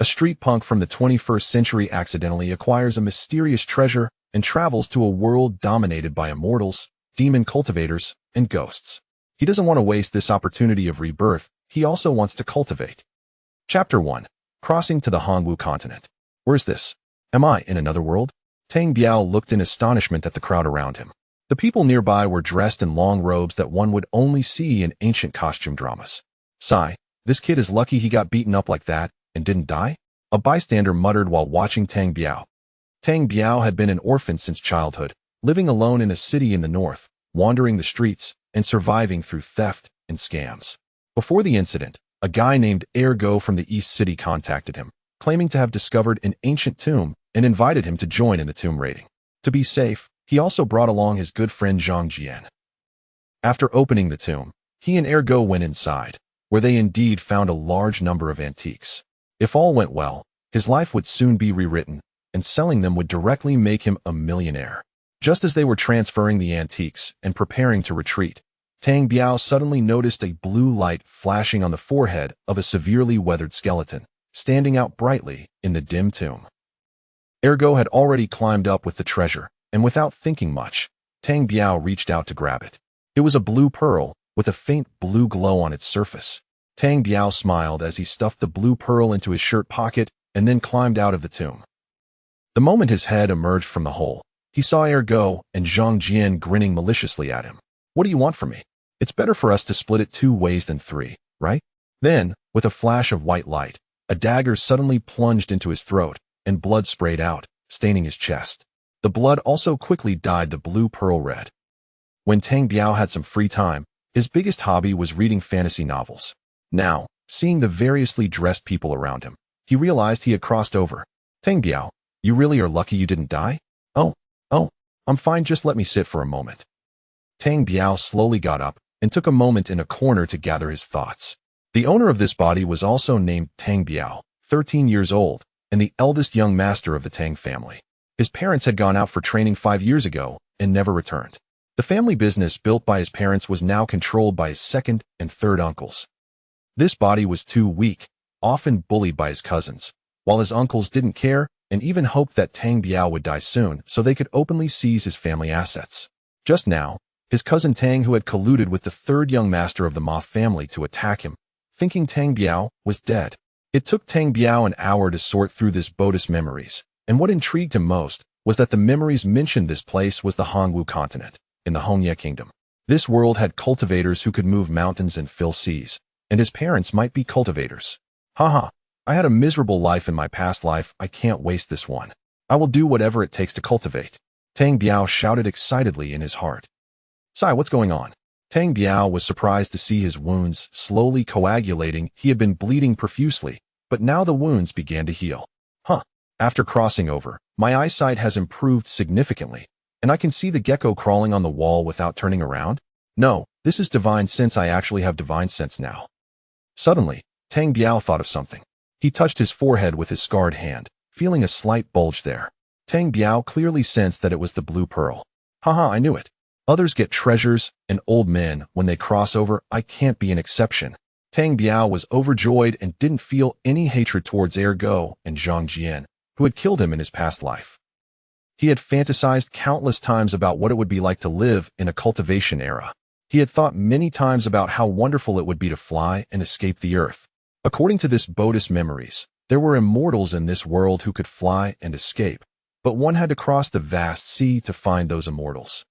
A street punk from the 21st century accidentally acquires a mysterious treasure and travels to a world dominated by immortals, demon cultivators, and ghosts. He doesn't want to waste this opportunity of rebirth, he also wants to cultivate. Chapter 1. Crossing to the Hongwu continent. Where's this? Am I in another world? Tang Biao looked in astonishment at the crowd around him. The people nearby were dressed in long robes that one would only see in ancient costume dramas. Sigh, this kid is lucky he got beaten up like that and didn't die? A bystander muttered while watching Tang Biao. Tang Biao had been an orphan since childhood, living alone in a city in the north, wandering the streets, and surviving through theft and scams. Before the incident, a guy named Ergo from the East City contacted him, claiming to have discovered an ancient tomb and invited him to join in the tomb raiding. To be safe, he also brought along his good friend Zhang Jian. After opening the tomb, he and Ergo went inside, where they indeed found a large number of antiques. If all went well, his life would soon be rewritten, and selling them would directly make him a millionaire. Just as they were transferring the antiques and preparing to retreat, Tang Biao suddenly noticed a blue light flashing on the forehead of a severely weathered skeleton, standing out brightly in the dim tomb. Ergo had already climbed up with the treasure, and without thinking much, Tang Biao reached out to grab it. It was a blue pearl, with a faint blue glow on its surface. Tang Biao smiled as he stuffed the blue pearl into his shirt pocket and then climbed out of the tomb. The moment his head emerged from the hole, he saw Ergo and Zhang Jian grinning maliciously at him. What do you want from me? It's better for us to split it 2 ways than 3, right? Then, with a flash of white light, a dagger suddenly plunged into his throat, and blood sprayed out, staining his chest. The blood also quickly dyed the blue pearl red. When Tang Biao had some free time, his biggest hobby was reading fantasy novels. Now, seeing the variously dressed people around him, he realized he had crossed over. Tang Biao, you really are lucky you didn't die? Oh, I'm fine, just let me sit for a moment. Tang Biao slowly got up and took a moment in a corner to gather his thoughts. The owner of this body was also named Tang Biao, 13 years old, and the eldest young master of the Tang family. His parents had gone out for training 5 years ago and never returned. The family business built by his parents was now controlled by his second and third uncles. This body was too weak, often bullied by his cousins, while his uncles didn't care and even hoped that Tang Biao would die soon so they could openly seize his family assets. Just now, his cousin Tang, who had colluded with the third young master of the Ma family to attack him, thinking Tang Biao was dead. It took Tang Biao an hour to sort through this boat's memories, and what intrigued him most was that the memories mentioned this place was the Hongwu continent, in the Hongye kingdom. This world had cultivators who could move mountains and fill seas, and his parents might be cultivators. Haha, I had a miserable life in my past life, I can't waste this one. I will do whatever it takes to cultivate. Tang Biao shouted excitedly in his heart. Sai, what's going on? Tang Biao was surprised to see his wounds slowly coagulating. He had been bleeding profusely, but now the wounds began to heal. After crossing over, my eyesight has improved significantly, and I can see the gecko crawling on the wall without turning around. No, this is divine sense. I actually have divine sense now. Suddenly, Tang Biao thought of something. He touched his forehead with his scarred hand, feeling a slight bulge there. Tang Biao clearly sensed that it was the blue pearl. Haha, I knew it. Others get treasures, and old men, when they cross over, I can't be an exception. Tang Biao was overjoyed and didn't feel any hatred towards Ergo and Zhang Jian, who had killed him in his past life. He had fantasized countless times about what it would be like to live in a cultivation era. He had thought many times about how wonderful it would be to fly and escape the earth. According to this Buddhist memories, there were immortals in this world who could fly and escape, but one had to cross the vast sea to find those immortals.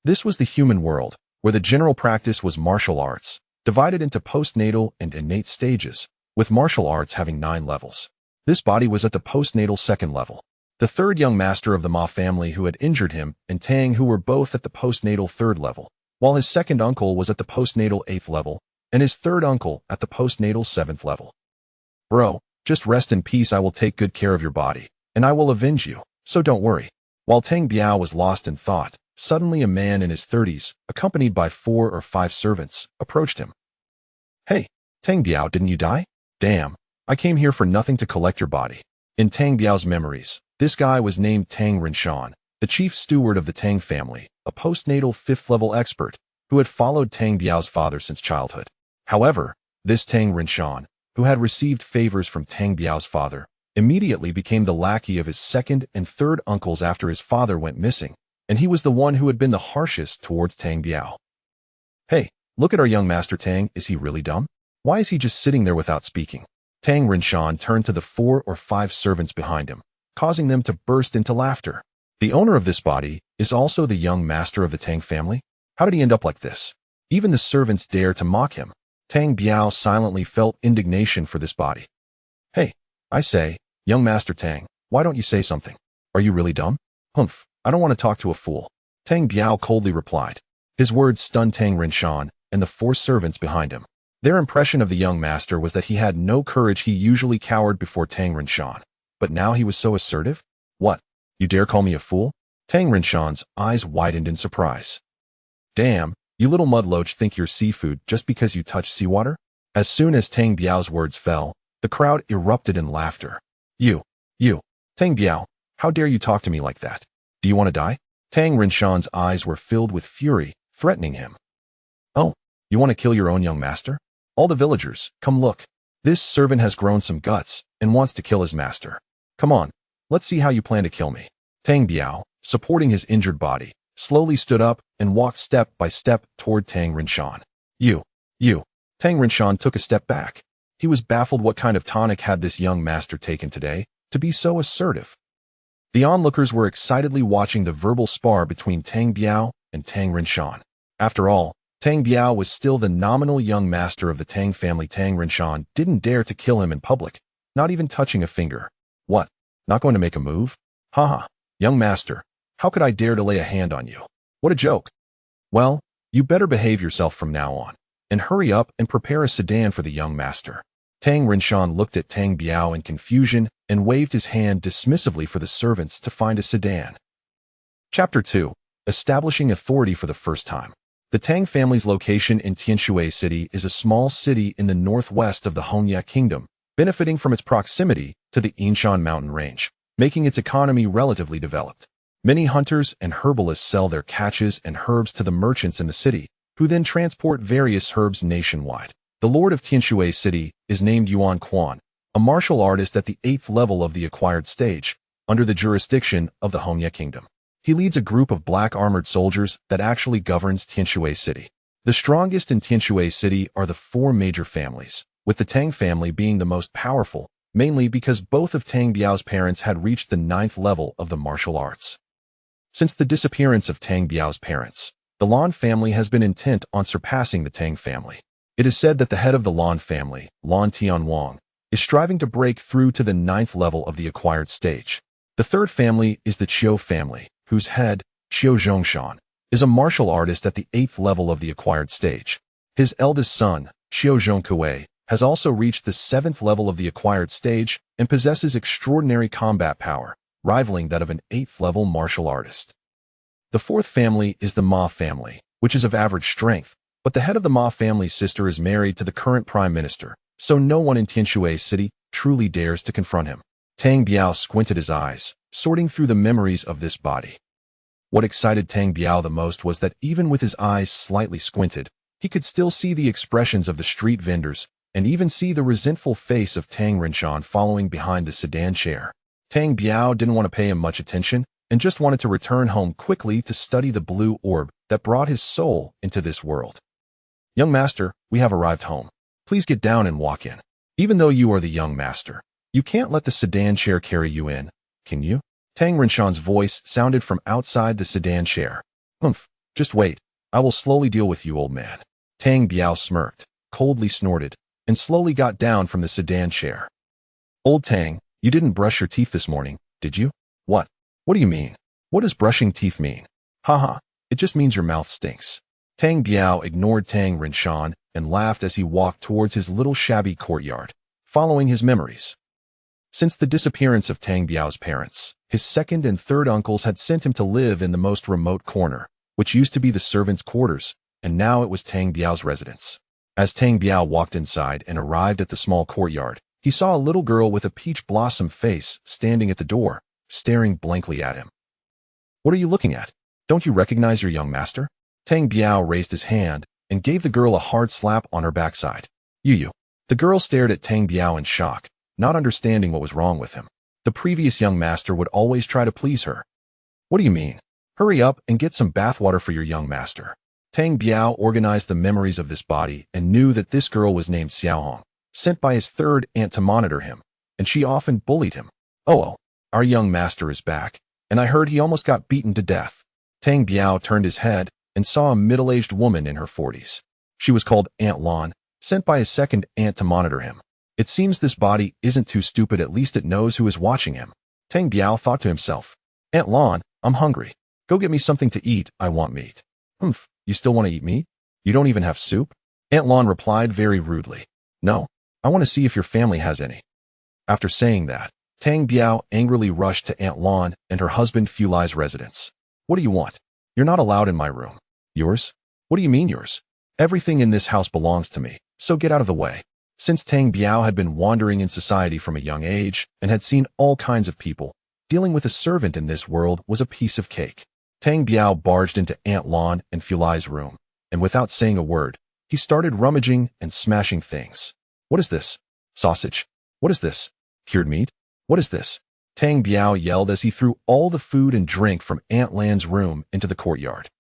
This was the human world, where the general practice was martial arts, divided into postnatal and innate stages, with martial arts having 9 levels. This body was at the postnatal 2nd level. The third young master of the Ma family who had injured him and Tang, who were both at the postnatal 3rd level, while his second uncle was at the postnatal 8th level, and his third uncle at the postnatal 7th level. Bro, just rest in peace. I will take good care of your body, and I will avenge you, so don't worry. While Tang Biao was lost in thought, suddenly a man in his 30s, accompanied by 4 or 5 servants, approached him. Hey, Tang Biao, didn't you die? Damn, I came here for nothing to collect your body. In Tang Biao's memories, this guy was named Tang Rinshan, the chief steward of the Tang family, a postnatal 5th level expert who had followed Tang Biao's father since childhood. However, this Tang Rinshan, who had received favors from Tang Biao's father, immediately became the lackey of his second and third uncles after his father went missing, and he was the one who had been the harshest towards Tang Biao. Hey, look at our young master Tang. Is he really dumb? Why is he just sitting there without speaking? Tang Rinshan turned to the 4 or 5 servants behind him, causing them to burst into laughter. The owner of this body is also the young master of the Tang family? How did he end up like this? Even the servants dare to mock him. Tang Biao silently felt indignation for this body. Hey, I say, young master Tang, why don't you say something? Are you really dumb? Humph, I don't want to talk to a fool. Tang Biao coldly replied. His words stunned Tang Rinshan and the 4 servants behind him. Their impression of the young master was that he had no courage. He usually cowered before Tang Rinshan, but now he was so assertive? What? You dare call me a fool? Tang Rinshan's eyes widened in surprise. Damn, you little mudloach think you're seafood just because you touch seawater? As soon as Tang Biao's words fell, the crowd erupted in laughter. You, Tang Biao, how dare you talk to me like that? Do you want to die? Tang Rinshan's eyes were filled with fury, threatening him. Oh, you want to kill your own young master? All the villagers, come look. This servant has grown some guts and wants to kill his master. Come on, let's see how you plan to kill me. Tang Biao, supporting his injured body, slowly stood up and walked step by step toward Tang Rinshan. You. Tang Rinshan took a step back. He was baffled. What kind of tonic had this young master taken today to be so assertive? The onlookers were excitedly watching the verbal spar between Tang Biao and Tang Rinshan. After all, Tang Biao was still the nominal young master of the Tang family. Tang Rinshan didn't dare to kill him in public, not even touching a finger. What? Not going to make a move? Haha, young master, how could I dare to lay a hand on you? What a joke. Well, you better behave yourself from now on, and hurry up and prepare a sedan for the young master. Tang Rinshan looked at Tang Biao in confusion and waved his hand dismissively for the servants to find a sedan. Chapter 2. Establishing authority for the first time. The Tang family's location in Tianshui City is a small city in the northwest of the Hongya Kingdom, benefiting from its proximity to the Yinshan mountain range, making its economy relatively developed. Many hunters and herbalists sell their catches and herbs to the merchants in the city, who then transport various herbs nationwide. The lord of Tianshui City is named Yuan Quan, a martial artist at the 8th level of the acquired stage, under the jurisdiction of the Hongya Kingdom. He leads a group of black armored soldiers that actually governs Tianshui City. The strongest in Tianshui City are the 4 major families, with the Tang family being the most powerful, mainly because both of Tang Biao's parents had reached the 9th level of the martial arts. Since the disappearance of Tang Biao's parents, the Lan family has been intent on surpassing the Tang family. It is said that the head of the Lan family, Lan Tianwang, is striving to break through to the 9th level of the acquired stage. The 3rd family is the Qiu family, whose head, Qiu Zhongshan, is a martial artist at the 8th level of the acquired stage. His eldest son, Qiu Zhongkue, has also reached the 7th level of the acquired stage and possesses extraordinary combat power, rivaling that of an 8th level martial artist. The 4th family is the Ma family, which is of average strength, but the head of the Ma family's sister is married to the current prime minister, so no one in Tianshui City truly dares to confront him. Tang Biao squinted his eyes, sorting through the memories of this body. What excited Tang Biao the most was that even with his eyes slightly squinted, he could still see the expressions of the street vendors and even see the resentful face of Tang Rinshan following behind the sedan chair. Tang Biao didn't want to pay him much attention and just wanted to return home quickly to study the blue orb that brought his soul into this world. Young master, we have arrived home. Please get down and walk in. Even though you are the young master, you can't let the sedan chair carry you in, can you? Tang Rinshan's voice sounded from outside the sedan chair. Humph, just wait. I will slowly deal with you, old man. Tang Biao smirked, coldly snorted, and slowly got down from the sedan chair. Old Tang, you didn't brush your teeth this morning, did you? What? What do you mean? What does brushing teeth mean? Haha, it just means your mouth stinks. Tang Biao ignored Tang Rinshan and laughed as he walked towards his little shabby courtyard, following his memories. Since the disappearance of Tang Biao's parents, his 2nd and 3rd uncles had sent him to live in the most remote corner, which used to be the servants' quarters, and now it was Tang Biao's residence. As Tang Biao walked inside and arrived at the small courtyard, he saw a little girl with a peach blossom face standing at the door, staring blankly at him. What are you looking at? Don't you recognize your young master? Tang Biao raised his hand and gave the girl a hard slap on her backside. You, The girl stared at Tang Biao in shock, not understanding what was wrong with him. The previous young master would always try to please her. What do you mean? Hurry up and get some bathwater for your young master. Tang Biao organized the memories of this body and knew that this girl was named Xiaohong, sent by his third aunt to monitor him, and she often bullied him. Oh, our young master is back, and I heard he almost got beaten to death. Tang Biao turned his head and saw a middle-aged woman in her 40s. She was called Aunt Lan, sent by his second aunt to monitor him. It seems this body isn't too stupid, at least it knows who is watching him. Tang Biao thought to himself, Aunt Lan, I'm hungry. Go get me something to eat, I want meat. Humph, you still want to eat meat? You don't even have soup? Aunt Lan replied very rudely. No, I want to see if your family has any. After saying that, Tang Biao angrily rushed to Aunt Lan and her husband Fu Lai's residence. What do you want? You're not allowed in my room. Yours? What do you mean yours? Everything in this house belongs to me, so get out of the way. Since Tang Biao had been wandering in society from a young age and had seen all kinds of people, dealing with a servant in this world was a piece of cake. Tang Biao barged into Aunt Lan and Fu Lai's room, and without saying a word, he started rummaging and smashing things. What is this? Sausage? What is this? Cured meat? What is this? Tang Biao yelled as he threw all the food and drink from Aunt Lan's room into the courtyard.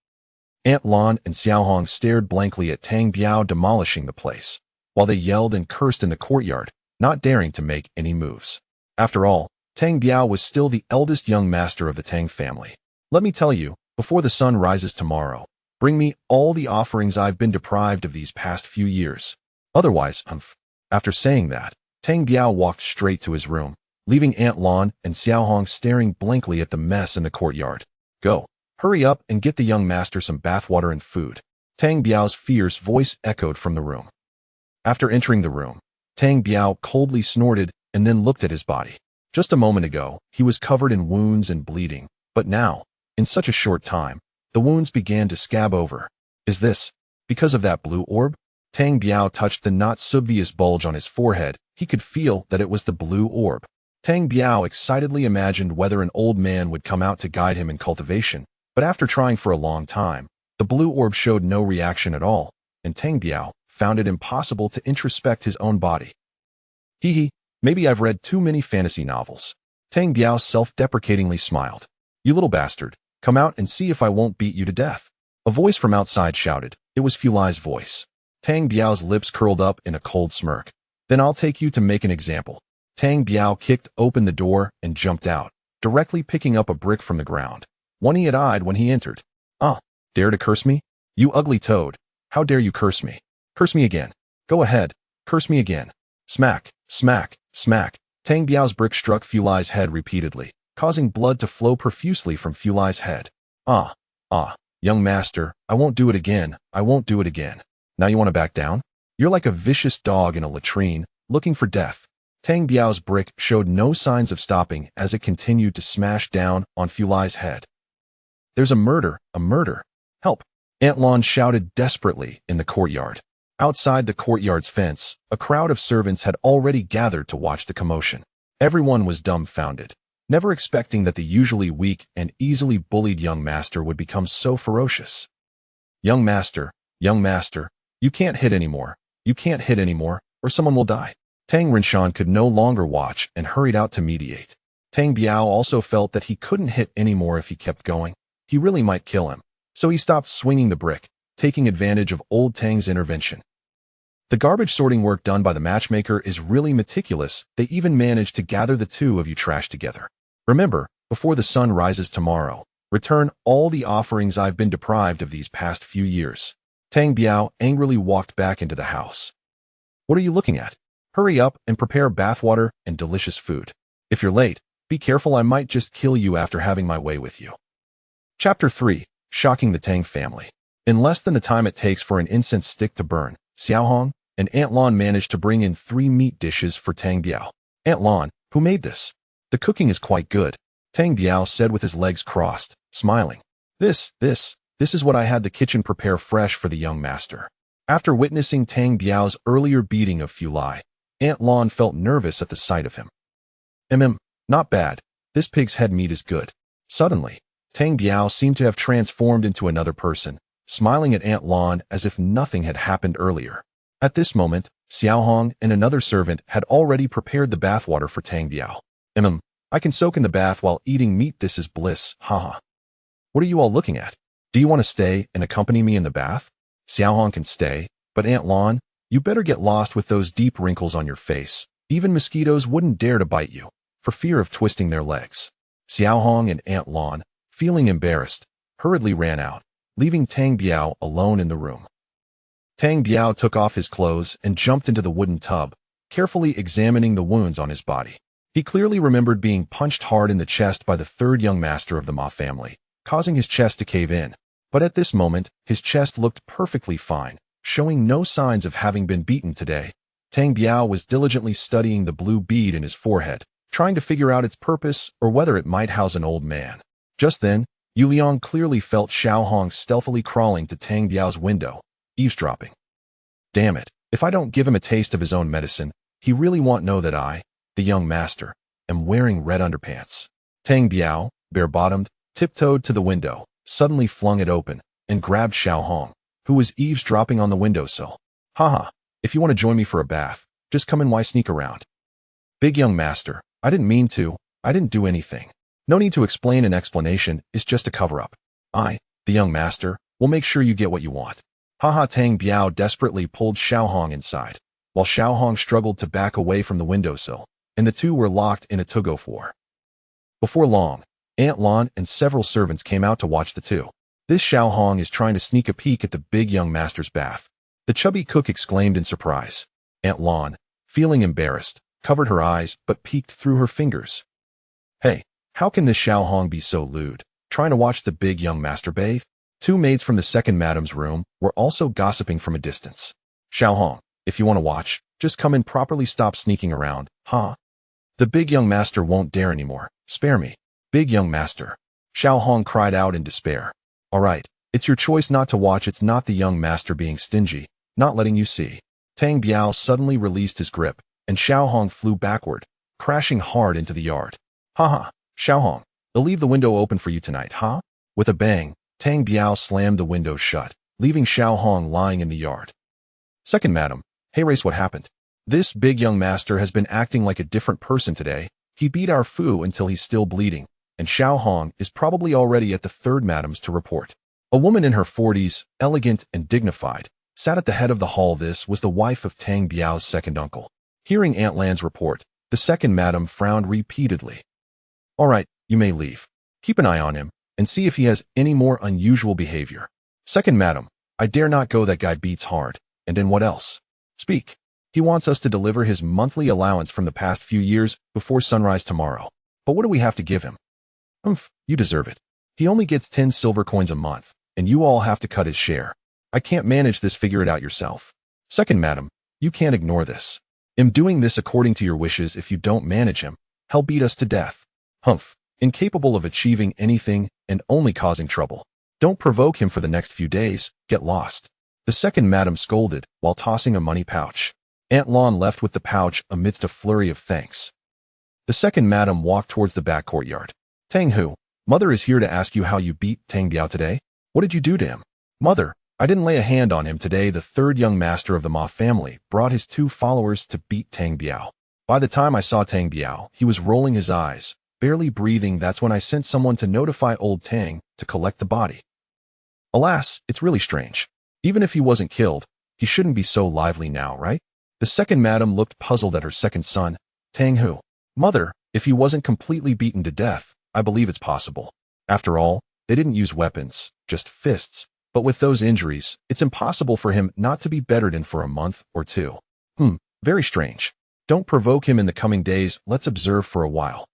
Aunt Lan and Xiaohong stared blankly at Tang Biao demolishing the place, while they yelled and cursed in the courtyard, not daring to make any moves. After all, Tang Biao was still the eldest young master of the Tang family. Let me tell you, before the sun rises tomorrow, bring me all the offerings I've been deprived of these past few years. Otherwise, After saying that, Tang Biao walked straight to his room, leaving Aunt Lan and Xiaohong staring blankly at the mess in the courtyard. Go, hurry up and get the young master some bathwater and food. Tang Biao's fierce voice echoed from the room. After entering the room, Tang Biao coldly snorted and then looked at his body. Just a moment ago, he was covered in wounds and bleeding, but now, in such a short time, the wounds began to scab over. Is this because of that blue orb? Tang Biao touched the not so obvious bulge on his forehead. He could feel that it was the blue orb. Tang Biao excitedly imagined whether an old man would come out to guide him in cultivation, but after trying for a long time, the blue orb showed no reaction at all, and Tang Biao found it impossible to introspect his own body. Hee, maybe I've read too many fantasy novels. Tang Biao self-deprecatingly smiled. You little bastard, come out and see if I won't beat you to death. A voice from outside shouted. It was Fu Lai's voice. Tang Biao's lips curled up in a cold smirk. Then I'll take you to make an example. Tang Biao kicked open the door and jumped out, directly picking up a brick from the ground, one he had eyed when he entered. Dare to curse me? You ugly toad. How dare you curse me? Curse me again. Go ahead. Curse me again. Smack, smack, smack. Tang Biao's brick struck Fu Lai's head repeatedly, causing blood to flow profusely from Fu Lai's head. Young master, I won't do it again. I won't do it again. Now you want to back down? You're like a vicious dog in a latrine, looking for death. Tang Biao's brick showed no signs of stopping as it continued to smash down on Fu Lai's head. There's a murder, a murder. Help! Aunt Lan shouted desperately in the courtyard. Outside the courtyard's fence, a crowd of servants had already gathered to watch the commotion. Everyone was dumbfounded, never expecting that the usually weak and easily bullied young master would become so ferocious. Young master, you can't hit anymore. You can't hit anymore, or someone will die. Tang Rinshan could no longer watch and hurried out to mediate. Tang Biao also felt that he couldn't hit anymore if he kept going. He really might kill him. So he stopped swinging the brick, taking advantage of old Tang's intervention. The garbage sorting work done by the matchmaker is really meticulous. They even managed to gather the two of you trash together. Remember, before the sun rises tomorrow, return all the offerings I've been deprived of these past few years. Tang Biao angrily walked back into the house. What are you looking at? Hurry up and prepare bathwater and delicious food. If you're late, be careful, I might just kill you after having my way with you. Chapter 3. Shocking the Tang family. In less than the time it takes for an incense stick to burn, Xiaohong and Aunt Lan managed to bring in 3 meat dishes for Tang Biao. Aunt Lan, who made this? The cooking is quite good, Tang Biao said with his legs crossed, smiling. This is what I had the kitchen prepare fresh for the young master. After witnessing Tang Biao's earlier beating of Fu Lai, Aunt Lan felt nervous at the sight of him. Not bad. This pig's head meat is good. Suddenly, Tang Biao seemed to have transformed into another person, smiling at Aunt Lan as if nothing had happened earlier. At this moment, Xiao Hong and another servant had already prepared the bathwater for Tang Biao. I can soak in the bath while eating meat. This is bliss, haha. What are you all looking at? Do you want to stay and accompany me in the bath? Xiao Hong can stay, but Aunt Lan, you better get lost with those deep wrinkles on your face. Even mosquitoes wouldn't dare to bite you, for fear of twisting their legs. Xiao Hong and Aunt Lan, feeling embarrassed, hurriedly ran out, leaving Tang Biao alone in the room. Tang Biao took off his clothes and jumped into the wooden tub, carefully examining the wounds on his body. He clearly remembered being punched hard in the chest by the third young master of the Ma family, causing his chest to cave in. But at this moment, his chest looked perfectly fine, showing no signs of having been beaten today. Tang Biao was diligently studying the blue bead in his forehead, trying to figure out its purpose or whether it might house an old man. Just then, Yu Liang clearly felt Xiao Hong stealthily crawling to Tang Biao's window, eavesdropping. Damn it, if I don't give him a taste of his own medicine, he really won't know that I, the young master, am wearing red underpants. Tang Biao, bare-bottomed, tiptoed to the window, suddenly flung it open, and grabbed Xiao Hong, who was eavesdropping on the windowsill. Haha, if you want to join me for a bath, just come in. Why sneak around? Big young master, I didn't mean to, I didn't do anything. No need to explain. An explanation is just a cover-up. I, the young master, will make sure you get what you want. Haha. Tang Biao desperately pulled Xiao Hong inside, while Xiao Hong struggled to back away from the windowsill, and the two were locked in a tug-of-war. Before long, Aunt Lan and several servants came out to watch the two. This Xiao Hong is trying to sneak a peek at the big young master's bath. The chubby cook exclaimed in surprise. Aunt Lan, feeling embarrassed, covered her eyes but peeked through her fingers. Hey, how can this Xiao Hong be so lewd, trying to watch the big young master bathe? Two maids from the second madam's room were also gossiping from a distance. Xiao Hong, if you want to watch, just come in properly. Stop sneaking around, huh? The big young master won't dare anymore. Spare me. Big young master. Xiao Hong cried out in despair. All right, it's your choice not to watch. It's not the young master being stingy, not letting you see. Tang Biao suddenly released his grip, and Xiao Hong flew backward, crashing hard into the yard. Haha, Xiao Hong, they'll leave the window open for you tonight, huh? With a bang, Tang Biao slammed the window shut, leaving Xiao Hong lying in the yard. Second madam, hey Race, what happened? This big young master has been acting like a different person today. He beat our Fu until he's still bleeding, and Xiao Hong is probably already at the third madam's to report. A woman in her 40s, elegant and dignified, sat at the head of the hall. This was the wife of Tang Biao's second uncle. Hearing Aunt Lan's report, the second madam frowned repeatedly. All right, you may leave. Keep an eye on him, and see if he has any more unusual behavior. Second madam, I dare not go. That guy beats hard. And then what else? Speak. He wants us to deliver his monthly allowance from the past few years before sunrise tomorrow. But what do we have to give him? You deserve it. He only gets 10 silver coins a month, and you all have to cut his share. I can't manage this. Figure it out yourself. Second madam, you can't ignore this. I'm doing this according to your wishes. If you don't manage him, he'll beat us to death. Incapable of achieving anything and only causing trouble. Don't provoke him for the next few days. Get lost. The second madam scolded while tossing a money pouch. Aunt Lan left with the pouch amidst a flurry of thanks. The second madam walked towards the back courtyard. Tang Hu, mother is here to ask you how you beat Tang Biao today. What did you do to him? Mother, I didn't lay a hand on him today. The third young master of the Ma family brought his 2 followers to beat Tang Biao. By the time I saw Tang Biao, he was rolling his eyes, barely breathing. That's when I sent someone to notify old Tang to collect the body. Alas, it's really strange. Even if he wasn't killed, he shouldn't be so lively now, right? The second madam looked puzzled at her second son. Tang Hu, mother, if he wasn't completely beaten to death, I believe it's possible. After all, they didn't use weapons, just fists. But with those injuries, it's impossible for him not to be bettered in for a month or 2. Very strange. Don't provoke him in the coming days. Let's observe for a while.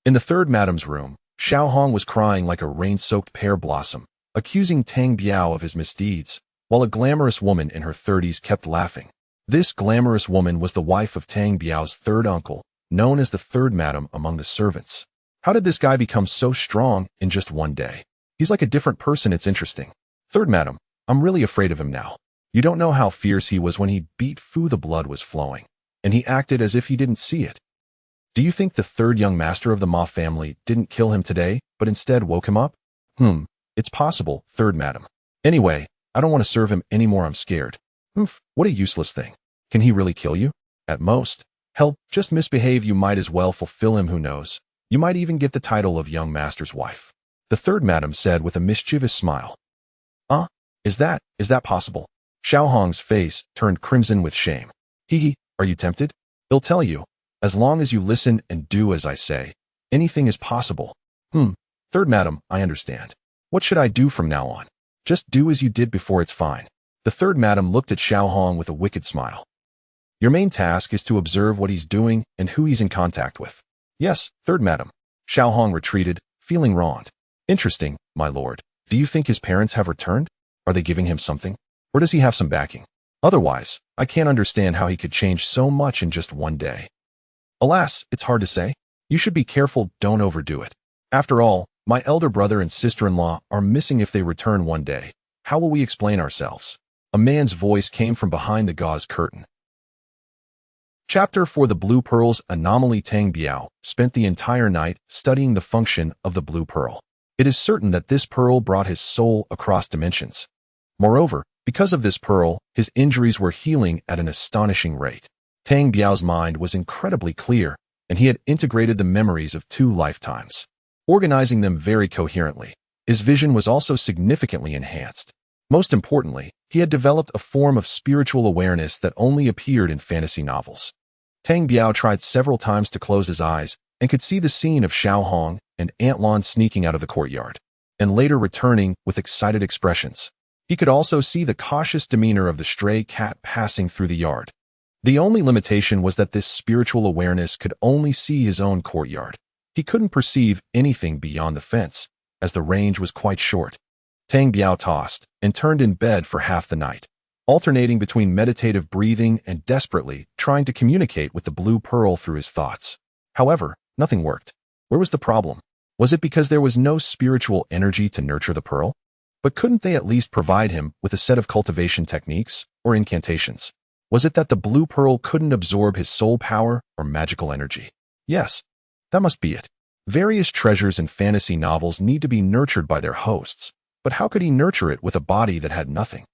In the third madam's room, Xiao Hong was crying like a rain-soaked pear blossom, accusing Tang Biao of his misdeeds, while a glamorous woman in her 30s kept laughing. This glamorous woman was the wife of Tang Biao's third uncle, known as the third madam among the servants. How did this guy become so strong in just one day? He's like a different person. It's interesting. Third madam, I'm really afraid of him now. You don't know how fierce he was when he beat Fu. The blood was flowing, and he acted as if he didn't see it. Do you think the third young master of the Ma family didn't kill him today, but instead woke him up? It's possible, third madam. Anyway, I don't want to serve him anymore. I'm scared. What a useless thing. Can he really kill you? At most. Hell, just misbehave, you might as well fulfill him, who knows. You might even get the title of young master's wife. The third madam said with a mischievous smile. Is that possible? Xiao Hong's face turned crimson with shame. Are you tempted? He'll tell you. As long as you listen and do as I say, anything is possible. Third madam, I understand. What should I do from now on? Just do as you did before, it's fine. The third madam looked at Xiao Hong with a wicked smile. Your main task is to observe what he's doing and who he's in contact with. Yes, third madam. Xiao Hong retreated, feeling wronged. Interesting, my lord. Do you think his parents have returned? Are they giving him something? Or does he have some backing? Otherwise, I can't understand how he could change so much in just one day. Alas, it's hard to say. You should be careful, don't overdo it. After all, my elder brother and sister-in-law are missing. If they return one day, how will we explain ourselves? A man's voice came from behind the gauze curtain. Chapter 4. The Blue Pearl's Anomaly. Tang Biao spent the entire night studying the function of the blue pearl. It is certain that this pearl brought his soul across dimensions. Moreover, because of this pearl, his injuries were healing at an astonishing rate. Tang Biao's mind was incredibly clear, and he had integrated the memories of 2 lifetimes, organizing them very coherently. His vision was also significantly enhanced. Most importantly, he had developed a form of spiritual awareness that only appeared in fantasy novels. Tang Biao tried several times to close his eyes and could see the scene of Xiao Hong and Aunt Lan sneaking out of the courtyard, and later returning with excited expressions. He could also see the cautious demeanor of the stray cat passing through the yard. The only limitation was that this spiritual awareness could only see his own courtyard. He couldn't perceive anything beyond the fence, as the range was quite short. Tang Biao tossed and turned in bed for half the night, alternating between meditative breathing and desperately trying to communicate with the blue pearl through his thoughts. However, nothing worked. Where was the problem? Was it because there was no spiritual energy to nurture the pearl? But couldn't they at least provide him with a set of cultivation techniques or incantations? Was it that the blue pearl couldn't absorb his soul power or magical energy? Yes, that must be it. Various treasures in fantasy novels need to be nurtured by their hosts, but how could he nurture it with a body that had nothing?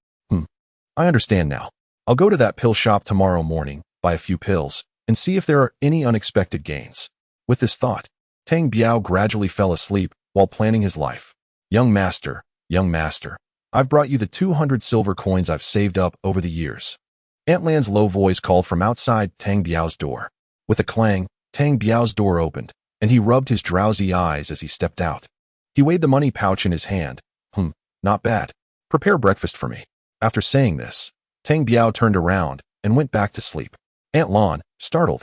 I understand now. I'll go to that pill shop tomorrow morning, buy a few pills, and see if there are any unexpected gains. With this thought, Tang Biao gradually fell asleep while planning his life. Young master, I've brought you the 200 silver coins I've saved up over the years. Aunt Lan's low voice called from outside Tang Biao's door. With a clang, Tang Biao's door opened, and he rubbed his drowsy eyes as he stepped out. He weighed the money pouch in his hand. Not bad. Prepare breakfast for me. After saying this, Tang Biao turned around and went back to sleep. Aunt Lan, startled,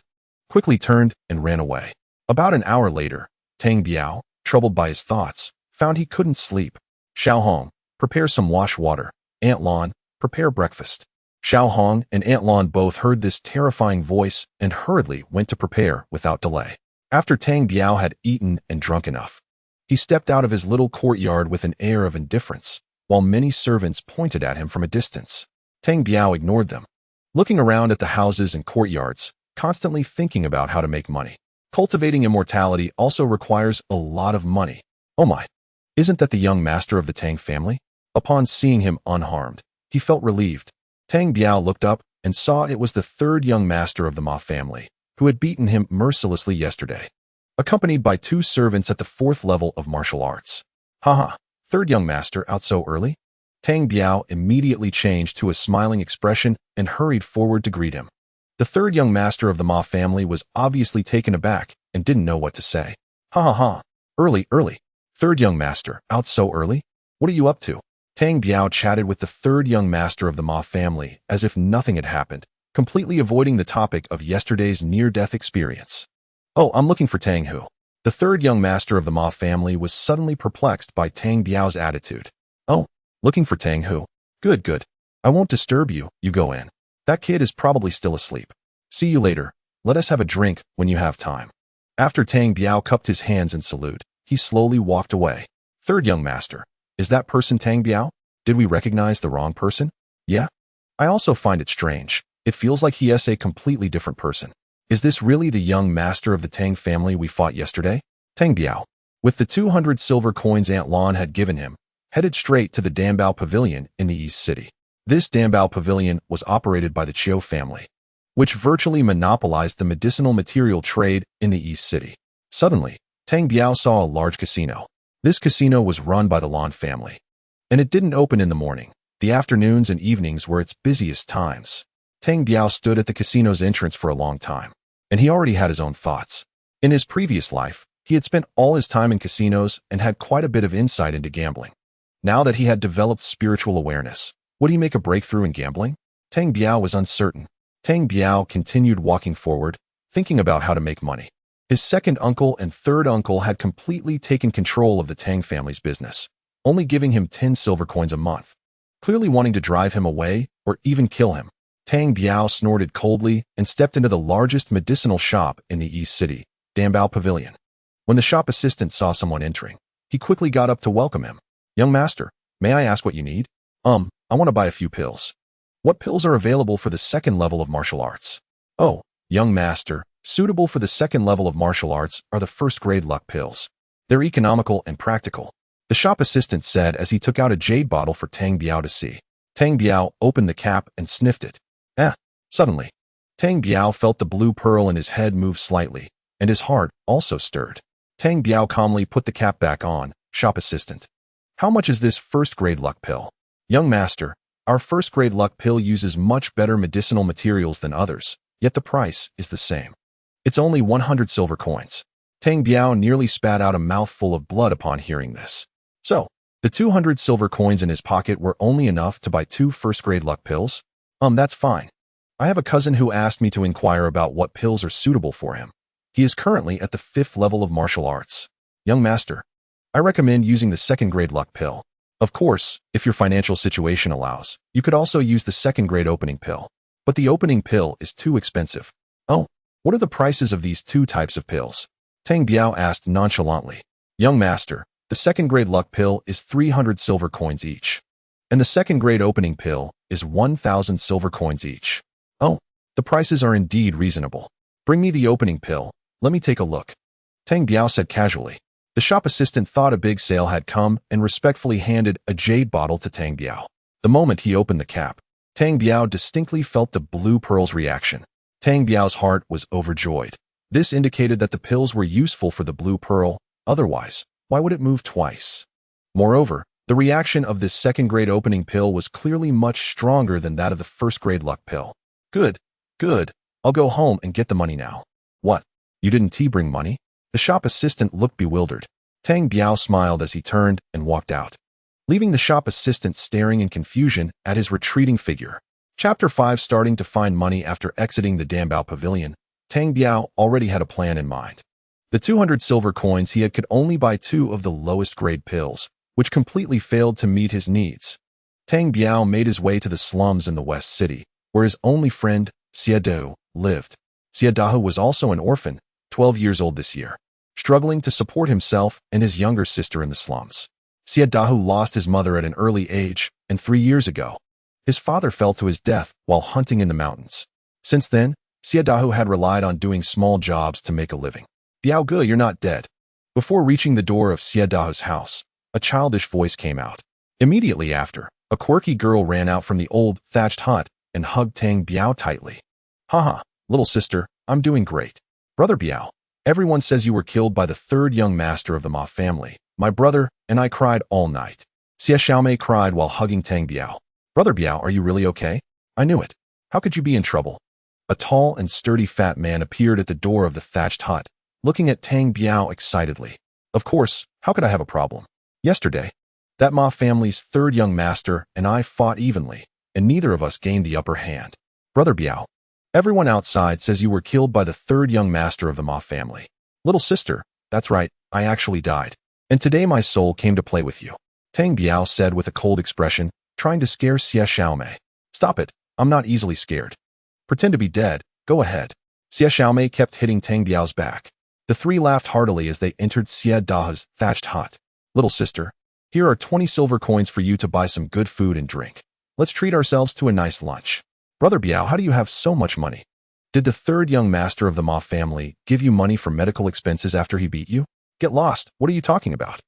quickly turned and ran away. About an hour later, Tang Biao, troubled by his thoughts, found he couldn't sleep. Xiao Hong, prepare some wash water. Aunt Lan, prepare breakfast. Xiao Hong and Aunt Lan both heard this terrifying voice and hurriedly went to prepare without delay. After Tang Biao had eaten and drunk enough, he stepped out of his little courtyard with an air of indifference, while many servants pointed at him from a distance. Tang Biao ignored them, looking around at the houses and courtyards, constantly thinking about how to make money. Cultivating immortality also requires a lot of money. Oh my, isn't that the young master of the Tang family? Upon seeing him unharmed, he felt relieved. Tang Biao looked up and saw it was the 3rd young master of the Ma family, who had beaten him mercilessly yesterday, accompanied by 2 servants at the 4th level of martial arts. Haha, 3rd young master out so early? Tang Biao immediately changed to a smiling expression and hurried forward to greet him. The 3rd young master of the Ma family was obviously taken aback and didn't know what to say. Early. 3rd young master, out so early? What are you up to? Tang Biao chatted with the 3rd young master of the Ma family as if nothing had happened, completely avoiding the topic of yesterday's near-death experience. Oh, I'm looking for Tang Hu. The 3rd young master of the Ma family was suddenly perplexed by Tang Biao's attitude. Oh, looking for Tang Hu. Good. I won't disturb you, you go in. That kid is probably still asleep. See you later. Let us have a drink when you have time. After Tang Biao cupped his hands in salute, he slowly walked away. 3rd young master. Is that person Tang Biao? Did we recognize the wrong person? Yeah. I also find it strange. It feels like he is a completely different person. Is this really the young master of the Tang family we fought yesterday? Tang Biao, with the 200 silver coins Aunt Lan had given him, headed straight to the Dambao Pavilion in the East City. This Dambao Pavilion was operated by the Chiu family. which virtually monopolized the medicinal material trade in the East City. Suddenly, Tang Biao saw a large casino. This casino was run by the Lan family, and it didn't open in the morning. The afternoons and evenings were its busiest times. Tang Biao stood at the casino's entrance for a long time, and he already had his own thoughts. In his previous life, he had spent all his time in casinos and had quite a bit of insight into gambling. Now that he had developed spiritual awareness, would he make a breakthrough in gambling? Tang Biao was uncertain. Tang Biao continued walking forward, thinking about how to make money. His second uncle and third uncle had completely taken control of the Tang family's business, only giving him 10 silver coins a month, clearly wanting to drive him away or even kill him. Tang Biao snorted coldly and stepped into the largest medicinal shop in the East City, Dambao Pavilion. When the shop assistant saw someone entering, he quickly got up to welcome him. "Young master, may I ask what you need?" I want to buy a few pills." "What pills are available for the second level of martial arts?" "Oh, young master, suitable for the second level of martial arts are the first-grade luck pills. They're economical and practical," the shop assistant said as he took out a jade bottle for Tang Biao to see. Tang Biao opened the cap and sniffed it. Suddenly, Tang Biao felt the blue pearl in his head move slightly, and his heart also stirred. Tang Biao calmly put the cap back on. Shop assistant, "How much is this first-grade luck pill?" "Young master, our first-grade luck pill uses much better medicinal materials than others, yet the price is the same. It's only 100 silver coins." Tang Biao nearly spat out a mouthful of blood upon hearing this. So, the 200 silver coins in his pocket were only enough to buy 2 first-grade luck pills? That's fine. I have a cousin who asked me to inquire about what pills are suitable for him. He is currently at the 5th level of martial arts. "Young master, I recommend using the second-grade luck pill. Of course, if your financial situation allows, you could also use the second-grade opening pill. But the opening pill is too expensive." "Oh, what are the prices of these 2 types of pills?" Tang Biao asked nonchalantly. "Young master, the second-grade luck pill is 300 silver coins each, and the second-grade opening pill is 1,000 silver coins each." "Oh, the prices are indeed reasonable. Bring me the opening pill. Let me take a look," Tang Biao said casually. The shop assistant thought a big sale had come and respectfully handed a jade bottle to Tang Biao. The moment he opened the cap, Tang Biao distinctly felt the blue pearl's reaction. Tang Biao's heart was overjoyed. This indicated that the pills were useful for the blue pearl, otherwise, why would it move twice? Moreover, the reaction of this second-grade opening pill was clearly much stronger than that of the first-grade luck pill. Good. I'll go home and get the money now." "What? You didn't bring money?" The shop assistant looked bewildered. Tang Biao smiled as he turned and walked out, leaving the shop assistant staring in confusion at his retreating figure. Chapter 5. Starting to find money after exiting the Dambao Pavilion, Tang Biao already had a plan in mind. The 200 silver coins he had could only buy 2 of the lowest-grade pills, which completely failed to meet his needs. Tang Biao made his way to the slums in the West City, where his only friend, Xie Dahu, lived. Xie Dahu was also an orphan, 12 years old this year, struggling to support himself and his younger sister in the slums. Xie Dahu lost his mother at an early age, and 3 years ago, his father fell to his death while hunting in the mountains. Since then, Xie Dahu had relied on doing small jobs to make a living. "Biao Ge, you're not dead." Before reaching the door of Xie Dahu's house, a childish voice came out. Immediately after, a quirky girl ran out from the old, thatched hut and hugged Tang Biao tightly. "Haha, little sister, I'm doing great. Brother Biao, everyone says you were killed by the 3rd young master of the Ma family. My brother and I cried all night." Xie Xiaomei cried while hugging Tang Biao. "Brother Biao, are you really okay?" "I knew it. How could you be in trouble?" A tall and sturdy fat man appeared at the door of the thatched hut, looking at Tang Biao excitedly. "Of course, how could I have a problem? Yesterday, that Ma family's 3rd young master and I fought evenly, and neither of us gained the upper hand. Brother Biao, everyone outside says you were killed by the 3rd young master of the Ma family." "Little sister, that's right, I actually died. And today my soul came to play with you," Tang Biao said with a cold expression, trying to scare Xie Xiaomei. "Stop it, I'm not easily scared. Pretend to be dead, go ahead." Xie Xiaomei kept hitting Tang Biao's back. The 3 laughed heartily as they entered Xie Dahu's thatched hut. "Little sister, here are 20 silver coins for you to buy some good food and drink. Let's treat ourselves to a nice lunch." "Brother Biao, how do you have so much money? Did the 3rd young master of the Ma family give you money for medical expenses after he beat you?" "Get lost, what are you talking about?"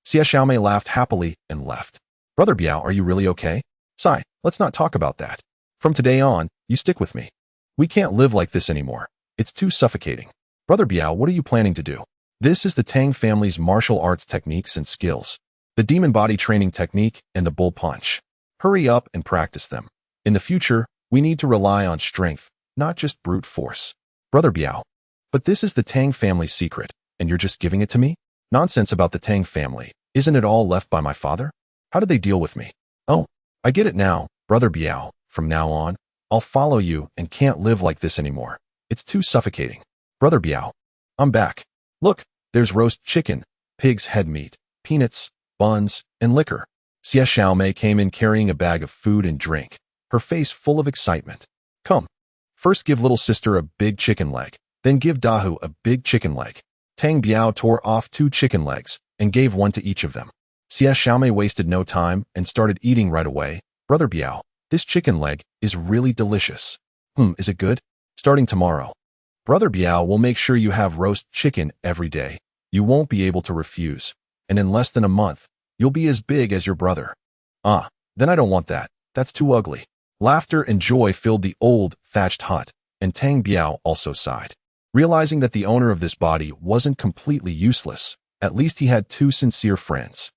Xie Xiaomei laughed happily and left. "Brother Biao, are you really okay?" "Sai, let's not talk about that. From today on, you stick with me." We can't live like this anymore. It's too suffocating. Brother Biao, what are you planning to do? This is the Tang family's martial arts techniques and skills. The demon body training technique and the bull punch. Hurry up and practice them. In the future, we need to rely on strength, not just brute force. Brother Biao. But this is the Tang family's secret, and you're just giving it to me? Nonsense about the Tang family. Isn't it all left by my father? How did they deal with me? Oh, I get it now, Brother Biao. From now on, I'll follow you and can't live like this anymore. It's too suffocating. Brother Biao. I'm back. Look, there's roast chicken, pig's head meat, peanuts, buns, and liquor. Xie Xiaomei came in carrying a bag of food and drink, her face full of excitement. Come. First give little sister a big chicken leg, then give Dahu a big chicken leg. Tang Biao tore off 2 chicken legs and gave one to each of them. Xie Xiaomei wasted no time and started eating right away. Brother Biao, this chicken leg is really delicious. Is it good? Starting tomorrow. Brother Biao will make sure you have roast chicken every day. You won't be able to refuse. And in less than a month, you'll be as big as your brother. Then I don't want that. That's too ugly. Laughter and joy filled the old, thatched hut, and Tang Biao also sighed. Realizing that the owner of this body wasn't completely useless, at least he had 2 sincere friends.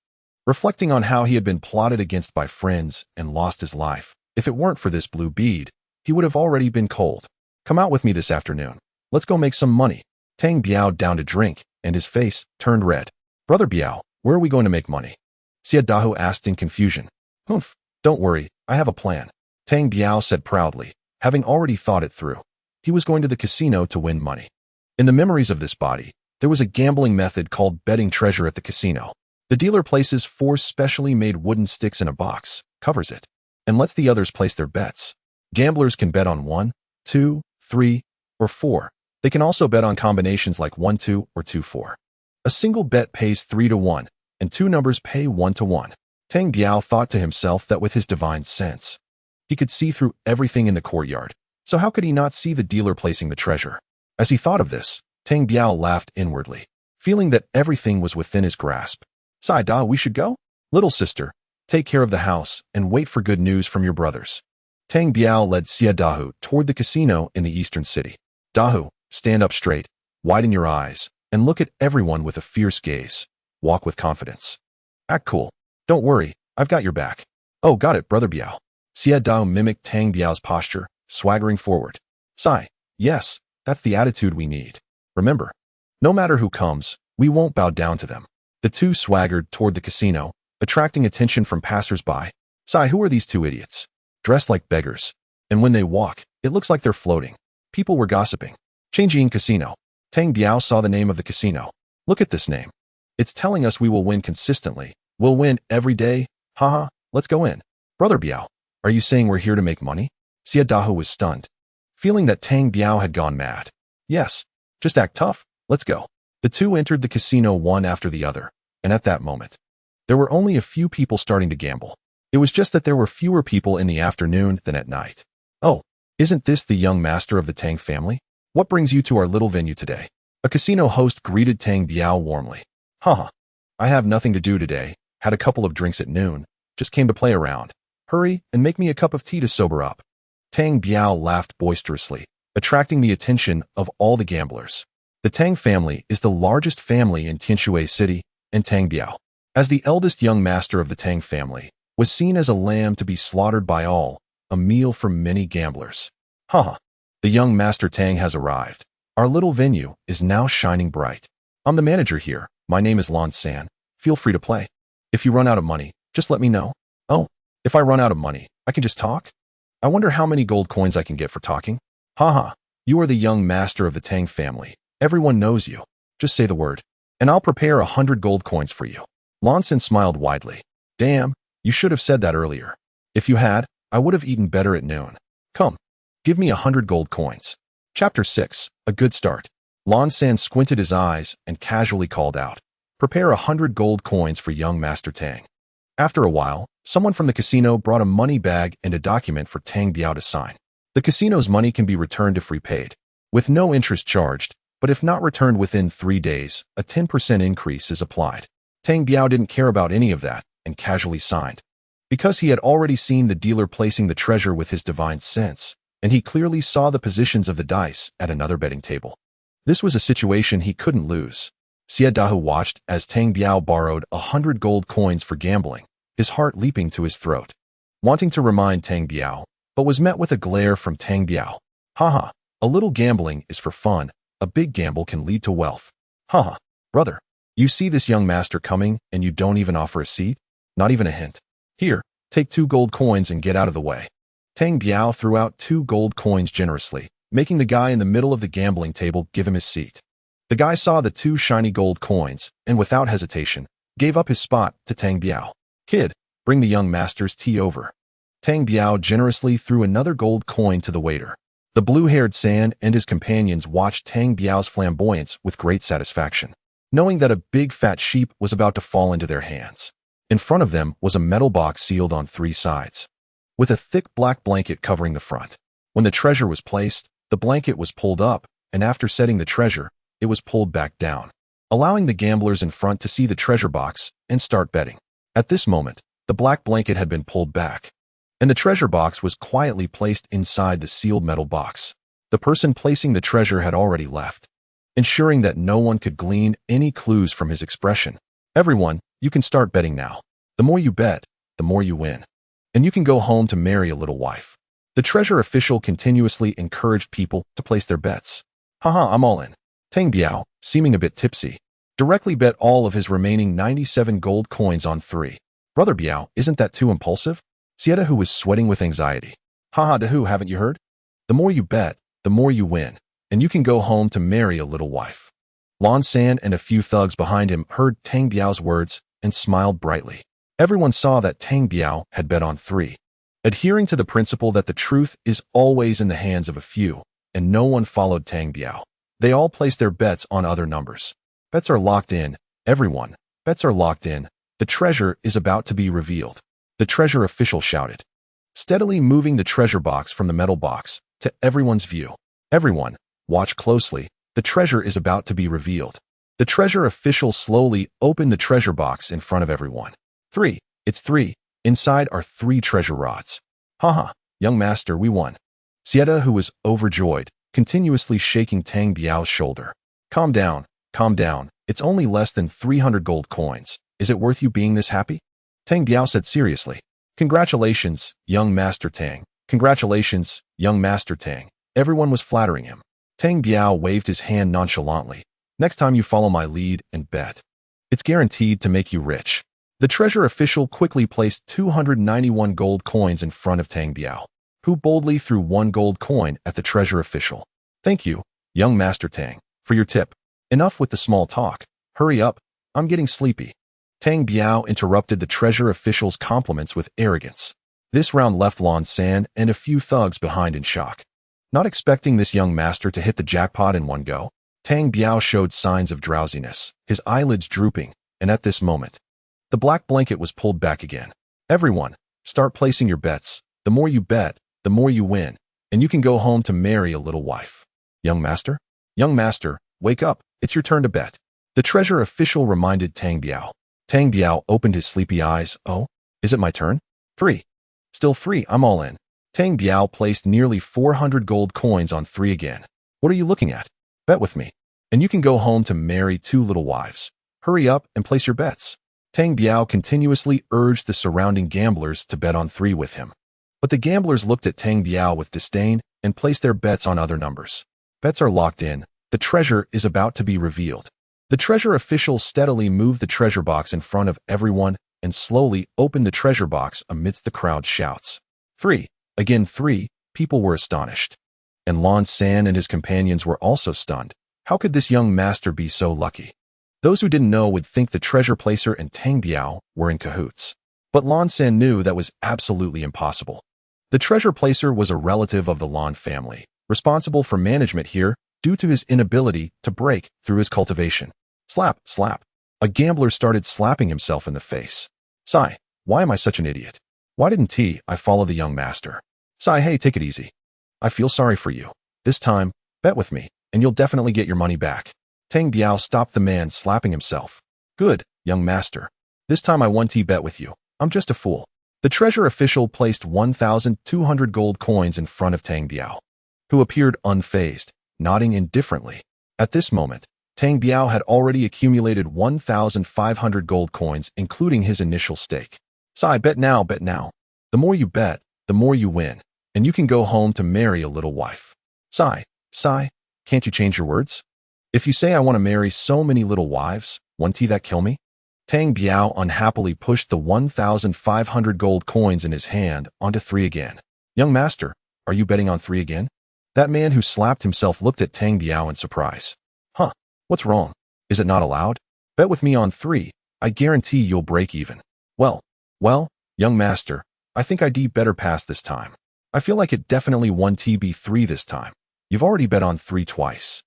Reflecting on how he had been plotted against by friends and lost his life, if it weren't for this blue bead, he would have already been cold. Come out with me this afternoon. Let's go make some money. Tang Biao downed a drink, and his face turned red. Brother Biao, where are we going to make money? Xie Dahu asked in confusion. Don't worry, I have a plan. Tang Biao said proudly, having already thought it through. He was going to the casino to win money. In the memories of this body, there was a gambling method called betting treasure at the casino. The dealer places 4 specially made wooden sticks in a box, covers it, and lets the others place their bets. Gamblers can bet on 1, 2, 3, or 4. They can also bet on combinations like 1, 2, or 2, 4. A single bet pays 3 to 1, and 2 numbers pay 1 to 1. Tang Biao thought to himself that with his divine sense, he could see through everything in the courtyard, so how could he not see the dealer placing the treasure? As he thought of this, Tang Biao laughed inwardly, feeling that everything was within his grasp. Sai Da, we should go? Little sister, take care of the house and wait for good news from your brothers. Tang Biao led Xie Dahu toward the casino in the eastern city. Dahu, stand up straight, widen your eyes, and look at everyone with a fierce gaze. Walk with confidence. Act cool. Don't worry, I've got your back. Oh, got it, Brother Biao. Xie Dahu mimicked Tang Biao's posture, swaggering forward. Sai, yes, that's the attitude we need. Remember, no matter who comes, we won't bow down to them. The 2 swaggered toward the casino, attracting attention from passers-by. Sai, who are these 2 idiots? Dressed like beggars. And when they walk, it looks like they're floating. People were gossiping. Changjing Casino. Tang Biao saw the name of the casino. Look at this name. It's telling us we will win consistently. We'll win every day. Haha, let's go in. Brother Biao, are you saying we're here to make money? Xie Dahu was stunned, feeling that Tang Biao had gone mad. Yes, just act tough. Let's go. The 2 entered the casino one after the other, and at that moment, there were only a few people starting to gamble. It was just that there were fewer people in the afternoon than at night. Oh, isn't this the young master of the Tang family? What brings you to our little venue today? A casino host greeted Tang Biao warmly. Haha, I have nothing to do today, had a couple of drinks at noon, just came to play around. Hurry and make me a cup of tea to sober up. Tang Biao laughed boisterously, attracting the attention of all the gamblers. The Tang family is the largest family in Tianshui City, and Tang Biao, as the eldest young master of the Tang family, was seen as a lamb to be slaughtered by all, a meal for many gamblers. Haha, the young master Tang has arrived. Our little venue is now shining bright. I'm the manager here. My name is Lan San. Feel free to play. If you run out of money, just let me know. Oh, if I run out of money, I can just talk? I wonder how many gold coins I can get for talking. Haha, you are the young master of the Tang family. Everyone knows you. Just say the word, and I'll prepare 100 gold coins for you. Lan San smiled widely. Damn, you should have said that earlier. If you had, I would have eaten better at noon. Come, give me 100 gold coins. Chapter 6, A Good Start. Lan San squinted his eyes and casually called out, prepare 100 gold coins for young Master Tang. After a while, someone from the casino brought a money bag and a document for Tang Biao to sign. The casino's money can be returned if repaid, with no interest charged, but if not returned within 3 days, a 10% increase is applied. Tang Biao didn't care about any of that and casually signed. Because he had already seen the dealer placing the treasure with his divine sense, and he clearly saw the positions of the dice at another betting table. This was a situation he couldn't lose. Xie Dahu watched as Tang Biao borrowed 100 gold coins for gambling, his heart leaping to his throat, wanting to remind Tang Biao, but was met with a glare from Tang Biao. Haha, a little gambling is for fun, a big gamble can lead to wealth. Haha, brother, you see this young master coming and you don't even offer a seat? Not even a hint. Here, take 2 gold coins and get out of the way. Tang Biao threw out 2 gold coins generously, making the guy in the middle of the gambling table give him his seat. The guy saw the 2 shiny gold coins and without hesitation, gave up his spot to Tang Biao. Kid, bring the young master's tea over. Tang Biao generously threw another gold coin to the waiter. The blue-haired San and his companions watched Tang Biao's flamboyance with great satisfaction, knowing that a big fat sheep was about to fall into their hands. In front of them was a metal box sealed on 3 sides, with a thick black blanket covering the front. When the treasure was placed, the blanket was pulled up, and after setting the treasure, it was pulled back down, allowing the gamblers in front to see the treasure box and start betting. At this moment, the black blanket had been pulled back, and the treasure box was quietly placed inside the sealed metal box. The person placing the treasure had already left, ensuring that no one could glean any clues from his expression. Everyone, you can start betting now. The more you bet, the more you win. And you can go home to marry a little wife. The treasure official continuously encouraged people to place their bets. Haha, I'm all in. Tang Biao, seeming a bit tipsy, directly bet all of his remaining 97 gold coins on 3. Brother Biao, isn't that too impulsive? Xie Dahu was sweating with anxiety. Haha, Dahu, haven't you heard? The more you bet, the more you win, and you can go home to marry a little wife. Lan San and a few thugs behind him heard Tang Biao's words and smiled brightly. Everyone saw that Tang Biao had bet on 3, adhering to the principle that the truth is always in the hands of a few, and no one followed Tang Biao. They all placed their bets on other numbers. Bets are locked in, everyone. Bets are locked in. The treasure is about to be revealed. The treasure official shouted, steadily moving the treasure box from the metal box to everyone's view. Everyone, watch closely. The treasure is about to be revealed. The treasure official slowly opened the treasure box in front of everyone. 3. It's 3. Inside are 3 treasure rods. Haha, young master, we won. Xie Dahu, who was overjoyed, continuously shaking Tang Biao's shoulder. Calm down, calm down. It's only less than 300 gold coins. Is it worth you being this happy? Tang Biao said seriously. Congratulations, young master Tang. Congratulations, young master Tang. Everyone was flattering him. Tang Biao waved his hand nonchalantly. Next time you follow my lead and bet, it's guaranteed to make you rich. The treasure official quickly placed 291 gold coins in front of Tang Biao, who boldly threw 1 gold coin at the treasure official. Thank you, young master Tang, for your tip. Enough with the small talk. Hurry up, I'm getting sleepy. Tang Biao interrupted the treasure official's compliments with arrogance. This round left Lan San and a few thugs behind in shock. Not expecting this young master to hit the jackpot in one go, Tang Biao showed signs of drowsiness, his eyelids drooping, and at this moment, the black blanket was pulled back again. Everyone, start placing your bets. The more you bet, the more you win, and you can go home to marry a little wife. Young master? Young master, wake up, it's your turn to bet. The treasure official reminded Tang Biao. Tang Biao opened his sleepy eyes. Oh, is it my turn? 3. Still 3, I'm all in. Tang Biao placed nearly 400 gold coins on 3 again. What are you looking at? Bet with me, and you can go home to marry 2 little wives. Hurry up and place your bets. Tang Biao continuously urged the surrounding gamblers to bet on 3 with him. But the gamblers looked at Tang Biao with disdain and placed their bets on other numbers. Bets are locked in. The treasure is about to be revealed. The treasure official steadily moved the treasure box in front of everyone and slowly opened the treasure box amidst the crowd's shouts. 3. Again 3. People were astonished. And Lan San and his companions were also stunned. How could this young master be so lucky? Those who didn't know would think the treasure placer and Tang Biao were in cahoots. But Lan San knew that was absolutely impossible. The treasure placer was a relative of the Lan family, responsible for management here due to his inability to break through his cultivation. Slap, slap. A gambler started slapping himself in the face. Sigh, why am I such an idiot? Why didn't I follow the young master? Sigh, hey, take it easy. I feel sorry for you. This time, bet with me, and you'll definitely get your money back. Tang Biao stopped the man slapping himself. Good, young master. This time I won bet with you. I'm just a fool. The treasure official placed 1,200 gold coins in front of Tang Biao, who appeared unfazed, nodding indifferently. At this moment, Tang Biao had already accumulated 1,500 gold coins, including his initial stake. "Sai, bet now, bet now. The more you bet, the more you win, and you can go home to marry a little wife." "Sai, can't you change your words? If you say I want to marry so many little wives, won't that kill me?" Tang Biao unhappily pushed the 1,500 gold coins in his hand onto 3 again. "Young master, are you betting on 3 again?" That man who slapped himself looked at Tang Biao in surprise. "Huh, what's wrong? Is it not allowed? Bet with me on 3, I guarantee you'll break even." Well, young master, I think I'd better pass this time. I feel like it definitely won TB3 this time. You've already bet on 3 twice.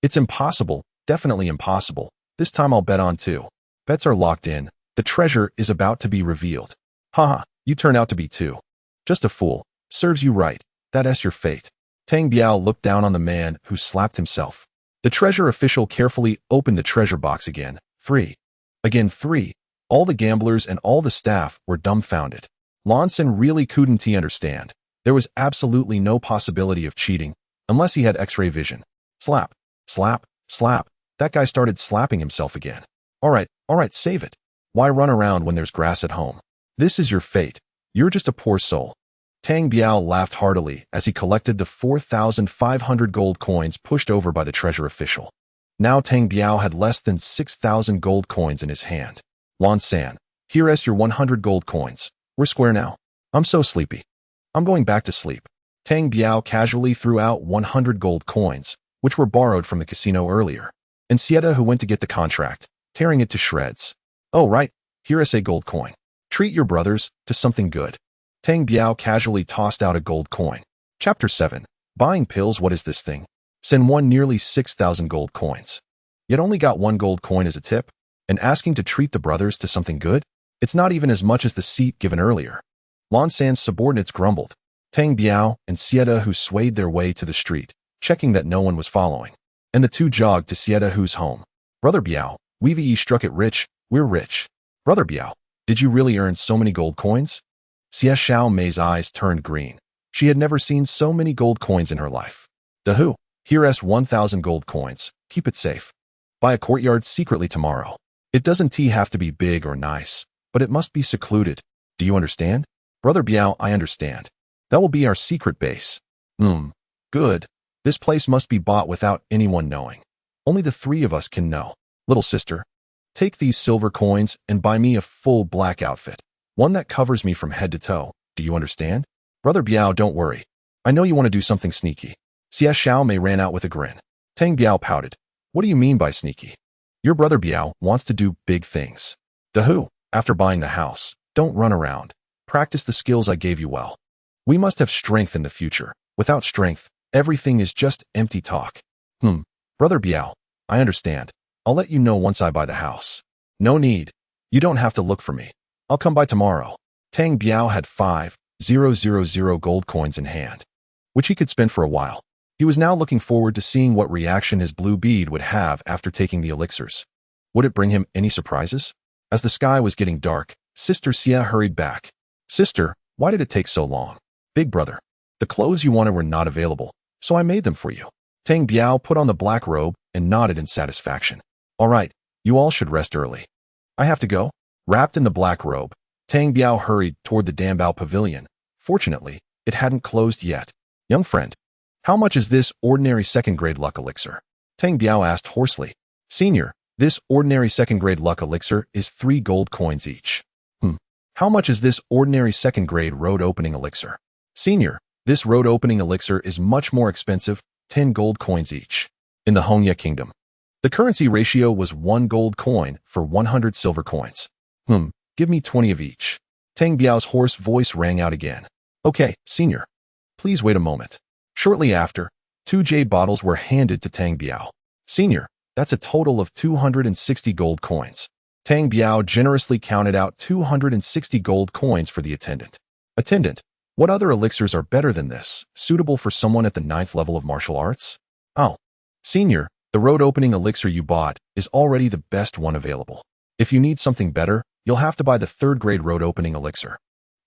It's impossible, definitely impossible. This time I'll bet on 2. Bets are locked in. The treasure is about to be revealed. Haha, you turn out to be 2. Just a fool. Serves you right. That's your fate. Tang Biao looked down on the man who slapped himself. The treasure official carefully opened the treasure box again. 3. Again 3. All the gamblers and all the staff were dumbfounded. Lonson really couldn't understand. There was absolutely no possibility of cheating, unless he had X-ray vision. Slap, slap, slap. That guy started slapping himself again. All right, save it. Why run around when there's grass at home? This is your fate. You're just a poor soul. Tang Biao laughed heartily as he collected the 4,500 gold coins pushed over by the treasure official. Now Tang Biao had less than 6,000 gold coins in his hand. "Lan San, here's your 100 gold coins. We're square now. I'm so sleepy. I'm going back to sleep." Tang Biao casually threw out 100 gold coins, which were borrowed from the casino earlier, and Sieta, who went to get the contract, tearing it to shreds. "Oh right, here's a gold coin. Treat your brothers to something good." Tang Biao casually tossed out a gold coin. Chapter 7. Buying pills. What is this thing? Sen won nearly 6,000 gold coins, yet only got 1 gold coin as a tip, and asking to treat the brothers to something good? It's not even as much as the seat given earlier. Lan San's subordinates grumbled. Tang Biao and Sieta, who swayed their way to the street, checking that no one was following, and the two jogged to Sieta, who's home. "Brother Biao, we've struck it rich. We're rich." "Brother Biao, did you really earn so many gold coins?" Xie Xiao Mei's eyes turned green. She had never seen so many gold coins in her life. "The who? Here's 1,000 gold coins. Keep it safe. Buy a courtyard secretly tomorrow. It doesn't have to be big or nice, but it must be secluded. Do you understand?" "Brother Biao, I understand. That will be our secret base." Good. This place must be bought without anyone knowing. Only the 3 of us can know. Little sister, take these silver coins and buy me a full black outfit. One that covers me from head to toe. Do you understand?" "Brother Biao, don't worry. I know you want to do something sneaky." Xie Xiao Mei ran out with a grin. Tang Biao pouted. "What do you mean by sneaky?" "Your brother Biao wants to do big things." "The who? After buying the house, don't run around. Practice the skills I gave you well. We must have strength in the future. Without strength, everything is just empty talk." Brother Biao, I understand. I'll let you know once I buy the house." "No need. You don't have to look for me. I'll come by tomorrow." Tang Biao had 5,000 gold coins in hand, which he could spend for a while. He was now looking forward to seeing what reaction his blue bead would have after taking the elixirs. Would it bring him any surprises? As the sky was getting dark, Sister Xia hurried back. "Sister, why did it take so long?" "Big brother, the clothes you wanted were not available, so I made them for you." Tang Biao put on the black robe and nodded in satisfaction. "All right, you all should rest early. I have to go." Wrapped in the black robe, Tang Biao hurried toward the Dambao Pavilion. Fortunately, it hadn't closed yet. "Young friend, how much is this ordinary second-grade luck elixir?" Tang Biao asked hoarsely. "Senior, this ordinary second-grade luck elixir is 3 gold coins each." "How much is this ordinary second-grade road opening elixir?" "Senior, this road opening elixir is much more expensive, 10 gold coins each." In the Hongya Kingdom, the currency ratio was 1 gold coin for 100 silver coins. Give me 20 of each." Tang Biao's hoarse voice rang out again. "Okay, senior. Please wait a moment." Shortly after, 2 jade bottles were handed to Tang Biao. "Senior, that's a total of 260 gold coins." Tang Biao generously counted out 260 gold coins for the attendant. "Attendant, what other elixirs are better than this, suitable for someone at the 9th level of martial arts?" "Oh, senior, the road opening elixir you bought is already the best one available. If you need something better, you'll have to buy the 3rd grade road opening elixir."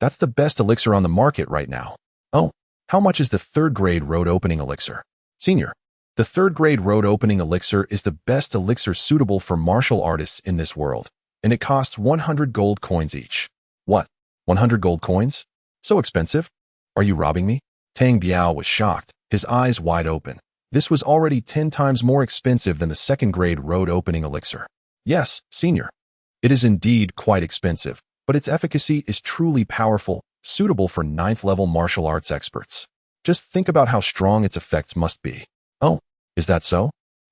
That's the best elixir on the market right now. Oh, how much is the third-grade road opening elixir? Senior, the third-grade road opening elixir is the best elixir suitable for martial artists in this world, and it costs 100 gold coins each. What? 100 gold coins? So expensive? Are you robbing me? Tang Biao was shocked, his eyes wide open. This was already 10 times more expensive than the second-grade road opening elixir. Yes, senior. It is indeed quite expensive, but its efficacy is truly powerful, suitable for 9th-level martial arts experts. Just think about how strong its effects must be. Oh, is that so?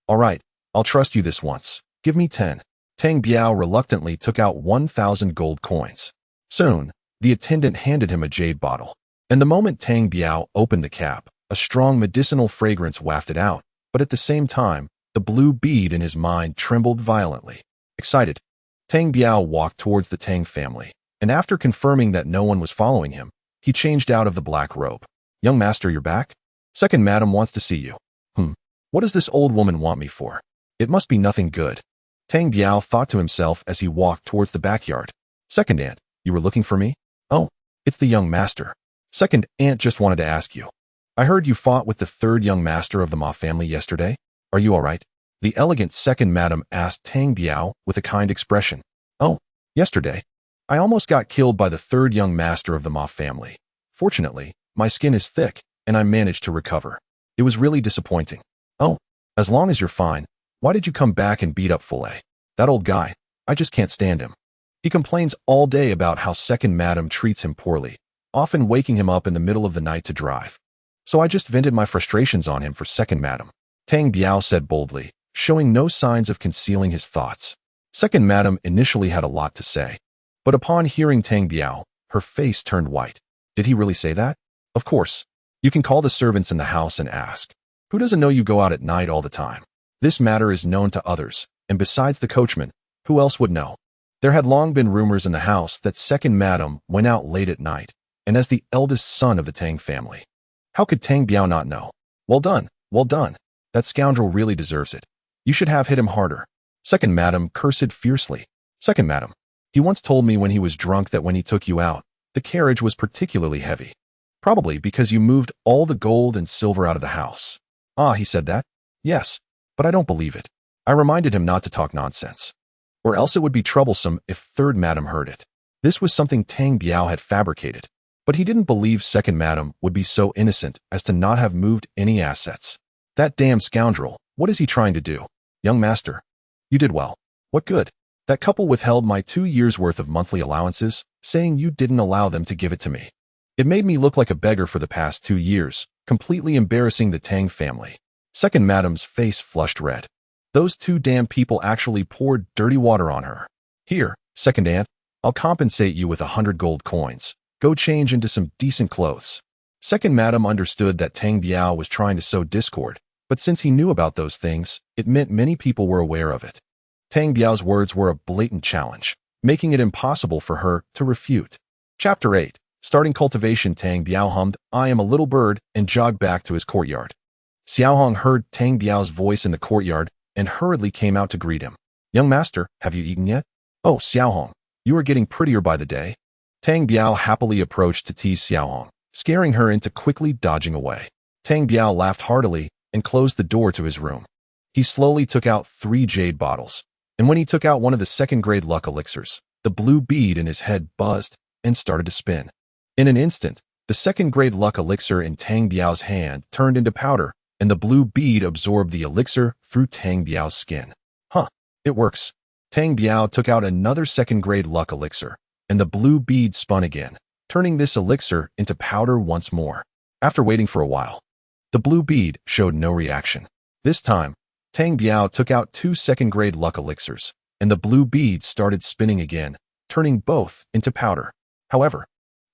All right, I'll trust you this once. Give me 10. Tang Biao reluctantly took out 1,000 gold coins. Soon, the attendant handed him a jade bottle. And the moment Tang Biao opened the cap, a strong medicinal fragrance wafted out, but at the same time, the blue bead in his mind trembled violently. Excited, Tang Biao walked towards the Tang family, and after confirming that no one was following him, he changed out of the black robe. Young master, you're back? Second madam wants to see you. What does this old woman want me for? It must be nothing good. Tang Biao thought to himself as he walked towards the backyard. Second aunt, you were looking for me? Oh, it's the young master. Second aunt just wanted to ask you. I heard you fought with the third young master of the Ma family yesterday. Are you all right? The elegant second madam asked Tang Biao with a kind expression. Oh, yesterday. I almost got killed by the third young master of the Ma family. Fortunately, my skin is thick, and I managed to recover. It was really disappointing. Oh, as long as you're fine, why did you come back and beat up Filet? That old guy, I just can't stand him. He complains all day about how second madam treats him poorly, often waking him up in the middle of the night to drive. So I just vented my frustrations on him for second madam. Tang Biao said boldly, showing no signs of concealing his thoughts. Second madam initially had a lot to say, but upon hearing Tang Biao, her face turned white. Did he really say that? Of course. You can call the servants in the house and ask. Who doesn't know you go out at night all the time? This matter is known to others, and besides the coachman, who else would know? There had long been rumors in the house that second madam went out late at night, and as the eldest son of the Tang family. How could Tang Biao not know? Well done, well done. That scoundrel really deserves it. You should have hit him harder. Second madam cursed fiercely. Second madam, he once told me when he was drunk that when he took you out, the carriage was particularly heavy. Probably because you moved all the gold and silver out of the house. Ah, he said that? Yes, but I don't believe it. I reminded him not to talk nonsense. Or else it would be troublesome if third madam heard it. This was something Tang Biao had fabricated, but he didn't believe second madam would be so innocent as to not have moved any assets. That damn scoundrel, what is he trying to do? Young master, you did well. What good? That couple withheld my 2 years' worth of monthly allowances, saying you didn't allow them to give it to me. It made me look like a beggar for the past 2 years, completely embarrassing the Tang family. Second madam's face flushed red. Those two damn people actually poured dirty water on her. Here, second aunt, I'll compensate you with 100 gold coins. Go change into some decent clothes. Second madam understood that Tang Biao was trying to sow discord, but since he knew about those things, it meant many people were aware of it. Tang Biao's words were a blatant challenge, making it impossible for her to refute. Chapter 8. Starting cultivation. Tang Biao hummed, I am a little bird, and jogged back to his courtyard. Xiaohong heard Tang Biao's voice in the courtyard and hurriedly came out to greet him. Young master, have you eaten yet? Oh, Xiaohong, you are getting prettier by the day. Tang Biao happily approached to tease Xiaohong, scaring her into quickly dodging away. Tang Biao laughed heartily and closed the door to his room. He slowly took out 3 jade bottles, and when he took out one of the second-grade luck elixirs, the blue bead in his head buzzed and started to spin. In an instant, the second-grade luck elixir in Tang Biao's hand turned into powder, and the blue bead absorbed the elixir through Tang Biao's skin. Huh, it works. Tang Biao took out another second-grade luck elixir, and the blue bead spun again, turning this elixir into powder once more. After waiting for a while, the blue bead showed no reaction. This time, Tang Biao took out 2 second-grade luck elixirs, and the blue bead started spinning again, turning both into powder. However,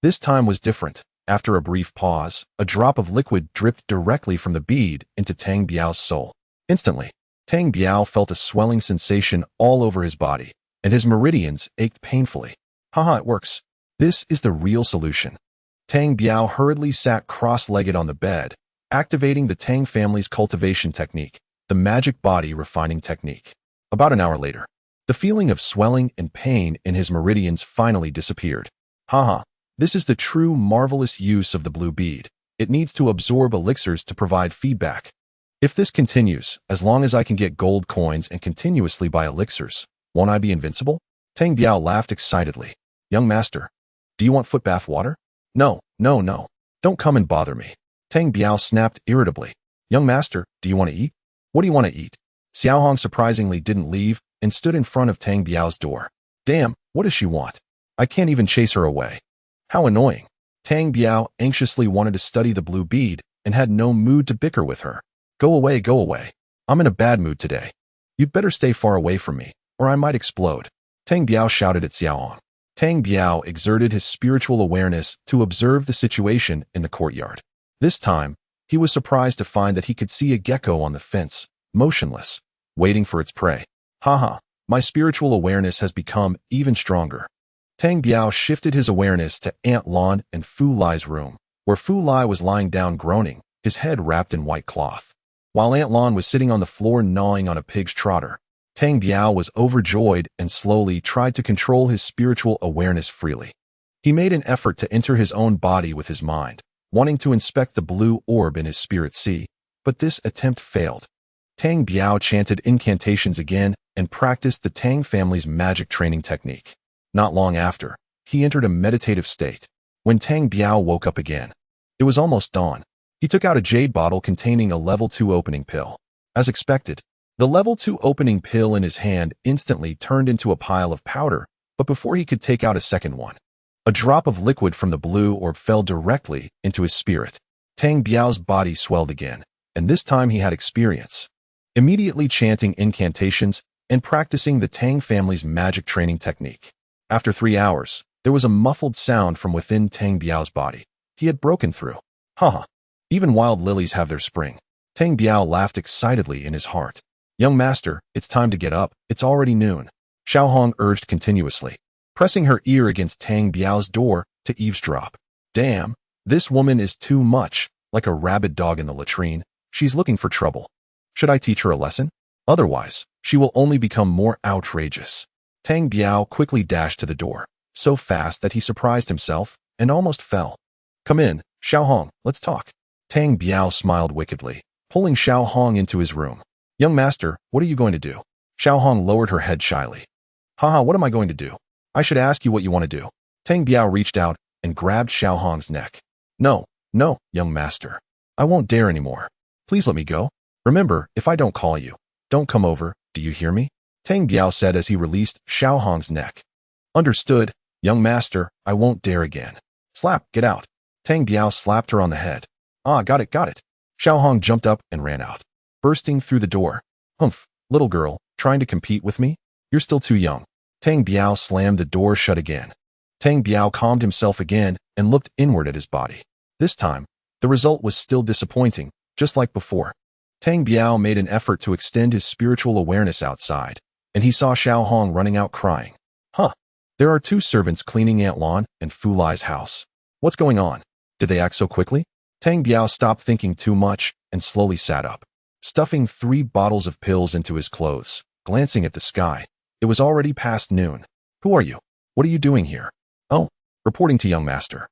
this time was different. After a brief pause, a drop of liquid dripped directly from the bead into Tang Biao's soul. Instantly, Tang Biao felt a swelling sensation all over his body, and his meridians ached painfully. Haha, it works. This is the real solution. Tang Biao hurriedly sat cross-legged on the bed, activating the Tang family's cultivation technique, the magic body refining technique. About an hour later, the feeling of swelling and pain in his meridians finally disappeared. Haha, This is the true marvelous use of the blue bead. It needs to absorb elixirs to provide feedback. If this continues, as long as I can get gold coins and continuously buy elixirs, won't I be invincible? Tang Biao laughed excitedly. Young master, do you want foot bath water? No, no, no. Don't come and bother me. Tang Biao snapped irritably. Young master, do you want to eat? What do you want to eat? Xiaohong surprisingly didn't leave and stood in front of Tang Biao's door. Damn, what does she want? I can't even chase her away. How annoying. Tang Biao anxiously wanted to study the blue bead and had no mood to bicker with her. Go away, go away. I'm in a bad mood today. You'd better stay far away from me, or I might explode. Tang Biao shouted at Xiaohong. Tang Biao exerted his spiritual awareness to observe the situation in the courtyard. This time, he was surprised to find that he could see a gecko on the fence, motionless, waiting for its prey. Haha, my spiritual awareness has become even stronger. Tang Biao shifted his awareness to Aunt Lan and Fu Lai's room, where Fu Lai was lying down groaning, his head wrapped in white cloth. While Aunt Lan was sitting on the floor gnawing on a pig's trotter, Tang Biao was overjoyed and slowly tried to control his spiritual awareness freely. He made an effort to enter his own body with his mind, wanting to inspect the blue orb in his spirit sea, but this attempt failed. Tang Biao chanted incantations again and practiced the Tang family's magic training technique. Not long after, he entered a meditative state. When Tang Biao woke up again, it was almost dawn. He took out a jade bottle containing a level 2 opening pill. As expected, the level 2 opening pill in his hand instantly turned into a pile of powder, but before he could take out a second one, a drop of liquid from the blue orb fell directly into his spirit. Tang Biao's body swelled again, and this time he had experience. Immediately chanting incantations and practicing the Tang family's magic training technique. After 3 hours, there was a muffled sound from within Tang Biao's body. He had broken through. Haha. Even wild lilies have their spring. Tang Biao laughed excitedly in his heart. Young master, it's time to get up. It's already noon. Xiaohong urged continuously, pressing her ear against Tang Biao's door to eavesdrop. Damn, this woman is too much, like a rabid dog in the latrine. She's looking for trouble. Should I teach her a lesson? Otherwise, she will only become more outrageous. Tang Biao quickly dashed to the door, so fast that he surprised himself and almost fell. Come in, Xiaohong, let's talk. Tang Biao smiled wickedly, pulling Xiaohong into his room. Young master, what are you going to do? Xiaohong lowered her head shyly. Haha, what am I going to do? I should ask you what you want to do. Tang Biao reached out and grabbed Xiaohong's neck. No, no, young master. I won't dare anymore. Please let me go. Remember, if I don't call you, don't come over, do you hear me? Tang Biao said as he released Xiaohong's neck. Understood, young master, I won't dare again. Slap, get out. Tang Biao slapped her on the head. Ah, got it, got it. Xiaohong jumped up and ran out, bursting through the door. Humph, little girl, trying to compete with me? You're still too young. Tang Biao slammed the door shut again. Tang Biao calmed himself again and looked inward at his body. This time, the result was still disappointing, just like before. Tang Biao made an effort to extend his spiritual awareness outside, and he saw Xiaohong running out crying. Huh. There are 2 servants cleaning Aunt Lan and Fu Lai's house. What's going on? Did they act so quickly? Tang Biao stopped thinking too much and slowly sat up, stuffing 3 bottles of pills into his clothes, glancing at the sky. It was already past noon. Who are you? What are you doing here? Oh, reporting to young master.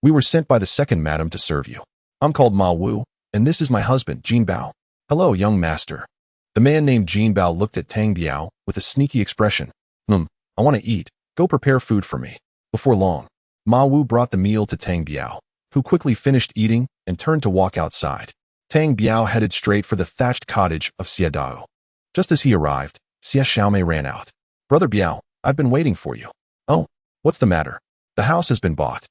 We were sent by the second madam to serve you. I'm called Ma Wu, and this is my husband, Jin Bao. Hello, young master. The man named Jin Bao looked at Tang Biao with a sneaky expression. I want to eat. Go prepare food for me. Before long, Ma Wu brought the meal to Tang Biao, who quickly finished eating and turned to walk outside. Tang Biao headed straight for the thatched cottage of Xie Dao. Just as he arrived, Xie Xiaomei ran out. Brother Biao, I've been waiting for you. Oh, what's the matter? The house has been bought.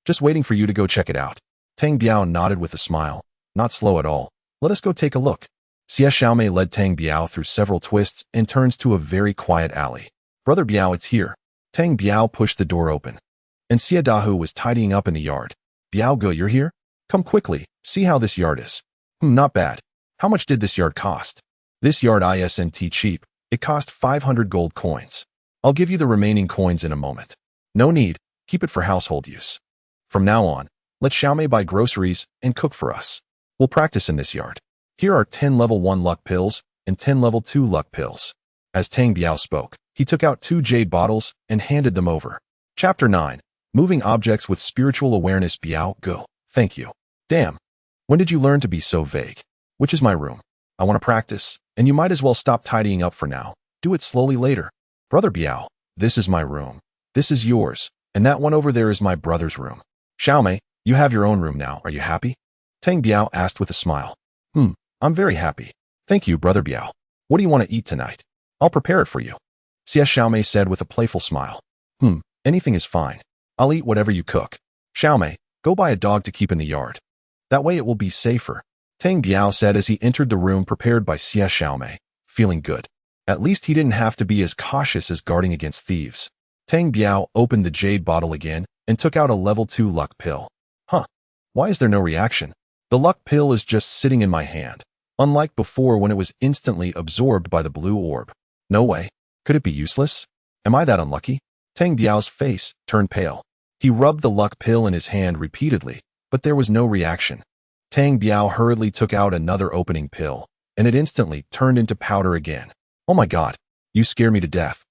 Just waiting for you to go check it out. Tang Biao nodded with a smile. Not slow at all. Let us go take a look. Xie Xiaomei led Tang Biao through several twists and turns to a very quiet alley. Brother Biao, it's here. Tang Biao pushed the door open, and Xie Dahu was tidying up in the yard. Biao Ge, you're here? Come quickly, see how this yard is. Not bad. How much did this yard cost? This yard isn't cheap. It cost 500 gold coins. I'll give you the remaining coins in a moment. No need, keep it for household use. From now on, let Xiaomei buy groceries and cook for us. We'll practice in this yard. Here are 10 level 1 luck pills and 10 level 2 luck pills. As Tang Biao spoke, he took out 2 jade bottles and handed them over. Chapter 9. Moving objects with spiritual awareness. Biao, go. Thank you. Damn. When did you learn to be so vague? Which is my room? I want to practice, and you might as well stop tidying up for now. Do it slowly later. Brother Biao, this is my room. This is yours, and that one over there is my brother's room. Xiaomei, you have your own room now. Are you happy? Tang Biao asked with a smile. I'm very happy. Thank you, Brother Biao. What do you want to eat tonight? I'll prepare it for you. Xie Xiaomei said with a playful smile. Anything is fine. I'll eat whatever you cook. Xiaomei, go buy a dog to keep in the yard. That way it will be safer. Tang Biao said as he entered the room prepared by Xie Xiaomei, feeling good. At least he didn't have to be as cautious as guarding against thieves. Tang Biao opened the jade bottle again and took out a level 2 luck pill. Why is there no reaction? The luck pill is just sitting in my hand, unlike before when it was instantly absorbed by the blue orb. No way. Could it be useless? Am I that unlucky? Tang Biao's face turned pale. He rubbed the luck pill in his hand repeatedly, but there was no reaction. Tang Biao hurriedly took out another opening pill, and it instantly turned into powder again. Oh my god, you scare me to death.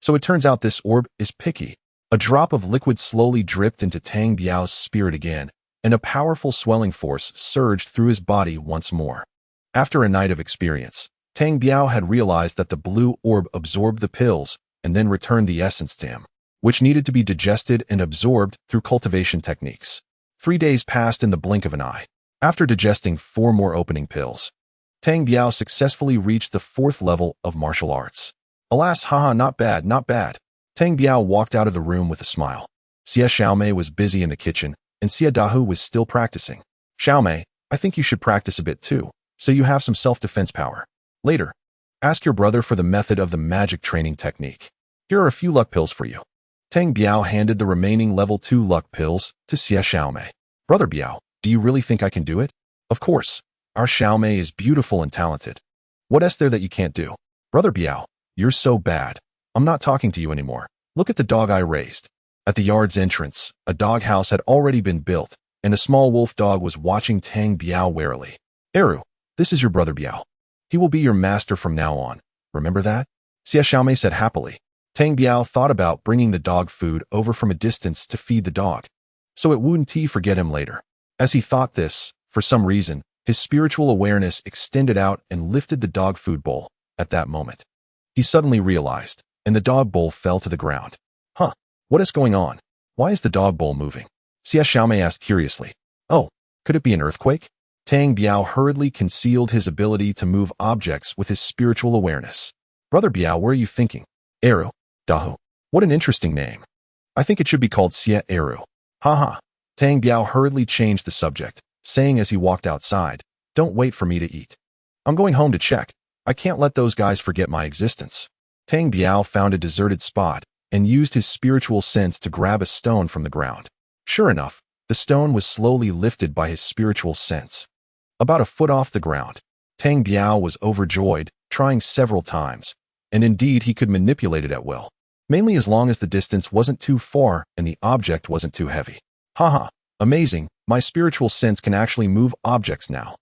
So it turns out this orb is picky. A drop of liquid slowly dripped into Tang Biao's spirit again, and a powerful swelling force surged through his body once more. After a night of experience, Tang Biao had realized that the blue orb absorbed the pills and then returned the essence to him, which needed to be digested and absorbed through cultivation techniques. 3 days passed in the blink of an eye. After digesting 4 more opening pills, Tang Biao successfully reached the 4th level of martial arts. Alas, not bad, not bad. Tang Biao walked out of the room with a smile. Xie Xiaomei was busy in the kitchen, and Xie Dahu was still practicing. Xiaomei, I think you should practice a bit too, so you have some self-defense power. Later, ask your brother for the method of the magic training technique. Here are a few luck pills for you. Tang Biao handed the remaining level 2 luck pills to Xie Xiaomei. Brother Biao, do you really think I can do it? Of course. Our Xiaomei is beautiful and talented. What is there that you can't do? Brother Biao, you're so bad. I'm not talking to you anymore. Look at the dog I raised. At the yard's entrance, a doghouse had already been built, and a small wolf dog was watching Tang Biao warily. Eru, this is your brother Biao. He will be your master from now on. Remember that? Xie Xiaomei said happily. Tang Biao thought about bringing the dog food over from a distance to feed the dog, so it wouldn't forget him later. As he thought this, for some reason, his spiritual awareness extended out and lifted the dog food bowl. At that moment, he suddenly realized, and the dog bowl fell to the ground. What is going on? Why is the dog bowl moving? Xie Xiaomei asked curiously. Oh, could it be an earthquake? Tang Biao hurriedly concealed his ability to move objects with his spiritual awareness. Brother Biao, where are you thinking? Eru, Dahu. What an interesting name. I think it should be called Xie Eru. Tang Biao hurriedly changed the subject, saying as he walked outside, don't wait for me to eat. I'm going home to check. I can't let those guys forget my existence. Tang Biao found a deserted spot and used his spiritual sense to grab a stone from the ground. Sure enough, the stone was slowly lifted by his spiritual sense. About a foot off the ground, Tang Biao was overjoyed, trying several times, and indeed he could manipulate it at will, mainly as long as the distance wasn't too far and the object wasn't too heavy. Amazing, my spiritual sense can actually move objects now.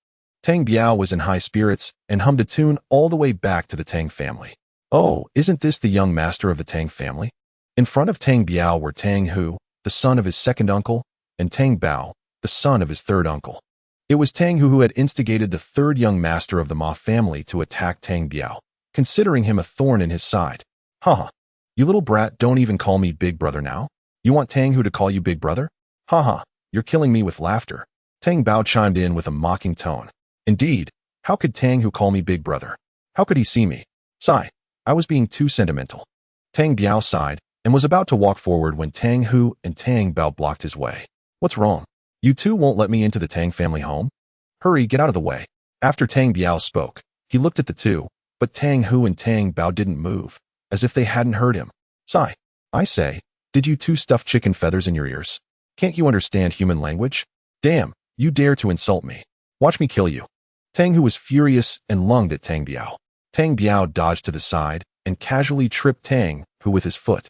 Tang Biao was in high spirits and hummed a tune all the way back to the Tang family. Oh, isn't this the young master of the Tang family? In front of Tang Biao were Tang Hu, the son of his second uncle, and Tang Bao, the son of his third uncle. It was Tang Hu who had instigated the third young master of the Ma family to attack Tang Biao, considering him a thorn in his side. You little brat, don't even call me big brother now? You want Tang Hu to call you big brother? You're killing me with laughter. Tang Bao chimed in with a mocking tone. Indeed, how could Tang Hu call me big brother? How could he see me? Sigh, I was being too sentimental. Tang Biao sighed and was about to walk forward when Tang Hu and Tang Bao blocked his way. What's wrong? You two won't let me into the Tang family home? Hurry, get out of the way. After Tang Biao spoke, he looked at the two, but Tang Hu and Tang Bao didn't move, as if they hadn't heard him. Sigh, I say, did you two stuff chicken feathers in your ears? Can't you understand human language? Damn, you dare to insult me. Watch me kill you. Tang Hu was furious and lunged at Tang Biao. Tang Biao dodged to the side and casually tripped Tang Hu with his foot,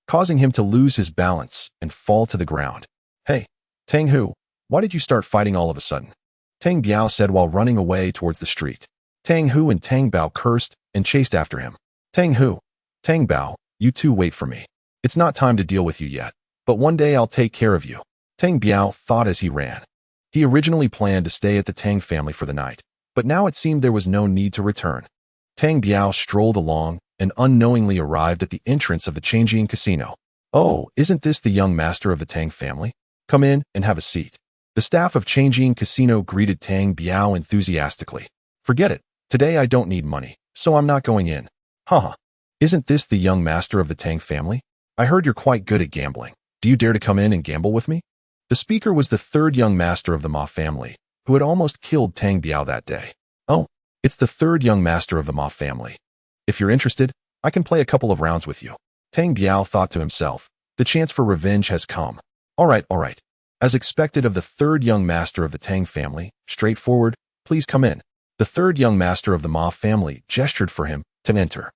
causing him to lose his balance and fall to the ground. Hey, Tang Hu, why did you start fighting all of a sudden? Tang Biao said while running away towards the street. Tang Hu and Tang Bao cursed and chased after him. Tang Hu, Tang Bao, you two wait for me. It's not time to deal with you yet. but one day I'll take care of you. Tang Biao thought as he ran. He originally planned to stay at the Tang family for the night, but now it seemed there was no need to return. Tang Biao strolled along and unknowingly arrived at the entrance of the Changjiang casino. Oh, isn't this the young master of the Tang family? Come in and have a seat. The staff of Changjiang casino greeted Tang Biao enthusiastically. Forget it. Today I don't need money, so I'm not going in. Haha. Isn't this the young master of the Tang family? I heard you're quite good at gambling. Do you dare to come in and gamble with me? The speaker was the third young master of the Ma family, who had almost killed Tang Biao that day. Oh, it's the third young master of the Ma family. If you're interested, I can play a couple of rounds with you. Tang Biao thought to himself, the chance for revenge has come. All right. As expected of the third young master of the Tang family, straightforward, please come in. The third young master of the Ma family gestured for him to enter.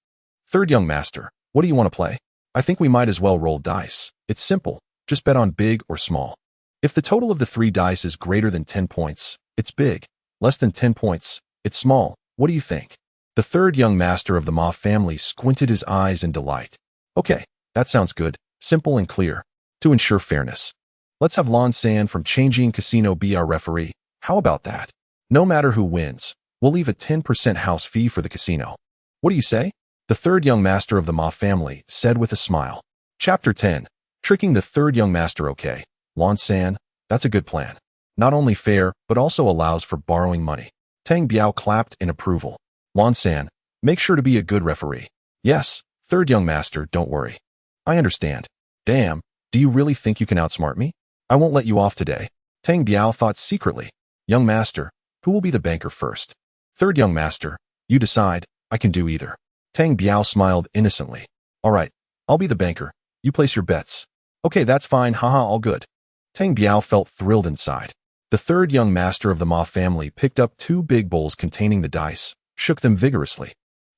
Third young master, what do you want to play? I think we might as well roll dice. It's simple. Just bet on big or small. If the total of the 3 dice is greater than 10 points, it's big. Less than 10 points, it's small. What do you think? The third young master of the Ma family squinted his eyes in delight. Okay, that sounds good, simple and clear. To ensure fairness, let's have Lon San from Changjiang Casino be our referee. How about that? No matter who wins, we'll leave a 10% house fee for the casino. What do you say? The third young master of the Ma family said with a smile. Chapter 10. Tricking the third young master. Okay, Lon San, that's a good plan. Not only fair, but also allows for borrowing money. Tang Biao clapped in approval. Lon San, make sure to be a good referee. Yes, third young master, don't worry. I understand. Damn, do you really think you can outsmart me? I won't let you off today. Tang Biao thought secretly. Young master, who will be the banker first? Third young master, you decide. I can do either. Tang Biao smiled innocently. All right, I'll be the banker. You place your bets. Okay, that's fine, haha, all good. Tang Biao felt thrilled inside. The third young master of the Ma family picked up 2 big bowls containing the dice, shook them vigorously,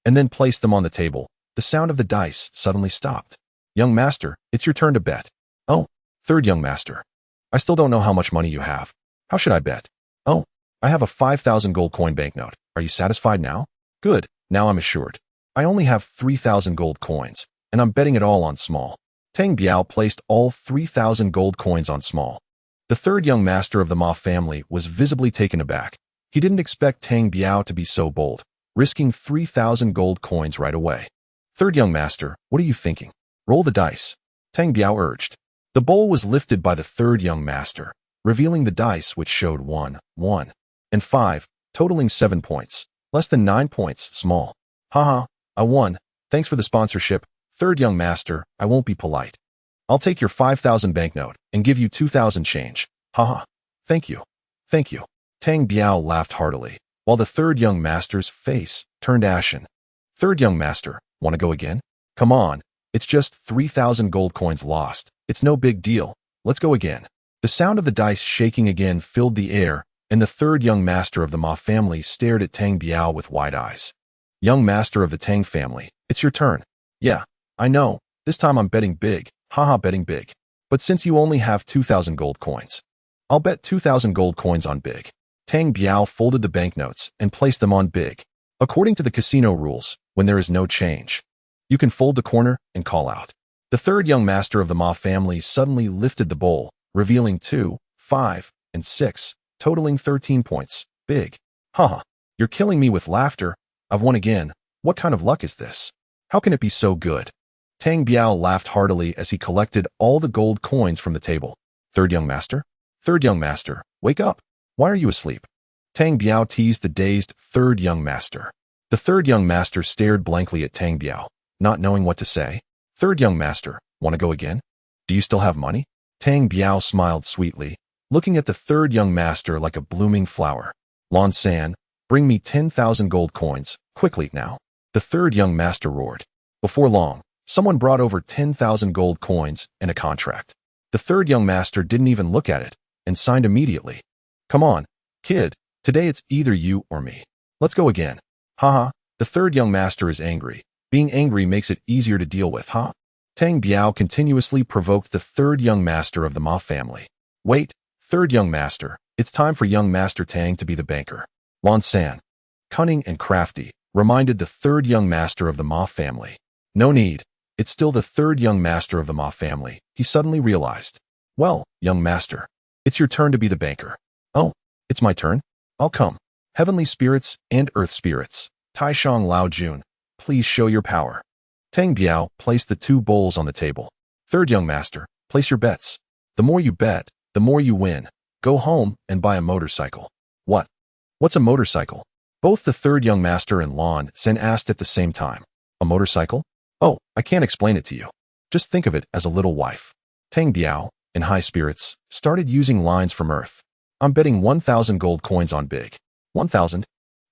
and then placed them on the table. The sound of the dice suddenly stopped. Young master, it's your turn to bet. Oh, third young master. I still don't know how much money you have. How should I bet? Oh, I have a 5,000 gold coin banknote. Are you satisfied now? Good, now I'm assured. I only have 3,000 gold coins, and I'm betting it all on small. Tang Biao placed all 3,000 gold coins on small. The third young master of the Ma family was visibly taken aback. He didn't expect Tang Biao to be so bold, risking 3,000 gold coins right away. Third young master, what are you thinking? Roll the dice. Tang Biao urged. The bowl was lifted by the third young master, revealing the dice which showed 1, 1, and 5, totaling 7 points. Less than 9 points, small. Haha, I won. Thanks for the sponsorship. Third young master, I won't be polite. I'll take your 5,000 banknote and give you 2,000 change. Haha. Thank you. Thank you. Tang Biao laughed heartily, while the third young master's face turned ashen. Third young master, want to go again? Come on. It's just 3,000 gold coins lost. It's no big deal. Let's go again. The sound of the dice shaking again filled the air, and the third young master of the Ma family stared at Tang Biao with wide eyes. Young master of the Tang family, it's your turn. Yeah, I know. This time I'm betting big. Haha, betting big. But since you only have 2,000 gold coins, I'll bet 2,000 gold coins on big. Tang Biao folded the banknotes and placed them on big. According to the casino rules, when there is no change, you can fold the corner and call out. The third young master of the Ma family suddenly lifted the bowl, revealing 2, 5, and 6, totaling 13 points. Big. Haha, you're killing me with laughter. I've won again. What kind of luck is this? How can it be so good? Tang Biao laughed heartily as he collected all the gold coins from the table. Third young master? Third young master, wake up. Why are you asleep? Tang Biao teased the dazed third young master. The third young master stared blankly at Tang Biao, not knowing what to say. Third young master, want to go again? Do you still have money? Tang Biao smiled sweetly, looking at the third young master like a blooming flower. Lon San, bring me 10,000 gold coins, quickly now. The third young master roared. Before long, someone brought over 10,000 gold coins and a contract. The third young master didn't even look at it and signed immediately. Come on, kid, today it's either you or me. Let's go again. Haha, the third young master is angry. Being angry makes it easier to deal with, huh? Tang Biao continuously provoked the third young master of the Ma family. Wait, third young master, it's time for young master Tang to be the banker. Lon San, cunning and crafty, reminded the third young master of the Ma family. No need. it's still the third young master of the Ma family, he suddenly realized. Well, young master, it's your turn to be the banker. Oh, it's my turn? I'll come. Heavenly spirits and earth spirits, Taishang Lao Jun, please show your power. Tang Biao placed the 2 bowls on the table. Third young master, place your bets. The more you bet, the more you win. Go home and buy a motorcycle. What? What's a motorcycle? Both the third young master and Lan Sen asked at the same time. A motorcycle? Oh, I can't explain it to you. Just think of it as a little wife. Tang Biao, in high spirits, started using lines from Earth. I'm betting 1,000 gold coins on big. 1,000?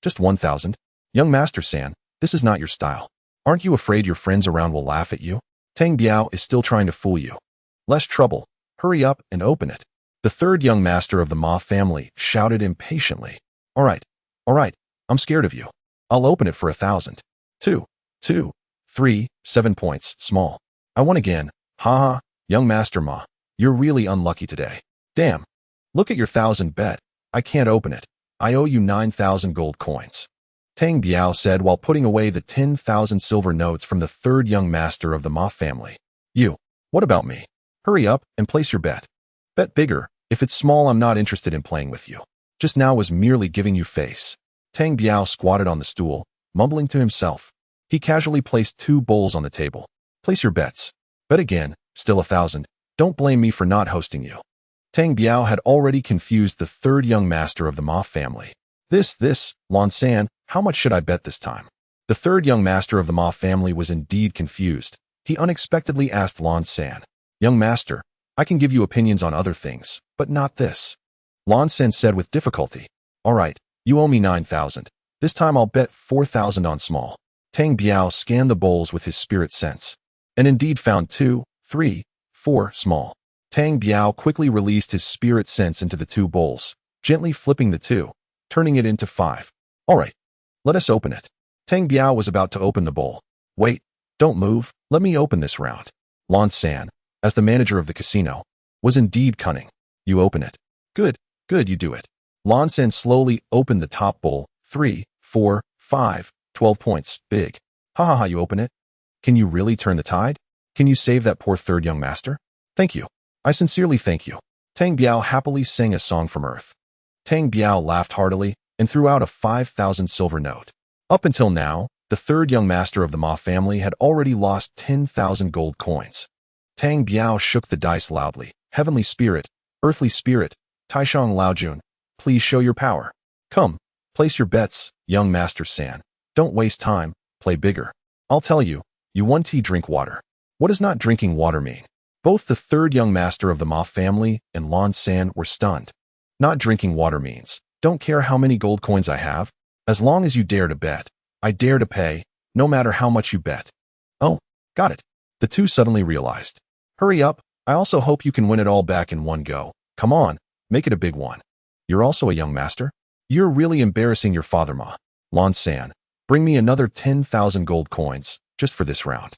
Just 1,000? Young Master San, this is not your style. Aren't you afraid your friends around will laugh at you? Tang Biao is still trying to fool you. Less trouble. Hurry up and open it. The third young master of the Ma family shouted impatiently. All right, I'm scared of you. I'll open it for 1,000. 2, 3, 7 points, small. I won again. Ha, young Master Ma, you're really unlucky today. Damn. Look at your 1,000 bet. I can't open it. I owe you 9,000 gold coins. Tang Biao said while putting away the 10,000 silver notes from the third young master of the Ma family. You. What about me? Hurry up and place your bet. Bet bigger. If it's small, I'm not interested in playing with you. Just now was merely giving you face. Tang Biao squatted on the stool, mumbling to himself. He casually placed 2 bowls on the table. Place your bets. Bet again, still 1,000. Don't blame me for not hosting you. Tang Biao had already confused the third young master of the Ma family. This, Lan San, how much should I bet this time? The third young master of the Ma family was indeed confused. He unexpectedly asked Lan San, Young master, I can give you opinions on other things, but not this. Lan San said with difficulty, All right, you owe me 9,000. This time I'll bet 4,000 on small. Tang Biao scanned the bowls with his spirit sense, and indeed found 2, 3, 4 small. Tang Biao quickly released his spirit sense into the 2 bowls, gently flipping the 2, turning it into 5. All right, let us open it. Tang Biao was about to open the bowl. Wait, don't move, let me open this round. Lan San, as the manager of the casino, was indeed cunning. You open it. Good, you do it. Lan San slowly opened the top bowl. 3, 4, 5, 12 points, big. Ha, you open it? Can you really turn the tide? Can you save that poor third young master? Thank you. I sincerely thank you. Tang Biao happily sang a song from Earth. Tang Biao laughed heartily and threw out a 5,000 silver note. Up until now, the third young master of the Ma family had already lost 10,000 gold coins. Tang Biao shook the dice loudly. Heavenly spirit, earthly spirit, Taishang Laojun, please show your power. Come, place your bets, young Master San. Don't waste time, play bigger. I'll tell you, you 1T drink water. What does not drinking water mean? Both the third young master of the Ma family and Lan San were stunned. Not drinking water means, don't care how many gold coins I have, as long as you dare to bet. I dare to pay, no matter how much you bet. Oh, got it. The 2 suddenly realized. Hurry up, I also hope you can win it all back in one go. Come on, make it a big one. You're also a young master? You're really embarrassing your father, Ma. Lan San, bring me another 10,000 gold coins, just for this round.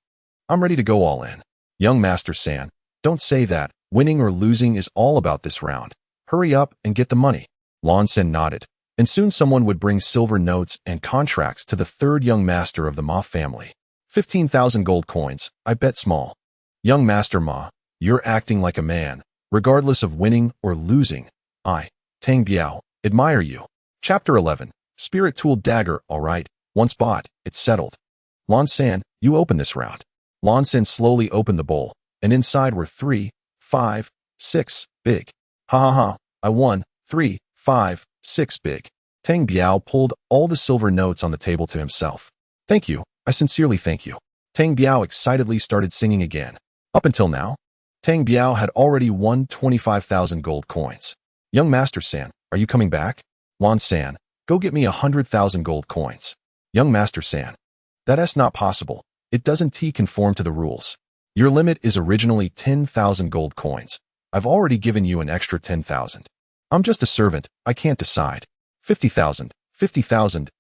I'm ready to go all in. Young Master San, don't say that. Winning or losing is all about this round. Hurry up and get the money. Lan San nodded, and soon someone would bring silver notes and contracts to the third young master of the Ma family. 15,000 gold coins, I bet small. Young Master Ma, you're acting like a man, regardless of winning or losing. I, Tang Biao, admire you. Chapter 11, Spirit Tool Dagger, all right, once bought, it's settled. Lan San, you open this round. Lan San slowly opened the bowl, and inside were 3, 5, 6, big. Ha, I won, 3, 5, 6 big. Tang Biao pulled all the silver notes on the table to himself. Thank you, I sincerely thank you. Tang Biao excitedly started singing again. Up until now, Tang Biao had already won 25,000 gold coins. Young Master San, are you coming back? Lan San, go get me 100,000 gold coins. Young Master San, that's not possible. It doesn't conform to the rules. Your limit is originally 10,000 gold coins. I've already given you an extra 10,000. I'm just a servant, I can't decide. 50,000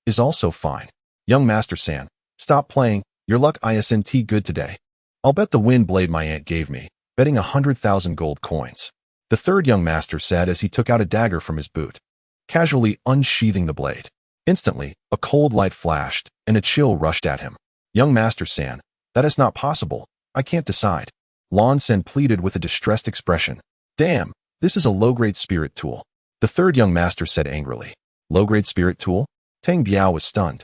is also fine. Young Master San, stop playing, your luck isn't good today. I'll bet the wind blade my aunt gave me, betting 100,000 gold coins. The third young master said as he took out a dagger from his boot, casually unsheathing the blade. Instantly, a cold light flashed, and a chill rushed at him. Young Master San, that is not possible. I can't decide. Lan Sen pleaded with a distressed expression. Damn, this is a low-grade spirit tool. The third young master said angrily. Low-grade spirit tool? Tang Biao was stunned.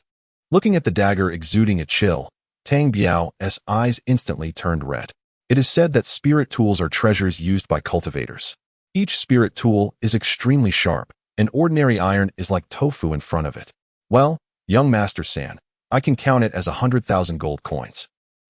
Looking at the dagger exuding a chill, Tang Biao's eyes instantly turned red. It is said that spirit tools are treasures used by cultivators. Each spirit tool is extremely sharp, and ordinary iron is like tofu in front of it. Well, young Master San, I can count it as 100,000 gold coins.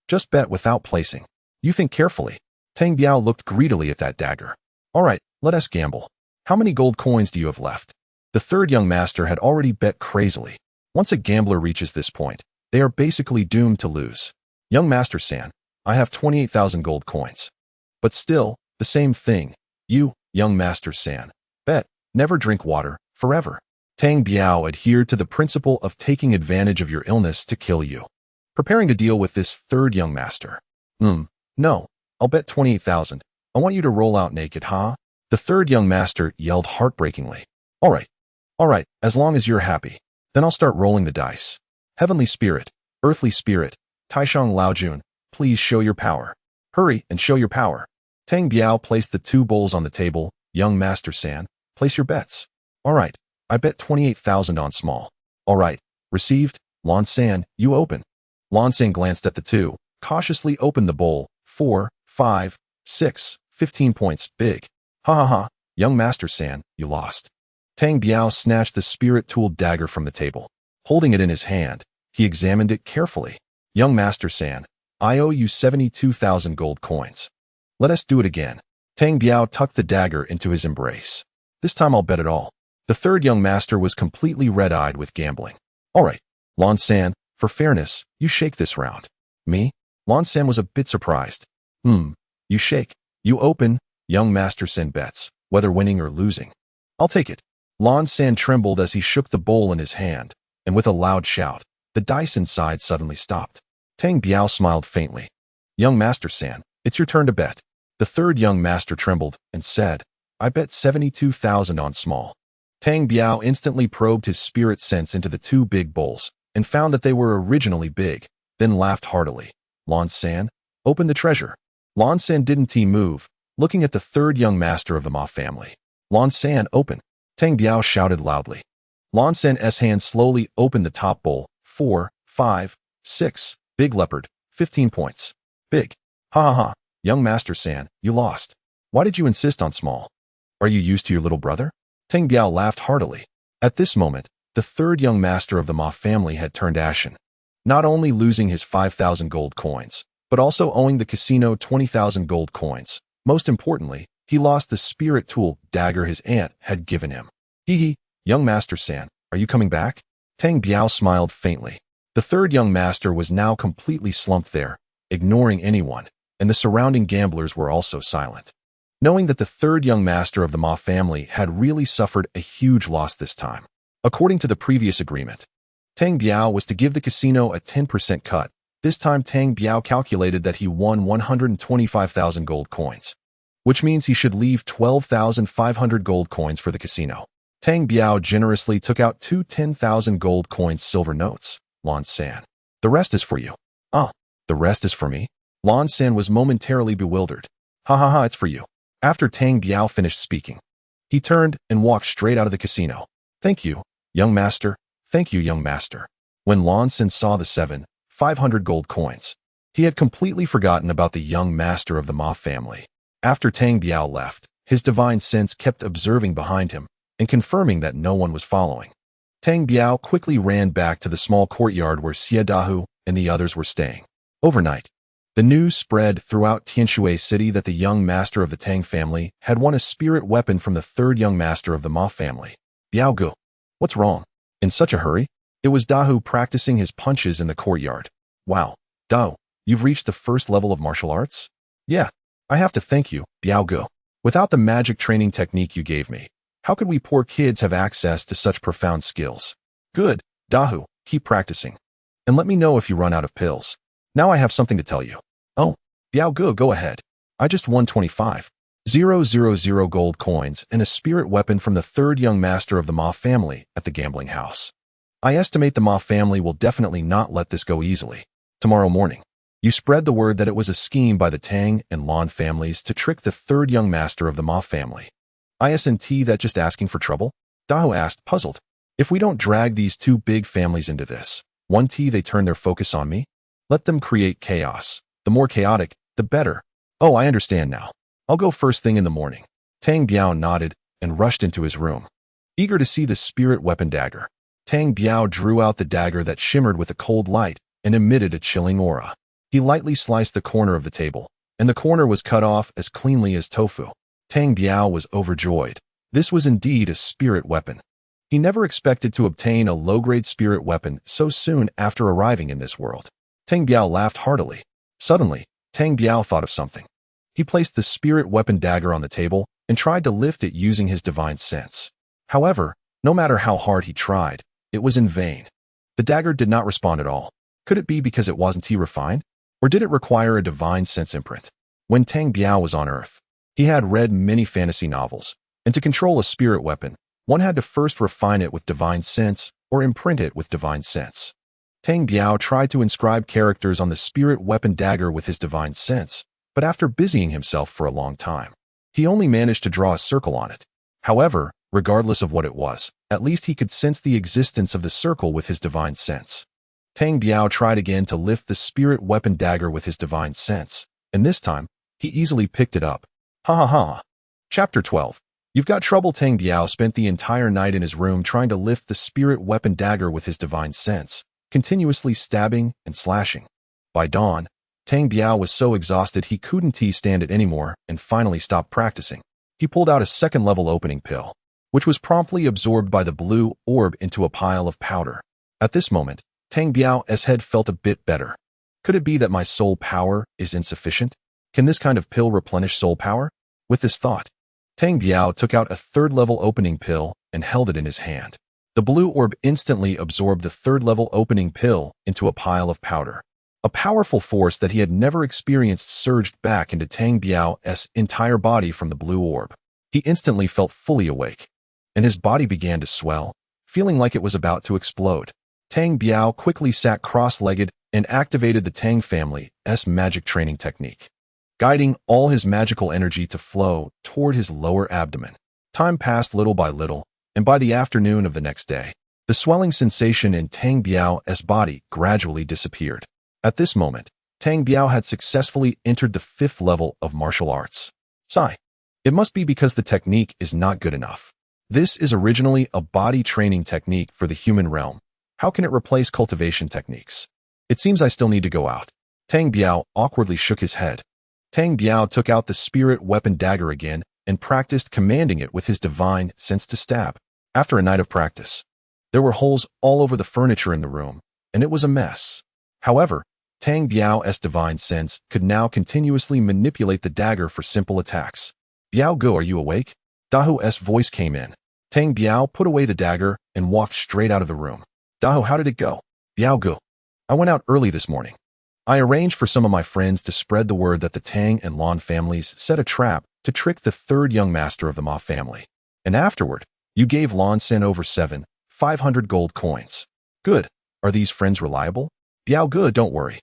Just bet without placing. You think carefully. Tang Biao looked greedily at that dagger. All right, let us gamble. How many gold coins do you have left? The third young master had already bet crazily. Once a gambler reaches this point, they are basically doomed to lose. Young Master San, I have 28,000 gold coins. But still, the same thing. You, young Master San, bet, never drink water, forever. Tang Biao adhered to the principle of taking advantage of your illness to kill you. Preparing to deal with this third young master. No, I'll bet 28,000. I want you to roll out naked, huh? The third young master yelled heartbreakingly. All right, as long as you're happy. Then I'll start rolling the dice. Heavenly spirit, earthly spirit, Taishang Laojun, please show your power. Hurry and show your power. Tang Biao placed the two bowls on the table. Young Master San, place your bets. All right, I bet 28,000 on small. All right, received. Lan San, you open. Lan San glanced at the two, cautiously opened the bowl. 4, 5, 6, 15 points, big. Ha ha ha, young Master San, you lost. Tang Biao snatched the spirit tool dagger from the table. Holding it in his hand, he examined it carefully. Young Master San, I owe you 72,000 gold coins. Let us do it again. Tang Biao tucked the dagger into his embrace. This time I'll bet it all. The third young master was completely red-eyed with gambling. All right, Lan San, for fairness, you shake this round. Me? Lan San was a bit surprised. You shake. You open. Young Master San bets, whether winning or losing. I'll take it. Lan San trembled as he shook the bowl in his hand, and with a loud shout, the dice inside suddenly stopped. Tang Biao smiled faintly. Young Master San, it's your turn to bet. The third young master trembled and said, I bet 72,000 on small. Tang Biao instantly probed his spirit sense into the two big bowls and found that they were originally big, then laughed heartily. Lan San, open the treasure. Lan San didn't move, looking at the third young master of the Ma family. Lan San, open. Tang Biao shouted loudly. Lan San's hand slowly opened the top bowl. 4, 5, 6, big leopard, 15 points. Big. Ha ha ha, young Master San, you lost. Why did you insist on small? Are you used to your little brother? Tang Biao laughed heartily. At this moment, the third young master of the Ma family had turned ashen. Not only losing his 5,000 gold coins, but also owing the casino 20,000 gold coins. Most importantly, he lost the spirit tool dagger his aunt had given him. Hee, young Master San, are you coming back? Tang Biao smiled faintly. The third young master was now completely slumped there, ignoring anyone, and the surrounding gamblers were also silent. Knowing that the third young master of the Ma family had really suffered a huge loss this time. According to the previous agreement, Tang Biao was to give the casino a 10% cut. This time Tang Biao calculated that he won 125,000 gold coins, which means he should leave 12,500 gold coins for the casino. Tang Biao generously took out two 10,000 gold coins silver notes. Lan San, the rest is for you. Ah, the rest is for me? Lan San was momentarily bewildered. Ha ha ha, it's for you. After Tang Biao finished speaking, he turned and walked straight out of the casino. Thank you, young master. Thank you, young master. When Lan San saw the 7,500 gold coins, he had completely forgotten about the young master of the Ma family. After Tang Biao left, his divine sense kept observing behind him and confirming that no one was following. Tang Biao quickly ran back to the small courtyard where Xie Dahu and the others were staying. Overnight, the news spread throughout Tianshui City that the young master of the Tang family had won a spirit weapon from the third young master of the Ma family. Biao Gu, what's wrong? In such a hurry? It was Dahu practicing his punches in the courtyard. Wow, Dahu, you've reached the first level of martial arts? Yeah, I have to thank you, Biao Gu. Without the magic training technique you gave me, how could we poor kids have access to such profound skills? Good, Dahu, keep practicing. And let me know if you run out of pills. Now I have something to tell you. Oh, Biao Gu, go ahead. I just won 25,000 gold coins and a spirit weapon from the third young master of the Ma family at the gambling house. I estimate the Ma family will definitely not let this go easily. Tomorrow morning, You spread the word that it was a scheme by the Tang and Lan families to trick the third young master of the Ma family. Isn't that just asking for trouble? Dahu asked, puzzled. If we don't drag these two big families into this, they turn their focus on me? Let them create chaos. The more chaotic, the better. Oh, I understand now. I'll go first thing in the morning. Tang Biao nodded and rushed into his room. Eager to see the spirit weapon dagger, Tang Biao drew out the dagger that shimmered with a cold light and emitted a chilling aura. He lightly sliced the corner of the table, and the corner was cut off as cleanly as tofu. Tang Biao was overjoyed. This was indeed a spirit weapon. He never expected to obtain a low-grade spirit weapon so soon after arriving in this world. Tang Biao laughed heartily. Suddenly, Tang Biao thought of something. He placed the spirit weapon dagger on the table and tried to lift it using his divine sense. However, no matter how hard he tried, it was in vain. The dagger did not respond at all. Could it be because it wasn't refined? Or did it require a divine sense imprint? When Tang Biao was on Earth, he had read many fantasy novels, and to control a spirit weapon, one had to first refine it with divine sense or imprint it with divine sense. Tang Biao tried to inscribe characters on the spirit weapon dagger with his divine sense, but after busying himself for a long time, he only managed to draw a circle on it. However, regardless of what it was, at least he could sense the existence of the circle with his divine sense. Tang Biao tried again to lift the spirit weapon dagger with his divine sense, and this time, he easily picked it up. Ha ha ha. Chapter 12. You've got trouble. Tang Biao spent the entire night in his room trying to lift the spirit weapon dagger with his divine sense, continuously stabbing and slashing. By dawn, Tang Biao was so exhausted he couldn't stand it anymore and finally stopped practicing. He pulled out a second-level opening pill, which was promptly absorbed by the blue orb into a pile of powder. At this moment, Tang Biao's head felt a bit better. Could it be that my soul power is insufficient? Can this kind of pill replenish soul power? With this thought, Tang Biao took out a third-level opening pill and held it in his hand. The blue orb instantly absorbed the third-level opening pill into a pile of powder. A powerful force that he had never experienced surged back into Tang Biao's entire body from the blue orb. He instantly felt fully awake, and his body began to swell, feeling like it was about to explode. Tang Biao quickly sat cross-legged and activated the Tang family's magic training technique, guiding all his magical energy to flow toward his lower abdomen. Time passed little by little, and by the afternoon of the next day, the swelling sensation in Tang Biao's body gradually disappeared. At this moment, Tang Biao had successfully entered the 5th level of martial arts. Sigh. It must be because the technique is not good enough. This is originally a body training technique for the human realm. How can it replace cultivation techniques? It seems I still need to go out. Tang Biao awkwardly shook his head. Tang Biao took out the spirit weapon dagger again and practiced commanding it with his divine sense to stab. After a night of practice, there were holes all over the furniture in the room, and it was a mess. However, Tang Biao's divine sense could now continuously manipulate the dagger for simple attacks. Biao Gu, are you awake? Dahu's voice came in. Tang Biao put away the dagger and walked straight out of the room. Dahu, how did it go? Biao Gu. I went out early this morning. I arranged for some of my friends to spread the word that the Tang and Lan families set a trap to trick the third young master of the Ma family. And afterward, you gave Lan Sen over 500 gold coins. Good. Are these friends reliable? Biao Gu, don't worry.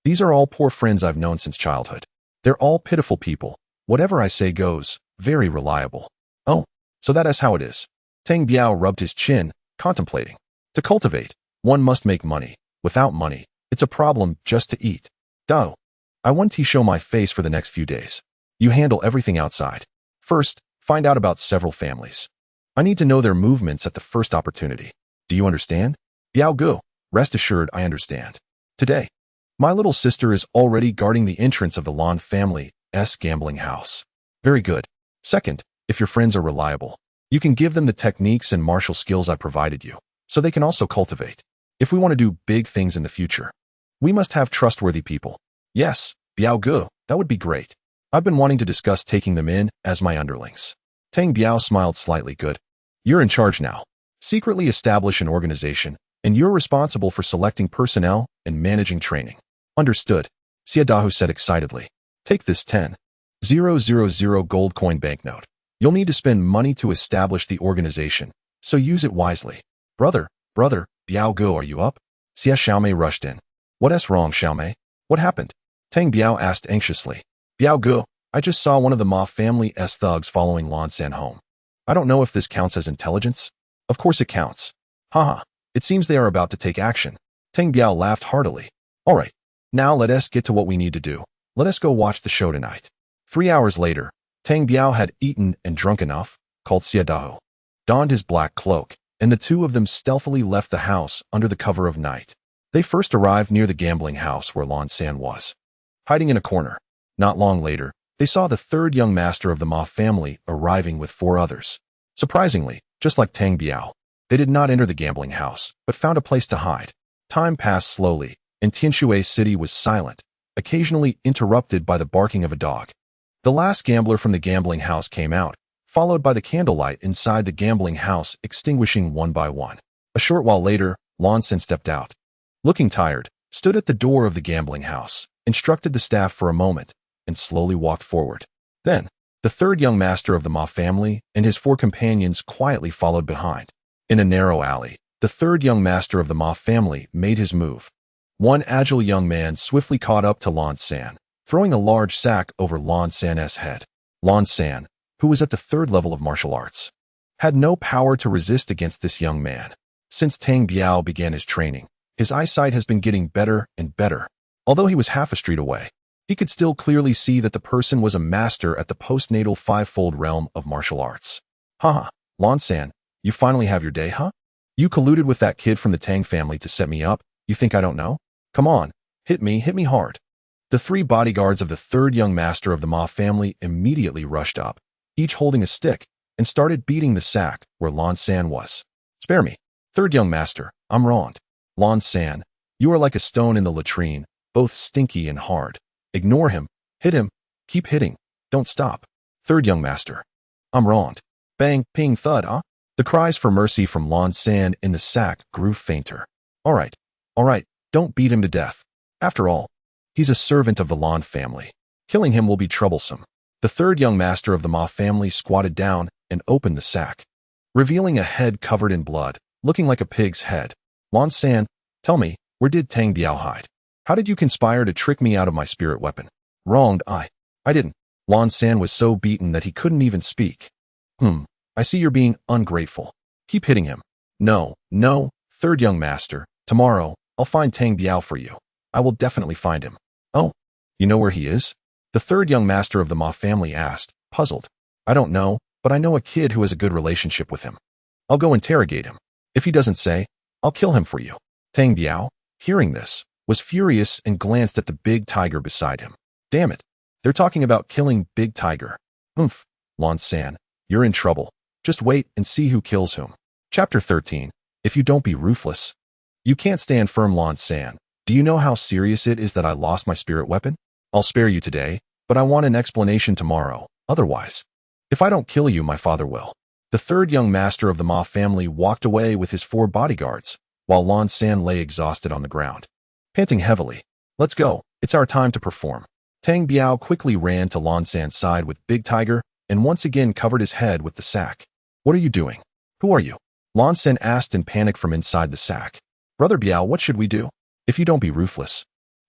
These are all poor friends I've known since childhood. They're all pitiful people. Whatever I say goes, very reliable. Oh, so that is how it is. Tang Biao rubbed his chin, contemplating. To cultivate, one must make money. Without money, it's a problem just to eat. Dao, I want to show my face for the next few days. You handle everything outside. First, find out about several families. I need to know their movements at the first opportunity. Do you understand? Biao Gu, rest assured I understand. Today, my little sister is already guarding the entrance of the Lan family's gambling house. Very good. Second, if your friends are reliable, you can give them the techniques and martial skills I provided you, so they can also cultivate. If we want to do big things in the future, we must have trustworthy people. Yes, Biao Gu, that would be great. I've been wanting to discuss taking them in as my underlings. Tang Biao smiled slightly. Good. You're in charge now. Secretly establish an organization, and you're responsible for selecting personnel and managing training. Understood, Dahu said excitedly. Take this 10,000 gold coin banknote. You'll need to spend money to establish the organization, so use it wisely. Brother, Biao Gu, are you up? Xiaomei rushed in. What's wrong, Xiaomei? What happened? Tang Biao asked anxiously. Biao Gu, I just saw one of the Ma family's thugs following Lan San home. I don't know if this counts as intelligence. Of course it counts. Haha, it seems they are about to take action. Tang Biao laughed heartily. All right, now let us get to what we need to do. Let us go watch the show tonight. 3 hours later, Tang Biao had eaten and drunk enough, called Xie Dao, donned his black cloak, and the two of them stealthily left the house under the cover of night. They first arrived near the gambling house where Lan San was, hiding in a corner. Not long later, they saw the third young master of the Ma family arriving with 4 others. Surprisingly, just like Tang Biao, they did not enter the gambling house, but found a place to hide. Time passed slowly, and Tianshui City was silent, occasionally interrupted by the barking of a dog. The last gambler from the gambling house came out, followed by the candlelight inside the gambling house extinguishing one by one. A short while later, Lan San stepped out. Looking tired, stood at the door of the gambling house, instructed the staff for a moment, and slowly walked forward. Then, the third young master of the Ma family and his 4 companions quietly followed behind. In a narrow alley, the third young master of the Ma family made his move. One agile young man swiftly caught up to Lan San, throwing a large sack over Lan San's head. Lan San, who was at the 3rd level of martial arts, had no power to resist against this young man. Since Tang Biao began his training, his eyesight has been getting better and better. Although he was half a street away, he could still clearly see that the person was a master at the postnatal 5-fold realm of martial arts. Haha, Lan San, you finally have your day, huh? You colluded with that kid from the Tang family to set me up. You think I don't know? Come on, hit me hard. The 3 bodyguards of the third young master of the Ma family immediately rushed up, each holding a stick, and started beating the sack where Lan San was. Spare me, third young master, I'm wronged. Lan San, you are like a stone in the latrine, both stinky and hard. Ignore him, hit him, keep hitting, don't stop. Third young master, I'm wronged. Bang, ping, thud, huh? The cries for mercy from Lan San in the sack grew fainter. All right, don't beat him to death. After all, he's a servant of the Lan family. Killing him will be troublesome. The third young master of the Ma family squatted down and opened the sack, revealing a head covered in blood, looking like a pig's head. Lan San, tell me, where did Tang Biao hide? How did you conspire to trick me out of my spirit weapon? Wronged, I didn't. Lan San was so beaten that he couldn't even speak. I see you're being ungrateful. Keep hitting him. No, third young master, tomorrow, I'll find Tang Biao for you. I will definitely find him. Oh, you know where he is? The third young master of the Ma family asked, puzzled. I don't know, but I know a kid who has a good relationship with him. I'll go interrogate him. If he doesn't say, I'll kill him for you. Tang Biao, hearing this, was furious and glanced at the big tiger beside him. Damn it, they're talking about killing Big Tiger. Lan San, you're in trouble. Just wait and see who kills whom. Chapter 13. If you don't be ruthless. You can't stand firm, Lan San. Do you know how serious it is that I lost my spirit weapon? I'll spare you today, but I want an explanation tomorrow. Otherwise, if I don't kill you, my father will. The third young master of the Ma family walked away with his 4 bodyguards, while Lan San lay exhausted on the ground, panting heavily. Let's go. It's our time to perform. Tang Biao quickly ran to Lan San's side with Big Tiger and once again covered his head with the sack. What are you doing? Who are you? Lan San asked in panic from inside the sack. Brother Biao, what should we do? If you don't be ruthless.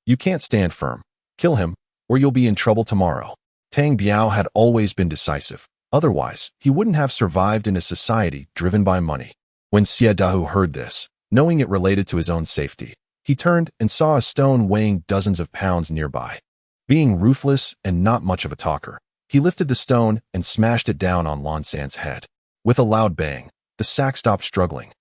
You can't stand firm. Kill him, or you'll be in trouble tomorrow. Tang Biao had always been decisive. Otherwise, he wouldn't have survived in a society driven by money. When Xie Dao heard this, knowing it related to his own safety, he turned and saw a stone weighing dozens of pounds nearby. Being ruthless and not much of a talker, he lifted the stone and smashed it down on Lan San's head. With a loud bang, the sack stopped struggling.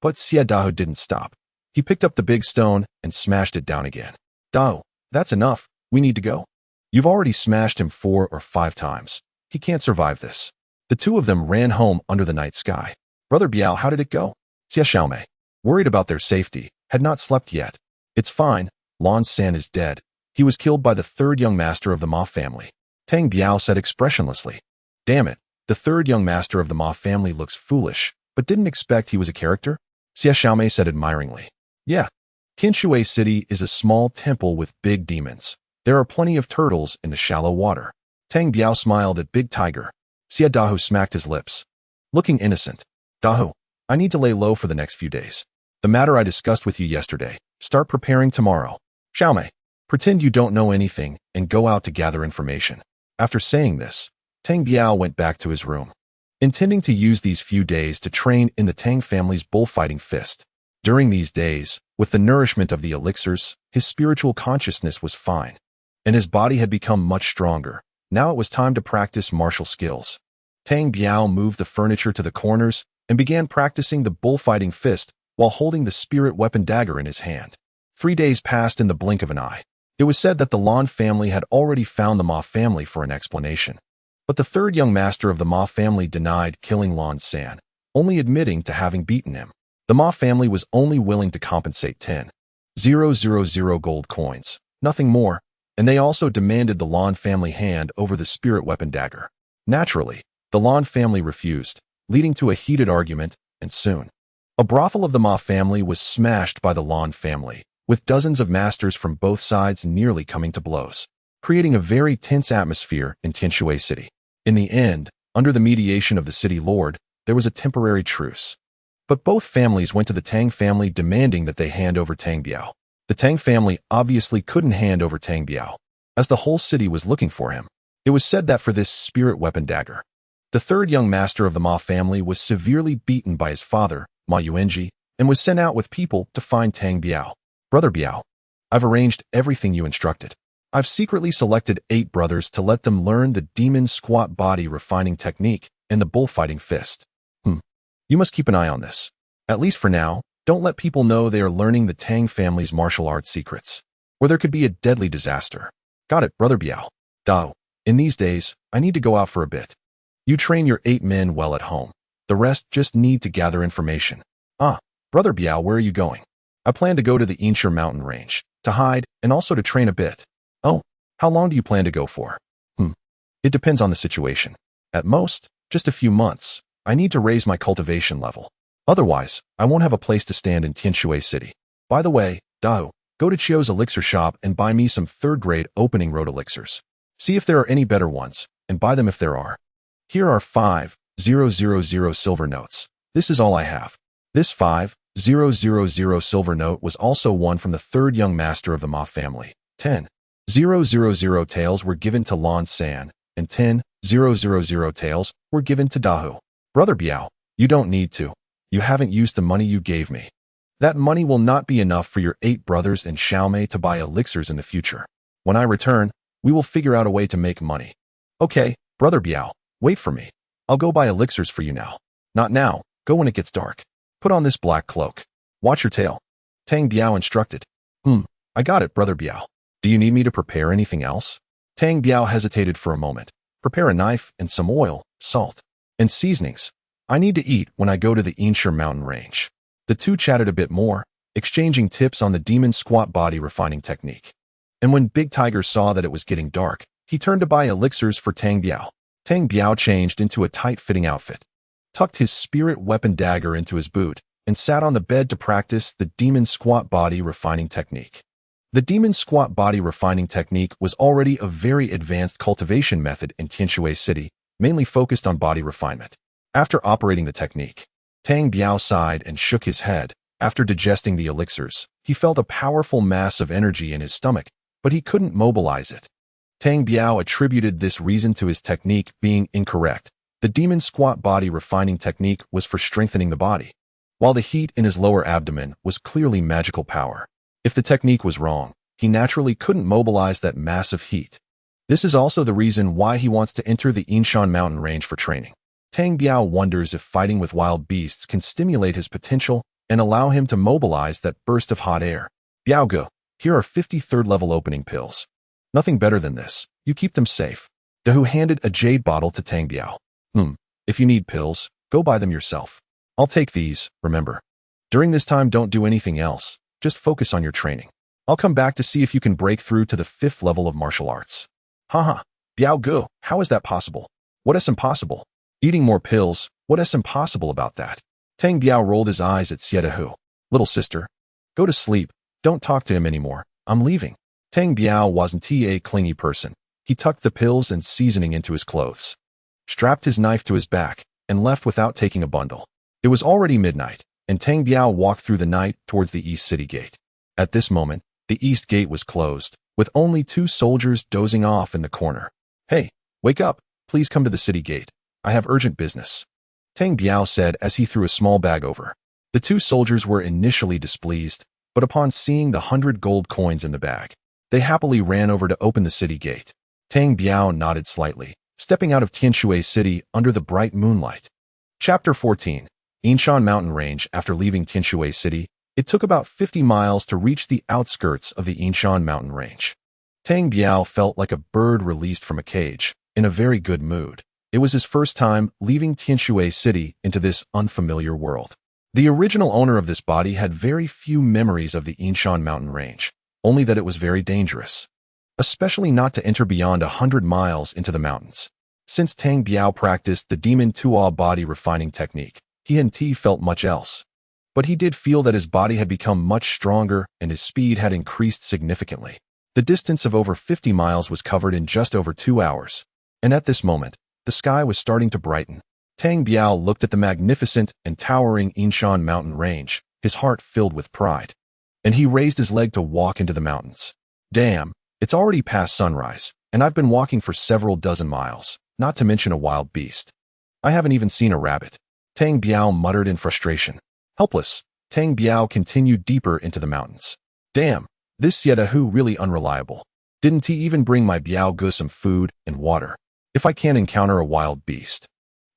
But Xie Dao didn't stop. He picked up the big stone and smashed it down again. Dao, that's enough. We need to go. You've already smashed him 4 or 5 times. He can't survive this. The 2 of them ran home under the night sky. Brother Biao, how did it go? Xie Xiaomei, worried about their safety, had not slept yet. It's fine. Lan San is dead. He was killed by the third young master of the Ma family. Tang Biao said expressionlessly. Damn it. The third young master of the Ma family looks foolish, but didn't expect he was a character? Xie Xiaomei said admiringly. Yeah. Tianshui City is a small temple with big demons. There are plenty of turtles in the shallow water. Tang Biao smiled at Big Tiger. Xie Dao smacked his lips, looking innocent. Dao, I need to lay low for the next few days. The matter I discussed with you yesterday, start preparing tomorrow. Xiaomei, Pretend you don't know anything and go out to gather information. After saying this, Tang Biao went back to his room, intending to use these few days to train in the Tang family's bullfighting fist. During these days, with the nourishment of the elixirs, his spiritual consciousness was fine, and his body had become much stronger. Now it was time to practice martial skills. Tang Biao moved the furniture to the corners and began practicing the bullfighting fist while holding the spirit weapon dagger in his hand. 3 days passed in the blink of an eye. It was said that the Lan family had already found the Ma family for an explanation. But the third young master of the Ma family denied killing Lan San, only admitting to having beaten him. The Ma family was only willing to compensate 10,000 gold coins, nothing more, and they also demanded the Lan family hand over the spirit weapon dagger. Naturally, the Lan family refused, leading to a heated argument, and soon, a brothel of the Ma family was smashed by the Lan family, with dozens of masters from both sides nearly coming to blows, creating a very tense atmosphere in Tianshui City. In the end, under the mediation of the city lord, there was a temporary truce. But both families went to the Tang family demanding that they hand over Tang Biao. The Tang family obviously couldn't hand over Tang Biao, as the whole city was looking for him. It was said that for this spirit weapon dagger, the third young master of the Ma family was severely beaten by his father, Ma Yuanji, and was sent out with people to find Tang Biao. Brother Biao, I've arranged everything you instructed. I've secretly selected 8 brothers to let them learn the demon squat body refining technique and the bullfighting fist. You must keep an eye on this. At least for now, don't let people know they are learning the Tang family's martial arts secrets, or there could be a deadly disaster. Got it, Brother Biao. Dao, in these days, I need to go out for a bit. You train your 8 men well at home. The rest just need to gather information. Brother Biao, where are you going? I plan to go to the Inshur mountain range, to hide, and also to train a bit. Oh, how long do you plan to go for? It depends on the situation. At most, just a few months. I need to raise my cultivation level. Otherwise, I won't have a place to stand in Tianshui City. By the way, Dao, go to Chio's elixir shop and buy me some 3rd-grade opening road elixirs. See if there are any better ones, and buy them if there are. Here are 5,000 silver notes. This is all I have. This 5,000 silver note was also won from the 3rd young master of the Ma family. 10,000 taels were given to Lan San, and 10,000 taels were given to Dahu. Brother Biao, you don't need to. You haven't used the money you gave me. That money will not be enough for your 8 brothers and Xiaomei to buy elixirs in the future. When I return, we will figure out a way to make money. Okay, Brother Biao, wait for me. I'll go buy elixirs for you now. Not now, go when it gets dark. Put on this black cloak. Watch your tail. Tang Biao instructed. I got it, Brother Biao. Do you need me to prepare anything else? Tang Biao hesitated for a moment. Prepare a knife and some oil, salt, and seasonings. I need to eat when I go to the Inshur mountain range. The two chatted a bit more, exchanging tips on the demon squat body refining technique. And when Big Tiger saw that it was getting dark, he turned to buy elixirs for Tang Biao. Tang Biao changed into a tight-fitting outfit, tucked his spirit weapon dagger into his boot, and sat on the bed to practice the demon squat body refining technique. The demon squat body refining technique was already a very advanced cultivation method in Tianshui City, mainly focused on body refinement. After operating the technique, Tang Biao sighed and shook his head. After digesting the elixirs, he felt a powerful mass of energy in his stomach, but he couldn't mobilize it. Tang Biao attributed this reason to his technique being incorrect. The demon squat body refining technique was for strengthening the body, while the heat in his lower abdomen was clearly magical power. If the technique was wrong, he naturally couldn't mobilize that massive heat. This is also the reason why he wants to enter the Inshan mountain range for training. Tang Biao wonders if fighting with wild beasts can stimulate his potential and allow him to mobilize that burst of hot air. Biao Ge, here are 53rd level opening pills. Nothing better than this. You keep them safe. Dahu handed a jade bottle to Tang Biao. If you need pills, go buy them yourself. I'll take these, remember. During this time, don't do anything else. Just focus on your training. I'll come back to see if you can break through to the 5th level of martial arts. Haha, Biao Ge, how is that possible? What is impossible? Eating more pills, what is impossible about that? Tang Biao rolled his eyes at Dahu. Little sister, go to sleep. Don't talk to him anymore. I'm leaving. Tang Biao wasn't a clingy person. He tucked the pills and seasoning into his clothes, strapped his knife to his back, and left without taking a bundle. It was already midnight, and Tang Biao walked through the night towards the East City Gate. At this moment, the East Gate was closed, with only 2 soldiers dozing off in the corner. "Hey, wake up, please come to the city gate. I have urgent business," Tang Biao said as he threw a small bag over. The 2 soldiers were initially displeased, but upon seeing the 100 gold coins in the bag, they happily ran over to open the city gate. Tang Biao nodded slightly, stepping out of Tianshui City under the bright moonlight. Chapter 14. Yinshan Mountain Range. After leaving Tianshui City, it took about 50 miles to reach the outskirts of the Yinshan Mountain Range. Tang Biao felt like a bird released from a cage, in a very good mood. It was his first time leaving Tianshui City into this unfamiliar world. The original owner of this body had very few memories of the Yinshan Mountain Range, only that it was very dangerous, especially not to enter beyond 100 miles into the mountains. Since Tang Biao practiced the Demon Tuo body refining technique, he hadn't felt much else. But he did feel that his body had become much stronger and his speed had increased significantly. The distance of over 50 miles was covered in just over 2 hours. And at this moment, the sky was starting to brighten. Tang Biao looked at the magnificent and towering Yinshan Mountain Range, his heart filled with pride. And he raised his leg to walk into the mountains. Damn, it's already past sunrise, and I've been walking for several dozen miles, not to mention a wild beast. I haven't even seen a rabbit. Tang Biao muttered in frustration. Helpless, Tang Biao continued deeper into the mountains. Damn, this Yedahu really unreliable. Didn't he even bring my Biao Gu some food and water? If I can't encounter a wild beast,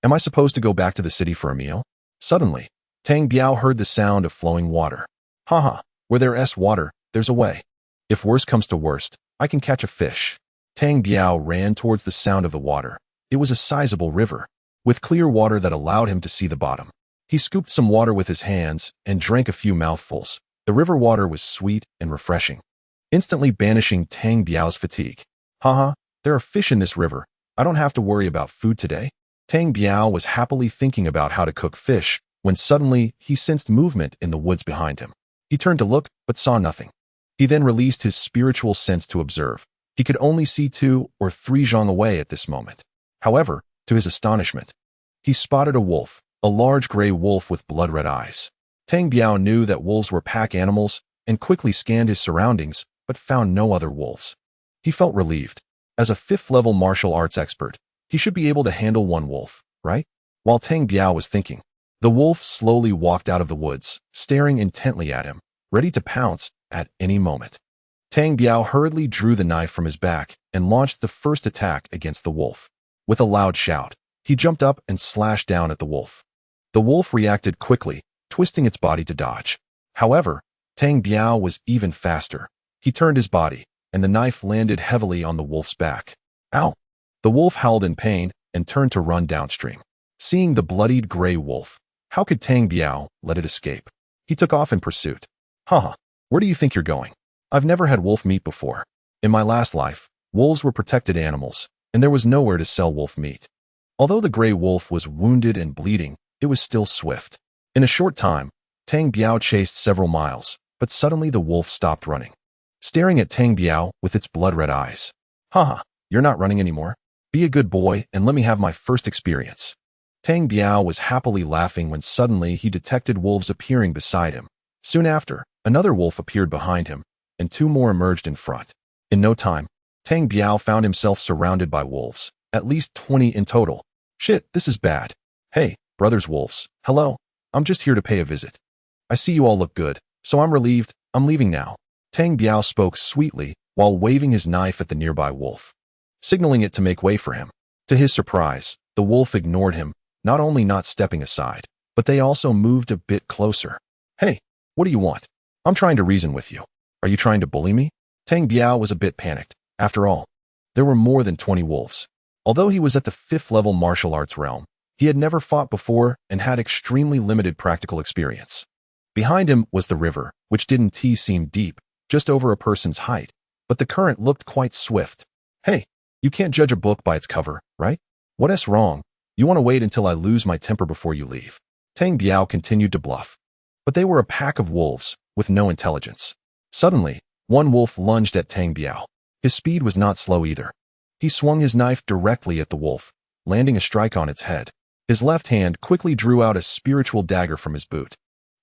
am I supposed to go back to the city for a meal? Suddenly, Tang Biao heard the sound of flowing water. Haha, where there's water, there's a way. If worst comes to worst, I can catch a fish. Tang Biao ran towards the sound of the water. It was a sizable river, with clear water that allowed him to see the bottom. He scooped some water with his hands and drank a few mouthfuls. The river water was sweet and refreshing, instantly banishing Tang Biao's fatigue. Haha, there are fish in this river. I don't have to worry about food today. Tang Biao was happily thinking about how to cook fish when suddenly he sensed movement in the woods behind him. He turned to look, but saw nothing. He then released his spiritual sense to observe. He could only see 2 or 3 zhang away at this moment. However, to his astonishment, he spotted a wolf, a large gray wolf with blood-red eyes. Tang Biao knew that wolves were pack animals and quickly scanned his surroundings, but found no other wolves. He felt relieved. As a 5th-level martial arts expert, he should be able to handle 1 wolf, right? While Tang Biao was thinking, the wolf slowly walked out of the woods, staring intently at him, ready to pounce at any moment. Tang Biao hurriedly drew the knife from his back and launched the first attack against the wolf. With a loud shout, he jumped up and slashed down at the wolf. The wolf reacted quickly, twisting its body to dodge. However, Tang Biao was even faster. He turned his body, and the knife landed heavily on the wolf's back. Ow! The wolf howled in pain and turned to run downstream. Seeing the bloodied gray wolf, how could Tang Biao let it escape? He took off in pursuit. Haha, where do you think you're going? I've never had wolf meat before. In my last life, wolves were protected animals, and there was nowhere to sell wolf meat. Although the gray wolf was wounded and bleeding, it was still swift. In a short time, Tang Biao chased several miles, but suddenly the wolf stopped running, staring at Tang Biao with its blood-red eyes. Haha, you're not running anymore. Be a good boy and let me have my first experience. Tang Biao was happily laughing when suddenly he detected wolves appearing beside him. Soon after, another wolf appeared behind him, and 2 more emerged in front. In no time, Tang Biao found himself surrounded by wolves, at least 20 in total. Shit, this is bad. Hey, brothers wolves, hello. I'm just here to pay a visit. I see you all look good, so I'm relieved. I'm leaving now. Tang Biao spoke sweetly while waving his knife at the nearby wolf, signaling it to make way for him. To his surprise, the wolf ignored him, not only not stepping aside, but they also moved a bit closer. Hey, what do you want? I'm trying to reason with you. Are you trying to bully me? Tang Biao was a bit panicked. After all, there were more than 20 wolves. Although he was at the 5th-level martial arts realm, he had never fought before and had extremely limited practical experience. Behind him was the river, which didn't seem deep, just over a person's height, but the current looked quite swift. Hey, you can't judge a book by its cover, right? What's wrong? You want to wait until I lose my temper before you leave. Tang Biao continued to bluff. But they were a pack of wolves, with no intelligence. Suddenly, one wolf lunged at Tang Biao. His speed was not slow either. He swung his knife directly at the wolf, landing a strike on its head. His left hand quickly drew out a spiritual dagger from his boot.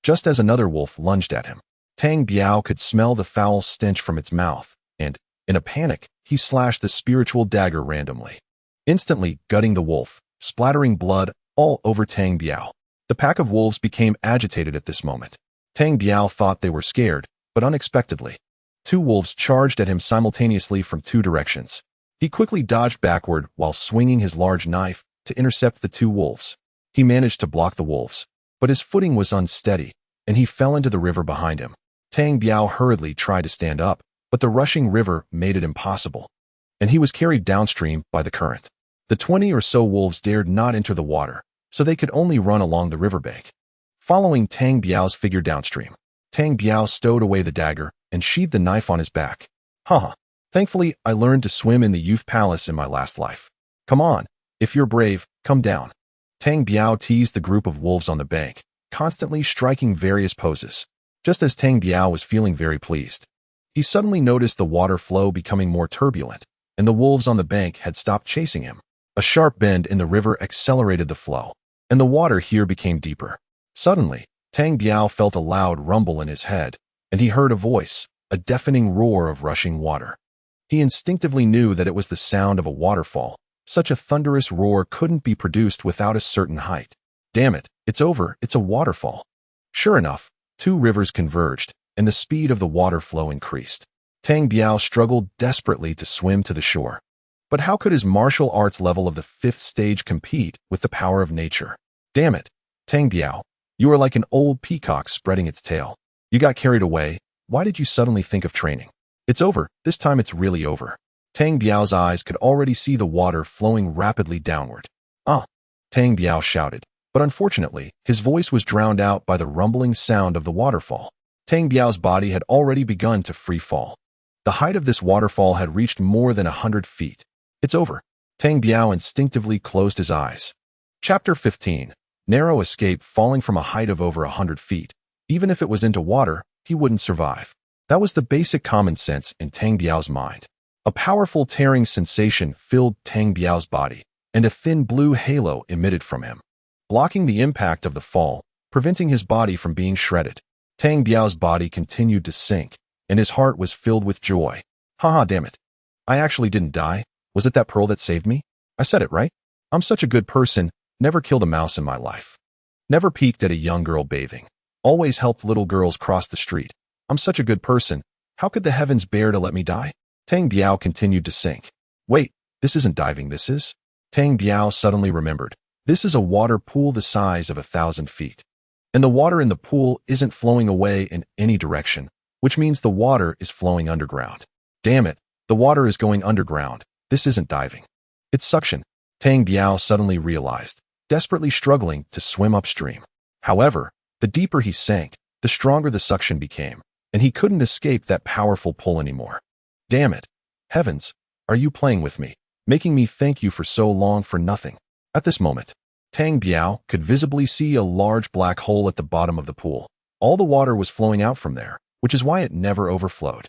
Just as another wolf lunged at him, Tang Biao could smell the foul stench from its mouth, and, In a panic, he slashed the spiritual dagger randomly, instantly gutting the wolf, splattering blood all over Tang Biao. The pack of wolves became agitated at this moment. Tang Biao thought they were scared, but unexpectedly, two wolves charged at him simultaneously from two directions. He quickly dodged backward while swinging his large knife to intercept the two wolves. He managed to block the wolves, but his footing was unsteady, and he fell into the river behind him. Tang Biao hurriedly tried to stand up, but the rushing river made it impossible, and he was carried downstream by the current. The 20 or so wolves dared not enter the water, so they could only run along the riverbank, following Tang Biao's figure downstream. Tang Biao stowed away the dagger and sheathed the knife on his back. Haha. Thankfully, I learned to swim in the youth palace in my last life. Come on, if you're brave, come down. Tang Biao teased the group of wolves on the bank, constantly striking various poses. Just as Tang Biao was feeling very pleased, he suddenly noticed the water flow becoming more turbulent, and the wolves on the bank had stopped chasing him. A sharp bend in the river accelerated the flow, and the water here became deeper. Suddenly, Tang Biao felt a loud rumble in his head, and he heard a voice, a deafening roar of rushing water. He instinctively knew that it was the sound of a waterfall. Such a thunderous roar couldn't be produced without a certain height. Damn it, it's over, it's a waterfall. Sure enough, two rivers converged, and the speed of the water flow increased. Tang Biao struggled desperately to swim to the shore. But how could his martial arts level of the 5th stage compete with the power of nature? Damn it, Tang Biao, you are like an old peacock spreading its tail. You got carried away. Why did you suddenly think of training? It's over, this time it's really over. Tang Biao's eyes could already see the water flowing rapidly downward. Ah! Tang Biao shouted, but unfortunately, his voice was drowned out by the rumbling sound of the waterfall. Tang Biao's body had already begun to free fall. The height of this waterfall had reached more than 100 feet. It's over. Tang Biao instinctively closed his eyes. Chapter 15. Narrow escape. Falling from a height of over 100 feet. Even if it was into water, he wouldn't survive. That was the basic common sense in Tang Biao's mind. A powerful tearing sensation filled Tang Biao's body, and a thin blue halo emitted from him, blocking the impact of the fall, preventing his body from being shredded. Tang Biao's body continued to sink, and his heart was filled with joy. Haha, damn it. I actually didn't die. Was it that pearl that saved me? I said it, right? I'm such a good person, never killed a mouse in my life. Never peeked at a young girl bathing. Always helped little girls cross the street. I'm such a good person. How could the heavens bear to let me die? Tang Biao continued to sink. Wait, this isn't diving, this is? Tang Biao suddenly remembered. This is a water pool the size of 1,000 feet. And the water in the pool isn't flowing away in any direction, which means the water is flowing underground. Damn it, the water is going underground. This isn't diving. It's suction. Tang Biao suddenly realized, desperately struggling to swim upstream. However, the deeper he sank, the stronger the suction became, and he couldn't escape that powerful pull anymore. Damn it. Heavens, are you playing with me, making me thank you for so long for nothing? At this moment, Tang Biao could visibly see a large black hole at the bottom of the pool. All the water was flowing out from there, which is why it never overflowed.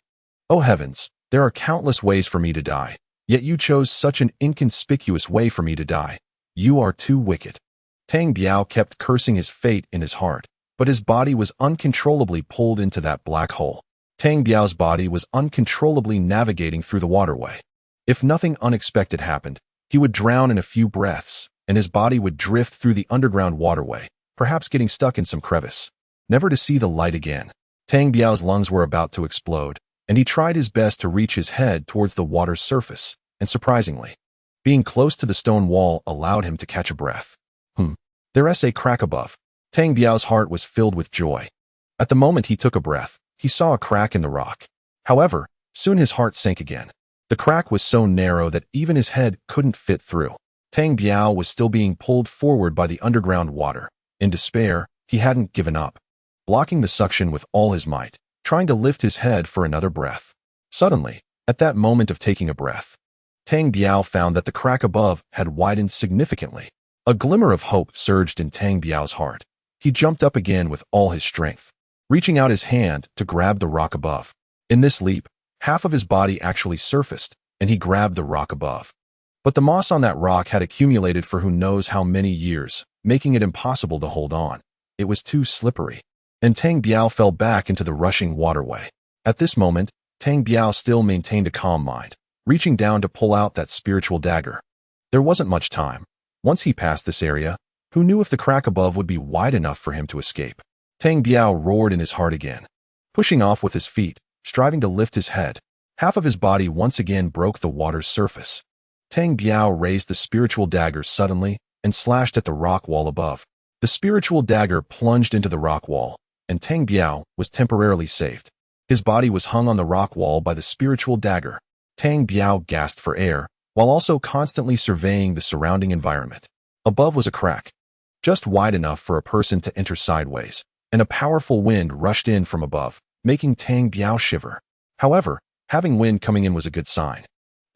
Oh heavens, there are countless ways for me to die, yet you chose such an inconspicuous way for me to die. You are too wicked. Tang Biao kept cursing his fate in his heart, but his body was uncontrollably pulled into that black hole. Tang Biao's body was uncontrollably navigating through the waterway. If nothing unexpected happened, he would drown in a few breaths, and his body would drift through the underground waterway, perhaps getting stuck in some crevice, never to see the light again. Tang Biao's lungs were about to explode, and he tried his best to reach his head towards the water's surface, and surprisingly, being close to the stone wall allowed him to catch a breath. There's a crack above. Tang Biao's heart was filled with joy. At the moment he took a breath, he saw a crack in the rock. However, soon his heart sank again. The crack was so narrow that even his head couldn't fit through. Tang Biao was still being pulled forward by the underground water. In despair, he hadn't given up, blocking the suction with all his might, trying to lift his head for another breath. Suddenly, at that moment of taking a breath, Tang Biao found that the crack above had widened significantly. A glimmer of hope surged in Tang Biao's heart. He jumped up again with all his strength, reaching out his hand to grab the rock above. In this leap, half of his body actually surfaced, and he grabbed the rock above. But the moss on that rock had accumulated for who knows how many years, making it impossible to hold on. It was too slippery, and Tang Biao fell back into the rushing waterway. At this moment, Tang Biao still maintained a calm mind, reaching down to pull out that spiritual dagger. There wasn't much time. Once he passed this area, who knew if the crack above would be wide enough for him to escape? Tang Biao roared in his heart again, pushing off with his feet, striving to lift his head. Half of his body once again broke the water's surface. Tang Biao raised the spiritual dagger suddenly and slashed at the rock wall above. The spiritual dagger plunged into the rock wall, and Tang Biao was temporarily saved. His body was hung on the rock wall by the spiritual dagger. Tang Biao gasped for air, while also constantly surveying the surrounding environment. Above was a crack, just wide enough for a person to enter sideways, and a powerful wind rushed in from above, making Tang Biao shiver. However, having wind coming in was a good sign,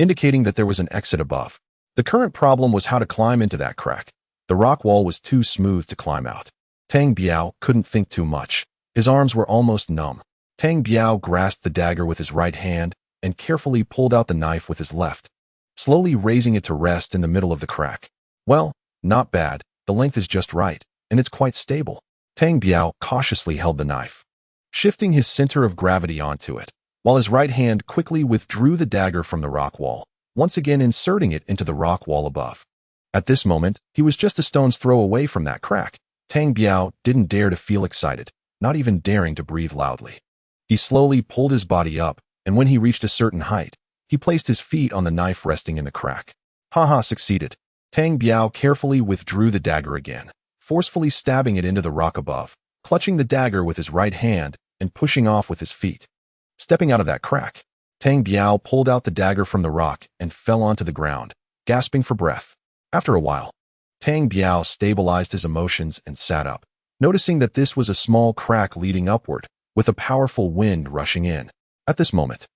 indicating that there was an exit above. The current problem was how to climb into that crack. The rock wall was too smooth to climb out. Tang Biao couldn't think too much. His arms were almost numb. Tang Biao grasped the dagger with his right hand and carefully pulled out the knife with his left, slowly raising it to rest in the middle of the crack. Well, not bad. The length is just right, and it's quite stable. Tang Biao cautiously held the knife, shifting his center of gravity onto it, while his right hand quickly withdrew the dagger from the rock wall, once again inserting it into the rock wall above. At this moment, he was just a stone's throw away from that crack. Tang Biao didn't dare to feel excited, not even daring to breathe loudly. He slowly pulled his body up, and when he reached a certain height, he placed his feet on the knife resting in the crack. Haha, succeeded. Tang Biao carefully withdrew the dagger again, forcefully stabbing it into the rock above, clutching the dagger with his right hand and pushing off with his feet. Stepping out of that crack, Tang Biao pulled out the dagger from the rock and fell onto the ground, gasping for breath. After a while, Tang Biao stabilized his emotions and sat up, noticing that this was a small crack leading upward, with a powerful wind rushing in. At this moment,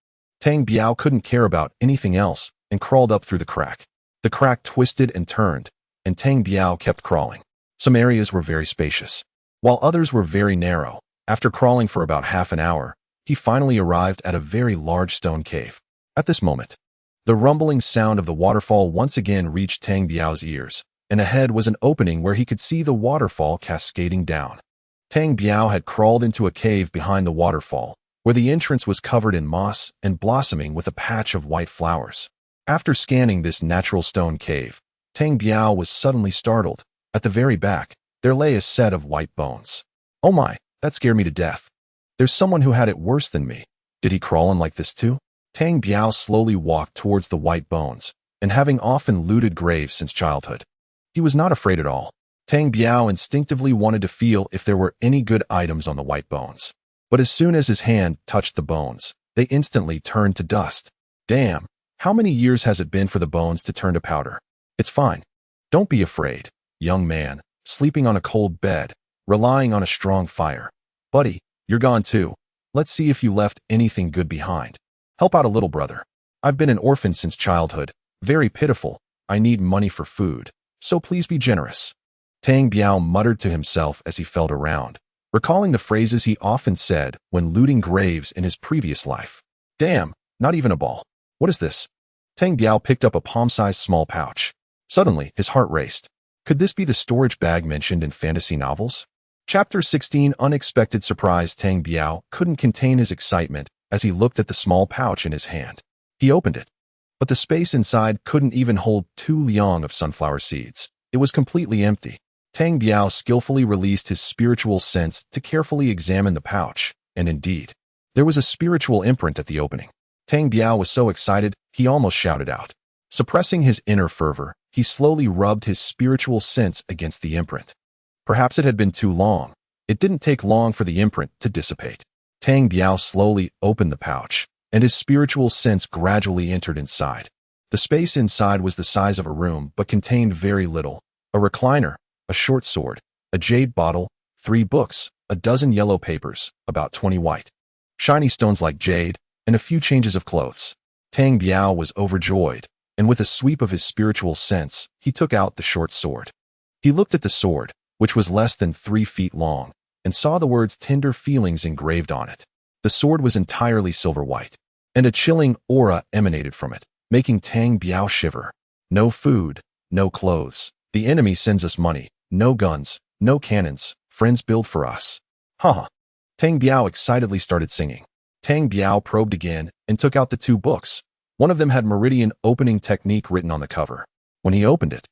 Tang Biao couldn't care about anything else and crawled up through the crack. The crack twisted and turned, and Tang Biao kept crawling. Some areas were very spacious, while others were very narrow. After crawling for about half an hour, he finally arrived at a very large stone cave. At this moment, the rumbling sound of the waterfall once again reached Tang Biao's ears, and ahead was an opening where he could see the waterfall cascading down. Tang Biao had crawled into a cave behind the waterfall, where the entrance was covered in moss and blossoming with a patch of white flowers. After scanning this natural stone cave, Tang Biao was suddenly startled. At the very back, there lay a set of white bones. Oh my, that scared me to death. There's someone who had it worse than me. Did he crawl in like this too? Tang Biao slowly walked towards the white bones, and having often looted graves since childhood, he was not afraid at all. Tang Biao instinctively wanted to feel if there were any good items on the white bones. But as soon as his hand touched the bones, they instantly turned to dust. Damn, how many years has it been for the bones to turn to powder? It's fine. Don't be afraid, young man, sleeping on a cold bed, relying on a strong fire. Buddy, you're gone too. Let's see if you left anything good behind. Help out a little, brother. I've been an orphan since childhood. Very pitiful. I need money for food, so please be generous. Tang Biao muttered to himself as he felt around, recalling the phrases he often said when looting graves in his previous life. Damn, not even a ball. What is this? Tang Biao picked up a palm-sized small pouch. Suddenly, his heart raced. Could this be the storage bag mentioned in fantasy novels? Chapter 16 Unexpected Surprise. Tang Biao couldn't contain his excitement as he looked at the small pouch in his hand. He opened it, but the space inside couldn't even hold 2 liang of sunflower seeds. It was completely empty. Tang Biao skillfully released his spiritual sense to carefully examine the pouch, and indeed, there was a spiritual imprint at the opening. Tang Biao was so excited, he almost shouted out. Suppressing his inner fervor, he slowly rubbed his spiritual sense against the imprint. Perhaps it had been too long. It didn't take long for the imprint to dissipate. Tang Biao slowly opened the pouch, and his spiritual sense gradually entered inside. The space inside was the size of a room but contained very little. A recliner, a short sword, a jade bottle, 3 books, a dozen yellow papers, about 20 white, shiny stones like jade, and a few changes of clothes. Tang Biao was overjoyed, and with a sweep of his spiritual sense, he took out the short sword. He looked at the sword, which was less than 3 feet long, and saw the words tender feelings engraved on it. The sword was entirely silver white, and a chilling aura emanated from it, making Tang Biao shiver. No food, no clothes. The enemy sends us money. No guns, no cannons. Friends build for us. Haha. Tang Biao excitedly started singing. Tang Biao probed again and took out the two books. One of them had meridian opening technique written on the cover. When he opened it,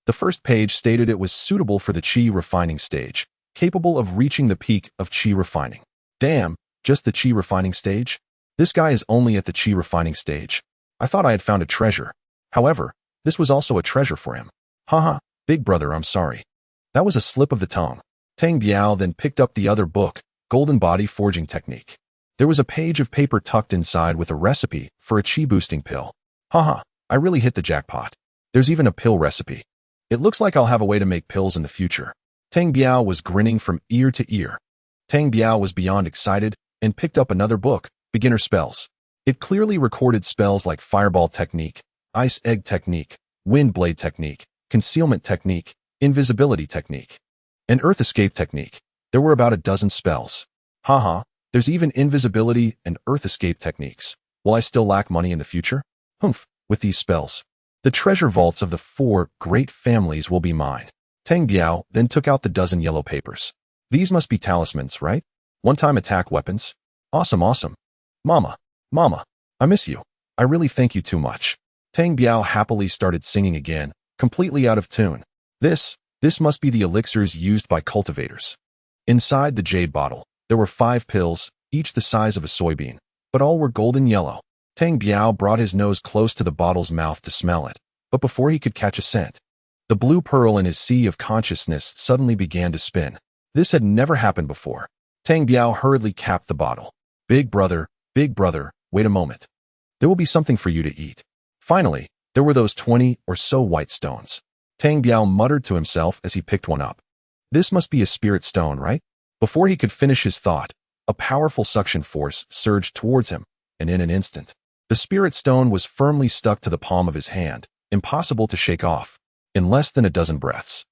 the first page stated it was suitable for the qi refining stage, capable of reaching the peak of qi refining. Damn, just the qi refining stage? This guy is only at the qi refining stage. I thought I had found a treasure. However, this was also a treasure for him. Haha, big brother, I'm sorry. That was a slip of the tongue. Tang Biao then picked up the other book, Golden Body Forging Technique. There was a page of paper tucked inside with a recipe for a qi-boosting pill. Haha, I really hit the jackpot. There's even a pill recipe. It looks like I'll have a way to make pills in the future. Tang Biao was grinning from ear to ear. Tang Biao was beyond excited and picked up another book, Beginner Spells. It clearly recorded spells like Fireball Technique, Ice Egg Technique, Wind Blade Technique, Concealment Technique, Invisibility Technique, and Earth Escape Technique. There were about a dozen spells. Haha, there's even Invisibility and Earth Escape techniques. Will I still lack money in the future? Humph, with these spells. The treasure vaults of the 4 great families will be mine. Tang Biao then took out the dozen yellow papers. These must be talismans, right? One-time attack weapons? Awesome, awesome. Mama, I miss you. I really thank you too much. Tang Biao happily started singing again, completely out of tune. This must be the elixirs used by cultivators. Inside the jade bottle, there were 5 pills, each the size of a soybean, but all were golden yellow. Tang Biao brought his nose close to the bottle's mouth to smell it, but before he could catch a scent, the blue pearl in his sea of consciousness suddenly began to spin. This had never happened before. Tang Biao hurriedly capped the bottle. Big brother, wait a moment. There will be something for you to eat. Finally, there were those 20 or so white stones. Tang Biao muttered to himself as he picked one up. This must be a spirit stone, right? Before he could finish his thought, a powerful suction force surged towards him, and in an instant, the spirit stone was firmly stuck to the palm of his hand, impossible to shake off. In less than a dozen breaths,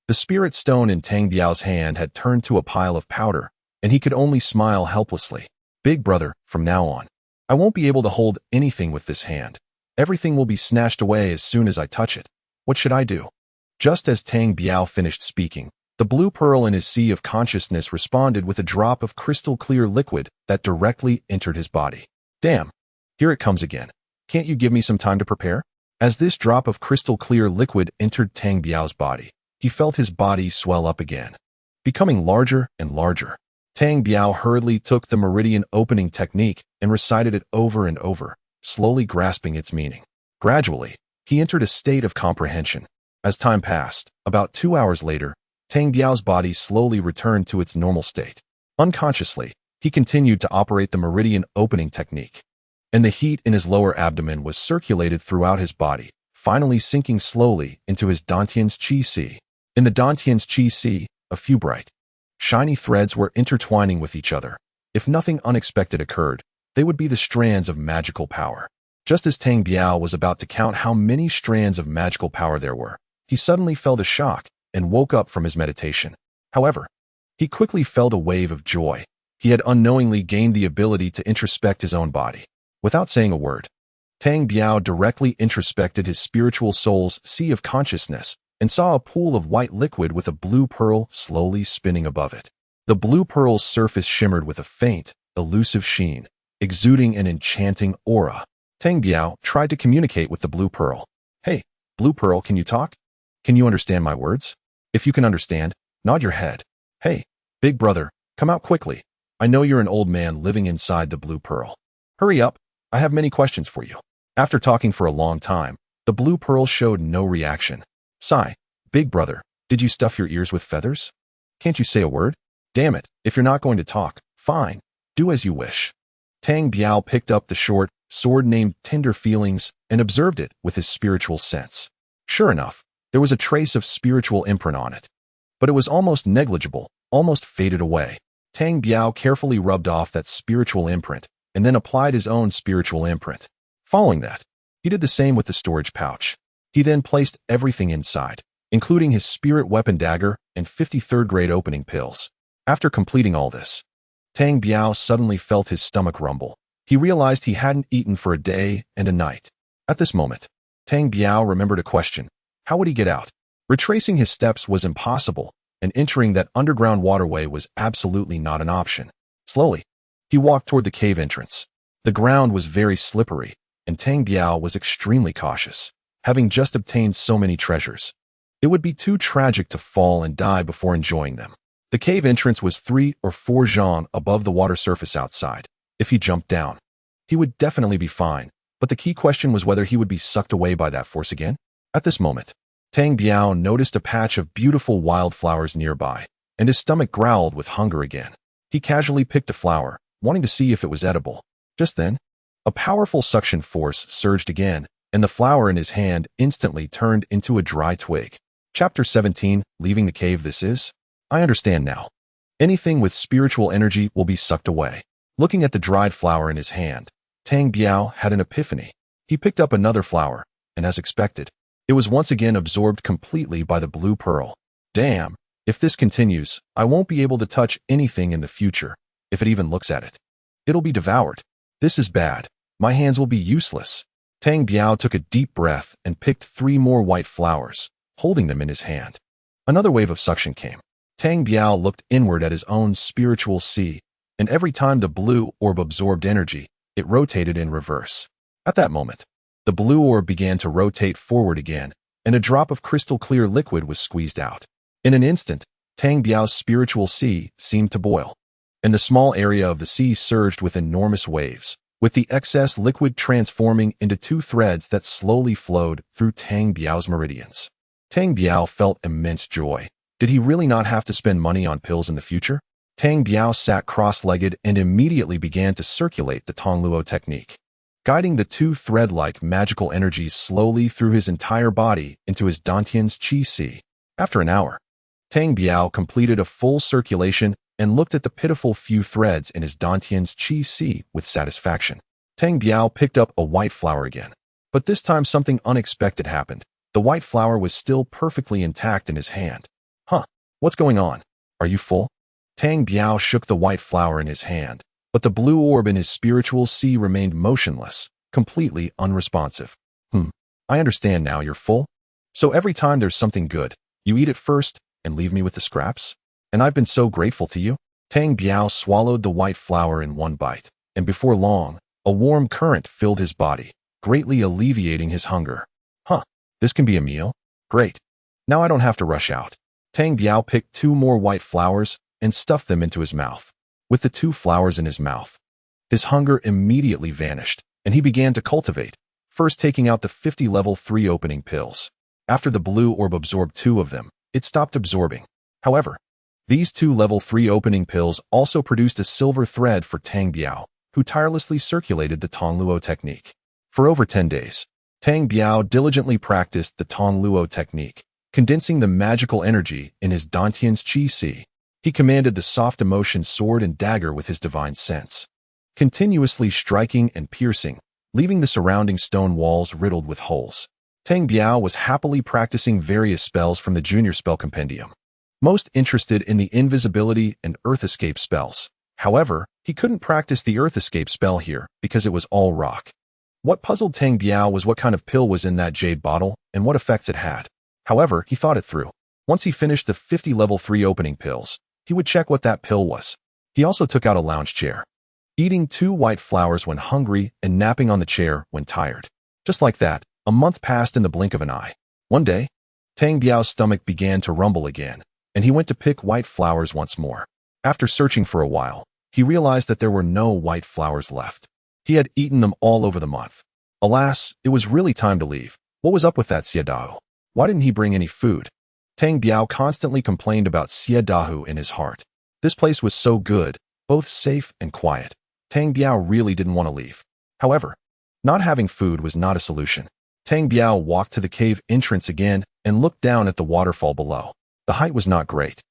the spirit stone in Tang Biao's hand had turned to a pile of powder, and he could only smile helplessly. Big brother, from now on, I won't be able to hold anything with this hand. Everything will be snatched away as soon as I touch it. What should I do? Just as Tang Biao finished speaking, the blue pearl in his sea of consciousness responded with a drop of crystal-clear liquid that directly entered his body. Damn, here it comes again. Can't you give me some time to prepare? As this drop of crystal-clear liquid entered Tang Biao's body, he felt his body swell up again, becoming larger and larger. Tang Biao hurriedly took the meridian opening technique and recited it over and over, slowly grasping its meaning. Gradually, he entered a state of comprehension. As time passed, about 2 hours later, Tang Biao's body slowly returned to its normal state. Unconsciously, he continued to operate the meridian opening technique, and the heat in his lower abdomen was circulated throughout his body, finally sinking slowly into his Dantian's Qi Sea. In the Dantian's Qi Sea, a few bright, shiny threads were intertwining with each other. If nothing unexpected occurred, they would be the strands of magical power. Just as Tang Biao was about to count how many strands of magical power there were, he suddenly felt a shock and woke up from his meditation. However, he quickly felt a wave of joy. He had unknowingly gained the ability to introspect his own body. Without saying a word, Tang Biao directly introspected his spiritual soul's sea of consciousness and saw a pool of white liquid with a blue pearl slowly spinning above it. The blue pearl's surface shimmered with a faint, elusive sheen, exuding an enchanting aura. Tang Biao tried to communicate with the blue pearl. Hey, blue pearl, can you talk? Can you understand my words? If you can understand, nod your head. Hey, big brother, come out quickly. I know you're an old man living inside the blue pearl. Hurry up, I have many questions for you. After talking for a long time, the blue pearl showed no reaction. Sigh, big brother, did you stuff your ears with feathers? Can't you say a word? Damn it, if you're not going to talk, fine, do as you wish. Tang Biao picked up the short sword named Tender Feelings and observed it with his spiritual sense. Sure enough, there was a trace of spiritual imprint on it, but it was almost negligible, almost faded away. Tang Biao carefully rubbed off that spiritual imprint and then applied his own spiritual imprint. Following that, he did the same with the storage pouch. He then placed everything inside, including his spirit weapon dagger and 53rd grade opening pills. After completing all this, Tang Biao suddenly felt his stomach rumble. He realized he hadn't eaten for a day and a night. At this moment, Tang Biao remembered a question. How would he get out? Retracing his steps was impossible, and entering that underground waterway was absolutely not an option. Slowly, He walked toward the cave entrance. The ground was very slippery, and Tang Biao was extremely cautious, having just obtained so many treasures. It would be too tragic to fall and die before enjoying them. The cave entrance was 3 or 4 zhang above the water surface outside. If he jumped down, he would definitely be fine, but the key question was whether he would be sucked away by that force again. At this moment, Tang Biao noticed a patch of beautiful wildflowers nearby, and his stomach growled with hunger again. He casually picked a flower, wanting to see if it was edible. Just then, a powerful suction force surged again, and the flower in his hand instantly turned into a dry twig. Chapter 17, Leaving the Cave. This is? I understand now. Anything with spiritual energy will be sucked away. Looking at the dried flower in his hand, Tang Biao had an epiphany. He picked up another flower, and as expected, it was once again absorbed completely by the blue pearl. Damn, if this continues, I won't be able to touch anything in the future. If it even looks at it, it'll be devoured. This is bad. My hands will be useless. Tang Biao took a deep breath and picked 3 more white flowers, holding them in his hand. Another wave of suction came. Tang Biao looked inward at his own spiritual sea, and every time the blue orb absorbed energy, it rotated in reverse. At that moment, the blue orb began to rotate forward again, and a drop of crystal clear liquid was squeezed out. In an instant, Tang Biao's spiritual sea seemed to boil, and the small area of the sea surged with enormous waves, with the excess liquid transforming into 2 threads that slowly flowed through Tang Biao's meridians. Tang Biao felt immense joy. Did he really not have to spend money on pills in the future? Tang Biao sat cross-legged and immediately began to circulate the Tongluo technique, guiding the 2 thread-like magical energies slowly through his entire body into his Dantian's Qi Sea. After an hour, Tang Biao completed a full circulation and looked at the pitiful few threads in his Dantian's Qi Sea with satisfaction. Tang Biao picked up a white flower again, but this time something unexpected happened. The white flower was still perfectly intact in his hand. Huh, what's going on? Are you full? Tang Biao shook the white flower in his hand, but the blue orb in his spiritual sea remained motionless, completely unresponsive. I understand now, you're full? So every time there's something good, you eat it first and leave me with the scraps? And I've been so grateful to you? Tang Biao swallowed the white flower in one bite, and before long, a warm current filled his body, greatly alleviating his hunger. This can be a meal? Great. Now I don't have to rush out. Tang Biao picked 2 more white flowers and stuffed them into his mouth. With the 2 flowers in his mouth, his hunger immediately vanished, and he began to cultivate, first taking out the 50 level 3 opening pills. After the blue orb absorbed 2 of them, it stopped absorbing. However, these 2 level 3 opening pills also produced a silver thread for Tang Biao, who tirelessly circulated the Tongluo technique. For over 10 days, Tang Biao diligently practiced the Tongluo technique, condensing the magical energy in his Dantian's Qi Sea. He commanded the soft emotion sword and dagger with his divine sense, continuously striking and piercing, leaving the surrounding stone walls riddled with holes. Tang Biao was happily practicing various spells from the Junior Spell Compendium, most interested in the invisibility and earth escape spells. However, he couldn't practice the earth escape spell here because it was all rock. What puzzled Tang Biao was what kind of pill was in that jade bottle and what effects it had. However, he thought it through. Once he finished the 50 level 3 opening pills, he would check what that pill was. He also took out a lounge chair, eating 2 white flowers when hungry and napping on the chair when tired. Just like that, a month passed in the blink of an eye. One day, Tang Biao's stomach began to rumble again, and he went to pick white flowers once more. After searching for a while, he realized that there were no white flowers left. He had eaten them all over the month. Alas, it was really time to leave. What was up with that Xiadahu? Why didn't he bring any food? Tang Biao constantly complained about Xiadahu in his heart. This place was so good, both safe and quiet. Tang Biao really didn't want to leave. However, not having food was not a solution. Tang Biao walked to the cave entrance again and looked down at the waterfall below. The height was not great,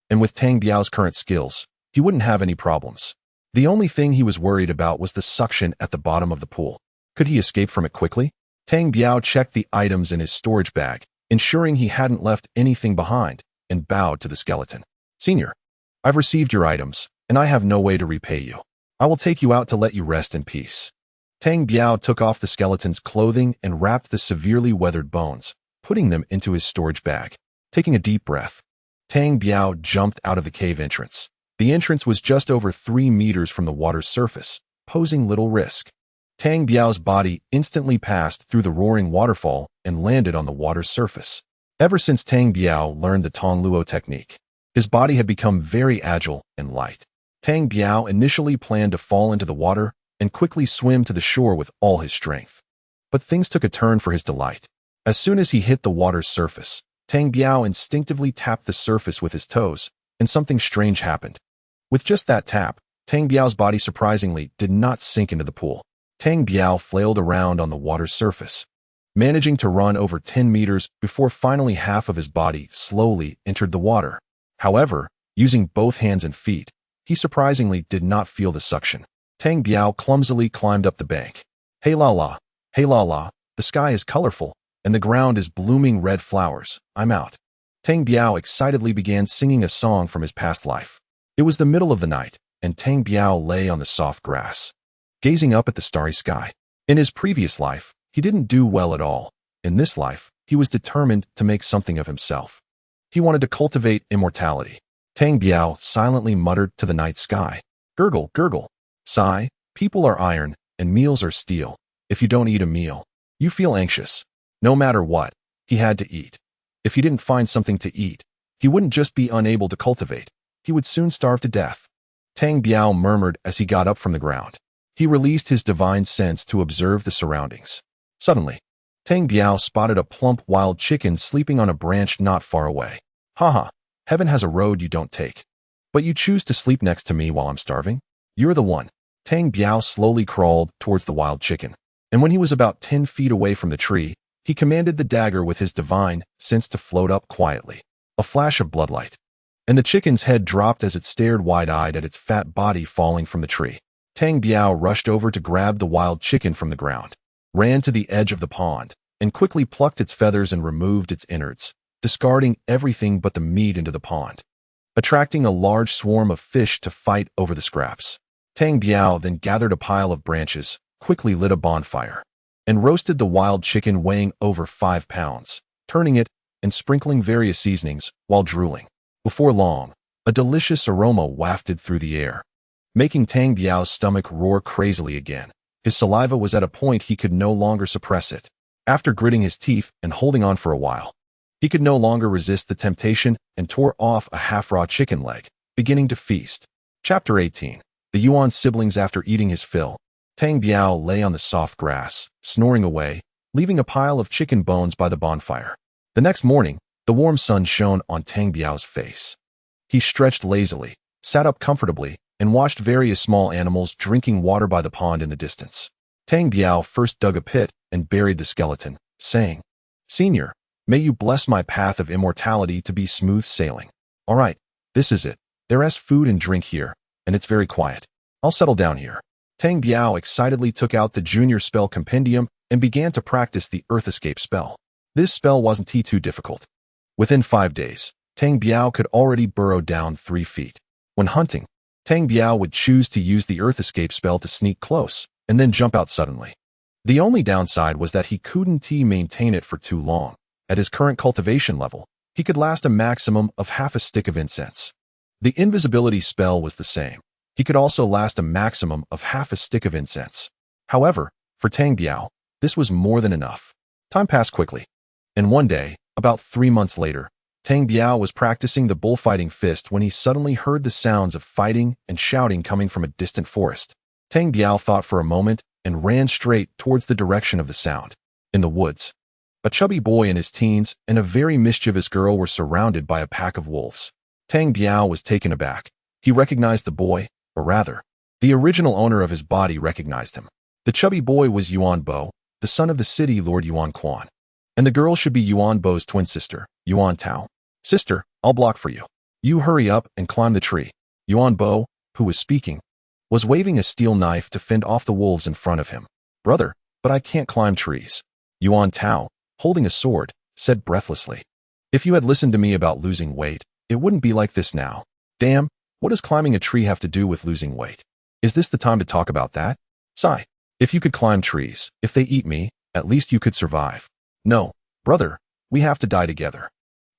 and with Tang Biao's current skills, he wouldn't have any problems. The only thing he was worried about was the suction at the bottom of the pool. Could he escape from it quickly? Tang Biao checked the items in his storage bag, ensuring he hadn't left anything behind, and bowed to the skeleton. Senior, I've received your items, and I have no way to repay you. I will take you out to let you rest in peace. Tang Biao took off the skeleton's clothing and wrapped the severely weathered bones, putting them into his storage bag. Taking a deep breath, Tang Biao jumped out of the cave entrance. The entrance was just over 3 meters from the water's surface, posing little risk. Tang Biao's body instantly passed through the roaring waterfall and landed on the water's surface. Ever since Tang Biao learned the Tong Luo technique, his body had become very agile and light. Tang Biao initially planned to fall into the water and quickly swim to the shore with all his strength. But things took a turn for his delight. As soon as he hit the water's surface, Tang Biao instinctively tapped the surface with his toes, and something strange happened. With just that tap, Tang Biao's body surprisingly did not sink into the pool. Tang Biao flailed around on the water's surface, managing to run over 10 meters before finally half of his body slowly entered the water. However, using both hands and feet, he surprisingly did not feel the suction. Tang Biao clumsily climbed up the bank. Hey la la, the sky is colorful, and the ground is blooming red flowers. I'm out. Tang Biao excitedly began singing a song from his past life. It was the middle of the night, and Tang Biao lay on the soft grass, gazing up at the starry sky. In his previous life, he didn't do well at all. In this life, he was determined to make something of himself. He wanted to cultivate immortality. Tang Biao silently muttered to the night sky. Gurgle, gurgle. Sigh, people are iron, and meals are steel. If you don't eat a meal, you feel anxious. No matter what, he had to eat. If he didn't find something to eat, he wouldn't just be unable to cultivate. He would soon starve to death. Tang Biao murmured as he got up from the ground. He released his divine sense to observe the surroundings. Suddenly, Tang Biao spotted a plump wild chicken sleeping on a branch not far away. Haha, heaven has a road you don't take. But you choose to sleep next to me while I'm starving? You're the one. Tang Biao slowly crawled towards the wild chicken, and when he was about 10 feet away from the tree, he commanded the dagger with his divine sense to float up quietly. A flash of bloodlight, and the chicken's head dropped as it stared wide-eyed at its fat body falling from the tree. Tang Biao rushed over to grab the wild chicken from the ground, ran to the edge of the pond, and quickly plucked its feathers and removed its innards, discarding everything but the meat into the pond, attracting a large swarm of fish to fight over the scraps. Tang Biao then gathered a pile of branches, quickly lit a bonfire, and roasted the wild chicken weighing over 5 pounds, turning it and sprinkling various seasonings while drooling. Before long, a delicious aroma wafted through the air, making Tang Biao's stomach roar crazily again. His saliva was at a point he could no longer suppress it. After gritting his teeth and holding on for a while, he could no longer resist the temptation and tore off a half-raw chicken leg, beginning to feast. Chapter 18. The Yuan siblings. After eating his fill, Tang Biao lay on the soft grass, snoring away, leaving a pile of chicken bones by the bonfire. The next morning, the warm sun shone on Tang Biao's face. He stretched lazily, sat up comfortably, and watched various small animals drinking water by the pond in the distance. Tang Biao first dug a pit and buried the skeleton, saying, "Senior, may you bless my path of immortality to be smooth sailing. All right, this is it. There's food and drink here, and it's very quiet. I'll settle down here." Tang Biao excitedly took out the junior spell compendium and began to practice the Earth Escape spell. This spell wasn't too difficult. Within 5 days, Tang Biao could already burrow down 3 feet. When hunting, Tang Biao would choose to use the Earth Escape spell to sneak close and then jump out suddenly. The only downside was that he couldn't maintain it for too long. At his current cultivation level, he could last a maximum of half a stick of incense. The invisibility spell was the same. He could also last a maximum of half a stick of incense. However, for Tang Biao, this was more than enough. Time passed quickly, and one day, about 3 months later, Tang Biao was practicing the bullfighting fist when he suddenly heard the sounds of fighting and shouting coming from a distant forest. Tang Biao thought for a moment and ran straight towards the direction of the sound. In the woods, a chubby boy in his teens and a very mischievous girl were surrounded by a pack of wolves. Tang Biao was taken aback. He recognized the boy, or rather, the original owner of his body recognized him. The chubby boy was Yuan Bo, the son of the city Lord Yuan Quan, and the girl should be Yuan Bo's twin sister, Yuan Tao. "Sister, I'll block for you. You hurry up and climb the tree." Yuan Bo, who was speaking, was waving a steel knife to fend off the wolves in front of him. "Brother, but I can't climb trees." Yuan Tao, holding a sword, said breathlessly. "If you had listened to me about losing weight, it wouldn't be like this now." "Damn, what does climbing a tree have to do with losing weight? Is this the time to talk about that?" "Sigh. If you could climb trees, if they eat me, at least you could survive." "No, brother, we have to die together."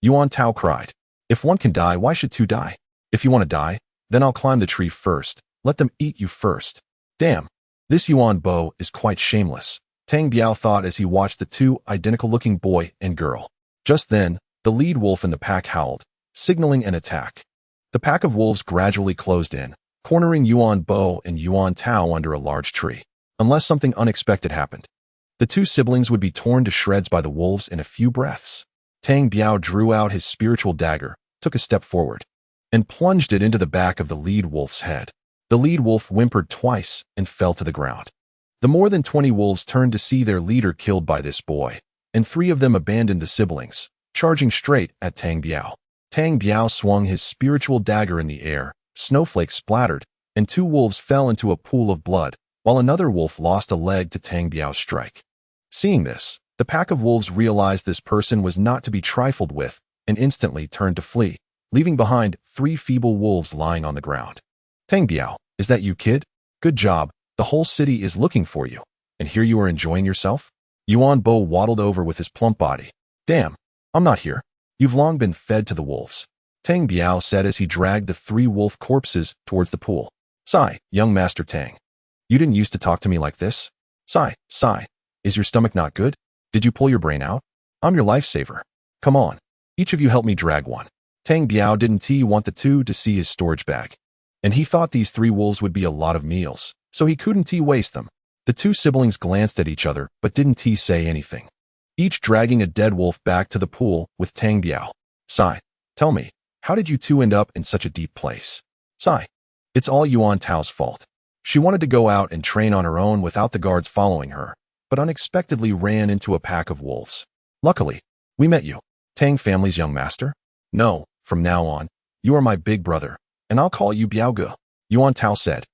Yuan Tao cried. "If one can die, why should two die? If you want to die, Then I'll climb the tree first. Let them eat you first. Damn, this Yuan Bo is quite shameless, Tang Biao thought as he watched the two identical-looking boy and girl. Just then, the lead wolf in the pack howled, signaling an attack. The pack of wolves gradually closed in, cornering Yuan Bo and Yuan Tao under a large tree. Unless something unexpected happened, the two siblings would be torn to shreds by the wolves in a few breaths. Tang Biao drew out his spiritual dagger, took a step forward, and plunged it into the back of the lead wolf's head. The lead wolf whimpered twice and fell to the ground. The more than 20 wolves turned to see their leader killed by this boy, and 3 of them abandoned the siblings, charging straight at Tang Biao. Tang Biao swung his spiritual dagger in the air, snowflakes splattered, and 2 wolves fell into a pool of blood, while another wolf lost a leg to Tang Biao's strike. Seeing this, the pack of wolves realized this person was not to be trifled with and instantly turned to flee, leaving behind 3 feeble wolves lying on the ground. Tang Biao, is that you, kid? Good job. The whole city is looking for you, and here you are enjoying yourself? Yuan Bo waddled over with his plump body. Damn, I'm not here. You've long been fed to the wolves, Tang Biao said as he dragged the 3 wolf corpses towards the pool. Sigh, young Master Tang. You didn't used to talk to me like this. Sigh. Is your stomach not good? Did you pull your brain out? I'm your lifesaver. Come on. Each of you help me drag one. Tang Biao didn't want the 2 to see his storage bag, and he thought these 3 wolves would be a lot of meals, so he couldn't waste them. The 2 siblings glanced at each other but didn't say anything, each dragging a dead wolf back to the pool with Tang Biao. Sigh, tell me, how did you 2 end up in such a deep place? Sigh, it's all Yuan Tao's fault. She wanted to go out and train on her own without the guards following her, but unexpectedly ran into a pack of wolves. Luckily, we met you, Tang family's young master. No, from now on, you are my big brother, and I'll call you Biao Ge, Yuan Tao said,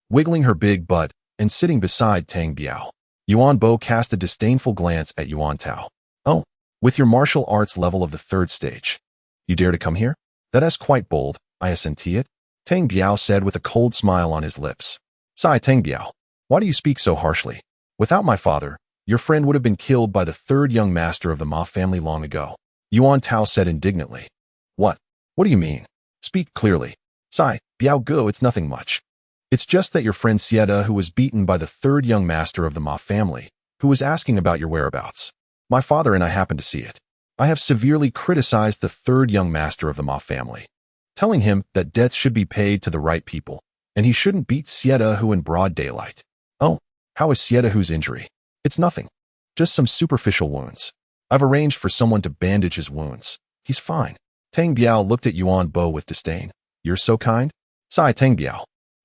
wiggling her big butt and sitting beside Tang Biao. Yuan Bo cast a disdainful glance at Yuan Tao. Oh, with your martial arts level of the 3rd stage, you dare to come here? That is quite bold, I assent it, Tang Biao said with a cold smile on his lips. Sigh, Tang Biao, why do you speak so harshly? Without my father, your friend would have been killed by the 3rd young master of the Ma family long ago, Yuan Tao said indignantly. What? What do you mean? Speak clearly. Sigh, Biao Ge, it's nothing much. It's just that your friend Sieta, who was beaten by the 3rd young master of the Ma family, who was asking about your whereabouts. My father and I happened to see it. I have severely criticized the 3rd young master of the Ma family, telling him that debts should be paid to the right people, and he shouldn't beat Sieta Hu in broad daylight. Oh, how is Sieta Hu's injury? It's nothing. Just some superficial wounds. I've arranged for someone to bandage his wounds. He's fine. Tang Biao looked at Yuan Bo with disdain. You're so kind? Sigh, Tang Biao.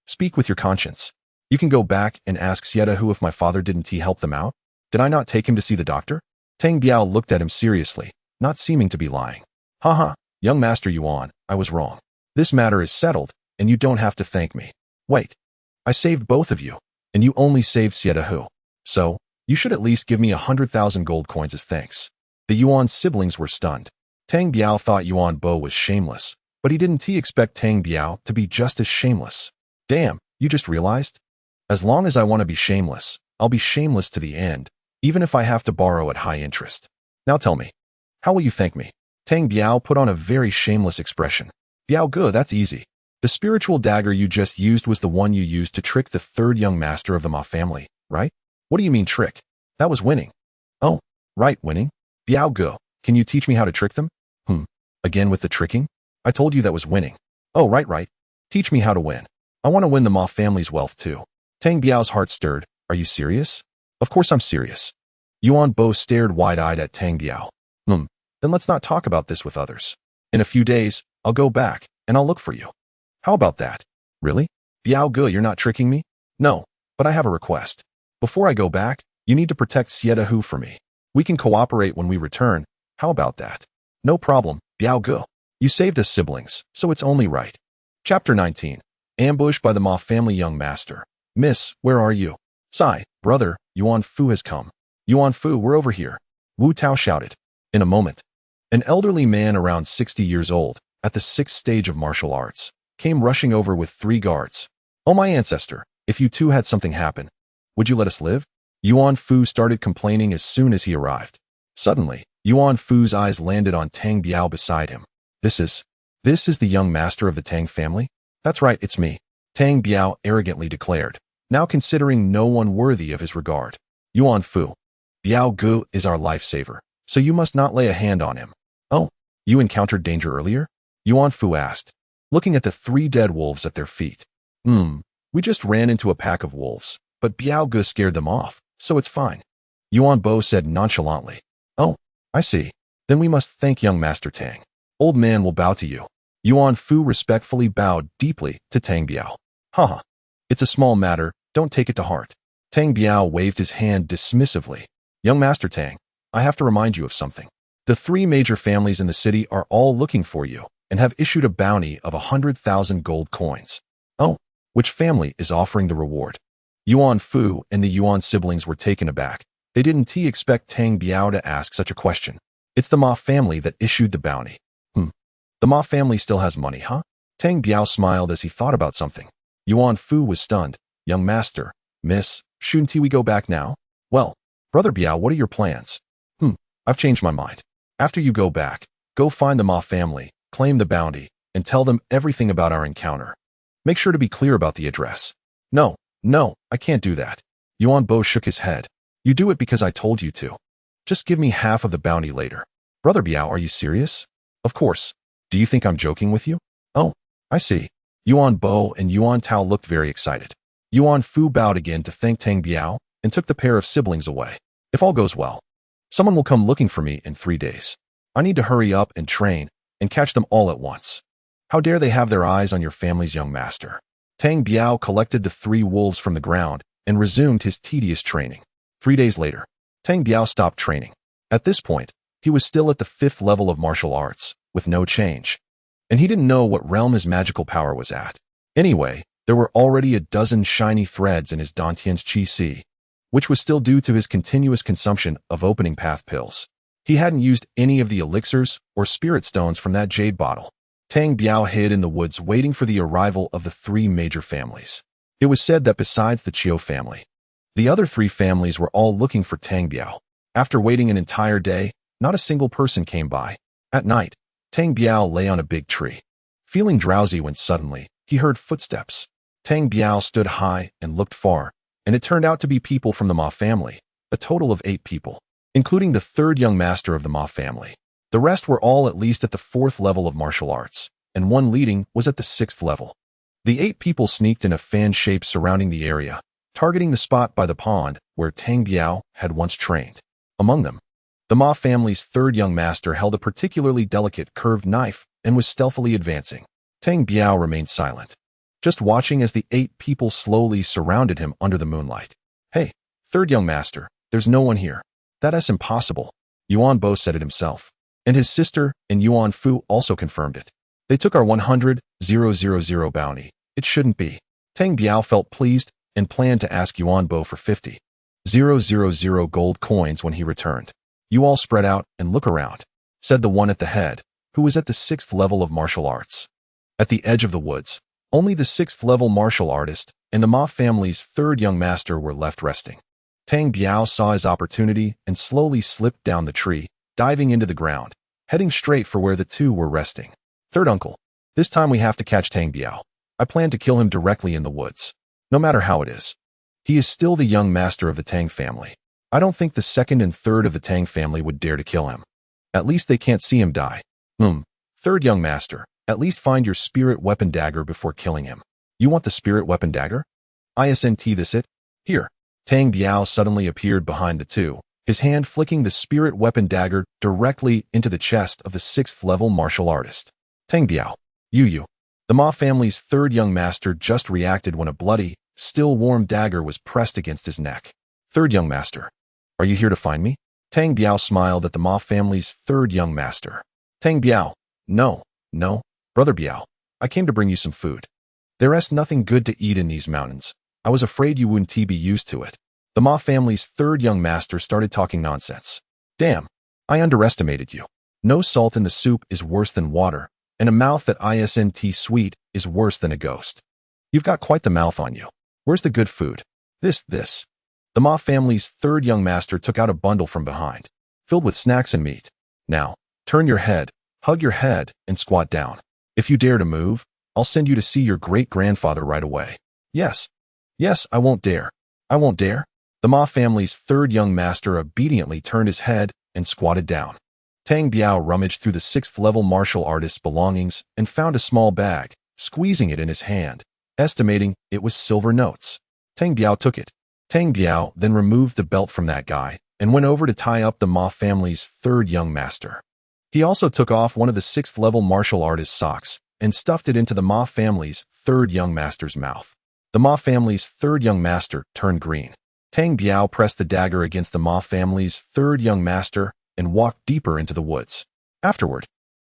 Speak with your conscience. You can go back and ask Sieta Hu if my father didn't help them out. Did I not take him to see the doctor? Tang Biao looked at him seriously, not seeming to be lying. Haha, young Master Yuan, I was wrong. This matter is settled, and you don't have to thank me. Wait, I saved both of you, and you only saved Sieta Hu. So, you should at least give me 100,000 gold coins as thanks. The Yuan siblings were stunned. Tang Biao thought Yuan Bo was shameless, but he didn't expect Tang Biao to be just as shameless. Damn, you just realized? As long as I want to be shameless, I'll be shameless to the end, even if I have to borrow at high interest. Now tell me, how will you thank me? Tang Biao put on a very shameless expression. Biao Ge, that's easy. The spiritual dagger you just used was the one you used to trick the 3rd young master of the Ma family, right? What do you mean trick? That was winning. Oh, right, winning. Biao Ge, can you teach me how to trick them? Again with the tricking? I told you that was winning. Oh, right. Teach me how to win. I want to win the Ma family's wealth too. Tang Biao's heart stirred. Are you serious? Of course I'm serious. Yuan Bo stared wide-eyed at Tang Biao. Then let's not talk about this with others. In a few days, I'll go back, and I'll look for you. How about that? Really? Biao Ge, you're not tricking me? No, but I have a request. Before I go back, you need to protect Sieta Hu for me. We can cooperate when we return. How about that? No problem, Biao Ge. You saved us siblings, so it's only right. Chapter 19. Ambushed by the Ma family young master. Miss, where are you? Sigh, brother, Yuan Fu has come. Yuan Fu, we're over here. Wu Tao shouted. In a moment, an elderly man around 60 years old, at the 6th stage of martial arts, came rushing over with 3 guards. Oh my ancestor, if you 2 had something happen, would you let us live? Yuan Fu started complaining as soon as he arrived. Suddenly, Yuan Fu's eyes landed on Tang Biao beside him. This is the young master of the Tang family? That's right, it's me, Tang Biao arrogantly declared, now considering no one worthy of his regard. Yuan Fu, Biao Gu is our lifesaver, so you must not lay a hand on him. Oh, you encountered danger earlier? Yuan Fu asked, looking at the 3 dead wolves at their feet. We just ran into a pack of wolves, but Biao Gu scared them off, so it's fine. Yuan Bo said nonchalantly. Oh, I see. Then we must thank young Master Tang. Old man will bow to you. Yuan Fu respectfully bowed deeply to Tang Biao. Haha. It's a small matter, don't take it to heart. Tang Biao waved his hand dismissively. Young Master Tang, I have to remind you of something. The 3 major families in the city are all looking for you and have issued a bounty of 100,000 gold coins. Oh, which family is offering the reward? Yuan Fu and the Yuan siblings were taken aback. They didn't expect Tang Biao to ask such a question. It's the Ma family that issued the bounty. The Ma family still has money, huh? Tang Biao smiled as he thought about something. Yuan Fu was stunned. Young master, miss, shouldn't we go back now? Well, brother Biao, what are your plans? I've changed my mind. After you go back, go find the Ma family, claim the bounty, and tell them everything about our encounter. Make sure to be clear about the address. No, I can't do that. Yuan Bo shook his head. You do it because I told you to. Just give me half of the bounty later. Brother Biao, are you serious? Of course. Do you think I'm joking with you? Oh, I see. Yuan Bo and Yuan Tao looked very excited. Yuan Fu bowed again to thank Tang Biao and took the pair of siblings away. If all goes well, someone will come looking for me in 3 days. I need to hurry up and train and catch them all at once. How dare they have their eyes on your family's young master? Tang Biao collected the 3 wolves from the ground and resumed his tedious training. 3 days later, Tang Biao stopped training. At this point, he was still at the 5th level of martial arts, with no change. And he didn't know what realm his magical power was at. Anyway, there were already a dozen shiny threads in his Dantian's Qi Si, which was still due to his continuous consumption of opening path pills. He hadn't used any of the elixirs or spirit stones from that jade bottle. Tang Biao hid in the woods waiting for the arrival of the 3 major families. It was said that besides the Chiu family, the other 3 families were all looking for Tang Biao. After waiting an entire day, not a single person came by. At night, Tang Biao lay on a big tree, feeling drowsy when suddenly he heard footsteps. Tang Biao stood high and looked far, and it turned out to be people from the Ma family, a total of 8 people, including the 3rd young master of the Ma family. The rest were all at least at the 4th level of martial arts, and one leading was at the 6th level. The 8 people sneaked in a fan shape surrounding the area, targeting the spot by the pond where Tang Biao had once trained. Among them, the Ma family's 3rd young master held a particularly delicate curved knife and was stealthily advancing. Tang Biao remained silent, just watching as the 8 people slowly surrounded him under the moonlight. Hey, 3rd young master, there's no one here. That's impossible. Yuan Bo said it himself, and his sister and Yuan Fu also confirmed it. They took our 100,000 bounty. It shouldn't be. Tang Biao felt pleased and planned to ask Yuan Bo for 50,000 gold coins when he returned. You all spread out and look around, said the one at the head, who was at the 6th level of martial arts. At the edge of the woods, only the 6th level martial artist and the Ma family's 3rd young master were left resting. Tang Biao saw his opportunity and slowly slipped down the tree, diving into the ground, heading straight for where the 2 were resting. 3rd uncle, this time we have to catch Tang Biao. I plan to kill him directly in the woods, no matter how it is. He is still the young master of the Tang family. I don't think the 2nd and 3rd of the Tang family would dare to kill him. At least they can't see him die. 3rd young master, at least find your spirit weapon dagger before killing him. You want the spirit weapon dagger? Isn't this it? Here. Tang Biao suddenly appeared behind the 2, his hand flicking the spirit weapon dagger directly into the chest of the 6th level martial artist. Tang Biao, you. The Ma family's 3rd young master just reacted when a bloody, still warm dagger was pressed against his neck. 3rd young master, are you here to find me? Tang Biao smiled at the Ma family's 3rd young master. Tang Biao, no, brother Biao, I came to bring you some food. There's nothing good to eat in these mountains. I was afraid you wouldn't be used to it. The Ma family's 3rd young master started talking nonsense. Damn, I underestimated you. No salt in the soup is worse than water, and a mouth that isn't sweet is worse than a ghost. You've got quite the mouth on you. Where's the good food? This. The Ma family's 3rd young master took out a bundle from behind, filled with snacks and meat. Now, turn your head, hug your head, and squat down. If you dare to move, I'll send you to see your great-grandfather right away. Yes. Yes, I won't dare. I won't dare. The Ma family's third young master obediently turned his head and squatted down. Tang Biao rummaged through the sixth-level martial artist's belongings and found a small bag, squeezing it in his hand, estimating it was silver notes. Tang Biao took it. Tang Biao then removed the belt from that guy and went over to tie up the Ma family's third young master. He also took off one of the sixth-level martial artist's socks and stuffed it into the Ma family's third young master's mouth. The Ma family's third young master turned green. Tang Biao pressed the dagger against the Ma family's third young master and walked deeper into the woods. Afterward,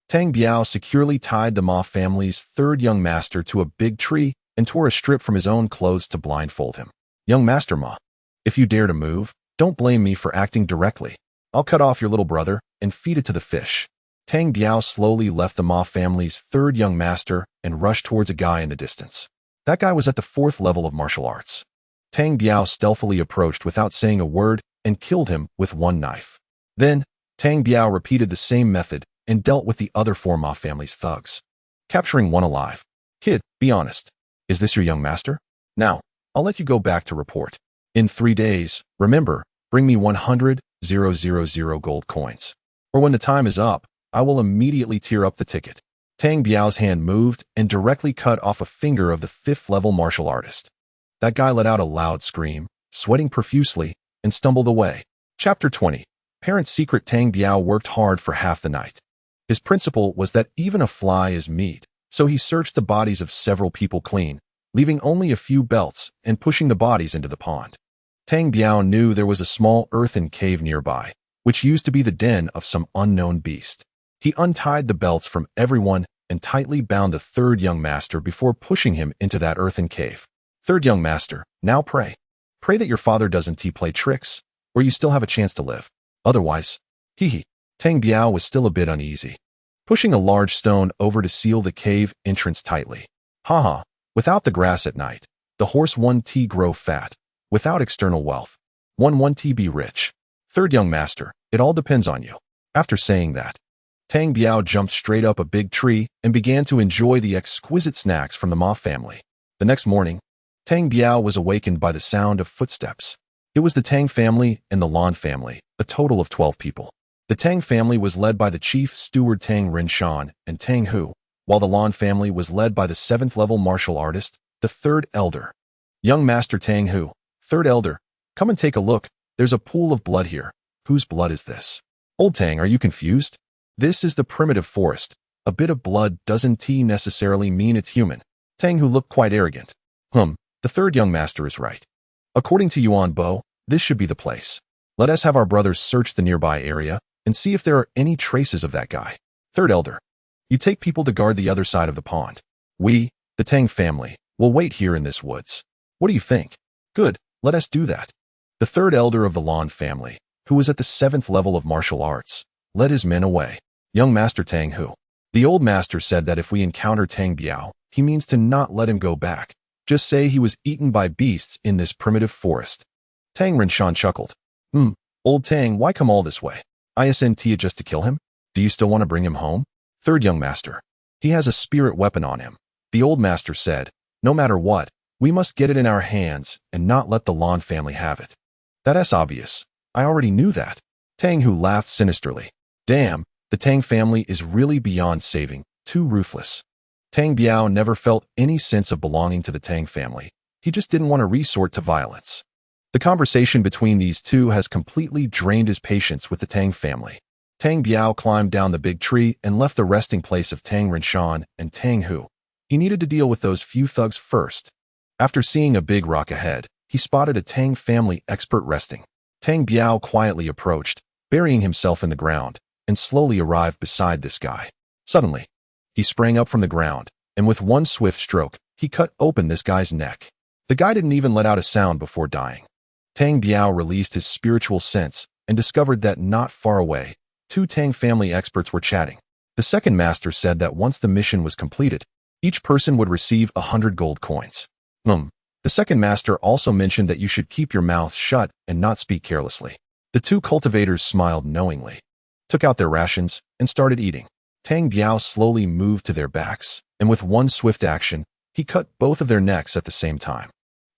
Tang Biao securely tied the Ma family's third young master to a big tree and tore a strip from his own clothes to blindfold him. Young Master Ma, if you dare to move, don't blame me for acting directly. I'll cut off your little brother and feed it to the fish. Tang Biao slowly left the Ma family's third young master and rushed towards a guy in the distance. That guy was at the fourth level of martial arts. Tang Biao stealthily approached without saying a word and killed him with one knife. Then, Tang Biao repeated the same method and dealt with the other four Ma family's thugs, capturing one alive. Kid, be honest. Is this your young master? Now, I'll let you go back to report. In 3 days, remember, bring me 100,000 gold coins. Or when the time is up, I will immediately tear up the ticket. Tang Biao's hand moved and directly cut off a finger of the fifth-level martial artist. That guy let out a loud scream, sweating profusely, and stumbled away. Chapter 20. Parent secret. Tang Biao worked hard for half the night. His principle was that even a fly is meat, so he searched the bodies of several people clean, leaving only a few belts and pushing the bodies into the pond. Tang Biao knew there was a small earthen cave nearby, which used to be the den of some unknown beast. He untied the belts from everyone and tightly bound the third young master before pushing him into that earthen cave. Third young master, now pray. Pray that your father doesn't play tricks, or you still have a chance to live. Otherwise, hee. Tang Biao was still a bit uneasy, pushing a large stone over to seal the cave entrance tightly. Haha, without the grass at night, the horse 1T grow fat. Without external wealth, 1T be rich. Third young master, it all depends on you. After saying that, Tang Biao jumped straight up a big tree and began to enjoy the exquisite snacks from the Ma family. The next morning, Tang Biao was awakened by the sound of footsteps. It was the Tang family and the Lan family, a total of 12 people. The Tang family was led by the chief steward Tang Rinshan and Tang Hu, while the Lan family was led by the 7th-level martial artist, the third elder. Young Master Tang Hu, third elder, come and take a look. There's a pool of blood here. Whose blood is this? Old Tang, are you confused? This is the primitive forest. A bit of blood doesn't necessarily mean it's human. Tang Hu looked quite arrogant. The third young master is right. According to Yuan Bo, this should be the place. Let us have our brothers search the nearby area and see if there are any traces of that guy. Third elder, you take people to guard the other side of the pond. We, the Tang family, will wait here in this woods. What do you think? Good, let us do that. The third elder of the Lan family, who was at the 7th level of martial arts, led his men away. Young Master Tang Hu. The old master said that if we encounter Tang Biao, he means to not let him go back. Just say he was eaten by beasts in this primitive forest. Tang Rinshan chuckled. Old Tang, why come all this way? Isn't it just to kill him? Do you still want to bring him home? Third young master. He has a spirit weapon on him. The old master said, no matter what, we must get it in our hands and not let the Lan family have it. That's obvious. I already knew that. Tang Hu laughed sinisterly. Damn, the Tang family is really beyond saving, too ruthless. Tang Biao never felt any sense of belonging to the Tang family. He just didn't want to resort to violence. The conversation between these two has completely drained his patience with the Tang family. Tang Biao climbed down the big tree and left the resting place of Tang Rinshan and Tang Hu. He needed to deal with those few thugs first. After seeing a big rock ahead, he spotted a Tang family expert resting. Tang Biao quietly approached, burying himself in the ground, and slowly arrived beside this guy. Suddenly, he sprang up from the ground, and with one swift stroke, he cut open this guy's neck. The guy didn't even let out a sound before dying. Tang Biao released his spiritual sense and discovered that not far away, 2 Tang family experts were chatting. The second master said that once the mission was completed, each person would receive 100 gold coins. The second master also mentioned that you should keep your mouth shut and not speak carelessly. The 2 cultivators smiled knowingly, took out their rations, and started eating. Tang Biao slowly moved to their backs, and with one swift action, he cut both of their necks at the same time.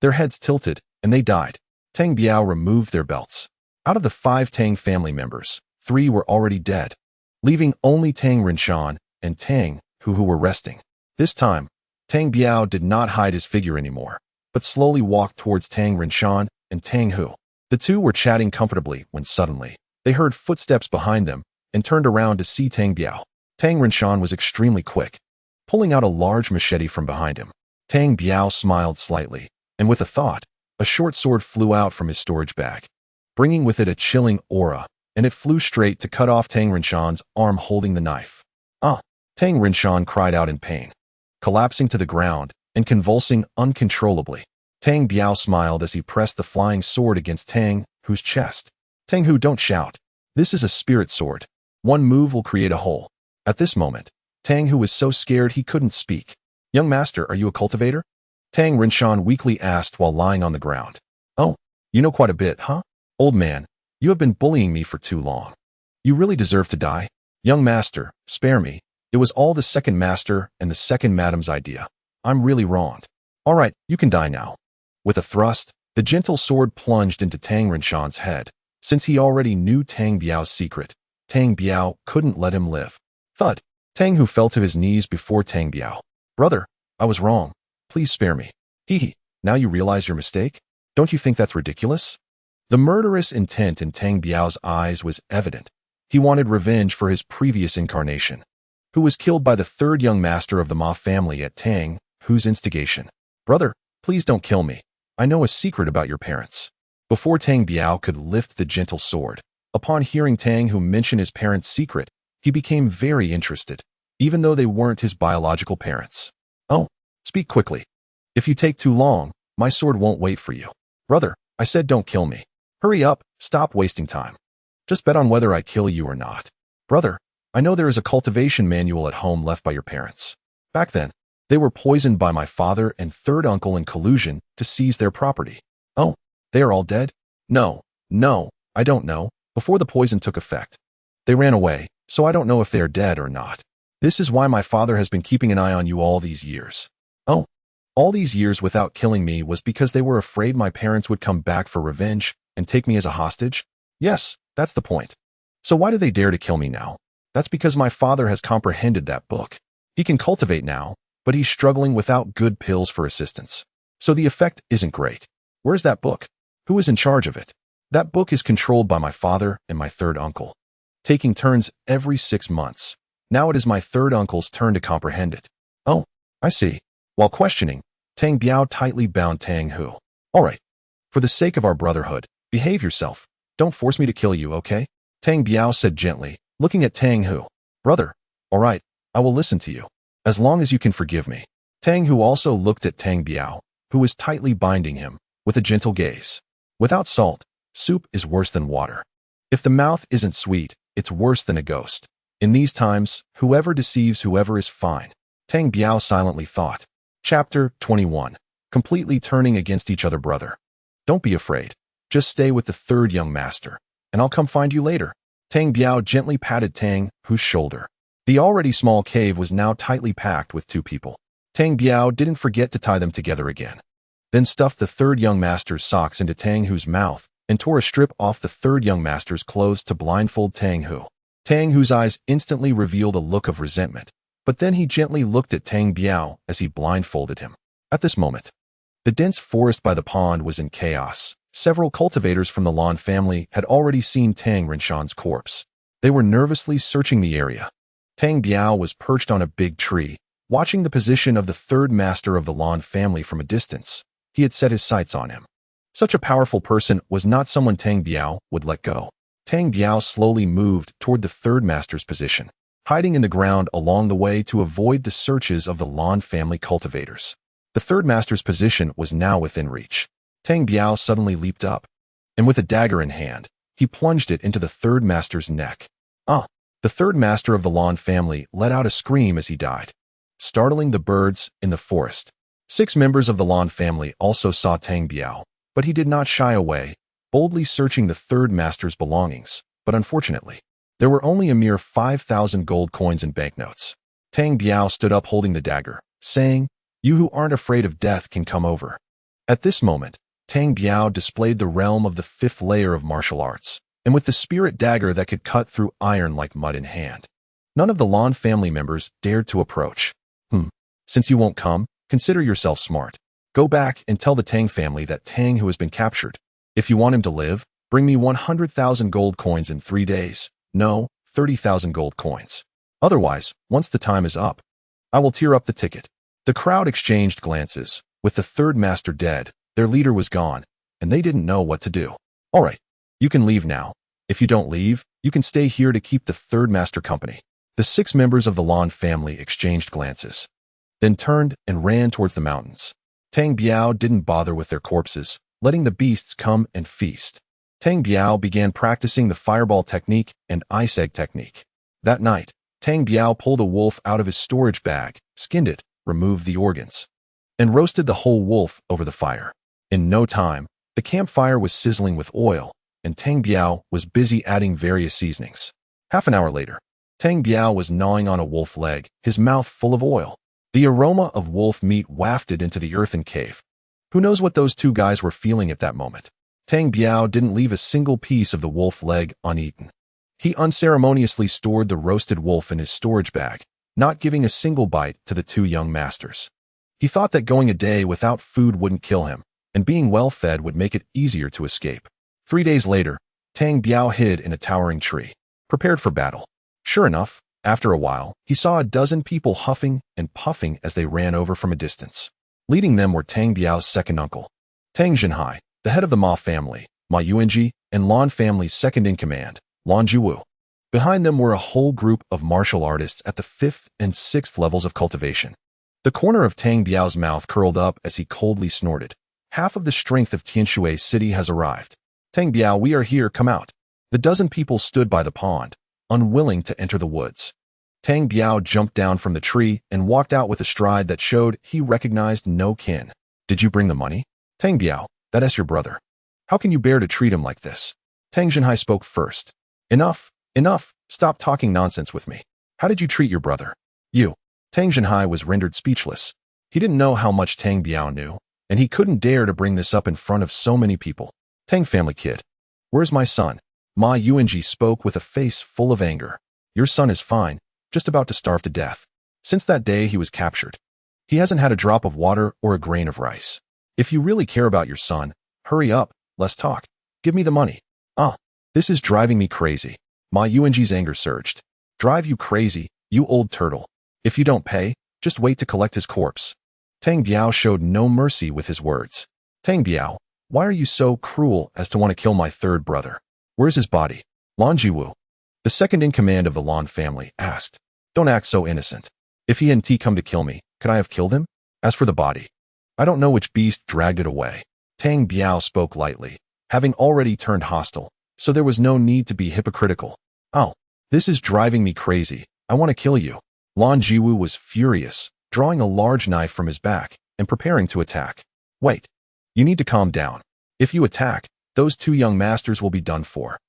Their heads tilted, and they died. Tang Biao removed their belts. Out of the 5 Tang family members, 3 were already dead, leaving only Tang Rinshan and Tang Hu who were resting. This time, Tang Biao did not hide his figure anymore, but slowly walked towards Tang Rinshan and Tang Hu. The two were chatting comfortably when suddenly, they heard footsteps behind them and turned around to see Tang Biao. Tang Rinshan was extremely quick, pulling out a large machete from behind him. Tang Biao smiled slightly, and with a thought, a short sword flew out from his storage bag, bringing with it a chilling aura, and it flew straight to cut off Tang Rinshan's arm holding the knife. Ah! Tang Rinshan cried out in pain, collapsing to the ground and convulsing uncontrollably. Tang Biao smiled as he pressed the flying sword against Tang Hu's chest. Tang Hu, don't shout. This is a spirit sword. One move will create a hole. At this moment, Tang Hu was so scared he couldn't speak. Young master, are you a cultivator? Tang Rinshan weakly asked while lying on the ground. Oh, you know quite a bit, huh? Old man, you have been bullying me for too long. You really deserve to die. Young master, spare me. It was all the second master and the second madam's idea. I'm really wronged. All right, you can die now. With a thrust, the gentle sword plunged into Tang Rinshan's head. Since he already knew Tang Biao's secret, Tang Biao couldn't let him live. Thud. Tang Hu fell to his knees before Tang Biao. Brother, I was wrong. Please spare me. Hee. Now you realize your mistake? Don't you think that's ridiculous? The murderous intent in Tang Biao's eyes was evident. He wanted revenge for his previous incarnation, who was killed by the 3rd young master of the Ma family at Tang Hu's instigation. Brother, please don't kill me. I know a secret about your parents. Before Tang Biao could lift the gentle sword, upon hearing Tang Hu mention his parents' secret, he became very interested, even though they weren't his biological parents. Oh, speak quickly. If you take too long, my sword won't wait for you. Brother, I said don't kill me. Hurry up, stop wasting time. Just bet on whether I kill you or not. Brother, I know there is a cultivation manual at home left by your parents. Back then, they were poisoned by my father and 3rd uncle in collusion to seize their property. Oh, they are all dead? No, I don't know. Before the poison took effect, they ran away, so I don't know if they are dead or not. This is why my father has been keeping an eye on you all these years. Oh, all these years without killing me was because they were afraid my parents would come back for revenge and take me as a hostage? Yes, that's the point. So why do they dare to kill me now? That's because my father has comprehended that book. He can cultivate now, but he's struggling without good pills for assistance. So the effect isn't great. Where's that book? Who is in charge of it? That book is controlled by my father and my 3rd uncle, taking turns every 6 months. Now it is my 3rd uncle's turn to comprehend it. Oh, I see. While questioning, Tang Biao tightly bound Tang Hu. All right. For the sake of our brotherhood, behave yourself. Don't force me to kill you, okay? Tang Biao said gently, looking at Tang Hu. Brother, all right, I will listen to you, as long as you can forgive me. Tang Hu also looked at Tang Biao, who was tightly binding him, with a gentle gaze. Without salt, soup is worse than water. If the mouth isn't sweet, it's worse than a ghost. In these times, whoever deceives whoever is fine. Tang Biao silently thought. Chapter 21. Completely turning against each other. Brother, don't be afraid. Just stay with the 3rd young master, and I'll come find you later. Tang Biao gently patted Tang Hu's shoulder. The already small cave was now tightly packed with 2 people. Tang Biao didn't forget to tie them together again, then stuffed the 3rd young master's socks into Tang Hu's mouth and tore a strip off the 3rd young master's clothes to blindfold Tang Hu. Tang Hu's eyes instantly revealed a look of resentment, but then he gently looked at Tang Biao as he blindfolded him. At this moment, the dense forest by the pond was in chaos. Several cultivators from the Lan family had already seen Tang Rinshan's corpse. They were nervously searching the area. Tang Biao was perched on a big tree, watching the position of the 3rd master of the Lan family from a distance. He had set his sights on him. Such a powerful person was not someone Tang Biao would let go. Tang Biao slowly moved toward the 3rd master's position, hiding in the ground along the way to avoid the searches of the Lan family cultivators. The 3rd master's position was now within reach. Tang Biao suddenly leaped up, and with a dagger in hand, he plunged it into the 3rd master's neck. Ah! The 3rd master of the Lan family let out a scream as he died, startling the birds in the forest. 6 members of the Lan family also saw Tang Biao, but he did not shy away, boldly searching the 3rd master's belongings. But unfortunately, There were only a mere 5,000 gold coins and banknotes. Tang Biao stood up holding the dagger, saying, "You who aren't afraid of death can come over." At this moment, Tang Biao displayed the realm of the fifth layer of martial arts, and with the spirit dagger that could cut through iron like mud in hand. None of the Lan family members dared to approach. Since you won't come, consider yourself smart. Go back and tell the Tang family that Tang who has been captured. If you want him to live, bring me 100,000 gold coins in 3 days. No, 30,000 gold coins. Otherwise, once the time is up, I will tear up the ticket. The crowd exchanged glances. With the third master dead, their leader was gone, and they didn't know what to do. All right, you can leave now. If you don't leave, you can stay here to keep the third master company. The 6 members of the Lan family exchanged glances, then turned and ran towards the mountains. Tang Biao didn't bother with their corpses, letting the beasts come and feast. Tang Biao began practicing the fireball technique and ice egg technique. That night, Tang Biao pulled a wolf out of his storage bag, skinned it, removed the organs, and roasted the whole wolf over the fire. In no time, the campfire was sizzling with oil, and Tang Biao was busy adding various seasonings. Half an hour later, Tang Biao was gnawing on a wolf leg, his mouth full of oil. The aroma of wolf meat wafted into the earthen cave. Who knows what those 2 guys were feeling at that moment? Tang Biao didn't leave a single piece of the wolf leg uneaten. He unceremoniously stored the roasted wolf in his storage bag, not giving a single bite to the 2 young masters. He thought that going a day without food wouldn't kill him, and being well-fed would make it easier to escape. 3 days later, Tang Biao hid in a towering tree, prepared for battle. Sure enough, after a while, he saw a dozen people huffing and puffing as they ran over from a distance. Leading them were Tang Biao's second uncle, Tang Zhenhai, the head of the Ma family, Ma Yuanji, and Lan family's second-in-command, Lan Jiwu. Behind them were a whole group of martial artists at the 5th and 6th levels of cultivation. The corner of Tang Biao's mouth curled up as he coldly snorted. "Half of the strength of Tianshui City has arrived. Tang Biao, we are here, come out." The dozen people stood by the pond, unwilling to enter the woods. Tang Biao jumped down from the tree and walked out with a stride that showed he recognized no kin. "Did you bring the money?" "Tang Biao, that is your brother. How can you bear to treat him like this?" Tang Zhenhai spoke first. Enough, enough, stop talking nonsense with me. How did you treat your brother?" "You." Tang Zhenhai was rendered speechless. He didn't know how much Tang Biao knew, and he couldn't dare to bring this up in front of so many people. "Tang family kid, where's my son?" Ma Yuanji spoke with a face full of anger. "Your son is fine, just about to starve to death. Since that day he was captured, he hasn't had a drop of water or a grain of rice. If you really care about your son, hurry up, let's talk. Give me the money." This is driving me crazy." Ma Yuanji's anger surged. "Drive you crazy, you old turtle. If you don't pay, just wait to collect his corpse." Tang Biao showed no mercy with his words. "Tang Biao, why are you so cruel as to want to kill my third brother? Where's his body?" Lan Jiwu, the second-in-command of the Lan family, asked. "Don't act so innocent. If he hadn't come to kill me, could I have killed him? As for the body, I don't know which beast dragged it away." Tang Biao spoke lightly, having already turned hostile, so there was no need to be hypocritical. This is driving me crazy. I want to kill you." Lan Jiwu was furious, drawing a large knife from his back and preparing to attack. "Wait. You need to calm down. If you attack, those 2 young masters will be done for."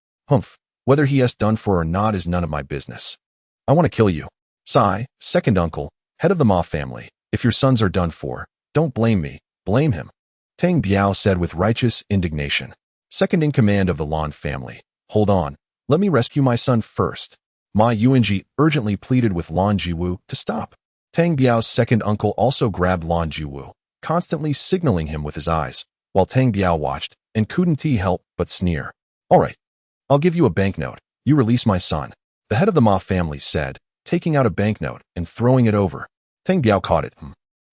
Whether he is done for or not is none of my business. I want to kill you. Sai, second uncle, head of the Ma family. If your sons are done for, don't blame me, blame him." Tang Biao said with righteous indignation. Second in command of the Lan family. "Hold on, let me rescue my son first." Ma Yuanji urgently pleaded with Lan Jiwu to stop. Tang Biao's second uncle also grabbed Lan Jiwu, constantly signaling him with his eyes, while Tang Biao watched and couldn't help but sneer. "All right, I'll give you a banknote. You release my son," the head of the Ma family said, taking out a banknote and throwing it over. Tang Biao caught it.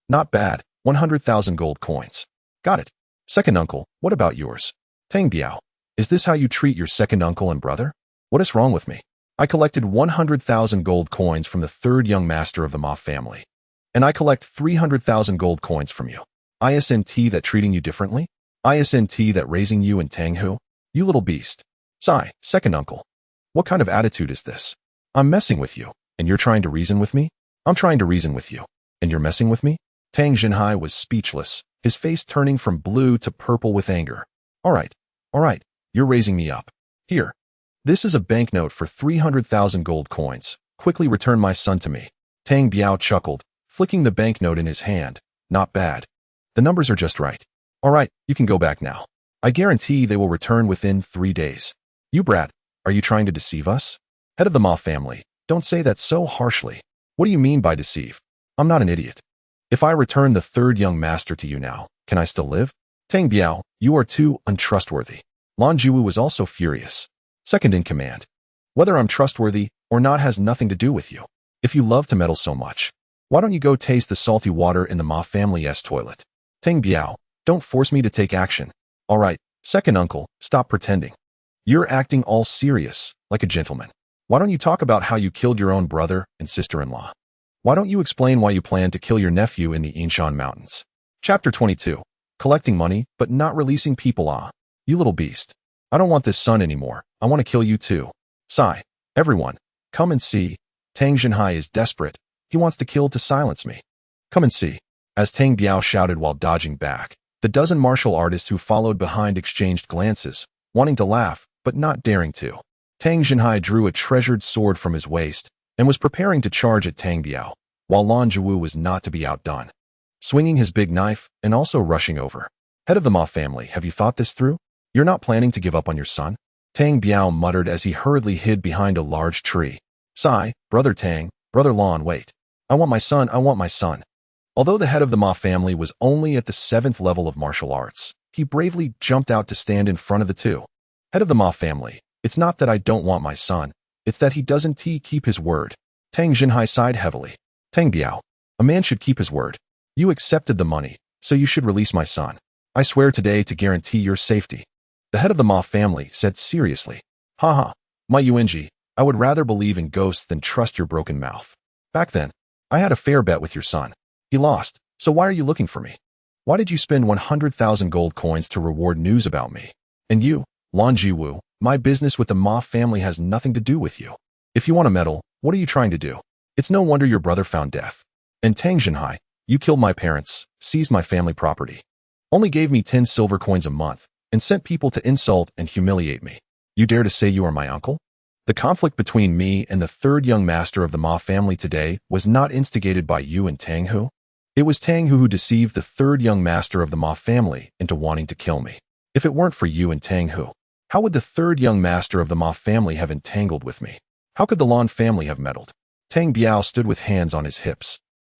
"Not bad, 100,000 gold coins. Got it. Second uncle, what about yours?" "Tang Biao, is this how you treat your second uncle and brother? What is wrong with me? I collected 100,000 gold coins from the third young master of the Ma family, and I collect 300,000 gold coins from you. Isn't that treating you differently? Isn't that raising you in Tang Hu? You little beast." "Sai, second uncle, what kind of attitude is this? I'm messing with you, and you're trying to reason with me? I'm trying to reason with you, and you're messing with me?" Tang Zhenhai was speechless, his face turning from blue to purple with anger. All right, you're raising me up. Here, This is a banknote for 300,000 gold coins. Quickly return my son to me. Tang Biao chuckled, flicking the banknote in his hand. Not bad. The numbers are just right. All right, you can go back now. I guarantee they will return within 3 days. You brat, are you trying to deceive us? Head of the Ma family, don't say that so harshly. What do you mean by deceive? I'm not an idiot. If I return the third young master to you now, can I still live? Tang Biao, you are too untrustworthy. Lan Jiwu was also furious. Second in command. Whether I'm trustworthy or not has nothing to do with you. If you love to meddle so much, why don't you go taste the salty water in the Ma family's toilet? Tang Biao, don't force me to take action. All right, second uncle, stop pretending. You're acting all serious, like a gentleman. Why don't you talk about how you killed your own brother and sister-in-law? Why don't you explain why you plan to kill your nephew in the Yinshan Mountains? Chapter 22. Collecting money, but not releasing people. Ah, you little beast. I don't want this son anymore. I want to kill you too. Sigh. Everyone, come and see. Tang Jinhai is desperate. He wants to kill to silence me. Come and see. As Tang Biao shouted while dodging back, the dozen martial artists who followed behind exchanged glances, wanting to laugh, but not daring to. Tang Jinhai drew a treasured sword from his waist and was preparing to charge at Tang Biao, while Lan Jiwu was not to be outdone. Swinging his big knife and also rushing over. Head of the Ma family, have you thought this through? You're not planning to give up on your son? Tang Biao muttered as he hurriedly hid behind a large tree. Sigh, brother Tang, brother Lan, wait. I want my son, I want my son. Although the head of the Ma family was only at the 7th level of martial arts, he bravely jumped out to stand in front of the two. Head of the Ma family, it's not that I don't want my son, it's that he doesn't keep his word. Tang Jinhai sighed heavily. Tang Biao, a man should keep his word. You accepted the money, so you should release my son. I swear today to guarantee your safety. The head of the Ma family said seriously. Haha, my Yuanji, I would rather believe in ghosts than trust your broken mouth. Back then, I had a fair bet with your son. He lost, so why are you looking for me? Why did you spend 100,000 gold coins to reward news about me? And you, Lan Jiwu, my business with the Ma family has nothing to do with you. If you want to meddle, what are you trying to do? It's no wonder your brother found death. And Tang Jinhai, you killed my parents, seized my family property. Only gave me 10 silver coins a month, and sent people to insult and humiliate me. You dare to say you are my uncle? The conflict between me and the third young master of the Ma family today was not instigated by you and Tang Hu. It was Tang Hu who deceived the third young master of the Ma family into wanting to kill me. If it weren't for you and Tang Hu, how would the third young master of the Ma family have entangled with me? How could the Lan family have meddled? Tang Biao stood with hands on his hips.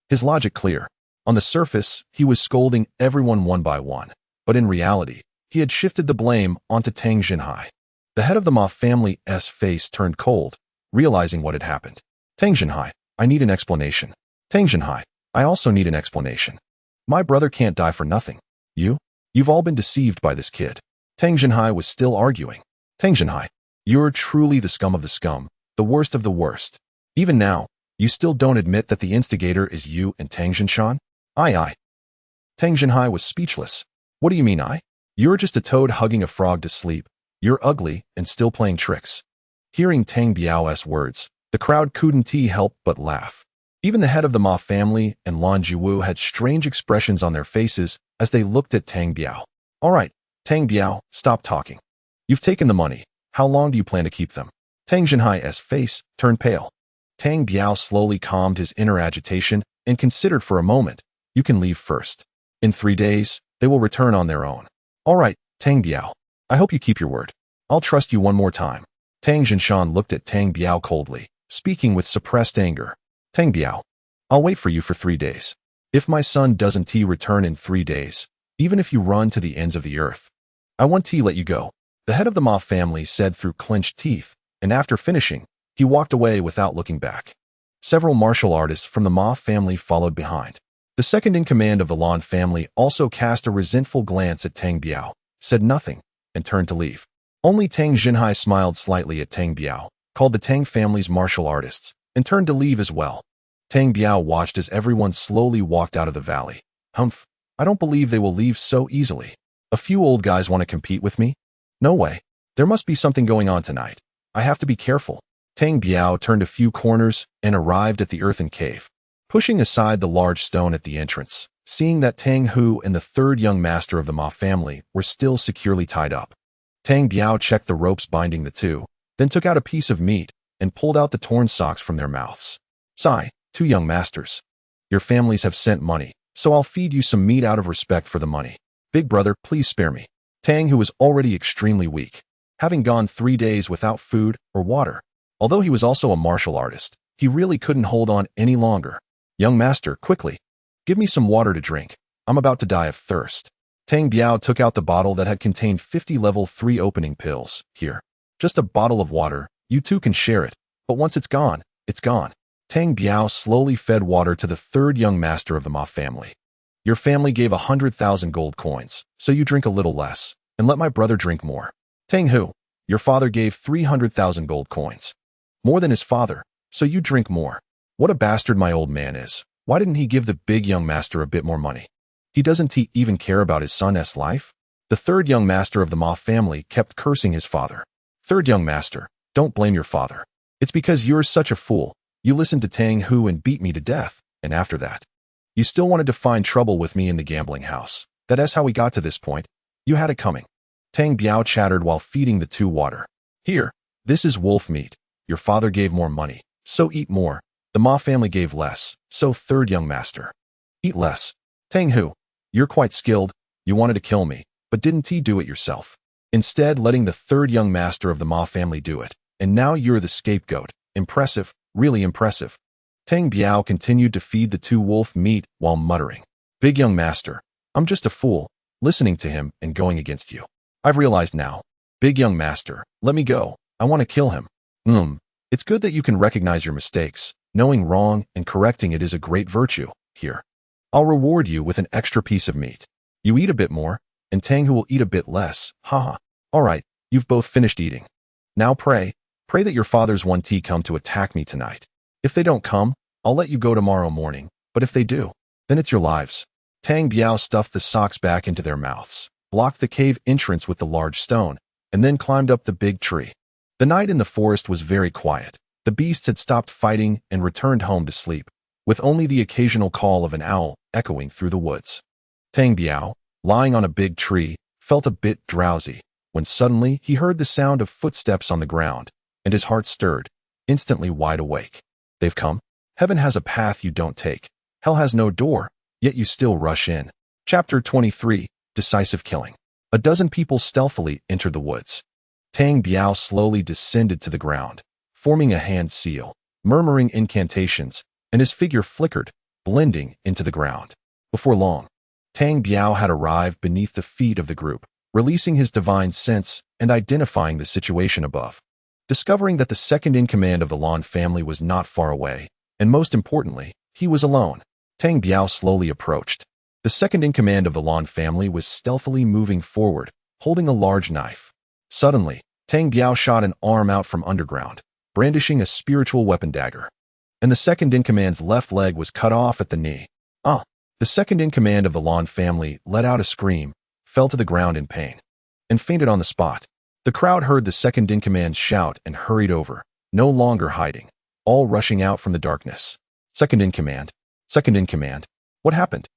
His logic clear. On the surface, he was scolding everyone one by one, but in reality, he had shifted the blame onto Tang Jinhai. The head of the Ma family's face turned cold, realizing what had happened. Tang Jinhai, I need an explanation. Tang Jinhai, I also need an explanation. My brother can't die for nothing. You've all been deceived by this kid. Tang Jinhai was still arguing. Tang Jinhai, you're truly the scum of the scum, the worst of the worst. Even now, you still don't admit that the instigator is you and Tang Jinshan? I. Tang Jinhai was speechless. What do you mean I? You're just a toad hugging a frog to sleep. You're ugly and still playing tricks. Hearing Tang Biao's words, the crowd couldn't help but laugh. Even the head of the Ma family and Lan Jiwu had strange expressions on their faces as they looked at Tang Biao. All right, Tang Biao, stop talking. You've taken the money. How long do you plan to keep them? Tang Jinhai's face turned pale. Tang Biao slowly calmed his inner agitation and considered for a moment. You can leave first. In 3 days, they will return on their own. All right, Tang Biao. I hope you keep your word. I'll trust you one more time. Tang Jinshan looked at Tang Biao coldly, speaking with suppressed anger. Tang Biao, I'll wait for you for 3 days. If my son doesn't return in 3 days, even if you run to the ends of the earth, I won't let you go. The head of the Ma family said through clenched teeth, and after finishing, he walked away without looking back. Several martial artists from the Ma family followed behind. The second in command of the Lan family also cast a resentful glance at Tang Biao, said nothing, and turned to leave. Only Tang Jinhai smiled slightly at Tang Biao, called the Tang family's martial artists, and turned to leave as well. Tang Biao watched as everyone slowly walked out of the valley. Humph, I don't believe they will leave so easily. A few old guys want to compete with me? No way. There must be something going on tonight. I have to be careful. Tang Biao turned a few corners and arrived at the earthen cave. Pushing aside the large stone at the entrance, seeing that Tang Hu and the third young master of the Ma family were still securely tied up. Tang Biao checked the ropes binding the two, then took out a piece of meat and pulled out the torn socks from their mouths. Sigh, two young masters. Your families have sent money, so I'll feed you some meat out of respect for the money. Big brother, please spare me. Tang, who was already extremely weak, having gone 3 days without food or water. Although he was also a martial artist, he really couldn't hold on any longer. Young master, quickly. Give me some water to drink. I'm about to die of thirst. Tang Biao took out the bottle that had contained 50 level 3 opening pills. Here. Just a bottle of water. You two can share it. But once it's gone, it's gone. Tang Biao slowly fed water to the third young master of the Ma family. Your family gave 100,000 gold coins, so you drink a little less, and let my brother drink more. Tang Hu, your father gave 300,000 gold coins. More than his father, so you drink more. What a bastard my old man is. Why didn't he give the big young master a bit more money? Doesn't he even care about his son's life? The third young master of the Ma family kept cursing his father. Third young master, don't blame your father. It's because you're such a fool. You listened to Tang Hu and beat me to death, and after that, you still wanted to find trouble with me in the gambling house. That's how we got to this point. You had it coming. Tang Biao chattered while feeding the two water. Here, this is wolf meat. Your father gave more money, so eat more. The Ma family gave less, so third young master. Eat less. Tang Hu, you're quite skilled. You wanted to kill me, but didn't he do it yourself? Instead, letting the third young master of the Ma family do it, and now you're the scapegoat. Impressive, really impressive. Tang Biao continued to feed the two wolf meat while muttering. Big young master, I'm just a fool, listening to him and going against you. I've realized now. Big young master, let me go. I want to kill him. It's good that you can recognize your mistakes. Knowing wrong and correcting it is a great virtue. Here. I'll reward you with an extra piece of meat. You eat a bit more, and Tang Hu will eat a bit less. Haha. All right, you've both finished eating. Now pray that your father's 1T come to attack me tonight. If they don't come, I'll let you go tomorrow morning, but if they do, then it's your lives. Tang Biao stuffed the socks back into their mouths, blocked the cave entrance with the large stone, and then climbed up the big tree. The night in the forest was very quiet. The beasts had stopped fighting and returned home to sleep, with only the occasional call of an owl echoing through the woods. Tang Biao, lying on a big tree, felt a bit drowsy, when suddenly he heard the sound of footsteps on the ground, and his heart stirred, instantly wide awake. They've come. Heaven has a path you don't take. Hell has no door, yet you still rush in. Chapter 23, Decisive Killing. A dozen people stealthily entered the woods. Tang Biao slowly descended to the ground, forming a hand seal, murmuring incantations, and his figure flickered, blending into the ground. Before long, Tang Biao had arrived beneath the feet of the group, releasing his divine sense and identifying the situation above. Discovering that the second-in-command of the Lan family was not far away, and most importantly, he was alone, Tang Biao slowly approached. The second-in-command of the Lan family was stealthily moving forward, holding a large knife. Suddenly, Tang Biao shot an arm out from underground, brandishing a spiritual weapon dagger. And the second-in-command's left leg was cut off at the knee. The second-in-command of the Lan family let out a scream, fell to the ground in pain, and fainted on the spot. The crowd heard the second-in-command shout and hurried over, no longer hiding, all rushing out from the darkness. Second-in-command. Second-in-command. What happened?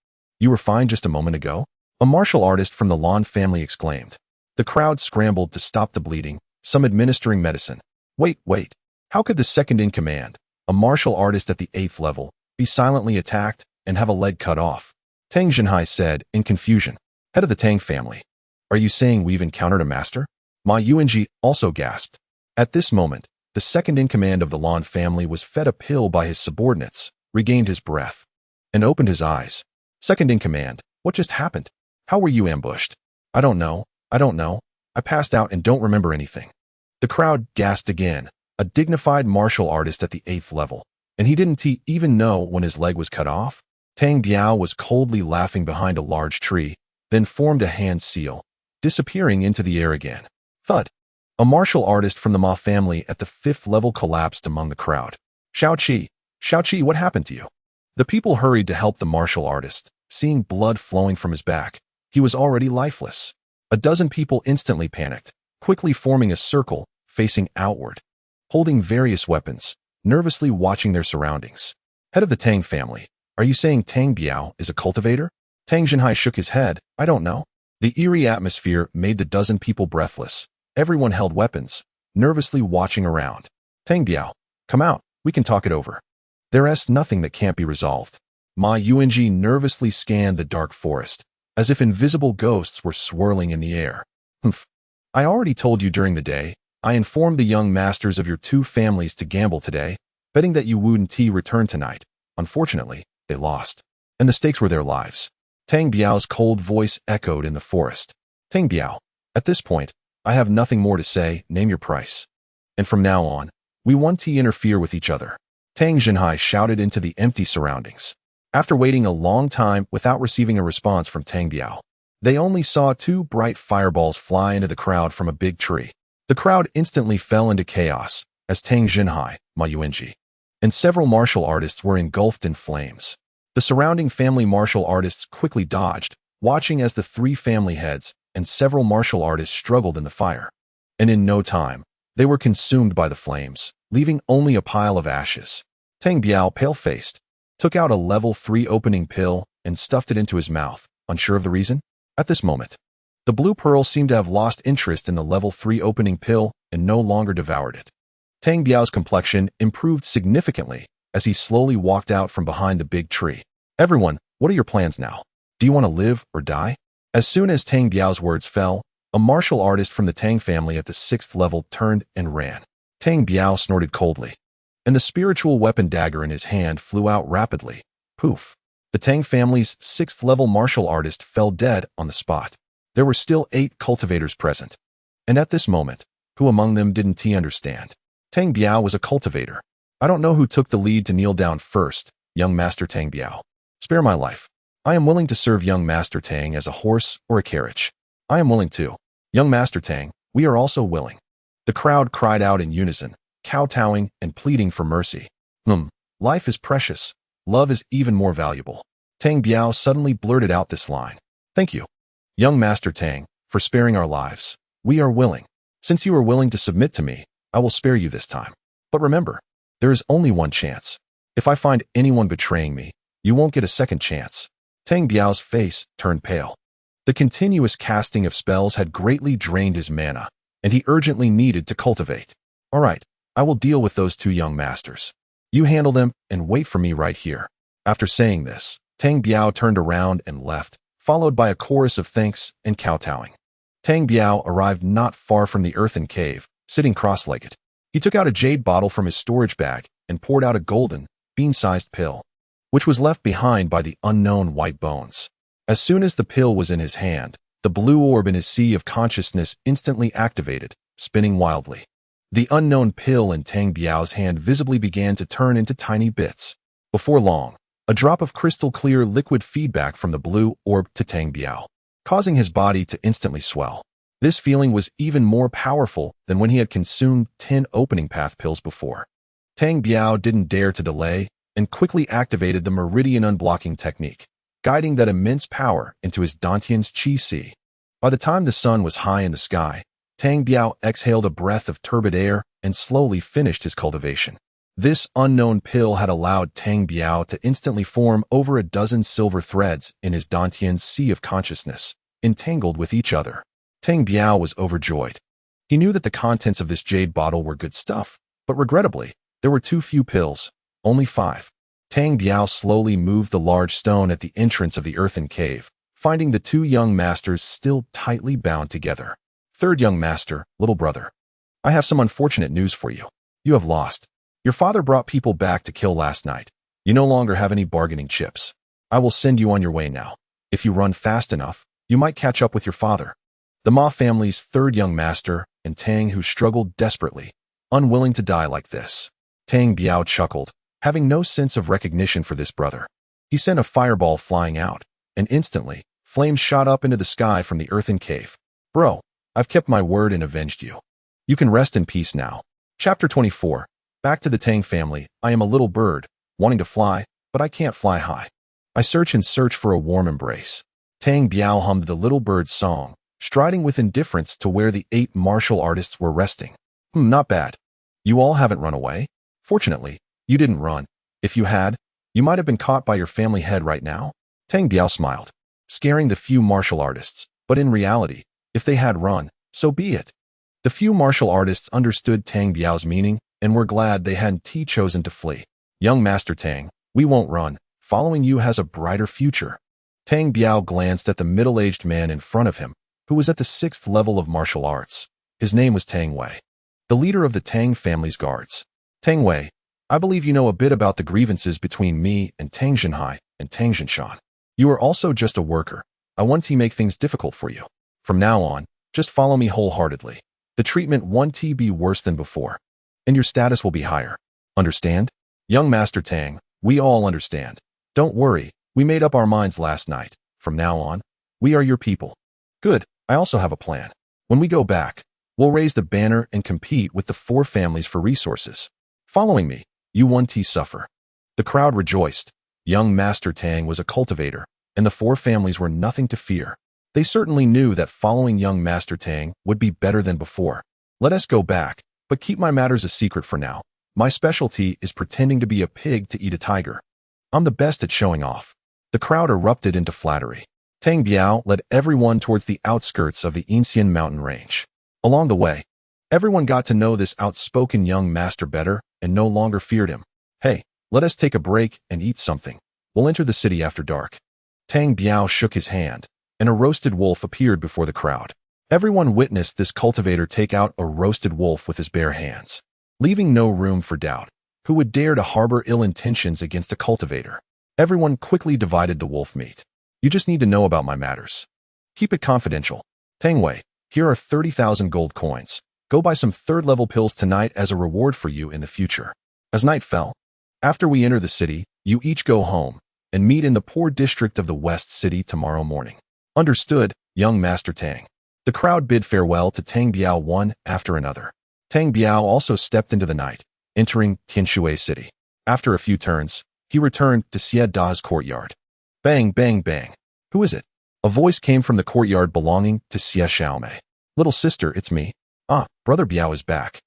You were fine just a moment ago? A martial artist from the Lan family exclaimed. The crowd scrambled to stop the bleeding, some administering medicine. Wait. How could the second-in-command, a martial artist at the 8th level, be silently attacked and have a leg cut off? Tang Zhenhai said in confusion. Head of the Tang family. Are you saying we've encountered a master? Ma Yuanji also gasped. At this moment, the second-in-command of the Lan family was fed a pill by his subordinates, regained his breath, and opened his eyes. Second-in-command, what just happened? How were you ambushed? I don't know. I passed out and don't remember anything. The crowd gasped again. A dignified martial artist at the 8th level, and he didn't even know when his leg was cut off? Tang Biao was coldly laughing behind a large tree, then formed a hand seal, disappearing into the air again. Thud. A martial artist from the Ma family at the 5th level collapsed among the crowd. Xiao Qi, what happened to you? The people hurried to help the martial artist, seeing blood flowing from his back. He was already lifeless. A dozen people instantly panicked, quickly forming a circle, facing outward, holding various weapons, nervously watching their surroundings. Head of the Tang family, are you saying Tang Biao is a cultivator? Tang Zhenhai shook his head. I don't know. The eerie atmosphere made the dozen people breathless. Everyone held weapons, nervously watching around. Tang Biao, come out, we can talk it over. There's nothing that can't be resolved. Ma Yuanji nervously scanned the dark forest, as if invisible ghosts were swirling in the air. Humph. I already told you during the day. I informed the young masters of your two families to gamble today, betting that you wouldn't return tonight. Unfortunately, they lost. And the stakes were their lives. Tang Biao's cold voice echoed in the forest. Tang Biao, at this point, I have nothing more to say. Name your price. And from now on, we won't interfere with each other. Tang Jinhai shouted into the empty surroundings. After waiting a long time without receiving a response from Tang Biao, they only saw two bright fireballs fly into the crowd from a big tree. The crowd instantly fell into chaos as Tang Jinhai, Ma Yuanji, and several martial artists were engulfed in flames. The surrounding family martial artists quickly dodged, watching as the three family heads and several martial artists struggled in the fire. And in no time, they were consumed by the flames, leaving only a pile of ashes. Tang Biao, pale-faced, took out a level 3 opening pill and stuffed it into his mouth, unsure of the reason. At this moment, the blue pearl seemed to have lost interest in the level 3 opening pill and no longer devoured it. Tang Biao's complexion improved significantly as he slowly walked out from behind the big tree. Everyone, what are your plans now? Do you want to live or die? As soon as Tang Biao's words fell, a martial artist from the Tang family at the 6th level turned and ran. Tang Biao snorted coldly, and the spiritual weapon dagger in his hand flew out rapidly. Poof. The Tang family's 6th level martial artist fell dead on the spot. There were still 8 cultivators present, and at this moment, who among them didn't understand? Tang Biao was a cultivator. I don't know who took the lead to kneel down first, young Master Tang Biao. Spare my life. I am willing to serve young Master Tang as a horse or a carriage. I am willing to. Young Master Tang, we are also willing. The crowd cried out in unison, kowtowing and pleading for mercy. Life is precious. Love is even more valuable. Tang Biao suddenly blurted out this line. Thank you, young Master Tang, for sparing our lives. We are willing. Since you are willing to submit to me, I will spare you this time. But remember, there is only one chance. If I find anyone betraying me, you won't get a second chance. Tang Biao's face turned pale. The continuous casting of spells had greatly drained his mana, and he urgently needed to cultivate. All right, I will deal with those two young masters. You handle them and wait for me right here. After saying this, Tang Biao turned around and left, followed by a chorus of thanks and kowtowing. Tang Biao arrived not far from the earthen cave, sitting cross-legged. He took out a jade bottle from his storage bag and poured out a golden, bean-sized pill, which was left behind by the unknown white bones. As soon as the pill was in his hand, the blue orb in his sea of consciousness instantly activated, spinning wildly. The unknown pill in Tang Biao's hand visibly began to turn into tiny bits. Before long, a drop of crystal-clear liquid feedback from the blue orb to Tang Biao, causing his body to instantly swell. This feeling was even more powerful than when he had consumed 10 opening path pills before. Tang Biao didn't dare to delay and quickly activated the meridian unblocking technique, guiding that immense power into his Dantian's Qi Sea. By the time the sun was high in the sky, Tang Biao exhaled a breath of turbid air and slowly finished his cultivation. This unknown pill had allowed Tang Biao to instantly form over a dozen silver threads in his Dantian's sea of consciousness, entangled with each other. Tang Biao was overjoyed. He knew that the contents of this jade bottle were good stuff, but regrettably, there were too few pills, only 5. Tang Biao slowly moved the large stone at the entrance of the earthen cave, finding the two young masters still tightly bound together. Third young master, little brother. I have some unfortunate news for you. You have lost. Your father brought people back to kill last night. You no longer have any bargaining chips. I will send you on your way now. If you run fast enough, you might catch up with your father. The Ma family's third young master, and Tang, who struggled desperately, unwilling to die like this. Tang Biao chuckled, having no sense of recognition for this brother. He sent a fireball flying out, and instantly, flames shot up into the sky from the earthen cave. Bro, I've kept my word and avenged you. You can rest in peace now. Chapter 24. Back to the Tang family. I am a little bird, wanting to fly, but I can't fly high. I search and search for a warm embrace. Tang Biao hummed the little bird's song, striding with indifference to where the 8 martial artists were resting. Not bad. You all haven't run away. Fortunately, you didn't run. If you had, you might have been caught by your family head right now. Tang Biao smiled, scaring the few martial artists, but in reality, if they had run, so be it. The few martial artists understood Tang Biao's meaning and were glad they hadn't chosen to flee. Young Master Tang, we won't run. Following you has a brighter future. Tang Biao glanced at the middle-aged man in front of him, who was at the 6th level of martial arts. His name was Tang Wei, the leader of the Tang family's guards. Tang Wei, I believe you know a bit about the grievances between me and Tang Zhenhai and Tang Zhenshan. You are also just a worker. I want to make things difficult for you. From now on, just follow me wholeheartedly. The treatment won't be worse than before, and your status will be higher. Understand? Young Master Tang, we all understand. Don't worry, we made up our minds last night. From now on, we are your people. Good, I also have a plan. When we go back, we'll raise the banner and compete with the 4 families for resources. Following me, you won't suffer. The crowd rejoiced. Young Master Tang was a cultivator, and the 4 families were nothing to fear. They certainly knew that following young Master Tang would be better than before. Let us go back, but keep my matters a secret for now. My specialty is pretending to be a pig to eat a tiger. I'm the best at showing off. The crowd erupted into flattery. Tang Biao led everyone towards the outskirts of the Inxian mountain range. Along the way, everyone got to know this outspoken young master better and no longer feared him. Hey, let us take a break and eat something. We'll enter the city after dark. Tang Biao shook his hand, and a roasted wolf appeared before the crowd. Everyone witnessed this cultivator take out a roasted wolf with his bare hands, leaving no room for doubt. Who would dare to harbor ill intentions against a cultivator? Everyone quickly divided the wolf meat. You just need to know about my matters. Keep it confidential. Tang Wei, here are 30,000 gold coins. Go buy some 3rd-level pills tonight as a reward for you in the future. As night fell, after we enter the city, you each go home and meet in the poor district of the West City tomorrow morning. Understood, young Master Tang. The crowd bid farewell to Tang Biao one after another. Tang Biao also stepped into the night, entering Tianshui City. After a few turns, he returned to Xie Da's courtyard. Bang, bang, bang. Who is it? A voice came from the courtyard belonging to Xie Xiaomei. Little sister, it's me. Ah, Brother Biao is back.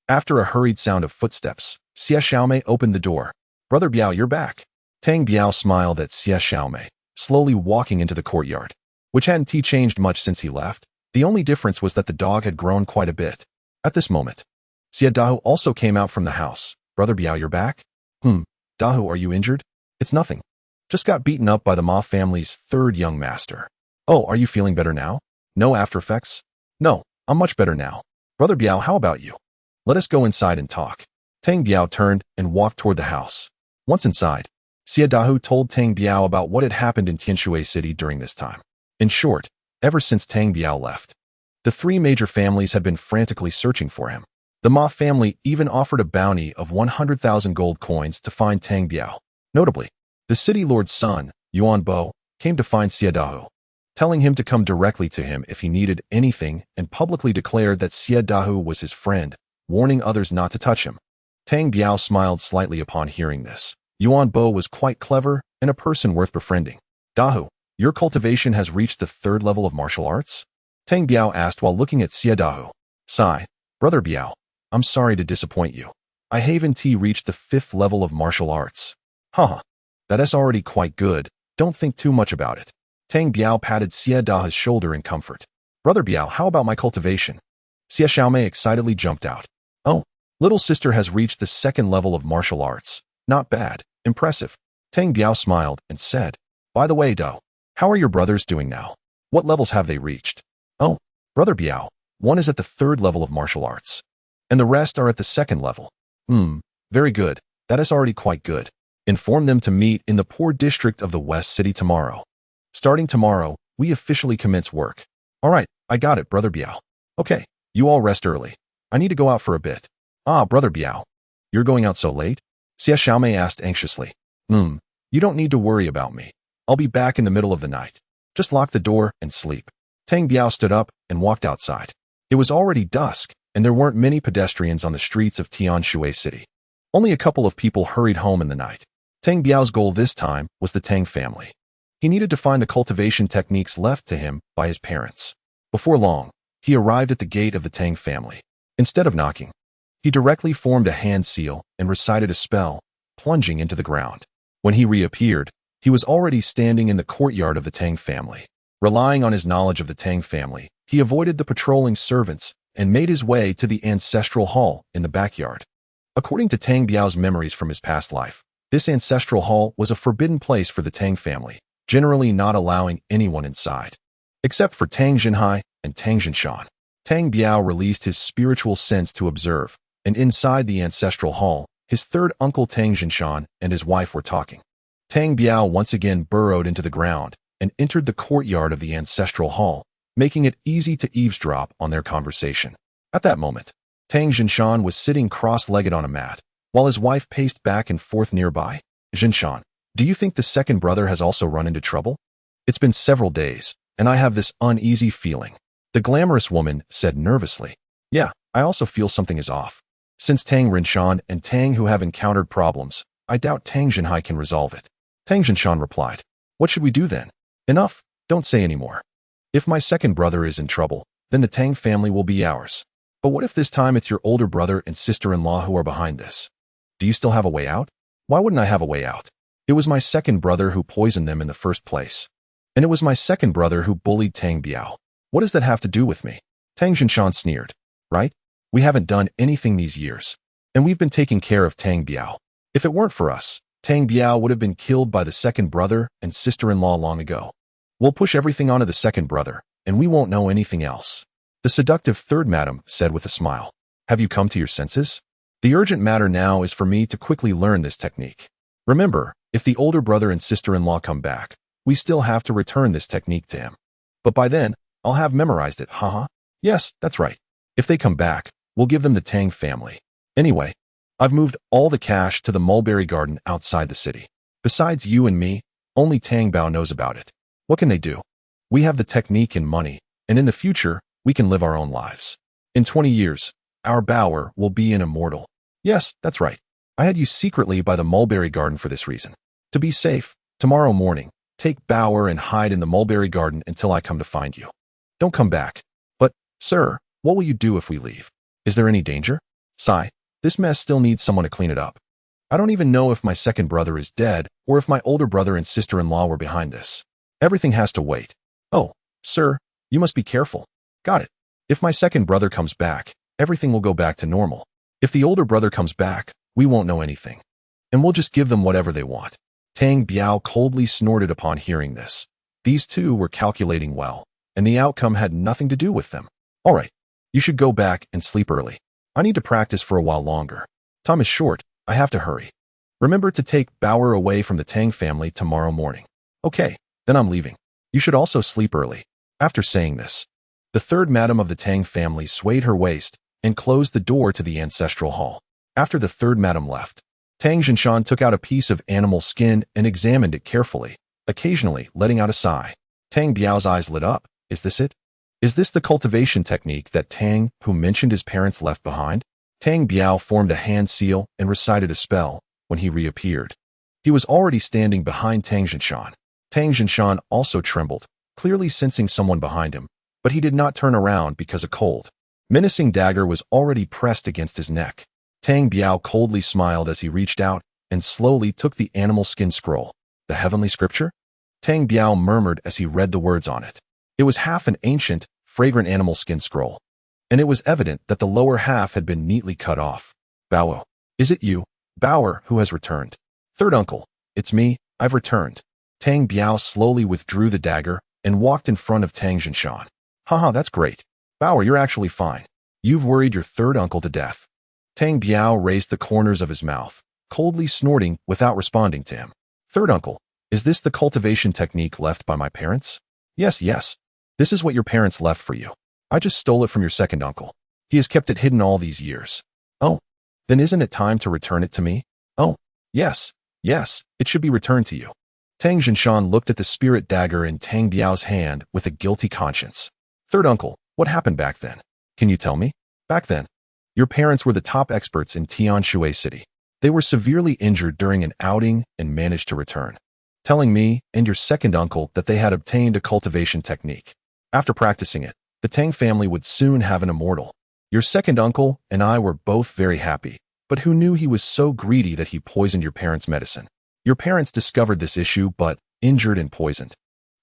After a hurried sound of footsteps, Xie Xiaomei opened the door. Brother Biao, you're back. Tang Biao smiled at Xie Xiaomei, slowly walking into the courtyard, which hadn't changed much since he left. The only difference was that the dog had grown quite a bit. At this moment, Xie Dahu also came out from the house. Brother Biao, you're back? Dahu, are you injured? It's nothing. Just got beaten up by the Ma family's 3rd young master. Oh, are you feeling better now? No after effects? No, I'm much better now. Brother Biao, how about you? Let us go inside and talk. Tang Biao turned and walked toward the house. Once inside, Xie Dahu told Tang Biao about what had happened in Tianshui City during this time. In short, ever since Tang Biao left, the 3 major families had been frantically searching for him. The Ma family even offered a bounty of 100,000 gold coins to find Tang Biao. Notably, the city lord's son, Yuan Bo, came to find Xie Dahu, telling him to come directly to him if he needed anything and publicly declared that Xie Dahu was his friend, warning others not to touch him. Tang Biao smiled slightly upon hearing this. Yuan Bo was quite clever and a person worth befriending. Dahu, your cultivation has reached the 3rd level of martial arts? Tang Biao asked while looking at Xie Dahu. Sigh, Brother Biao, I'm sorry to disappoint you. I haven't reached the 5th level of martial arts. Haha, that's already quite good. Don't think too much about it. Tang Biao patted Xie Dahu's shoulder in comfort. Brother Biao, how about my cultivation? Xie Xiaomei excitedly jumped out. Oh, little sister has reached the 2nd level of martial arts. Not bad. Impressive. Tang Biao smiled and said, By the way, Dou, how are your brothers doing now? What levels have they reached? Oh, Brother Biao, one is at the 3rd level of martial arts, and the rest are at the 2nd level. Very good. That is already quite good. Inform them to meet in the poor district of the West City tomorrow. Starting tomorrow, we officially commence work. All right, I got it, Brother Biao. Okay, you all rest early. I need to go out for a bit. Ah, Brother Biao, you're going out so late? Xie Xiaomei asked anxiously. You don't need to worry about me. I'll be back in the middle of the night. Just lock the door and sleep. Tang Biao stood up and walked outside. It was already dusk, and there weren't many pedestrians on the streets of Tianshui City. Only a couple of people hurried home in the night. Tang Biao's goal this time was the Tang family. He needed to find the cultivation techniques left to him by his parents. Before long, he arrived at the gate of the Tang family. Instead of knocking, he directly formed a hand seal and recited a spell, plunging into the ground. When he reappeared, he was already standing in the courtyard of the Tang family. Relying on his knowledge of the Tang family, he avoided the patrolling servants and made his way to the ancestral hall in the backyard. According to Tang Biao's memories from his past life, this ancestral hall was a forbidden place for the Tang family, generally not allowing anyone inside. Except for Tang Jinhai and Tang Jinshan. Tang Biao released his spiritual sense to observe, and inside the ancestral hall, his third uncle Tang Jinshan and his wife were talking. Tang Biao once again burrowed into the ground and entered the courtyard of the ancestral hall, making it easy to eavesdrop on their conversation. At that moment, Tang Jinshan was sitting cross-legged on a mat, while his wife paced back and forth nearby. Jinshan, do you think the second brother has also run into trouble? It's been several days, and I have this uneasy feeling. The glamorous woman said nervously. Yeah, I also feel something is off. Since Tang Rinshan and Tang who have encountered problems, I doubt Tang Jinhai can resolve it. Tang Jinshan replied. What should we do then? Enough, don't say any more. If my second brother is in trouble, then the Tang family will be ours. But what if this time it's your older brother and sister-in-law who are behind this? Do you still have a way out? Why wouldn't I have a way out? It was my second brother who poisoned them in the first place. And it was my second brother who bullied Tang Biao. What does that have to do with me? Tang Jinshan sneered. Right? We haven't done anything these years. And we've been taking care of Tang Biao. If it weren't for us, Tang Biao would have been killed by the second brother and sister-in-law long ago. We'll push everything onto the second brother, and we won't know anything else. The seductive third madam said with a smile. Have you come to your senses? The urgent matter now is for me to quickly learn this technique. Remember, if the older brother and sister-in-law come back, we still have to return this technique to him. But by then, I'll have memorized it, haha. Yes, that's right. If they come back, we'll give them the Tang family. Anyway, I've moved all the cash to the mulberry garden outside the city. Besides you and me, only Tang Bao knows about it. What can they do? We have the technique and money, and in the future, we can live our own lives. In 20 years, our Baoer will be an immortal. Yes, that's right. I had you secretly by the mulberry garden for this reason. To be safe, tomorrow morning, take Baoer and hide in the mulberry garden until I come to find you. Don't come back. But, sir, what will you do if we leave? Is there any danger? Sigh, this mess still needs someone to clean it up. I don't even know if my second brother is dead or if my older brother and sister-in-law were behind this. Everything has to wait. Oh, sir, you must be careful. Got it. If my second brother comes back, everything will go back to normal. If the older brother comes back, we won't know anything. And we'll just give them whatever they want. Tang Biao coldly snorted upon hearing this. These two were calculating well, and the outcome had nothing to do with them. All right, you should go back and sleep early. I need to practice for a while longer. Time is short, I have to hurry. Remember to take Baoer away from the Tang family tomorrow morning. Okay, then I'm leaving. You should also sleep early. After saying this, the third madam of the Tang family swayed her waist and closed the door to the ancestral hall. After the third madam left, Tang Jinshan took out a piece of animal skin and examined it carefully, occasionally letting out a sigh. Tang Biao's eyes lit up. Is this it? Is this the cultivation technique that Tang, who mentioned his parents, left behind? Tang Biao formed a hand seal and recited a spell when he reappeared. He was already standing behind Tang Jinshan. Tang Jinshan also trembled, clearly sensing someone behind him, but he did not turn around because a cold, menacing dagger was already pressed against his neck. Tang Biao coldly smiled as he reached out and slowly took the animal skin scroll. The heavenly scripture? Tang Biao murmured as he read the words on it. It was half an ancient, fragrant animal skin scroll, and it was evident that the lower half had been neatly cut off. Bao, is it you, Baoer, who has returned? Third uncle, it's me, I've returned. Tang Biao slowly withdrew the dagger and walked in front of Tang Jinshan. Haha, that's great. Baoer, you're actually fine. You've worried your third uncle to death. Tang Biao raised the corners of his mouth, coldly snorting without responding to him. Third uncle, is this the cultivation technique left by my parents? Yes, yes. This is what your parents left for you. I just stole it from your second uncle. He has kept it hidden all these years. Oh, then isn't it time to return it to me? Oh, yes, yes, it should be returned to you. Tang Jinshan looked at the spirit dagger in Tang Biao's hand with a guilty conscience. Third uncle, what happened back then? Can you tell me? Back then, your parents were the top experts in Tianshui City. They were severely injured during an outing and managed to return, telling me and your second uncle that they had obtained a cultivation technique. After practicing it, the Tang family would soon have an immortal. Your second uncle and I were both very happy, but who knew he was so greedy that he poisoned your parents' medicine? Your parents discovered this issue, but, injured and poisoned,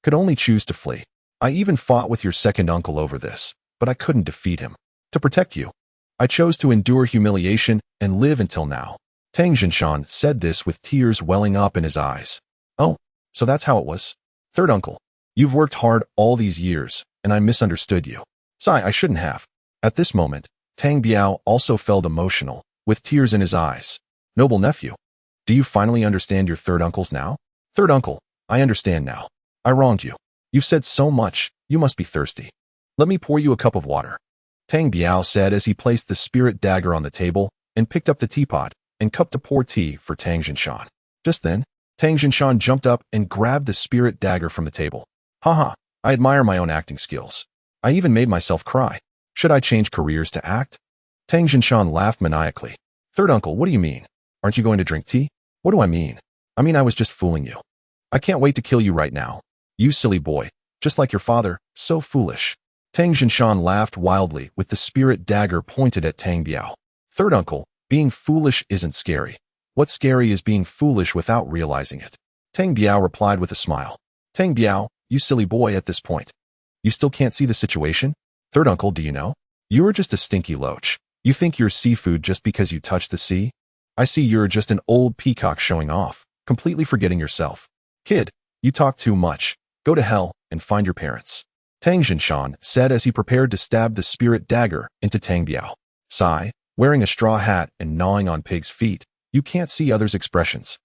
could only choose to flee. I even fought with your second uncle over this, but I couldn't defeat him. To protect you. I chose to endure humiliation and live until now. Tang Jinshan said this with tears welling up in his eyes. Oh, so that's how it was. Third uncle, you've worked hard all these years, and I misunderstood you. Sigh, I shouldn't have. At this moment, Tang Biao also felt emotional, with tears in his eyes. Noble nephew, do you finally understand your third uncles now? Third uncle, I understand now. I wronged you. You've said so much, you must be thirsty. Let me pour you a cup of water. Tang Biao said as he placed the spirit dagger on the table and picked up the teapot and cup to pour tea for Tang Jinshan. Just then, Tang Jinshan jumped up and grabbed the spirit dagger from the table. Haha, I admire my own acting skills. I even made myself cry. Should I change careers to act? Tang Jinshan laughed maniacally. Third uncle, what do you mean? Aren't you going to drink tea? What do I mean? I mean I was just fooling you. I can't wait to kill you right now. You silly boy, just like your father, so foolish. Tang Jinshan laughed wildly with the spirit dagger pointed at Tang Biao. Third uncle, being foolish isn't scary. What's scary is being foolish without realizing it. Tang Biao replied with a smile. Tang Biao, you silly boy at this point. You still can't see the situation? Third uncle, do you know? You're just a stinky loach. You think you're seafood just because you touch the sea? I see you're just an old peacock showing off, completely forgetting yourself. Kid, you talk too much. Go to hell and find your parents. Tang Jinshan said as he prepared to stab the spirit dagger into Tang Biao. Sigh, wearing a straw hat and gnawing on pig's feet, you can't see others' expressions.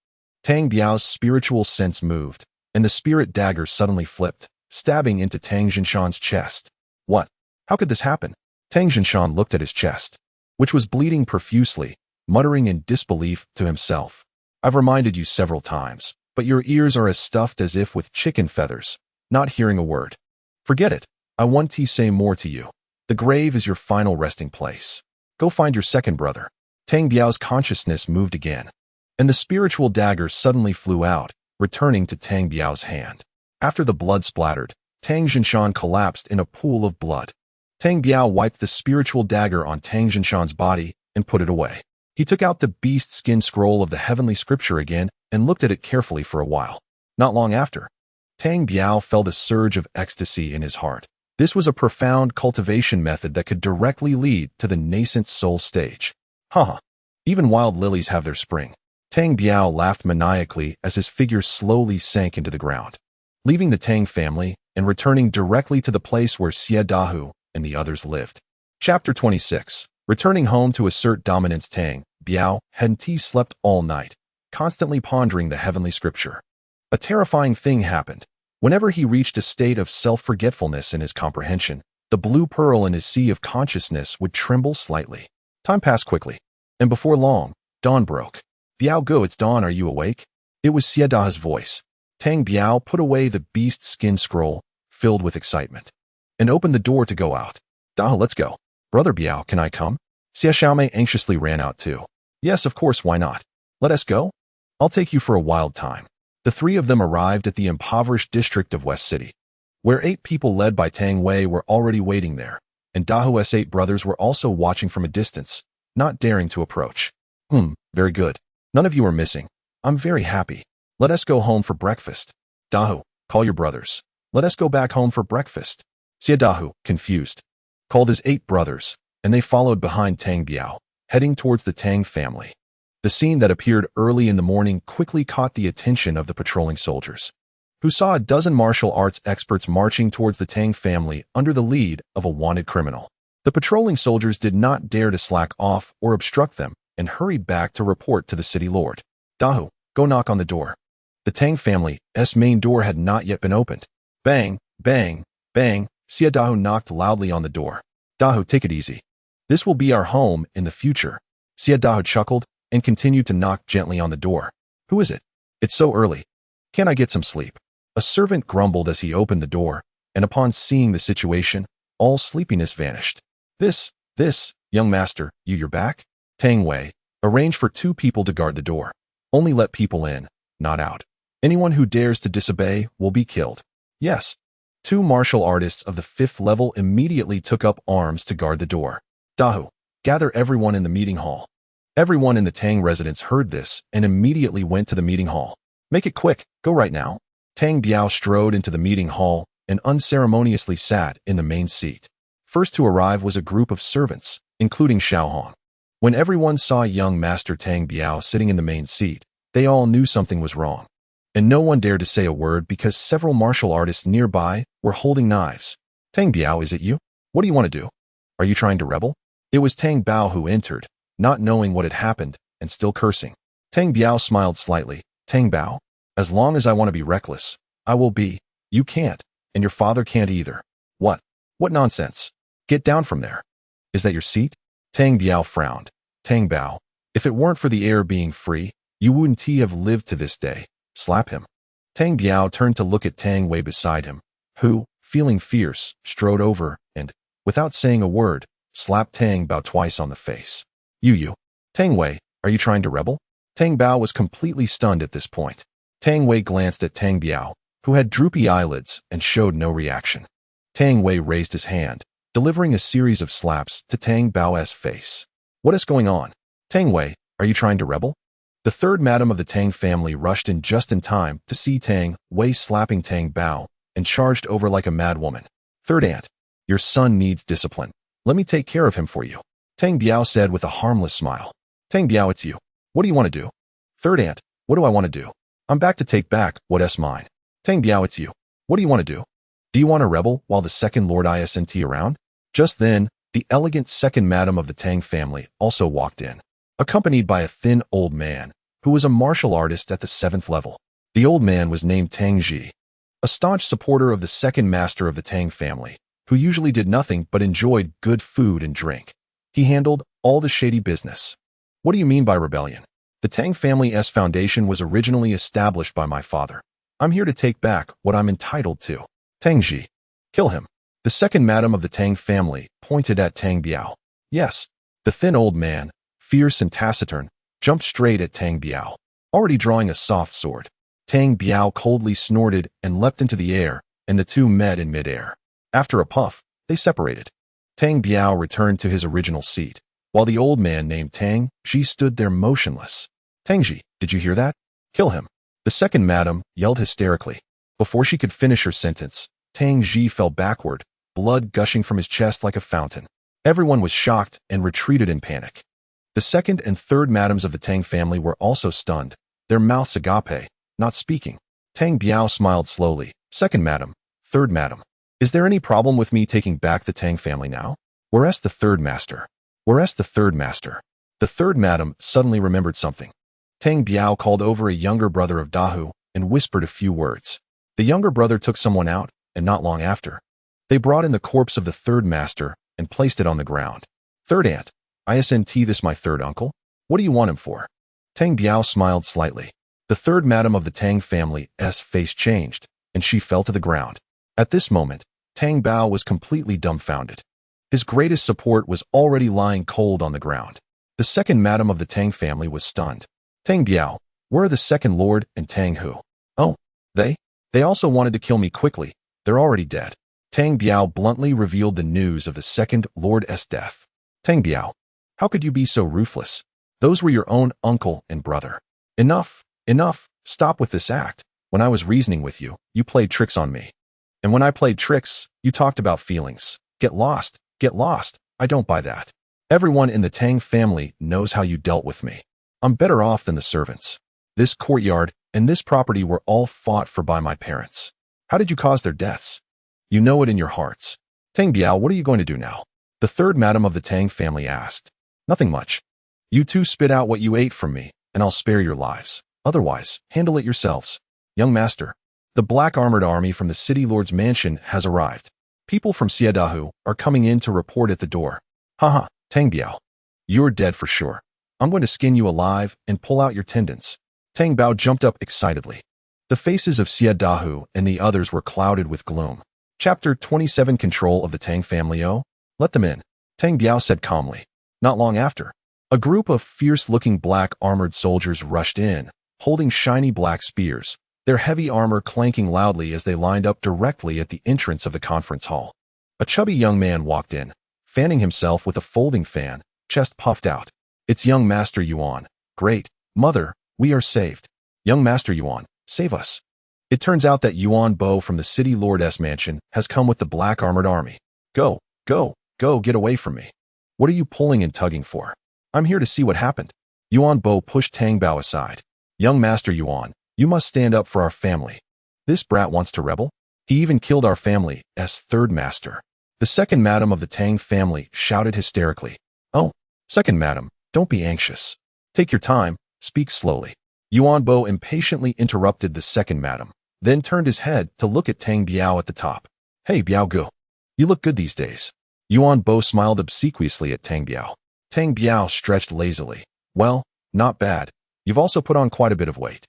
Tang Biao's spiritual sense moved, and the spirit dagger suddenly flipped, stabbing into Tang Jinshan's chest. What? How could this happen? Tang Jinshan looked at his chest, which was bleeding profusely, muttering in disbelief to himself. I've reminded you several times, but your ears are as stuffed as if with chicken feathers, not hearing a word. Forget it. I want to say more to you. The grave is your final resting place. Go find your second brother. Tang Biao's consciousness moved again, and the spiritual dagger suddenly flew out, returning to Tang Biao's hand. After the blood splattered, Tang Jinshan collapsed in a pool of blood. Tang Biao wiped the spiritual dagger on Tang Jinshan's body and put it away. He took out the beast skin scroll of the heavenly scripture again and looked at it carefully for a while. Not long after, Tang Biao felt a surge of ecstasy in his heart. This was a profound cultivation method that could directly lead to the nascent soul stage. Haha, even wild lilies have their spring. Tang Biao laughed maniacally as his figure slowly sank into the ground, leaving the Tang family and returning directly to the place where Xie Dahu and the others lived. Chapter 26. Returning home to assert dominance, Tang Biao had slept all night, constantly pondering the heavenly scripture. A terrifying thing happened. Whenever he reached a state of self-forgetfulness in his comprehension, the blue pearl in his sea of consciousness would tremble slightly. Time passed quickly, and before long, dawn broke. Biao Go, it's dawn, are you awake? It was Xie Da's voice. Tang Biao put away the beast skin scroll, filled with excitement, and opened the door to go out. Da, let's go. Brother Biao, can I come? Xie Xiaomei anxiously ran out too. Yes, of course, why not? Let us go? I'll take you for a wild time. The three of them arrived at the impoverished district of West City, where 8 people led by Tang Wei were already waiting there, and Dahu's 8 brothers were also watching from a distance, not daring to approach. Very good. None of you are missing. I'm very happy. Let us go home for breakfast. Dahu, call your brothers. Let us go back home for breakfast. Xie Dahu, confused, called his 8 brothers, and they followed behind Tang Biao, heading towards the Tang family. The scene that appeared early in the morning quickly caught the attention of the patrolling soldiers, who saw a dozen martial arts experts marching towards the Tang family under the lead of a wanted criminal. The patrolling soldiers did not dare to slack off or obstruct them and hurried back to report to the city lord. Dahu, go knock on the door. The Tang family's main door had not yet been opened. Bang, bang, bang, Xie Dahu knocked loudly on the door. Dahu, take it easy. This will be our home in the future. Xie Dahu chuckled and continued to knock gently on the door. Who is it? It's so early. Can't I get some sleep? A servant grumbled as he opened the door, and upon seeing the situation, all sleepiness vanished. This, young master, you're back? Tang Wei, arrange for 2 people to guard the door. Only let people in, not out. Anyone who dares to disobey will be killed. Yes. 2 martial artists of the 5th level immediately took up arms to guard the door. Dahu, gather everyone in the meeting hall. Everyone in the Tang residence heard this and immediately went to the meeting hall. Make it quick, go right now. Tang Biao strode into the meeting hall and unceremoniously sat in the main seat. First to arrive was a group of servants, including Xiaohong. When everyone saw young Master Tang Biao sitting in the main seat, they all knew something was wrong. And no one dared to say a word because several martial artists nearby were holding knives. Tang Biao, is it you? What do you want to do? Are you trying to rebel? It was Tang Bao who entered, not knowing what had happened, and still cursing. Tang Biao smiled slightly. Tang Bao, as long as I want to be reckless, I will be. You can't, and your father can't either. What? What nonsense? Get down from there. Is that your seat? Tang Biao frowned. Tang Bao, if it weren't for the air being free, you wouldn't have lived to this day. Slap him. Tang Biao turned to look at Tang Wei beside him, who, feeling fierce, strode over and, without saying a word, slapped Tang Bao twice on the face. You. Tang Wei, are you trying to rebel? Tang Bao was completely stunned at this point. Tang Wei glanced at Tang Biao, who had droopy eyelids and showed no reaction. Tang Wei raised his hand, delivering a series of slaps to Tang Bao's face. What is going on? Tang Wei, are you trying to rebel? The third madam of the Tang family rushed in just in time to see Tang Wei slapping Tang Bao and charged over like a mad woman. Third aunt, your son needs discipline. Let me take care of him for you. Tang Biao said with a harmless smile. Tang Biao, it's you. What do you want to do? Third aunt, what do I want to do? I'm back to take back what's mine. Tang Biao, it's you. What do you want to do? Do you want to rebel while the second Lord isn't around? Just then, the elegant second madam of the Tang family also walked in, accompanied by a thin old man, who was a martial artist at the 7th level. The old man was named Tang Ji, a staunch supporter of the second master of the Tang family, who usually did nothing but enjoyed good food and drink. He handled all the shady business. What do you mean by rebellion? The Tang family's foundation was originally established by my father. I'm here to take back what I'm entitled to. Tang Ji. Kill him. The second madam of the Tang family pointed at Tang Biao. Yes. The thin old man, fierce and taciturn, jumped straight at Tang Biao, already drawing a soft sword. Tang Biao coldly snorted and leapt into the air, and the two met in midair. After a puff, they separated. Tang Biao returned to his original seat, while the old man named Tang Ji stood there motionless. Tang Ji, did you hear that? Kill him. The second madam yelled hysterically. Before she could finish her sentence, Tang Ji fell backward, blood gushing from his chest like a fountain. Everyone was shocked and retreated in panic. The second and third madams of the Tang family were also stunned, their mouths agape, not speaking. Tang Biao smiled slowly. Second madam, third madam. Is there any problem with me taking back the Tang family now? Where's the third master? Where's the third master? The third madam suddenly remembered something. Tang Biao called over a younger brother of Dahu and whispered a few words. The younger brother took someone out, and not long after, they brought in the corpse of the third master and placed it on the ground. Third aunt, isn't this my third uncle? What do you want him for? Tang Biao smiled slightly. The third madam of the Tang family's face changed, and she fell to the ground. At this moment, Tang Bao was completely dumbfounded. His greatest support was already lying cold on the ground. The second madam of the Tang family was stunned. Tang Biao, where are the second lord and Tang Hu? Oh, they also wanted to kill me quickly. They're already dead. Tang Biao bluntly revealed the news of the second lord's death. Tang Biao, how could you be so ruthless? Those were your own uncle and brother. Enough. Stop with this act. When I was reasoning with you, you played tricks on me. And when I played tricks, you talked about feelings. Get lost. I don't buy that. Everyone in the Tang family knows how you dealt with me. I'm better off than the servants. This courtyard and this property were all fought for by my parents. How did you cause their deaths? You know it in your hearts. Tang Biao, what are you going to do now? The third madam of the Tang family asked. Nothing much. You two spit out what you ate from me, and I'll spare your lives. Otherwise, handle it yourselves. Young master, the black armored army from the city lord's mansion has arrived. People from Xiedahu are coming in to report at the door. Haha, Tang Biao. You're dead for sure. I'm going to skin you alive and pull out your tendons. Tang Bao jumped up excitedly. The faces of Xiedahu and the others were clouded with gloom. Chapter 27 Control of the Tang Family. Oh, let them in, Tang Biao said calmly. Not long after, a group of fierce-looking black armored soldiers rushed in, holding shiny black spears, their heavy armor clanking loudly as they lined up directly at the entrance of the conference hall. A chubby young man walked in, fanning himself with a folding fan, chest puffed out. It's young Master Yuan. Great. Mother, we are saved. Young Master Yuan, save us. It turns out that Yuan Bo from the city lord's mansion has come with the black armored army. Go, Go, get away from me. What are you pulling and tugging for? I'm here to see what happened. Yuan Bo pushed Tang Bao aside. Young Master Yuan, you must stand up for our family. This brat wants to rebel? He even killed our family's third master. The second madam of the Tang family shouted hysterically. Oh, second madam, don't be anxious. Take your time, speak slowly. Yuan Bo impatiently interrupted the second madam, then turned his head to look at Tang Biao at the top. Hey Biao Gu, you look good these days. Yuan Bo smiled obsequiously at Tang Biao. Tang Biao stretched lazily. Well, not bad. You've also put on quite a bit of weight.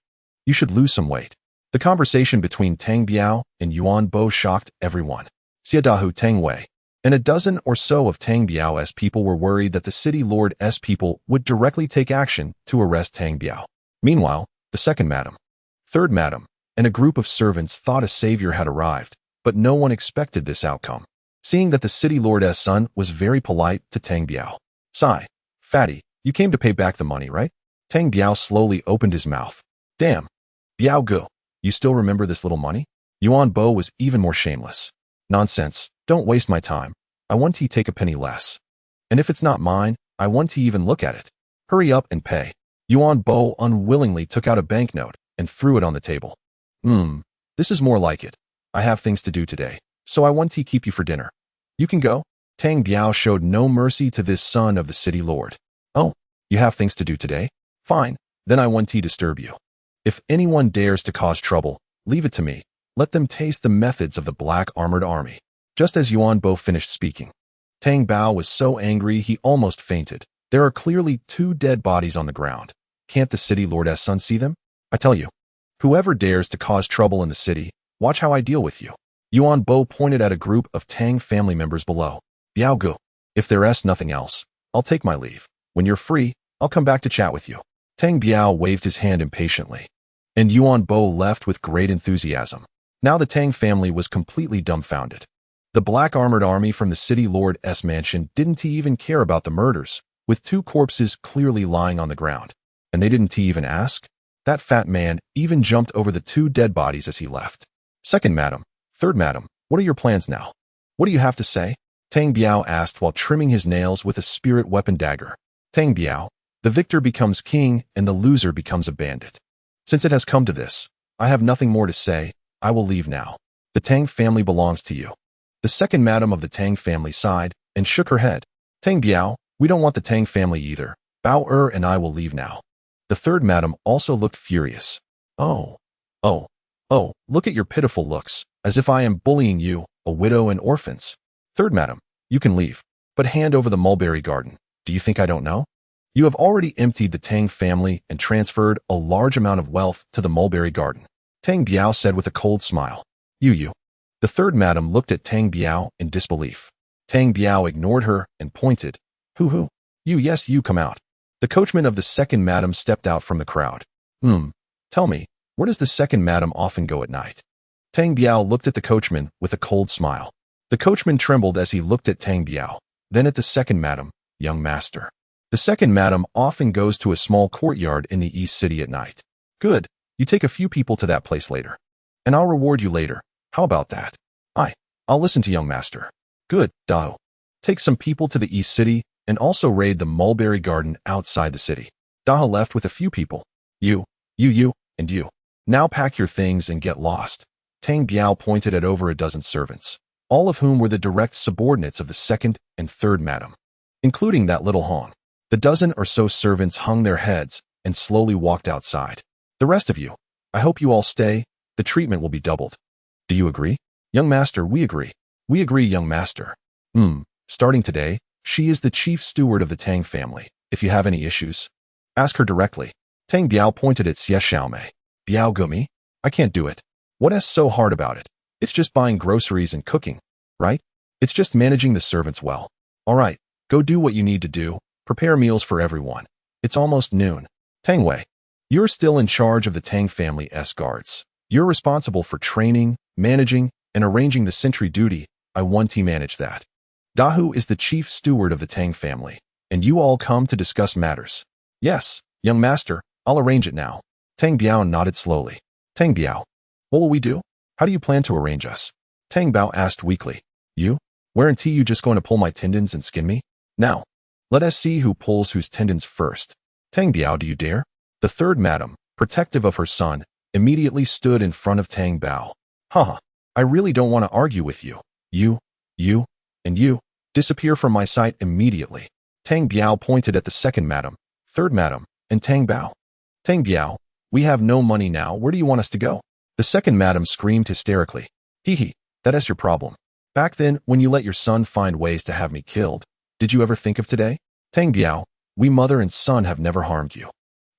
You should lose some weight. The conversation between Tang Biao and Yuan Bo shocked everyone. Xiadahu Tang Wei and a dozen or so of Tang Biao's people were worried that the city lord's people would directly take action to arrest Tang Biao. Meanwhile, the second madam, third madam, and a group of servants thought a savior had arrived, but no one expected this outcome. Seeing that the city lord's son was very polite to Tang Biao. Sigh, fatty, you came to pay back the money, right? Tang Biao slowly opened his mouth. Damn. Biao Gu, you still remember this little money? Yuan Bo was even more shameless. Nonsense, don't waste my time. I want to take a penny less. And if it's not mine, I want to even look at it. Hurry up and pay. Yuan Bo unwillingly took out a banknote and threw it on the table. This is more like it. I have things to do today, so I want to keep you for dinner. You can go. Tang Biao showed no mercy to this son of the city lord. Oh, you have things to do today? Fine, then I want to disturb you. If anyone dares to cause trouble, leave it to me. Let them taste the methods of the black armored army. Just as Yuan Bo finished speaking, Tang Bao was so angry he almost fainted. There are clearly 2 dead bodies on the ground. Can't the city lord's son see them? I tell you, whoever dares to cause trouble in the city, watch how I deal with you. Yuan Bo pointed at a group of Tang family members below. Biao Gu, if there's nothing else, I'll take my leave. When you're free, I'll come back to chat with you. Tang Biao waved his hand impatiently, and Yuan Bo left with great enthusiasm. Now the Tang family was completely dumbfounded. The black armored army from the city lord's mansion didn't even care about the murders, with 2 corpses clearly lying on the ground. And they didn't even ask? That fat man even jumped over the 2 dead bodies as he left. Second madam, third madam, what are your plans now? What do you have to say? Tang Biao asked while trimming his nails with a spirit weapon dagger. Tang Biao, the victor becomes king and the loser becomes a bandit. Since it has come to this, I have nothing more to say. I will leave now. The Tang family belongs to you. The second madam of the Tang family sighed and shook her head. Tang Biao, we don't want the Tang family either. Bao and I will leave now. The third madam also looked furious. Oh, look at your pitiful looks, as if I am bullying you, a widow and orphans. Third madam, you can leave, but hand over the mulberry garden. Do you think I don't know? You have already emptied the Tang family and transferred a large amount of wealth to the mulberry garden. Tang Biao said with a cold smile. You. The third madam looked at Tang Biao in disbelief. Tang Biao ignored her and pointed. Who? You, yes, you come out. The coachman of the second madam stepped out from the crowd. Tell me, where does the second madam often go at night? Tang Biao looked at the coachman with a cold smile. The coachman trembled as he looked at Tang Biao, then at the second madam, young master. The second madam often goes to a small courtyard in the East City at night. Good, you take a few people to that place later. And I'll reward you later. How about that? I'll listen to young master. Good, Dao. Take some people to the East City and also raid the mulberry garden outside the city. Daha left with a few people. You, and you. Now pack your things and get lost. Tang Biao pointed at over a dozen servants, all of whom were the direct subordinates of the second and third madam, including that little Hong. The dozen or so servants hung their heads and slowly walked outside. The rest of you, I hope you all stay. The treatment will be doubled. Do you agree? Young master, we agree. We agree, young master. Starting today, she is the chief steward of the Tang family. If you have any issues, ask her directly. Tang Biao pointed at Xie Xiaomei. Biao Gumi? I can't do it. What is so hard about it? It's just buying groceries and cooking, right? It's just managing the servants well. All right, go do what you need to do. Prepare meals for everyone. It's almost noon. Tang Wei, you're still in charge of the Tang family's guards. You're responsible for training, managing, and arranging the sentry duty. I want to manage that. Dahu is the chief steward of the Tang family, and you all come to discuss matters. Yes, young master, I'll arrange it now. Tang Biao nodded slowly. Tang Biao, what will we do? How do you plan to arrange us? Tang Bao asked weakly. You? Guarantee you just going to pull my tendons and skin me? Now, let us see who pulls whose tendons first. Tang Biao, do you dare? The third madam, protective of her son, immediately stood in front of Tang Bao. Haha, I really don't want to argue with you. You, and you, disappear from my sight immediately. Tang Biao pointed at the second madam, third madam, and Tang Bao. Tang Biao, we have no money now, where do you want us to go? The second madam screamed hysterically. Hee, that is your problem. Back then, when you let your son find ways to have me killed, did you ever think of today? Tang Biao, we mother and son have never harmed you.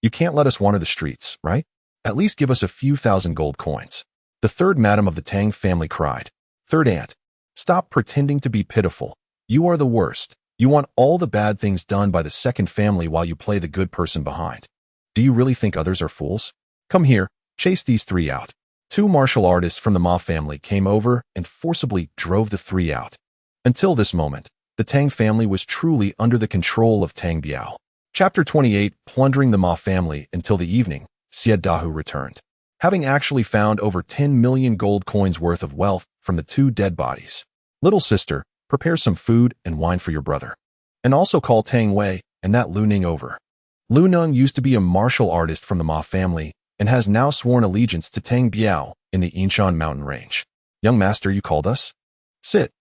You can't let us wander the streets, right? At least give us a few thousand gold coins. The third madam of the Tang family cried. Third aunt, stop pretending to be pitiful. You are the worst. You want all the bad things done by the second family while you play the good person behind. Do you really think others are fools? Come here, chase these three out. Two martial artists from the Ma family came over and forcibly drove the three out. Until this moment, the Tang family was truly under the control of Tang Biao. Chapter 28, Plundering the Ma family until the evening, Xie Dahu returned, having actually found over 10 million gold coins worth of wealth from the two dead bodies. Little sister, prepare some food and wine for your brother. And also call Tang Wei and that Lu Ning over. Lu Ning used to be a martial artist from the Ma family and has now sworn allegiance to Tang Biao in the Yinshan mountain range. Young master, you called us? Sit,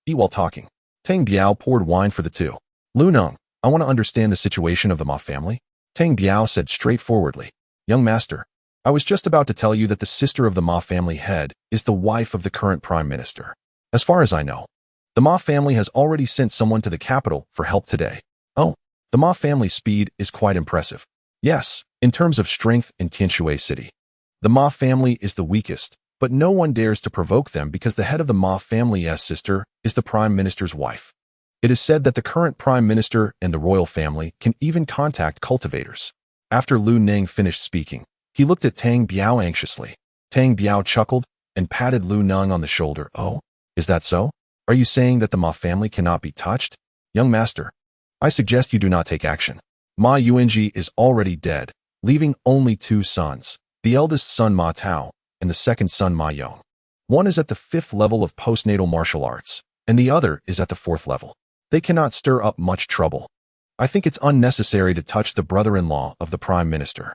eat while talking. Tang Biao poured wine for the two. Lu Ning, I want to understand the situation of the Ma family. Tang Biao said straightforwardly. Young master, I was just about to tell you that the sister of the Ma family head is the wife of the current prime minister. As far as I know, the Ma family has already sent someone to the capital for help today. Oh, the Ma family's speed is quite impressive. Yes, in terms of strength in Tianshui City. The Ma family is the weakest, but no one dares to provoke them because the head of the Ma family's sister is the prime minister's wife. It is said that the current prime minister and the royal family can even contact cultivators. After Lu Ning finished speaking, he looked at Tang Biao anxiously. Tang Biao chuckled and patted Lu Ning on the shoulder. Oh, is that so? Are you saying that the Ma family cannot be touched? Young master, I suggest you do not take action. Ma Yuanji is already dead, leaving only two sons, the eldest son Ma Tao and the second son Ma Yong. One is at the 5th level of postnatal martial arts, and the other is at the 4th level. They cannot stir up much trouble. I think it's unnecessary to touch the brother-in-law of the prime minister.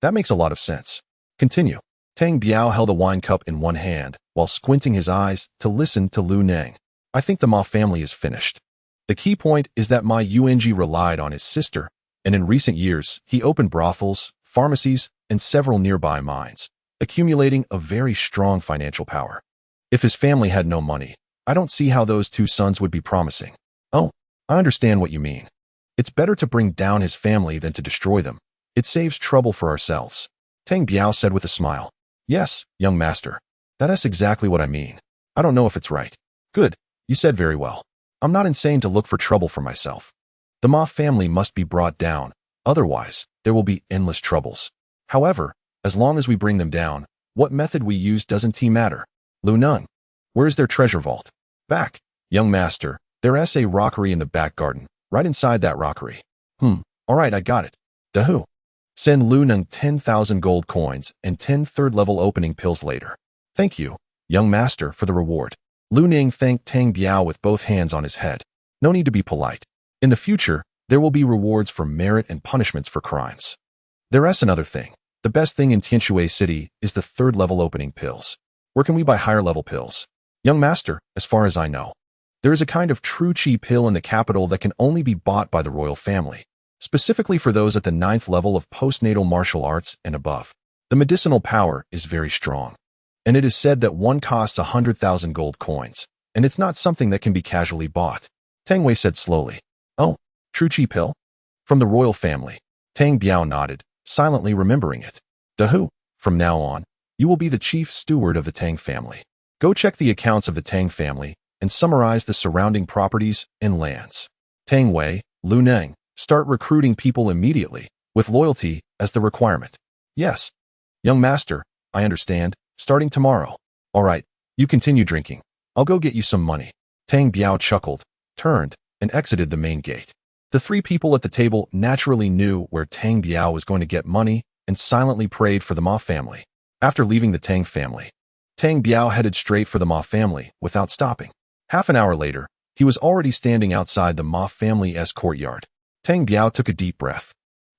That makes a lot of sense. Continue. Tang Biao held a wine cup in one hand while squinting his eyes to listen to Lu Ning. I think the Ma family is finished. The key point is that Ma Yuanji relied on his sister, and in recent years, he opened brothels, pharmacies, and several nearby mines, accumulating a very strong financial power. If his family had no money, I don't see how those two sons would be promising. Oh, I understand what you mean. It's better to bring down his family than to destroy them. It saves trouble for ourselves. Tang Biao said with a smile. Yes, young master. That is exactly what I mean. I don't know if it's right. Good, you said very well. I'm not insane to look for trouble for myself. The Ma family must be brought down, otherwise there will be endless troubles. However, as long as we bring them down, what method we use doesn't matter. Lu Ning, where's their treasure vault? Back, young master. There is a rockery in the back garden, right inside that rockery. Alright, I got it. Dahu. Send Lu Ning 10,000 gold coins and 10 third-level opening pills later. Thank you, young master, for the reward. Lu Ning thanked Tang Biao with both hands on his head. No need to be polite. In the future, there will be rewards for merit and punishments for crimes. There is another thing. The best thing in Tianshui City is the third-level opening pills. Where can we buy higher-level pills? Young master, as far as I know, there is a kind of true chi pill in the capital that can only be bought by the royal family, specifically for those at the 9th level of postnatal martial arts and above. The medicinal power is very strong, and it is said that one costs 100,000 gold coins, and it's not something that can be casually bought. Tang Wei said slowly. Oh, true chi pill? From the royal family. Tang Biao nodded, silently remembering it. Dahu, from now on, you will be the chief steward of the Tang family. Go check the accounts of the Tang family and summarize the surrounding properties and lands. Tang Wei, Lu Ning, start recruiting people immediately, with loyalty as the requirement. Yes. Young master, I understand, starting tomorrow. Alright, you continue drinking. I'll go get you some money. Tang Biao chuckled, turned, and exited the main gate. The three people at the table naturally knew where Tang Biao was going to get money and silently prayed for the Ma family. After leaving the Tang family, Tang Biao headed straight for the Ma family without stopping. Half an hour later, he was already standing outside the Ma family's courtyard. Tang Biao took a deep breath,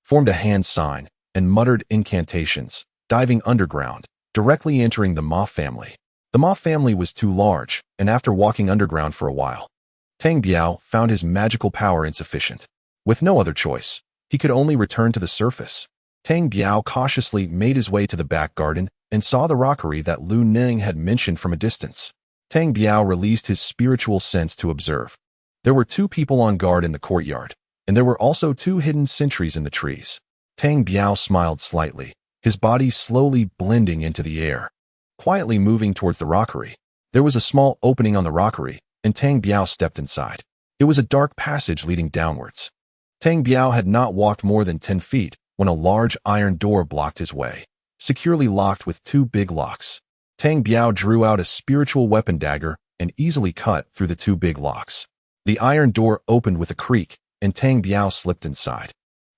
formed a hand sign, and muttered incantations, diving underground, directly entering the Ma family. The Ma family was too large, and after walking underground for a while, Tang Biao found his magical power insufficient. With no other choice, he could only return to the surface. Tang Biao cautiously made his way to the back garden and saw the rockery that Lu Ning had mentioned from a distance. Tang Biao released his spiritual sense to observe. There were 2 people on guard in the courtyard, and there were also 2 hidden sentries in the trees. Tang Biao smiled slightly, his body slowly blending into the air, quietly moving towards the rockery. There was a small opening on the rockery, and Tang Biao stepped inside. It was a dark passage leading downwards. Tang Biao had not walked more than 10 feet when a large iron door blocked his way, securely locked with 2 big locks. Tang Biao drew out a spiritual weapon dagger and easily cut through the 2 big locks. The iron door opened with a creak, and Tang Biao slipped inside.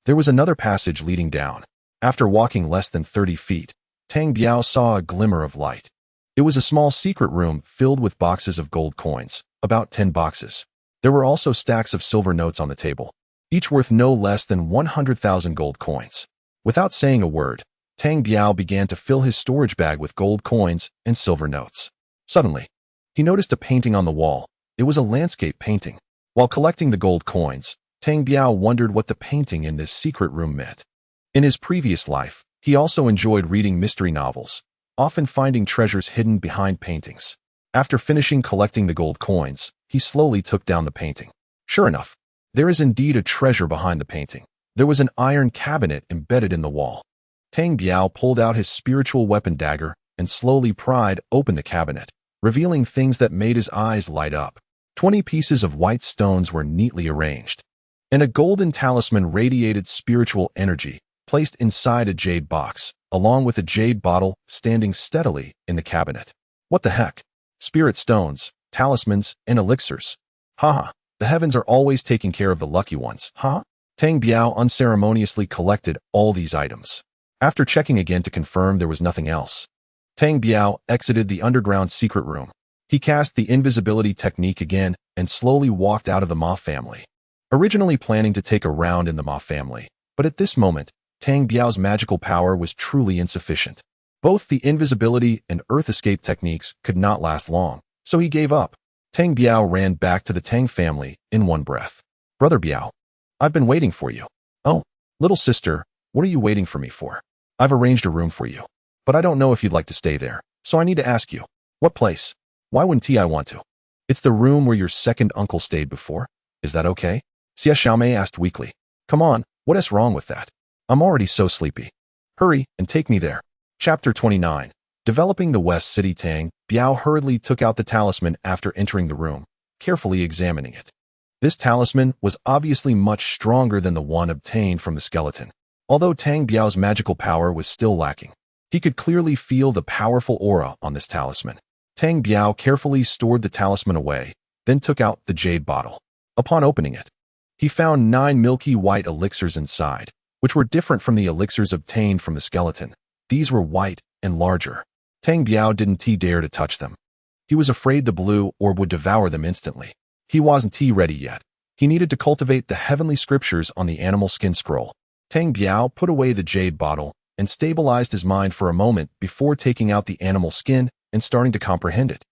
There was another passage leading down. After walking less than 30 feet, Tang Biao saw a glimmer of light. It was a small secret room filled with boxes of gold coins, about 10 boxes. There were also stacks of silver notes on the table, each worth no less than 100,000 gold coins. Without saying a word, Tang Biao began to fill his storage bag with gold coins and silver notes. Suddenly, he noticed a painting on the wall. It was a landscape painting. While collecting the gold coins, Tang Biao wondered what the painting in this secret room meant. In his previous life, he also enjoyed reading mystery novels, often finding treasures hidden behind paintings. After finishing collecting the gold coins, he slowly took down the painting. Sure enough, there is indeed a treasure behind the painting. There was an iron cabinet embedded in the wall. Tang Biao pulled out his spiritual weapon dagger and slowly pried open the cabinet, revealing things that made his eyes light up. 20 pieces of white stones were neatly arranged, and a golden talisman radiated spiritual energy, placed inside a jade box, along with a jade bottle standing steadily in the cabinet. What the heck? Spirit stones, talismans, and elixirs. Haha, the heavens are always taking care of the lucky ones, huh? Tang Biao unceremoniously collected all these items. After checking again to confirm there was nothing else, Tang Biao exited the underground secret room. He cast the invisibility technique again and slowly walked out of the Ma family. Originally planning to take a round in the Ma family, but at this moment, Tang Biao's magical power was truly insufficient. Both the invisibility and earth escape techniques could not last long, so he gave up. Tang Biao ran back to the Tang family in one breath. Brother Biao, I've been waiting for you. Oh, little sister, what are you waiting for me for? I've arranged a room for you, but I don't know if you'd like to stay there, so I need to ask you. What place? Why wouldn't I want to? It's the room where your second uncle stayed before. Is that okay? Xie Xiaomei asked weakly. Come on, what is wrong with that? I'm already so sleepy. Hurry and take me there. Chapter 29. Developing the West City. Tang Biao hurriedly took out the talisman after entering the room, carefully examining it. This talisman was obviously much stronger than the one obtained from the skeleton. Although Tang Biao's magical power was still lacking, he could clearly feel the powerful aura on this talisman. Tang Biao carefully stored the talisman away, then took out the jade bottle. Upon opening it, he found 9 milky white elixirs inside, which were different from the elixirs obtained from the skeleton. These were white and larger. Tang Biao didn't dare to touch them. He was afraid the blue orb would devour them instantly. He wasn't ready yet. He needed to cultivate the heavenly scriptures on the animal skin scroll. Tang Biao put away the jade bottle and stabilized his mind for a moment before taking out the animal skin and starting to comprehend it.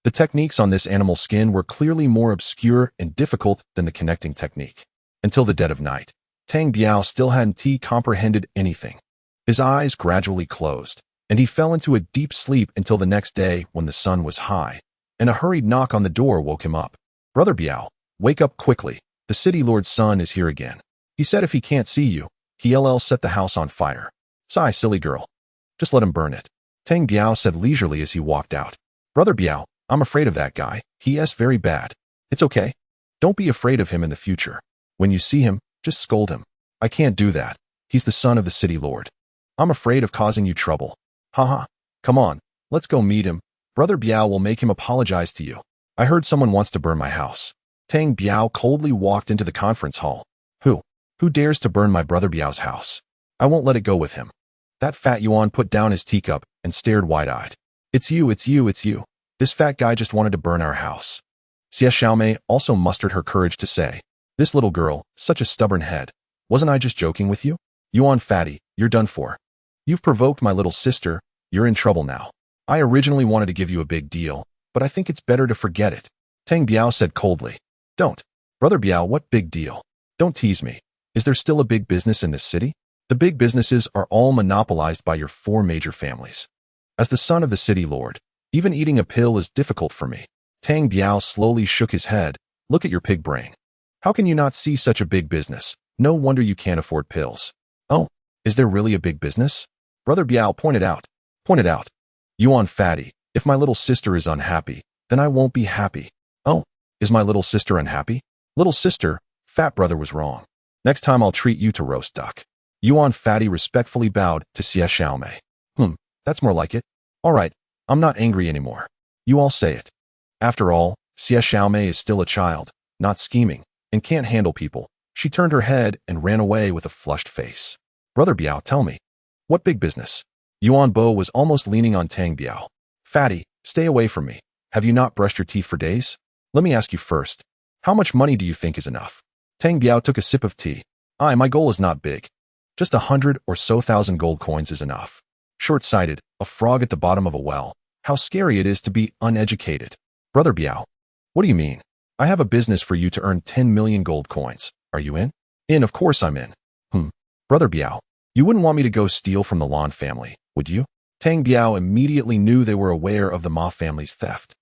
The techniques on this animal skin were clearly more obscure and difficult than the connecting technique. Until the dead of night, Tang Biao still hadn't comprehended anything. His eyes gradually closed, and he fell into a deep sleep until the next day when the sun was high, and a hurried knock on the door woke him up. Brother Biao, wake up quickly. The city lord's son is here again. He said if he can't see you, he'll set the house on fire. Sigh, silly girl. Just let him burn it. Tang Biao said leisurely as he walked out. Brother Biao, I'm afraid of that guy. He is very bad. It's okay. Don't be afraid of him in the future. When you see him, just scold him. I can't do that. He's the son of the city lord. I'm afraid of causing you trouble. Haha. Come on, let's go meet him. Brother Biao will make him apologize to you. I heard someone wants to burn my house. Tang Biao coldly walked into the conference hall. Who dares to burn my brother Biao's house? I won't let it go with him. That fat Yuan put down his teacup and stared wide-eyed. It's you. This fat guy just wanted to burn our house. Xie Xiaomei also mustered her courage to say, "This little girl, such a stubborn head. Wasn't I just joking with you? Yuan Fatty, you're done for. You've provoked my little sister, you're in trouble now. I originally wanted to give you a big deal, but I think it's better to forget it." Tang Biao said coldly. "Don't. Brother Biao, what big deal? Don't tease me. Is there still a big business in this city? The big businesses are all monopolized by your 4 major families. As the son of the city lord, even eating a pill is difficult for me." Tang Biao slowly shook his head. "Look at your pig brain. How can you not see such a big business? No wonder you can't afford pills." "Oh, is there really a big business?" Brother Biao pointed out. "Yuan Fatty, if my little sister is unhappy, then I won't be happy." "Oh, is my little sister unhappy?" "Little sister, fat brother was wrong. Next time I'll treat you to roast duck." Yuan Fatty respectfully bowed to Xie Xiaomei. That's more like it. All right, I'm not angry anymore. You all say it. After all, Xie Xiaomei is still a child, not scheming, and can't handle people. She turned her head and ran away with a flushed face. "Brother Biao, tell me. What big business?" Yuan Bo was almost leaning on Tang Biao. "Fatty, stay away from me. Have you not brushed your teeth for days? Let me ask you first. How much money do you think is enough?" Tang Biao took a sip of tea. My goal is not big. Just 100 or so thousand gold coins is enough." Short-sighted, a frog at the bottom of a well. How scary it is to be uneducated. "Brother Biao, what do you mean? I have a business for you to earn 10 million gold coins. Are you in?" "In, of course I'm in." Brother Biao, you wouldn't want me to go steal from the Lan family, would you?" Tang Biao immediately knew they were aware of the Ma family's theft.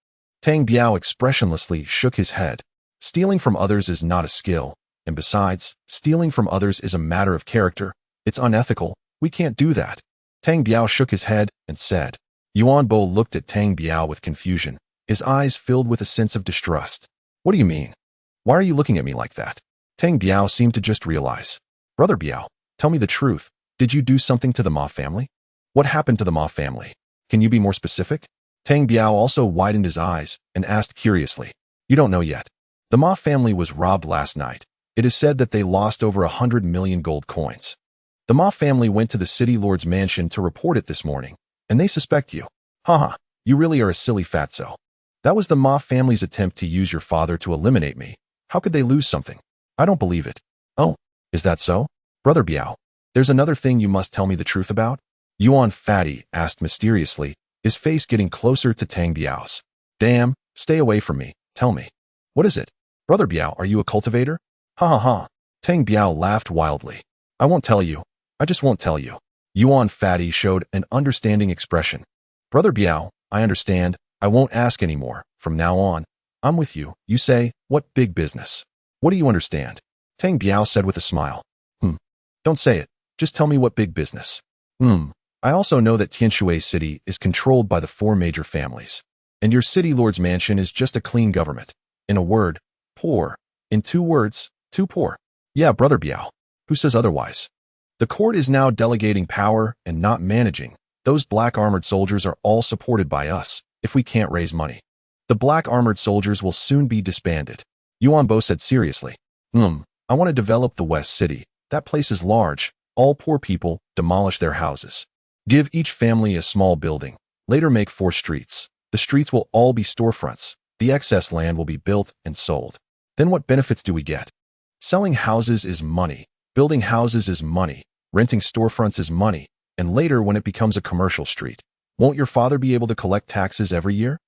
Tang Biao expressionlessly shook his head. Stealing from others is not a skill, and besides, stealing from others is a matter of character. It's unethical. We can't do that. Tang Biao shook his head and said. Yuan Bo looked at Tang Biao with confusion, his eyes filled with a sense of distrust. "What do you mean? Why are you looking at me like that?" Tang Biao seemed to just realize. "Brother Biao, tell me the truth. Did you do something to the Ma family? What happened to the Ma family? Can you be more specific?" Tang Biao also widened his eyes and asked curiously. "You don't know yet. The Ma family was robbed last night. It is said that they lost over 100 million gold coins. The Ma family went to the city lord's mansion to report it this morning, and they suspect you. Haha, you really are a silly fatso. That was the Ma family's attempt to use your father to eliminate me. How could they lose something? I don't believe it." "Oh, is that so? Brother Biao, there's another thing you must tell me the truth about?" Yuan Fatty asked mysteriously, his face getting closer to Tang Biao's. "Damn, stay away from me. Tell me. What is it? Brother Biao, are you a cultivator?" "Ha ha ha." Tang Biao laughed wildly. "I won't tell you. I just won't tell you." Yuan Fatty showed an understanding expression. "Brother Biao, I understand. I won't ask anymore. From now on, I'm with you. You say, what big business? What do you understand?" Tang Biao said with a smile. Don't say it. Just tell me what big business." I also know that Tianshui City is controlled by the 4 major families. And your city lord's mansion is just a clean government. In a word, poor. In 2 words, too poor. Yeah, Brother Biao. Who says otherwise? The court is now delegating power and not managing. Those black armored soldiers are all supported by us, if we can't raise money. The black armored soldiers will soon be disbanded. Yuan Bo said seriously. I want to develop the West City. That place is large. All poor people, demolish their houses. Give each family a small building. Later make 4 streets. The streets will all be storefronts. The excess land will be built and sold. Then what benefits do we get? Selling houses is money. Building houses is money. Renting storefronts is money. And later when it becomes a commercial street, won't your father be able to collect taxes every year?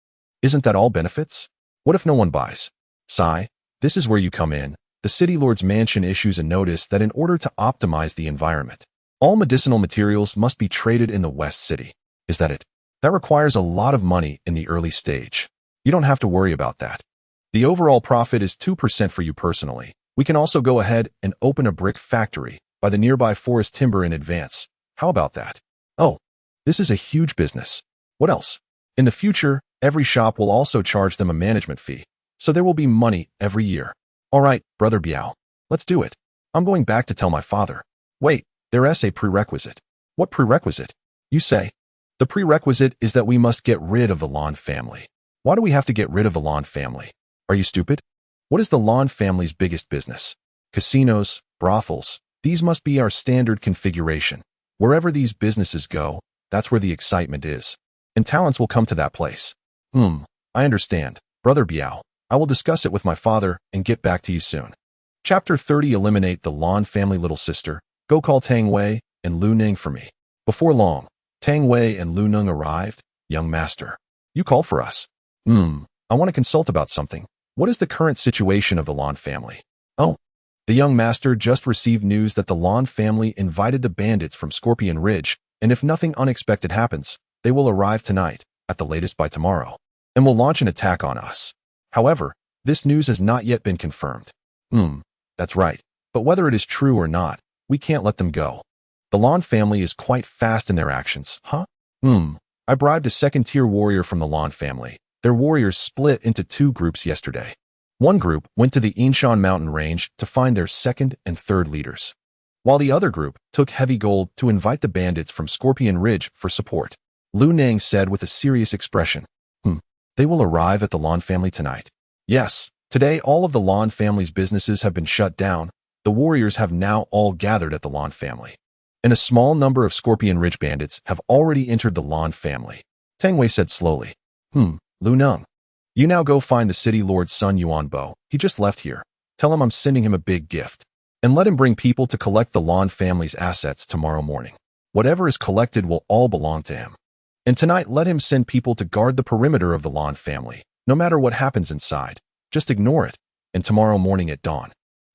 Isn't that all benefits? What if no one buys? Sigh, this is where you come in. The city lord's mansion issues a notice that in order to optimize the environment, all medicinal materials must be traded in the West City. Is that it? That requires a lot of money in the early stage. You don't have to worry about that. The overall profit is 2% for you personally. We can also go ahead and open a brick factory by the nearby forest timber in advance. How about that? Oh, this is a huge business. What else? In the future, every shop will also charge them a management fee, so there will be money every year. All right, Brother Biao, let's do it. I'm going back to tell my father. Wait, there's a prerequisite. What prerequisite? You say. The prerequisite is that we must get rid of the Lan family. Why do we have to get rid of the Lan family? Are you stupid? What is the Lan family's biggest business? Casinos, brothels. These must be our standard configuration. Wherever these businesses go, that's where the excitement is. And talents will come to that place. I understand. Brother Biao, I will discuss it with my father and get back to you soon. Chapter 30. Eliminate the Lan family. Little sister, go call Tang Wei and Lu Ning for me. Before long, Tang Wei and Lu Ning arrived. Young master, you called for us. I want to consult about something. What is the current situation of the Lan family? Oh, the young master just received news that the Lan family invited the bandits from Scorpion Ridge, and if nothing unexpected happens, they will arrive tonight, at the latest by tomorrow, and will launch an attack on us. However, this news has not yet been confirmed. That's right. But whether it is true or not, we can't let them go. The Lan family is quite fast in their actions, huh? I bribed a second-tier warrior from the Lan family. Their warriors split into two groups yesterday. One group went to the Inshan mountain range to find their second and third leaders, while the other group took heavy gold to invite the bandits from Scorpion Ridge for support. Lu Ning said with a serious expression. They will arrive at the Lan family tonight. Yes, today all of the Lan family's businesses have been shut down. The warriors have now all gathered at the Lan family, and a small number of Scorpion Ridge bandits have already entered the Lan family. Tang Wei said slowly. Lu Ning, you now go find the city lord's son Yuan Bo. He just left here. Tell him I'm sending him a big gift. And let him bring people to collect the Lan family's assets tomorrow morning. Whatever is collected will all belong to him. And tonight let him send people to guard the perimeter of the Lan family. No matter what happens inside, just ignore it. And tomorrow morning at dawn,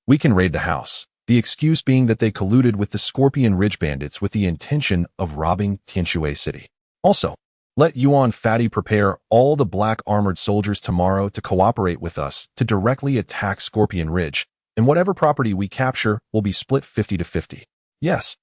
we can raid the house. The excuse being that they colluded with the Scorpion Ridge bandits with the intention of robbing Tianshui City. Also, let Yuan Fatty prepare all the black armored soldiers tomorrow to cooperate with us to directly attack Scorpion Ridge, and whatever property we capture will be split 50-50. Yes,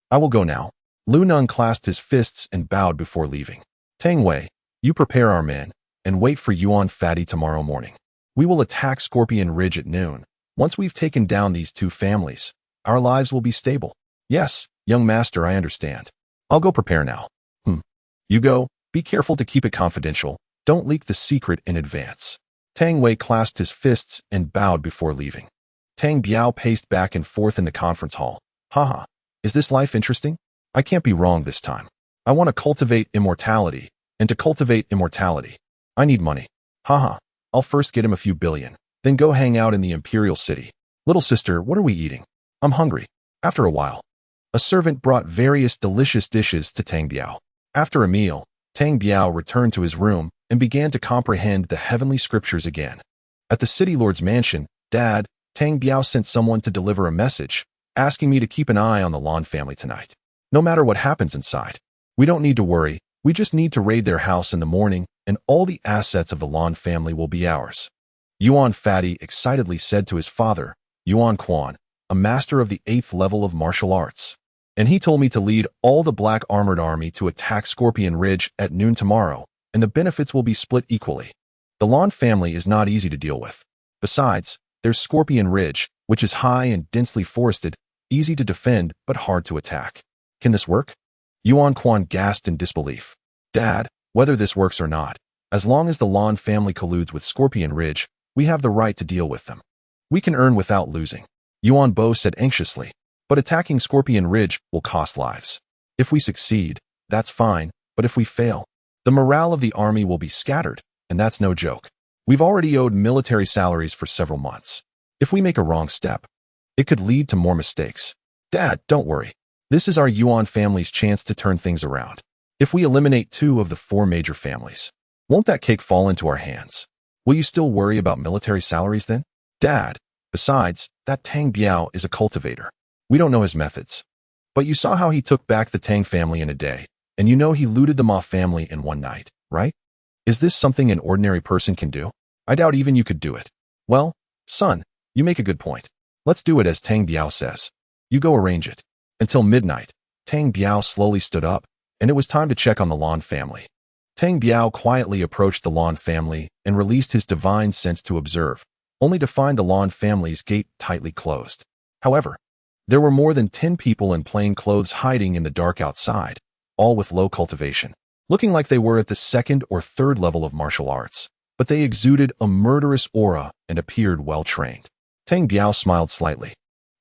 I will go now. Lu Ning clasped his fists and bowed before leaving. Tang Wei, you prepare our men, and wait for Yuan Fatty tomorrow morning. We will attack Scorpion Ridge at noon. Once we've taken down these two families, our lives will be stable. Yes, young master, I understand. I'll go prepare now. You go. Be careful to keep it confidential. Don't leak the secret in advance. Tang Wei clasped his fists and bowed before leaving. Tang Biao paced back and forth in the conference hall. Haha, is this life interesting? I can't be wrong this time. I want to cultivate immortality, and to cultivate immortality, I need money. Haha, I'll first get him a few billion, then go hang out in the Imperial City. Little sister, what are we eating? I'm hungry. After a while, a servant brought various delicious dishes to Tang Biao. After a meal, Tang Biao returned to his room and began to comprehend the heavenly scriptures again. At the city lord's mansion, Dad, Tang Biao sent someone to deliver a message, asking me to keep an eye on the Lan family tonight. No matter what happens inside, we don't need to worry. We just need to raid their house in the morning, and all the assets of the Lan family will be ours. Yuan Fatty excitedly said to his father, Yuan Quan, a master of the 8th level of martial arts. And he told me to lead all the black armored army to attack Scorpion Ridge at noon tomorrow, and the benefits will be split equally. The Lan family is not easy to deal with. Besides, there's Scorpion Ridge, which is high and densely forested, easy to defend but hard to attack. Can this work? Yuan Quan gasped in disbelief. Dad, whether this works or not, as long as the Lan family colludes with Scorpion Ridge, we have the right to deal with them. We can earn without losing. Yuan Bo said anxiously. But attacking Scorpion Ridge will cost lives. If we succeed, that's fine, but if we fail, the morale of the army will be scattered, and that's no joke. We've already owed military salaries for several months. If we make a wrong step, it could lead to more mistakes. Dad, don't worry. This is our Yuan family's chance to turn things around. If we eliminate 2 of the 4 major families, won't that cake fall into our hands? Will you still worry about military salaries then? Dad, besides, that Tang Biao is a cultivator. We don't know his methods. But you saw how he took back the Tang family in a day, and you know he looted the Ma family in one night, right? Is this something an ordinary person can do? I doubt even you could do it. Well, son, you make a good point. Let's do it as Tang Biao says. You go arrange it. Until midnight, Tang Biao slowly stood up, and it was time to check on the Lan family. Tang Biao quietly approached the Lan family and released his divine sense to observe, only to find the Lan family's gate tightly closed. However, there were more than 10 people in plain clothes hiding in the dark outside, all with low cultivation, looking like they were at the 2nd or 3rd level of martial arts, but they exuded a murderous aura and appeared well-trained. Tang Biao smiled slightly,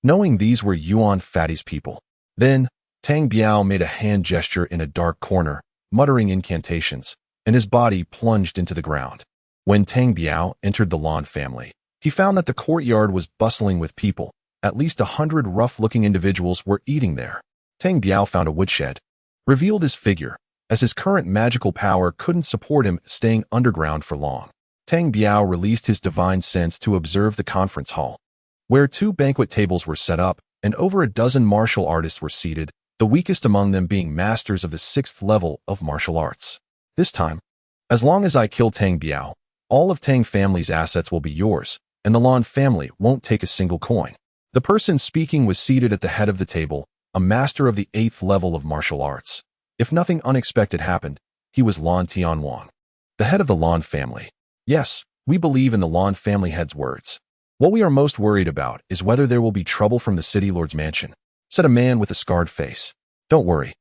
knowing these were Yuan Fatty's people. Then, Tang Biao made a hand gesture in a dark corner, muttering incantations, and his body plunged into the ground. When Tang Biao entered the Lan family, he found that the courtyard was bustling with people. At least 100 rough-looking individuals were eating there. Tang Biao found a woodshed, revealed his figure, as his current magical power couldn't support him staying underground for long. Tang Biao released his divine sense to observe the conference hall, where 2 banquet tables were set up and over a dozen martial artists were seated, the weakest among them being masters of the 6th level of martial arts. This time, as long as I kill Tang Biao, all of Tang family's assets will be yours, and the Lan family won't take a single coin. The person speaking was seated at the head of the table, a master of the 8th level of martial arts. If nothing unexpected happened, he was Lan Tianwang, the head of the Lan family. Yes, we believe in the Lan family head's words. What we are most worried about is whether there will be trouble from the city lord's mansion, said a man with a scarred face. Don't worry.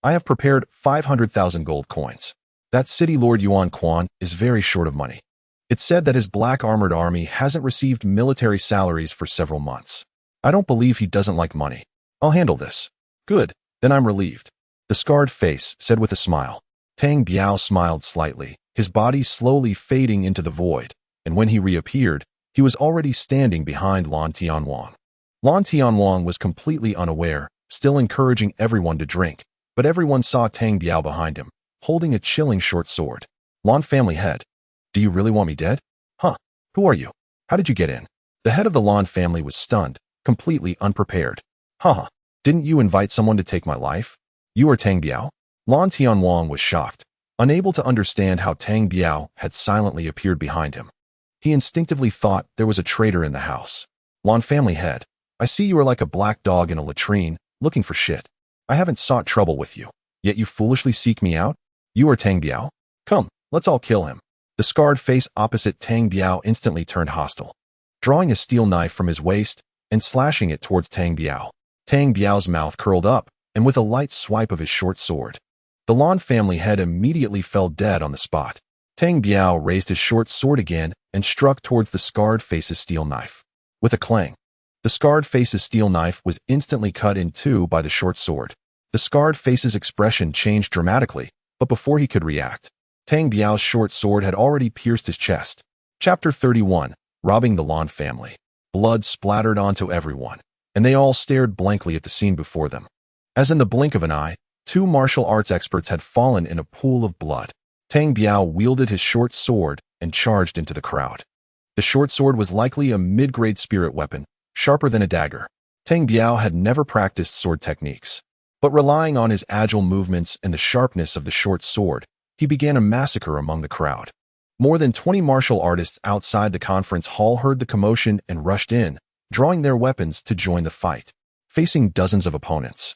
I have prepared 500,000 gold coins. That city lord Yuan Quan is very short of money. It's said that his black armored army hasn't received military salaries for several months. I don't believe he doesn't like money. I'll handle this. Good, then I'm relieved. The scarred face said with a smile. Tang Biao smiled slightly, his body slowly fading into the void, and when he reappeared, he was already standing behind Lan Tianwang. Lan Tianwang was completely unaware, still encouraging everyone to drink, but everyone saw Tang Biao behind him, holding a chilling short sword. Lan family head. Do you really want me dead? Huh. Who are you? How did you get in? The head of the Lan family was stunned, completely unprepared. Haha. Didn't you invite someone to take my life? You are Tang Biao? Lan Tianwang was shocked, unable to understand how Tang Biao had silently appeared behind him. He instinctively thought there was a traitor in the house. Lan family head. I see you are like a black dog in a latrine, looking for shit. I haven't sought trouble with you, yet you foolishly seek me out? You are Tang Biao? Come, let's all kill him. The scarred face opposite Tang Biao instantly turned hostile, drawing a steel knife from his waist and slashing it towards Tang Biao. Tang Biao's mouth curled up, and with a light swipe of his short sword, the Lan family head immediately fell dead on the spot. Tang Biao raised his short sword again and struck towards the scarred face's steel knife. With a clang, the scarred face's steel knife was instantly cut in two by the short sword. The scarred face's expression changed dramatically, but before he could react, Tang Biao's short sword had already pierced his chest. Chapter 31, Robbing the Lan Family. Blood splattered onto everyone, and they all stared blankly at the scene before them. As in the blink of an eye, two martial arts experts had fallen in a pool of blood. Tang Biao wielded his short sword and charged into the crowd. The short sword was likely a mid-grade spirit weapon, sharper than a dagger. Tang Biao had never practiced sword techniques, but relying on his agile movements and the sharpness of the short sword, he began a massacre among the crowd. More than 20 martial artists outside the conference hall heard the commotion and rushed in, drawing their weapons to join the fight, facing dozens of opponents.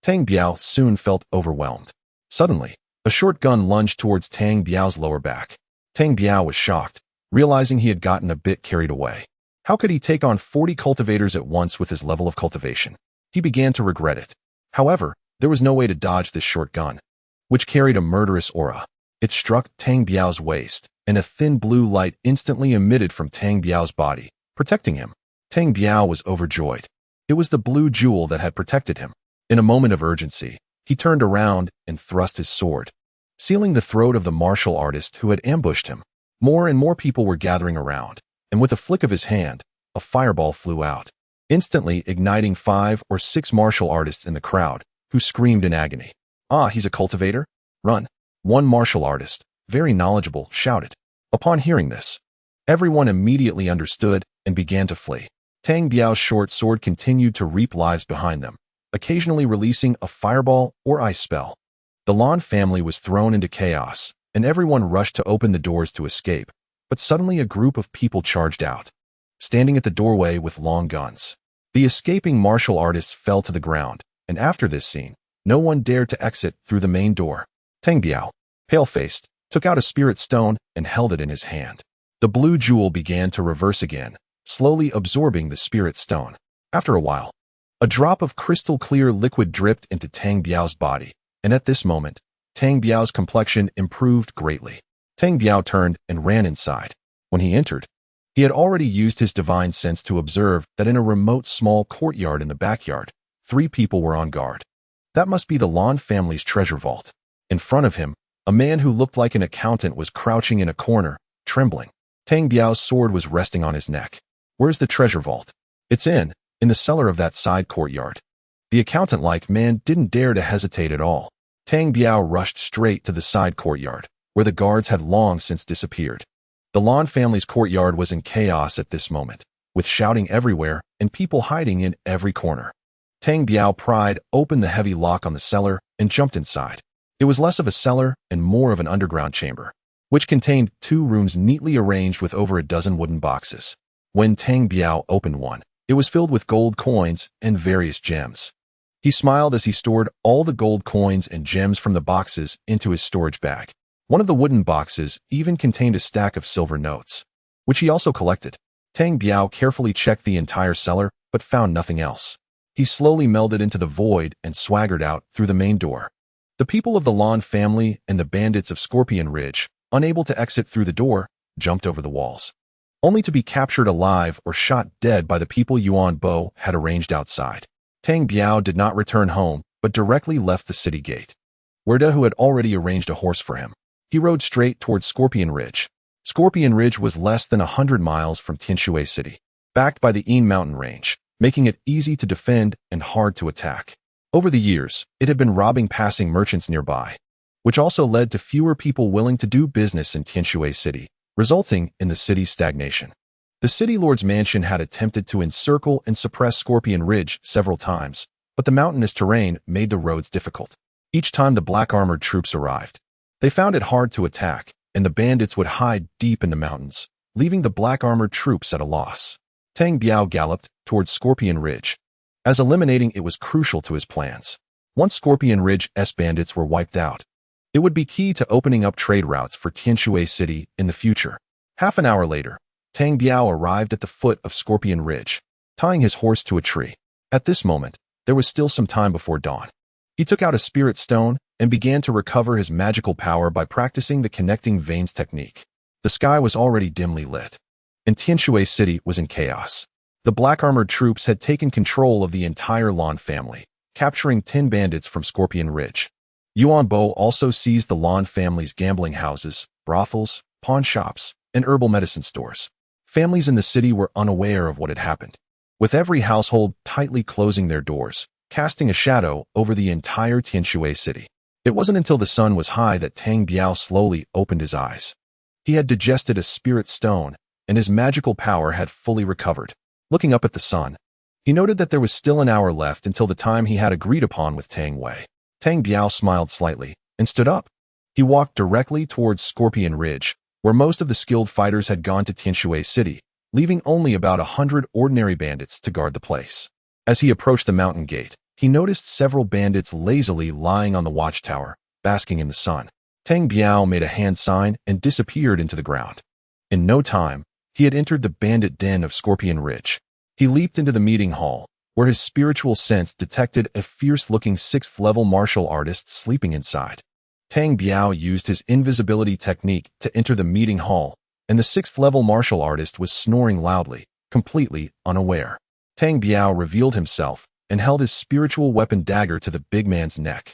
Tang Biao soon felt overwhelmed. Suddenly, a short gun lunged towards Tang Biao's lower back. Tang Biao was shocked, realizing he had gotten a bit carried away. How could he take on 40 cultivators at once with his level of cultivation? He began to regret it. However, there was no way to dodge this short gun, which carried a murderous aura. It struck Tang Biao's waist, and a thin blue light instantly emitted from Tang Biao's body, protecting him. Tang Biao was overjoyed. It was the blue jewel that had protected him. In a moment of urgency, he turned around and thrust his sword, sealing the throat of the martial artist who had ambushed him. More and more people were gathering around, and with a flick of his hand, a fireball flew out, instantly igniting 5 or 6 martial artists in the crowd, who screamed in agony. Ah, he's a cultivator? Run. One martial artist, very knowledgeable, shouted. Upon hearing this, everyone immediately understood and began to flee. Tang Biao's short sword continued to reap lives behind them, occasionally releasing a fireball or ice spell. The Lan family was thrown into chaos, and everyone rushed to open the doors to escape, but suddenly a group of people charged out, standing at the doorway with long guns. The escaping martial artists fell to the ground, and after this scene, no one dared to exit through the main door. Tang Biao, pale-faced, took out a spirit stone and held it in his hand. The blue jewel began to reverse again, slowly absorbing the spirit stone. After a while, a drop of crystal-clear liquid dripped into Tang Biao's body, and at this moment, Tang Biao's complexion improved greatly. Tang Biao turned and ran inside. When he entered, he had already used his divine sense to observe that in a remote small courtyard in the backyard, 3 people were on guard. That must be the Lan family's treasure vault. In front of him, a man who looked like an accountant was crouching in a corner, trembling. Tang Biao's sword was resting on his neck. "Where's the treasure vault?" "It's in the cellar of that side courtyard." The accountant-like man didn't dare to hesitate at all. Tang Biao rushed straight to the side courtyard, where the guards had long since disappeared. The Lan family's courtyard was in chaos at this moment, with shouting everywhere and people hiding in every corner. Tang Biao pried open the heavy lock on the cellar and jumped inside. It was less of a cellar and more of an underground chamber, which contained 2 rooms neatly arranged with over a dozen wooden boxes. When Tang Biao opened one, it was filled with gold coins and various gems. He smiled as he stored all the gold coins and gems from the boxes into his storage bag. One of the wooden boxes even contained a stack of silver notes, which he also collected. Tang Biao carefully checked the entire cellar, but found nothing else. He slowly melded into the void and swaggered out through the main door. The people of the Lan family and the bandits of Scorpion Ridge, unable to exit through the door, jumped over the walls, only to be captured alive or shot dead by the people Yuan Bo had arranged outside. Tang Biao did not return home, but directly left the city gate, where De Hu had already arranged a horse for him. He rode straight towards Scorpion Ridge. Scorpion Ridge was less than 100 miles from Tianshui City, backed by the Yin mountain range, making it easy to defend and hard to attack. Over the years, it had been robbing passing merchants nearby, which also led to fewer people willing to do business in Tianshui City, resulting in the city's stagnation. The city lord's mansion had attempted to encircle and suppress Scorpion Ridge several times, but the mountainous terrain made the roads difficult. Each time the black-armored troops arrived, they found it hard to attack, and the bandits would hide deep in the mountains, leaving the black-armored troops at a loss. Tang Biao galloped towards Scorpion Ridge, as eliminating it was crucial to his plans. Once Scorpion Ridge's bandits were wiped out, it would be key to opening up trade routes for Tianshui City in the future. Half an hour later, Tang Biao arrived at the foot of Scorpion Ridge, tying his horse to a tree. At this moment, there was still some time before dawn. He took out a spirit stone and began to recover his magical power by practicing the connecting veins technique. The sky was already dimly lit, and Tianshui City was in chaos. The black-armored troops had taken control of the entire Lan family, capturing 10 bandits from Scorpion Ridge. Yuan Bo also seized the Lan family's gambling houses, brothels, pawn shops, and herbal medicine stores. Families in the city were unaware of what had happened, with every household tightly closing their doors, casting a shadow over the entire Tianshui City. It wasn't until the sun was high that Tang Biao slowly opened his eyes. He had digested a spirit stone, and his magical power had fully recovered. Looking up at the sun, he noted that there was still an hour left until the time he had agreed upon with Tang Wei. Tang Biao smiled slightly and stood up. He walked directly towards Scorpion Ridge, where most of the skilled fighters had gone to Tianshui City, leaving only about 100 ordinary bandits to guard the place. As he approached the mountain gate, he noticed several bandits lazily lying on the watchtower, basking in the sun. Tang Biao made a hand sign and disappeared into the ground. In no time, he had entered the bandit den of Scorpion Ridge. He leaped into the meeting hall, where his spiritual sense detected a fierce-looking 6th-level martial artist sleeping inside. Tang Biao used his invisibility technique to enter the meeting hall, and the 6th-level martial artist was snoring loudly, completely unaware. Tang Biao revealed himself and held his spiritual weapon dagger to the big man's neck.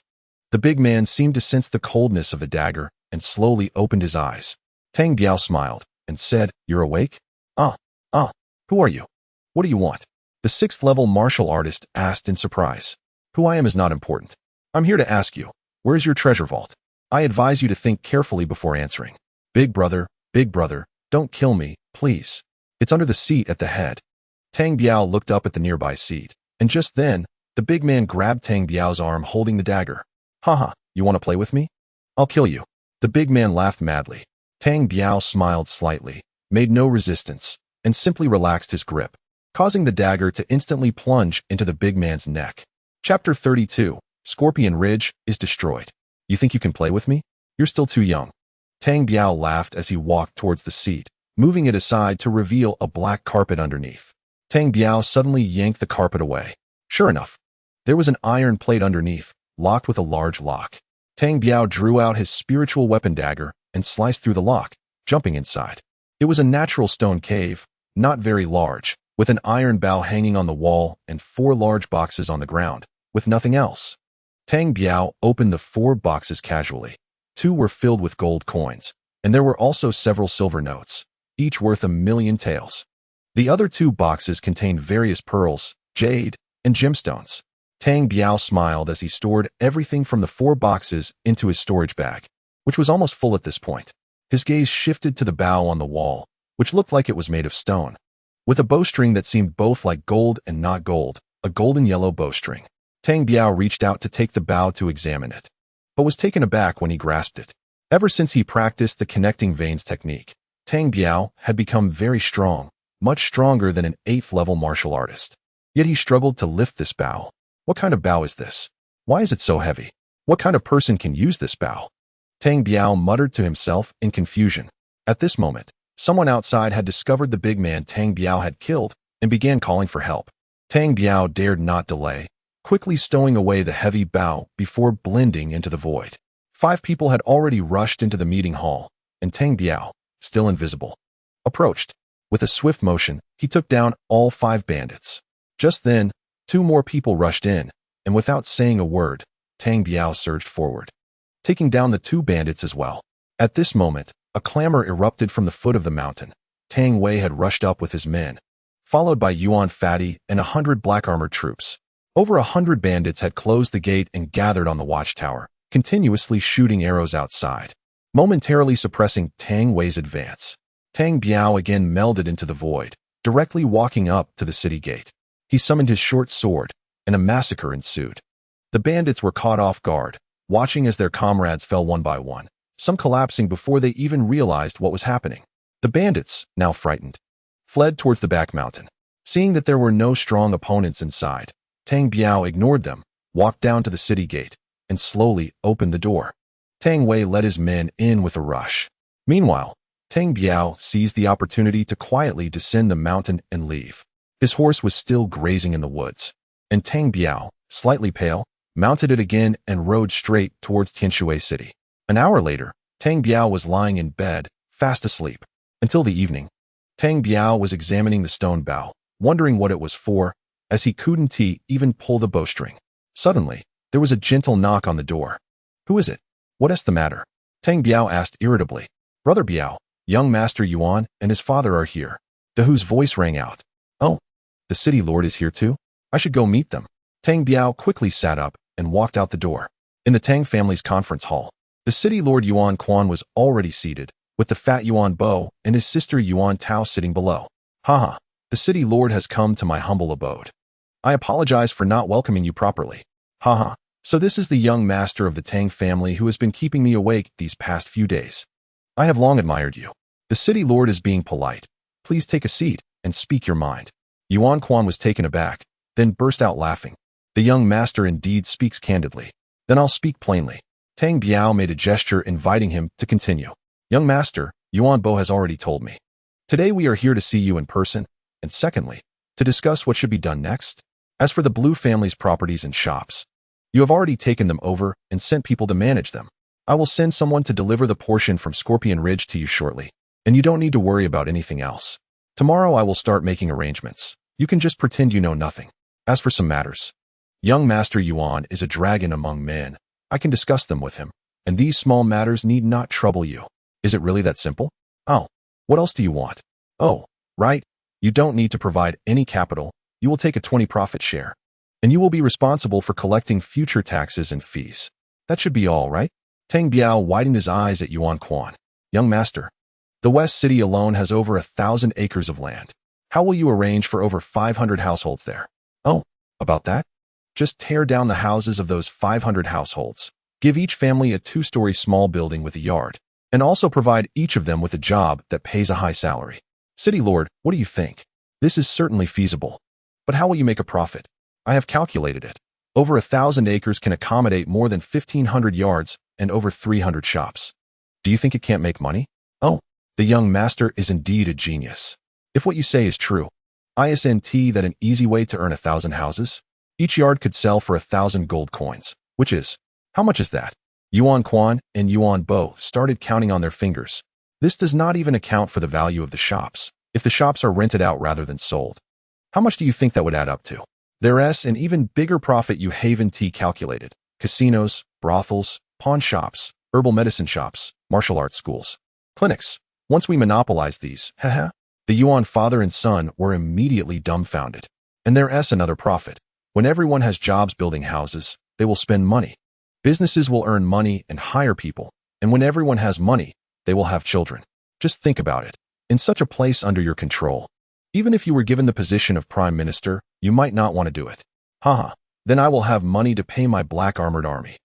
The big man seemed to sense the coldness of the dagger and slowly opened his eyes. Tang Biao smiled and said, "You're awake?" Who are you? What do you want?" The 6th-level martial artist asked in surprise. "Who I am is not important. I'm here to ask you, where's your treasure vault? I advise you to think carefully before answering." Big brother, don't kill me, please. It's under the seat at the head." Tang Biao looked up at the nearby seat, and just then, the big man grabbed Tang Biao's arm holding the dagger. "Haha, you want to play with me? I'll kill you." The big man laughed madly. Tang Biao smiled slightly, made no resistance, and simply relaxed his grip, causing the dagger to instantly plunge into the big man's neck. Chapter 32, Scorpion Ridge is destroyed. "You think you can play with me? You're still too young." Tang Biao laughed as he walked towards the seat, moving it aside to reveal a black carpet underneath. Tang Biao suddenly yanked the carpet away. Sure enough, there was an iron plate underneath, locked with a large lock. Tang Biao drew out his spiritual weapon dagger and sliced through the lock, jumping inside. It was a natural stone cave, not very large, with an iron bow hanging on the wall and 4 large boxes on the ground, with nothing else. Tang Biao opened the 4 boxes casually. 2 were filled with gold coins, and there were also several silver notes, each worth 1,000,000 taels. The other 2 boxes contained various pearls, jade, and gemstones. Tang Biao smiled as he stored everything from the 4 boxes into his storage bag, which was almost full at this point. His gaze shifted to the bow on the wall, which looked like it was made of stone, with a bowstring that seemed both like gold and not gold, a golden yellow bowstring. Tang Biao reached out to take the bow to examine it, but was taken aback when he grasped it. Ever since he practiced the connecting veins technique, Tang Biao had become very strong, much stronger than an 8th-level martial artist. Yet he struggled to lift this bow. What kind of bow is this? Why is it so heavy? What kind of person can use this bow? Tang Biao muttered to himself in confusion. At this moment, someone outside had discovered the big man Tang Biao had killed and began calling for help. Tang Biao dared not delay, quickly stowing away the heavy bow before blending into the void. 5 people had already rushed into the meeting hall, and Tang Biao, still invisible, approached. With a swift motion, he took down all 5 bandits. Just then, 2 more people rushed in, and without saying a word, Tang Biao surged forward, taking down the 2 bandits as well. At this moment, a clamor erupted from the foot of the mountain. Tang Wei had rushed up with his men, followed by Yuan Fatty and 100 black-armored troops. Over 100 bandits had closed the gate and gathered on the watchtower, continuously shooting arrows outside, momentarily suppressing Tang Wei's advance. Tang Biao again melded into the void, directly walking up to the city gate. He summoned his short sword, and a massacre ensued. The bandits were caught off guard, watching as their comrades fell one by one, some collapsing before they even realized what was happening. The bandits, now frightened, fled towards the back mountain. Seeing that there were no strong opponents inside, Tang Biao ignored them, walked down to the city gate, and slowly opened the door. Tang Wei led his men in with a rush. Meanwhile, Tang Biao seized the opportunity to quietly descend the mountain and leave. His horse was still grazing in the woods, and Tang Biao, slightly pale, mounted it again and rode straight towards Tianshui City. An hour later, Tang Biao was lying in bed, fast asleep. Until the evening, Tang Biao was examining the stone bow, wondering what it was for, as he couldn't even pull the bowstring. Suddenly, there was a gentle knock on the door. "Who is it? What is the matter?" Tang Biao asked irritably. "Brother Biao, young Master Yuan and his father are here." De Hu's voice rang out. "Oh, the city lord is here too? I should go meet them." Tang Biao quickly sat up and walked out the door. In the Tang family's conference hall, the city lord Yuan Quan was already seated, with the fat Yuan Bo and his sister Yuan Tao sitting below. "Haha, the city lord has come to my humble abode. I apologize for not welcoming you properly. Haha, so this is the young master of the Tang family who has been keeping me awake these past few days. I have long admired you. The city lord is being polite. Please take a seat and speak your mind." Yuan Quan was taken aback, then burst out laughing. "The young master indeed speaks candidly. Then I'll speak plainly." Tang Biao made a gesture inviting him to continue. "Young master, Yuan Bo has already told me. Today we are here to see you in person, and secondly, to discuss what should be done next. As for the Blue family's properties and shops, you have already taken them over and sent people to manage them. I will send someone to deliver the portion from Scorpion Ridge to you shortly, and you don't need to worry about anything else. Tomorrow I will start making arrangements. You can just pretend you know nothing. As for some matters, young Master Yuan is a dragon among men. I can discuss them with him, and these small matters need not trouble you. Is it really that simple? Oh, what else do you want? Oh, right. You don't need to provide any capital. You will take a 20 profit share, and you will be responsible for collecting future taxes and fees. That should be all, right?" Tang Biao widened his eyes at Yuan Quan. "Young master, the West City alone has over 1,000 acres of land. How will you arrange for over 500 households there?" "Oh, about that? Just tear down the houses of those 500 households. Give each family a 2-story small building with a yard, and also provide each of them with a job that pays a high salary. City Lord, what do you think? This is certainly feasible. But how will you make a profit? I have calculated it. Over 1,000 acres can accommodate more than 1,500 yards and over 300 shops. Do you think it can't make money?" "Oh, the young master is indeed a genius. If what you say is true, isn't that an easy way to earn 1,000 houses? Each yard could sell for 1,000 gold coins, which is, how much is that?" Yuan Quan and Yuan Bo started counting on their fingers. This does not even account for the value of the shops, if the shops are rented out rather than sold. How much do you think that would add up to? There's an even bigger profit you haven't calculated. Casinos, brothels, pawn shops, herbal medicine shops, martial arts schools. Clinics. Once we monopolized these, haha. The Yuan father and son were immediately dumbfounded. And there's another profit. When everyone has jobs building houses, they will spend money. Businesses will earn money and hire people. And when everyone has money, they will have children. Just think about it. In such a place under your control, even if you were given the position of prime minister, you might not want to do it. Haha. Then I will have money to pay my black armored army.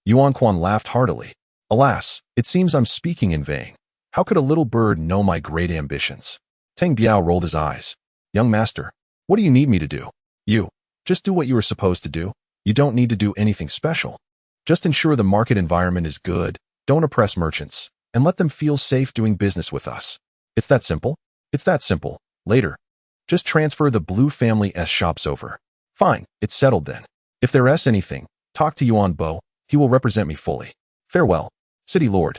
Yuan Quan laughed heartily. Alas, it seems I'm speaking in vain. How could a little bird know my great ambitions? Tang Biao rolled his eyes. Young master, what do you need me to do? You. Just do what you are supposed to do. You don't need to do anything special. Just ensure the market environment is good, don't oppress merchants, and let them feel safe doing business with us. It's that simple? It's that simple. Later. Just transfer the Blue family's shops over. Fine, it's settled then. If there's anything, talk to Yuan Bo. He will represent me fully. Farewell, City Lord.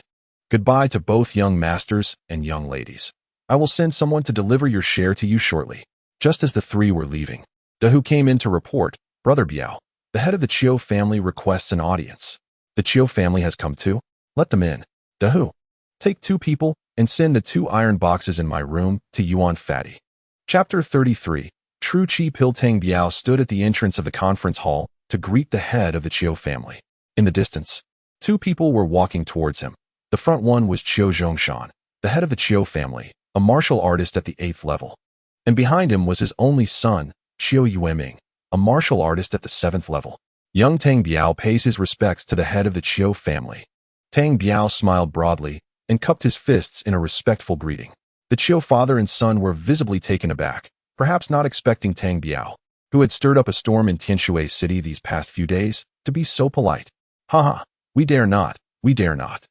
Goodbye to both young masters and young ladies. I will send someone to deliver your share to you shortly. Just as the three were leaving, Da Hu came in to report, Brother Biao, the head of the Chiu family requests an audience. The Chiu family has come too? Let them in. Da Hu, take 2 people and send the 2 iron boxes in my room to Yuan Fatty. Chapter 33. True Chi Pil Tang Biao stood at the entrance of the conference hall to greet the head of the Chiu family. In the distance, 2 people were walking towards him. The front one was Chiu Zhongshan, the head of the Chiu family, a martial artist at the 8th level. And behind him was his only son, Chiu Yueming, a martial artist at the 7th level. Young Tang Biao pays his respects to the head of the Chiu family. Tang Biao smiled broadly and cupped his fists in a respectful greeting. The Chiu father and son were visibly taken aback, perhaps not expecting Tang Biao, who had stirred up a storm in Tianshui City these past few days, to be so polite. Haha, we dare not, we dare not.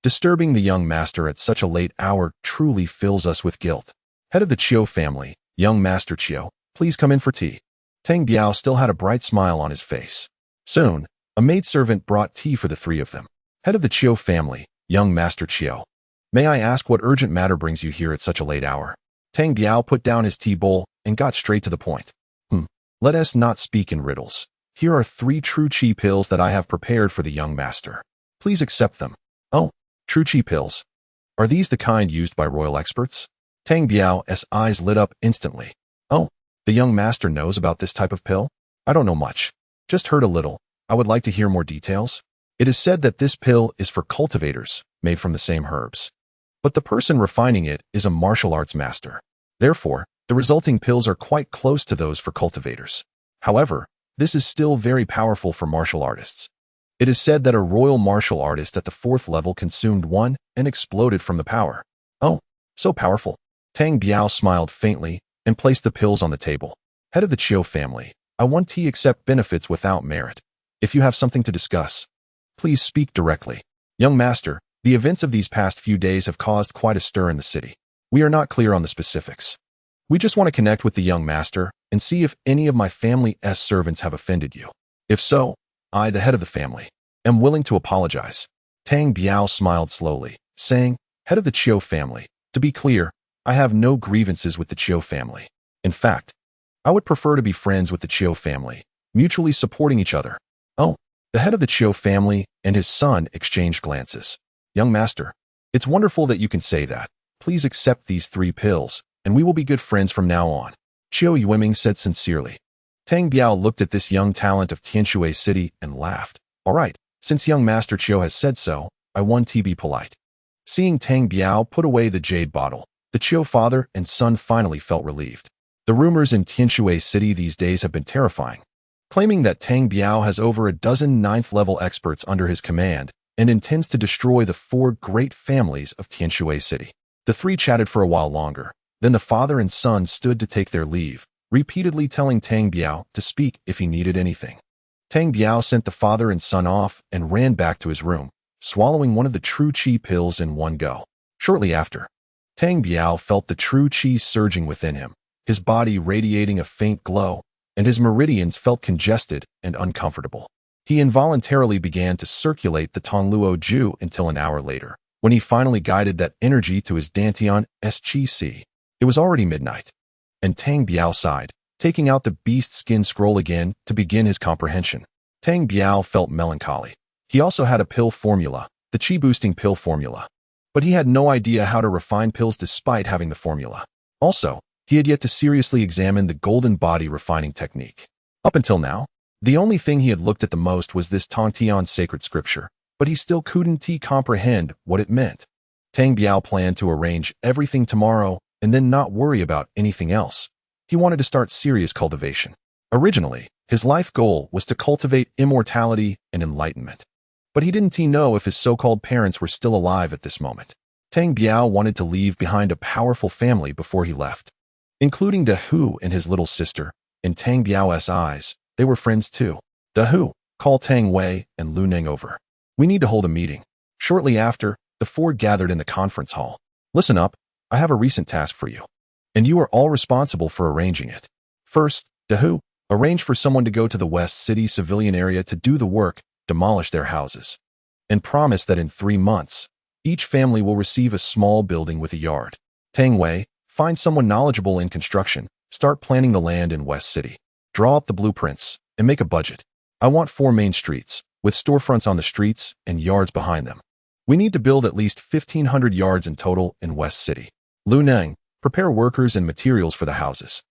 Disturbing the young master at such a late hour truly fills us with guilt. Head of the Chiu family, young Master Chiu, please come in for tea. Tang Biao still had a bright smile on his face. Soon, a maidservant brought tea for the 3 of them. Head of the Chiu family, young Master Chiu. May I ask what urgent matter brings you here at such a late hour? Tang Biao put down his tea bowl and got straight to the point. Let us not speak in riddles. Here are 3 true chi pills that I have prepared for the young master. Please accept them. Oh, true chi pills. Are these the kind used by royal experts? Tang Biao's eyes lit up instantly. Oh, the young master knows about this type of pill? I don't know much. Just heard a little. I would like to hear more details. It is said that this pill is for cultivators, made from the same herbs. But the person refining it is a martial arts master. Therefore, the resulting pills are quite close to those for cultivators. However, this is still very powerful for martial artists. It is said that a royal martial artist at the 4th level consumed one and exploded from the power. Oh, so powerful. Tang Biao smiled faintly and placed the pills on the table. Head of the Chiu family, I want to accept benefits without merit. If you have something to discuss, please speak directly. Young master, the events of these past few days have caused quite a stir in the city. We are not clear on the specifics. We just want to connect with the young master and see if any of my family's servants have offended you. If so, I, the head of the family, am willing to apologize. Tang Biao smiled slowly, saying, Head of the Chiu family, to be clear, I have no grievances with the Chiu family. In fact, I would prefer to be friends with the Chiu family, mutually supporting each other. Oh, the head of the Chiu family and his son exchanged glances. Young master, it's wonderful that you can say that. Please accept these 3 pills, and we will be good friends from now on. Chiu Yueming said sincerely. Tang Biao looked at this young talent of Tianshui City and laughed. All right, since young Master Chiu has said so, I want to be polite. Seeing Tang Biao put away the jade bottle, the Chiu father and son finally felt relieved. The rumors in Tianshui City these days have been terrifying, claiming that Tang Biao has over a dozen 9th-level experts under his command and intends to destroy the 4 great families of Tianshui City. The 3 chatted for a while longer. Then the father and son stood to take their leave, repeatedly telling Tang Biao to speak if he needed anything. Tang Biao sent the father and son off and ran back to his room, swallowing one of the true chi pills in one go. Shortly after, Tang Biao felt the true chi surging within him, his body radiating a faint glow, and his meridians felt congested and uncomfortable. He involuntarily began to circulate the Tongluo Ju until an hour later, when he finally guided that energy to his Dantian Chi. It was already midnight, and Tang Biao sighed, taking out the beast skin scroll again to begin his comprehension. Tang Biao felt melancholy. He also had a pill formula, the chi-boosting pill formula. but he had no idea how to refine pills despite having the formula. Also, he had yet to seriously examine the golden body refining technique. Up until now, the only thing he had looked at the most was this Tongtian sacred scripture, but he still couldn't comprehend what it meant. Tang Biao planned to arrange everything tomorrow and then not worry about anything else. He wanted to start serious cultivation. Originally, his life goal was to cultivate immortality and enlightenment. But he didn't know if his so-called parents were still alive at this moment. Tang Biao wanted to leave behind a powerful family before he left, including De Hu and his little sister. In Tang Biao's eyes, they were friends too. De Hu, call Tang Wei and Lu Ning over. We need to hold a meeting. Shortly after, the four gathered in the conference hall. Listen up, I have a recent task for you, and you are all responsible for arranging it. First, De Hu, arrange for someone to go to the West City civilian area to do the work, demolish their houses, and promise that in 3 months, each family will receive a small building with a yard. Tang Wei, find someone knowledgeable in construction, start planning the land in West City. Draw up the blueprints, and make a budget. I want 4 main streets, with storefronts on the streets and yards behind them. We need to build at least 1,500 yards in total in West City. Lu Ning, prepare workers and materials for the houses.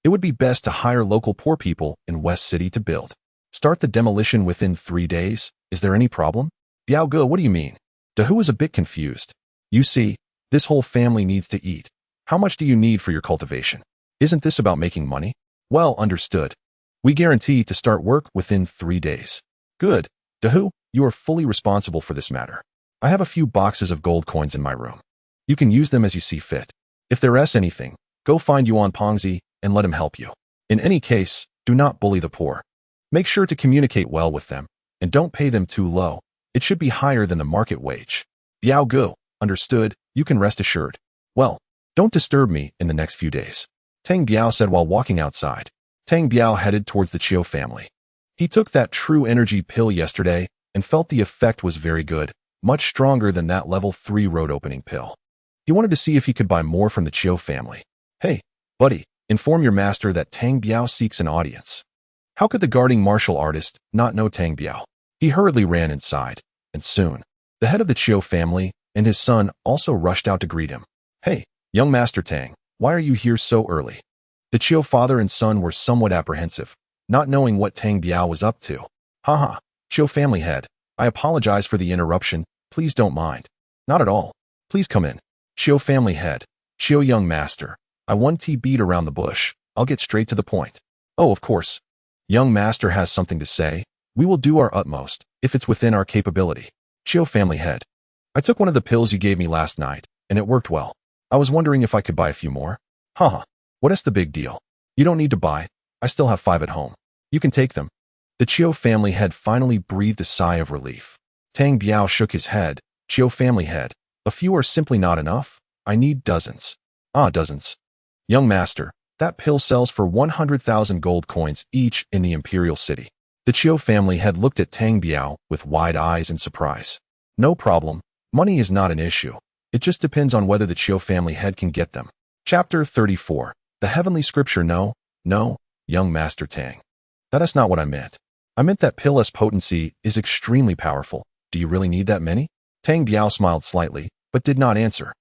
It would be best to hire local poor people in West City to build. Start the demolition within 3 days. Is there any problem? Biao Ge, what do you mean? De Hu is a bit confused. You see, this whole family needs to eat. How much do you need for your cultivation? Isn't this about making money? Well, understood. We guarantee to start work within 3 days. Good. De Hu, you are fully responsible for this matter. I have a few boxes of gold coins in my room. You can use them as you see fit. If there is anything, go find Yuan Pongzi and let him help you. In any case, do not bully the poor. Make sure to communicate well with them, and don't pay them too low. It should be higher than the market wage. Biao Ge, understood, you can rest assured. Well, don't disturb me in the next few days. Tang Biao said while walking outside. Tang Biao headed towards the Chiu family. He took that true energy pill yesterday and felt the effect was very good, much stronger than that level 3 road opening pill. He wanted to see if he could buy more from the Chiu family. Hey, buddy, inform your master that Tang Biao seeks an audience. How could the guarding martial artist not know Tang Biao? He hurriedly ran inside, and soon, the head of the Chiu family and his son also rushed out to greet him. Hey, young Master Tang, why are you here so early? The Chiu father and son were somewhat apprehensive, not knowing what Tang Biao was up to. Haha, Chiu family head, I apologize for the interruption, please don't mind. Not at all. Please come in. Chiu family head, Chiu young master, I want to beat around the bush, I'll get straight to the point. Oh, of course. Young master has something to say. We will do our utmost, if it's within our capability. Chiu family head, I took one of the pills you gave me last night, and it worked well. I was wondering if I could buy a few more. Haha, what is the big deal? You don't need to buy, I still have 5 at home. You can take them. The Chiu family head finally breathed a sigh of relief. Tang Biao shook his head. Chiu family head, a few are simply not enough. I need dozens. Ah, dozens. Young master, that pill sells for 100,000 gold coins each in the Imperial City. The Chiu family had looked at Tang Biao with wide eyes in surprise. No problem. Money is not an issue. It just depends on whether the Chiu family head can get them. Chapter 34. The Heavenly Scripture. No, young Master Tang. That is not what I meant. I meant that pill's potency is extremely powerful. Do you really need that many? Tang Biao smiled slightly, but did not answer.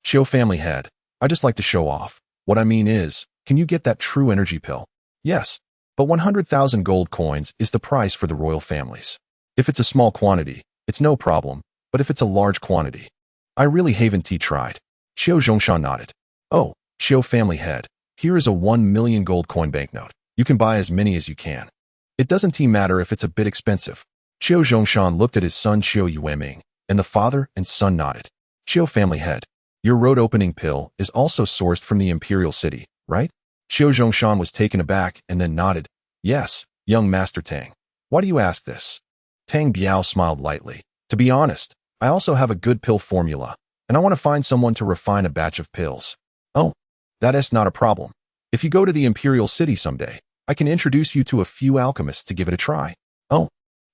Chiu family head, I just like to show off. What I mean is, can you get that true energy pill? Yes, but 100,000 gold coins is the price for the royal families. If it's a small quantity, it's no problem, but if it's a large quantity, I really haven't tried. Chiu Zhongshan nodded. Oh, Chiu family head, here is a 1 million gold coin banknote. You can buy as many as you can. It doesn't matter if it's a bit expensive. Chiu Zhongshan looked at his son Chiu Yueming, and the father and son nodded. Chiu family head, your road opening pill is also sourced from the Imperial City, right? Chiu Zhongshan was taken aback and then nodded. Yes, young Master Tang. Why do you ask this? Tang Biao smiled lightly. To be honest, I also have a good pill formula, and I want to find someone to refine a batch of pills. Oh, that is not a problem. If you go to the Imperial City someday, I can introduce you to a few alchemists to give it a try. Oh,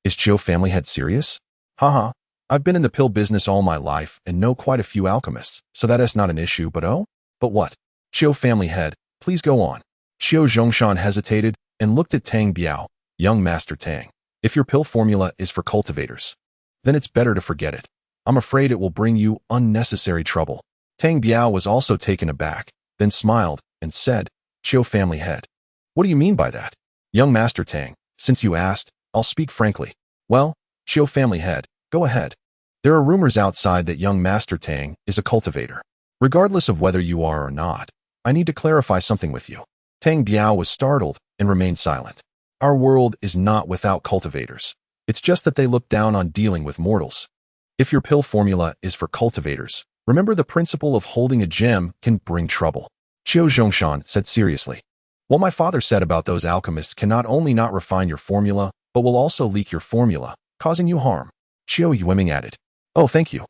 is Chiu family head serious? Haha, I've been in the pill business all my life and know quite a few alchemists, so that is not an issue, but oh? But what? Chiu family head, please go on. Chiu Zhongshan hesitated and looked at Tang Biao. Young Master Tang, if your pill formula is for cultivators, then it's better to forget it. I'm afraid it will bring you unnecessary trouble. Tang Biao was also taken aback, then smiled and said, Chiu family head. What do you mean by that? Young Master Tang, since you asked, I'll speak frankly. Well, Chiu family head, go ahead. There are rumors outside that young Master Tang is a cultivator. Regardless of whether you are or not, I need to clarify something with you. Tang Biao was startled and remained silent. Our world is not without cultivators. It's just that they look down on dealing with mortals. If your pill formula is for cultivators, remember the principle of holding a gem can bring trouble. Qiu Zhongshan said seriously. What my father said about those alchemists can not only not refine your formula, but will also leak your formula, causing you harm. Qiu Yueming added. Oh, thank you,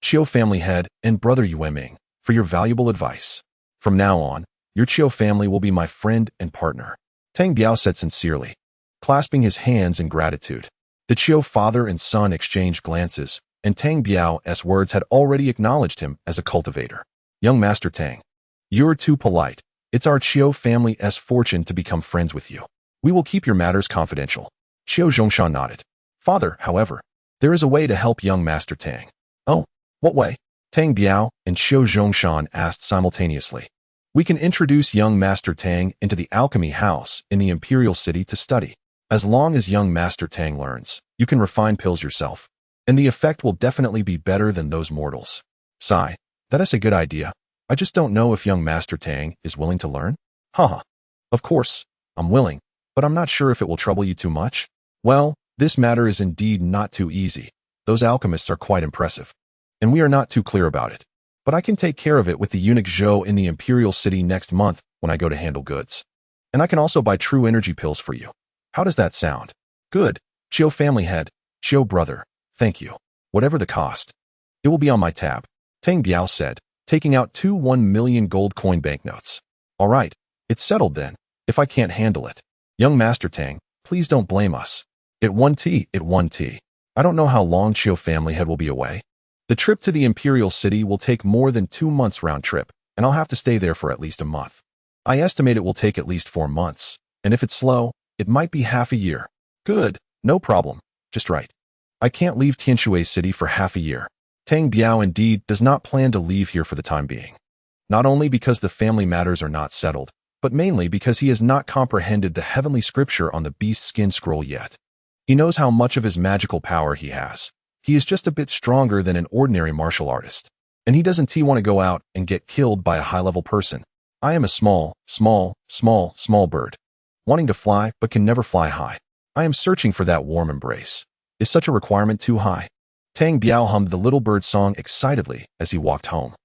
Qiu family head and brother Yueming, for your valuable advice. From now on, your Qiu family will be my friend and partner. Tang Biao said sincerely, clasping his hands in gratitude. The Qiu father and son exchanged glances, and Tang Biao's words had already acknowledged him as a cultivator. Young Master Tang, you're too polite. It's our Qiu family's fortune to become friends with you. We will keep your matters confidential. Qiu Zhongshan nodded. Father, however, there is a way to help young Master Tang. Oh, what way? Tang Biao and Qiu Zhongshan asked simultaneously. We can introduce young Master Tang into the alchemy house in the Imperial City to study. As long as young Master Tang learns, you can refine pills yourself, and the effect will definitely be better than those mortals. Sigh, that is a good idea. I just don't know if young Master Tang is willing to learn. Haha. Of course, I'm willing, but I'm not sure if it will trouble you too much. Well, this matter is indeed not too easy. Those alchemists are quite impressive, and we are not too clear about it. But I can take care of it with the eunuch Zhou in the Imperial City next month when I go to handle goods. And I can also buy true energy pills for you. How does that sound? Good. Qiu family head, Qiu brother, thank you. Whatever the cost. It will be on my tab. Tang Biao said, taking out 2 1,000,000 gold coin banknotes. All right, it's settled then, if I can't handle it. Young Master Tang, please don't blame us. It 1T. I don't know how long Qiu family head will be away. The trip to the Imperial City will take more than 2 months round trip, and I'll have to stay there for at least a month. I estimate it will take at least 4 months, and if it's slow, it might be half a year. Good, no problem, just right. I can't leave Tianshui City for half a year. Tang Biao indeed does not plan to leave here for the time being. Not only because the family matters are not settled, but mainly because he has not comprehended the heavenly scripture on the beast skin scroll yet. He knows how much of his magical power he has. He is just a bit stronger than an ordinary martial artist. And he doesn't want to go out and get killed by a high-level person. I am a small bird, wanting to fly but can never fly high. I am searching for that warm embrace. Is such a requirement too high? Tang Biao hummed the little bird song excitedly as he walked home.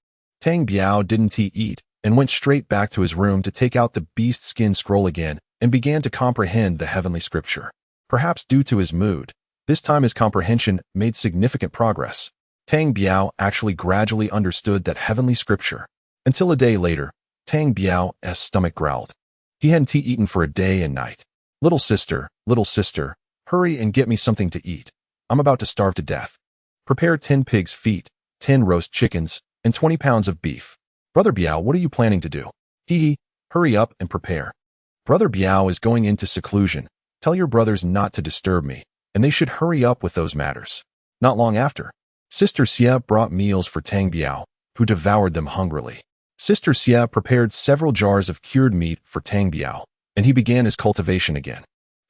Tang Biao didn't eat and went straight back to his room to take out the beast skin scroll again and began to comprehend the heavenly scripture. Perhaps due to his mood, this time his comprehension made significant progress. Tang Biao actually gradually understood that heavenly scripture. Until a day later, Tang Biao's stomach growled. He hadn't eaten for a day and night. Little sister, hurry and get me something to eat. I'm about to starve to death. Prepare 10 pig's feet, 10 roast chickens, and 20 pounds of beef. Brother Biao, what are you planning to do? Hurry up and prepare. Brother Biao is going into seclusion. Tell your brothers not to disturb me, and they should hurry up with those matters. Not long after, Sister Xia brought meals for Tang Biao, who devoured them hungrily. Sister Xia prepared several jars of cured meat for Tang Biao, and he began his cultivation again.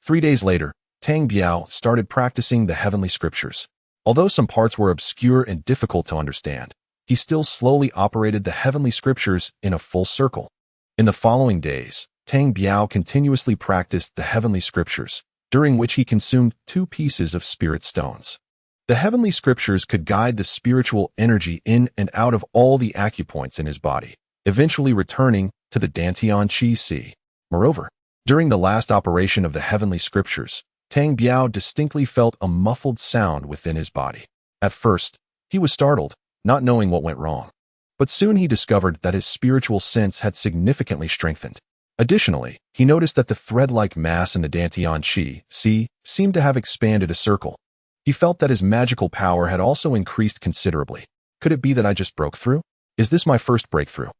3 days later, Tang Biao started practicing the heavenly scriptures. Although some parts were obscure and difficult to understand, he still slowly operated the heavenly scriptures in a full circle. In the following days, Tang Biao continuously practiced the heavenly scriptures, during which he consumed 2 pieces of spirit stones. The heavenly scriptures could guide the spiritual energy in and out of all the acupoints in his body, eventually returning to the Dantian Qi Si. Moreover, during the last operation of the heavenly scriptures, Tang Biao distinctly felt a muffled sound within his body. At first, he was startled, not knowing what went wrong. But soon he discovered that his spiritual sense had significantly strengthened. Additionally, he noticed that the thread-like mass in the Dantian Qi Si seemed to have expanded a circle. He felt that his magical power had also increased considerably. Could it be that I just broke through? Is this my first breakthrough?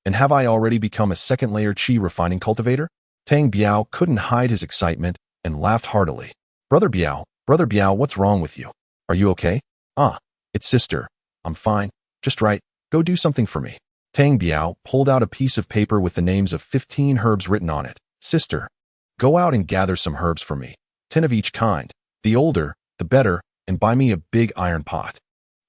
And have I already become a second-layer Qi refining cultivator? Tang Biao couldn't hide his excitement and laughed heartily. Brother Biao, what's wrong with you? Are you okay? It's sister. I'm fine. Just right. Go do something for me. Tang Biao pulled out a piece of paper with the names of 15 herbs written on it. Sister, go out and gather some herbs for me. 10 of each kind. The older, the better, and buy me a big iron pot.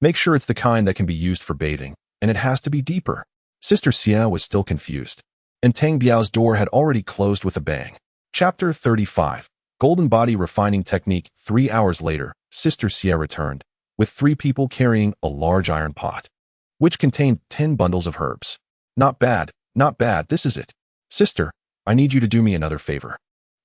Make sure it's the kind that can be used for bathing, and it has to be deeper. Sister Xia was still confused, and Tang Biao's door had already closed with a bang. Chapter 35. Golden Body Refining Technique. 3 hours later, Sister Xia returned, with 3 people carrying a large iron pot, which contained 10 bundles of herbs. Not bad, this is it. Sister, I need you to do me another favor.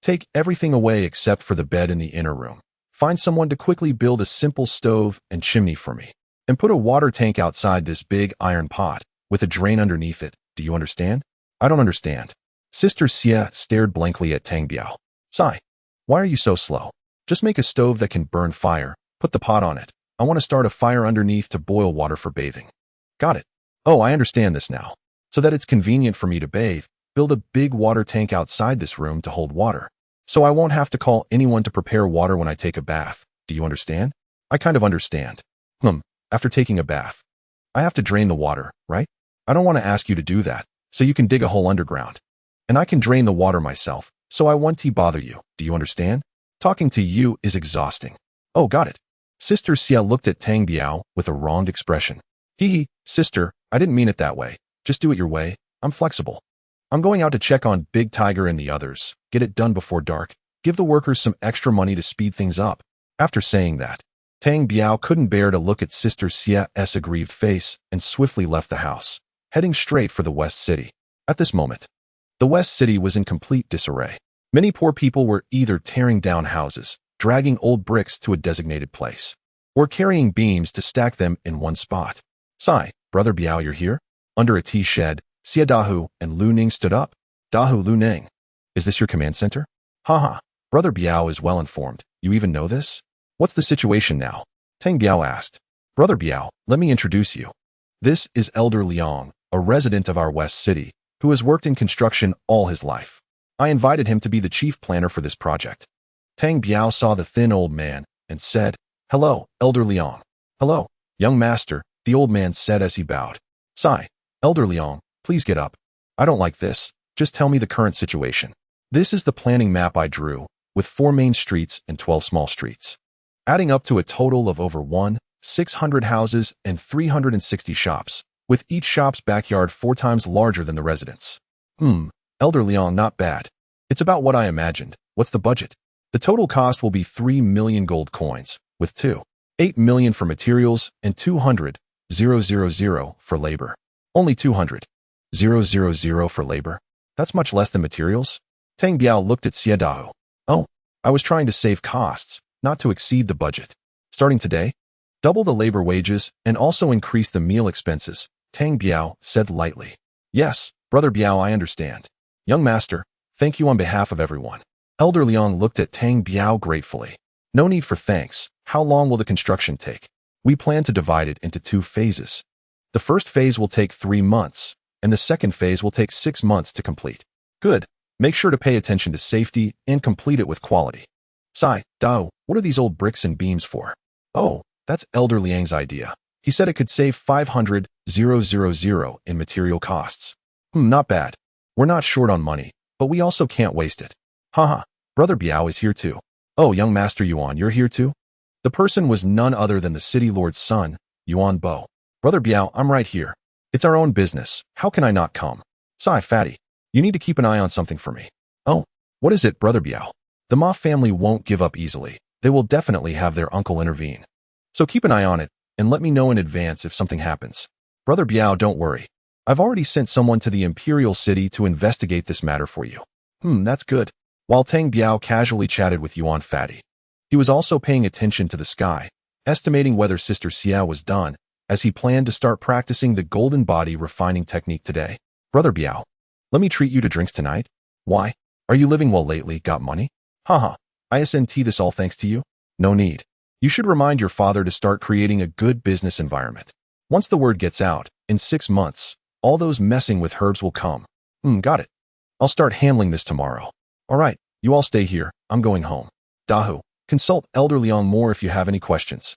Take everything away except for the bed in the inner room. Find someone to quickly build a simple stove and chimney for me, and put a water tank outside this big iron pot, with a drain underneath it. Do you understand? I don't understand. Sister Xia stared blankly at Tang Biao. Sigh. Why are you so slow? Just make a stove that can burn fire. Put the pot on it. I want to start a fire underneath to boil water for bathing. Got it. Oh, I understand this now. So that it's convenient for me to bathe, build a big water tank outside this room to hold water. So I won't have to call anyone to prepare water when I take a bath. Do you understand? I kind of understand. After taking a bath, I have to drain the water, right? I don't want to ask you to do that, so you can dig a hole underground. And I can drain the water myself, so I won't bother you. Do you understand? Talking to you is exhausting. Oh, got it. Sister Xia looked at Tang Biao with a wronged expression. Hee, sister, I didn't mean it that way. Just do it your way. I'm flexible. I'm going out to check on Big Tiger and the others. Get it done before dark. Give the workers some extra money to speed things up. After saying that, Tang Biao couldn't bear to look at Sister Xia's aggrieved face and swiftly left the house, heading straight for the West City. At this moment, the West City was in complete disarray. Many poor people were either tearing down houses, dragging old bricks to a designated place, or carrying beams to stack them in one spot. Sigh, Brother Biao, you're here? Under a tea shed, Xia Dahu and Lu Ning stood up. Dahu, Lu Ning. Is this your command center? Haha, Brother Biao is well informed. You even know this? What's the situation now? Tang Biao asked. Brother Biao, let me introduce you. This is Elder Liang, a resident of our West City, who has worked in construction all his life. I invited him to be the chief planner for this project. Tang Biao saw the thin old man and said, Hello, Elder Liang. Hello, young master, the old man said as he bowed. Sigh, Elder Liang, please get up. I don't like this. Just tell me the current situation. This is the planning map I drew, with 4 main streets and 12 small streets, adding up to a total of over 600 houses and 360 shops, with each shop's backyard 4 times larger than the residence. Elder Liang, not bad. It's about what I imagined. What's the budget? The total cost will be 3 million gold coins, with 8 million for materials and 200,000 for labor. Only 200,000 for labor? That's much less than materials? Tang Biao looked at Xia Dahu. Oh, I was trying to save costs, not to exceed the budget. Starting today, double the labor wages and also increase the meal expenses, Tang Biao said lightly. Yes, Brother Biao, I understand. Young master, thank you on behalf of everyone. Elder Liang looked at Tang Biao gratefully. No need for thanks. How long will the construction take? We plan to divide it into 2 phases. The first phase will take 3 months, and the second phase will take 6 months to complete. Good. Make sure to pay attention to safety and complete it with quality. Sai, Dao, what are these old bricks and beams for? Oh, that's Elder Liang's idea. He said it could save 500,000 in material costs. Not bad. We're not short on money, but we also can't waste it. Haha, Brother Biao is here too. Oh, young master Yuan, you're here too? The person was none other than the city lord's son, Yuan Bo. Brother Biao, I'm right here. It's our own business. How can I not come? Sai, fatty, you need to keep an eye on something for me. Oh, what is it, Brother Biao? The Ma family won't give up easily. They will definitely have their uncle intervene. So keep an eye on it, and let me know in advance if something happens. Brother Biao, don't worry. I've already sent someone to the Imperial City to investigate this matter for you. That's good. While Tang Biao casually chatted with Yuan Fatty, he was also paying attention to the sky, estimating whether Sister Xia was done, as he planned to start practicing the golden body refining technique today. Brother Biao, let me treat you to drinks tonight. Why? Are you living well lately? Got money? Haha, ISNT this all thanks to you? No need. You should remind your father to start creating a good business environment. Once the word gets out, in 6 months, all those messing with herbs will come. Got it. I'll start handling this tomorrow. All right, you all stay here. I'm going home. Dahu, consult Elder Liang more if you have any questions.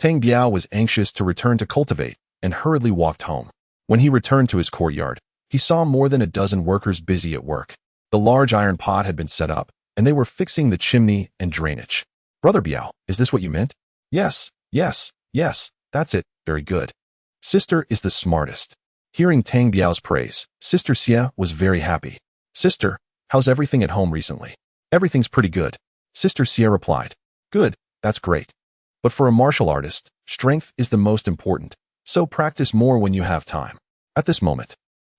Tang Biao was anxious to return to cultivate and hurriedly walked home. When he returned to his courtyard, he saw more than a dozen workers busy at work. The large iron pot had been set up, and they were fixing the chimney and drainage. Brother Biao, is this what you meant? Yes, yes, yes, that's it, very good. Sister is the smartest. Hearing Tang Biao's praise, Sister Xia was very happy. Sister, how's everything at home recently? Everything's pretty good. Sister Xia replied. Good, that's great. But for a martial artist, strength is the most important, so practice more when you have time. At this moment,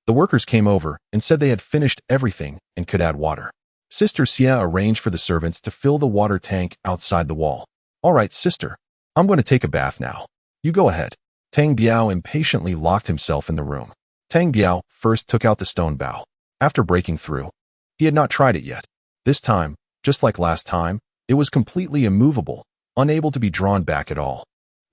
the workers came over and said they had finished everything and could add water. Sister Xia arranged for the servants to fill the water tank outside the wall. All right, sister, I'm going to take a bath now. You go ahead. Tang Biao impatiently locked himself in the room. Tang Biao first took out the stone bow. After breaking through, he had not tried it yet. This time, just like last time, it was completely immovable, unable to be drawn back at all.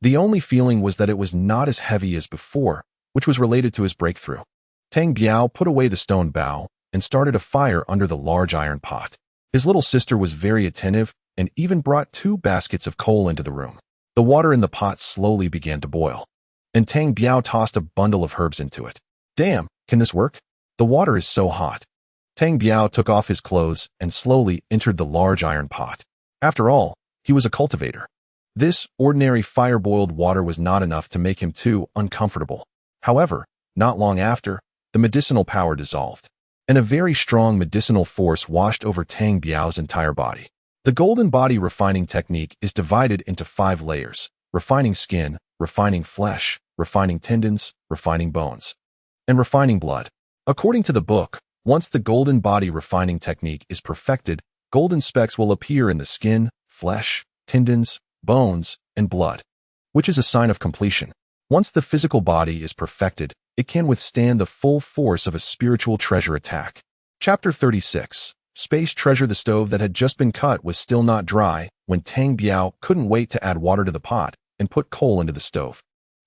The only feeling was that it was not as heavy as before, which was related to his breakthrough. Tang Biao put away the stone bow and started a fire under the large iron pot. His little sister was very attentive and even brought 2 baskets of coal into the room. The water in the pot slowly began to boil, and Tang Biao tossed a bundle of herbs into it. Damn, can this work? The water is so hot. Tang Biao took off his clothes and slowly entered the large iron pot. After all, he was a cultivator. This ordinary fire-boiled water was not enough to make him too uncomfortable. However, not long after, the medicinal power dissolved, and a very strong medicinal force washed over Tang Biao's entire body. The golden body refining technique is divided into 5 layers: refining skin, refining flesh, refining tendons, refining bones, and refining blood. According to the book, once the golden body refining technique is perfected, golden specks will appear in the skin, flesh, tendons, bones, and blood, which is a sign of completion. Once the physical body is perfected, it can withstand the full force of a spiritual treasure attack. Chapter 36. Space treasure. The stove that had just been cut was still not dry when Tang Biao couldn't wait to add water to the pot and put coal into the stove,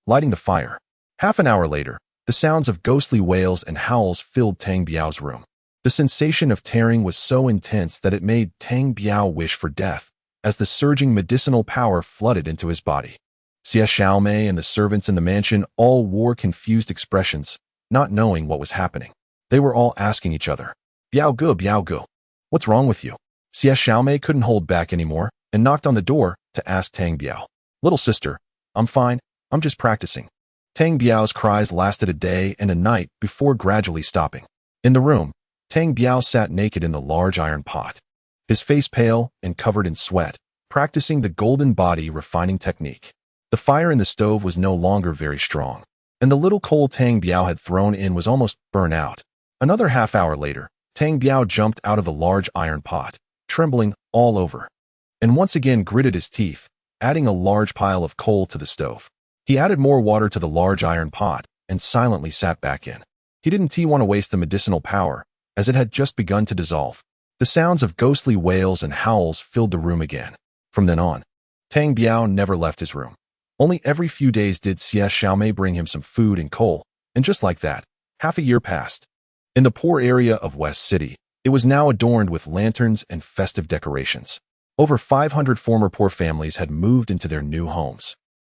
lighting the fire. Half an hour later, the sounds of ghostly wails and howls filled Tang Biao's room. The sensation of tearing was so intense that it made Tang Biao wish for death, as the surging medicinal power flooded into his body. Xia Xiaomei and the servants in the mansion all wore confused expressions, not knowing what was happening. They were all asking each other, Biao Gu, what's wrong with you? Xia Xiaomei couldn't hold back anymore and knocked on the door to ask Tang Biao. Little sister, I'm fine, I'm just practicing. Tang Biao's cries lasted a day and a night before gradually stopping. In the room, Tang Biao sat naked in the large iron pot, his face pale and covered in sweat, practicing the golden body refining technique. The fire in the stove was no longer very strong, and the little coal Tang Biao had thrown in was almost burnt out. Another half hour later, Tang Biao jumped out of the large iron pot, trembling all over, and once again gritted his teeth, adding a large pile of coal to the stove. He added more water to the large iron pot and silently sat back in. He didn't want to waste the medicinal power, as it had just begun to dissolve. The sounds of ghostly wails and howls filled the room again. From then on, Tang Biao never left his room. Only every few days did Xia Xiaomei bring him some food and coal, and just like that, half a year passed. In the poor area of West City, it was now adorned with lanterns and festive decorations. Over 500 former poor families had moved into their new homes.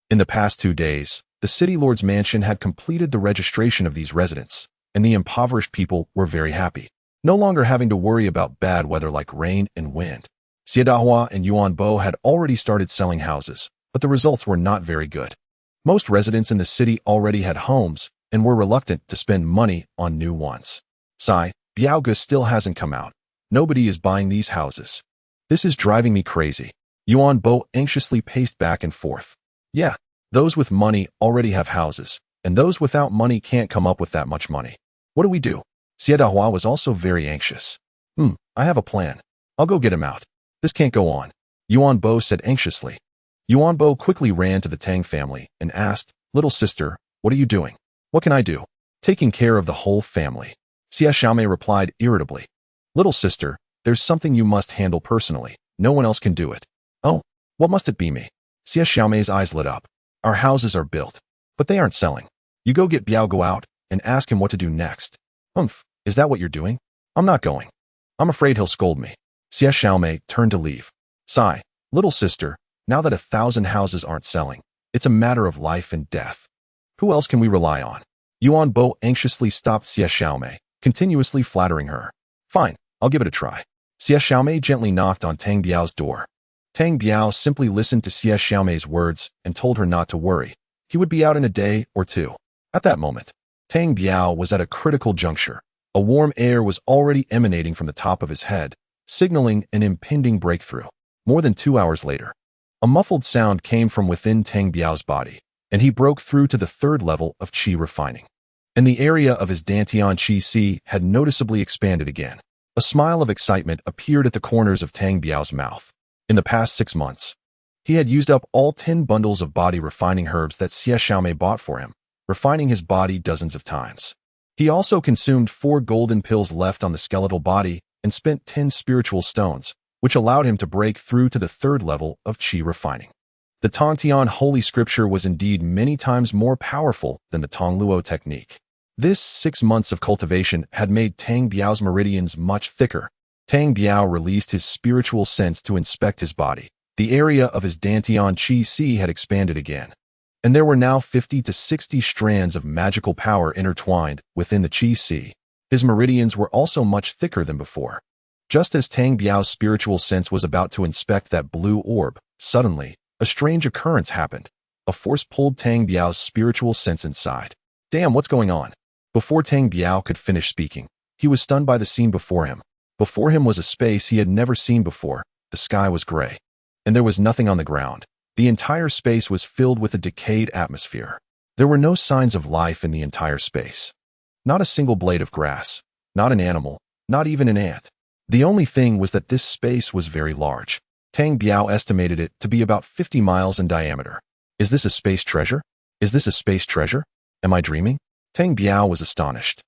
In the past 2 days, the city lord's mansion had completed the registration of these residents, and the impoverished people were very happy, no longer having to worry about bad weather like rain and wind. Xie Dahua and Yuan Bo had already started selling houses, but the results were not very good. Most residents in the city already had homes and were reluctant to spend money on new ones. Biaoge still hasn't come out. Nobody is buying these houses. This is driving me crazy. Yuan Bo anxiously paced back and forth. Yeah, those with money already have houses, and those without money can't come up with that much money. What do we do? Xie Dahua was also very anxious. I have a plan. I'll go get him out. This can't go on, Yuan Bo said anxiously. Yuan Bo quickly ran to the Tang family and asked, Little sister, what are you doing? What can I do? Taking care of the whole family. Xia Xiaomei replied irritably. Little sister, there's something you must handle personally. No one else can do it. Oh, what must it be me? Xia Xiaomei's eyes lit up. Our houses are built, but they aren't selling. You go get Biao out and ask him what to do next. Is that what you're doing? I'm not going. I'm afraid he'll scold me. Xia Xiaomei turned to leave. Sigh, little sister, now that 1,000 houses aren't selling, It's a matter of life and death. Who else can we rely on? Yuan Bo anxiously stopped Xie Xiaomei, continuously flattering her. Fine, I'll give it a try. Xie Xiaomei gently knocked on Tang Biao's door. Tang Biao simply listened to Xie Xiaomei's words and told her not to worry. He would be out in a day or two. At that moment, Tang Biao was at a critical juncture. A warm air was already emanating from the top of his head, signaling an impending breakthrough. More than 2 hours later, a muffled sound came from within Tang Biao's body, and he broke through to the third level of qi refining. And the area of his Dantian qi si had noticeably expanded again. A smile of excitement appeared at the corners of Tang Biao's mouth. In the past 6 months, he had used up all 10 bundles of body refining herbs that Xie Xiaomei bought for him, refining his body dozens of times. He also consumed 4 golden pills left on the skeletal body and spent 10 spiritual stones, which allowed him to break through to the third level of qi refining. The Tongtian Holy Scripture was indeed many times more powerful than the Tongluo technique. This 6 months of cultivation had made Tang Biao's meridians much thicker. Tang Biao released his spiritual sense to inspect his body. The area of his Dantian qi si had expanded again, and there were now 50 to 60 strands of magical power intertwined within the qi si. His meridians were also much thicker than before. Just as Tang Biao's spiritual sense was about to inspect that blue orb, suddenly, a strange occurrence happened. A force pulled Tang Biao's spiritual sense inside. Damn, what's going on? Before Tang Biao could finish speaking, he was stunned by the scene before him. Before him was a space he had never seen before. The sky was gray, and there was nothing on the ground. The entire space was filled with a decayed atmosphere. There were no signs of life in the entire space. Not a single blade of grass, not an animal, not even an ant. The only thing was that this space was very large. Tang Biao estimated it to be about 50 miles in diameter. Is this a space treasure? Is this a space treasure? Am I dreaming? Tang Biao was astonished.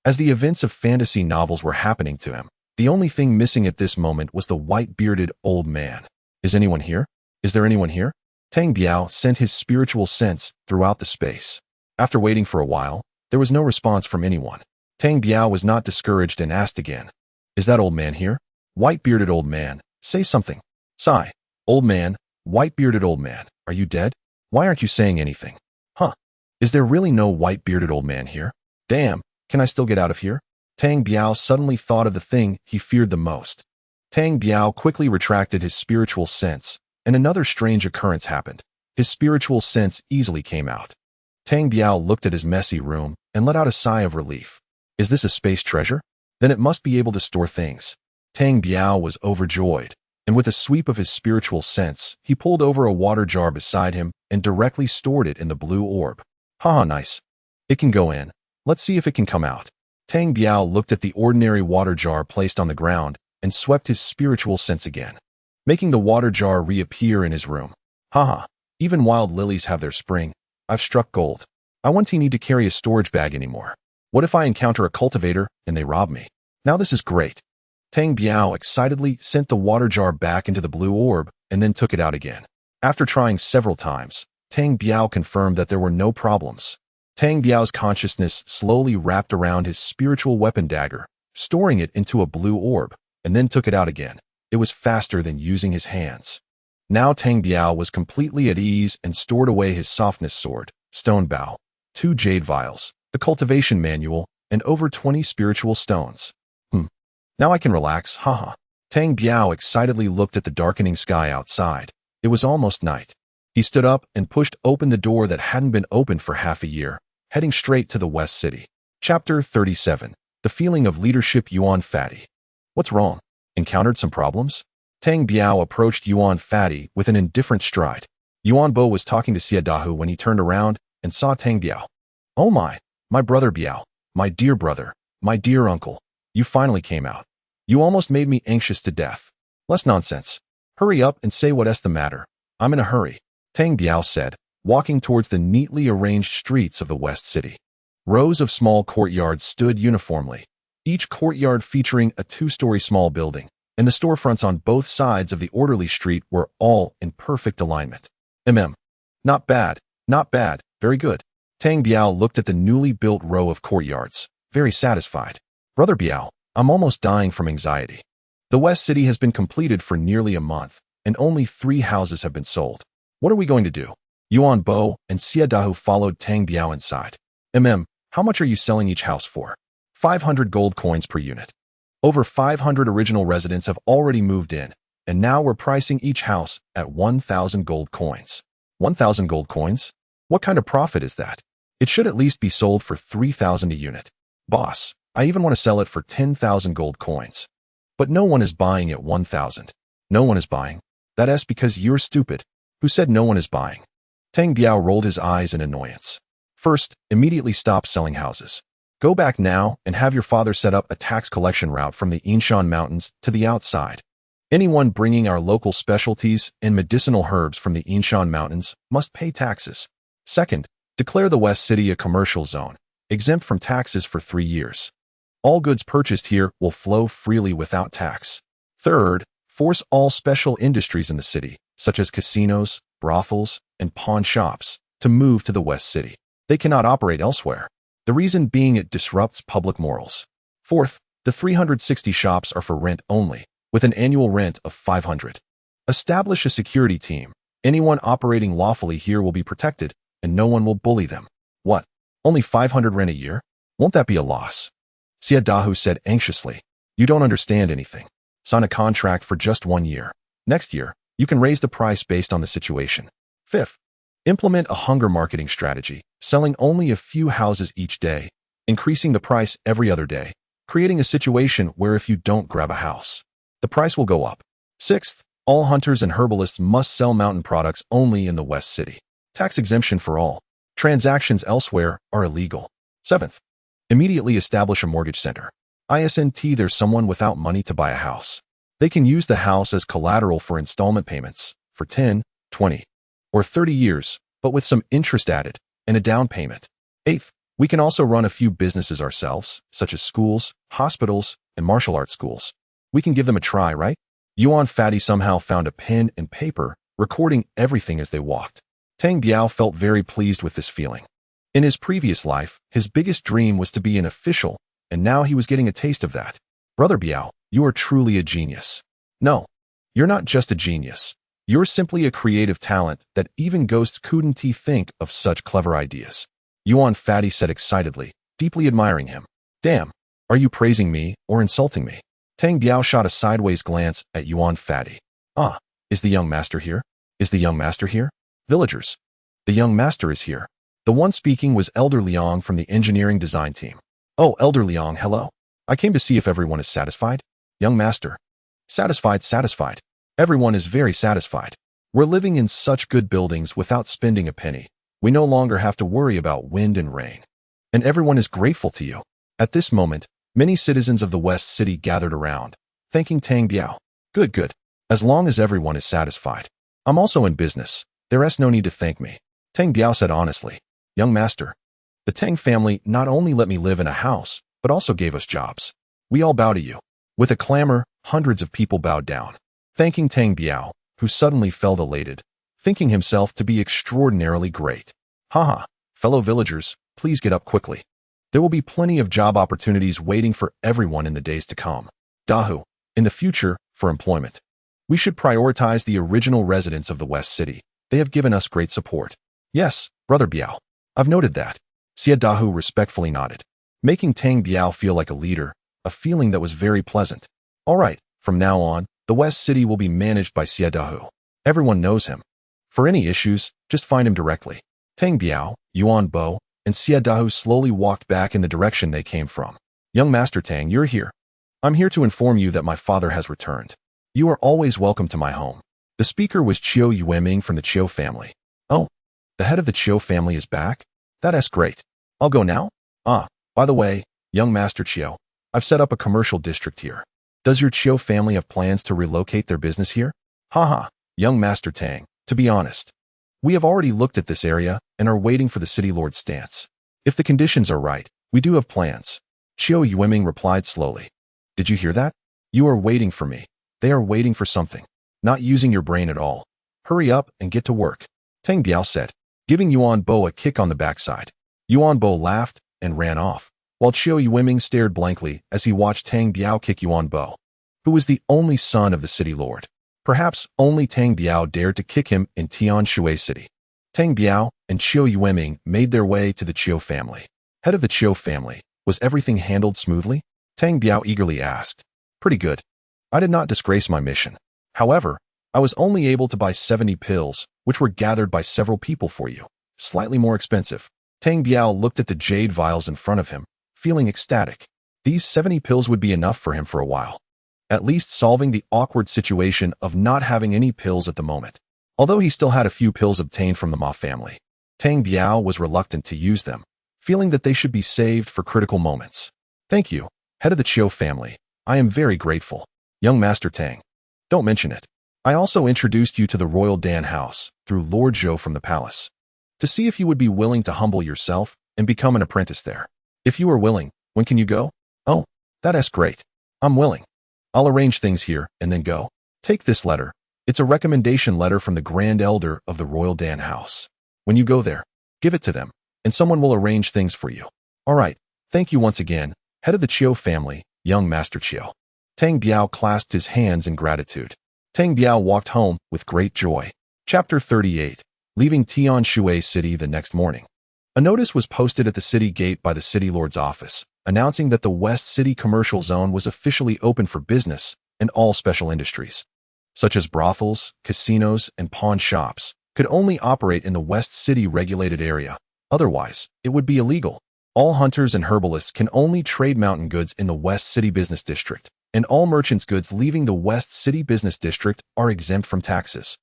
As the events of fantasy novels were happening to him, the only thing missing at this moment was the white-bearded old man. Is anyone here? Is there anyone here? Tang Biao sent his spiritual sense throughout the space. After waiting for a while, there was no response from anyone. Tang Biao was not discouraged and asked again, "Is that old man here? White-bearded old man, say something." Sigh. Old man, white-bearded old man, are you dead? Why aren't you saying anything? Huh. Is there really no white-bearded old man here? Damn, can I still get out of here? Tang Biao suddenly thought of the thing he feared the most. Tang Biao quickly retracted his spiritual sense, and another strange occurrence happened. His spiritual sense easily came out. Tang Biao looked at his messy room and let out a sigh of relief. Is this a space treasure? Then it must be able to store things. Tang Biao was overjoyed, and with a sweep of his spiritual sense, he pulled over a water jar beside him and directly stored it in the blue orb. Haha, nice. It can go in. Let's see if it can come out. Tang Biao looked at the ordinary water jar placed on the ground and swept his spiritual sense again, making the water jar reappear in his room. Haha, even wild lilies have their spring. I've struck gold. I won't need to carry a storage bag anymore. What if I encounter a cultivator and they rob me? Now this is great. Tang Biao excitedly sent the water jar back into the blue orb and then took it out again. After trying several times, Tang Biao confirmed that there were no problems. Tang Biao's consciousness slowly wrapped around his spiritual weapon dagger, storing it into a blue orb, and then took it out again. It was faster than using his hands. Now Tang Biao was completely at ease and stored away his softness sword, stone bow, 2 jade vials, the cultivation manual, and over 20 spiritual stones. Now I can relax, haha. Tang Biao excitedly looked at the darkening sky outside. It was almost night. He stood up and pushed open the door that hadn't been opened for half a year, heading straight to the West City. Chapter 37. The Feeling of Leadership. Yuan Fatty. What's wrong? Encountered some problems? Tang Biao approached Yuan Fatty with an indifferent stride. Yuan Bo was talking to Xie Dahu when he turned around and saw Tang Biao. Oh my brother Biao, my dear brother, my dear uncle. You finally came out. You almost made me anxious to death. Less nonsense. Hurry up and say what's the matter. I'm in a hurry, Tang Biao said, walking towards the neatly arranged streets of the West City. Rows of small courtyards stood uniformly, each courtyard featuring a 2-story small building, and the storefronts on both sides of the orderly street were all in perfect alignment. Not bad, very good. Tang Biao looked at the newly built row of courtyards, very satisfied. Brother Biao, I'm almost dying from anxiety. The West City has been completed for nearly a month, and only 3 houses have been sold. What are we going to do? Yuan Bo and Xie Dahu followed Tang Biao inside. How much are you selling each house for? 500 gold coins per unit. Over 500 original residents have already moved in, and now we're pricing each house at 1,000 gold coins. 1,000 gold coins? What kind of profit is that? It should at least be sold for 3,000 a unit. Boss, I even want to sell it for 10,000 gold coins. But no one is buying at 1,000. No one is buying. That's because you're stupid. Who said no one is buying? Tang Biao rolled his eyes in annoyance. First, immediately stop selling houses. Go back now and have your father set up a tax collection route from the Yinshan Mountains to the outside. Anyone bringing our local specialties and medicinal herbs from the Yinshan Mountains must pay taxes. Second, declare the West City a commercial zone, exempt from taxes for 3 years. All goods purchased here will flow freely without tax. Third, force all special industries in the city, such as casinos, brothels, and pawn shops, to move to the West City. They cannot operate elsewhere. The reason being it disrupts public morals. Fourth, the 360 shops are for rent only, with an annual rent of 500. Establish a security team. Anyone operating lawfully here will be protected, and no one will bully them. What? Only 500 rent a year? Won't that be a loss? Xie Dahu said anxiously. You don't understand anything. Sign a contract for just 1 year. Next year, you can raise the price based on the situation. Fifth, implement a hunger marketing strategy, selling only a few houses each day, increasing the price every other day, creating a situation where if you don't grab a house, the price will go up. Sixth, all hunters and herbalists must sell mountain products only in the West City. Tax exemption for all. Transactions elsewhere are illegal. Seventh, immediately establish a mortgage center. ISNT there's someone without money to buy a house. They can use the house as collateral for installment payments for 10, 20, or 30 years, but with some interest added and a down payment. Eighth, we can also run a few businesses ourselves, such as schools, hospitals, and martial arts schools. We can give them a try, right? Yuan Fatty somehow found a pen and paper, recording everything as they walked. Tang Biao felt very pleased with this feeling. In his previous life, his biggest dream was to be an official, and now he was getting a taste of that. Brother Biao, you are truly a genius. No, you're not just a genius. You're simply a creative talent that even ghosts couldn't think of such clever ideas. Yuan Fatty said excitedly, deeply admiring him. Damn, are you praising me or insulting me? Tang Biao shot a sideways glance at Yuan Fatty. Ah, is the young master here? Is the young master here? Villagers. The young master is here. The one speaking was Elder Liang from the engineering design team. Oh, Elder Liang, hello. I came to see if everyone is satisfied. Young master. Satisfied. Everyone is very satisfied. We're living in such good buildings without spending a penny. We no longer have to worry about wind and rain. And everyone is grateful to you. At this moment, many citizens of the West City gathered around, thanking Tang Biao. Good. As long as everyone is satisfied. I'm also in business. There's no need to thank me. Tang Biao said honestly. Young master, the Tang family not only let me live in a house, but also gave us jobs. We all bow to you. With a clamor, hundreds of people bowed down, thanking Tang Biao, who suddenly felt elated, thinking himself to be extraordinarily great. Haha, fellow villagers, please get up quickly. There will be plenty of job opportunities waiting for everyone in the days to come. Dahu, in the future, for employment. We should prioritize the original residents of the West City. They have given us great support. Yes, Brother Biao. I've noted that. Xie Dahu respectfully nodded, making Tang Biao feel like a leader, a feeling that was very pleasant. All right, from now on, the West City will be managed by Xie Dahu. Everyone knows him. For any issues, just find him directly. Tang Biao, Yuan Bo, and Xie Dahu slowly walked back in the direction they came from. Young Master Tang, you're here. I'm here to inform you that my father has returned. You are always welcome to my home. The speaker was Qiu Yueming from the Qiu family. Oh, the head of the Qiu family is back? That's great. I'll go now? Ah, by the way, young Master Qiu, I've set up a commercial district here. Does your Qiu family have plans to relocate their business here? Haha, young Master Tang, to be honest. We have already looked at this area and are waiting for the city lord's stance. If the conditions are right, we do have plans. Qiu Yueming replied slowly. Did you hear that? You are waiting for me. They are waiting for something. Not using your brain at all. Hurry up and get to work. Tang Biao said, giving Yuan Bo a kick on the backside. Yuan Bo laughed and ran off, while Qiu Yueming stared blankly as he watched Tang Biao kick Yuan Bo, who was the only son of the city lord. Perhaps only Tang Biao dared to kick him in Tian Shui City. Tang Biao and Qiu Yueming made their way to the Qiu family. Head of the Qiu family, was everything handled smoothly? Tang Biao eagerly asked. Pretty good. I did not disgrace my mission. However, I was only able to buy 70 pills, which were gathered by several people for you. Slightly more expensive. Tang Biao looked at the jade vials in front of him, feeling ecstatic. These 70 pills would be enough for him for a while. At least solving the awkward situation of not having any pills at the moment. Although he still had a few pills obtained from the Ma family, Tang Biao was reluctant to use them, feeling that they should be saved for critical moments. Thank you, head of the Qiu family. I am very grateful. Young Master Tang. Don't mention it. I also introduced you to the royal Dan house through Lord Zhou from the palace, to see if you would be willing to humble yourself and become an apprentice there. If you are willing, when can you go? Oh, that's great. I'm willing. I'll arrange things here and then go. Take this letter. It's a recommendation letter from the Grand Elder of the Royal Dan House. When you go there, give it to them, and someone will arrange things for you. All right, thank you once again, head of the Qiu family, young Master Qiu. Tang Biao clasped his hands in gratitude. Tang Biao walked home with great joy. Chapter 38. Leaving Tianshui City the next morning. A notice was posted at the city gate by the city lord's office, announcing that the West City Commercial Zone was officially open for business and all special industries, such as brothels, casinos, and pawn shops, could only operate in the West City regulated area. Otherwise, it would be illegal. All hunters and herbalists can only trade mountain goods in the West City Business District, and all merchants' goods leaving the West City Business District are exempt from taxes.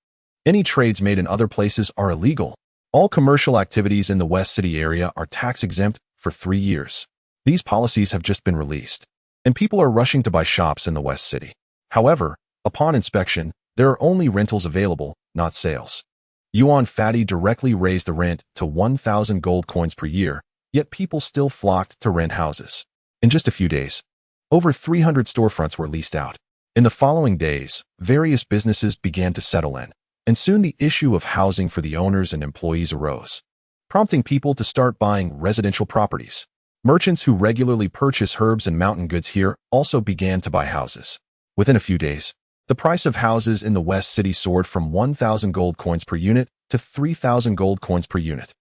Any trades made in other places are illegal. All commercial activities in the West City area are tax-exempt for 3 years. These policies have just been released, and people are rushing to buy shops in the West City. However, upon inspection, there are only rentals available, not sales. Yuan Fatty directly raised the rent to 1,000 gold coins per year, yet people still flocked to rent houses. In just a few days, over 300 storefronts were leased out. In the following days, various businesses began to settle in, and soon the issue of housing for the owners and employees arose, prompting people to start buying residential properties. Merchants who regularly purchase herbs and mountain goods here also began to buy houses. Within a few days, the price of houses in the West City soared from 1,000 gold coins per unit to 3,000 gold coins per unit.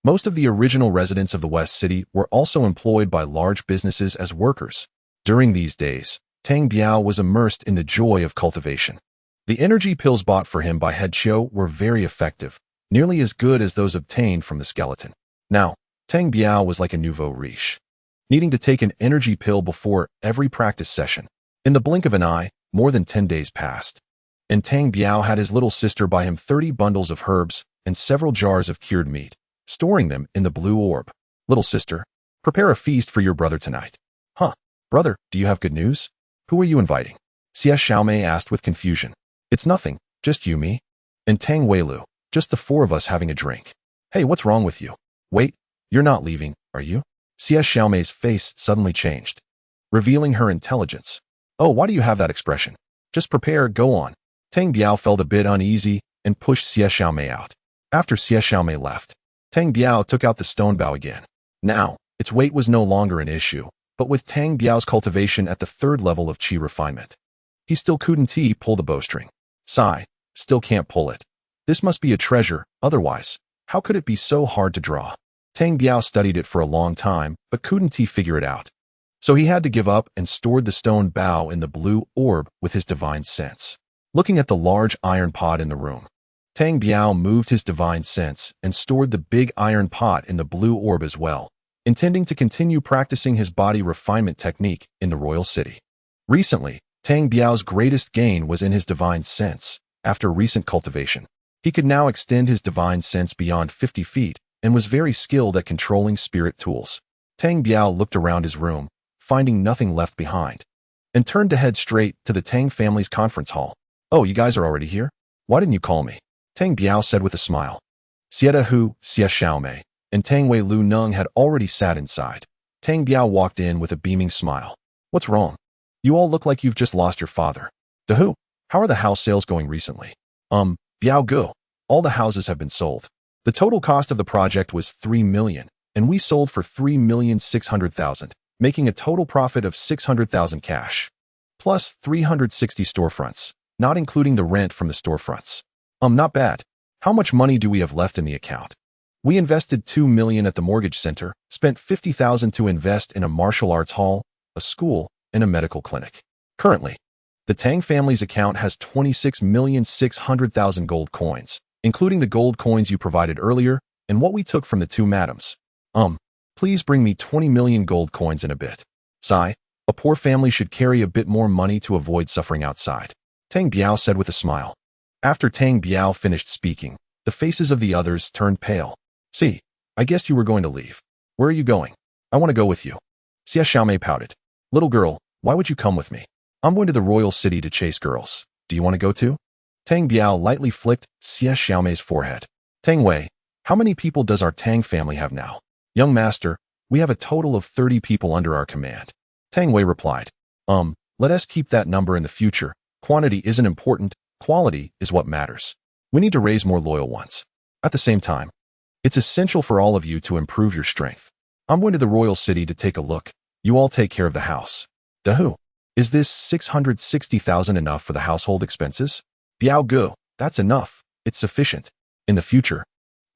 Most of the original residents of the West City were also employed by large businesses as workers. During these days, Tang Biao was immersed in the joy of cultivation. The energy pills bought for him by Head Qiu were very effective, nearly as good as those obtained from the skeleton. Now, Tang Biao was like a nouveau riche, needing to take an energy pill before every practice session. In the blink of an eye, more than 10 days passed, and Tang Biao had his little sister buy him 30 bundles of herbs and several jars of cured meat, storing them in the blue orb. Little sister, prepare a feast for your brother tonight. Huh, brother, do you have good news? Who are you inviting? Xie Xiaomei asked with confusion. It's nothing, just you, me, and Tang Weilu, just the 4 of us having a drink. Hey, what's wrong with you? Wait, you're not leaving, are you? Xie Xiaomei's face suddenly changed, revealing her intelligence. Oh, why do you have that expression? Just prepare, go on. Tang Biao felt a bit uneasy and pushed Xie Xiaomei out. After Xie Xiaomei left, Tang Biao took out the stone bow again. Now, its weight was no longer an issue, but with Tang Biao's cultivation at the 3rd level of qi refinement, he still couldn't pull the bowstring. Sigh, still can't pull it. This must be a treasure, otherwise, how could it be so hard to draw? Tang Biao studied it for a long time, but couldn't figure it out. So he had to give up and stored the stone bow in the blue orb with his divine sense. Looking at the large iron pot in the room, Tang Biao moved his divine sense and stored the big iron pot in the blue orb as well, intending to continue practicing his body refinement technique in the royal city. Recently, Tang Biao's greatest gain was in his divine sense. After recent cultivation, he could now extend his divine sense beyond 50 feet and was very skilled at controlling spirit tools. Tang Biao looked around his room, finding nothing left behind, and turned to head straight to the Tang family's conference hall. Oh, you guys are already here? Why didn't you call me? Tang Biao said with a smile. Xie Hu, Xie Xiaomei, and Tang Wei Lu Neng had already sat inside. Tang Biao walked in with a beaming smile. What's wrong? You all look like you've just lost your father. De Hu, how are the house sales going recently? Biao Gu, all the houses have been sold. The total cost of the project was 3 million, and we sold for 3,600,000, making a total profit of 600,000 cash, plus 360 storefronts, not including the rent from the storefronts. Not bad. How much money do we have left in the account? We invested 2 million at the mortgage center, spent 50,000 to invest in a martial arts hall, a school, and a medical clinic. Currently, the Tang family's account has 26,600,000 gold coins, including the gold coins you provided earlier and what we took from the two madams. Please bring me 20 million gold coins in a bit. Sigh, a poor family should carry a bit more money to avoid suffering outside, Tang Biao said with a smile. After Tang Biao finished speaking, the faces of the others turned pale. See, I guessed you were going to leave. Where are you going? I want to go with you. Xia Xiaomei pouted. Little girl, why would you come with me? I'm going to the royal city to chase girls. Do you want to go too? Tang Biao lightly flicked Xia Xiaomei's forehead. Tang Wei, how many people does our Tang family have now? Young master, we have a total of 30 people under our command. Tang Wei replied. Let us keep that number in the future. Quantity isn't important, quality is what matters. We need to raise more loyal ones. At the same time, it's essential for all of you to improve your strength. I'm going to the royal city to take a look. You all take care of the house. Dahu, is this 660,000 enough for the household expenses? Biao Gu, that's enough. It's sufficient. In the future,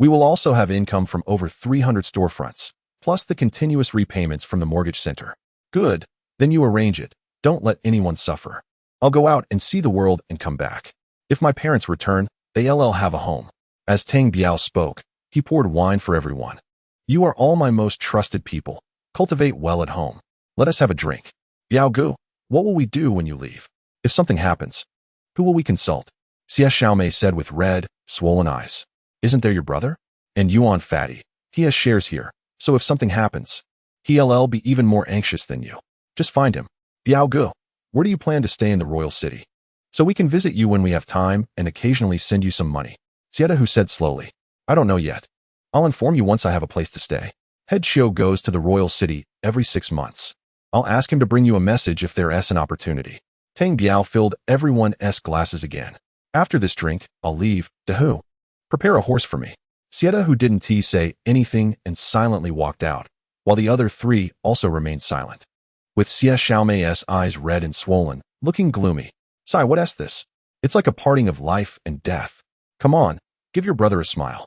we will also have income from over 300 storefronts, plus the continuous repayments from the mortgage center. Good, then you arrange it. Don't let anyone suffer. I'll go out and see the world and come back. If my parents return, they'll have a home. As Tang Biao spoke, he poured wine for everyone. You are all my most trusted people. Cultivate well at home. Let us have a drink. Biao Gu, what will we do when you leave? If something happens, who will we consult? Xia Xiaomei said with red, swollen eyes. Isn't there your brother? And Yuan Fatty. He has shares here, so if something happens, he'll be even more anxious than you. Just find him. Biao Gu, where do you plan to stay in the royal city? So we can visit you when we have time and occasionally send you some money. Xieda said slowly. I don't know yet. I'll inform you once I have a place to stay. Head Xiu goes to the royal city every 6 months. I'll ask him to bring you a message if there's an opportunity. Tang Biao filled everyone's glasses again. After this drink, I'll leave. Dahu, prepare a horse for me. Xieda didn't say anything and silently walked out, while the other three also remained silent. With Xia Xiaomei's eyes red and swollen, looking gloomy. Sai, what's this? It's like a parting of life and death. Come on, give your brother a smile.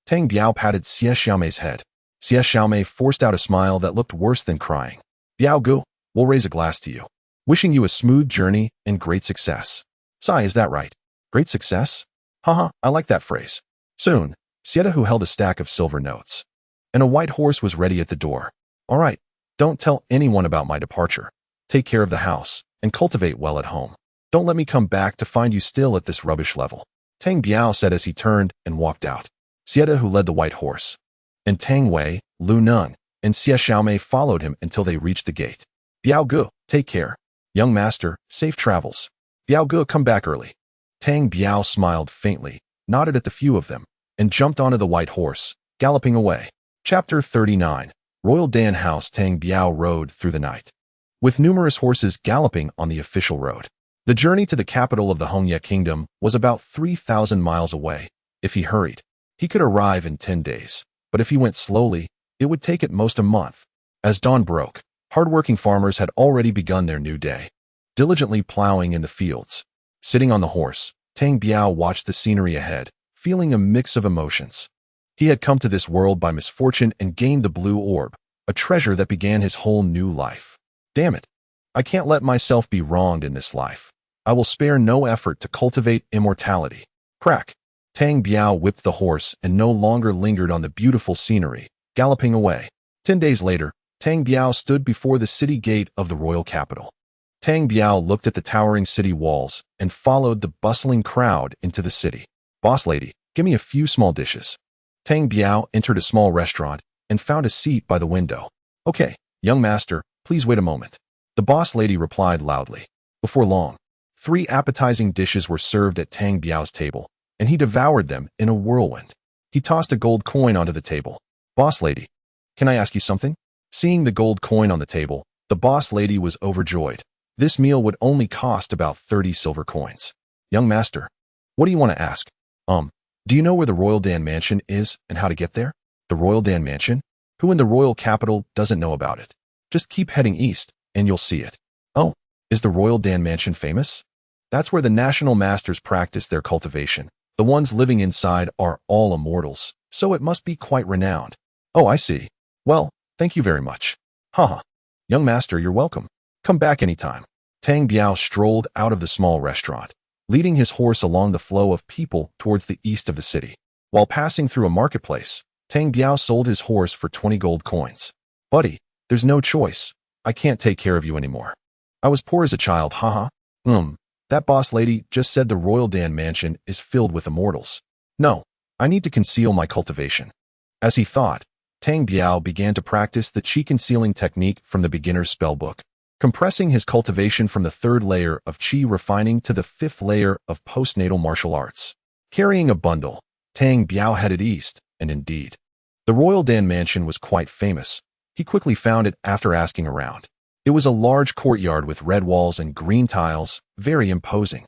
Tang Biao patted Xia Xiaomei's head. Xia Xiaomei forced out a smile that looked worse than crying. Biao Gu, we'll raise a glass to you. Wishing you a smooth journey and great success. Sai, is that right? Great success? Haha, I like that phrase. Soon, Xieda held a stack of silver notes. And a white horse was ready at the door. All right, don't tell anyone about my departure. Take care of the house, and cultivate well at home. Don't let me come back to find you still at this rubbish level. Tang Biao said as he turned and walked out. Xieda led the white horse. And Tang Wei, Lu Nun, and Xia Xiaomei followed him until they reached the gate. Biao Gu, take care. Young master, safe travels. Biao Gu, come back early. Tang Biao smiled faintly, nodded at the few of them, and jumped onto the white horse, galloping away. Chapter 39. Royal Dan House. Tang Biao rode through the night, with numerous horses galloping on the official road. The journey to the capital of the Hongye Kingdom was about 3,000 miles away. If he hurried, he could arrive in 10 days, but if he went slowly, it would take at most a month. As dawn broke, hard-working farmers had already begun their new day, diligently plowing in the fields. Sitting on the horse, Tang Biao watched the scenery ahead, feeling a mix of emotions. He had come to this world by misfortune and gained the blue orb, a treasure that began his whole new life. Damn it! I can't let myself be wronged in this life. I will spare no effort to cultivate immortality. Crack! Tang Biao whipped the horse and no longer lingered on the beautiful scenery, galloping away. 10 days later, Tang Biao stood before the city gate of the royal capital. Tang Biao looked at the towering city walls and followed the bustling crowd into the city. Boss lady, give me a few small dishes. Tang Biao entered a small restaurant and found a seat by the window. Okay, young master, please wait a moment. The boss lady replied loudly. Before long, 3 appetizing dishes were served at Tang Biao's table, and he devoured them in a whirlwind. He tossed a gold coin onto the table. Boss lady, can I ask you something? Seeing the gold coin on the table, the boss lady was overjoyed. This meal would only cost about 30 silver coins. Young master, what do you want to ask? Do you know where the Royal Dan Mansion is and how to get there? The Royal Dan Mansion? Who in the royal capital doesn't know about it? Just keep heading east, and you'll see it. Oh, is the Royal Dan Mansion famous? That's where the national masters practice their cultivation, The ones living inside are all immortals, so it must be quite renowned. Oh, I see. Well, thank you very much. Haha. Young master, you're welcome. Come back anytime. Tang Biao strolled out of the small restaurant, leading his horse along the flow of people towards the east of the city. While passing through a marketplace, Tang Biao sold his horse for 20 gold coins. Buddy, there's no choice. I can't take care of you anymore. I was poor as a child, haha. That boss lady just said the Royal Dan mansion is filled with immortals. No, I need to conceal my cultivation. As he thought, Tang Biao began to practice the qi concealing technique from the beginner's spellbook, compressing his cultivation from the 3rd layer of qi refining to the 5th layer of postnatal martial arts. Carrying a bundle, Tang Biao headed east, and indeed, the Royal Dan mansion was quite famous. He quickly found it after asking around. It was a large courtyard with red walls and green tiles, very imposing.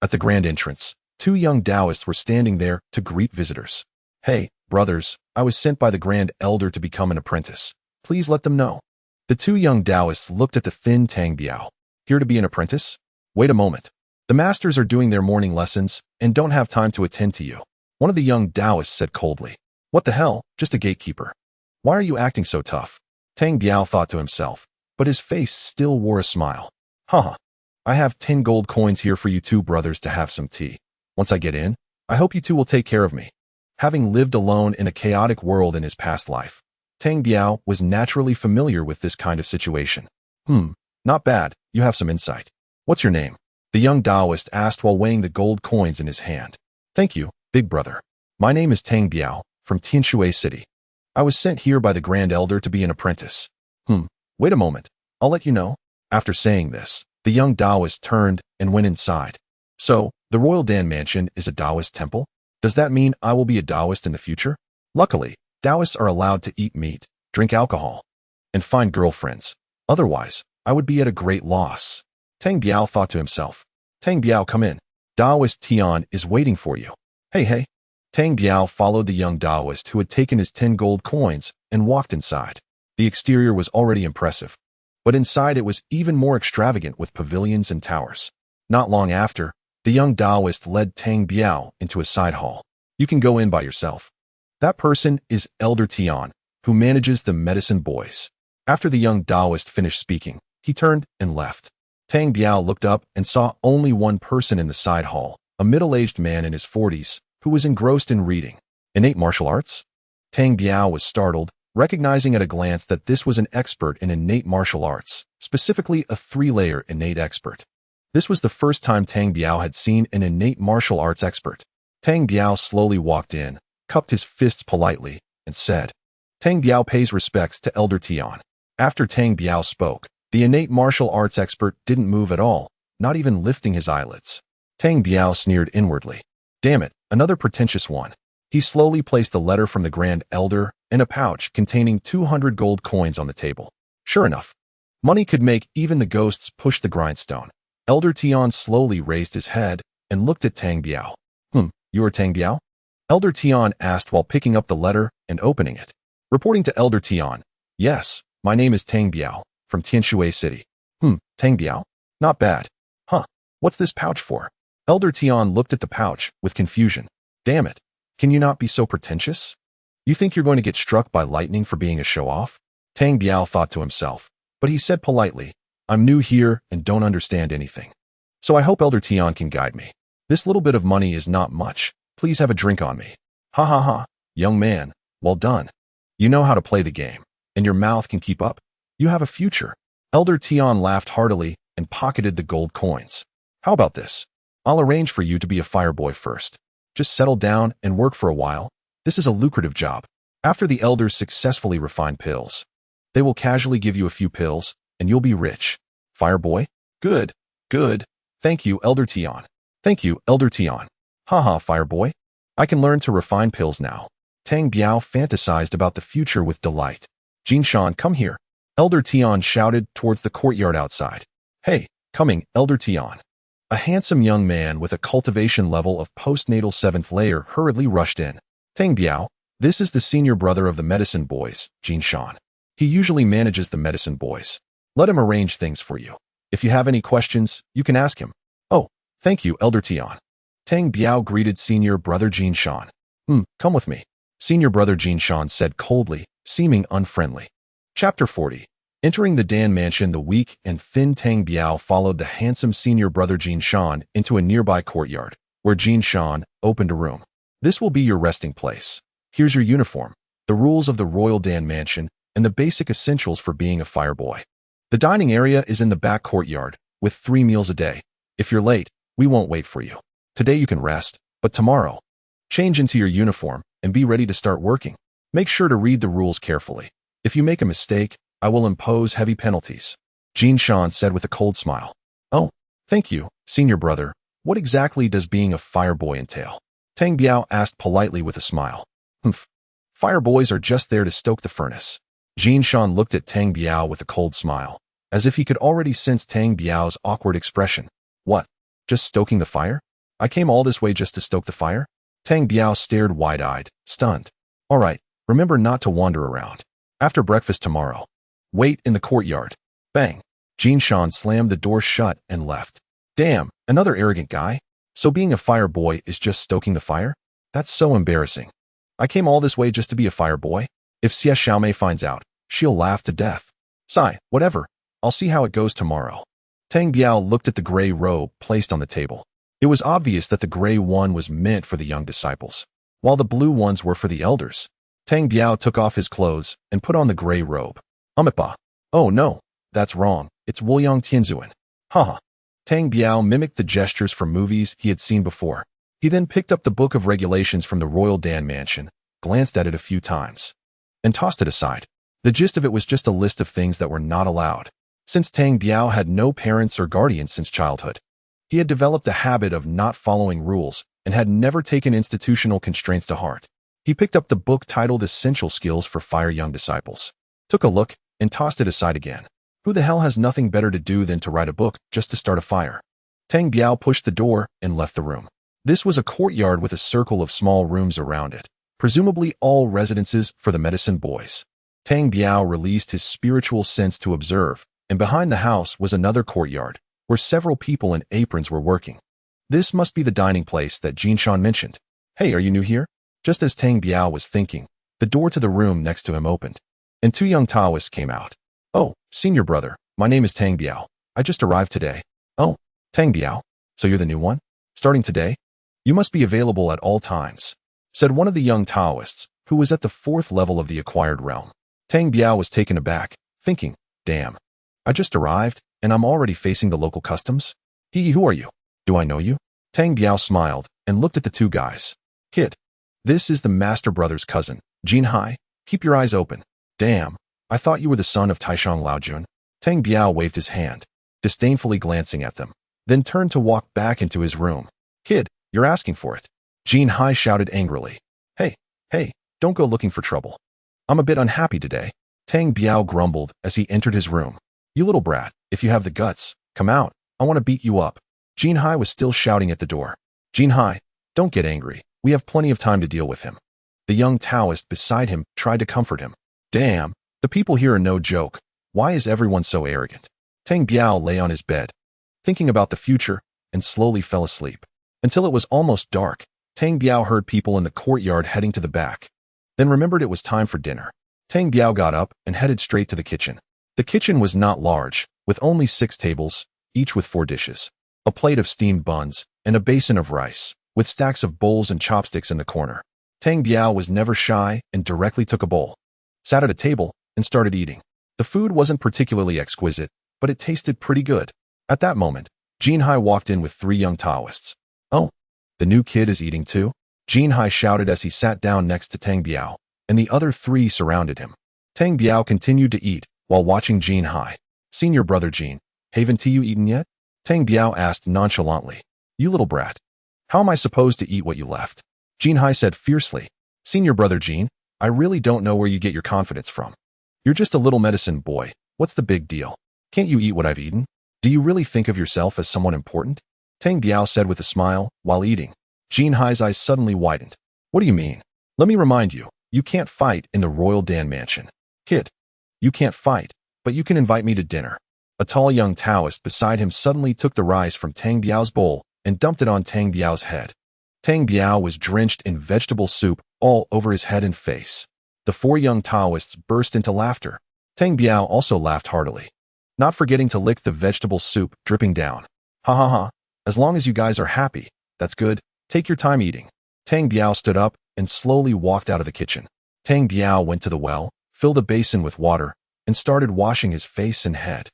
At the grand entrance, 2 young Taoists were standing there to greet visitors. Hey, brothers, I was sent by the Grand Elder to become an apprentice. Please let them know. The 2 young Taoists looked at the thin Tang Biao. Here to be an apprentice? Wait a moment. The masters are doing their morning lessons and don't have time to attend to you. One of the young Taoists said coldly. What the hell, just a gatekeeper. Why are you acting so tough? Tang Biao thought to himself, but his face still wore a smile. Haha. I have 10 gold coins here for you 2 brothers to have some tea. Once I get in, I hope you 2 will take care of me. Having lived alone in a chaotic world in his past life, Tang Biao was naturally familiar with this kind of situation. Not bad, you have some insight. What's your name? The young Taoist asked while weighing the gold coins in his hand. Thank you, big brother. My name is Tang Biao, from Tianshui City. I was sent here by the Grand Elder to be an apprentice. Wait a moment, I'll let you know. After saying this, the young Taoist turned and went inside. So, the Royal Dan mansion is a Taoist temple? Does that mean I will be a Taoist in the future? Luckily, Taoists are allowed to eat meat, drink alcohol, and find girlfriends. Otherwise, I would be at a great loss. Tang Biao thought to himself. Tang Biao, come in. Taoist Tian is waiting for you. Hey. Tang Biao followed the young Taoist who had taken his 10 gold coins and walked inside. The exterior was already impressive, but inside it was even more extravagant with pavilions and towers. Not long after, the young Taoist led Tang Biao into a side hall. You can go in by yourself. That person is Elder Tian, who manages the medicine boys. After the young Taoist finished speaking, he turned and left. Tang Biao looked up and saw only one person in the side hall, a middle-aged man in his 40s, who was engrossed in reading. Innate martial arts? Tang Biao was startled, recognizing at a glance that this was an expert in innate martial arts, specifically a 3-layer innate expert. This was the first time Tang Biao had seen an innate martial arts expert. Tang Biao slowly walked in, cupped his fists politely, and said, Tang Biao pays respects to Elder Tian. After Tang Biao spoke, the innate martial arts expert didn't move at all, not even lifting his eyelids. Tang Biao sneered inwardly. Damn it, another pretentious one. He slowly placed the letter from the Grand Elder in a pouch containing 200 gold coins on the table. Sure enough, money could make even the ghosts push the grindstone. Elder Tian slowly raised his head and looked at Tang Biao. You are Tang Biao? Elder Tian asked while picking up the letter and opening it. Reporting to Elder Tian, yes, my name is Tang Biao, from Tianshui City. Tang Biao? Not bad. What's this pouch for? Elder Tian looked at the pouch with confusion. Damn it, can you not be so pretentious? You think you're going to get struck by lightning for being a show-off? Tang Biao thought to himself, but he said politely, I'm new here and don't understand anything. So I hope Elder Tian can guide me. This little bit of money is not much. Please have a drink on me. Ha. Young man, well done. You know how to play the game, and your mouth can keep up. You have a future. Elder Tian laughed heartily and pocketed the gold coins. How about this? I'll arrange for you to be a fireboy first. Just settle down and work for a while. This is a lucrative job. After the elders successfully refine pills, they will casually give you a few pills, and you'll be rich. Fireboy? Good. Thank you, Elder Tian. Thank you, Elder Tian. Haha, Fireboy. I can learn to refine pills now. Tang Biao fantasized about the future with delight. Jinshan, come here. Elder Tian shouted towards the courtyard outside. Hey, coming, Elder Tian. A handsome young man with a cultivation level of postnatal 7th layer hurriedly rushed in. Tang Biao, this is the senior brother of the medicine boys, Jinshan. He usually manages the medicine boys. Let him arrange things for you. If you have any questions, you can ask him. Oh, thank you, Elder Tian. Tang Biao greeted senior brother Jin Shan. Come with me. Senior brother Jin Shan said coldly, seeming unfriendly. Chapter 40. Entering the Dan mansion, the weak and thin Tang Biao followed the handsome senior brother Jin Shan into a nearby courtyard, where Jin Shan opened a room. This will be your resting place. Here's your uniform, the rules of the royal Dan mansion, and the basic essentials for being a fire boy. The dining area is in the back courtyard, with 3 meals a day. If you're late, we won't wait for you. Today you can rest, but tomorrow, change into your uniform and be ready to start working. Make sure to read the rules carefully. If you make a mistake, I will impose heavy penalties. Jin Shan said with a cold smile. Oh, thank you, senior brother. What exactly does being a fire boy entail? Tang Biao asked politely with a smile. Fire boys are just there to stoke the furnace. Jin Shan looked at Tang Biao with a cold smile, as if he could already sense Tang Biao's awkward expression. What? Just stoking the fire? I came all this way just to stoke the fire? Tang Biao stared wide-eyed, stunned. All right, remember not to wander around. After breakfast tomorrow, wait in the courtyard. Bang. Jin Shan slammed the door shut and left. Damn, another arrogant guy? So being a fire boy is just stoking the fire? That's so embarrassing. I came all this way just to be a fire boy? If Xie Xiaomei finds out, she'll laugh to death. Sigh, whatever. I'll see how it goes tomorrow. Tang Biao looked at the gray robe placed on the table. It was obvious that the gray one was meant for the young disciples, while the blue ones were for the elders. Tang Biao took off his clothes and put on the gray robe. Amipa. Oh no, that's wrong. It's Wuliang Tianzuan. Haha. Tang Biao mimicked the gestures from movies he had seen before. He then picked up the book of regulations from the royal Dan mansion, glanced at it a few times, and tossed it aside. The gist of it was just a list of things that were not allowed. Since Tang Biao had no parents or guardians since childhood, he had developed a habit of not following rules and had never taken institutional constraints to heart. He picked up the book titled Essential Skills for Fire Young Disciples, took a look, and tossed it aside again. Who the hell has nothing better to do than to write a book just to start a fire? Tang Biao pushed the door and left the room. This was a courtyard with a circle of small rooms around it, presumably all residences for the medicine boys. Tang Biao released his spiritual sense to observe, and behind the house was another courtyard, where several people in aprons were working. This must be the dining place that Jin Shan mentioned. Hey, are you new here? Just as Tang Biao was thinking, the door to the room next to him opened, and 2 young Taoists came out. Oh, senior brother, my name is Tang Biao. I just arrived today. Oh, Tang Biao, so you're the new one? Starting today? You must be available at all times, said one of the young Taoists, who was at the 4th level of the acquired realm. Tang Biao was taken aback, thinking, damn, I just arrived, and I'm already facing the local customs? Who are you? Do I know you? Tang Biao smiled and looked at the 2 guys. Kid, this is the master brother's cousin, Jin Hai. Keep your eyes open. Damn, I thought you were the son of Taishang Laojun. Tang Biao waved his hand, disdainfully glancing at them, then turned to walk back into his room. Kid, you're asking for it. Jin Hai shouted angrily. Hey, don't go looking for trouble. I'm a bit unhappy today. Tang Biao grumbled as he entered his room. You little brat, if you have the guts, come out. I want to beat you up. Jin Hai was still shouting at the door. Jin Hai, don't get angry. We have plenty of time to deal with him. The young Taoist beside him tried to comfort him. Damn, the people here are no joke. Why is everyone so arrogant? Tang Biao lay on his bed, thinking about the future, and slowly fell asleep. Until it was almost dark, Tang Biao heard people in the courtyard heading to the back, then remembered it was time for dinner. Tang Biao got up and headed straight to the kitchen. The kitchen was not large, with only 6 tables, each with 4 dishes, a plate of steamed buns, and a basin of rice, with stacks of bowls and chopsticks in the corner. Tang Biao was never shy and directly took a bowl, sat at a table, and started eating. The food wasn't particularly exquisite, but it tasted pretty good. At that moment, Jin Hai walked in with 3 young Taoists. Oh, the new kid is eating too? Jin Hai shouted as he sat down next to Tang Biao, and the other 3 surrounded him. Tang Biao continued to eat while watching Jin Hai. Senior brother Jin, haven't you eaten yet? Tang Biao asked nonchalantly. You little brat. How am I supposed to eat what you left? Jin Hai said fiercely. Senior brother Jin, I really don't know where you get your confidence from. You're just a little medicine boy. What's the big deal? Can't you eat what I've eaten? Do you really think of yourself as someone important? Tang Biao said with a smile while eating. Jin Hai's eyes suddenly widened. What do you mean? Let me remind you, you can't fight in the royal Dan mansion. Kid, you can't fight, but you can invite me to dinner. A tall young Taoist beside him suddenly took the rice from Tang Biao's bowl and dumped it on Tang Biao's head. Tang Biao was drenched in vegetable soup all over his head and face. The four young Taoists burst into laughter. Tang Biao also laughed heartily, not forgetting to lick the vegetable soup dripping down. Ha ha ha, as long as you guys are happy, that's good. Take your time eating. Tang Biao stood up and slowly walked out of the kitchen. Tang Biao went to the well, filled a basin with water, and started washing his face and head.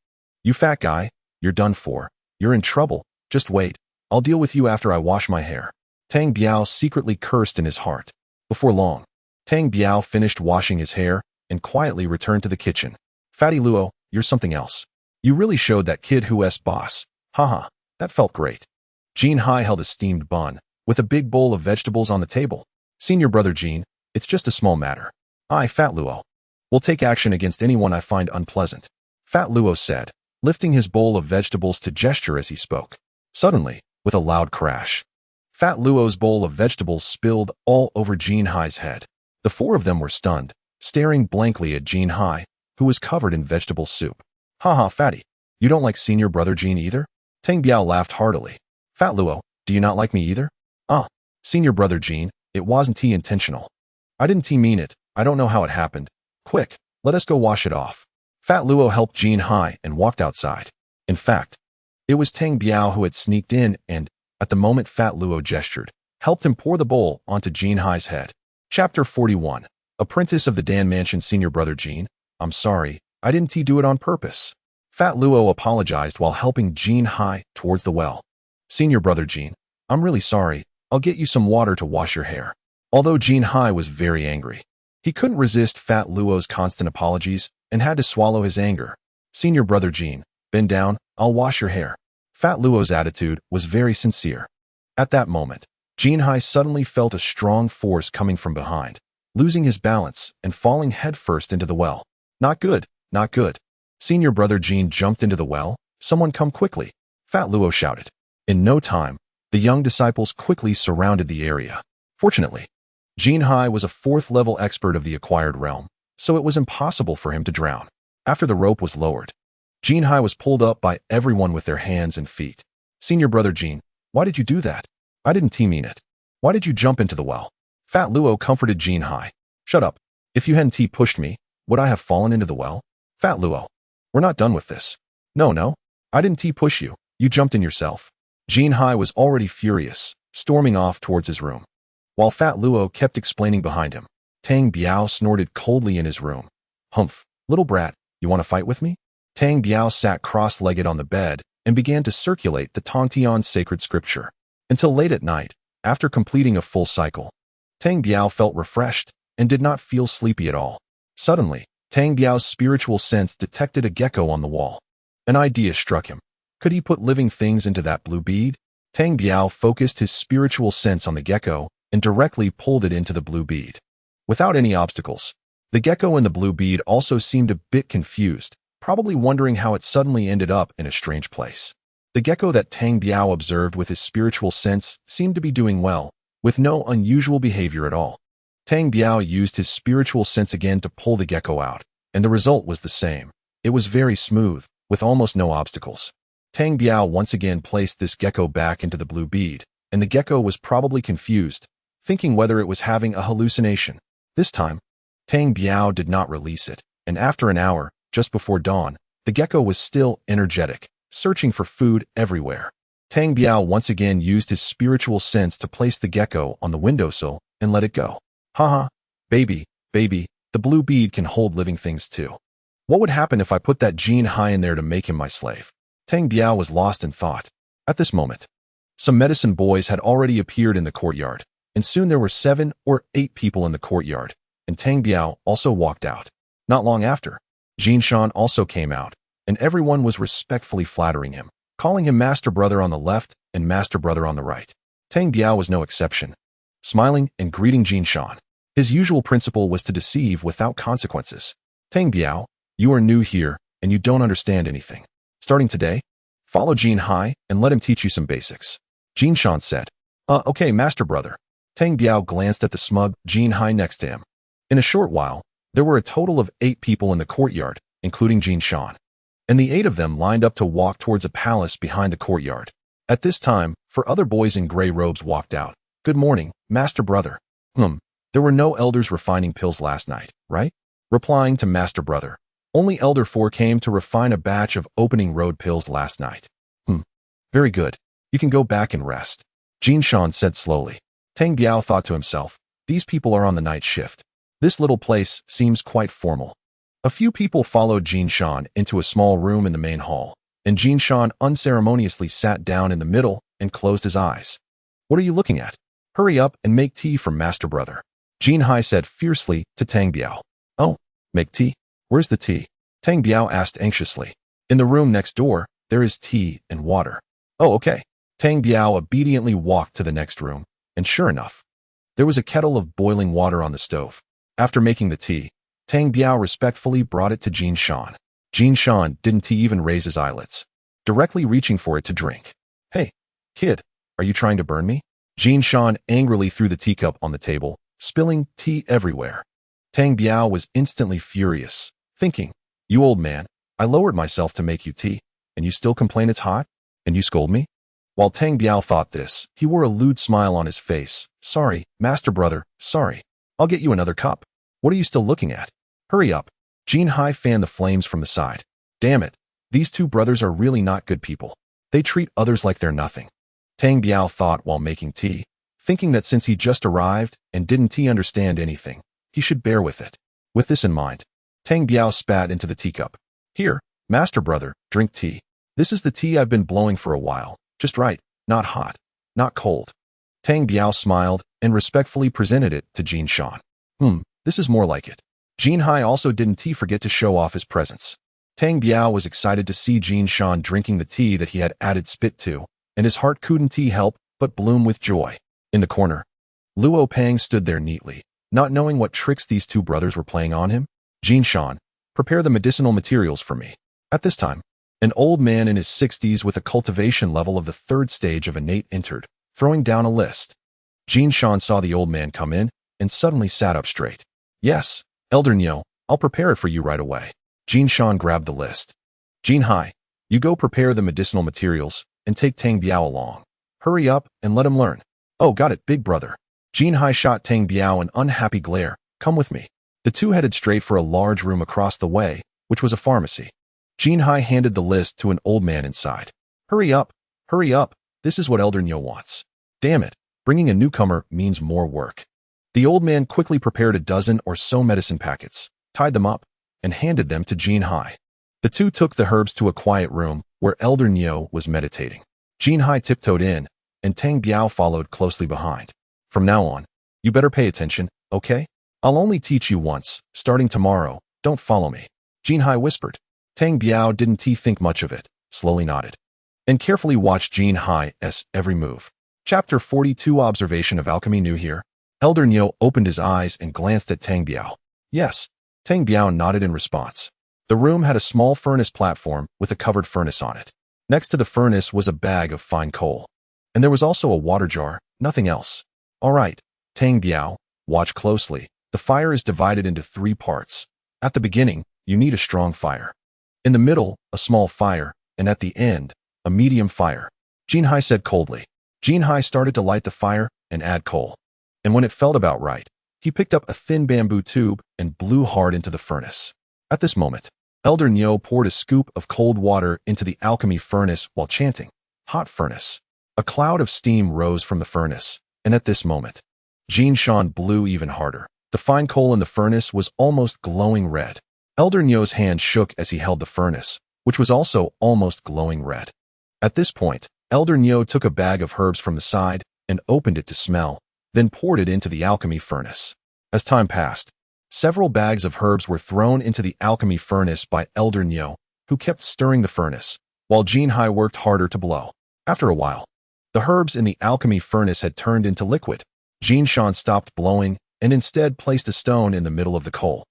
You fat guy, you're done for. You're in trouble. Just wait. I'll deal with you after I wash my hair. Tang Biao secretly cursed in his heart. Before long, Tang Biao finished washing his hair and quietly returned to the kitchen. Fatty Luo, you're something else. You really showed that kid who's boss. Haha, that felt great. Jean Hai held a steamed bun with a big bowl of vegetables on the table. Senior brother Jean, it's just a small matter. I, Fat Luo, will take action against anyone I find unpleasant. Fat Luo said, lifting his bowl of vegetables to gesture as he spoke. Suddenly, with a loud crash, Fat Luo's bowl of vegetables spilled all over Jean Hai's head. The four of them were stunned, staring blankly at Jean Hai, who was covered in vegetable soup. Haha, Fatty, you don't like senior brother Jean either? Tang Biao laughed heartily. Fat Luo, do you not like me either? Senior brother Jean, it wasn't he intentional. I didn't he mean it. I don't know how it happened. Quick, let us go wash it off. Fat Luo helped Jean Hai and walked outside. In fact, it was Tang Biao who had sneaked in and, at the moment Fat Luo gestured, helped him pour the bowl onto Jean Hai's head. Chapter 41. Apprentice of the Dan Mansion. Senior brother Jean, I'm sorry, I didn't do it on purpose. Fat Luo apologized while helping Jean Hai towards the well. Senior brother Jean, I'm really sorry. I'll get you some water to wash your hair. Although Jean Hai was very angry, he couldn't resist Fat Luo's constant apologies and had to swallow his anger. Senior brother Jean, bend down, I'll wash your hair. Fat Luo's attitude was very sincere. At that moment, Jean Hai suddenly felt a strong force coming from behind, losing his balance and falling headfirst into the well. Not good, not good. Senior brother Jean jumped into the well. Someone come quickly, Fat Luo shouted. In no time, the young disciples quickly surrounded the area. Fortunately, Jean Hai was a fourth-level expert of the acquired realm, so it was impossible for him to drown. After the rope was lowered, Jean Hai was pulled up by everyone with their hands and feet. Senior brother Jean, why did you do that? I didn't mean it. Why did you jump into the well? Fat Luo comforted Jean Hai. Shut up. If you hadn't pushed me, would I have fallen into the well? Fat Luo, we're not done with this. No, I didn't push you. You jumped in yourself. Jean Hai was already furious, storming off towards his room. While Fat Luo kept explaining behind him, Tang Biao snorted coldly in his room. Humph, little brat, you want to fight with me? Tang Biao sat cross-legged on the bed and began to circulate the Tongtian sacred scripture. Until late at night, after completing a full cycle, Tang Biao felt refreshed and did not feel sleepy at all. Suddenly, Tang Biao's spiritual sense detected a gecko on the wall. An idea struck him. Could he put living things into that blue bead? Tang Biao focused his spiritual sense on the gecko and directly pulled it into the blue bead. Without any obstacles, the gecko and the blue bead also seemed a bit confused, probably wondering how it suddenly ended up in a strange place. The gecko that Tang Biao observed with his spiritual sense seemed to be doing well, with no unusual behavior at all. Tang Biao used his spiritual sense again to pull the gecko out, and the result was the same. It was very smooth, with almost no obstacles. Tang Biao once again placed this gecko back into the blue bead, and the gecko was probably confused, thinking whether it was having a hallucination. This time, Tang Biao did not release it, and after an hour, just before dawn, the gecko was still energetic, searching for food everywhere. Tang Biao once again used his spiritual sense to place the gecko on the windowsill and let it go. Haha, baby, the blue bead can hold living things too. What would happen if I put that Jean Hai in there to make him my slave? Tang Biao was lost in thought. At this moment, some medicine boys had already appeared in the courtyard, and soon there were 7 or 8 people in the courtyard, and Tang Biao also walked out. Not long after, Jin Shan also came out, and everyone was respectfully flattering him, calling him Master Brother on the left and Master Brother on the right. Tang Biao was no exception, smiling and greeting Jin Shan. His usual principle was to deceive without consequences. Tang Biao, you are new here, and you don't understand anything. Starting today, follow Jin Hai and let him teach you some basics. Jin Shan said. Okay, Master Brother. Tang Biao glanced at the smug Jin Hai next to him. In a short while, there were a total of 8 people in the courtyard, including Jin Shan, and the 8 of them lined up to walk towards a palace behind the courtyard. At this time, for other boys in gray robes walked out. Good morning, Master Brother. There were no elders refining pills last night, right? Replying to Master Brother. Only Elder 4 came to refine a batch of opening road pills last night. Very good. You can go back and rest. Jin Shan said slowly. Tang Biao thought to himself, these people are on the night shift. This little place seems quite formal. A few people followed Jin Shan into a small room in the main hall, and Jin Shan unceremoniously sat down in the middle and closed his eyes. What are you looking at? Hurry up and make tea for Master Brother. Jin Hai said fiercely to Tang Biao. Oh, make tea? Where's the tea? Tang Biao asked anxiously. In the room next door, there is tea and water. Oh, okay. Tang Biao obediently walked to the next room, and sure enough, there was a kettle of boiling water on the stove. After making the tea, Tang Biao respectfully brought it to Jin Shan. Jin Shan didn't even raise his eyelids, directly reaching for it to drink. Hey, kid, are you trying to burn me? Jin Shan angrily threw the teacup on the table, spilling tea everywhere. Tang Biao was instantly furious, thinking, you old man, I lowered myself to make you tea, and you still complain it's hot? And you scold me? While Tang Biao thought this, he wore a lewd smile on his face. Sorry, Master Brother, sorry. I'll get you another cup. What are you still looking at? Hurry up. Jin Hai fanned the flames from the side. Damn it, these two brothers are really not good people. They treat others like they're nothing. Tang Biao thought while making tea, thinking that since he just arrived and didn't understand anything, he should bear with it. With this in mind, Tang Biao spat into the teacup. Here, Master Brother, drink tea. This is the tea I've been blowing for a while. Just right, not hot, not cold. Tang Biao smiled and respectfully presented it to Jin Shan. This is more like it. Jin Hai also didn't forget to show off his presence. Tang Biao was excited to see Jin Shan drinking the tea that he had added spit to, and his heart couldn't help but bloom with joy. In the corner, Luo Pang stood there neatly, not knowing what tricks these two brothers were playing on him. Jin Shan, prepare the medicinal materials for me. At this time, an old man in his 60s with a cultivation level of the 3rd stage of innate entered, throwing down a list. Jin Shan saw the old man come in and suddenly sat up straight. Yes, Elder Nyo, I'll prepare it for you right away. Jin Shan grabbed the list. Jin Hai, you go prepare the medicinal materials and take Tang Biao along. Hurry up and let him learn. Oh, got it, big brother. Jin Hai shot Tang Biao an unhappy glare. Come with me. The two headed straight for a large room across the way, which was a pharmacy. Jin Hai handed the list to an old man inside. Hurry up, this is what Elder Nyo wants. Damn it, bringing a newcomer means more work. The old man quickly prepared a dozen or so medicine packets, tied them up, and handed them to Jin Hai. The two took the herbs to a quiet room where Elder Nyo was meditating. Jin Hai tiptoed in, and Tang Biao followed closely behind. From now on, you better pay attention, okay? I'll only teach you once, starting tomorrow, don't follow me. Jin Hai whispered. Tang Biao didn't think much of it, slowly nodded, and carefully watched Jin Hai's every move. Chapter 42 Observation of Alchemy. New here. Elder Nyo opened his eyes and glanced at Tang Biao. Yes. Tang Biao nodded in response. The room had a small furnace platform with a covered furnace on it. Next to the furnace was a bag of fine coal. And there was also a water jar, nothing else. All right, Tang Biao, watch closely. The fire is divided into 3 parts. At the beginning, you need a strong fire. In the middle, a small fire, and at the end, a medium fire. Jin Hai said coldly. Jin Hai started to light the fire and add coal. And when it felt about right, he picked up a thin bamboo tube and blew hard into the furnace. At this moment, Elder Nyo poured a scoop of cold water into the alchemy furnace while chanting, "Hot furnace." A cloud of steam rose from the furnace, and at this moment, Jin Shan blew even harder. The fine coal in the furnace was almost glowing red. Elder Nyo's hand shook as he held the furnace, which was also almost glowing red. At this point, Elder Nyo took a bag of herbs from the side and opened it to smell, then poured it into the alchemy furnace. As time passed, several bags of herbs were thrown into the alchemy furnace by Elder Nyo, who kept stirring the furnace, while Jin Hai worked harder to blow. After a while, the herbs in the alchemy furnace had turned into liquid. Jin Shan stopped blowing and instead placed a stone in the middle of the coal,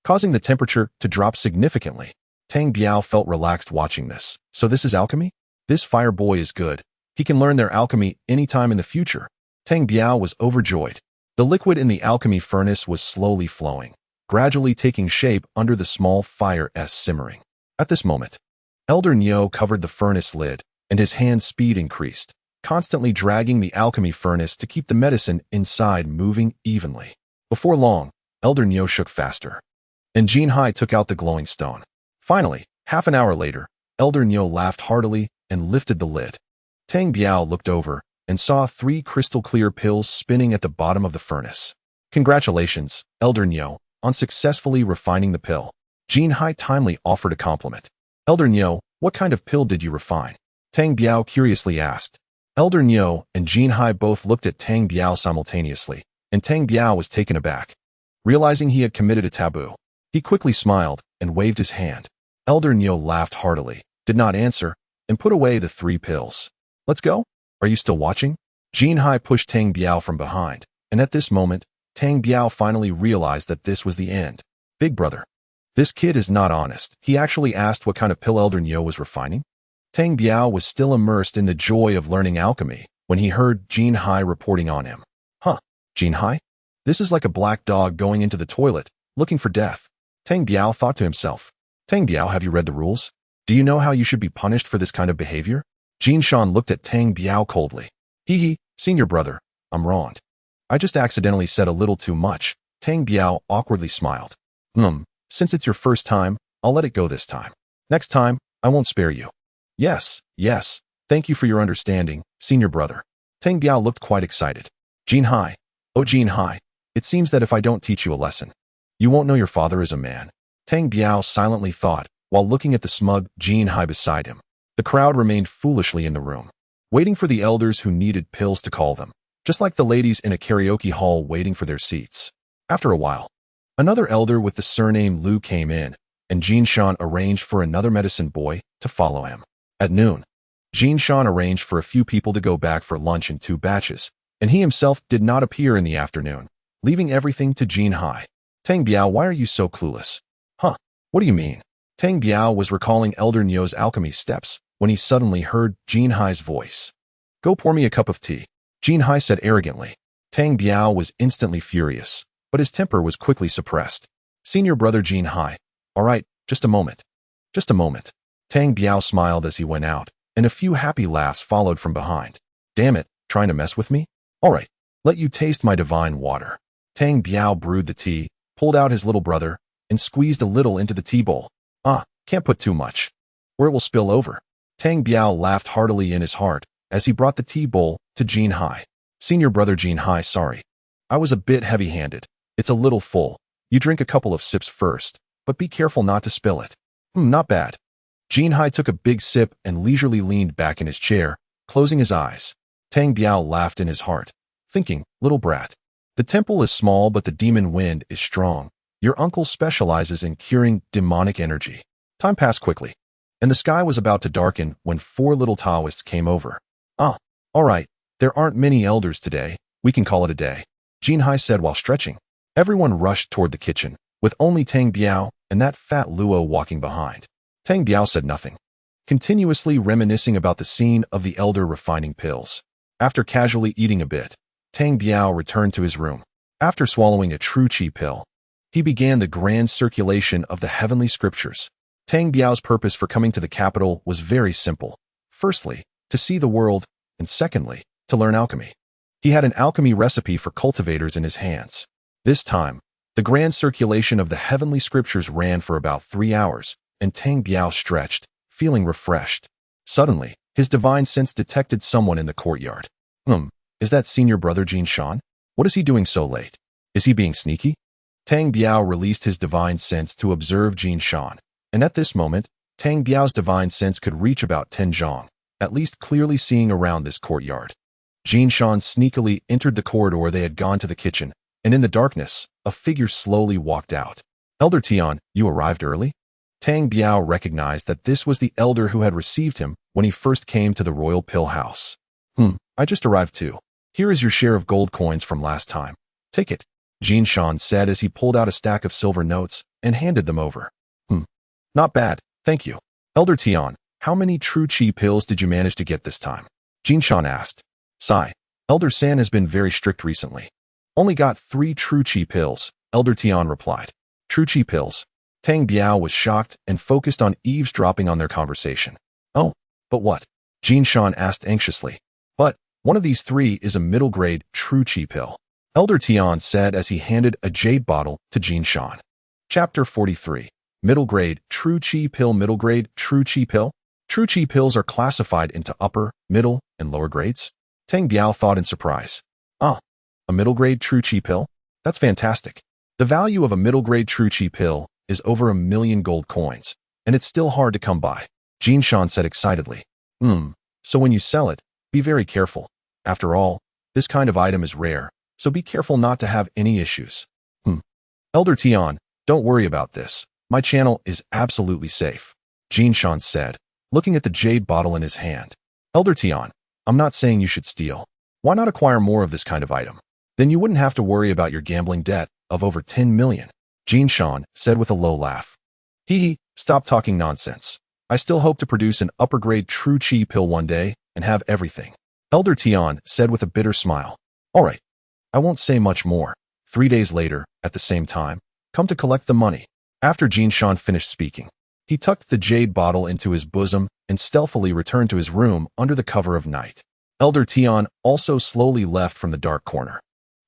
causing the temperature to drop significantly. Tang Biao felt relaxed watching this. So this is alchemy? This fire boy is good. He can learn their alchemy anytime in the future. Tang Biao was overjoyed. The liquid in the alchemy furnace was slowly flowing, gradually taking shape under the small fire's simmering. At this moment, Elder Nyo covered the furnace lid, and his hand speed increased. constantly dragging the alchemy furnace to keep the medicine inside moving evenly. Before long, Elder Nyo shook faster, and Jinhai took out the glowing stone. Finally, half an hour later, Elder Nyo laughed heartily and lifted the lid. Tang Biao looked over and saw 3 crystal-clear pills spinning at the bottom of the furnace. Congratulations, Elder Nyo, on successfully refining the pill. Jinhai timely offered a compliment. Elder Nyo, what kind of pill did you refine? Tang Biao curiously asked. Elder Nyo and Jinhai both looked at Tang Biao simultaneously, and Tang Biao was taken aback. Realizing he had committed a taboo, he quickly smiled and waved his hand. Elder Nyo laughed heartily, did not answer, and put away the 3 pills. Let's go? Are you still watching? Jinhai pushed Tang Biao from behind, and at this moment, Tang Biao finally realized that this was the end. Big brother. This kid is not honest. He actually asked what kind of pill Elder Nyo was refining. Tang Biao was still immersed in the joy of learning alchemy when he heard Jinhai reporting on him. Huh, Jinhai? This is like a black dog going into the toilet, looking for death. Tang Biao thought to himself. Tang Biao, have you read the rules? Do you know how you should be punished for this kind of behavior? Jin Shan looked at Tang Biao coldly. Hee, senior brother, I'm wronged. I just accidentally said a little too much. Tang Biao awkwardly smiled. Since it's your first time, I'll let it go this time. Next time, I won't spare you. Yes, thank you for your understanding, senior brother. Tang Biao looked quite excited. Jinhai, oh Jinhai, it seems that if I don't teach you a lesson, you won't know your father is a man. Tang Biao silently thought, while looking at the smug Jinhai beside him. The crowd remained foolishly in the room, waiting for the elders who needed pills to call them, just like the ladies in a karaoke hall waiting for their seats. After a while, another elder with the surname Liu came in, and Jin Shan arranged for another medicine boy to follow him. At noon, Jin Shan arranged for a few people to go back for lunch in 2 batches, and he himself did not appear in the afternoon, leaving everything to Jinhai. Tang Biao, why are you so clueless? Huh, what do you mean? Tang Biao was recalling Elder Nyo's alchemy steps when he suddenly heard Jinhai's voice. Go pour me a cup of tea, Jinhai said arrogantly. Tang Biao was instantly furious, but his temper was quickly suppressed. Senior brother Jinhai, all right, just a moment. Just a moment. Tang Biao smiled as he went out, and a few happy laughs followed from behind. Damn it, trying to mess with me? All right, let you taste my divine water. Tang Biao brewed the tea, pulled out his little brother, and squeezed a little into the tea bowl. Can't put too much, or it will spill over. Tang Biao laughed heartily in his heart as he brought the tea bowl to Jinhai. Senior brother Jinhai, sorry. I was a bit heavy-handed. It's a little full. You drink a couple of sips first, but be careful not to spill it. Not bad. Jinhai took a big sip and leisurely leaned back in his chair, closing his eyes. Tang Biao laughed in his heart, thinking, little brat. The temple is small, but the demon wind is strong. Your uncle specializes in curing demonic energy. Time passed quickly, and the sky was about to darken when 4 little Taoists came over. All right, there aren't many elders today. We can call it a day, Jinhai said while stretching. Everyone rushed toward the kitchen, with only Tang Biao and that fat Luo walking behind. Tang Biao said nothing, continuously reminiscing about the scene of the elder refining pills. After casually eating a bit, Tang Biao returned to his room. After swallowing a true qi pill, he began the grand circulation of the heavenly scriptures. Tang Biao's purpose for coming to the capital was very simple. Firstly, to see the world, and secondly, to learn alchemy. He had an alchemy recipe for cultivators in his hands. This time, the grand circulation of the heavenly scriptures ran for about 3 hours, and Tang Biao stretched, feeling refreshed. Suddenly, his divine sense detected someone in the courtyard. Is that senior brother Jin Shan? What is he doing so late? Is he being sneaky? Tang Biao released his divine sense to observe Jin Shan, and at this moment, Tang Biao's divine sense could reach about 10 zhang, at least clearly seeing around this courtyard. Jin Shan sneakily entered the corridor they had gone to the kitchen, and in the darkness, a figure slowly walked out. Elder Tian, you arrived early? Tang Biao recognized that this was the elder who had received him when he first came to the royal pill house. I just arrived too. Here is your share of gold coins from last time. Take it, Jin Shan said as he pulled out a stack of silver notes and handed them over. Not bad, thank you. Elder Tian, how many true qi pills did you manage to get this time? Jin Shan asked. Sigh. Elder San has been very strict recently. Only got 3 true qi pills, Elder Tian replied. True qi pills? Tang Biao was shocked and focused on eavesdropping on their conversation. Oh, but what? Jin Shan asked anxiously. But one of these three is a middle-grade true chi pill, Elder Tian said as he handed a jade bottle to Jin Shan. Chapter 43. Middle grade true chi pill. Middle grade true chi pill. True chi pills are classified into upper, middle, and lower grades. Tang Biao thought in surprise. A middle grade true chi pill? That's fantastic. The value of a middle grade true chi pill is over 1 million gold coins, and it's still hard to come by, Jin Shan said excitedly. So when you sell it, be very careful. After all, this kind of item is rare, so be careful not to have any issues. Elder Tian, don't worry about this. My channel is absolutely safe, Jin Shan said, looking at the jade bottle in his hand. Elder Tian, I'm not saying you should steal. Why not acquire more of this kind of item? Then you wouldn't have to worry about your gambling debt of over 10 million, Jin Shan said with a low laugh. Hee, stop talking nonsense. I still hope to produce an upper-grade true chi pill one day and have everything, Elder Tian said with a bitter smile. All right, I won't say much more. 3 days later, at the same time, come to collect the money. After Jin Shan finished speaking, he tucked the jade bottle into his bosom and stealthily returned to his room under the cover of night. Elder Tian also slowly left from the dark corner.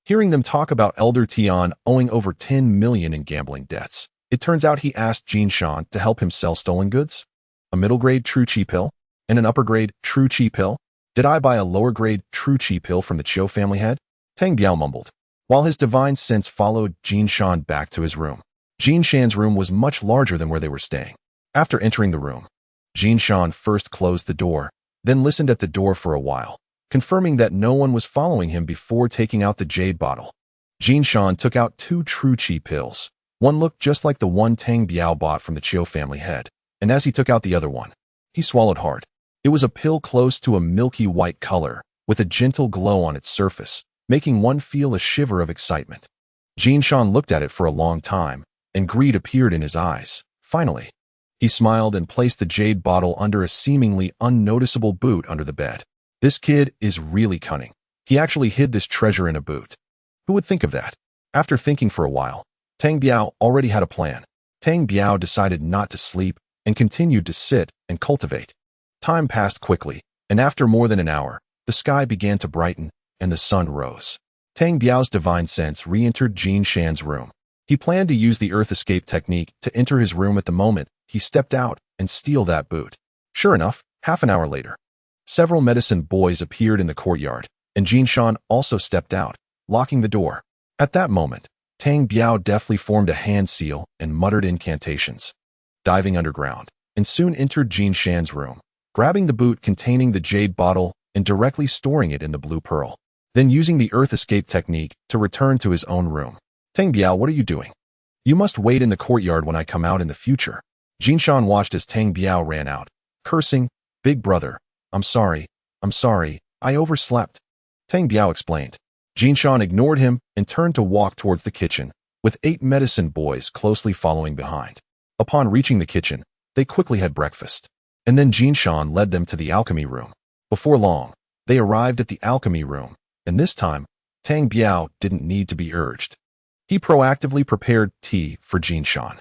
Hearing them talk about Elder Tian owing over 10 million in gambling debts, it turns out he asked Jin Shan to help him sell stolen goods. A middle-grade true chi pill and an upper-grade true chi pill? Did I buy a lower-grade true chi pill from the Chiu family head? Tang Biao mumbled, while his divine sense followed Jin Shan back to his room. Jin Shan's room was much larger than where they were staying. After entering the room, Jin Shan first closed the door, then listened at the door for a while, confirming that no one was following him before taking out the jade bottle. Jin Shan took out 2 true chi pills. One looked just like the one Tang Biao bought from the Chiu family head, and as he took out the other one, he swallowed hard. It was a pill close to a milky white color, with a gentle glow on its surface, making one feel a shiver of excitement. Jin Shan looked at it for a long time, and greed appeared in his eyes. Finally, he smiled and placed the jade bottle under a seemingly unnoticeable boot under the bed. This kid is really cunning. He actually hid this treasure in a boot. Who would think of that? After thinking for a while, Tang Biao already had a plan. Tang Biao decided not to sleep and continued to sit and cultivate. Time passed quickly, and after more than an hour, the sky began to brighten and the sun rose. Tang Biao's divine sense re-entered Jin Shan's room. He planned to use the earth escape technique to enter his room at the moment he stepped out and steal that boot. Sure enough, half an hour later, several medicine boys appeared in the courtyard, and Jin Shan also stepped out, locking the door. At that moment, Tang Biao deftly formed a hand seal and muttered incantations, diving underground, and soon entered Jin Shan's room, grabbing the boot containing the jade bottle and directly storing it in the blue pearl, then using the earth escape technique to return to his own room. Tang Biao, what are you doing? You must wait in the courtyard when I come out in the future. Jin Shan watched as Tang Biao ran out, cursing, Big brother, I'm sorry, I overslept. Tang Biao explained. Jin Shan ignored him and turned to walk towards the kitchen, with 8 medicine boys closely following behind. Upon reaching the kitchen, they quickly had breakfast, and then Jin Shan led them to the alchemy room. Before long, they arrived at the alchemy room, and this time, Tang Biao didn't need to be urged. He proactively prepared tea for Jin Shan.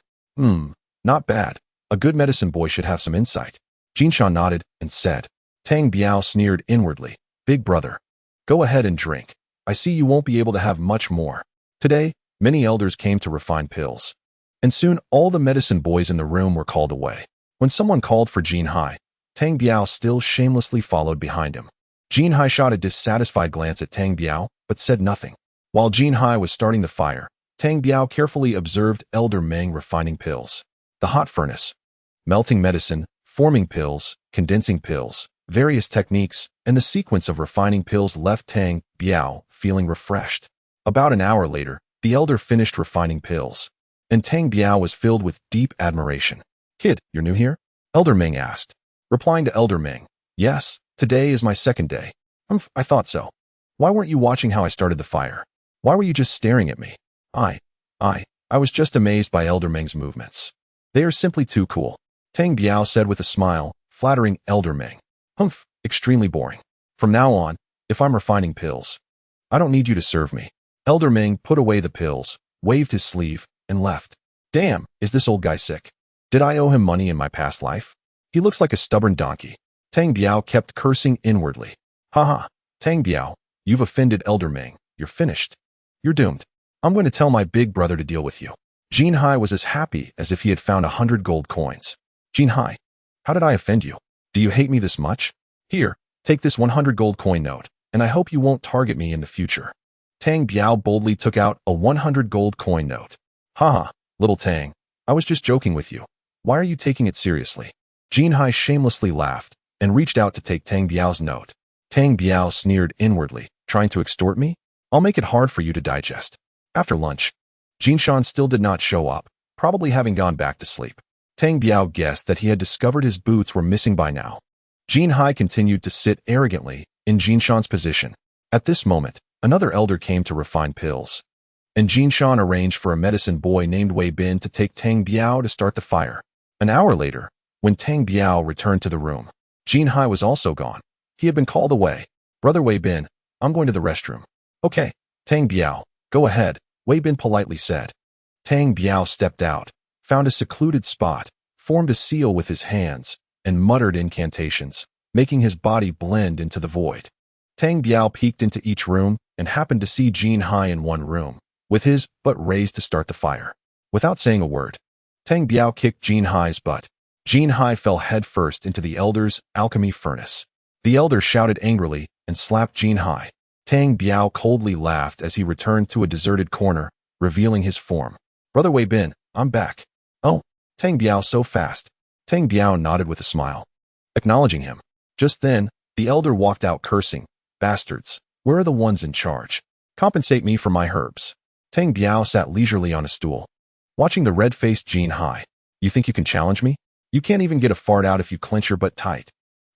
Not bad. A good medicine boy should have some insight. Jin Shan nodded and said. Tang Biao sneered inwardly. Big brother, go ahead and drink. I see you won't be able to have much more. Today, many elders came to refine pills, and soon all the medicine boys in the room were called away. When someone called for Jin Hai, Tang Biao still shamelessly followed behind him. Jin Hai shot a dissatisfied glance at Tang Biao, but said nothing. While Jin Hai was starting the fire, Tang Biao carefully observed Elder Meng refining pills. The hot furnace, melting medicine, forming pills, condensing pills, various techniques, and the sequence of refining pills left Tang Biao feeling refreshed. About an hour later, the elder finished refining pills, and Tang Biao was filled with deep admiration. Kid, you're new here? Elder Meng asked. Replying to Elder Meng, yes, today is my second day. I thought so. Why weren't you watching how I started the fire? Why were you just staring at me? I was just amazed by Elder Meng's movements. They are simply too cool. Tang Biao said with a smile, flattering Elder Meng. Extremely boring. From now on, if I'm refining pills, I don't need you to serve me. Elder Meng put away the pills, waved his sleeve, and left. Damn, is this old guy sick? Did I owe him money in my past life? He looks like a stubborn donkey. Tang Biao kept cursing inwardly. Haha, Tang Biao, you've offended Elder Ming. You're finished. You're doomed. I'm going to tell my big brother to deal with you. Jin Hai was as happy as if he had found 100 gold coins. Jin Hai, how did I offend you? Do you hate me this much? Here, take this 100 gold coin note, and I hope you won't target me in the future. Tang Biao boldly took out a 100 gold coin note. Haha, little Tang, I was just joking with you. Why are you taking it seriously? Jin Hai shamelessly laughed and reached out to take Tang Biao's note. Tang Biao sneered inwardly, trying to extort me? I'll make it hard for you to digest. After lunch, Jinshan still did not show up, probably having gone back to sleep. Tang Biao guessed that he had discovered his boots were missing by now. Jin Hai continued to sit arrogantly in Jinshan's position. At this moment, another elder came to refine pills, and Jinshan arranged for a medicine boy named Wei Bin to take Tang Biao to start the fire. An hour later, when Tang Biao returned to the room, Jin Hai was also gone. He had been called away. Brother Wei Bin, I'm going to the restroom. Okay, Tang Biao, go ahead, Wei Bin politely said. Tang Biao stepped out, found a secluded spot, formed a seal with his hands, and muttered incantations, making his body blend into the void. Tang Biao peeked into each room and happened to see Jin Hai in one room, with his butt raised to start the fire. Without saying a word, Tang Biao kicked Jin Hai's butt. Jin Hai fell headfirst into the elder's alchemy furnace. The elder shouted angrily and slapped Jin Hai. Tang Biao coldly laughed as he returned to a deserted corner, revealing his form. Brother Wei Bin, I'm back. Oh, Tang Biao so fast. Tang Biao nodded with a smile, acknowledging him. Just then, the elder walked out cursing. Bastards, where are the ones in charge? Compensate me for my herbs. Tang Biao sat leisurely on a stool, watching the red-faced Jin Hai. You think you can challenge me? You can't even get a fart out if you clench your butt tight.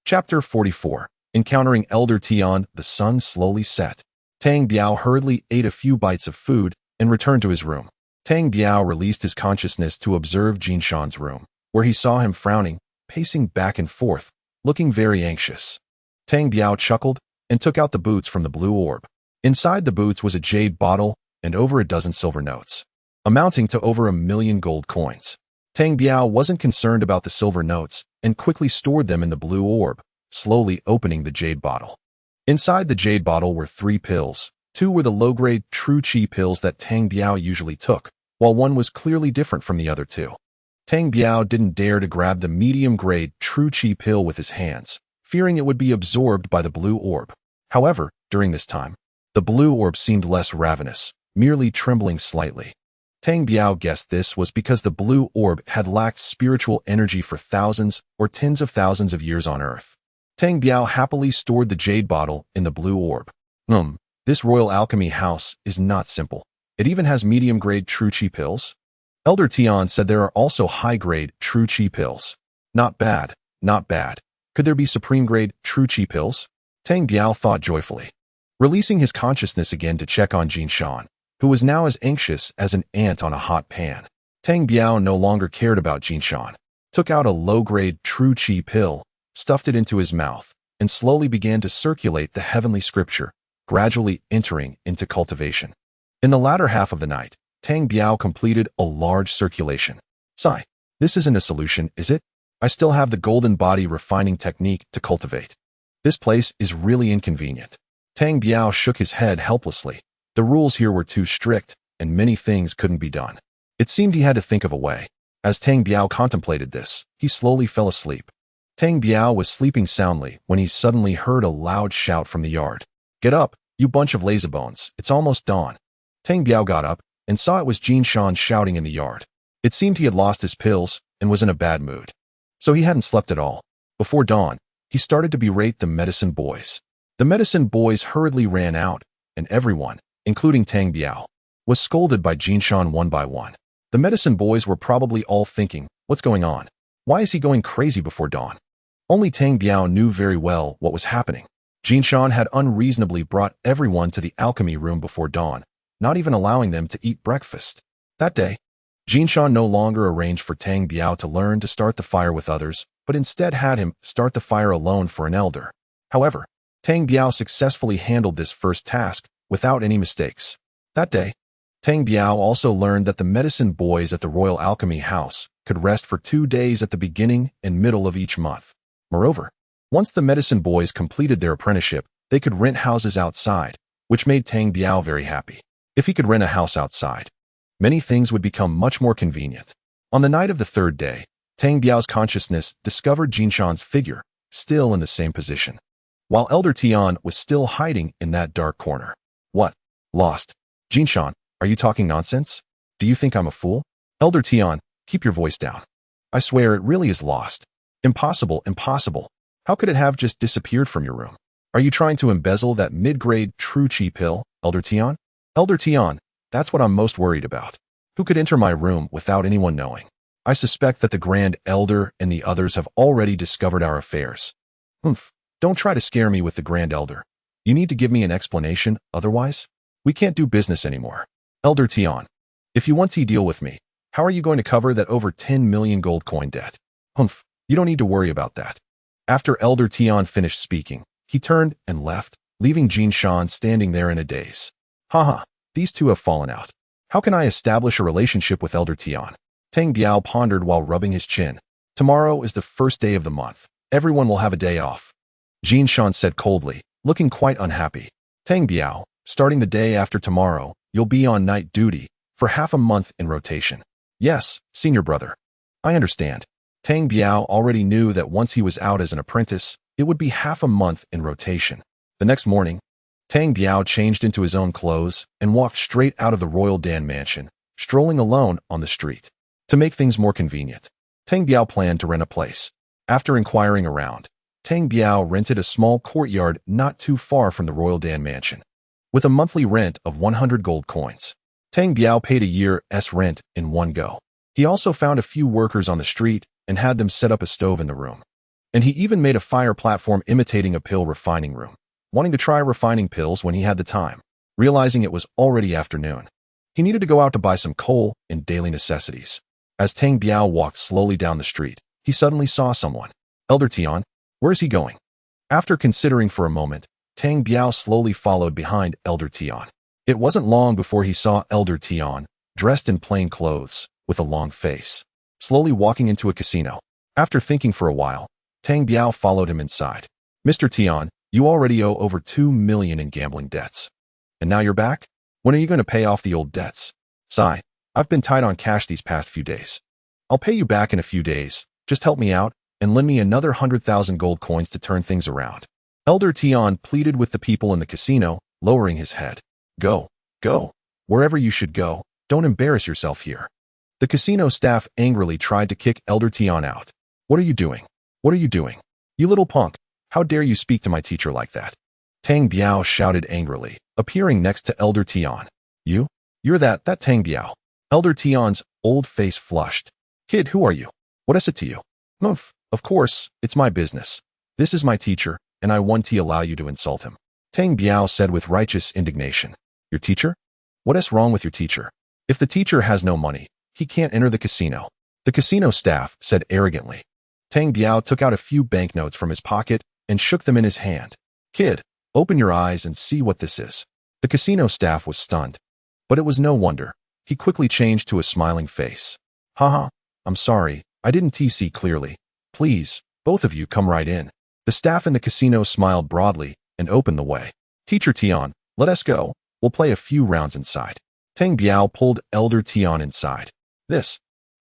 Chapter 44. Encountering Elder Tian, the sun slowly set. Tang Biao hurriedly ate a few bites of food and returned to his room. Tang Biao released his consciousness to observe Jinshan's room, where he saw him frowning, pacing back and forth, looking very anxious. Tang Biao chuckled and took out the boots from the blue orb. Inside the boots was a jade bottle and over a dozen silver notes, amounting to over 1,000,000 gold coins. Tang Biao wasn't concerned about the silver notes and quickly stored them in the blue orb, slowly opening the jade bottle. Inside the jade bottle were 3 pills. 2 were the low-grade true qi pills that Tang Biao usually took, while one was clearly different from the other 2. Tang Biao didn't dare to grab the medium-grade true qi pill with his hands, fearing it would be absorbed by the blue orb. However, during this time, the blue orb seemed less ravenous, merely trembling slightly. Tang Biao guessed this was because the blue orb had lacked spiritual energy for thousands or tens of thousands of years on Earth. Tang Biao happily stored the jade bottle in the blue orb. This royal alchemy house is not simple. It even has medium-grade true qi pills. Elder Tian said there are also high-grade true qi pills. Not bad, not bad. Could there be supreme-grade true qi pills? Tang Biao thought joyfully, releasing his consciousness again to check on Jinshan, who was now as anxious as an ant on a hot pan. Tang Biao no longer cared about Jinshan, took out a low-grade true qi pill, stuffed it into his mouth, and slowly began to circulate the heavenly scripture, gradually entering into cultivation. In the latter half of the night, Tang Biao completed a large circulation. Sigh, this isn't a solution, is it? I still have the golden body refining technique to cultivate. This place is really inconvenient. Tang Biao shook his head helplessly. The rules here were too strict, and many things couldn't be done. It seemed he had to think of a way. As Tang Biao contemplated this, he slowly fell asleep. Tang Biao was sleeping soundly when he suddenly heard a loud shout from the yard. Get up, you bunch of lazybones, it's almost dawn. Tang Biao got up and saw it was Jinshan shouting in the yard. It seemed he had lost his pills and was in a bad mood. So he hadn't slept at all. Before dawn, he started to berate the medicine boys. The medicine boys hurriedly ran out, and everyone, including Tang Biao, was scolded by Jinshan one by one. The medicine boys were probably all thinking, what's going on? Why is he going crazy before dawn? Only Tang Biao knew very well what was happening. Jinshan had unreasonably brought everyone to the alchemy room before dawn, not even allowing them to eat breakfast. That day, Jinshan no longer arranged for Tang Biao to learn to start the fire with others, but instead had him start the fire alone for an elder. However, Tang Biao successfully handled this first task without any mistakes. That day, Tang Biao also learned that the medicine boys at the Royal Alchemy House could rest for 2 days at the beginning and middle of each month. Moreover, once the medicine boys completed their apprenticeship, They could rent houses outside, which made Tang Biao very happy. If he could rent a house outside, many things would become much more convenient. On the night of the third day, Tang Biao's consciousness discovered Jinshan's figure, still in the same position, while Elder Tian was still hiding in that dark corner. What? Lost? Jinshan, are you talking nonsense? Do you think I'm a fool? Elder Tian, keep your voice down. I swear it really is lost. Impossible, impossible. How could it have just disappeared from your room? Are you trying to embezzle that mid-grade true chi pill, Elder Tian? Elder Tian, that's what I'm most worried about. Who could enter my room without anyone knowing? I suspect that the Grand Elder and the others have already discovered our affairs. Don't try to scare me with the Grand Elder. You need to give me an explanation, otherwise, we can't do business anymore. Elder Tian, if you want to deal with me, how are you going to cover that over 10 million gold coin debt? You don't need to worry about that. After Elder Tian finished speaking, he turned and left, leaving Jinshan standing there in a daze. Haha, these two have fallen out. How can I establish a relationship with Elder Tian? Tang Biao pondered while rubbing his chin. Tomorrow is the first day of the month. Everyone will have a day off. Jinshan said coldly, looking quite unhappy. Tang Biao, starting the day after tomorrow, you'll be on night duty for half a month in rotation. Yes, senior brother. I understand. Tang Biao already knew that once he was out as an apprentice, it would be half a month in rotation. The next morning, Tang Biao changed into his own clothes and walked straight out of the Royal Dan mansion, strolling alone on the street. To make things more convenient, Tang Biao planned to rent a place. After inquiring around, Tang Biao rented a small courtyard not too far from the Royal Dan mansion, with a monthly rent of 100 gold coins. Tang Biao paid a year's rent in one go. He also found a few workers on the street and had them set up a stove in the room. And he even made a fire platform imitating a pill refining room, wanting to try refining pills when he had the time. Realizing it was already afternoon, he needed to go out to buy some coal and daily necessities. As Tang Biao walked slowly down the street, he suddenly saw someone. Elder Tian, where is he going? After considering for a moment, Tang Biao slowly followed behind Elder Tian. It wasn't long before he saw Elder Tian, dressed in plain clothes, with a long face, slowly walking into a casino. After thinking for a while, Tang Biao followed him inside. Mr. Tian, you already owe over 2 million in gambling debts. And now you're back? When are you going to pay off the old debts? Sigh, I've been tight on cash these past few days. I'll pay you back in a few days. Just help me out and lend me another 100,000 gold coins to turn things around. Elder Tian pleaded with the people in the casino, lowering his head. Go, wherever you should go. Don't embarrass yourself here. The casino staff angrily tried to kick Elder Tian out. What are you doing? What are you doing? You little punk, how dare you speak to my teacher like that? Tang Biao shouted angrily, appearing next to Elder Tian. You're that Tang Biao. Elder Tian's old face flushed. Kid, who are you? What is it to you? Of course, it's my business. This is my teacher, and I won't allow you to insult him. Tang Biao said with righteous indignation. Your teacher? What is wrong with your teacher? If the teacher has no money, he can't enter the casino. The casino staff said arrogantly. Tang Biao took out a few banknotes from his pocket and shook them in his hand. Kid, open your eyes and see what this is. The casino staff was stunned. But it was no wonder. He quickly changed to a smiling face. Haha, I'm sorry, I didn't see clearly. Please, both of you come right in. The staff in the casino smiled broadly and opened the way. Teacher Tian, let us go. We'll play a few rounds inside. Tang Biao pulled Elder Tian inside. This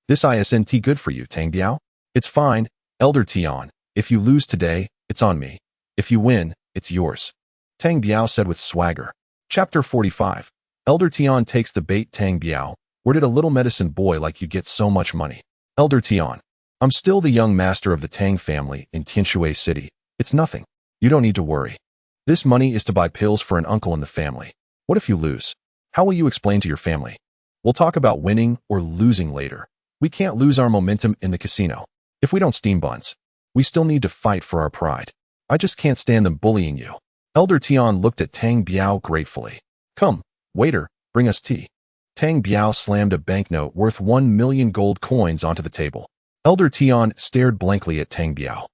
isn't good for you, Tang Biao. It's fine, Elder Tian. If you lose today, it's on me. If you win, it's yours. Tang Biao said with swagger. Chapter 45. Elder Tian takes the bait. Tang Biao, where did a little medicine boy like you get so much money? Elder Tian, I'm still the young master of the Tang family in Tianshui City. It's nothing. You don't need to worry. This money is to buy pills for an uncle in the family. What if you lose? How will you explain to your family? We'll talk about winning or losing later. We can't lose our momentum in the casino. If we don't steam buns, we still need to fight for our pride. I just can't stand them bullying you. Elder Tian looked at Tang Biao gratefully. Come, waiter, bring us tea. Tang Biao slammed a banknote worth 1 million gold coins onto the table. Elder Tian stared blankly at Tang Biao,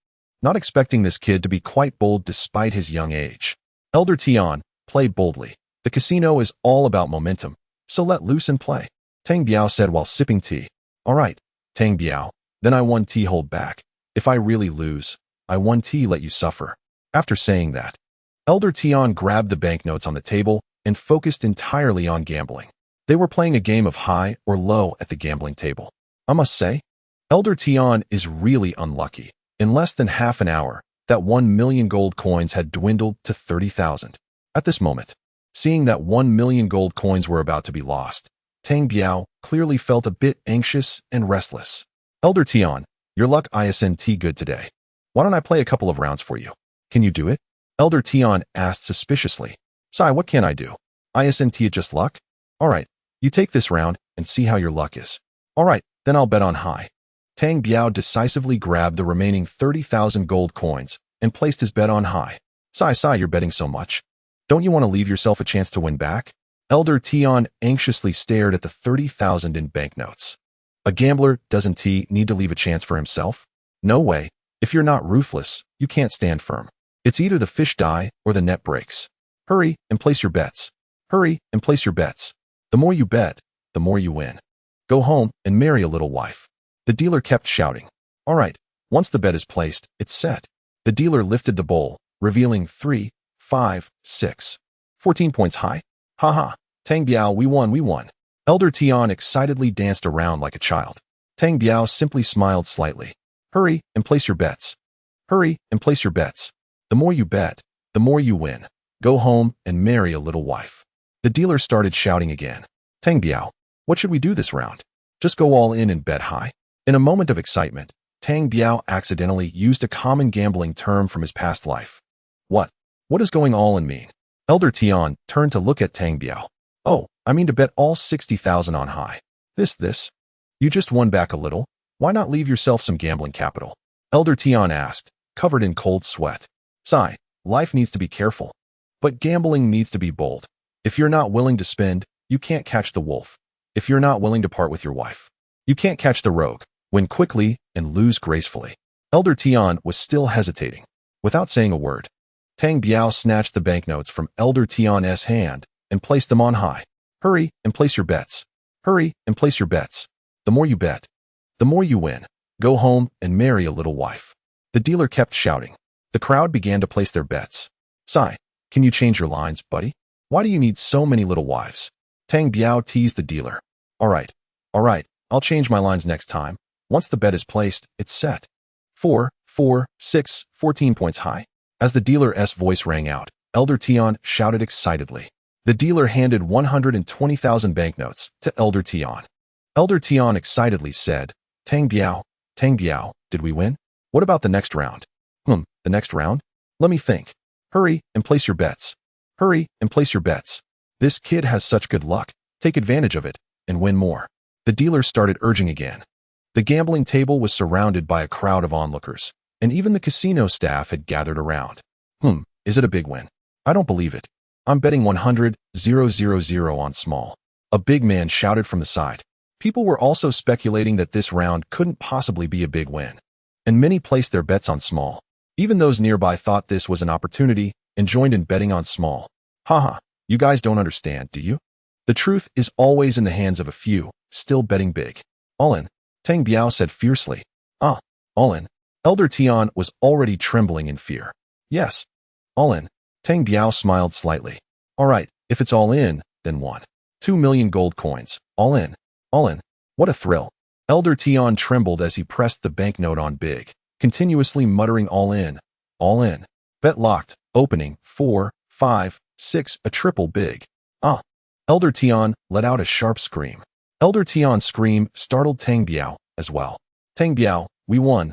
not expecting this kid to be quite bold despite his young age. Elder Tian, play boldly. The casino is all about momentum, so let loose and play. Tang Biao said while sipping tea. All right, Tang Biao, then I won tea hold back. If I really lose, I won tea let you suffer. After saying that, Elder Tion grabbed the banknotes on the table and focused entirely on gambling. They were playing a game of high or low at the gambling table. I must say, Elder Tion is really unlucky. In less than half an hour, that 1 million gold coins had dwindled to 30,000. At this moment, seeing that 1 million gold coins were about to be lost, Tang Biao clearly felt a bit anxious and restless. Elder Tion, your luck isn't good today. Why don't I play a couple of rounds for you? Can you do it? Elder Tion asked suspiciously. Sai, what can I do? Isn't it just luck? Alright, you take this round and see how your luck is. Alright, then I'll bet on high. Tang Biao decisively grabbed the remaining 30,000 gold coins and placed his bet on high. Sai, you're betting so much. Don't you want to leave yourself a chance to win back? Elder Tion anxiously stared at the 30,000 in banknotes. A gambler doesn't need to leave a chance for himself? No way. If you're not ruthless, you can't stand firm. It's either the fish die or the net breaks. Hurry and place your bets. Hurry and place your bets. The more you bet, the more you win. Go home and marry a little wife. The dealer kept shouting. All right, once the bet is placed, it's set. The dealer lifted the bowl, revealing 3, 5, 6. 14 points high. Haha, Tang Biao, we won. Elder Tion excitedly danced around like a child. Tang Biao simply smiled slightly. Hurry and place your bets. Hurry and place your bets. The more you bet, the more you win. Go home and marry a little wife. The dealer started shouting again. Tang Biao, what should we do this round? Just go all in and bet high? In a moment of excitement, Tang Biao accidentally used a common gambling term from his past life. What? What does going all in mean? Elder Tion turned to look at Tang Biao. Oh, I mean to bet all 60,000 on high. This. You just won back a little. Why not leave yourself some gambling capital? Elder Tion asked, covered in cold sweat. Sai, life needs to be careful. But gambling needs to be bold. If you're not willing to spend, you can't catch the wolf. If you're not willing to part with your wife, you can't catch the rogue. Win quickly and lose gracefully. Elder Tion was still hesitating. Without saying a word, Tang Biao snatched the banknotes from Elder Tion's hand and placed them on high. Hurry and place your bets. Hurry and place your bets. The more you bet, the more you win. Go home and marry a little wife. The dealer kept shouting. The crowd began to place their bets. Sai, can you change your lines, buddy? Why do you need so many little wives? Tang Biao teased the dealer. All right, I'll change my lines next time. Once the bet is placed, it's set. 4, 4, 6, 14 points high. As the dealer's voice rang out, Elder Tion shouted excitedly. The dealer handed 120,000 banknotes to Elder Tion. Elder Tion excitedly said, Tang Biao, did we win? What about the next round? The next round? Let me think. Hurry and place your bets. Hurry and place your bets. This kid has such good luck. Take advantage of it and win more. The dealer started urging again. The gambling table was surrounded by a crowd of onlookers, and even the casino staff had gathered around. Is it a big win? I don't believe it. I'm betting 100,000 on small. A big man shouted from the side. People were also speculating that this round couldn't possibly be a big win, and many placed their bets on small. Even those nearby thought this was an opportunity and joined in betting on small. Haha, you guys don't understand, do you? The truth is always in the hands of a few, still betting big. All in, Tang Biao said fiercely. All in. Elder Tion was already trembling in fear. Yes, all in. Tang Biao smiled slightly. All right, if it's all in, then 2 million gold coins. All in. What a thrill. Elder Tion trembled as he pressed the banknote on big, continuously muttering all in. Bet locked, opening, 4, 5, 6, a triple big. Elder Tion let out a sharp scream. Elder Tion's scream startled Tang Biao as well. Tang Biao, we won.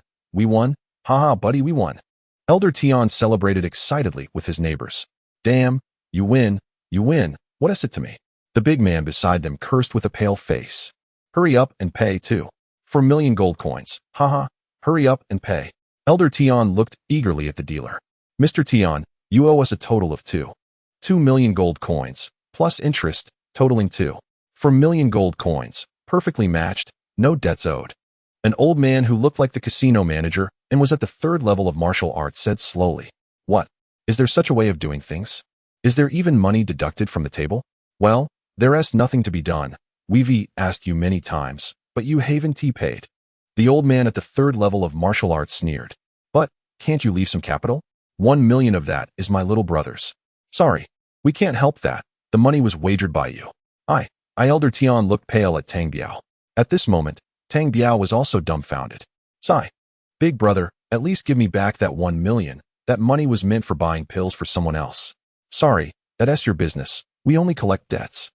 Haha, buddy, we won. Elder Tion celebrated excitedly with his neighbors. Damn, you win. What is it to me? The big man beside them cursed with a pale face. Hurry up and pay, too. 4 million gold coins. Haha, hurry up and pay. Elder Tion looked eagerly at the dealer. Mr. Tion, you owe us a total of 2 million gold coins, plus interest, totaling 4 million gold coins, perfectly matched, no debts owed. An old man who looked like the casino manager and was at the 3rd level of martial arts said slowly. What? Is there such a way of doing things? Is there even money deducted from the table? Well, there's nothing to be done. We've asked you many times, but you haven't paid. The old man at the 3rd level of martial arts sneered. But, can't you leave some capital? 1 million of that is my little brother's. Sorry, we can't help that. The money was wagered by you. I Elder Tian looked pale at Tang Biao. At this moment, Tang Biao was also dumbfounded. Sigh. Big brother, at least give me back that 1 million. That money was meant for buying pills for someone else. Sorry, that's your business. We only collect debts.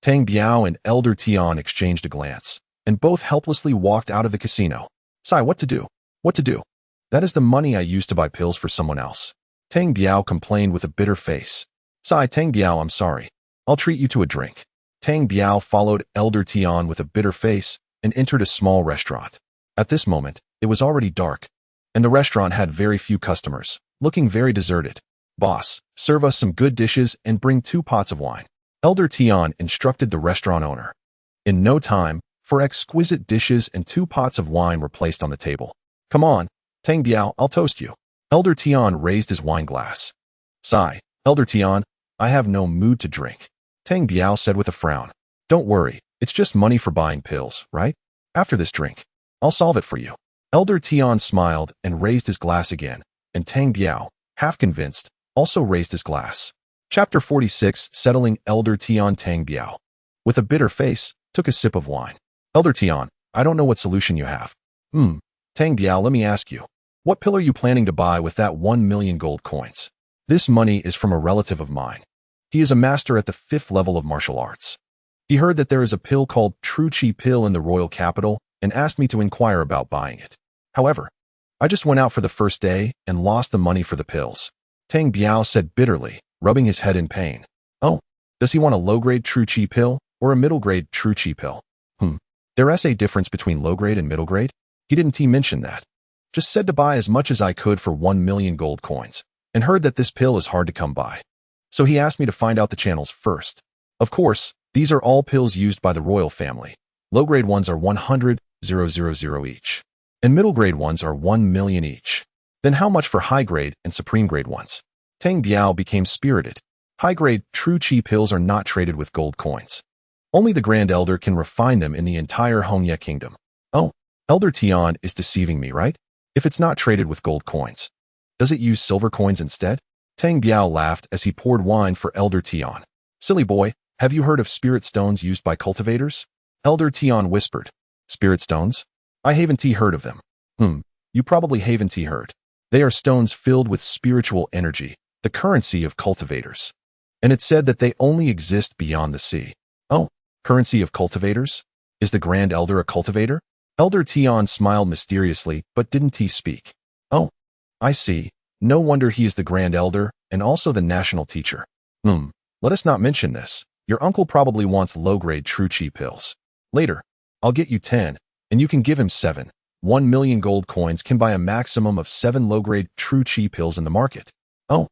Tang Biao and Elder Tian exchanged a glance, and both helplessly walked out of the casino. Sigh, what to do? What to do? That is the money I used to buy pills for someone else. Tang Biao complained with a bitter face. Sigh, Tang Biao, I'm sorry. I'll treat you to a drink. Tang Biao followed Elder Tian with a bitter face and entered a small restaurant. At this moment, it was already dark, and the restaurant had very few customers, looking very deserted. Boss, serve us some good dishes and bring 2 pots of wine. Elder Tian instructed the restaurant owner. In no time, 4 exquisite dishes and 2 pots of wine were placed on the table. Come on, Tang Biao, I'll toast you. Elder Tian raised his wine glass. Sigh, Elder Tian, I have no mood to drink. Tang Biao said with a frown. Don't worry, it's just money for buying pills, right? After this drink, I'll solve it for you. Elder Tian smiled and raised his glass again, and Tang Biao, half convinced, also raised his glass. Chapter 46, Settling Elder Tian. Tang Biao, with a bitter face, took a sip of wine. Elder Tian, I don't know what solution you have. Tang Biao, let me ask you. What pill are you planning to buy with that 1 million gold coins? This money is from a relative of mine. He is a master at the 5th level of martial arts. He heard that there is a pill called True Chi pill in the royal capital and asked me to inquire about buying it. However, I just went out for the first day and lost the money for the pills. Tang Biao said bitterly, rubbing his head in pain. Oh, does he want a low-grade True Chi pill or a middle-grade True Chi pill? There is a difference between low-grade and middle-grade? He didn't mention that. Just said to buy as much as I could for 1 million gold coins, and heard that this pill is hard to come by. So he asked me to find out the channels first. Of course, these are all pills used by the royal family. Low-grade ones are 100,000 each, and middle-grade ones are 1 million each. Then how much for high-grade and supreme-grade ones? Tang Biao became spirited. High-grade True Chi pills are not traded with gold coins. Only the Grand Elder can refine them in the entire Hongye Kingdom. Oh, Elder Tian is deceiving me, right? If it's not traded with gold coins, does it use silver coins instead? Tang Biao laughed as he poured wine for Elder Tian. Silly boy, have you heard of spirit stones used by cultivators? Elder Tian whispered. Spirit stones? I haven't heard of them. You probably haven't heard. They are stones filled with spiritual energy, the currency of cultivators. And it's said that they only exist beyond the sea. Oh, currency of cultivators? Is the Grand Elder a cultivator? Elder Tian smiled mysteriously, but didn't speak. Oh, I see. No wonder he is the Grand Elder and also the national teacher. Let us not mention this. Your uncle probably wants low-grade True Chi pills. Later, I'll get you 10, and you can give him 7. 1 million gold coins can buy a maximum of 7 low-grade True Chi pills in the market. Oh,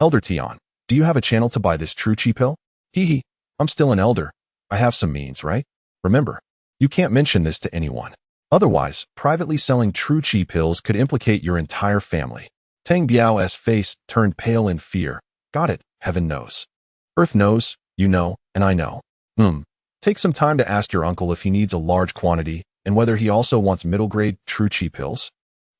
Elder Tian, do you have a channel to buy this True Chi pill? Hee, I'm still an elder. I have some means, right? Remember, you can't mention this to anyone. Otherwise, privately selling True Chi pills could implicate your entire family. Tang Biao's face turned pale in fear. Got it, heaven knows. Earth knows, you know, and I know. Take some time to ask your uncle if he needs a large quantity and whether he also wants middle-grade True Chi pills.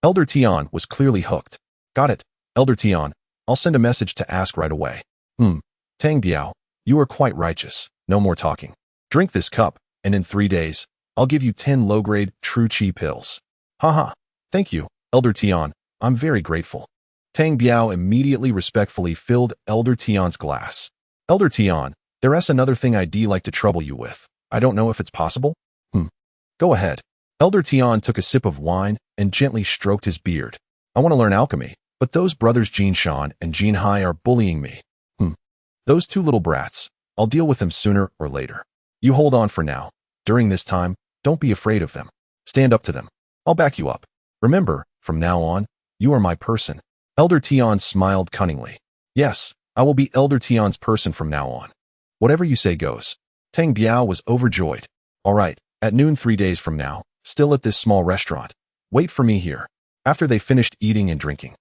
Elder Tian was clearly hooked. Got it, Elder Tian. I'll send a message to ask right away. Tang Biao, you are quite righteous. No more talking. Drink this cup, and in 3 days, I'll give you 10 low-grade True Chi pills. Haha. Thank you, Elder Tian. I'm very grateful. Tang Biao immediately respectfully filled Elder Tian's glass. Elder Tian, there is another thing I'd like to trouble you with. I don't know if it's possible. Go ahead. Elder Tian took a sip of wine and gently stroked his beard. I want to learn alchemy, but those brothers Jin Shan and Jin Hai are bullying me. Those 2 little brats. I'll deal with them sooner or later. You hold on for now. During this time, don't be afraid of them. Stand up to them. I'll back you up. Remember, from now on, you are my person. Elder Tian smiled cunningly. Yes, I will be Elder Tian's person from now on. Whatever you say goes. Tang Biao was overjoyed. All right, at noon 3 days from now, still at this small restaurant. Wait for me here. After they finished eating and drinking,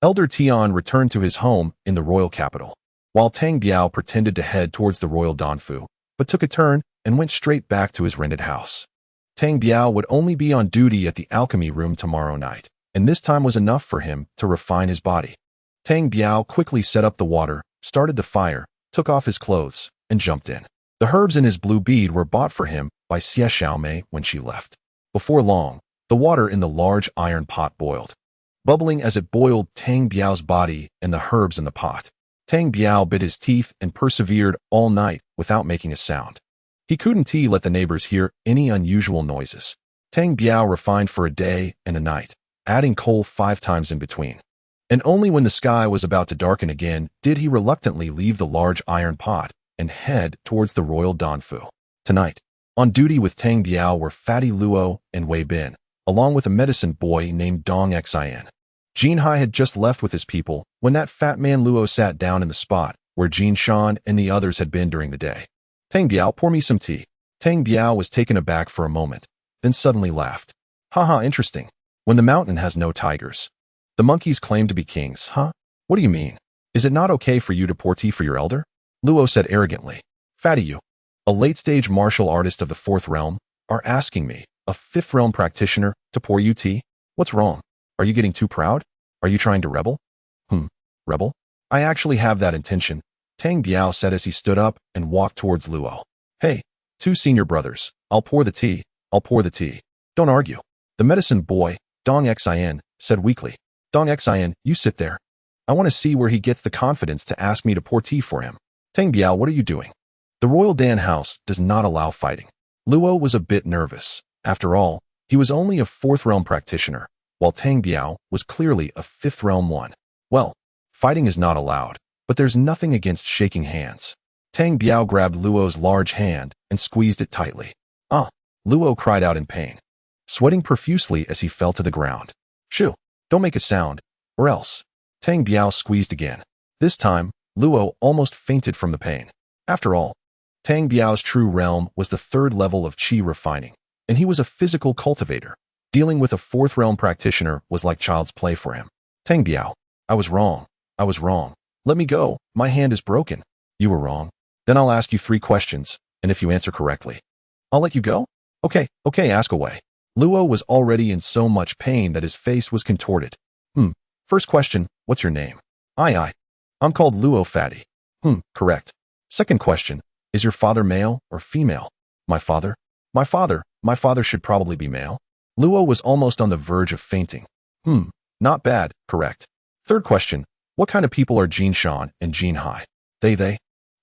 Elder Tian returned to his home in the royal capital, while Tang Biao pretended to head towards the royal Danfu, but took a turn and went straight back to his rented house. Tang Biao would only be on duty at the alchemy room tomorrow night, and this time was enough for him to refine his body. Tang Biao quickly set up the water, started the fire, took off his clothes, and jumped in. The herbs in his blue bead were bought for him by Xie Xiaomei when she left. Before long, the water in the large iron pot boiled. Bubbling as it boiled Tang Biao's body and the herbs in the pot. Tang Biao bit his teeth and persevered all night without making a sound. He couldn't let the neighbors hear any unusual noises. Tang Biao refined for a day and a night, adding coal 5 times in between. And only when the sky was about to darken again did he reluctantly leave the large iron pot and head towards the royal Danfu. Tonight, on duty with Tang Biao were Fatty Luo and Wei Bin, along with a medicine boy named Dong Xian. Jin Hai had just left with his people when that fat man Luo sat down in the spot where Jin Shan and the others had been during the day. Tang Biao, pour me some tea. Tang Biao was taken aback for a moment, then suddenly laughed. Haha, interesting. When the mountain has no tigers. The monkeys claim to be kings, huh? What do you mean? Is it not okay for you to pour tea for your elder? Luo said arrogantly. Fatty, you, a late-stage martial artist of the 4th realm, are asking me, a 5th realm practitioner, to pour you tea? What's wrong? Are you getting too proud? Are you trying to rebel? Rebel? I actually have that intention, Tang Biao said as he stood up and walked towards Luo. Hey, 2 senior brothers, I'll pour the tea. Don't argue. The medicine boy, Dong Xian, said weakly. Dong Xian, you sit there. I want to see where he gets the confidence to ask me to pour tea for him. Tang Biao, what are you doing? The royal Dan house does not allow fighting. Luo was a bit nervous. After all, he was only a 4th realm practitioner, while Tang Biao was clearly a 5th realm one. Well, fighting is not allowed, but there's nothing against shaking hands. Tang Biao grabbed Luo's large hand and squeezed it tightly. Ah! Luo cried out in pain, sweating profusely as he fell to the ground. Shoo! Don't make a sound, or else. Tang Biao squeezed again. This time, Luo almost fainted from the pain. After all, Tang Biao's true realm was the 3rd level of qi refining, and he was a physical cultivator. Dealing with a 4th realm practitioner was like child's play for him. Tang Biao, I was wrong. Let me go. My hand is broken. You were wrong. Then I'll ask you 3 questions, and if you answer correctly, I'll let you go? Okay, ask away. Luo was already in so much pain that his face was contorted. First question, what's your name? I'm called Luo Fatty. Correct. Second question, is your father male or female? My father should probably be male. Luo was almost on the verge of fainting. Not bad, correct. Third question, what kind of people are Jin Shan and Jin Hai? They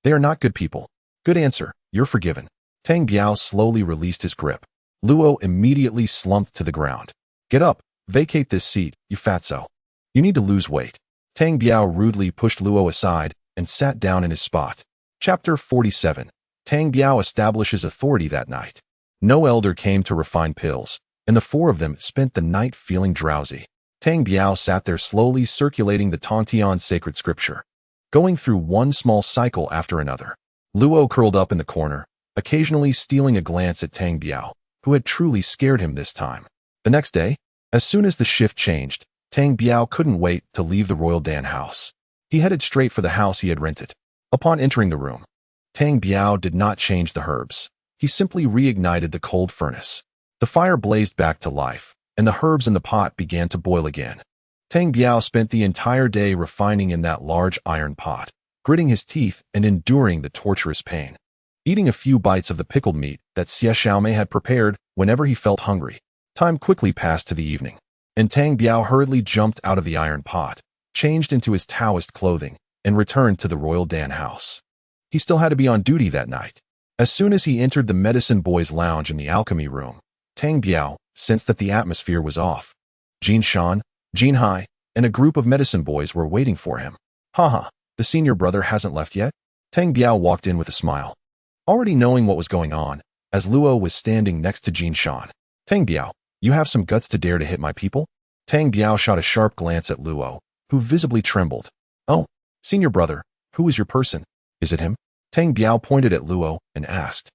are not good people. Good answer, you're forgiven. Tang Biao slowly released his grip. Luo immediately slumped to the ground. Get up, vacate this seat, you fatso. You need to lose weight. Tang Biao rudely pushed Luo aside and sat down in his spot. Chapter 47. Tang Biao establishes authority that night. No elder came to refine pills, and the 4 of them spent the night feeling drowsy. Tang Biao sat there slowly circulating the Tongtian sacred scripture, going through one small cycle after another. Luo curled up in the corner, occasionally stealing a glance at Tang Biao, who had truly scared him this time. The next day, as soon as the shift changed, Tang Biao couldn't wait to leave the royal Dan house. He headed straight for the house he had rented. Upon entering the room, Tang Biao did not change the herbs. He simply reignited the cold furnace. The fire blazed back to life, and the herbs in the pot began to boil again. Tang Biao spent the entire day refining in that large iron pot, gritting his teeth and enduring the torturous pain. Eating a few bites of the pickled meat that Xie Xiaomei had prepared whenever he felt hungry. Time quickly passed to the evening, and Tang Biao hurriedly jumped out of the iron pot, changed into his Taoist clothing, and returned to the royal Dan house. He still had to be on duty that night. As soon as he entered the medicine boy's lounge in the alchemy room, Tang Biao sensed that the atmosphere was off. Jin Shan, Jin Hai, and a group of medicine boys were waiting for him. Haha, the senior brother hasn't left yet? Tang Biao walked in with a smile, already knowing what was going on, as Luo was standing next to Jin Shan. Tang Biao, you have some guts to dare to hit my people? Tang Biao shot a sharp glance at Luo, who visibly trembled. Oh, senior brother, who is your person? Is it him? Tang Biao pointed at Luo and asked.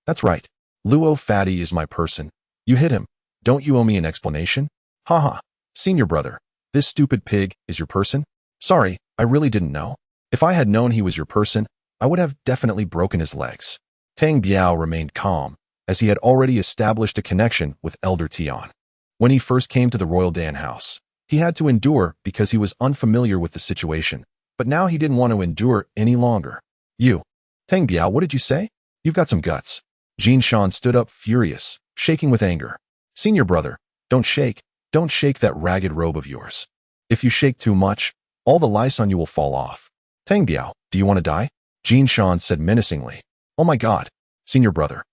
That's right. Luo Fatty is my person. You hit him. Don't you owe me an explanation? Haha, senior brother, this stupid pig is your person? Sorry, I really didn't know. If I had known he was your person, I would have definitely broken his legs. Tang Biao remained calm, as he had already established a connection with Elder Tian. When he first came to the royal Dan house, He had to endure because he was unfamiliar with the situation, but now he didn't want to endure any longer. You, Tang Biao, what did you say? You've got some guts. Jin Shan stood up furious, shaking with anger. Senior brother, don't shake that ragged robe of yours. If you shake too much, all the lice on you will fall off. Tang Biao, do you want to die? Jin Shan said menacingly. Oh my god, senior brother.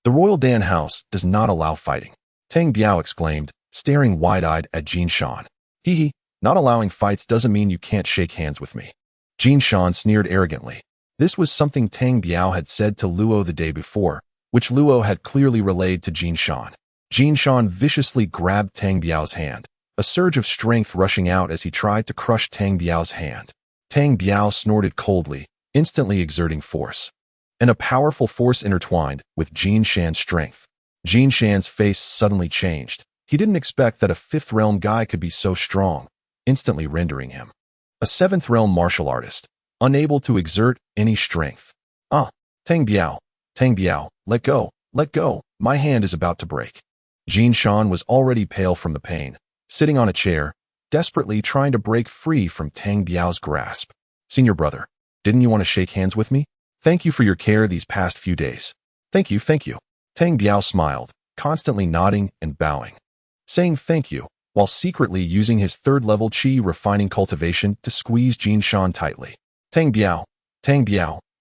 The royal Dan house does not allow fighting. Tang Biao exclaimed, staring wide-eyed at Jin Shan. Hee, not allowing fights doesn't mean you can't shake hands with me. Jin Shan sneered arrogantly. This was something Tang Biao had said to Luo the day before, which Luo had clearly relayed to Jin Shan. Jin Shan viciously grabbed Tang Biao's hand, a surge of strength rushing out as he tried to crush Tang Biao's hand. Tang Biao snorted coldly, instantly exerting force. And a powerful force intertwined with Jin Shan's strength. Jin Shan's face suddenly changed. He didn't expect that a 5th realm guy could be so strong, instantly rendering him a 7th realm martial artist, unable to exert any strength. Tang Biao, let go, my hand is about to break. Jin Shan was already pale from the pain, sitting on a chair, desperately trying to break free from Tang Biao's grasp. Senior brother, didn't you want to shake hands with me? Thank you for your care these past few days. Thank you. Tang Biao smiled, constantly nodding and bowing, saying thank you, while secretly using his 3rd level qi refining cultivation to squeeze Jin Shan tightly. Tang Biao,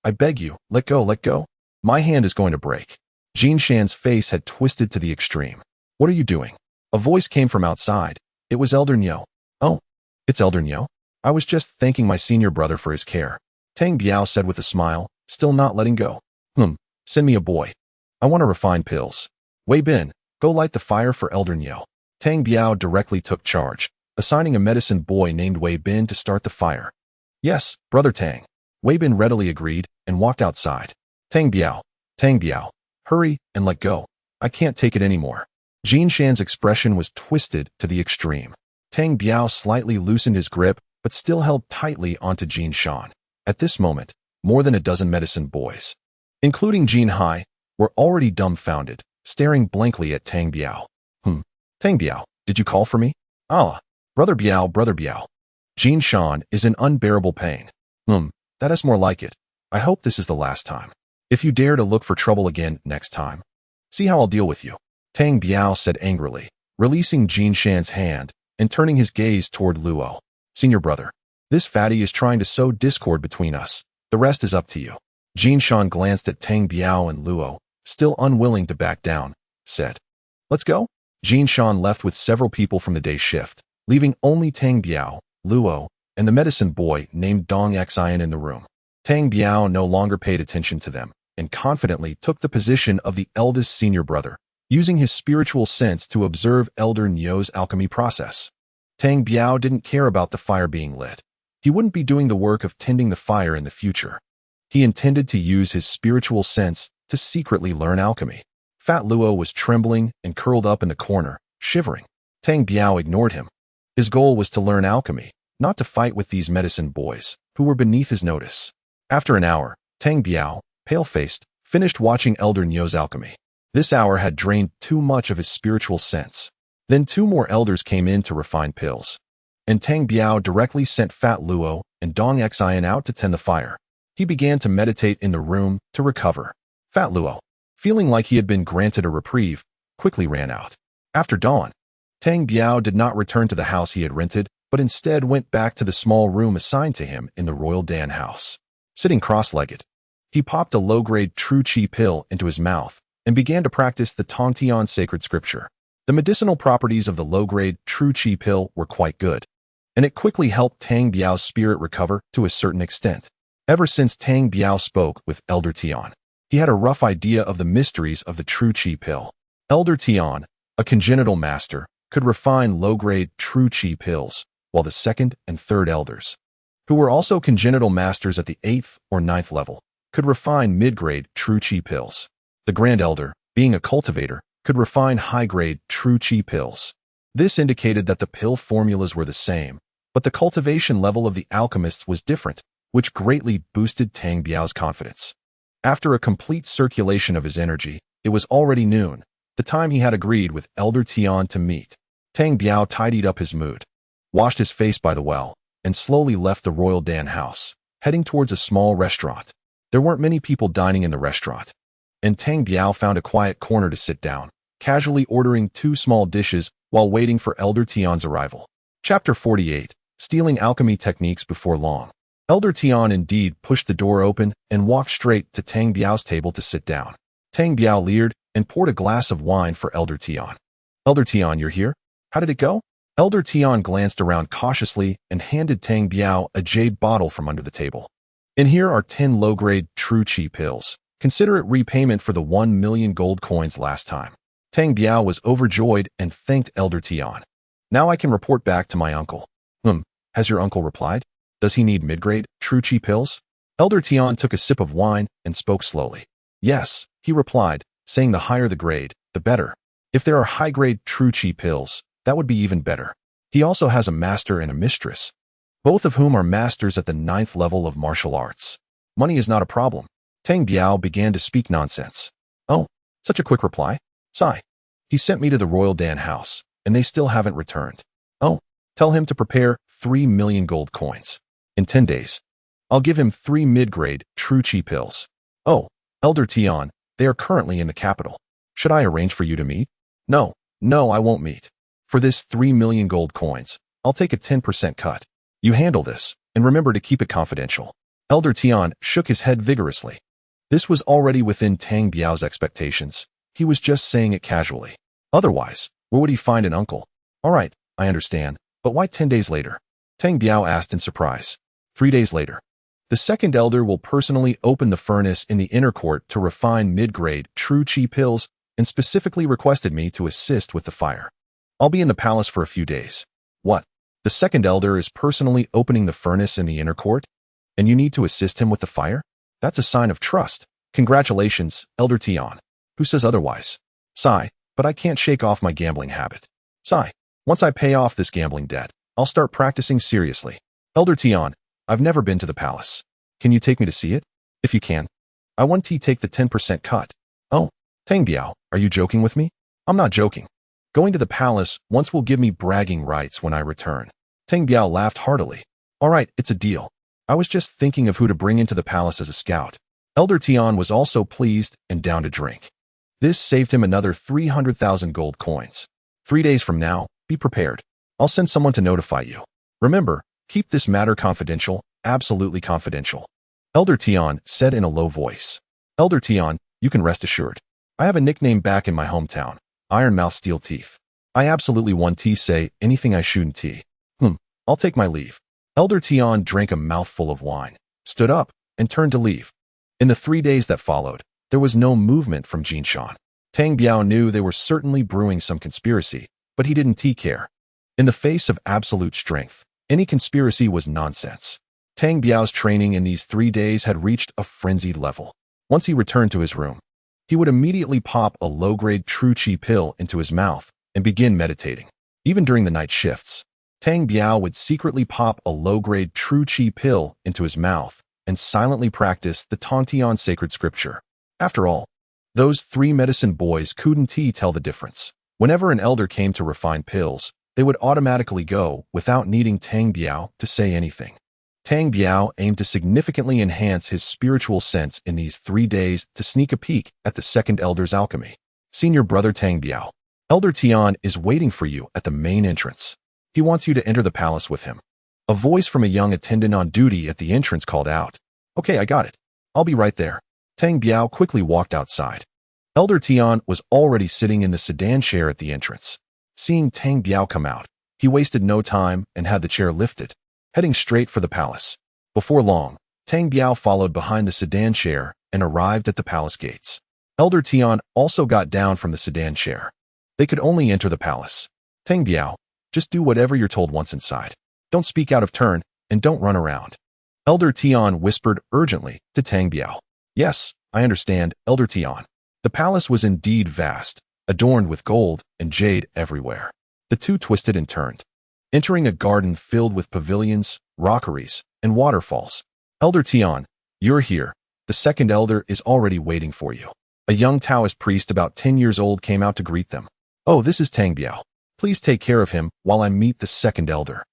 I beg you, let go. My hand is going to break. Jin Shan's face had twisted to the extreme. What are you doing? A voice came from outside. It was Elder Niu. Oh, it's Elder Niu. I was just thanking my senior brother for his care. Tang Biao said with a smile, still not letting go. Send me a boy. I want to refine pills. Wei Bin, go light the fire for Elder Niu. Tang Biao directly took charge, assigning a medicine boy named Wei Bin to start the fire. Yes, brother Tang. Wei Bin readily agreed and walked outside. Tang Biao, hurry and let go. I can't take it anymore. Jin Shan's expression was twisted to the extreme. Tang Biao slightly loosened his grip, but still held tightly onto Jin Shan. At this moment, more than a dozen medicine boys, including Jin Hai, were already dumbfounded, staring blankly at Tang Biao. Tang Biao, did you call for me? Brother Biao. Jin Shan is in unbearable pain. That is more like it. I hope this is the last time. If you dare to look for trouble again next time, see how I'll deal with you. Tang Biao said angrily, releasing Jin Shan's hand and turning his gaze toward Luo. Senior brother, this fatty is trying to sow discord between us. The rest is up to you. Jin Shan glanced at Tang Biao and Luo, still unwilling to back down, said, Let's go. Jin Shan left with several people from the day shift, leaving only Tang Biao, Luo, and the medicine boy named Dong Xian in the room. Tang Biao no longer paid attention to them and confidently took the position of the eldest senior brother, using his spiritual sense to observe Elder Niu's alchemy process. Tang Biao didn't care about the fire being lit. He wouldn't be doing the work of tending the fire in the future. He intended to use his spiritual sense to secretly learn alchemy. Fat Luo was trembling and curled up in the corner, shivering. Tang Biao ignored him. His goal was to learn alchemy, not to fight with these medicine boys, who were beneath his notice. After an hour, Tang Biao, pale-faced, finished watching Elder Niu's alchemy. This hour had drained too much of his spiritual sense. Then 2 more elders came in to refine pills. And Tang Biao directly sent Fat Luo and Dong Xian out to tend the fire. He began to meditate in the room to recover. Fat Luo, feeling like he had been granted a reprieve, quickly ran out. After dawn, Tang Biao did not return to the house he had rented, but instead went back to the small room assigned to him in the royal Dan house. Sitting cross-legged, he popped a low-grade true qi pill into his mouth and began to practice the Tongtian sacred scripture. The medicinal properties of the low-grade true qi pill were quite good, and it quickly helped Tang Biao's spirit recover to a certain extent. Ever since Tang Biao spoke with Elder Tian, he had a rough idea of the mysteries of the true qi pill. Elder Tian, a congenital master, could refine low-grade true qi pills, while the 2nd and 3rd elders, who were also congenital masters at the 8th or 9th level, could refine mid-grade true qi pills. The Grand Elder, being a cultivator, could refine high-grade true qi pills. This indicated that the pill formulas were the same, but the cultivation level of the alchemists was different, which greatly boosted Tang Biao's confidence. After a complete circulation of his energy, it was already noon, the time he had agreed with Elder Tian to meet. Tang Biao tidied up his mood. washed his face by the well, and slowly left the royal Dan house, heading towards a small restaurant. There weren't many people dining in the restaurant, and Tang Biao found a quiet corner to sit down, casually ordering 2 small dishes while waiting for Elder Tian's arrival. Chapter 48. Stealing Alchemy Techniques Before Long. Elder Tian indeed pushed the door open and walked straight to Tang Biao's table to sit down. Tang Biao leered and poured a glass of wine for Elder Tian. Elder Tian, you're here? How did it go? Elder Tian glanced around cautiously and handed Tang Biao a jade bottle from under the table. In here are 10 low-grade true qi pills. Consider it repayment for the 1 million gold coins last time. Tang Biao was overjoyed and thanked Elder Tian. Now I can report back to my uncle. Has your uncle replied? Does he need mid-grade true qi pills? Elder Tian took a sip of wine and spoke slowly. Yes, he replied, saying the higher the grade, the better. If there are high-grade true qi pills, that would be even better. He also has a master and a mistress, both of whom are masters at the 9th level of martial arts. Money is not a problem. Tang Biao began to speak nonsense. Oh, such a quick reply? Sigh. He sent me to the royal Dan house, and they still haven't returned. Oh, tell him to prepare 3 million gold coins. In 10 days, I'll give him 3 mid-grade true qi pills. Oh, Elder Tian, they are currently in the capital. Should I arrange for you to meet? No, I won't meet. For this 3 million gold coins, I'll take a 10% cut. You handle this, and remember to keep it confidential. Elder Tian shook his head vigorously. This was already within Tang Biao's expectations. He was just saying it casually. Otherwise, where would he find an uncle? All right, I understand, but why 10 days later? Tang Biao asked in surprise. 3 days later. The second elder will personally open the furnace in the inner court to refine mid-grade true qi pills and specifically requested me to assist with the fire. I'll be in the palace for a few days. What? The second elder is personally opening the furnace in the inner court? And you need to assist him with the fire? That's a sign of trust. Congratulations, Elder Tian. Who says otherwise? Sigh, but I can't shake off my gambling habit. Sigh. Once I pay off this gambling debt, I'll start practicing seriously. Elder Tian, I've never been to the palace. Can you take me to see it? If you can. I want to take the 10% cut. Oh, Tang Biao, are you joking with me? I'm not joking. Going to the palace once will give me bragging rights when I return. Tang Biao laughed heartily. All right, it's a deal. I was just thinking of who to bring into the palace as a scout. Elder Tian was also pleased and down to drink. This saved him another 300,000 gold coins. 3 days from now, be prepared. I'll send someone to notify you. Remember, keep this matter confidential, absolutely confidential. Elder Tian said in a low voice. Elder Tian, you can rest assured. I have a nickname back in my hometown. Iron Mouth Steel Teeth. I absolutely want to say anything I shouldn't tea. I'll take my leave. Elder Tian drank a mouthful of wine, stood up, and turned to leave. In the 3 days that followed, there was no movement from Jinshan. Tang Biao knew they were certainly brewing some conspiracy, but he didn't care. In the face of absolute strength, any conspiracy was nonsense. Tang Biao's training in these 3 days had reached a frenzied level. Once he returned to his room, he would immediately pop a low-grade true qi pill into his mouth and begin meditating. Even during the night shifts, Tang Biao would secretly pop a low-grade true qi pill into his mouth and silently practice the Tongtian sacred scripture. After all, those 3 medicine boys couldn't tell the difference. Whenever an elder came to refine pills, they would automatically go without needing Tang Biao to say anything. Tang Biao aimed to significantly enhance his spiritual sense in these 3 days to sneak a peek at the second elder's alchemy. Senior brother Tang Biao, Elder Tian is waiting for you at the main entrance. He wants you to enter the palace with him. A voice from a young attendant on duty at the entrance called out. Okay, I got it. I'll be right there. Tang Biao quickly walked outside. Elder Tian was already sitting in the sedan chair at the entrance. Seeing Tang Biao come out, he wasted no time and had the chair lifted, heading straight for the palace. Before long, Tang Biao followed behind the sedan chair and arrived at the palace gates. Elder Tian also got down from the sedan chair. They could only enter the palace. Tang Biao, just do whatever you're told once inside. Don't speak out of turn, and don't run around. Elder Tian whispered urgently to Tang Biao. Yes, I understand, Elder Tian. The palace was indeed vast, adorned with gold and jade everywhere. The two twisted and turned, entering a garden filled with pavilions, rockeries, and waterfalls. Elder Tian, you're here. The second elder is already waiting for you. A young Taoist priest about 10 years old came out to greet them. Oh, this is Tang Biao. Please take care of him while I meet the second elder.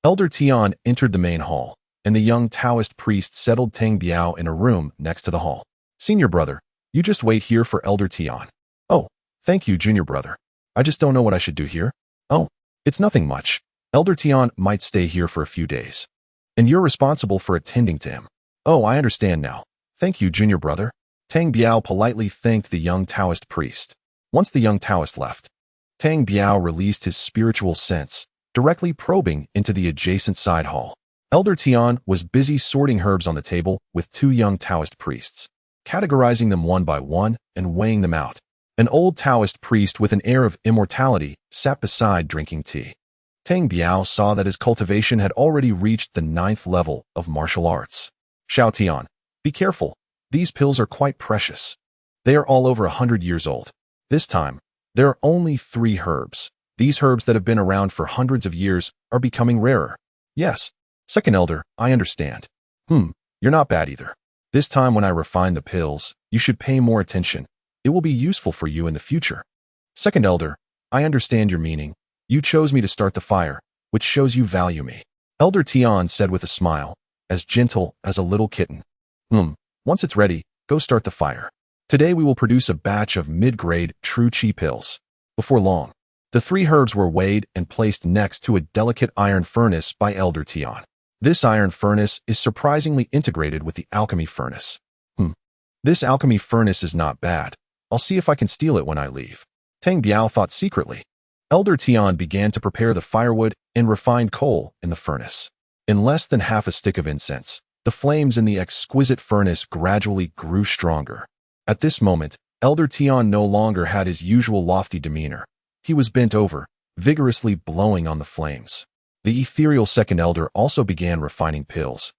Elder Tian entered the main hall, and the young Taoist priest settled Tang Biao in a room next to the hall. Senior brother, you just wait here for Elder Tian. Oh, thank you, junior brother. I just don't know what I should do here. Oh, it's nothing much. Elder Tian might stay here for a few days. And you're responsible for attending to him. Oh, I understand now. Thank you, junior brother. Tang Biao politely thanked the young Taoist priest. Once the young Taoist left, Tang Biao released his spiritual sense, directly probing into the adjacent side hall. Elder Tian was busy sorting herbs on the table with two young Taoist priests, categorizing them one by one and weighing them out. An old Taoist priest with an air of immortality sat beside drinking tea. Tang Biao saw that his cultivation had already reached the 9th level of martial arts. Xiao Tian, be careful. These pills are quite precious. They are all over 100 years old. This time, there are only 3 herbs. These herbs that have been around for hundreds of years are becoming rarer. Yes. Second elder, I understand. You're not bad either. This time when I refine the pills, you should pay more attention. It will be useful for you in the future. Second elder, I understand your meaning. You chose me to start the fire, which shows you value me. Elder Tian said with a smile, as gentle as a little kitten. Once it's ready, go start the fire. Today we will produce a batch of mid-grade true qi pills. Before long, the 3 herbs were weighed and placed next to a delicate iron furnace by Elder Tian. This iron furnace is surprisingly integrated with the alchemy furnace. This alchemy furnace is not bad. I'll see if I can steal it when I leave. Tang Biao thought secretly. Elder Tian began to prepare the firewood and refined coal in the furnace. In less than half a stick of incense, the flames in the exquisite furnace gradually grew stronger. At this moment, Elder Tian no longer had his usual lofty demeanor. He was bent over, vigorously blowing on the flames. The ethereal second elder also began refining pills.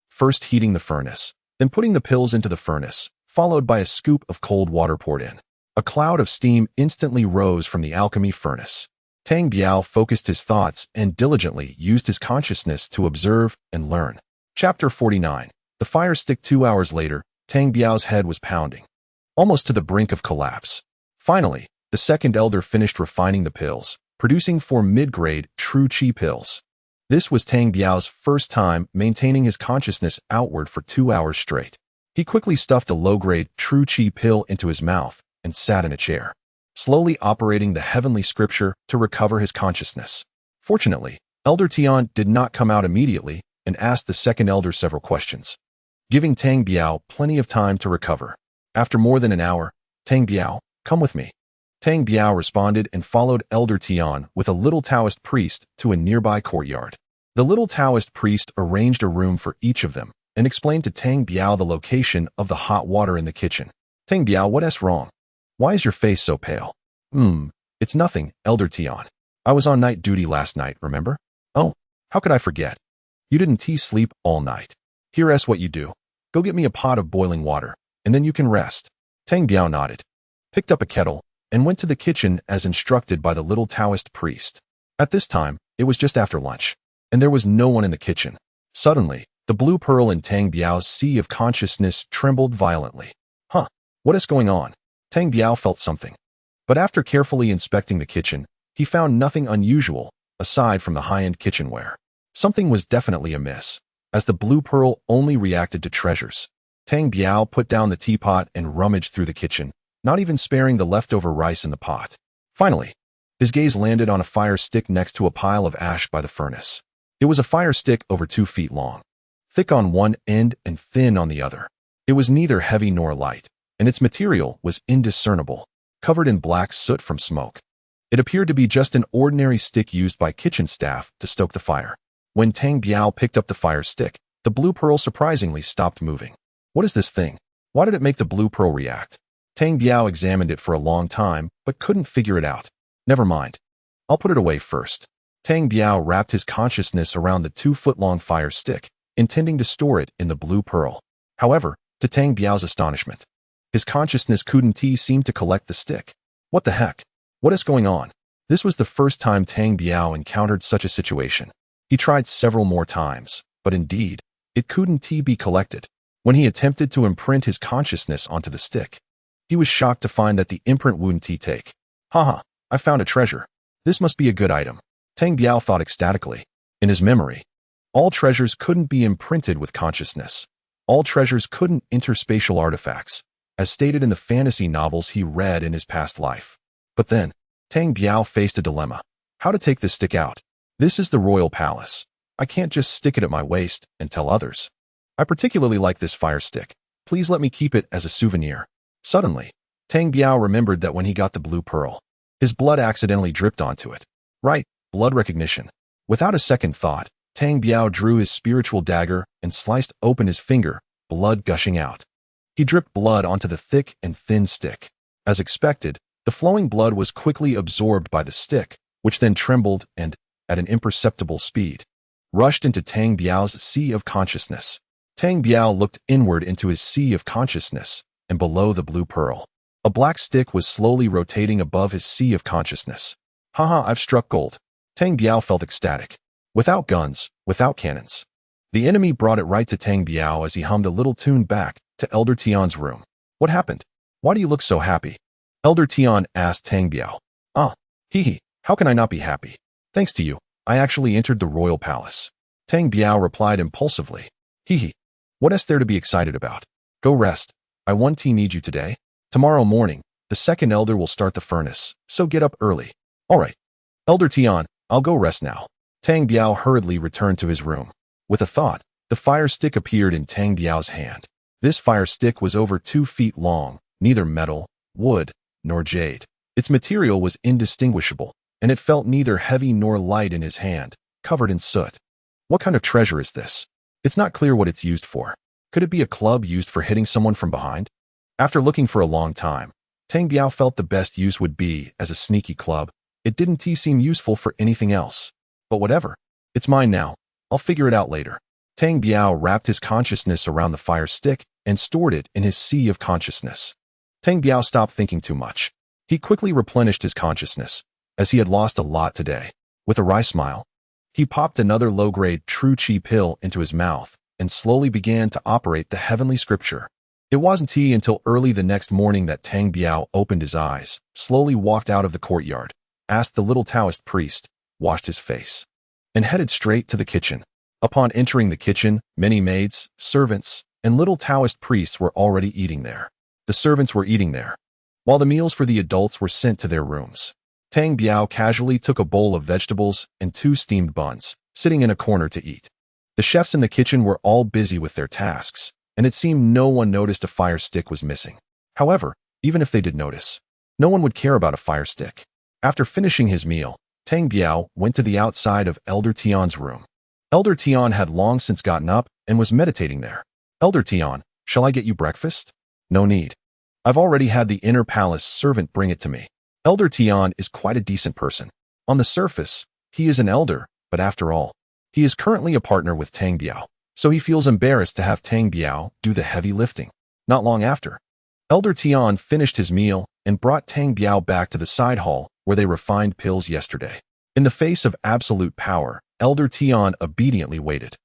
First heating the furnace, then putting the pills into the furnace, followed by a scoop of cold water poured in. A cloud of steam instantly rose from the alchemy furnace. Tang Biao focused his thoughts and diligently used his consciousness to observe and learn. Chapter 49. The fire stick. 2 hours later, Tang Biao's head was pounding, almost to the brink of collapse. Finally, the second elder finished refining the pills, producing 4 mid-grade true qi pills. This was Tang Biao's first time maintaining his consciousness outward for 2 hours straight. He quickly stuffed a low-grade true qi pill into his mouth and sat in a chair, slowly operating the heavenly scripture to recover his consciousness. Fortunately, Elder Tian did not come out immediately and asked the second elder several questions, giving Tang Biao plenty of time to recover. After more than an hour, Tang Biao, come with me. Tang Biao responded and followed Elder Tian with a little Taoist priest to a nearby courtyard. The little Taoist priest arranged a room for each of them and explained to Tang Biao the location of the hot water in the kitchen. Tang Biao, what's wrong? Why is your face so pale? It's nothing, Elder Tian. I was on night duty last night, remember? Oh, how could I forget? You didn't sleep all night. Here's what you do. Go get me a pot of boiling water, and then you can rest. Tang Biao nodded, picked up a kettle, and went to the kitchen as instructed by the little Taoist priest. At this time, it was just after lunch, and there was no one in the kitchen. Suddenly, the blue pearl in Tang Biao's sea of consciousness trembled violently. What is going on? Tang Biao felt something. But after carefully inspecting the kitchen, he found nothing unusual, aside from the high-end kitchenware. Something was definitely amiss, as the blue pearl only reacted to treasures. Tang Biao put down the teapot and rummaged through the kitchen, not even sparing the leftover rice in the pot. Finally, his gaze landed on a fire stick next to a pile of ash by the furnace. It was a fire stick over 2 feet long, thick on one end and thin on the other. It was neither heavy nor light, and its material was indiscernible, covered in black soot from smoke. It appeared to be just an ordinary stick used by kitchen staff to stoke the fire. When Tang Biao picked up the fire stick, the blue pearl surprisingly stopped moving. What is this thing? Why did it make the blue pearl react? Tang Biao examined it for a long time, but couldn't figure it out. Never mind. I'll put it away first. Tang Biao wrapped his consciousness around the 2-foot-long fire stick, intending to store it in the blue pearl. However, to Tang Biao's astonishment, his consciousness couldn't seem to collect the stick. What the heck? What is going on? This was the first time Tang Biao encountered such a situation. He tried several more times, but indeed, it couldn't be collected. When he attempted to imprint his consciousness onto the stick, he was shocked to find that the imprint wouldn't take. I found a treasure. This must be a good item. Tang Biao thought ecstatically. In his memory, all treasures couldn't be imprinted with consciousness. All treasures couldn't enter spatial artifacts, as stated in the fantasy novels he read in his past life. But then, Tang Biao faced a dilemma. How to take this stick out? This is the royal palace. I can't just stick it at my waist and tell others. I particularly like this fire stick. Please let me keep it as a souvenir. Suddenly, Tang Biao remembered that when he got the blue pearl, his blood accidentally dripped onto it. Right, blood recognition. Without a second thought, Tang Biao drew his spiritual dagger and sliced open his finger, blood gushing out. He dripped blood onto the thick and thin stick. As expected, the flowing blood was quickly absorbed by the stick, which then trembled and, at an imperceptible speed, rushed into Tang Biao's sea of consciousness. Tang Biao looked inward into his sea of consciousness, and below the blue pearl, a black stick was slowly rotating above his sea of consciousness. Haha, I've struck gold. Tang Biao felt ecstatic. Without guns, without cannons. The enemy brought it right to Tang Biao as he hummed a little tune back to Elder Tian's room. What happened? Why do you look so happy? Elder Tian asked Tang Biao. Hee, how can I not be happy? Thanks to you, I actually entered the royal palace. Tang Biao replied impulsively. Hee, what is there to be excited about? Go rest. I need you today. Tomorrow morning, the second elder will start the furnace, so get up early. All right. Elder Tian, I'll go rest now. Tang Biao hurriedly returned to his room. With a thought, the fire stick appeared in Tang Biao's hand. This fire stick was over 2 feet long, neither metal, wood, nor jade. Its material was indistinguishable, and it felt neither heavy nor light in his hand, covered in soot. What kind of treasure is this? It's not clear what it's used for. Could it be a club used for hitting someone from behind? After looking for a long time, Tang Biao felt the best use would be as a sneaky club. It didn't seem useful for anything else. But whatever. It's mine now. I'll figure it out later. Tang Biao wrapped his consciousness around the fire stick and stored it in his sea of consciousness. Tang Biao stopped thinking too much. He quickly replenished his consciousness, as he had lost a lot today. With a wry smile, he popped another low-grade true chi pill into his mouth and slowly began to operate the heavenly scripture. It wasn't until early the next morning that Tang Biao opened his eyes, slowly walked out of the courtyard, asked the little Taoist priest, washed his face, and headed straight to the kitchen. Upon entering the kitchen, many maids, servants, and little Taoist priests were already eating there. The servants were eating there, while the meals for the adults were sent to their rooms. Tang Biao casually took a bowl of vegetables and 2 steamed buns, sitting in a corner to eat. The chefs in the kitchen were all busy with their tasks, and it seemed no one noticed a fire stick was missing. However, even if they did notice, no one would care about a fire stick. After finishing his meal, Tang Biao went to the outside of Elder Tian's room. Elder Tian had long since gotten up and was meditating there. Elder Tian, shall I get you breakfast? No need. I've already had the inner palace servant bring it to me. Elder Tian is quite a decent person. On the surface, he is an elder, but after all, he is currently a partner with Tang Biao, so he feels embarrassed to have Tang Biao do the heavy lifting. Not long after, Elder Tian finished his meal and brought Tang Biao back to the side hall where they refined pills yesterday. In the face of absolute power, Elder Tian obediently waited.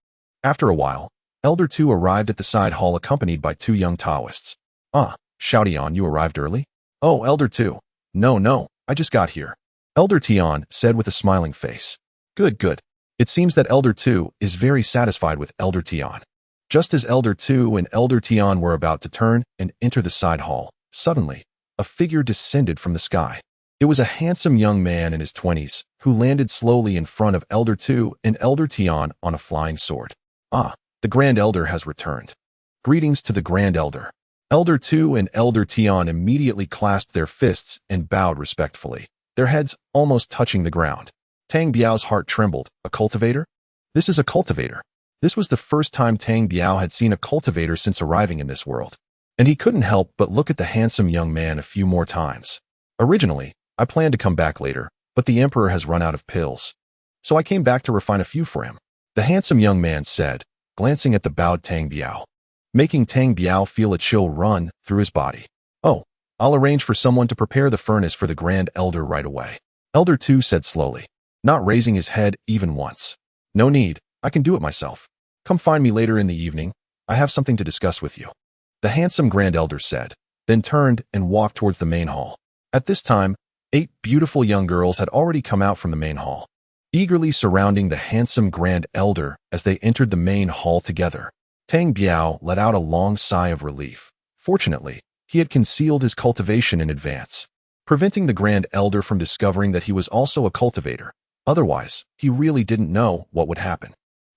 After a while, Elder Tu arrived at the side hall accompanied by 2 young Taoists. Xiao Tian, you arrived early? Oh, Elder Tu. No, I just got here. Elder Tian said with a smiling face. Good. It seems that Elder Tu is very satisfied with Elder Tian. Just as Elder Tu and Elder Tian were about to turn and enter the side hall, suddenly, a figure descended from the sky. It was a handsome young man in his 20s who landed slowly in front of Elder Tu and Elder Tian on a flying sword. The Grand Elder has returned. Greetings to the Grand Elder. Elder Tu and Elder Tian immediately clasped their fists and bowed respectfully, their heads almost touching the ground. Tang Biao's heart trembled. A cultivator? This is a cultivator. This was the first time Tang Biao had seen a cultivator since arriving in this world, and he couldn't help but look at the handsome young man a few more times. Originally, I planned to come back later, but the Emperor has run out of pills, so I came back to refine a few for him. The handsome young man said, glancing at the bowed Tang Biao, making Tang Biao feel a chill run through his body. Oh, I'll arrange for someone to prepare the furnace for the Grand Elder right away. Elder Tu said slowly, not raising his head even once. No need, I can do it myself. Come find me later in the evening. I have something to discuss with you. The handsome Grand Elder said, then turned and walked towards the main hall. At this time, 8 beautiful young girls had already come out from the main hall. eagerly surrounding the handsome Grand Elder as they entered the main hall together. Tang Biao let out a long sigh of relief. Fortunately, he had concealed his cultivation in advance, preventing the Grand Elder from discovering that he was also a cultivator. Otherwise, he really didn't know what would happen.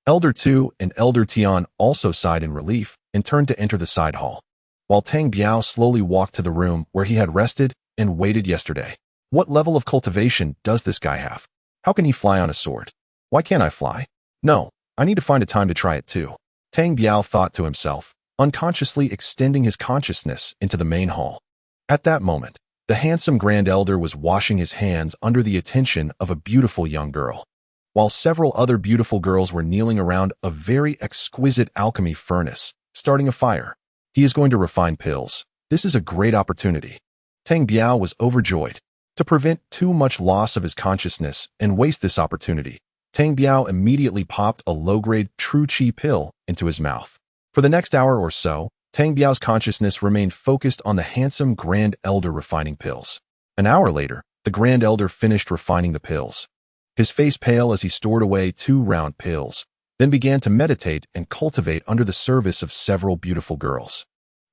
Elder Tu and Elder Tian also sighed in relief and turned to enter the side hall, while Tang Biao slowly walked to the room where he had rested and waited yesterday. What level of cultivation does this guy have? How can he fly on a sword? Why can't I fly? No, I need to find a time to try it too. Tang Biao thought to himself, unconsciously extending his consciousness into the main hall. At that moment, the handsome Grand Elder was washing his hands under the attention of a beautiful young girl, while several other beautiful girls were kneeling around a very exquisite alchemy furnace, starting a fire. He is going to refine pills. This is a great opportunity. Tang Biao was overjoyed. To prevent too much loss of his consciousness and waste this opportunity, Tang Biao immediately popped a low-grade true qi pill into his mouth. For the next hour or so, Tang Biao's consciousness remained focused on the handsome Grand Elder refining pills. An hour later, the Grand Elder finished refining the pills. His face pale as he stored away 2 round pills, then began to meditate and cultivate under the service of several beautiful girls.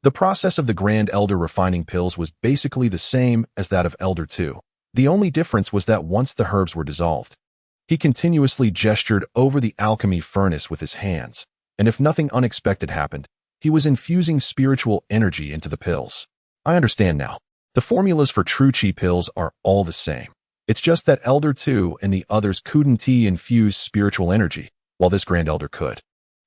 The process of the Grand Elder refining pills was basically the same as that of Elder Tu. The only difference was that once the herbs were dissolved, he continuously gestured over the alchemy furnace with his hands, and if nothing unexpected happened, he was infusing spiritual energy into the pills. I understand now. The formulas for true qi pills are all the same. It's just that Elder Tu and the others couldn't infuse spiritual energy, while this Grand Elder could,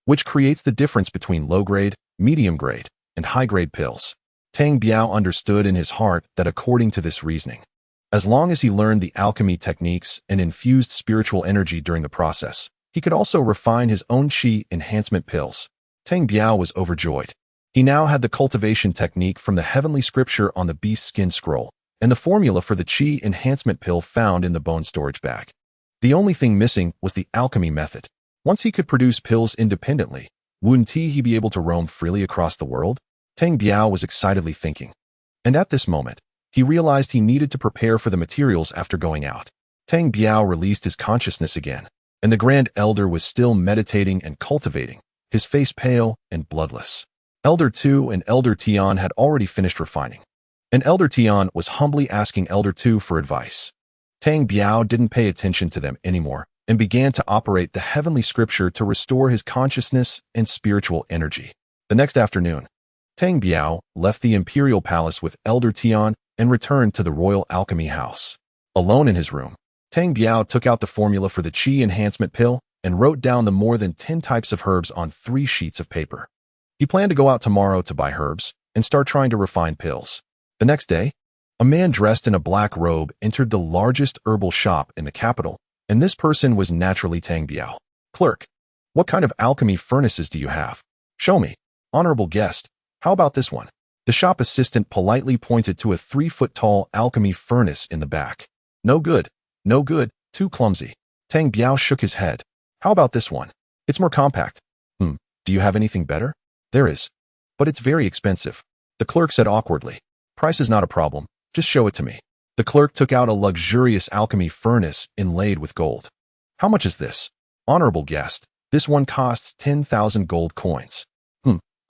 which creates the difference between low-grade, medium-grade, and high-grade pills. Tang Biao understood in his heart that according to this reasoning, as long as he learned the alchemy techniques and infused spiritual energy during the process, he could also refine his own qi enhancement pills. Tang Biao was overjoyed. He now had the cultivation technique from the heavenly scripture on the beast skin scroll, and the formula for the qi enhancement pill found in the bone storage bag. The only thing missing was the alchemy method. Once he could produce pills independently, wouldn't he be able to roam freely across the world? Tang Biao was excitedly thinking. And at this moment, he realized he needed to prepare for the materials after going out. Tang Biao released his consciousness again, and the Grand Elder was still meditating and cultivating, his face pale and bloodless. Elder Tu and Elder Tian had already finished refining, and Elder Tian was humbly asking Elder Tu for advice. Tang Biao didn't pay attention to them anymore and began to operate the heavenly scripture to restore his consciousness and spiritual energy. The next afternoon, Tang Biao left the imperial palace with Elder Tian and returned to the royal alchemy house. Alone in his room, Tang Biao took out the formula for the qi enhancement pill and wrote down the more than 10 types of herbs on 3 sheets of paper. He planned to go out tomorrow to buy herbs and start trying to refine pills. The next day, a man dressed in a black robe entered the largest herbal shop in the capital, and this person was naturally Tang Biao. Clerk, what kind of alchemy furnaces do you have? Show me. Honorable guest, how about this one? The shop assistant politely pointed to a 3-foot-tall alchemy furnace in the back. No good, no good, too clumsy. Tang Biao shook his head. How about this one? It's more compact. Do you have anything better? There is. But it's very expensive. The clerk said awkwardly. Price is not a problem. Just show it to me. The clerk took out a luxurious alchemy furnace inlaid with gold. How much is this? Honorable guest, this one costs 10,000 gold coins.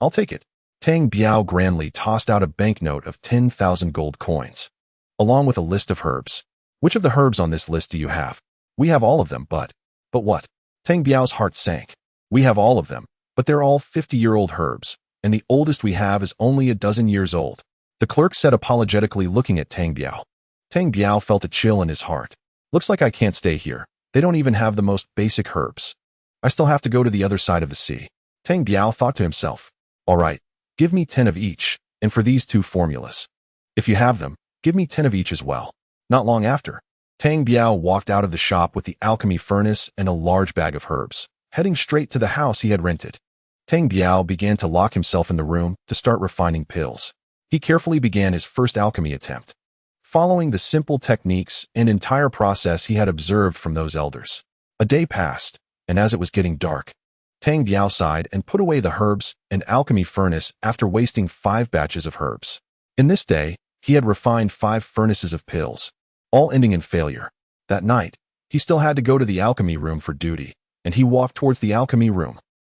I'll take it. Tang Biao grandly tossed out a banknote of 10,000 gold coins, along with a list of herbs. Which of the herbs on this list do you have? We have all of them, but what? Tang Biao's heart sank. We have all of them, but they're all 50-year-old herbs, and the oldest we have is only a dozen years old. The clerk said apologetically, looking at Tang Biao. Tang Biao felt a chill in his heart. Looks like I can't stay here. They don't even have the most basic herbs. I still have to go to the other side of the sea. Tang Biao thought to himself. All right, give me 10 of each, and for these 2 formulas. If you have them, give me 10 of each as well. Not long after, Tang Biao walked out of the shop with the alchemy furnace and a large bag of herbs, heading straight to the house he had rented. Tang Biao began to lock himself in the room to start refining pills. He carefully began his first alchemy attempt, following the simple techniques and entire process he had observed from those elders. A day passed, and as it was getting dark, Tang Biao sighed and put away the herbs and alchemy furnace after wasting 5 batches of herbs. In this day, he had refined 5 furnaces of pills, all ending in failure. That night, He still had to go to the alchemy room for duty, and he walked towards the alchemy room.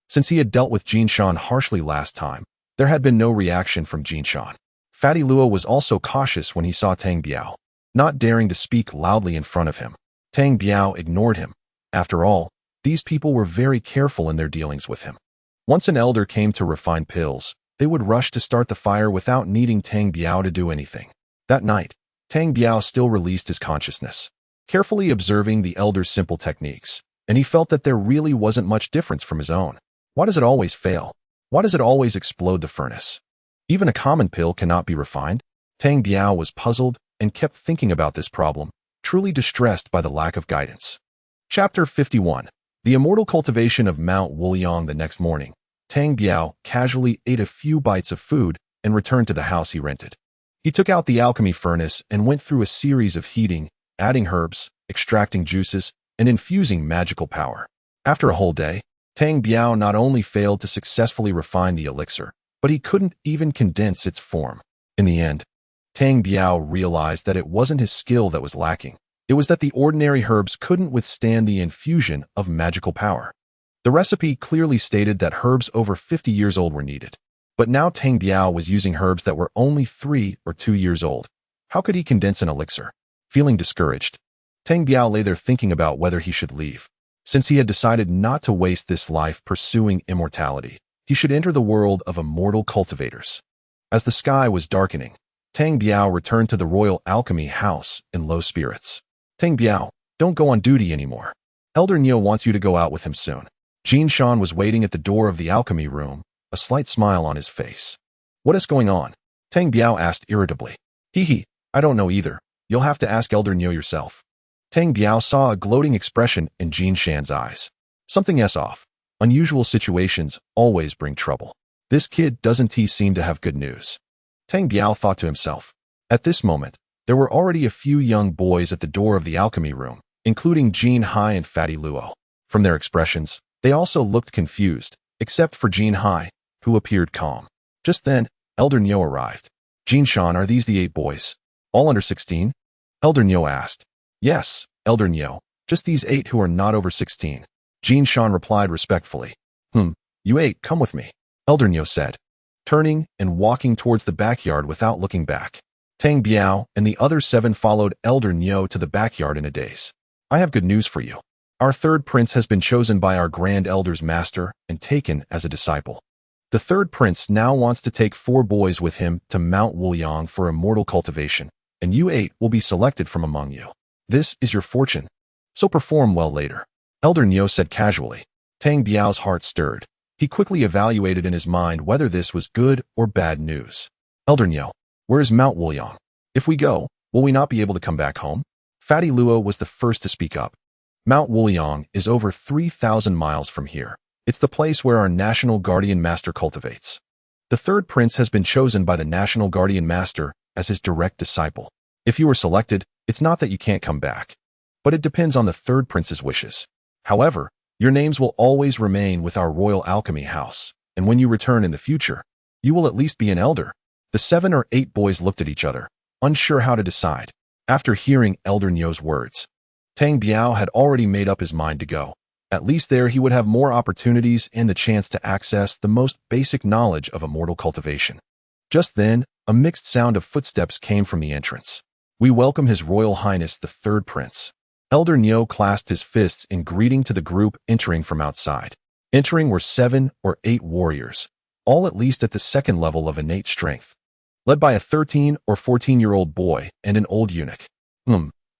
Since he had dealt with Jinshan harshly last time, there had been no reaction from Jinshan. Fatty Luo was also cautious when he saw Tang Biao, not daring to speak loudly in front of him. Tang Biao ignored him. After all, these people were very careful in their dealings with him. Once an elder came to refine pills, they would rush to start the fire without needing Tang Biao to do anything. That night, Tang Biao still released his consciousness, carefully observing the elder's simple techniques, and he felt that there really wasn't much difference from his own. Why does it always fail? Why does it always explode the furnace? Even a common pill cannot be refined? Tang Biao was puzzled and kept thinking about this problem, truly distressed by the lack of guidance. Chapter 51. The immortal cultivation of Mount Wuliang. The next morning, Tang Biao casually ate a few bites of food and returned to the house he rented. He took out the alchemy furnace and went through a series of heating, adding herbs, extracting juices, and infusing magical power. After a whole day, Tang Biao not only failed to successfully refine the elixir, but he couldn't even condense its form. In the end, Tang Biao realized that it wasn't his skill that was lacking. It was that the ordinary herbs couldn't withstand the infusion of magical power. The recipe clearly stated that herbs over 50 years old were needed. But now Tang Biao was using herbs that were only 3 or 2 years old. How could he condense an elixir? Feeling discouraged, Tang Biao lay there thinking about whether he should leave. Since he had decided not to waste this life pursuing immortality, he should enter the world of immortal cultivators. As the sky was darkening, Tang Biao returned to the Royal Alchemy House in low spirits. Tang Biao, don't go on duty anymore. Elder Niu wants you to go out with him soon. Jinshan was waiting at the door of the alchemy room, a slight smile on his face. What is going on? Tang Biao asked irritably. Hee, I don't know either. You'll have to ask Elder Niu yourself. Tang Biao saw a gloating expression in Jinshan's eyes. Something's off. Unusual situations always bring trouble. This kid doesn't seem to have good news. Tang Biao thought to himself. At this moment, there were already a few young boys at the door of the alchemy room, including Jin Hai and Fatty Luo. From their expressions, they also looked confused, except for Jin Hai, who appeared calm. Just then, Elder Niu arrived. Jinshan, are these the 8 boys? All under 16? Elder Niu asked. Yes, Elder Niu, just these 8 who are not over 16. Jinshan replied respectfully. You 8, come with me, Elder Niu said, turning and walking towards the backyard without looking back. Tang Biao and the other 7 followed Elder Niu to the backyard in a daze. I have good news for you. Our 3rd prince has been chosen by our Grand Elder's master and taken as a disciple. The 3rd prince now wants to take 4 boys with him to Mount Wuliang for immortal cultivation, and you 8 will be selected from among you. This is your fortune, so perform well later, Elder Niu said casually. Tang Biao's heart stirred. He quickly evaluated in his mind whether this was good or bad news. Elder Niu, where is Mount Wuliang? If we go, will we not be able to come back home? Fatty Luo was the first to speak up. Mount Wuliang is over 3,000 miles from here. It's the place where our National Guardian Master cultivates. The 3rd prince has been chosen by the National Guardian Master as his direct disciple. If you are selected, it's not that you can't come back, but it depends on the 3rd prince's wishes. However, your names will always remain with our Royal Alchemy House, and when you return in the future, you will at least be an elder. The 7 or 8 boys looked at each other, unsure how to decide. After hearing Elder Niu's words, Tang Biao had already made up his mind to go. At least there he would have more opportunities and the chance to access the most basic knowledge of immortal cultivation. Just then, a mixed sound of footsteps came from the entrance. We welcome His Royal Highness the 3rd Prince. Elder Niu clasped his fists in greeting to the group entering from outside. Entering were 7 or 8 warriors, all at least at the 2nd level of innate strength, led by a 13 or 14-year-old boy and an old eunuch.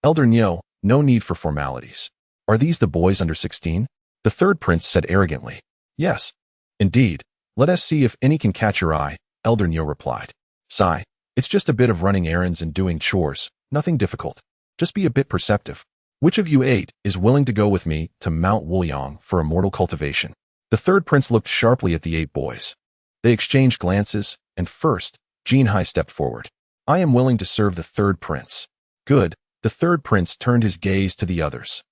Elder Niu, no need for formalities. Are these the boys under 16? The 3rd prince said arrogantly. Yes. Indeed. Let us see if any can catch your eye, Elder Niu replied. Sigh. It's just a bit of running errands and doing chores, nothing difficult. Just be a bit perceptive. Which of you 8 is willing to go with me to Mount Wuliang for immortal cultivation? The 3rd prince looked sharply at the 8 boys. They exchanged glances, and first, Jin Hai stepped forward. I am willing to serve the 3rd prince. Good. The 3rd prince turned his gaze to the others.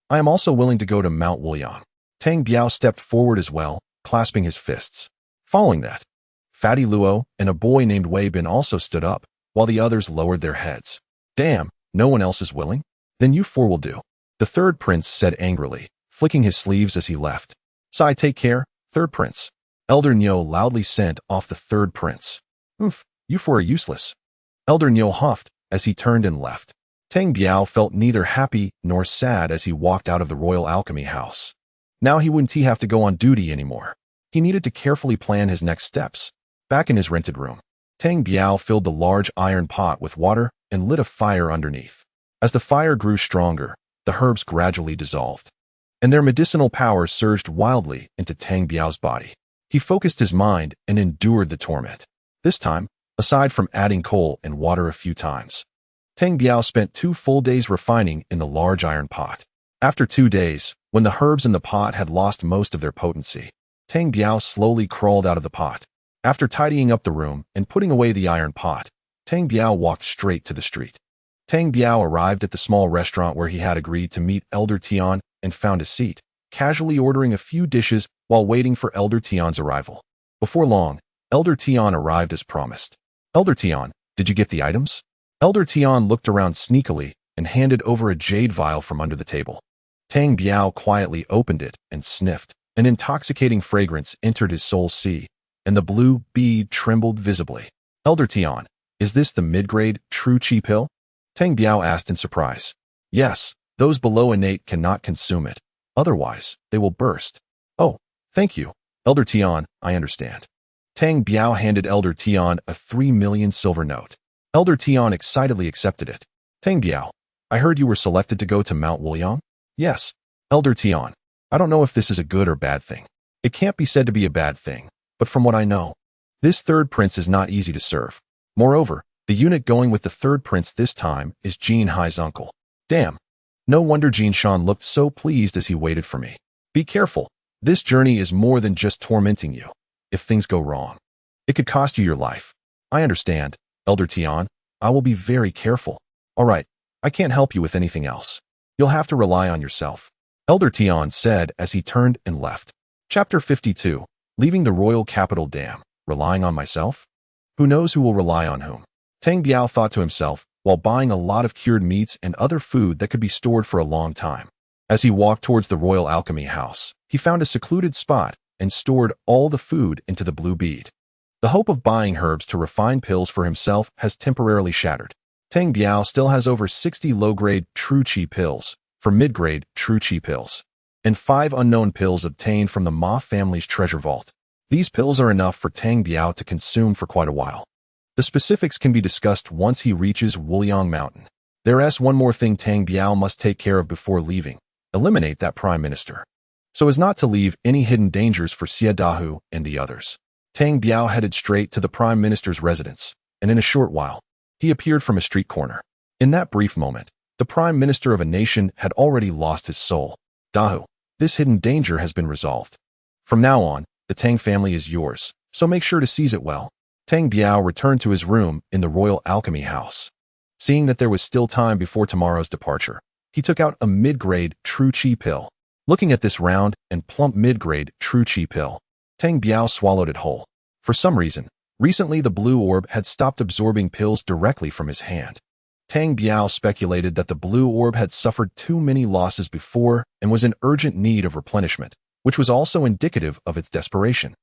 I am also willing to go to Mount Wuliang. Tang Biao stepped forward as well, clasping his fists. Following that, Fatty Luo and a boy named Wei Bin also stood up, while the others lowered their heads. Damn, no one else is willing? Then you 4 will do. The third prince said angrily, flicking his sleeves as he left. "Sai, take care, third prince." Elder Nyo loudly sent off the third prince. "Oomph, you four are useless." Elder Nyo huffed as he turned and left. Tang Biao felt neither happy nor sad as he walked out of the Royal Alchemy House. Now he wouldn't have to go on duty anymore. He needed to carefully plan his next steps. Back in his rented room, Tang Biao filled the large iron pot with water and lit a fire underneath. As the fire grew stronger, the herbs gradually dissolved, and their medicinal power surged wildly into Tang Biao's body. He focused his mind and endured the torment. This time, aside from adding coal and water a few times, Tang Biao spent 2 full days refining in the large iron pot. After 2 days, when the herbs in the pot had lost most of their potency, Tang Biao slowly crawled out of the pot. After tidying up the room and putting away the iron pot, Tang Biao walked straight to the street. Tang Biao arrived at the small restaurant where he had agreed to meet Elder Tian and found a seat, casually ordering a few dishes while waiting for Elder Tian's arrival. Before long, Elder Tian arrived as promised. "Elder Tian, did you get the items?" Elder Tian looked around sneakily and handed over a jade vial from under the table. Tang Biao quietly opened it and sniffed. An intoxicating fragrance entered his soul sea, and the blue bead trembled visibly. "Elder Tian, is this the mid-grade true chi pill?" Tang Biao asked in surprise. "Yes, those below innate cannot consume it. Otherwise, they will burst." "Oh, thank you, Elder Tian, I understand." Tang Biao handed Elder Tian a 3 million silver note. Elder Tian excitedly accepted it. "Tang Biao, I heard you were selected to go to Mount Wuliang?" "Yes, Elder Tian. I don't know if this is a good or bad thing. It can't be said to be a bad thing, but from what I know, this third prince is not easy to serve. Moreover, the eunuch going with the third prince this time is Jin Hai's uncle. Damn. No wonder Jin Shan looked so pleased as he waited for me. Be careful. This journey is more than just tormenting you. If things go wrong, it could cost you your life." "I understand, Elder Tian. I will be very careful." "All right, I can't help you with anything else. You'll have to rely on yourself," Elder Tian said as he turned and left. Chapter 52. Leaving the royal capital dam. Relying on myself? Who knows who will rely on whom? Tang Biao thought to himself while buying a lot of cured meats and other food that could be stored for a long time. As he walked towards the Royal Alchemy House, he found a secluded spot and stored all the food into the blue bead. The hope of buying herbs to refine pills for himself has temporarily shattered. Tang Biao still has over 60 low-grade true chi pills for mid-grade true chi pills, and 5 unknown pills obtained from the Ma family's treasure vault. These pills are enough for Tang Biao to consume for quite a while. The specifics can be discussed once he reaches Wuliang Mountain. There's one more thing Tang Biao must take care of before leaving: eliminate that prime minister, so as not to leave any hidden dangers for Xie Dahu and the others. Tang Biao headed straight to the prime minister's residence, and in a short while, he appeared from a street corner. In that brief moment, the prime minister of a nation had already lost his soul. "Dahu, this hidden danger has been resolved. From now on, the Tang family is yours, so make sure to seize it well." Tang Biao returned to his room in the Royal Alchemy House. Seeing that there was still time before tomorrow's departure, he took out a mid-grade true chi pill. Looking at this round and plump mid-grade true chi pill, Tang Biao swallowed it whole. For some reason, recently the blue orb had stopped absorbing pills directly from his hand. Tang Biao speculated that the blue orb had suffered too many losses before and was in urgent need of replenishment, which was also indicative of its desperation.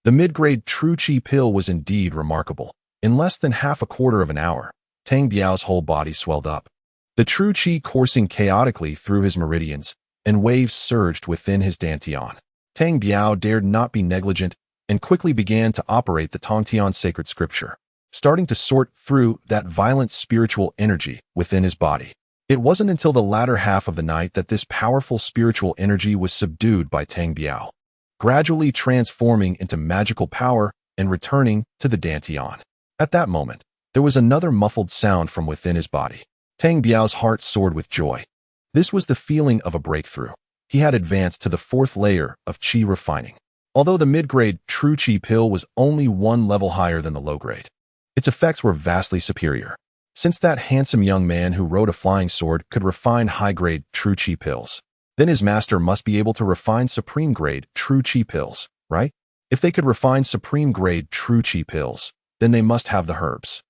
The mid-grade true chi pill was indeed remarkable. In less than half a quarter of an hour, Tang Biao's whole body swelled up. The true chi coursing chaotically through his meridians, and waves surged within his dantian. Tang Biao dared not be negligent and quickly began to operate the Tongtian sacred scripture, starting to sort through that violent spiritual energy within his body. It wasn't until the latter half of the night that this powerful spiritual energy was subdued by Tang Biao, gradually transforming into magical power and returning to the dantian. At that moment, there was another muffled sound from within his body. Tang Biao's heart soared with joy. This was the feeling of a breakthrough. He had advanced to the 4th layer of chi refining. Although the mid-grade true chi pill was only 1 level higher than the low-grade, its effects were vastly superior. Since that handsome young man who rode a flying sword could refine high-grade true chi pills, then his master must be able to refine supreme-grade true chi pills, right? If they could refine supreme-grade true chi pills, then they must have the herbs.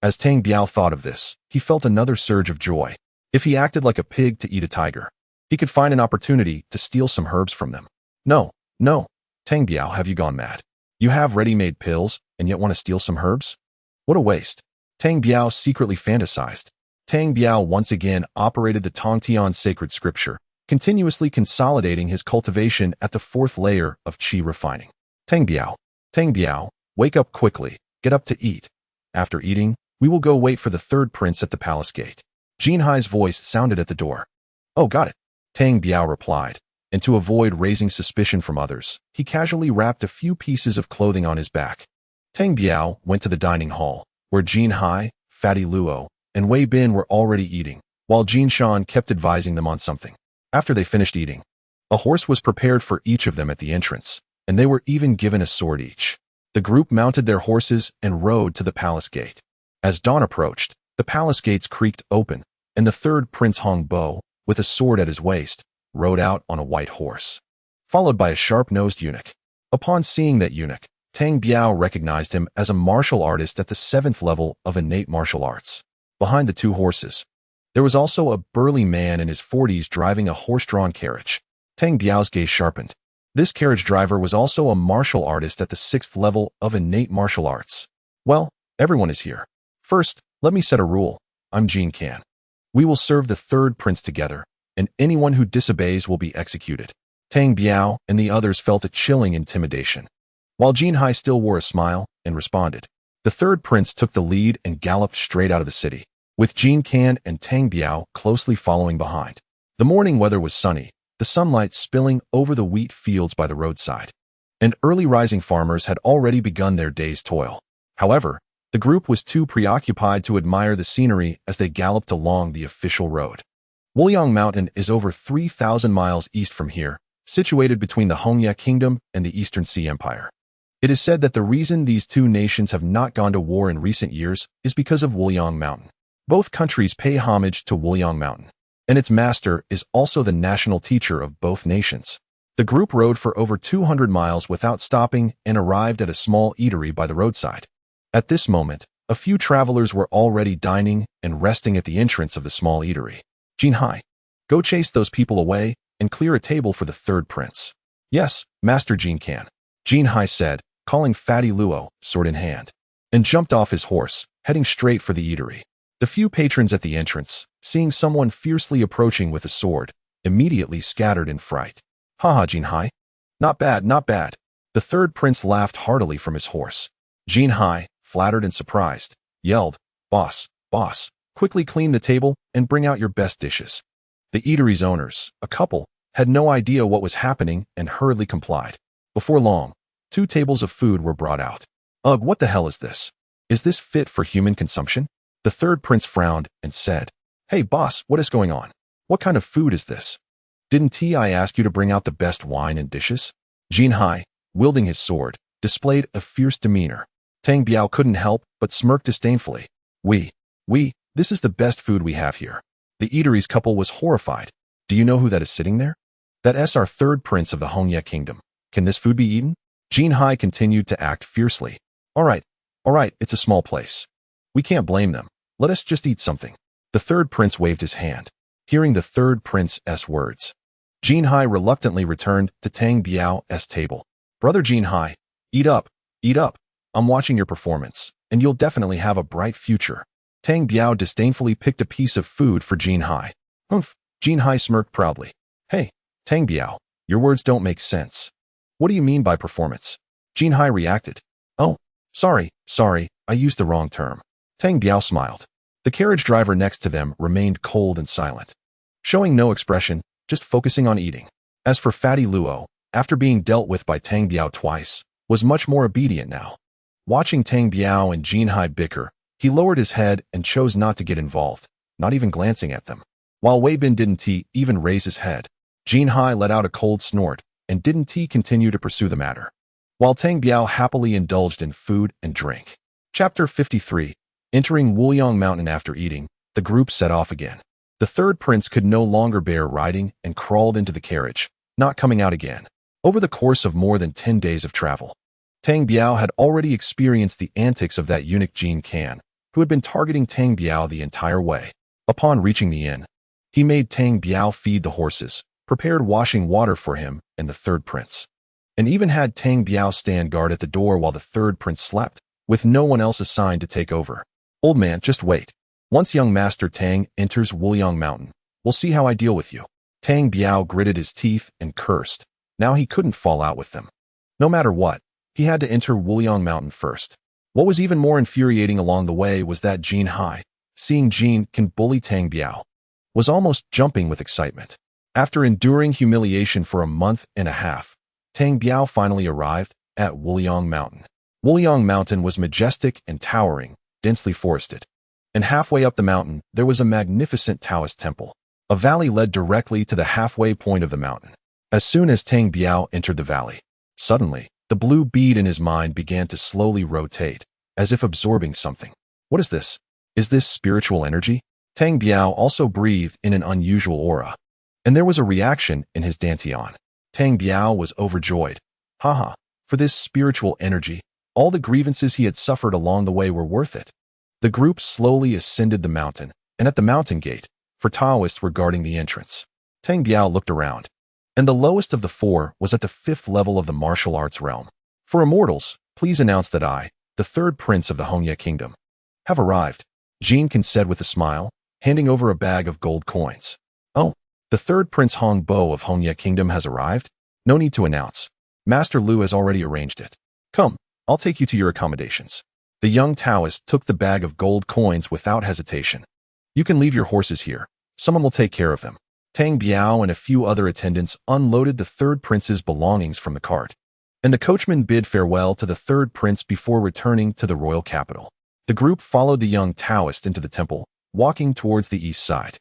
As Tang Biao thought of this, he felt another surge of joy. If he acted like a pig to eat a tiger, He could find an opportunity to steal some herbs from them. No, no, Tang Biao, have you gone mad? You have ready-made pills and yet want to steal some herbs? What a waste. Tang Biao secretly fantasized. Tang Biao once again operated the Tongtian sacred scripture, continuously consolidating his cultivation at the fourth layer of qi refining. Tang Biao, wake up quickly, get up to eat. After eating, we will go wait for the third prince at the palace gate. Jin Hai's voice sounded at the door. Oh, got it, Tang Biao replied, and to avoid raising suspicion from others, he casually wrapped a few pieces of clothing on his back. Tang Biao went to the dining hall, where Jin Hai, Fatty Luo, and Wei Bin were already eating, while Jin Shan kept advising them on something. After they finished eating, a horse was prepared for each of them at the entrance, and they were even given a sword each. The group mounted their horses and rode to the palace gate. As dawn approached, the palace gates creaked open, and the third Prince Hong Bo, with a sword at his waist, rode out on a white horse, followed by a sharp-nosed eunuch. Upon seeing that eunuch, Tang Biao recognized him as a martial artist at the 7th level of innate martial arts. Behind the two horses, there was also a burly man in his 40s driving a horse-drawn carriage. Tang Biao's gaze sharpened. This carriage driver was also a martial artist at the 6th level of innate martial arts. Well, everyone is here. First, let me set a rule. I'm Jin Kan. We will serve the third prince together, and anyone who disobeys will be executed. Tang Biao and the others felt a chilling intimidation, while Jin Hai still wore a smile and responded. The third prince took the lead and galloped straight out of the city, with Jin Kan and Tang Biao closely following behind. The morning weather was sunny, the sunlight spilling over the wheat fields by the roadside, and early rising farmers had already begun their day's toil. However, the group was too preoccupied to admire the scenery as they galloped along the official road. Wuliang Mountain is over 3,000 miles east from here, situated between the Hongya Kingdom and the Eastern Sea Empire. It is said that the reason these two nations have not gone to war in recent years is because of Wuliang Mountain. Both countries pay homage to Wuliang Mountain, and its master is also the national teacher of both nations. The group rode for over 200 miles without stopping and arrived at a small eatery by the roadside. At this moment, a few travelers were already dining and resting at the entrance of the small eatery. Jin Hai, go chase those people away and clear a table for the third prince. Yes, Master Jin Kan, Jin Hai said, calling Fatty Luo, sword in hand, and jumped off his horse, heading straight for the eatery. The few patrons at the entrance, seeing someone fiercely approaching with a sword, immediately scattered in fright. Haha, Jin Hai. Not bad, not bad. The third prince laughed heartily from his horse. Jin Hai, flattered and surprised, yelled, Boss, quickly clean the table and bring out your best dishes. The eatery's owners, a couple, had no idea what was happening and hurriedly complied. Before long, 2 tables of food were brought out. Ugh, what the hell is this? Is this fit for human consumption? The third prince frowned and said, Hey boss, what is going on? What kind of food is this? Didn't I ask you to bring out the best wine and dishes? Jin Hai, wielding his sword, displayed a fierce demeanor. Tang Biao couldn't help but smirk disdainfully. This is the best food we have here. The eatery's couple was horrified. Do you know who that is sitting there? That's our third prince of the Hongya Kingdom. Can this food be eaten? Jin Hai continued to act fiercely. All right, it's a small place. We can't blame them. Let us just eat something. The third prince waved his hand. Hearing the third prince's words, Jin Hai reluctantly returned to Tang Biao's table. Brother Jin Hai, eat up. I'm watching your performance, and you'll definitely have a bright future. Tang Biao disdainfully picked a piece of food for Jin Hai. Humph, Jin Hai smirked proudly. Hey, Tang Biao, your words don't make sense. What do you mean by performance? Jin Hai reacted. Oh, sorry, I used the wrong term. Tang Biao smiled. The carriage driver next to them remained cold and silent, showing no expression, just focusing on eating. As for Fatty Luo, after being dealt with by Tang Biao twice, was much more obedient now. Watching Tang Biao and Jin Hai bicker, he lowered his head and chose not to get involved, not even glancing at them. While Wei Bin didn't even raise his head, Jin Hai let out a cold snort and didn't continue to pursue the matter, while Tang Biao happily indulged in food and drink. Chapter 53. Entering Wuliang Mountain after eating, the group set off again. The third prince could no longer bear riding and crawled into the carriage, not coming out again. Over the course of more than 10 days of travel, Tang Biao had already experienced the antics of that eunuch Jin Kan, who had been targeting Tang Biao the entire way. Upon reaching the inn, He made Tang Biao feed the horses, prepared washing water for him and the third prince, and even had Tang Biao stand guard at the door while the third prince slept, with no one else assigned to take over. Old man, just wait. Once young Master Tang enters Wuliang Mountain, we'll see how I deal with you. Tang Biao gritted his teeth and cursed. Now he couldn't fall out with them. No matter what, he had to enter Wuliang Mountain first. What was even more infuriating along the way was that Jin Hai, seeing Jin can bully Tang Biao, was almost jumping with excitement. After enduring humiliation for a month and a half, Tang Biao finally arrived at Wuliang Mountain. Wuliang Mountain was majestic and towering, densely forested. And halfway up the mountain, there was a magnificent Taoist temple. A valley led directly to the halfway point of the mountain. As soon as Tang Biao entered the valley, suddenly, the blue bead in his mind began to slowly rotate, as if absorbing something. What is this? Is this spiritual energy? Tang Biao also breathed in an unusual aura. And there was a reaction in his dantian. Tang Biao was overjoyed. Haha, for this spiritual energy, all the grievances he had suffered along the way were worth it. The group slowly ascended the mountain, and at the mountain gate, for Taoists were guarding the entrance. Tang Biao looked around, and the lowest of the four was at the 5th level of the martial arts realm. For immortals, please announce that I, the third prince of the Hongye Kingdom, have arrived, Jinkin said with a smile, handing over a bag of gold coins. Oh, the third Prince Hong Bo of Hongye Kingdom has arrived? No need to announce. Master Lu has already arranged it. Come, I'll take you to your accommodations. The young Taoist took the bag of gold coins without hesitation. You can leave your horses here. Someone will take care of them. Tang Biao and a few other attendants unloaded the third prince's belongings from the cart, and the coachman bid farewell to the third prince before returning to the royal capital. The group followed the young Taoist into the temple, walking towards the east side.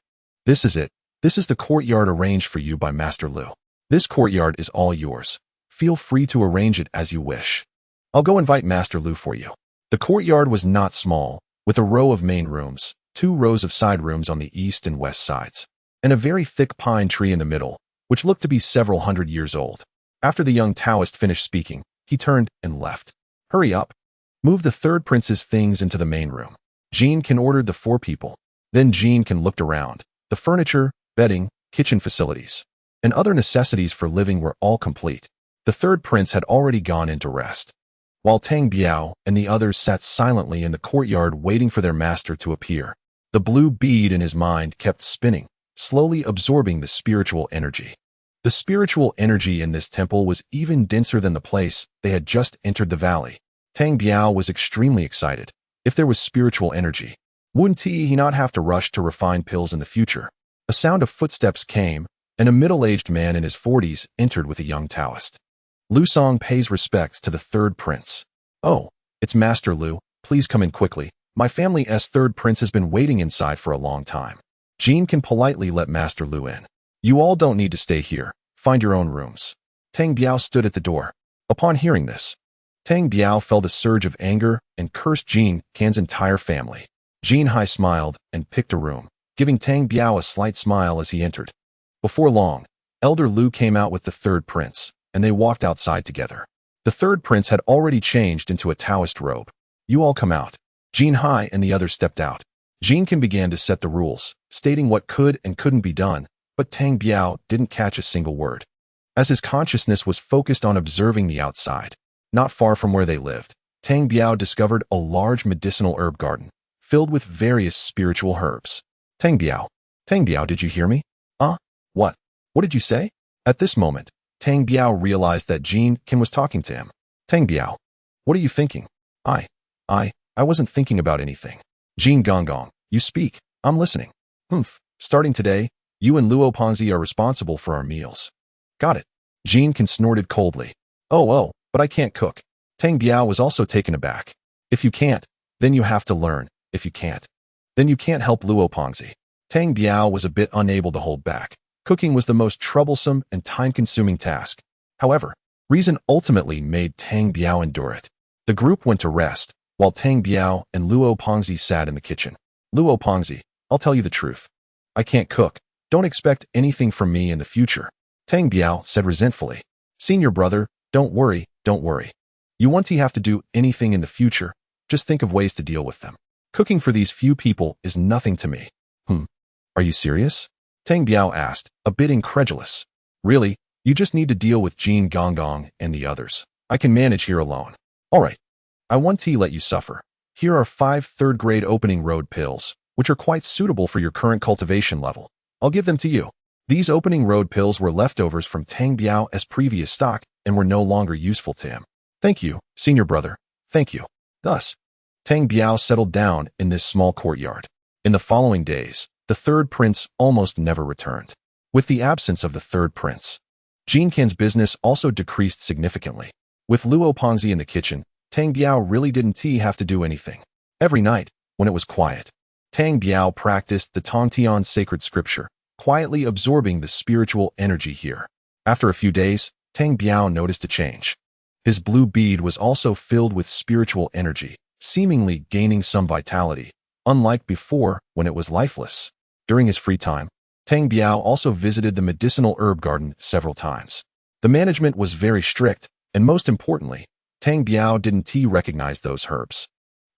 This is it. This is the courtyard arranged for you by Master Lu. This courtyard is all yours. Feel free to arrange it as you wish. I'll go invite Master Lu for you. The courtyard was not small, with a row of main rooms, 2 rows of side rooms on the east and west sides, and a very thick pine tree in the middle, which looked to be several hundred years old. After the young Taoist finished speaking, he turned and left. Hurry up. Move the third prince's things into the main room. Jinkin ordered the 4 people. Then Jinkin looked around. The furniture, bedding, kitchen facilities, and other necessities for living were all complete. The third prince had already gone into rest, while Tang Biao and the others sat silently in the courtyard waiting for their master to appear. The blue bead in his mind kept spinning, slowly absorbing the spiritual energy. The spiritual energy in this temple was even denser than the place they had just entered the valley. Tang Biao was extremely excited. If there was spiritual energy, wouldn't he not have to rush to refined pills in the future? A sound of footsteps came, and a middle-aged man in his 40s entered with a young Taoist. Lu Song pays respects to the third prince. Oh, it's Master Lu. Please come in quickly. My family's third prince has been waiting inside for a long time. Jinkin politely let Master Lu in. You all don't need to stay here. Find your own rooms. Tang Biao stood at the door. Upon hearing this, Tang Biao felt a surge of anger and cursed Jinkin's entire family. Jin Hai smiled and picked a room, giving Tang Biao a slight smile as he entered. Before long, Elder Lu came out with the third prince, and they walked outside together. The third prince had already changed into a Taoist robe. You all come out. Jin Hai and the others stepped out. Jinkin began to set the rules, stating what could and couldn't be done, but Tang Biao didn't catch a single word, as his consciousness was focused on observing the outside. Not far from where they lived, Tang Biao discovered a large medicinal herb garden, filled with various spiritual herbs. Tang Biao, did you hear me? What? What did you say? At this moment, Tang Biao realized that Jinkin was talking to him. Tang Biao, what are you thinking? I wasn't thinking about anything. Jin Gongong, you speak. I'm listening. Starting today, you and Luo Ponzi are responsible for our meals. Got it. Jinkin snorted coldly. Oh, but I can't cook. Tang Biao was also taken aback. If you can't, then you have to learn. If you can't, then you can't help Luo Ponzi. Tang Biao was a bit unable to hold back. Cooking was the most troublesome and time-consuming task. However, reason ultimately made Tang Biao endure it. The group went to rest, while Tang Biao and Luo Pongzi sat in the kitchen. Luo Pongzi, I'll tell you the truth. I can't cook. Don't expect anything from me in the future. Tang Biao said resentfully. Senior brother, don't worry. You won't have to do anything in the future. Just think of ways to deal with them. Cooking for these few people is nothing to me. Are you serious? Tang Biao asked, a bit incredulous. Really? You just need to deal with Jin Gonggong and the others. I can manage here alone. All right. I won't let you suffer. Here are 5 third-grade opening road pills, which are quite suitable for your current cultivation level. I'll give them to you. These opening road pills were leftovers from Tang Biao's previous stock and were no longer useful to him. Thank you, senior brother. Thank you. Thus, Tang Biao settled down in this small courtyard. In the following days, the third prince almost never returned. With the absence of the third prince, Jin Kan's business also decreased significantly. With Luo Ponzi in the kitchen, Tang Biao really didn't have to do anything. Every night, when it was quiet, Tang Biao practiced the Tongtian sacred scripture, quietly absorbing the spiritual energy here. After a few days, Tang Biao noticed a change. His blue bead was also filled with spiritual energy, seemingly gaining some vitality, unlike before when it was lifeless. During his free time, Tang Biao also visited the medicinal herb garden several times. The management was very strict, and most importantly, Tang Biao didn't recognize those herbs.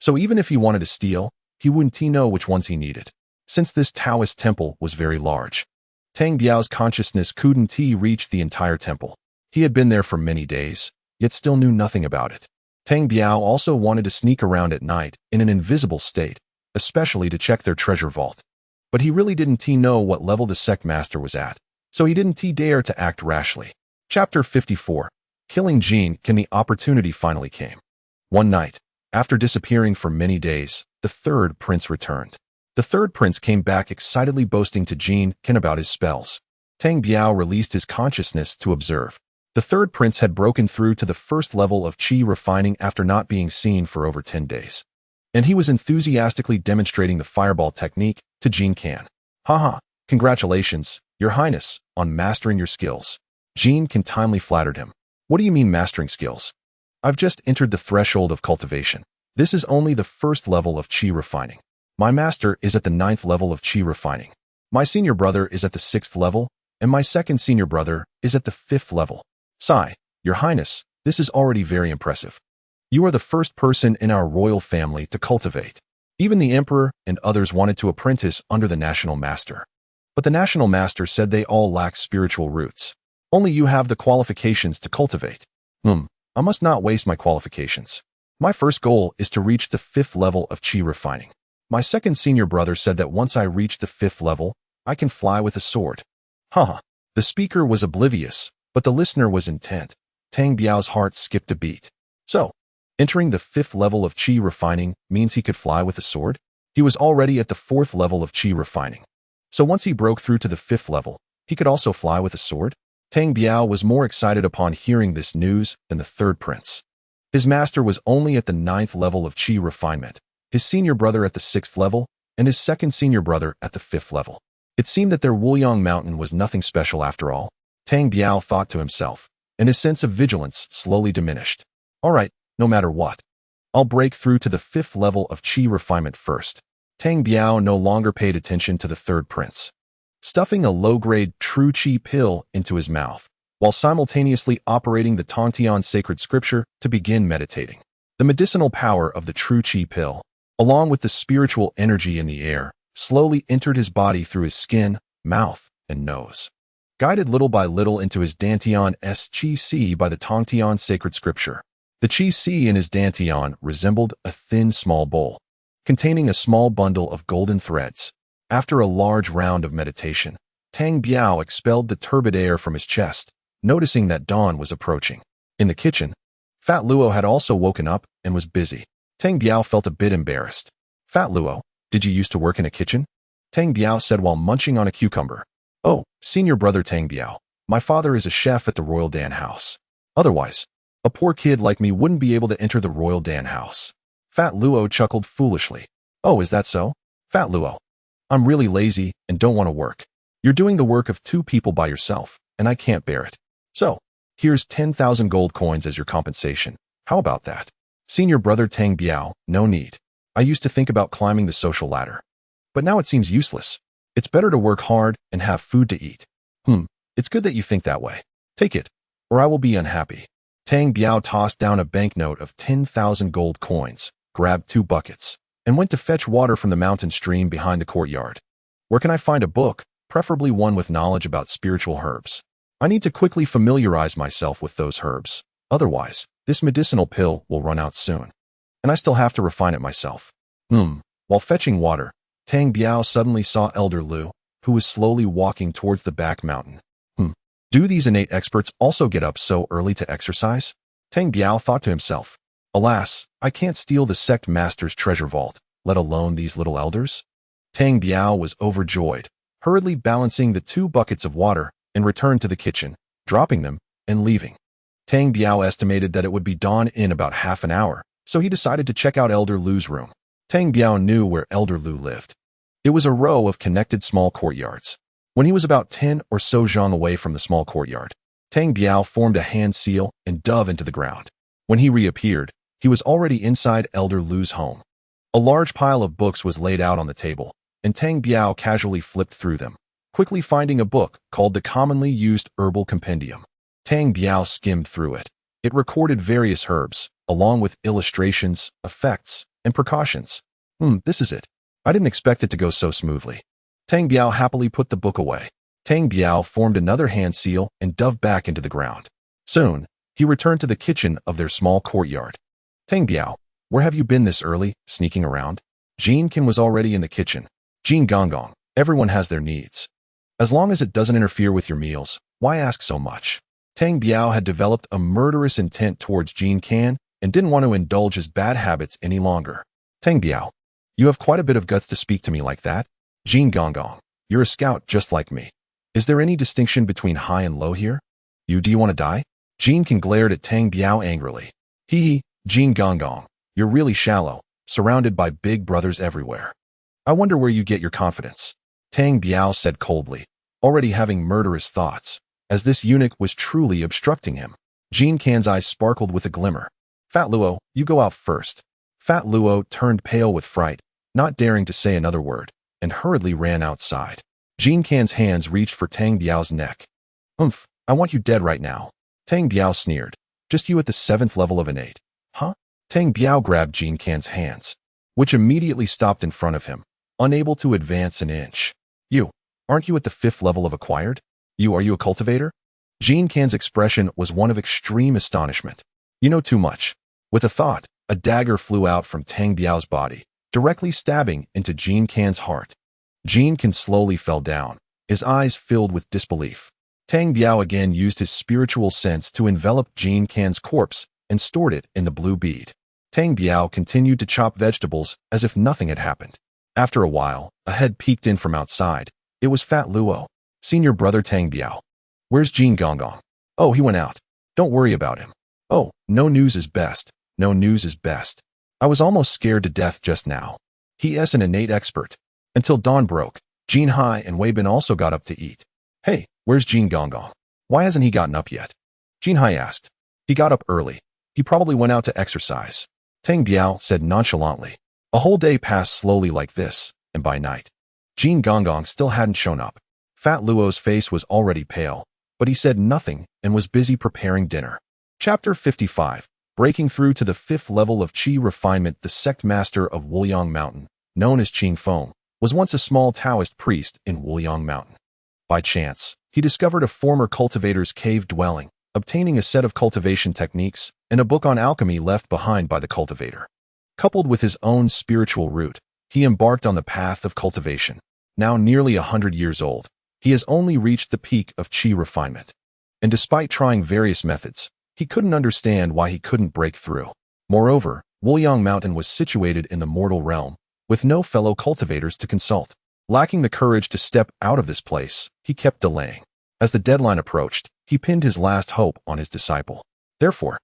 So even if he wanted to steal, he wouldn't know which ones he needed. Since this Taoist temple was very large, Tang Biao's consciousness couldn't reach the entire temple. He had been there for many days, yet still knew nothing about it. Tang Biao also wanted to sneak around at night in an invisible state, especially to check their treasure vault. But he really didn't know what level the sect master was at, so he didn't dare to act rashly. Chapter 54. Killing Jin Kan. The opportunity finally came. One night, after disappearing for many days, the third prince returned. The third prince came back excitedly boasting to Jin Kan about his spells. Tang Biao released his consciousness to observe. The third prince had broken through to the first level of qi refining after not being seen for over 10 days. And he was enthusiastically demonstrating the fireball technique to Jin Kan. Haha, congratulations, your highness, on mastering your skills. Jin Kan timely flattered him. What do you mean mastering skills? I've just entered the threshold of cultivation. This is only the first level of qi refining. My master is at the 9th level of qi refining. My senior brother is at the 6th level, and my second senior brother is at the 5th level. Sigh, your highness, this is already very impressive. You are the first person in our royal family to cultivate. Even the emperor and others wanted to apprentice under the national master. But the national master said they all lack spiritual roots. Only you have the qualifications to cultivate. I must not waste my qualifications. My first goal is to reach the 5th level of qi refining. My second senior brother said that once I reach the 5th level, I can fly with a sword. Haha. The speaker was oblivious, but the listener was intent. Tang Biao's heart skipped a beat. So, entering the 5th level of qi refining means he could fly with a sword? He was already at the 4th level of qi refining. So once he broke through to the 5th level, he could also fly with a sword? Tang Biao was more excited upon hearing this news than the third prince. His master was only at the 9th level of qi refinement, his senior brother at the 6th level, and his second senior brother at the 5th level. It seemed that their Wuyang mountain was nothing special after all. Tang Biao thought to himself, and his sense of vigilance slowly diminished. All right, no matter what, I'll break through to the 5th level of qi refinement first. Tang Biao no longer paid attention to the third prince, stuffing a low-grade true qi pill into his mouth, while simultaneously operating the Tongtian sacred scripture to begin meditating. The medicinal power of the true qi pill, along with the spiritual energy in the air, slowly entered his body through his skin, mouth, and nose. Guided little by little into his Dantian's qi si by the Tongtian sacred scripture, the qi si in his Dantian resembled a thin small bowl, containing a small bundle of golden threads. After a large round of meditation, Tang Biao expelled the turbid air from his chest, noticing that dawn was approaching. In the kitchen, Fat Luo had also woken up and was busy. Tang Biao felt a bit embarrassed. Fat Luo, did you used to work in a kitchen? Tang Biao said while munching on a cucumber. Oh, senior brother Tang Biao, my father is a chef at the Royal Dan House. Otherwise, a poor kid like me wouldn't be able to enter the Royal Dan House. Fat Luo chuckled foolishly. Oh, is that so? Fat Luo, I'm really lazy and don't want to work. You're doing the work of 2 people by yourself, and I can't bear it. So, here's 10,000 gold coins as your compensation. How about that? Senior brother Tang Biao, no need. I used to think about climbing the social ladder. But now it seems useless. It's better to work hard and have food to eat. It's good that you think that way. Take it, or I will be unhappy. Tang Biao tossed down a banknote of 10,000 gold coins, grabbed 2 buckets, and went to fetch water from the mountain stream behind the courtyard. Where can I find a book preferably one with knowledge about spiritual herbs. I need to quickly familiarize myself with those herbs. Otherwise, this medicinal pill will run out soon. And I still have to refine it myself. While fetching water, Tang Biao suddenly saw Elder Lu, who was slowly walking towards the back mountain. Do these innate experts also get up so early to exercise? Tang Biao thought to himself. Alas, I can't steal the sect master's treasure vault, let alone these little elders. Tang Biao was overjoyed, hurriedly balancing the 2 buckets of water, and returned to the kitchen, dropping them and leaving. Tang Biao estimated that it would be dawn in about half an hour, so he decided to check out Elder Lu's room. Tang Biao knew where Elder Lu lived. It was a row of connected small courtyards. When he was about 10 or so zhang away from the small courtyard, Tang Biao formed a hand seal and dove into the ground. When he reappeared, he was already inside Elder Lu's home. A large pile of books was laid out on the table, and Tang Biao casually flipped through them, quickly finding a book called the Commonly Used Herbal Compendium. Tang Biao skimmed through it. It recorded various herbs, along with illustrations, effects, and precautions. This is it. I didn't expect it to go so smoothly. Tang Biao happily put the book away. Tang Biao formed another hand seal and dove back into the ground. Soon, he returned to the kitchen of their small courtyard. Tang Biao, where have you been this early, sneaking around? Jin Kin was already in the kitchen. Jin Gonggong, everyone has their needs. As long as it doesn't interfere with your meals, why ask so much? Tang Biao had developed a murderous intent towards Jin Kan and didn't want to indulge his bad habits any longer. Tang Biao, you have quite a bit of guts to speak to me like that. Jin Gonggong, you're a scout just like me. Is there any distinction between high and low here? Do you want to die? Jin Kan glared at Tang Biao angrily. Hee, Jin Gonggong, you're really shallow, surrounded by big brothers everywhere. I wonder where you get your confidence. Tang Biao said coldly, already having murderous thoughts, as this eunuch was truly obstructing him. Jin Kan's eyes sparkled with a glimmer. Fat Luo, you go out first. Fat Luo turned pale with fright, not daring to say another word, and hurriedly ran outside. Jin Kan's hands reached for Tang Biao's neck. I want you dead right now. Tang Biao sneered. Just you at the 7th level of innate. Huh? Tang Biao grabbed Jin Kan's hands, which immediately stopped in front of him, unable to advance an inch. Aren't you at the 5th level of acquired? Are you a cultivator? Jin Kan's expression was one of extreme astonishment. You know too much. With a thought, a dagger flew out from Tang Biao's body, directly stabbing into Jin Kan's heart. Jin Kan slowly fell down, his eyes filled with disbelief. Tang Biao again used his spiritual sense to envelop Jin Kan's corpse and stored it in the blue bead. Tang Biao continued to chop vegetables as if nothing had happened. After a while, a head peeked in from outside. It was Fat Luo, senior brother Tang Biao. Where's Jin Gonggong? Oh, he went out. Don't worry about him. Oh, no news is best. No news is best. I was almost scared to death just now. He is an innate expert. Until dawn broke, Jin Hai and Wei Bin also got up to eat. Hey, where's Jin Gonggong? Why hasn't he gotten up yet? Jin Hai asked. He got up early. He probably went out to exercise. Tang Biao said nonchalantly. A whole day passed slowly like this, and by night, Jin Gonggong still hadn't shown up. Fat Luo's face was already pale, but he said nothing and was busy preparing dinner. Chapter 55. Breaking through to the 5th level of Qi refinement. The sect master of Wuliang Mountain, known as Qing Feng, was once a small Taoist priest in Wuliang Mountain. By chance, he discovered a former cultivator's cave dwelling, obtaining a set of cultivation techniques and a book on alchemy left behind by the cultivator. Coupled with his own spiritual root, he embarked on the path of cultivation. Now nearly 100 years old, he has only reached the peak of Qi refinement. And despite trying various methods, he couldn't understand why he couldn't break through. Moreover, Wuliang Mountain was situated in the mortal realm, with no fellow cultivators to consult. Lacking the courage to step out of this place, he kept delaying. As the deadline approached, he pinned his last hope on his disciple. Therefore,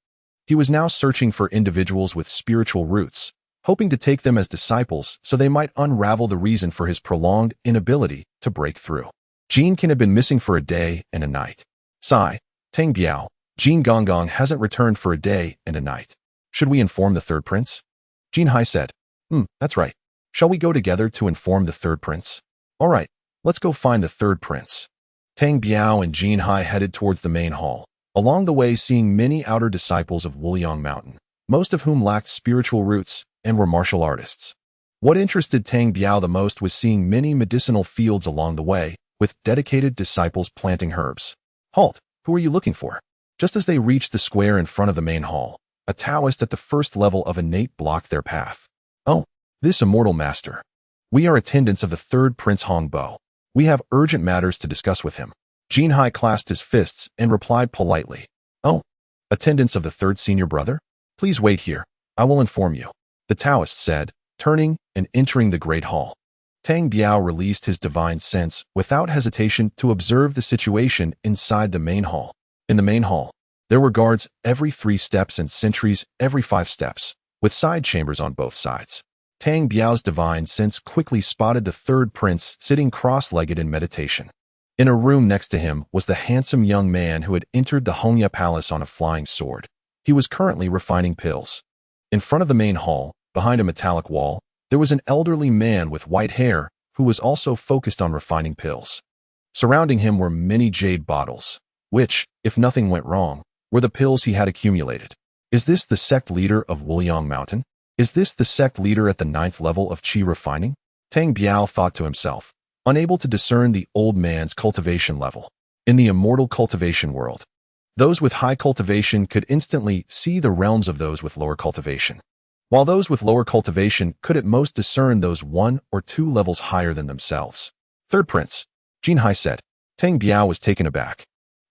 he was now searching for individuals with spiritual roots, hoping to take them as disciples so they might unravel the reason for his prolonged inability to break through. Jin Kan had been missing for a day and a night. Sigh, Tang Biao, Jin Gonggong hasn't returned for a day and a night. Should we inform the third prince? Jin Hai said. That's right. Shall we go together to inform the third prince? All right, let's go find the third prince. Tang Biao and Jin Hai headed towards the main hall, along the way seeing many outer disciples of Wuliang Mountain, most of whom lacked spiritual roots and were martial artists. What interested Tang Biao the most was seeing many medicinal fields along the way, with dedicated disciples planting herbs. Halt! Who are you looking for? Just as they reached the square in front of the main hall, a Taoist at the first level of innate blocked their path. Oh, this immortal master. We are attendants of the third Prince Hongbo. We have urgent matters to discuss with him. Jin Hai clasped his fists and replied politely. Oh, attendants of the third senior brother? Please wait here. I will inform you. The Taoist said, turning and entering the great hall. Tang Biao released his divine sense without hesitation to observe the situation inside the main hall. In the main hall, there were guards every 3 steps and sentries every 5 steps, with side chambers on both sides. Tang Biao's divine sense quickly spotted the third prince sitting cross-legged in meditation. In a room next to him was the handsome young man who had entered the Hongya Palace on a flying sword. He was currently refining pills. In front of the main hall, behind a metallic wall, there was an elderly man with white hair who was also focused on refining pills. Surrounding him were many jade bottles, which, if nothing went wrong, were the pills he had accumulated. Is this the sect leader of Wuliang Mountain? Is this the sect leader at the 9th level of qi refining? Tang Biao thought to himself, unable to discern the old man's cultivation level. In the immortal cultivation world, those with high cultivation could instantly see the realms of those with lower cultivation, while those with lower cultivation could at most discern those 1 or 2 levels higher than themselves. Third prince, Jin Hai said. Tang Biao was taken aback.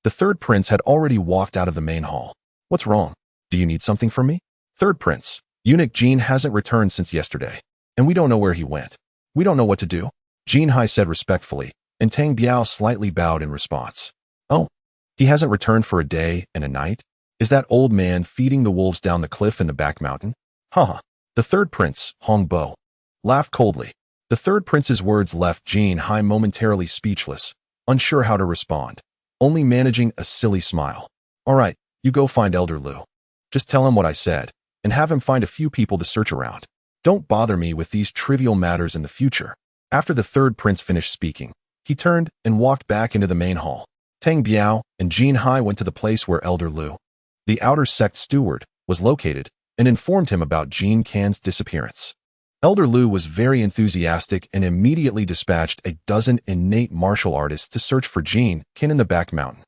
The third prince had already walked out of the main hall. What's wrong? Do you need something from me? Third prince, eunuch Jin hasn't returned since yesterday, and we don't know where he went. We don't know what to do, Jin Hai said respectfully, and Tang Biao slightly bowed in response. Oh, he hasn't returned for a day and a night? Is that old man feeding the wolves down the cliff in the back mountain? Haha. The third prince, Hongbo, laughed coldly. The third prince's words left Jin Hai momentarily speechless, unsure how to respond, only managing a silly smile. All right, you go find Elder Lu. Just tell him what I said, and have him find a few people to search around. Don't bother me with these trivial matters in the future. After the third prince finished speaking, he turned and walked back into the main hall. Tang Biao and Jin Hai went to the place where Elder Lu, the outer sect steward, was located, and informed him about Jin Kan's disappearance. Elder Lu was very enthusiastic and immediately dispatched a dozen innate martial artists to search for Jin Kan in the back mountain.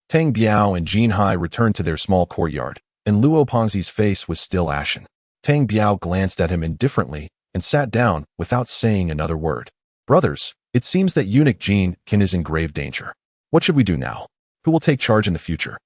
Tang Biao and Jin Hai returned to their small courtyard, and Luo Pengzi's face was still ashen. Tang Biao glanced at him indifferently and sat down without saying another word. Brothers, it seems that eunuch Jin Kan is in grave danger. What should we do now? Who will take charge in the future?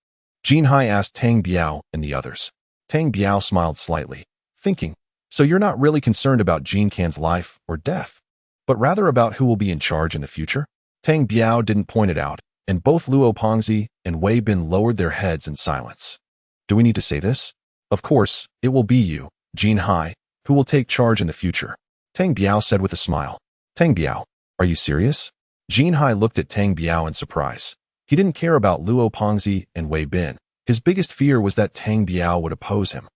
Jin Hai asked Tang Biao and the others. Tang Biao smiled slightly, thinking, so you're not really concerned about Jin Kan's life or death, but rather about who will be in charge in the future? Tang Biao didn't point it out, and both Luo Pengzi and Wei Bin lowered their heads in silence. Do we need to say this? Of course, it will be you, Jin Hai, who will take charge in the future, Tang Biao said with a smile. Tang Biao, are you serious? Jin Hai looked at Tang Biao in surprise. He didn't care about Luo Pengzi and Wei Bin. His biggest fear was that Tang Biao would oppose him.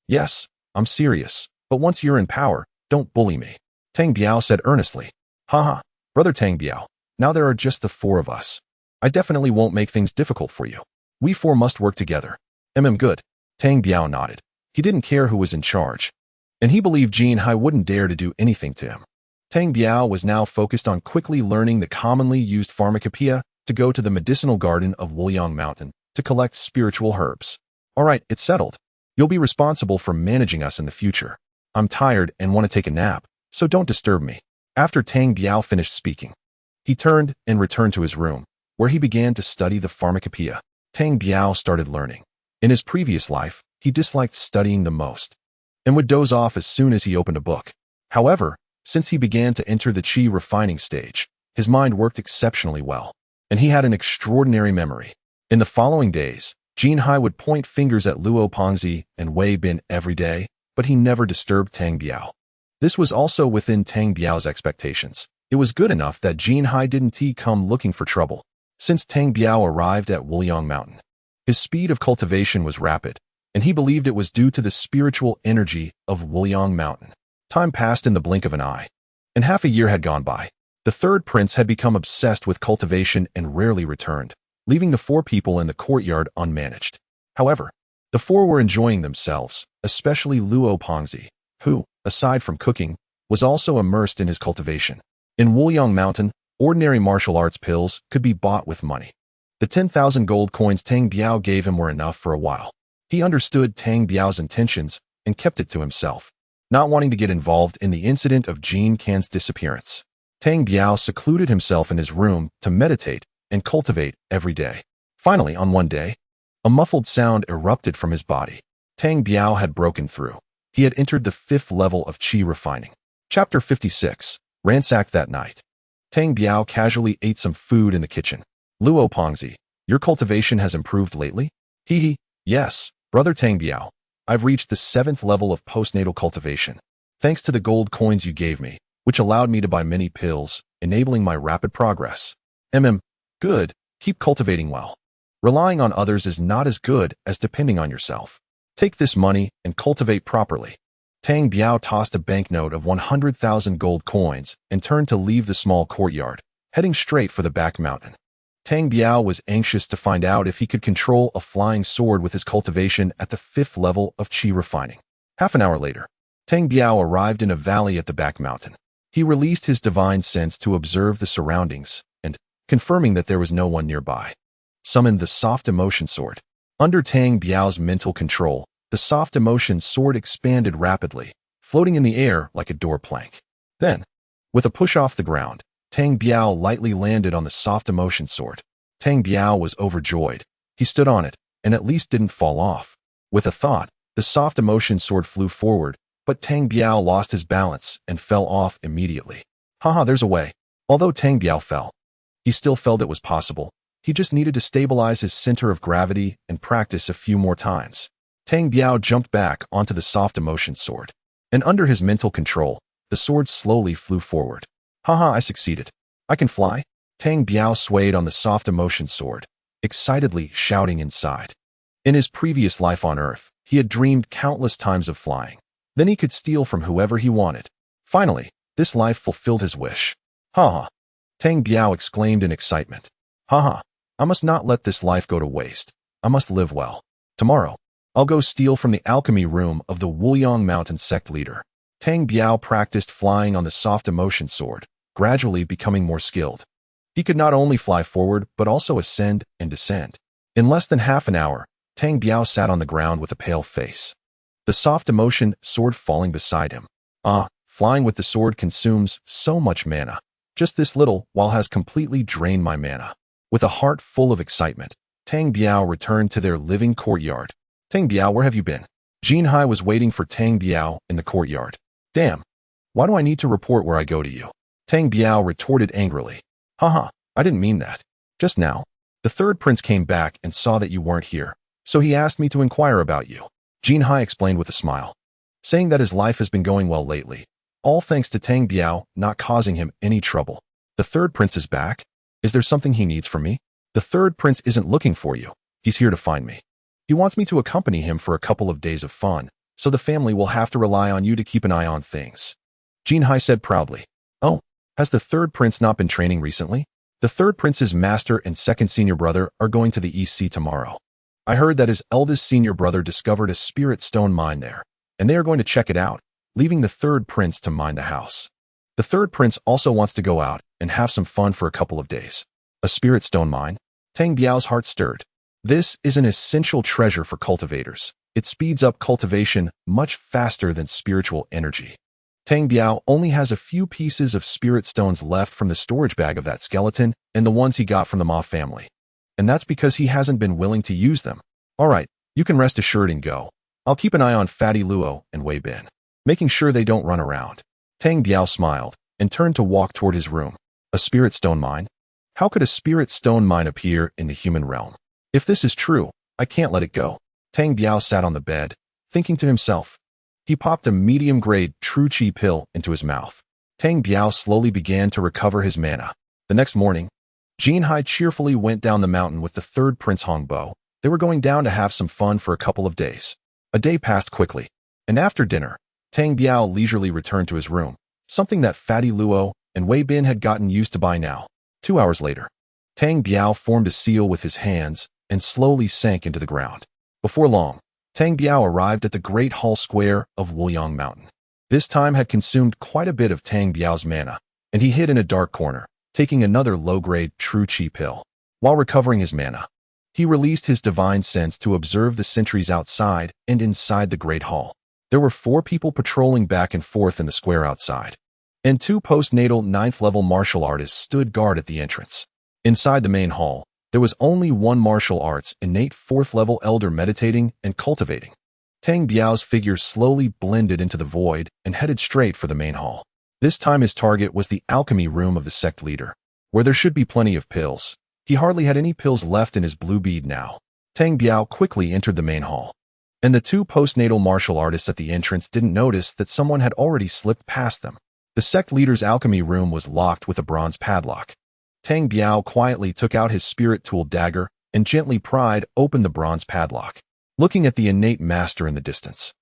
Yes, I'm serious, but once you're in power, don't bully me, Tang Biao said earnestly. Haha, brother Tang Biao, now there are just the 4 of us. I definitely won't make things difficult for you. We 4 must work together. Good. Tang Biao nodded. He didn't care who was in charge, and he believed Jin Hai wouldn't dare to do anything to him. Tang Biao was now focused on quickly learning the commonly used pharmacopoeia to go to the medicinal garden of Wuliang Mountain to collect spiritual herbs. All right, it's settled. You'll be responsible for managing us in the future. I'm tired and want to take a nap, so don't disturb me. After Tang Biao finished speaking, he turned and returned to his room, where he began to study the pharmacopoeia. Tang Biao started learning. In his previous life, he disliked studying the most, and would doze off as soon as he opened a book. However, since he began to enter the qi refining stage, his mind worked exceptionally well, and he had an extraordinary memory. In the following days, Jin Hai would point fingers at Luo Pengzi and Wei Bin every day, but he never disturbed Tang Biao. This was also within Tang Biao's expectations. It was good enough that Jin Hai didn't come looking for trouble. Since Tang Biao arrived at Wuliang Mountain, his speed of cultivation was rapid, and he believed it was due to the spiritual energy of Wuliang Mountain. Time passed in the blink of an eye, and half a year had gone by. The third prince had become obsessed with cultivation and rarely returned, leaving the 4 people in the courtyard unmanaged. However, the 4 were enjoying themselves, especially Luo Pengzi, who, aside from cooking, was also immersed in his cultivation. In Wuliang Mountain, Ordinary martial arts pills could be bought with money. The 10,000 gold coins Tang Biao gave him were enough for a while. He understood Tang Biao's intentions and kept it to himself, not wanting to get involved in the incident of Jean Can's disappearance. Tang Biao secluded himself in his room to meditate and cultivate every day. Finally, on one day, a muffled sound erupted from his body. Tang Biao had broken through. He had entered the 5th level of qi refining. Chapter 56. Ransacked that night. Tang Biao casually ate some food in the kitchen. Luo Pongzi, your cultivation has improved lately? Hee. Yes, brother Tang Biao. I've reached the 7th level of postnatal cultivation, thanks to the gold coins you gave me, which allowed me to buy many pills, enabling my rapid progress. Good, keep cultivating well. Relying on others is not as good as depending on yourself. Take this money and cultivate properly. Tang Biao tossed a banknote of 100,000 gold coins and turned to leave the small courtyard, heading straight for the back mountain. Tang Biao was anxious to find out if he could control a flying sword with his cultivation at the 5th level of qi refining. Half an hour later, Tang Biao arrived in a valley at the back mountain. He released his divine sense to observe the surroundings and, confirming that there was no one nearby, summoned the soft emotion sword. Under Tang Biao's mental control, the soft emotion sword expanded rapidly, floating in the air like a door plank. Then, with a push off the ground, Tang Biao lightly landed on the soft emotion sword. Tang Biao was overjoyed. He stood on it, and at least didn't fall off. With a thought, the soft emotion sword flew forward, but Tang Biao lost his balance and fell off immediately. There's a way. Although Tang Biao fell, he still felt it was possible. He just needed to stabilize his center of gravity and practice a few more times. Tang Biao jumped back onto the soft emotion sword, and under his mental control, the sword slowly flew forward. I succeeded. I can fly? Tang Biao swayed on the soft emotion sword, excitedly shouting inside. In his previous life on Earth, he had dreamed countless times of flying. Then he could steal from whoever he wanted. Finally, this life fulfilled his wish. Tang Biao exclaimed in excitement. I must not let this life go to waste. I must live well. Tomorrow, I'll go steal from the alchemy room of the Wuliang Mountain sect leader. Tang Biao practiced flying on the soft emotion sword, gradually becoming more skilled. He could not only fly forward, but also ascend and descend. In less than half an hour, Tang Biao sat on the ground with a pale face, the soft emotion sword falling beside him. Flying with the sword consumes so much mana. Just this little while has completely drained my mana. With a heart full of excitement, Tang Biao returned to their living courtyard. Tang Biao, where have you been? Jin Hai was waiting for Tang Biao in the courtyard. Damn, why do I need to report where I go to you? Tang Biao retorted angrily. I didn't mean that. Just now, the 3rd prince came back and saw that you weren't here, so he asked me to inquire about you. Jin Hai explained with a smile, saying that his life has been going well lately, all thanks to Tang Biao not causing him any trouble. The 3rd prince is back? Is there something he needs from me? The 3rd prince isn't looking for you. He's here to find me. He wants me to accompany him for a couple of days of fun, so the family will have to rely on you to keep an eye on things. Jin Hai said proudly. Oh, has the 3rd prince not been training recently? The 3rd prince's master and 2nd senior brother are going to the East Sea tomorrow. I heard that his eldest senior brother discovered a spirit stone mine there, and they are going to check it out, leaving the 3rd prince to mine the house. The 3rd prince also wants to go out and have some fun for a couple of days. A spirit stone mine? Tang Biao's heart stirred. This is an essential treasure for cultivators. It speeds up cultivation much faster than spiritual energy. Tang Biao only has a few pieces of spirit stones left from the storage bag of that skeleton and the ones he got from the Ma family. And that's because he hasn't been willing to use them. Alright, you can rest assured and go. I'll keep an eye on Fatty Luo and Wei Bin, making sure they don't run around. Tang Biao smiled and turned to walk toward his room. A spirit stone mine? How could a spirit stone mine appear in the human realm? If this is true, I can't let it go. Tang Biao sat on the bed, thinking to himself. He popped a medium-grade true qi pill into his mouth. Tang Biao slowly began to recover his mana. The next morning, Jin Hai cheerfully went down the mountain with the 3rd Prince Hongbo. They were going down to have some fun for a couple of days. A day passed quickly, and after dinner, Tang Biao leisurely returned to his room, something that Fatty Luo and Wei Bin had gotten used to by now. 2 hours later, Tang Biao formed a seal with his hands and slowly sank into the ground. Before long, Tang Biao arrived at the Great Hall Square of Wuliang Mountain. This time had consumed quite a bit of Tang Biao's mana, and he hid in a dark corner, taking another low-grade true chi pill. While recovering his mana, he released his divine sense to observe the sentries outside and inside the Great Hall. There were 4 people patrolling back and forth in the square outside, and 2 postnatal 9th-level martial artists stood guard at the entrance. Inside the main hall, there was only one martial arts innate 4th-level elder meditating and cultivating. Tang Biao's figure slowly blended into the void and headed straight for the main hall. This time his target was the alchemy room of the sect leader, where there should be plenty of pills. He hardly had any pills left in his blue bead now. Tang Biao quickly entered the main hall, and the 2 postnatal martial artists at the entrance didn't notice that someone had already slipped past them. The sect leader's alchemy room was locked with a bronze padlock. Tang Biao quietly took out his spirit tool dagger and gently pried open the bronze padlock, looking at the innate master in the distance.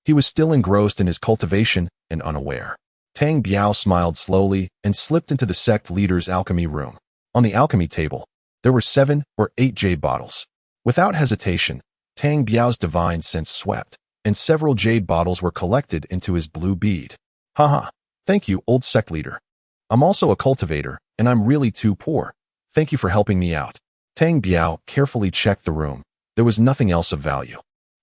He was still engrossed in his cultivation and unaware. Tang Biao smiled slowly and slipped into the sect leader's alchemy room. On the alchemy table, there were 7 or 8 jade bottles. Without hesitation, Tang Biao's divine sense swept, and several jade bottles were collected into his blue bead. Haha, thank you, old sect leader. I'm also a cultivator, and I'm really too poor. Thank you for helping me out. Tang Biao carefully checked the room. There was nothing else of value.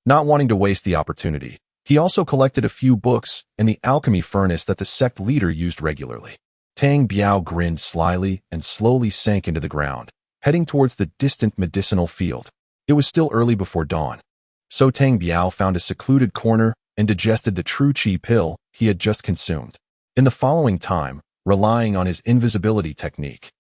Not wanting to waste the opportunity, he also collected a few books and the alchemy furnace that the sect leader used regularly. Tang Biao grinned slyly and slowly sank into the ground, heading towards the distant medicinal field. It was still early before dawn, so Tang Biao found a secluded corner and digested the true chi pill he had just consumed. In the following time, relying on his invisibility technique,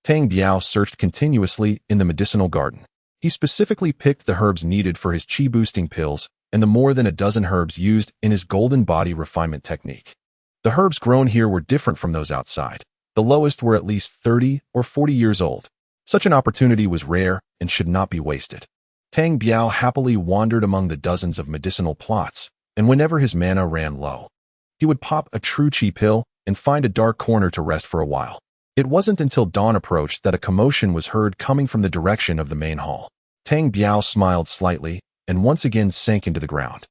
Tang Biao searched continuously in the medicinal garden. He specifically picked the herbs needed for his chi-boosting pills and the more than a dozen herbs used in his golden body refinement technique. The herbs grown here were different from those outside. The lowest were at least 30 or 40 years old. Such an opportunity was rare and should not be wasted. Tang Biao happily wandered among the dozens of medicinal plots, and whenever his mana ran low, he would pop a true chi pill and find a dark corner to rest for a while. It wasn't until dawn approached that a commotion was heard coming from the direction of the main hall. Tang Biao smiled slightly and once again sank into the ground.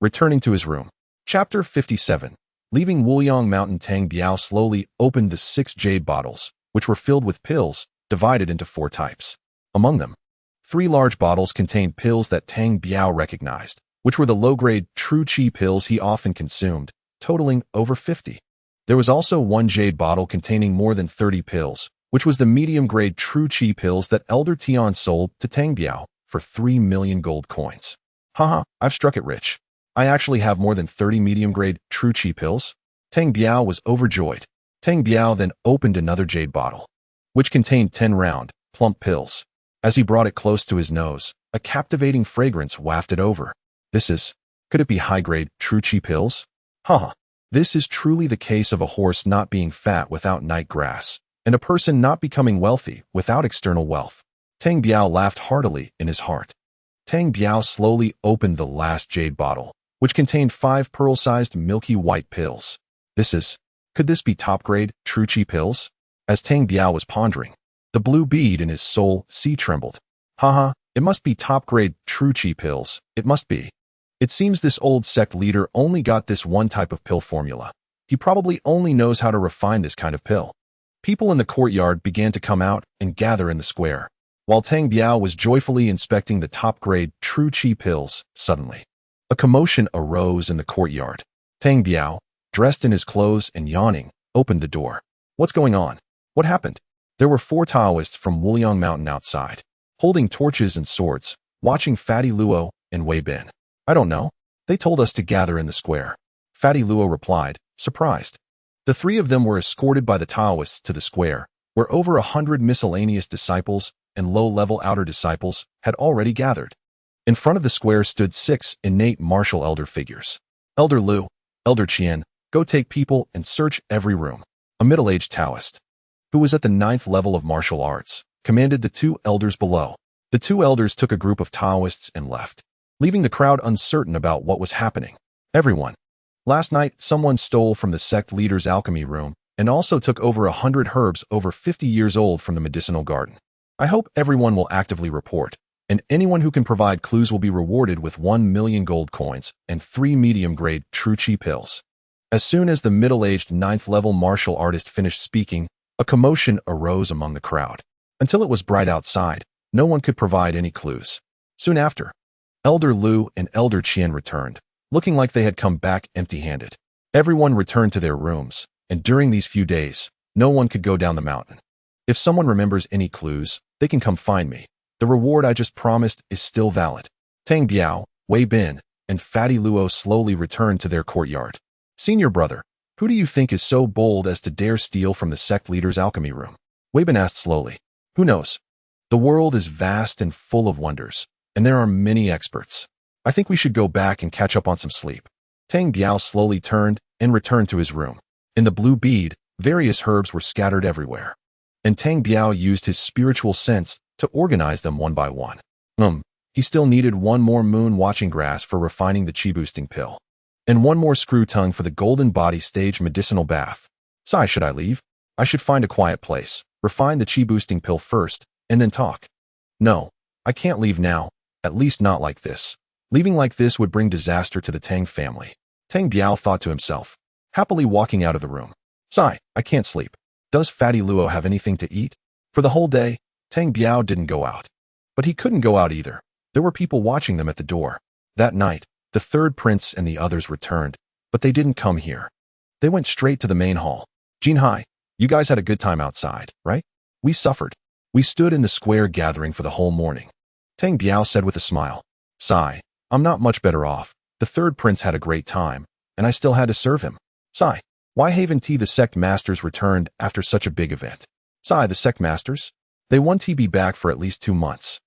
Returning to his room. Chapter 57. Leaving Wuliang Mountain, Tang Biao slowly opened the 6 jade bottles, which were filled with pills, divided into 4 types. Among them, 3 large bottles contained pills that Tang Biao recognized, which were the low-grade true chi pills he often consumed, totaling over 50. There was also 1 jade bottle containing more than 30 pills, which was the medium-grade true chi pills that Elder Tian sold to Tang Biao for 3 million gold coins. Haha, I've struck it rich. I actually have more than 30 medium-grade true chi pills. Tang Biao was overjoyed. Tang Biao then opened another jade bottle, which contained 10 round, plump pills. As he brought it close to his nose, a captivating fragrance wafted over. Could it be high-grade true chi pills? Haha. This is truly the case of a horse not being fat without night grass, and a person not becoming wealthy without external wealth. Tang Biao laughed heartily in his heart. Tang Biao slowly opened the last jade bottle, which contained 5 pearl-sized milky white pills. Could this be top-grade true chi pills? As Tang Biao was pondering, the blue bead in his soul trembled. Haha, it must be top-grade true chi pills. It must be. It seems this old sect leader only got this one type of pill formula. He probably only knows how to refine this kind of pill. People in the courtyard began to come out and gather in the square. While Tang Biao was joyfully inspecting the top-grade true chi pills, suddenly, a commotion arose in the courtyard. Tang Biao, dressed in his clothes and yawning, opened the door. What's going on? What happened? There were 4 Taoists from Wuliang Mountain outside, holding torches and swords, watching Fatty Luo and Wei Bin. I don't know. They told us to gather in the square. Fatty Luo replied, surprised. The 3 of them were escorted by the Taoists to the square, where over 100 miscellaneous disciples and low-level outer disciples had already gathered. In front of the square stood 6 innate martial elder figures. Elder Lu, Elder Qian, go take people and search every room. A middle-aged Taoist, who was at the 9th level of martial arts, commanded the 2 elders below. The 2 elders took a group of Taoists and left, leaving the crowd uncertain about what was happening. Everyone. Last night, someone stole from the sect leader's alchemy room and also took over 100 herbs over 50 years old from the medicinal garden. I hope everyone will actively report, and anyone who can provide clues will be rewarded with 1 million gold coins and 3 medium-grade true chi pills. As soon as the middle-aged 9th-level martial artist finished speaking, A commotion arose among the crowd. Until it was bright outside, no one could provide any clues. Soon after, Elder Lu and Elder Qian returned, looking like they had come back empty-handed. Everyone returned to their rooms, and during these few days, no one could go down the mountain. If someone remembers any clues, they can come find me. The reward I just promised is still valid. Tang Biao, Wei Bin, and Fatty Luo slowly returned to their courtyard. Senior brother, who do you think is so bold as to dare steal from the sect leader's alchemy room? Wei Bin asked slowly. Who knows? The world is vast and full of wonders, and there are many experts. I think we should go back and catch up on some sleep. Tang Biao slowly turned and returned to his room. In the blue bead, various herbs were scattered everywhere, and Tang Biao used his spiritual sense to organize them one by one. He still needed one more moon watching grass for refining the chi-boosting pill, and one more screw tongue for the golden body stage medicinal bath. Sigh, should I leave? I should find a quiet place, refine the chi-boosting pill first, and then talk. No, I can't leave now, at least not like this. Leaving like this would bring disaster to the Tang family. Tang Biao thought to himself, happily walking out of the room. Sigh, I can't sleep. Does Fatty Luo have anything to eat? For the whole day, Tang Biao didn't go out. But he couldn't go out either. There were people watching them at the door. That night, the third prince and the others returned, but they didn't come here. They went straight to the main hall. Jinhai, you guys had a good time outside, right? We suffered. We stood in the square gathering for the whole morning. Tang Biao said with a smile. Sigh, I'm not much better off. The third prince had a great time, and I still had to serve him. Sigh, why haven't the sect masters returned after such a big event? Sigh, the sect masters? They won't be back for at least 2 months.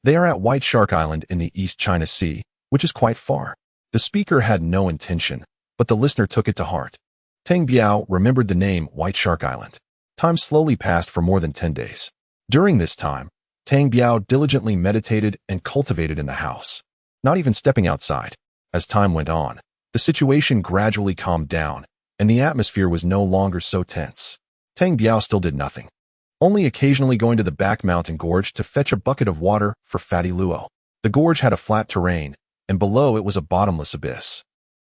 They are at White Shark Island in the East China Sea, which is quite far. The speaker had no intention, but the listener took it to heart. Tang Biao remembered the name White Shark Island. Time slowly passed for more than 10 days. During this time, Tang Biao diligently meditated and cultivated in the house, not even stepping outside. As time went on, the situation gradually calmed down, and the atmosphere was no longer so tense. Tang Biao still did nothing, only occasionally going to the back mountain gorge to fetch a bucket of water for Fatty Luo. The gorge had a flat terrain, and below it was a bottomless abyss,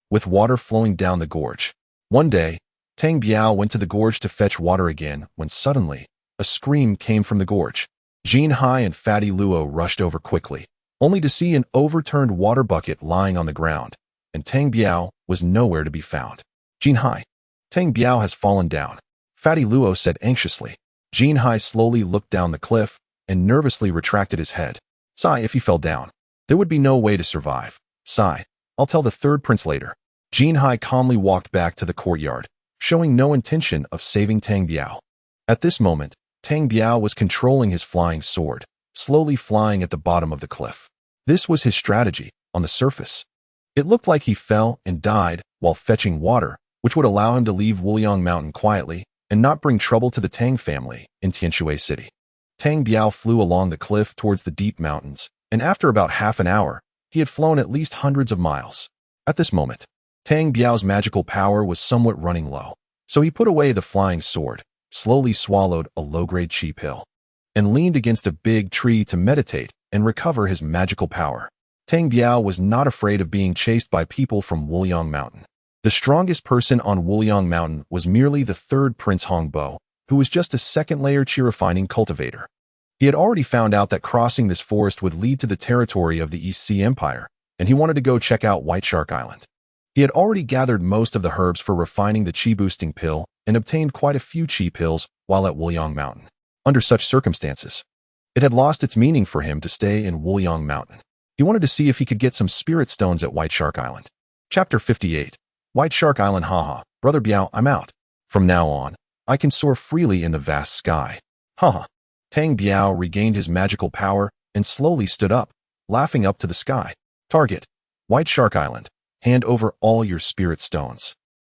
with water flowing down the gorge. One day, Tang Biao went to the gorge to fetch water again when suddenly, a scream came from the gorge. Jinhai and Fatty Luo rushed over quickly, only to see an overturned water bucket lying on the ground, and Tang Biao was nowhere to be found. Jinhai, Tang Biao has fallen down, Fatty Luo said anxiously. Jinhai slowly looked down the cliff and nervously retracted his head. Sigh, if he fell down, there would be no way to survive. Sigh, I'll tell the third prince later. Jinhai calmly walked back to the courtyard, showing no intention of saving Tang Biao. At this moment, Tang Biao was controlling his flying sword, slowly flying at the bottom of the cliff. This was his strategy, on the surface. It looked like he fell and died while fetching water, which would allow him to leave Wuliang Mountain quietly and not bring trouble to the Tang family in Tianshui City. Tang Biao flew along the cliff towards the deep mountains, and after about half an hour, he had flown at least hundreds of miles. At this moment, Tang Biao's magical power was somewhat running low, so he put away the flying sword, slowly swallowed a low-grade chi pill, and leaned against a big tree to meditate and recover his magical power. Tang Biao was not afraid of being chased by people from Wuliang Mountain. The strongest person on Wuliang Mountain was merely the third Prince Hongbo, who was just a second-layer chi-refining cultivator. He had already found out that crossing this forest would lead to the territory of the East Sea Empire, and he wanted to go check out White Shark Island. He had already gathered most of the herbs for refining the chi-boosting pill and obtained quite a few chi pills while at Wuliang Mountain. Under such circumstances, it had lost its meaning for him to stay in Wuliang Mountain. He wanted to see if he could get some spirit stones at White Shark Island. Chapter 58. White Shark Island. Haha, Brother Biao, I'm out. From now on, I can soar freely in the vast sky. Haha. Tang Biao regained his magical power and slowly stood up, laughing up to the sky. Target: White Shark Island. Hand over all your spirit stones.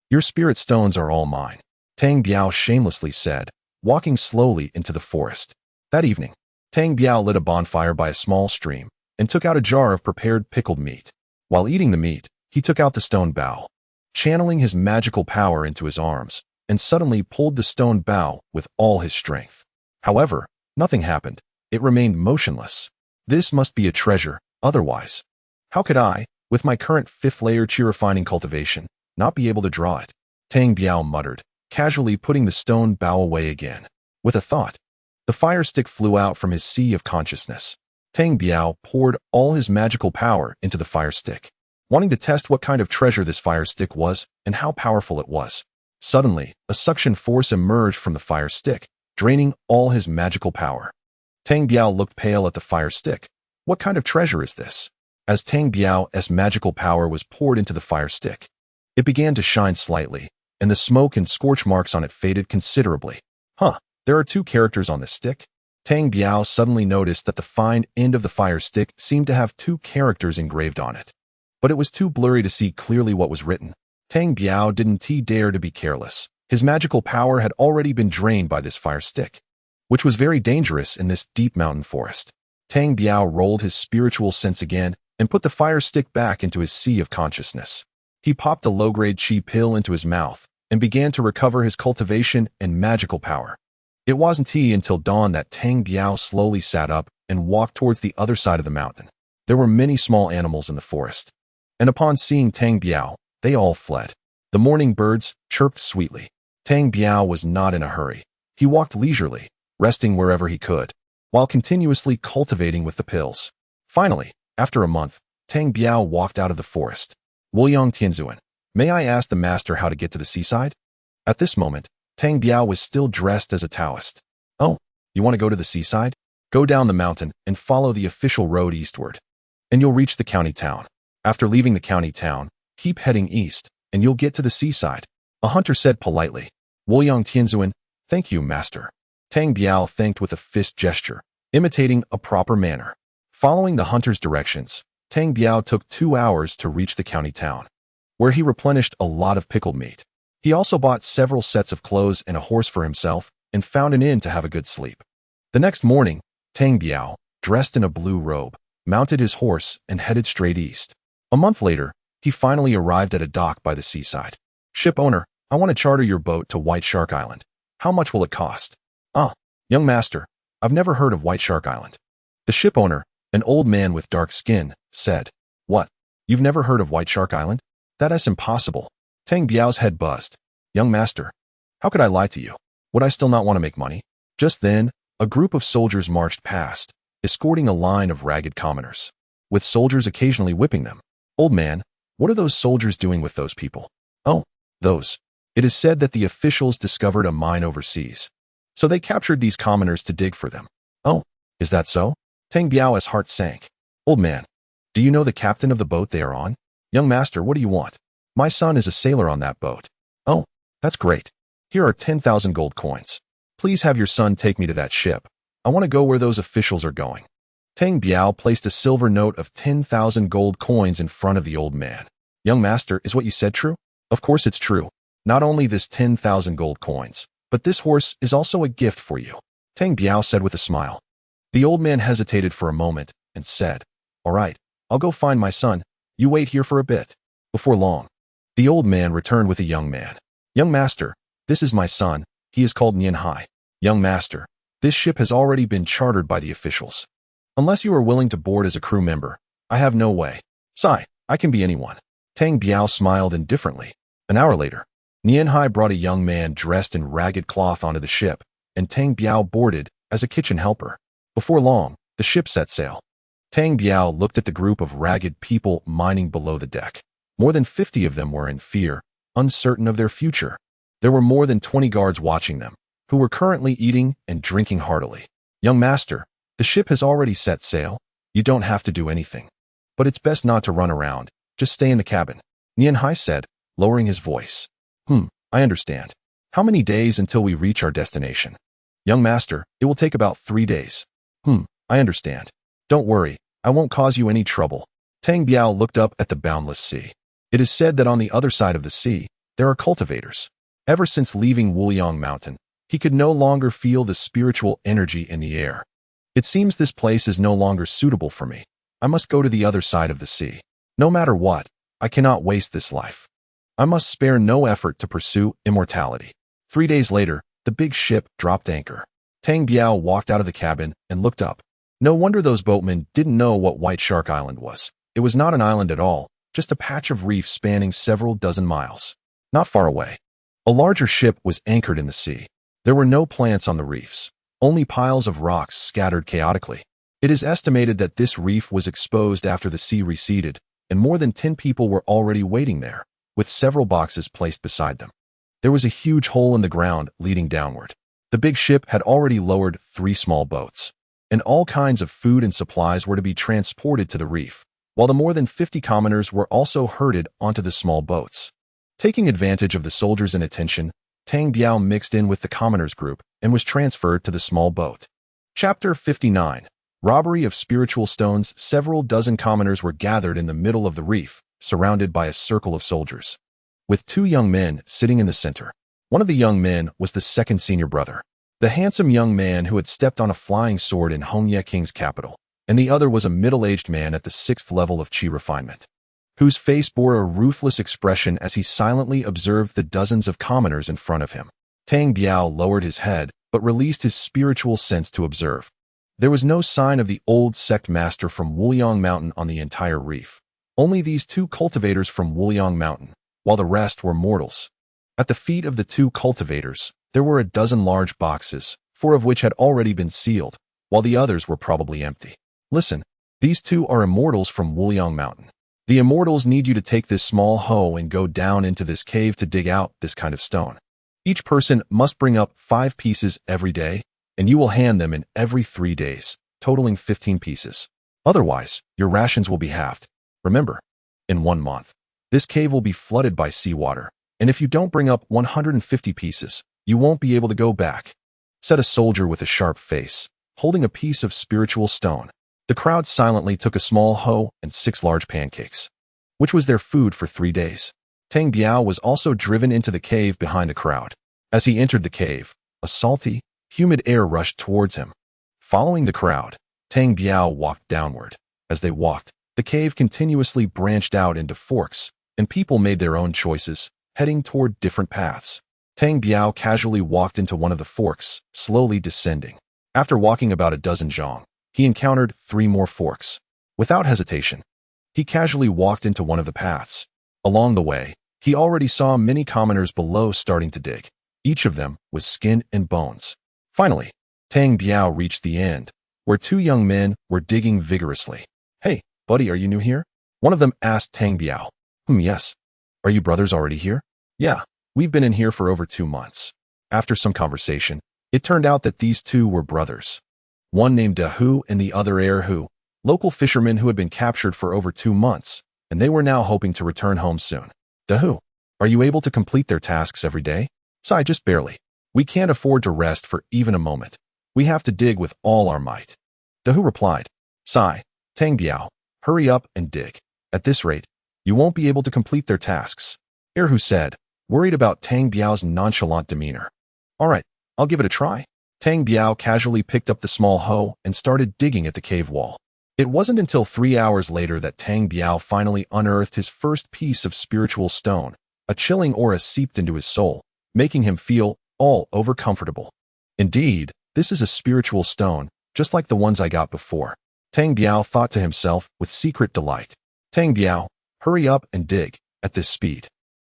Your spirit stones are all mine, Tang Biao shamelessly said, walking slowly into the forest. That evening, Tang Biao lit a bonfire by a small stream and took out a jar of prepared pickled meat. While eating the meat, he took out the stone bow, channeling his magical power into his arms, and suddenly pulled the stone bow with all his strength. However, nothing happened. It remained motionless. This must be a treasure, otherwise, how could I, with my current 5th layer chi-refining cultivation, not be able to draw it? Tang Biao muttered, casually putting the stone bow away again. With a thought, the fire stick flew out from his sea of consciousness. Tang Biao poured all his magical power into the fire stick, wanting to test what kind of treasure this fire stick was and how powerful it was. Suddenly, a suction force emerged from the fire stick, draining all his magical power. Tang Biao looked pale at the fire stick. What kind of treasure is this? As Tang Biao's magical power was poured into the fire stick, it began to shine slightly, and the smoke and scorch marks on it faded considerably. There are two characters on this stick? Tang Biao suddenly noticed that the fine end of the fire stick seemed to have two characters engraved on it. But it was too blurry to see clearly what was written. Tang Biao didn't dare to be careless. His magical power had already been drained by this fire stick, which was very dangerous in this deep mountain forest. Tang Biao rolled his spiritual sense again and put the fire stick back into his sea of consciousness. He popped a low-grade chi pill into his mouth and began to recover his cultivation and magical power. It wasn't until dawn that Tang Biao slowly sat up and walked towards the other side of the mountain. There were many small animals in the forest, and upon seeing Tang Biao, they all fled. The morning birds chirped sweetly. Tang Biao was not in a hurry. He walked leisurely, resting wherever he could, while continuously cultivating with the pills. Finally, after a month, Tang Biao walked out of the forest. Wuyang Tianzuan, may I ask the master how to get to the seaside? At this moment, Tang Biao was still dressed as a Taoist. Oh, you want to go to the seaside? Go down the mountain and follow the official road eastward, and you'll reach the county town. After leaving the county town, keep heading east, and you'll get to the seaside, a hunter said politely. Wuyang Tianzuan, thank you, master. Tang Biao thanked with a fist gesture, imitating a proper manner. Following the hunter's directions, Tang Biao took 2 hours to reach the county town, where he replenished a lot of pickled meat. He also bought several sets of clothes and a horse for himself and found an inn to have a good sleep. The next morning, Tang Biao, dressed in a blue robe, mounted his horse and headed straight east. A month later, he finally arrived at a dock by the seaside. Ship owner, I want to charter your boat to White Shark Island. How much will it cost? Young master, I've never heard of White Shark Island. The ship owner, an old man with dark skin, said. What? You've never heard of White Shark Island? That is impossible. Tang Biao's head buzzed. Young master, how could I lie to you? Would I still not want to make money? Just then, a group of soldiers marched past, escorting a line of ragged commoners, with soldiers occasionally whipping them. Old man, what are those soldiers doing with those people? Oh, those. It is said that the officials discovered a mine overseas, so they captured these commoners to dig for them. Oh, is that so? Tang Biao's heart sank. Old man, do you know the captain of the boat they are on? Young master, what do you want? My son is a sailor on that boat. Oh, that's great. Here are 10,000 gold coins. Please have your son take me to that ship. I want to go where those officials are going. Tang Biao placed a silver note of 10,000 gold coins in front of the old man. Young master, is what you said true? Of course it's true. Not only this 10,000 gold coins, but this horse is also a gift for you. Tang Biao said with a smile. The old man hesitated for a moment and said, All right, I'll go find my son. You wait here for a bit. Before long, the old man returned with a young man. Young master, this is my son. He is called Nian Hai. Young master, this ship has already been chartered by the officials. Unless you are willing to board as a crew member, I have no way. Sigh, I can be anyone. Tang Biao smiled indifferently. An hour later, Nian Hai brought a young man dressed in ragged cloth onto the ship, and Tang Biao boarded as a kitchen helper. Before long, the ship set sail. Tang Biao looked at the group of ragged people mining below the deck. More than 50 of them were in fear, uncertain of their future. There were more than 20 guards watching them, who were currently eating and drinking heartily. Young master, the ship has already set sail. You don't have to do anything. But it's best not to run around. Just stay in the cabin. Nian Hai said, lowering his voice. I understand. How many days until we reach our destination? Young master, it will take about 3 days. I understand. Don't worry, I won't cause you any trouble. Tang Biao looked up at the boundless sea. It is said that on the other side of the sea, there are cultivators. Ever since leaving Wuyang Mountain, he could no longer feel the spiritual energy in the air. It seems this place is no longer suitable for me. I must go to the other side of the sea. No matter what, I cannot waste this life. I must spare no effort to pursue immortality. 3 days later, the big ship dropped anchor. Tang Biao walked out of the cabin and looked up. No wonder those boatmen didn't know what White Shark Island was. It was not an island at all, just a patch of reef spanning several dozen miles. Not far away, a larger ship was anchored in the sea. There were no plants on the reefs, only piles of rocks scattered chaotically. It is estimated that this reef was exposed after the sea receded, and more than 10 people were already waiting there, with several boxes placed beside them. There was a huge hole in the ground leading downward. The big ship had already lowered 3 small boats, and all kinds of food and supplies were to be transported to the reef, while the more than 50 commoners were also herded onto the small boats. Taking advantage of the soldiers' inattention, Tang Biao mixed in with the commoners group and was transferred to the small boat. Chapter 59. Robbery of Spiritual Stones. Several dozen commoners were gathered in the middle of the reef, surrounded by a circle of soldiers, with 2 young men sitting in the center. One of the young men was the second senior brother, the handsome young man who had stepped on a flying sword in Hongye King's capital, and the other was a middle-aged man at the 6th level of Qi refinement, whose face bore a ruthless expression as he silently observed the dozens of commoners in front of him. Tang Biao lowered his head, but released his spiritual sense to observe. There was no sign of the old sect master from Wuliang Mountain on the entire reef, only these 2 cultivators from Wuliang Mountain, while the rest were mortals. At the feet of the 2 cultivators, there were a dozen large boxes, 4 of which had already been sealed, while the others were probably empty. Listen, these 2 are immortals from Wuliang Mountain. The immortals need you to take this small hoe and go down into this cave to dig out this kind of stone. Each person must bring up 5 pieces every day, and you will hand them in every 3 days, totaling 15 pieces. Otherwise, your rations will be halved. Remember, in 1 month, this cave will be flooded by seawater, and if you don't bring up 150 pieces, you won't be able to go back, said a soldier with a sharp face, holding a piece of spiritual stone. The crowd silently took a small hoe and 6 large pancakes, which was their food for 3 days. Tang Biao was also driven into the cave behind a crowd. As he entered the cave, a salty, humid air rushed towards him. Following the crowd, Tang Biao walked downward. As they walked, the cave continuously branched out into forks, and people made their own choices, heading toward different paths. Tang Biao casually walked into one of the forks, slowly descending. After walking about a dozen zhang, he encountered 3 more forks. Without hesitation, he casually walked into one of the paths. Along the way, he already saw many commoners below starting to dig. Each of them was skin and bones. Finally, Tang Biao reached the end, where 2 young men were digging vigorously. "Hey, buddy, are you new here?" one of them asked Tang Biao. Yes. Are you brothers already here?" "Yeah, we've been in here for over 2 months. After some conversation, it turned out that these 2 were brothers. One named Dahu and the other Erhu, local fishermen who had been captured for over 2 months, and they were now hoping to return home soon. "Dahu, are you able to complete their tasks every day?" "Sai, just barely. We can't afford to rest for even a moment. We have to dig with all our might." Dahu replied. "Sai, Tang Biao, hurry up and dig. At this rate, you won't be able to complete their tasks," Erhu said, worried about Tang Biao's nonchalant demeanor. "All right, I'll give it a try." Tang Biao casually picked up the small hoe and started digging at the cave wall. It wasn't until 3 hours later that Tang Biao finally unearthed his first piece of spiritual stone. A chilling aura seeped into his soul, making him feel all over comfortable. "Indeed, this is a spiritual stone, just like the ones I got before," Tang Biao thought to himself with secret delight. "Tang Biao, hurry up and dig. At this speed,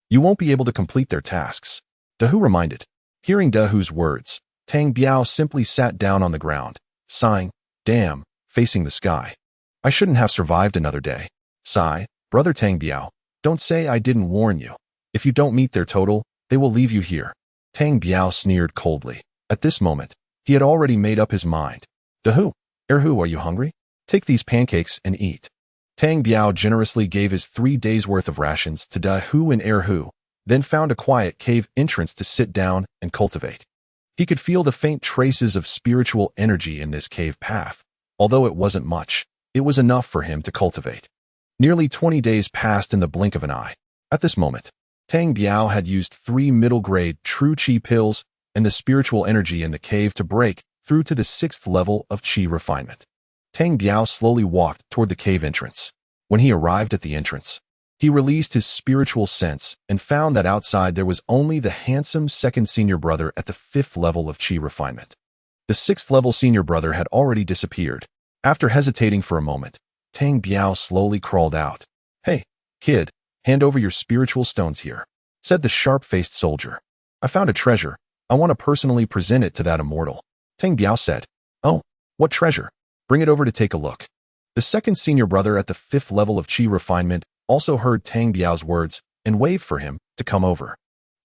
you won't be able to complete their tasks," Dahu reminded. Hearing Dahu's words, Tang Biao simply sat down on the ground, sighing, "Damn," facing the sky. "I shouldn't have survived another day." "Sigh, brother Tang Biao, don't say I didn't warn you. If you don't meet their total, they will leave you here." Tang Biao sneered coldly. At this moment, he had already made up his mind. "Dahu, Erhu, are you hungry? Take these pancakes and eat." Tang Biao generously gave his 3 days' worth of rations to Dahu and Erhu, then found a quiet cave entrance to sit down and cultivate. He could feel the faint traces of spiritual energy in this cave path. Although it wasn't much, it was enough for him to cultivate. Nearly 20 days passed in the blink of an eye. At this moment, Tang Biao had used 3 middle-grade true Qi pills and the spiritual energy in the cave to break through to the 6th level of Qi refinement. Tang Biao slowly walked toward the cave entrance. When he arrived at the entrance, he released his spiritual sense and found that outside there was only the handsome second senior brother at the 5th level of Qi refinement. The 6th level senior brother had already disappeared. After hesitating for a moment, Tang Biao slowly crawled out. "Hey, kid, hand over your spiritual stones here," said the sharp-faced soldier. "I found a treasure, I want to personally present it to that immortal. Tang Biao said. Oh, what treasure? Bring it over to take a look. The second senior brother at the 5th level of Qi refinement also heard Tang Biao's words and waved for him to come over.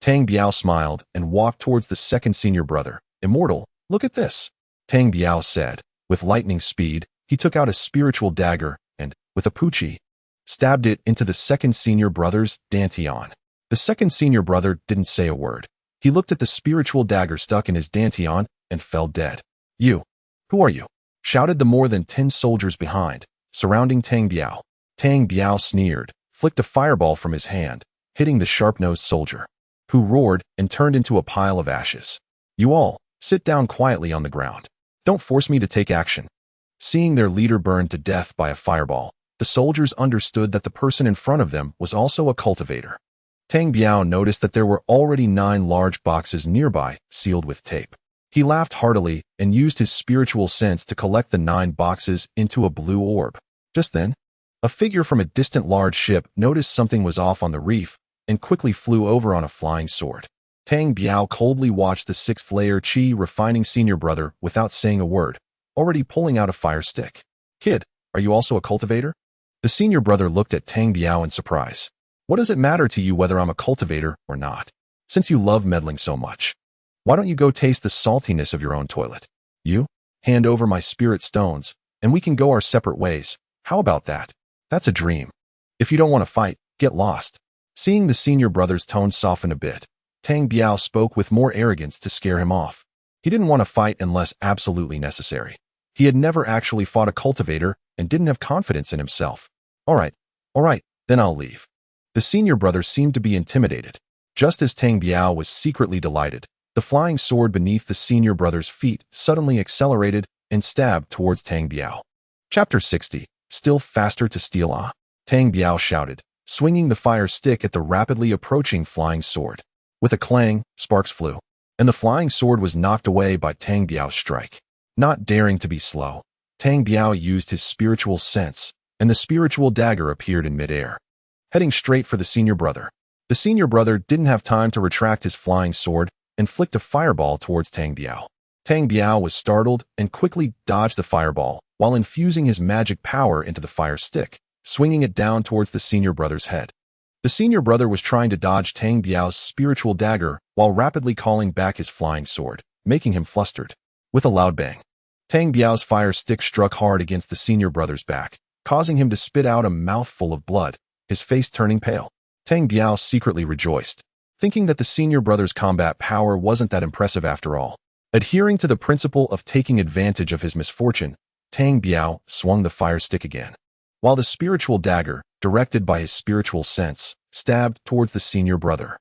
Tang Biao smiled and walked towards the second senior brother. Immortal, look at this, Tang Biao said. With lightning speed, he took out a spiritual dagger and, with a puchi, stabbed it into the second senior brother's dantian. The second senior brother didn't say a word. He looked at the spiritual dagger stuck in his dantian and fell dead. You, who are you? Shouted the more than 10 soldiers behind, surrounding Tang Biao. Tang Biao sneered, flicked a fireball from his hand, hitting the sharp-nosed soldier, who roared and turned into a pile of ashes. You all, sit down quietly on the ground. Don't force me to take action. Seeing their leader burned to death by a fireball, the soldiers understood that the person in front of them was also a cultivator. Tang Biao noticed that there were already 9 large boxes nearby, sealed with tape. He laughed heartily and used his spiritual sense to collect the 9 boxes into a blue orb. Just then, a figure from a distant large ship noticed something was off on the reef and quickly flew over on a flying sword. Tang Biao coldly watched the 6th layer Qi refining senior brother without saying a word, already pulling out a fire stick. Kid, are you also a cultivator? The senior brother looked at Tang Biao in surprise. What does it matter to you whether I'm a cultivator or not? Since you love meddling so much, why don't you go taste the saltiness of your own toilet? You, hand over my spirit stones, and we can go our separate ways. How about that? That's a dream. If you don't want to fight, get lost. Seeing the senior brother's tone soften a bit, Tang Biao spoke with more arrogance to scare him off. He didn't want to fight unless absolutely necessary. He had never actually fought a cultivator and didn't have confidence in himself. All right, then I'll leave. The senior brother seemed to be intimidated. Just as Tang Biao was secretly delighted, the flying sword beneath the senior brother's feet suddenly accelerated and stabbed towards Tang Biao. Chapter 60. Still faster to steal ah? Tang Biao shouted, swinging the fire stick at the rapidly approaching flying sword. With a clang, sparks flew, and the flying sword was knocked away by Tang Biao's strike. Not daring to be slow, Tang Biao used his spiritual sense, and the spiritual dagger appeared in midair, heading straight for the senior brother. The senior brother didn't have time to retract his flying sword and flicked a fireball towards Tang Biao. Tang Biao was startled and quickly dodged the fireball while infusing his magic power into the fire stick, swinging it down towards the senior brother's head. The senior brother was trying to dodge Tang Biao's spiritual dagger while rapidly calling back his flying sword, making him flustered. With a loud bang, Tang Biao's fire stick struck hard against the senior brother's back, causing him to spit out a mouthful of blood, his face turning pale. Tang Biao secretly rejoiced, thinking that the senior brother's combat power wasn't that impressive after all. Adhering to the principle of taking advantage of his misfortune, Tang Biao swung the fire stick again, while the spiritual dagger, directed by his spiritual sense, stabbed towards the senior brother.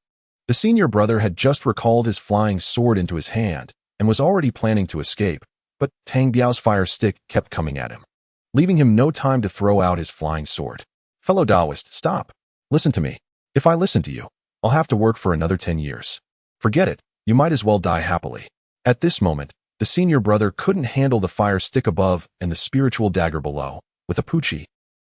The senior brother had just recalled his flying sword into his hand and was already planning to escape, but Tang Biao's fire stick kept coming at him, leaving him no time to throw out his flying sword. Fellow Taoist, stop. Listen to me. If I listen to you, I'll have to work for another 10 years. Forget it, you might as well die happily. At this moment, the senior brother couldn't handle the fire stick above and the spiritual dagger below. With a puchi,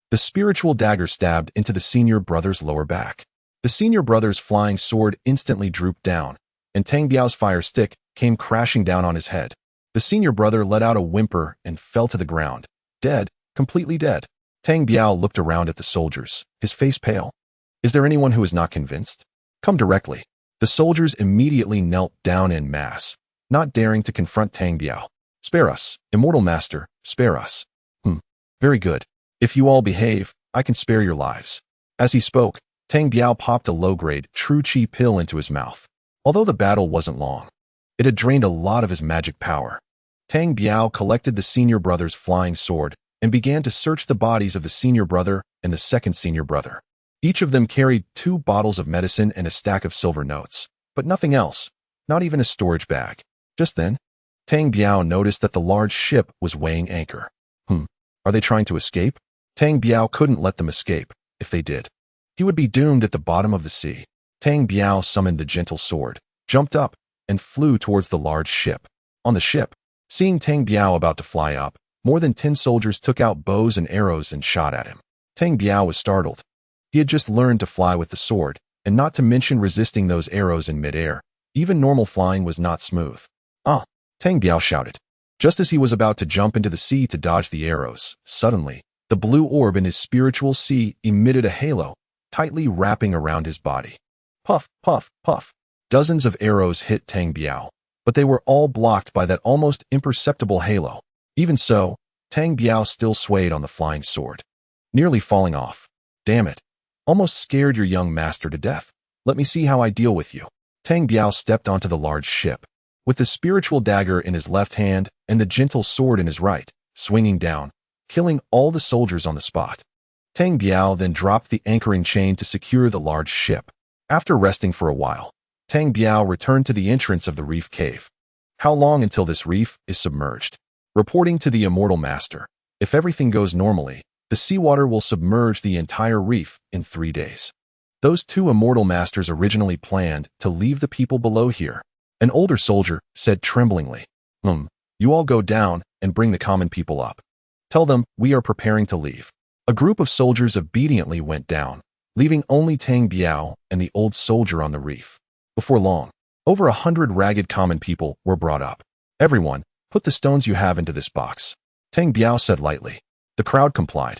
the spiritual dagger stabbed into the senior brother's lower back. The senior brother's flying sword instantly drooped down, and Tang Biao's fire stick came crashing down on his head. The senior brother let out a whimper and fell to the ground, dead, completely dead. Tang Biao looked around at the soldiers, his face pale. Is there anyone who is not convinced? Come directly. The soldiers immediately knelt down en masse, not daring to confront Tang Biao. Spare us, immortal master, spare us. Very good. If you all behave, I can spare your lives. As he spoke, Tang Biao popped a low-grade, true Qi pill into his mouth. Although the battle wasn't long, it had drained a lot of his magic power. Tang Biao collected the senior brother's flying sword and began to search the bodies of the senior brother and the second senior brother. Each of them carried 2 bottles of medicine and a stack of silver notes, but nothing else, not even a storage bag. Just then, Tang Biao noticed that the large ship was weighing anchor. Are they trying to escape? Tang Biao couldn't let them escape. If they did, he would be doomed at the bottom of the sea. Tang Biao summoned the gentle sword, jumped up, and flew towards the large ship. On the ship, seeing Tang Biao about to fly up, more than 10 soldiers took out bows and arrows and shot at him. Tang Biao was startled. He had just learned to fly with the sword, and not to mention resisting those arrows in midair, Even normal flying was not smooth. Ah! Tang Biao shouted. Just as he was about to jump into the sea to dodge the arrows, suddenly, the blue orb in his spiritual sea emitted a halo, tightly wrapping around his body. Puff, puff, puff. Dozens of arrows hit Tang Biao, but they were all blocked by that almost imperceptible halo. Even so, Tang Biao still swayed on the flying sword, nearly falling off. Damn it. Almost scared your young master to death. Let me see how I deal with you. Tang Biao stepped onto the large ship, with the spiritual dagger in his left hand and the gentle sword in his right, swinging down, killing all the soldiers on the spot. Tang Biao then dropped the anchoring chain to secure the large ship. After resting for a while, Tang Biao returned to the entrance of the reef cave. How long until this reef is submerged? Reporting to the immortal master, if everything goes normally, the seawater will submerge the entire reef in 3 days. Those two immortal masters originally planned to leave the people below here. An older soldier said tremblingly, You all go down and bring the common people up. Tell them we are preparing to leave. A group of soldiers obediently went down, leaving only Tang Biao and the old soldier on the reef. Before long, over 100 ragged common people were brought up. Everyone, put the stones you have into this box, Tang Biao said lightly. The crowd complied,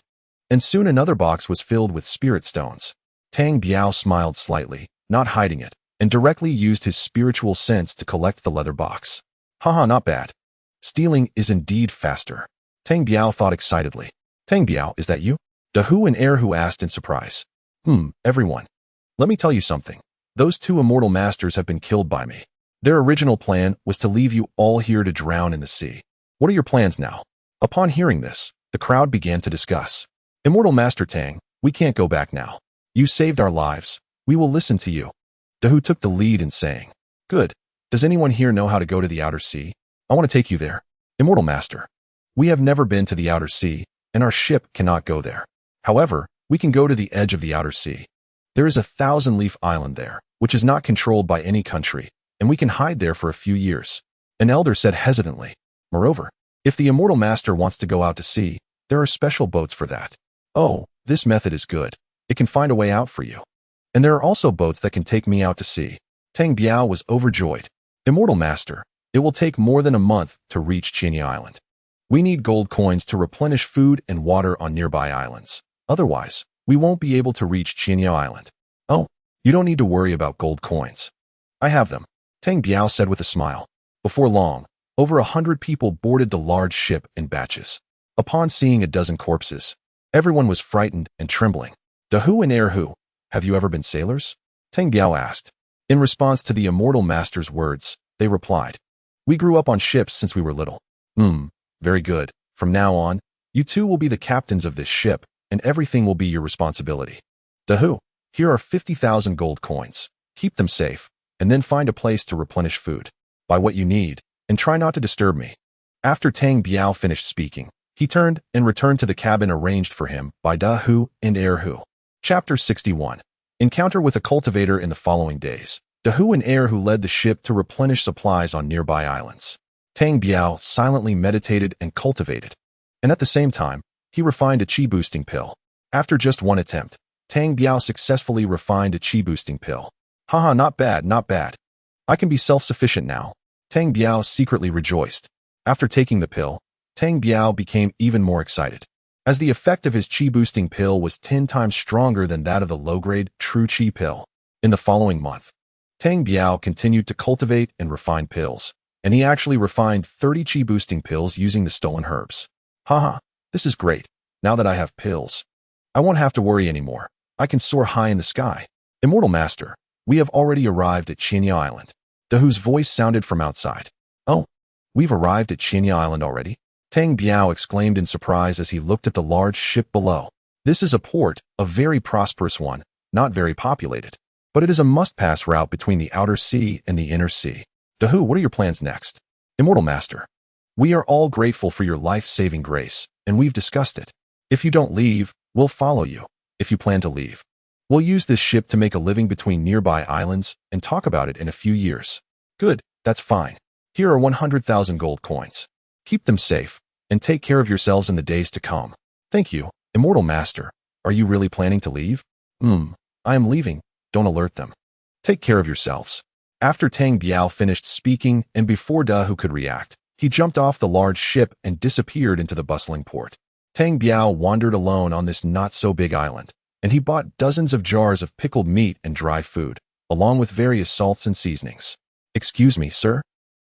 and soon another box was filled with spirit stones. Tang Biao smiled slightly, not hiding it, and directly used his spiritual sense to collect the leather box. Haha, not bad. Stealing is indeed faster. Tang Biao thought excitedly. Tang Biao, is that you? Dahu and Erhu asked in surprise. Everyone. Let me tell you something. Those two immortal masters have been killed by me. Their original plan was to leave you all here to drown in the sea. What are your plans now? Upon hearing this, the crowd began to discuss. Immortal Master Tang, we can't go back now. You saved our lives. We will listen to you. Dahu took the lead in saying, Good. Does anyone here know how to go to the outer sea? I want to take you there. Immortal Master. We have never been to the outer sea, and our ship cannot go there. However, we can go to the edge of the outer sea. There is a 1,000-leaf island there, which is not controlled by any country, and we can hide there for a few years. An elder said hesitantly. Moreover, if the Immortal Master wants to go out to sea, there are special boats for that. Oh, this method is good. It can find a way out for you. And there are also boats that can take me out to sea. Tang Biao was overjoyed. Immortal Master, it will take more than a month to reach Chinya Island. We need gold coins to replenish food and water on nearby islands. Otherwise, we won't be able to reach Chinya Island. Oh, you don't need to worry about gold coins. I have them, Tang Biao said with a smile. Before long, over 100 people boarded the large ship in batches. Upon seeing a dozen corpses, everyone was frightened and trembling. Dahu and Erhu, have you ever been sailors? Tang Biao asked. In response to the immortal master's words, they replied, We grew up on ships since we were little. Very good. From now on, you two will be the captains of this ship, and everything will be your responsibility. Dahu, here are 50,000 gold coins. Keep them safe, and then find a place to replenish food. Buy what you need, and try not to disturb me. After Tang Biao finished speaking, he turned and returned to the cabin arranged for him by Dahu and Erhu. Chapter 61. Encounter with a cultivator in the following days. Dahu and Erhu led the ship to replenish supplies on nearby islands. Tang Biao silently meditated and cultivated, and at the same time, he refined a chi-boosting pill. After just one attempt, Tang Biao successfully refined a chi-boosting pill. Haha, not bad, not bad. I can be self-sufficient now. Tang Biao secretly rejoiced. After taking the pill, Tang Biao became even more excited, as the effect of his chi-boosting pill was 10 times stronger than that of the low-grade True Chi pill. In the following month, Tang Biao continued to cultivate and refine pills, and he actually refined 30 chi-boosting pills using the stolen herbs. Haha, this is great. Now that I have pills, I won't have to worry anymore. I can soar high in the sky. Immortal Master, we have already arrived at Chinya Island. Dahu's voice sounded from outside. Oh, we've arrived at Chinya Island already? Tang Biao exclaimed in surprise as he looked at the large ship below. This is a port, a very prosperous one, not very populated, but it is a must-pass route between the outer sea and the inner sea. Dahu, what are your plans next? Immortal Master, we are all grateful for your life-saving grace, and we've discussed it. If you don't leave, we'll follow you. If you plan to leave, we'll use this ship to make a living between nearby islands and talk about it in a few years. Good, that's fine. Here are 100,000 gold coins. Keep them safe, and take care of yourselves in the days to come. Thank you, Immortal Master. Are you really planning to leave? I am leaving. Don't alert them. Take care of yourselves. After Tang Biao finished speaking and before Da Hu could react, he jumped off the large ship and disappeared into the bustling port. Tang Biao wandered alone on this not-so-big island, and he bought dozens of jars of pickled meat and dry food, along with various salts and seasonings. "Excuse me, sir?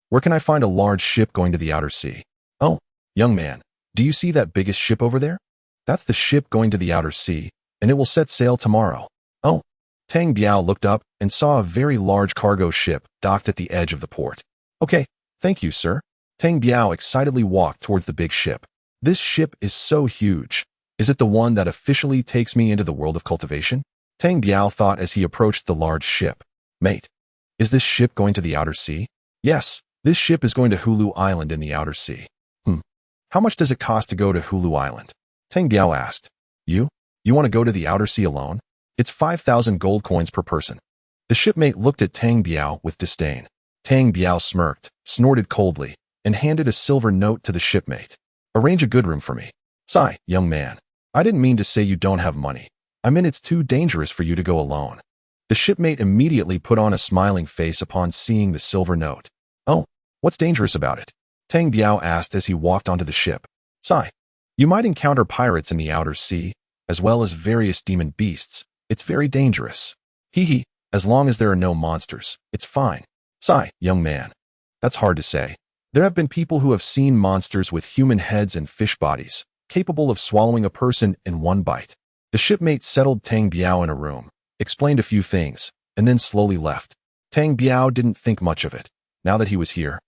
Where can I find a large ship going to the outer sea?" "Oh, young man, do you see that biggest ship over there? That's the ship going to the outer sea, and it will set sail tomorrow." "Oh." Tang Biao looked up and saw a very large cargo ship docked at the edge of the port. "Okay, thank you, sir." Tang Biao excitedly walked towards the big ship. "This ship is so huge. Is it the one that officially takes me into the world of cultivation?" Tang Biao thought as he approached the large ship. "Mate, is this ship going to the outer sea?" "Yes, this ship is going to Hulu Island in the outer sea." How much does it cost to go to Hulu Island?" Tang Biao asked. You want to go to the outer sea alone? It's 5,000 gold coins per person." The shipmate looked at Tang Biao with disdain. Tang Biao smirked, snorted coldly, and handed a silver note to the shipmate. "Arrange a good room for me." "Sigh, young man. I didn't mean to say you don't have money. I meant it's too dangerous for you to go alone." The shipmate immediately put on a smiling face upon seeing the silver note. "Oh, what's dangerous about it?" Tang Biao asked as he walked onto the ship. "Sigh. You might encounter pirates in the outer sea, as well as various demon beasts. It's very dangerous. Hee, as long as there are no monsters, it's fine." "Sigh, young man. That's hard to say. There have been people who have seen monsters with human heads and fish bodies, capable of swallowing a person in one bite." The shipmate settled Tang Biao in a room, explained a few things, and then slowly left. Tang Biao didn't think much of it. Now that he was here,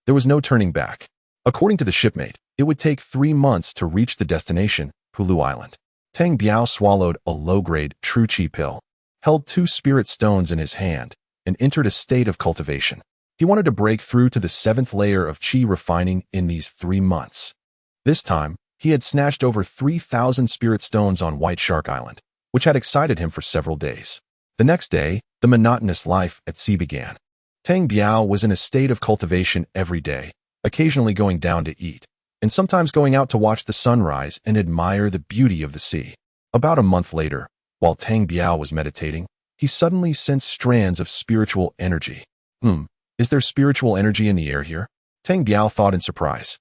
there was no turning back. According to the shipmate, it would take 3 months to reach the destination, Hulu Island. Tang Biao swallowed a low-grade true qi pill, held 2 spirit stones in his hand, and entered a state of cultivation. He wanted to break through to the 7th layer of qi refining in these 3 months. This time, he had snatched over 3,000 spirit stones on White Shark Island, which had excited him for several days. The next day, the monotonous life at sea began. Tang Biao was in a state of cultivation every day, occasionally going down to eat, and sometimes going out to watch the sunrise and admire the beauty of the sea. About a month later, while Tang Biao was meditating, he suddenly sensed strands of spiritual energy. Is there spiritual energy in the air here? Tang Biao thought in surprise.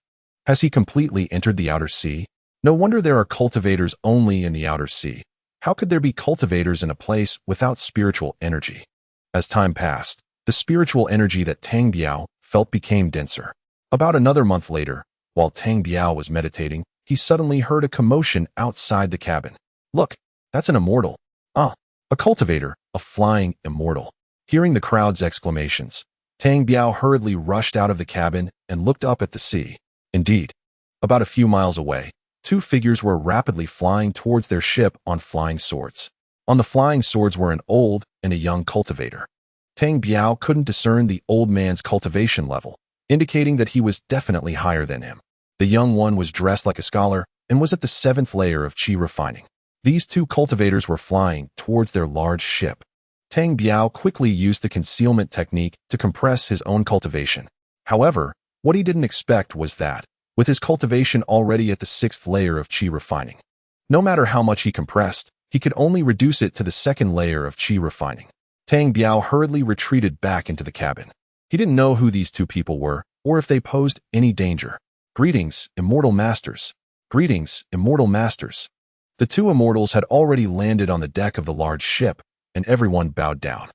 Has he completely entered the outer sea? No wonder there are cultivators only in the outer sea. How could there be cultivators in a place without spiritual energy? As time passed, the spiritual energy that Tang Biao felt became denser. About another month later, while Tang Biao was meditating, he suddenly heard a commotion outside the cabin. "Look, that's an immortal." "Ah, a cultivator, a flying immortal." Hearing the crowd's exclamations, Tang Biao hurriedly rushed out of the cabin and looked up at the sea. Indeed, about a few miles away, 2 figures were rapidly flying towards their ship on flying swords. On the flying swords were an old and a young cultivator. Tang Biao couldn't discern the old man's cultivation level, indicating that he was definitely higher than him. The young one was dressed like a scholar and was at the 7th layer of qi refining. These 2 cultivators were flying towards their large ship. Tang Biao quickly used the concealment technique to compress his own cultivation. However, what he didn't expect was that, with his cultivation already at the 6th layer of qi refining, no matter how much he compressed, he could only reduce it to the 2nd layer of qi refining. Tang Biao hurriedly retreated back into the cabin. He didn't know who these 2 people were, or if they posed any danger. "Greetings, immortal masters. Greetings, immortal masters." The 2 immortals had already landed on the deck of the large ship, and everyone bowed down.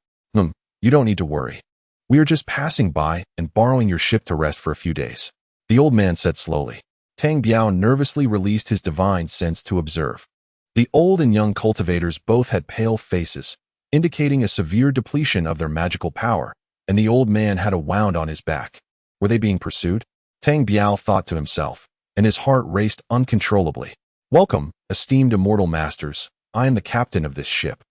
You don't need to worry. We are just passing by and borrowing your ship to rest for a few days," the old man said slowly. Tang Biao nervously released his divine sense to observe. The old and young cultivators both had pale faces, indicating a severe depletion of their magical power, and the old man had a wound on his back. Were they being pursued? Tang Biao thought to himself, and his heart raced uncontrollably. "Welcome, esteemed immortal masters. I am the captain of this ship.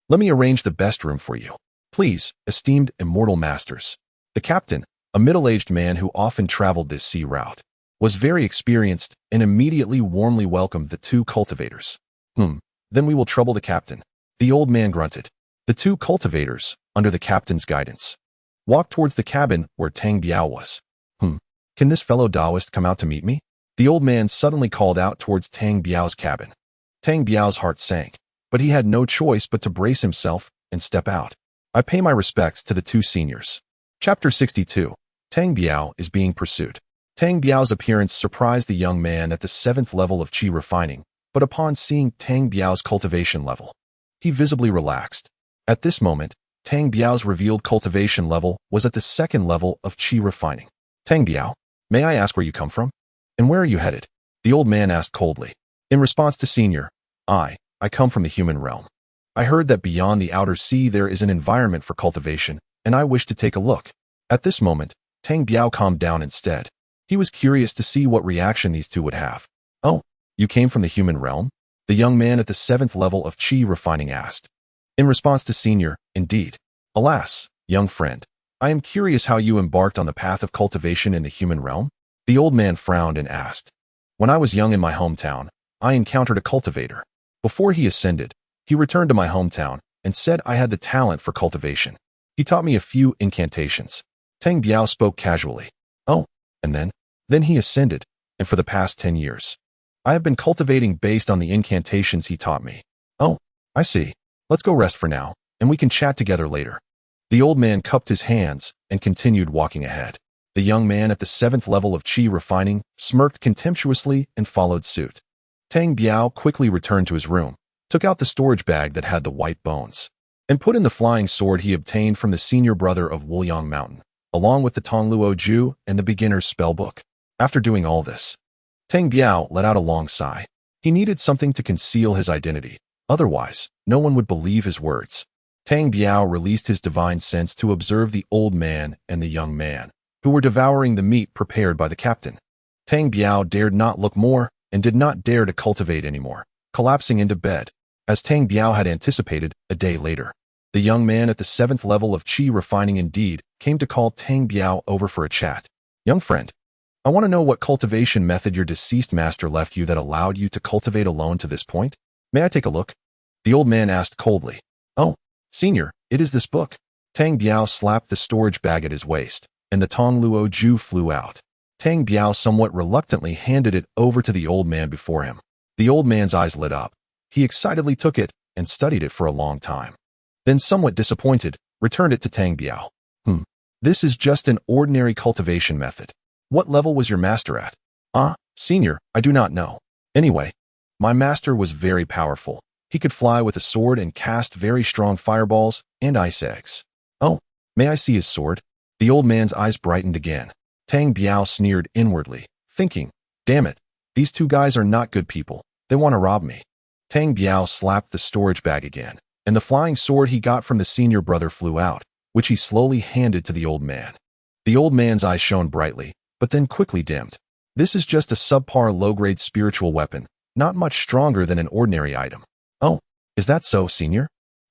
Let me arrange the best room for you. Please, esteemed immortal masters." The captain, a middle-aged man who often traveled this sea route, was very experienced and immediately warmly welcomed the 2 cultivators. Then we will trouble the captain," the old man grunted. The 2 cultivators, under the captain's guidance, walked towards the cabin where Tang Biao was. Can this fellow Taoist come out to meet me?" The old man suddenly called out towards Tang Biao's cabin. Tang Biao's heart sank, but he had no choice but to brace himself and step out. "I pay my respects to the 2 seniors." Chapter 62. Tang Biao is being pursued. Tang Biao's appearance surprised the young man at the 7th level of qi refining, but upon seeing Tang Biao's cultivation level, he visibly relaxed. At this moment, Tang Biao's revealed cultivation level was at the 2nd level of qi refining. Tang Biao, may I ask where you come from? And where are you headed? The old man asked coldly. In response to Senior, I come from the human realm. I heard that beyond the outer sea there is an environment for cultivation, and I wish to take a look. At this moment, Tang Biao calmed down instead. He was curious to see what reaction these two would have. Oh, you came from the human realm? The young man at the 7th level of qi refining asked. In response to Senior, indeed. Alas, young friend, I am curious how you embarked on the path of cultivation in the human realm? The old man frowned and asked. When I was young in my hometown, I encountered a cultivator. Before he ascended, he returned to my hometown and said I had the talent for cultivation. He taught me a few incantations. Tang Biao spoke casually. Oh, and then he ascended, and for the past 10 years, I have been cultivating based on the incantations he taught me. Oh, I see. Let's go rest for now, and we can chat together later. The old man cupped his hands and continued walking ahead. The young man at the 7th level of qi refining smirked contemptuously and followed suit. Tang Biao quickly returned to his room, took out the storage bag that had the white bones, and put in the flying sword he obtained from the senior brother of Wuliang Mountain, along with the Tongluo Ju and the beginner's spell book. After doing all this, Tang Biao let out a long sigh. He needed something to conceal his identity. Otherwise, no one would believe his words. Tang Biao released his divine sense to observe the old man and the young man, who were devouring the meat prepared by the captain. Tang Biao dared not look more and did not dare to cultivate anymore, collapsing into bed. As Tang Biao had anticipated, a day later, the young man at the 7th level of qi refining indeed came to call Tang Biao over for a chat. Young friend, I want to know what cultivation method your deceased master left you that allowed you to cultivate alone to this point. May I take a look? The old man asked coldly. Oh, Senior, it is this book. Tang Biao slapped the storage bag at his waist, and the Tongluo Ju flew out. Tang Biao somewhat reluctantly handed it over to the old man before him. The old man's eyes lit up. He excitedly took it and studied it for a long time. Then, somewhat disappointed, returned it to Tang Biao. This is just an ordinary cultivation method. What level was your master at? Senior, I do not know. Anyway, my master was very powerful. He could fly with a sword and cast very strong fireballs and ice eggs. Oh, may I see his sword? The old man's eyes brightened again. Tang Biao sneered inwardly, thinking, damn it, these two guys are not good people. They want to rob me. Tang Biao slapped the storage bag again, and the flying sword he got from the senior brother flew out, which he slowly handed to the old man. The old man's eyes shone brightly, but then quickly dimmed. This is just a subpar low-grade spiritual weapon, not much stronger than an ordinary item. Oh, is that so, Senior?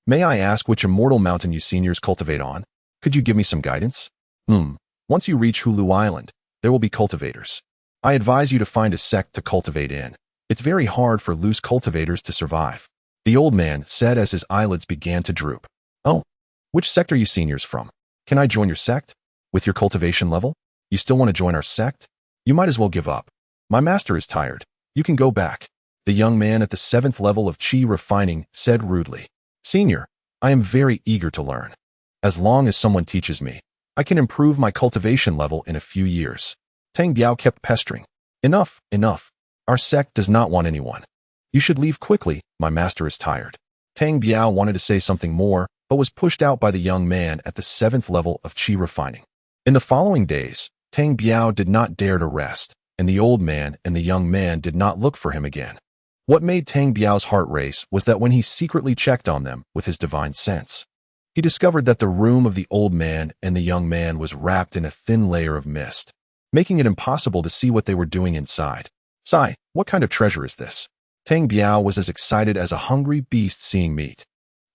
May I ask which immortal mountain you seniors cultivate on? Could you give me some guidance? Once you reach Hulu Island, there will be cultivators. I advise you to find a sect to cultivate in. It's very hard for loose cultivators to survive. The old man said as his eyelids began to droop. Oh, which sect are you seniors from? Can I join your sect? With your cultivation level? You still want to join our sect? You might as well give up. My master is tired. You can go back. The young man at the 7th level of qi refining said rudely. Senior, I am very eager to learn. As long as someone teaches me, I can improve my cultivation level in a few years. Tang Biao kept pestering. Enough, enough. Our sect does not want anyone. You should leave quickly, my master is tired. Tang Biao wanted to say something more, but was pushed out by the young man at the 7th level of qi refining. In the following days, Tang Biao did not dare to rest, and the old man and the young man did not look for him again. What made Tang Biao's heart race was that when he secretly checked on them with his divine sense, he discovered that the room of the old man and the young man was wrapped in a thin layer of mist, making it impossible to see what they were doing inside. Sigh, what kind of treasure is this? Tang Biao was as excited as a hungry beast seeing meat.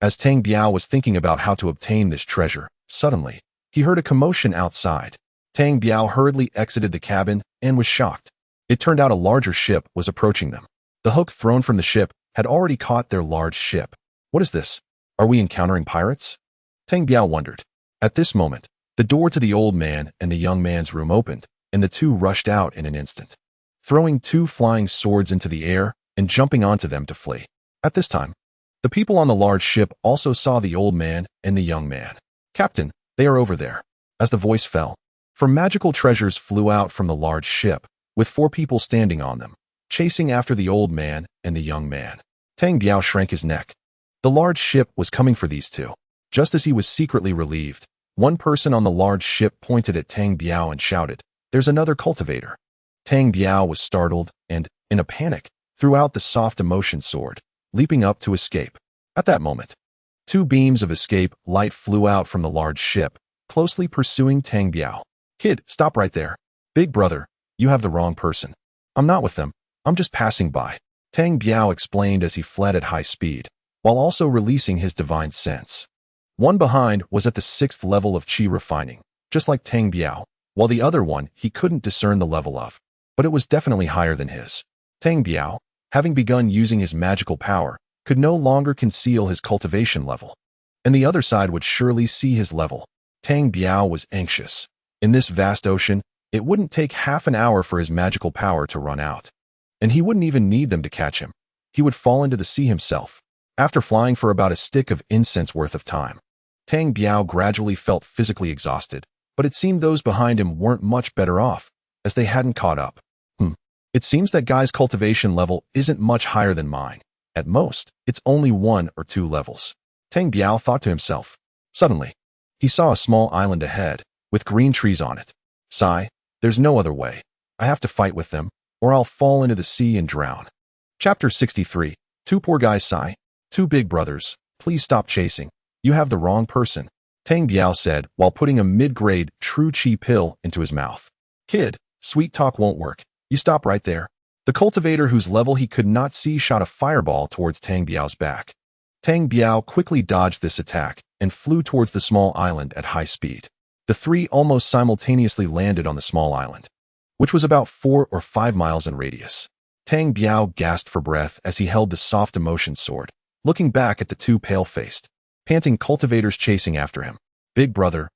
As Tang Biao was thinking about how to obtain this treasure, suddenly, he heard a commotion outside. Tang Biao hurriedly exited the cabin and was shocked. It turned out a larger ship was approaching them. The hook thrown from the ship had already caught their large ship. What is this? Are we encountering pirates? Tang Biao wondered. At this moment, the door to the old man and the young man's room opened, and the two rushed out in an instant, throwing two flying swords into the air and jumping onto them to flee. At this time, the people on the large ship also saw the old man and the young man. Captain, they are over there. as the voice fell. For magical treasures flew out from the large ship, with 4 people standing on them, chasing after the old man and the young man. Tang Biao shrank his neck. The large ship was coming for these two. Just as he was secretly relieved, one person on the large ship pointed at Tang Biao and shouted, "There's another cultivator." Tang Biao was startled and, in a panic, threw out the soft emotion sword, leaping up to escape. At that moment, 2 beams of escape light flew out from the large ship, closely pursuing Tang Biao. "Kid, stop right there. Big brother, you have the wrong person. I'm not with them. I'm just passing by," Tang Biao explained as he fled at high speed, while also releasing his divine sense. One behind was at the 6th level of qi refining, just like Tang Biao, while the other one he couldn't discern the level of, but it was definitely higher than his. Tang Biao, having begun using his magical power, could no longer conceal his cultivation level, and the other side would surely see his level. Tang Biao was anxious. In this vast ocean, it wouldn't take half an hour for his magical power to run out, and he wouldn't even need them to catch him. He would fall into the sea himself. After flying for about a stick of incense worth of time, Tang Biao gradually felt physically exhausted, but it seemed those behind him weren't much better off, as they hadn't caught up. It seems that guy's cultivation level isn't much higher than mine. At most, it's only 1 or 2 levels, Tang Biao thought to himself. Suddenly, he saw a small island ahead, with green trees on it. Sigh, there's no other way. I have to fight with them, or I'll fall into the sea and drown. Chapter 63. 2 poor guys sigh. 2 big brothers, please stop chasing. You have the wrong person, Tang Biao said while putting a mid-grade true qi pill into his mouth. Kid, sweet talk won't work. You stop right there. The cultivator whose level he could not see shot a fireball towards Tang Biao's back. Tang Biao quickly dodged this attack and flew towards the small island at high speed. The 3 almost simultaneously landed on the small island, which was about 4 or 5 miles in radius. Tang Biao gasped for breath as he held the soft emotion sword, looking back at the 2 pale-faced, panting cultivators chasing after him. Big brother,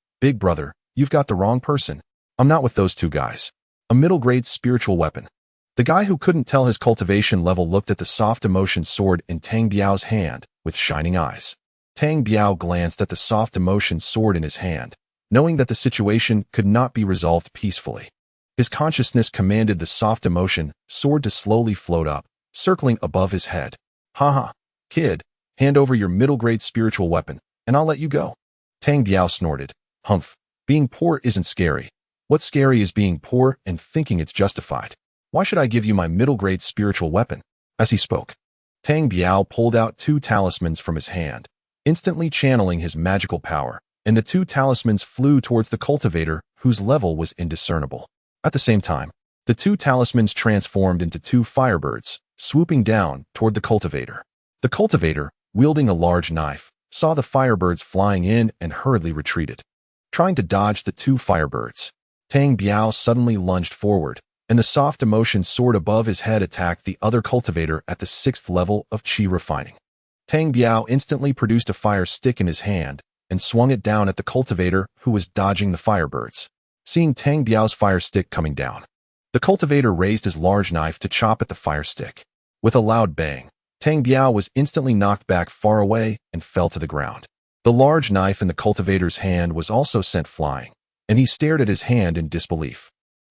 you've got the wrong person. I'm not with those 2 guys. A middle-grade spiritual weapon. The guy who couldn't tell his cultivation level looked at the soft emotion sword in Tang Biao's hand with shining eyes. Tang Biao glanced at the soft emotion sword in his hand, knowing that the situation could not be resolved peacefully. His consciousness commanded the soft emotion sword to slowly float up, circling above his head. "Haha, kid, hand over your middle-grade spiritual weapon, and I'll let you go." Tang Biao snorted. "Humph, being poor isn't scary. What's scary is being poor and thinking it's justified. Why should I give you my middle-grade spiritual weapon?" As he spoke, Tang Biao pulled out 2 talismans from his hand, instantly channeling his magical power, and the 2 talismans flew towards the cultivator whose level was indiscernible. At the same time, the 2 talismans transformed into 2 firebirds, swooping down toward the cultivator. The cultivator, wielding a large knife, saw the firebirds flying in and hurriedly retreated. Trying to dodge the 2 firebirds, Tang Biao suddenly lunged forward, and the soft emotion sword above his head attacked the other cultivator at the 6th level of qi refining. Tang Biao instantly produced a fire stick in his hand and swung it down at the cultivator who was dodging the firebirds. Seeing Tang Biao's fire stick coming down, the cultivator raised his large knife to chop at the fire stick. With a loud bang, Tang Biao was instantly knocked back far away and fell to the ground. The large knife in the cultivator's hand was also sent flying, and he stared at his hand in disbelief.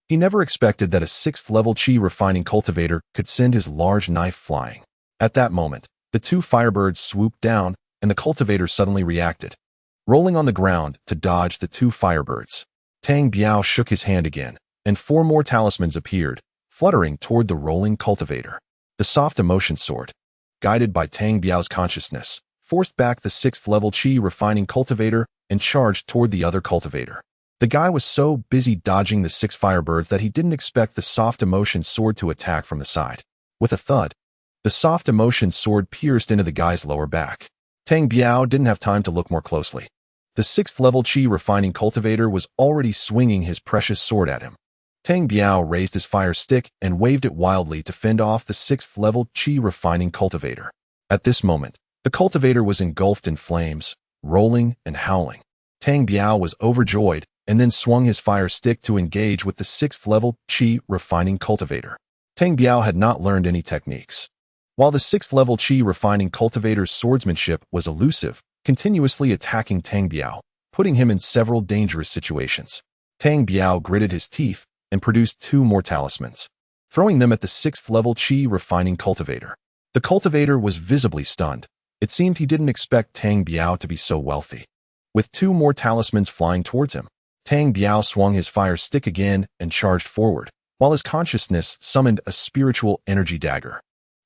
He never expected that a 6th level qi refining cultivator could send his large knife flying. At that moment, the 2 firebirds swooped down, and the cultivator suddenly reacted, rolling on the ground to dodge the 2 firebirds. Tang Biao shook his hand again, and 4 more talismans appeared, fluttering toward the rolling cultivator. The soft emotion sword, guided by Tang Biao's consciousness, forced back the 6th level qi refining cultivator and charged toward the other cultivator. The guy was so busy dodging the 6 firebirds that he didn't expect the soft emotion sword to attack from the side. With a thud, the soft emotion sword pierced into the guy's lower back. Tang Biao didn't have time to look more closely. The 6th level qi refining cultivator was already swinging his precious sword at him. Tang Biao raised his fire stick and waved it wildly to fend off the 6th level qi refining cultivator. At this moment, the cultivator was engulfed in flames, rolling and howling. Tang Biao was overjoyed and then swung his fire stick to engage with the 6th level qi refining cultivator. Tang Biao had not learned any techniques. While the 6th level qi refining cultivator's swordsmanship was elusive, continuously attacking Tang Biao, putting him in several dangerous situations. Tang Biao gritted his teeth and produced 2 more talismans, throwing them at the 6th level Qi refining cultivator. The cultivator was visibly stunned. It seemed he didn't expect Tang Biao to be so wealthy. With 2 more talismans flying towards him, Tang Biao swung his fire stick again and charged forward, while his consciousness summoned a spiritual energy dagger,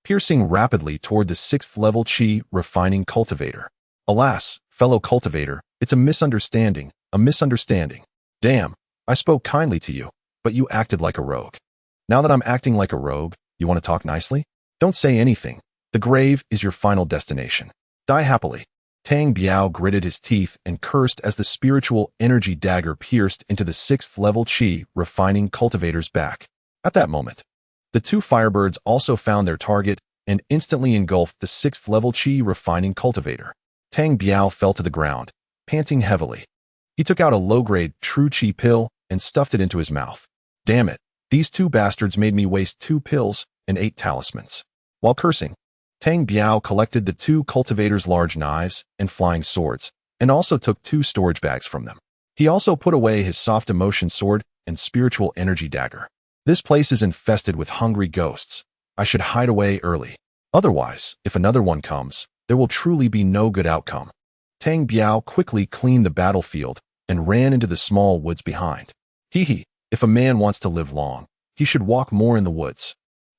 piercing rapidly toward the 6th level Qi refining cultivator. Alas, fellow cultivator, it's a misunderstanding, a misunderstanding. Damn, I spoke kindly to you, but you acted like a rogue. Now that I'm acting like a rogue, you want to talk nicely? Don't say anything. The grave is your final destination. Die happily. Tang Biao gritted his teeth and cursed as the spiritual energy dagger pierced into the 6th level Qi refining cultivator's back. At that moment, the 2 firebirds also found their target and instantly engulfed the 6th level Qi refining cultivator. Tang Biao fell to the ground, panting heavily. He took out a low-grade true Qi pill and stuffed it into his mouth. Damn it, these 2 bastards made me waste 2 pills and 8 talismans. While cursing, Tang Biao collected the 2 cultivators' large knives and flying swords, and also took 2 storage bags from them. He also put away his soft emotion sword and spiritual energy dagger. This place is infested with hungry ghosts. I should hide away early. Otherwise, if another one comes, there will truly be no good outcome. Tang Biao quickly cleaned the battlefield and ran into the small woods behind. Hee, if a man wants to live long, he should walk more in the woods.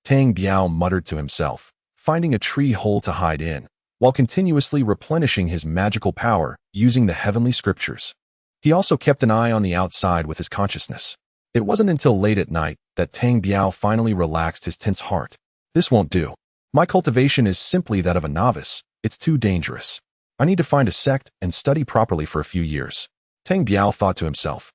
Tang Biao muttered to himself, finding a tree hole to hide in, while continuously replenishing his magical power using the heavenly scriptures. He also kept an eye on the outside with his consciousness. It wasn't until late at night that Tang Biao finally relaxed his tense heart. This won't do. My cultivation is simply that of a novice. It's too dangerous. I need to find a sect and study properly for a few years. Tang Biao thought to himself,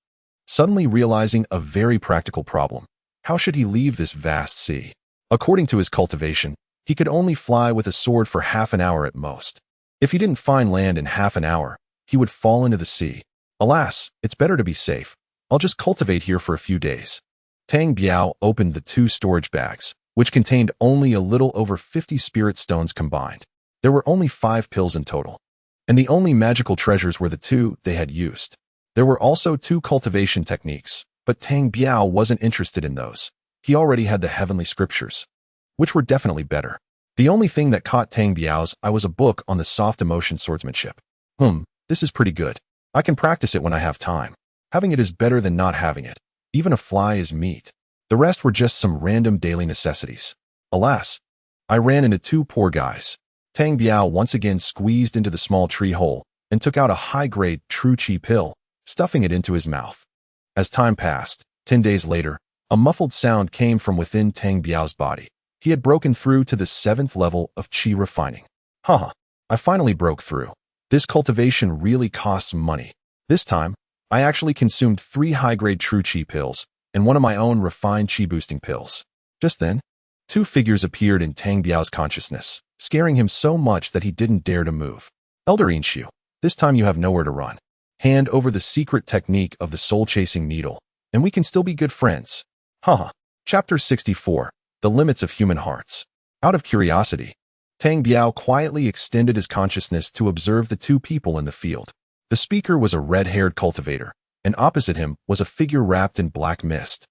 suddenly realizing a very practical problem. How should he leave this vast sea? According to his cultivation, he could only fly with a sword for half an hour at most. If he didn't find land in half an hour, he would fall into the sea. Alas, it's better to be safe. I'll just cultivate here for a few days. Tang Biao opened the 2 storage bags, which contained only a little over 50 spirit stones combined. There were only 5 pills in total, and the only magical treasures were the 2 they had used. There were also 2 cultivation techniques, but Tang Biao wasn't interested in those. He already had the heavenly scriptures, which were definitely better. The only thing that caught Tang Biao's eye was a book on the soft emotion swordsmanship. This is pretty good. I can practice it when I have time. Having it is better than not having it. Even a fly is meat. The rest were just some random daily necessities. Alas, I ran into 2 poor guys. Tang Biao once again squeezed into the small tree hole and took out a high-grade true Qi pill, stuffing it into his mouth. As time passed, 10 days later, a muffled sound came from within Tang Biao's body. He had broken through to the 7th level of Qi refining. Haha, I finally broke through. This cultivation really costs money. This time, I actually consumed 3 high-grade true Qi pills and one of my own refined Qi boosting pills. Just then, 2 figures appeared in Tang Biao's consciousness, scaring him so much that he didn't dare to move. Elder Inshu, this time you have nowhere to run. Hand over the secret technique of the soul-chasing needle, and we can still be good friends. Haha. Chapter 64. The Limits of Human Hearts. Out of curiosity, Tang Biao quietly extended his consciousness to observe the 2 people in the field. The speaker was a red-haired cultivator, and opposite him was a figure wrapped in black mist.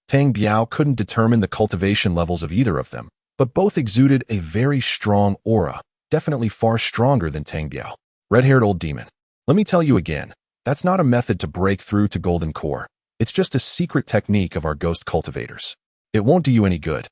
Tang Biao couldn't determine the cultivation levels of either of them, but both exuded a very strong aura, definitely far stronger than Tang Biao. Red-haired old demon. Let me tell you again, that's not a method to break through to golden core. It's just a secret technique of our ghost cultivators. It won't do you any good.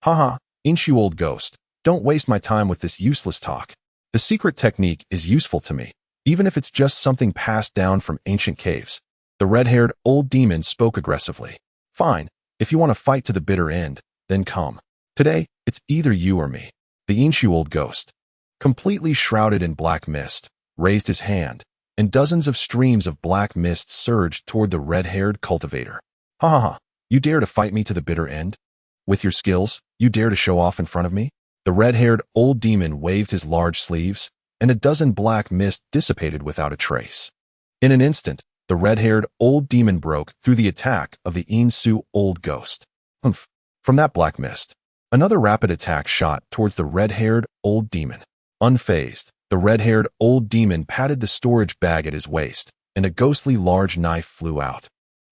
Haha, Inshu old ghost, don't waste my time with this useless talk. The secret technique is useful to me, even if it's just something passed down from ancient caves. The red-haired old demon spoke aggressively. Fine, if you want to fight to the bitter end, then come. Today, it's either you or me. The Inshu old ghost, completely shrouded in black mist, raised his hand, and dozens of streams of black mist surged toward the red-haired cultivator. Ha ha ha, you dare to fight me to the bitter end? With your skills, you dare to show off in front of me? The red-haired old demon waved his large sleeves, and a dozen black mist dissipated without a trace. In an instant, the red-haired old demon broke through the attack of the Inshu old ghost. Humph. From that black mist, another rapid attack shot towards the red-haired old demon. Unfazed, the red-haired old demon patted the storage bag at his waist and a ghostly large knife flew out,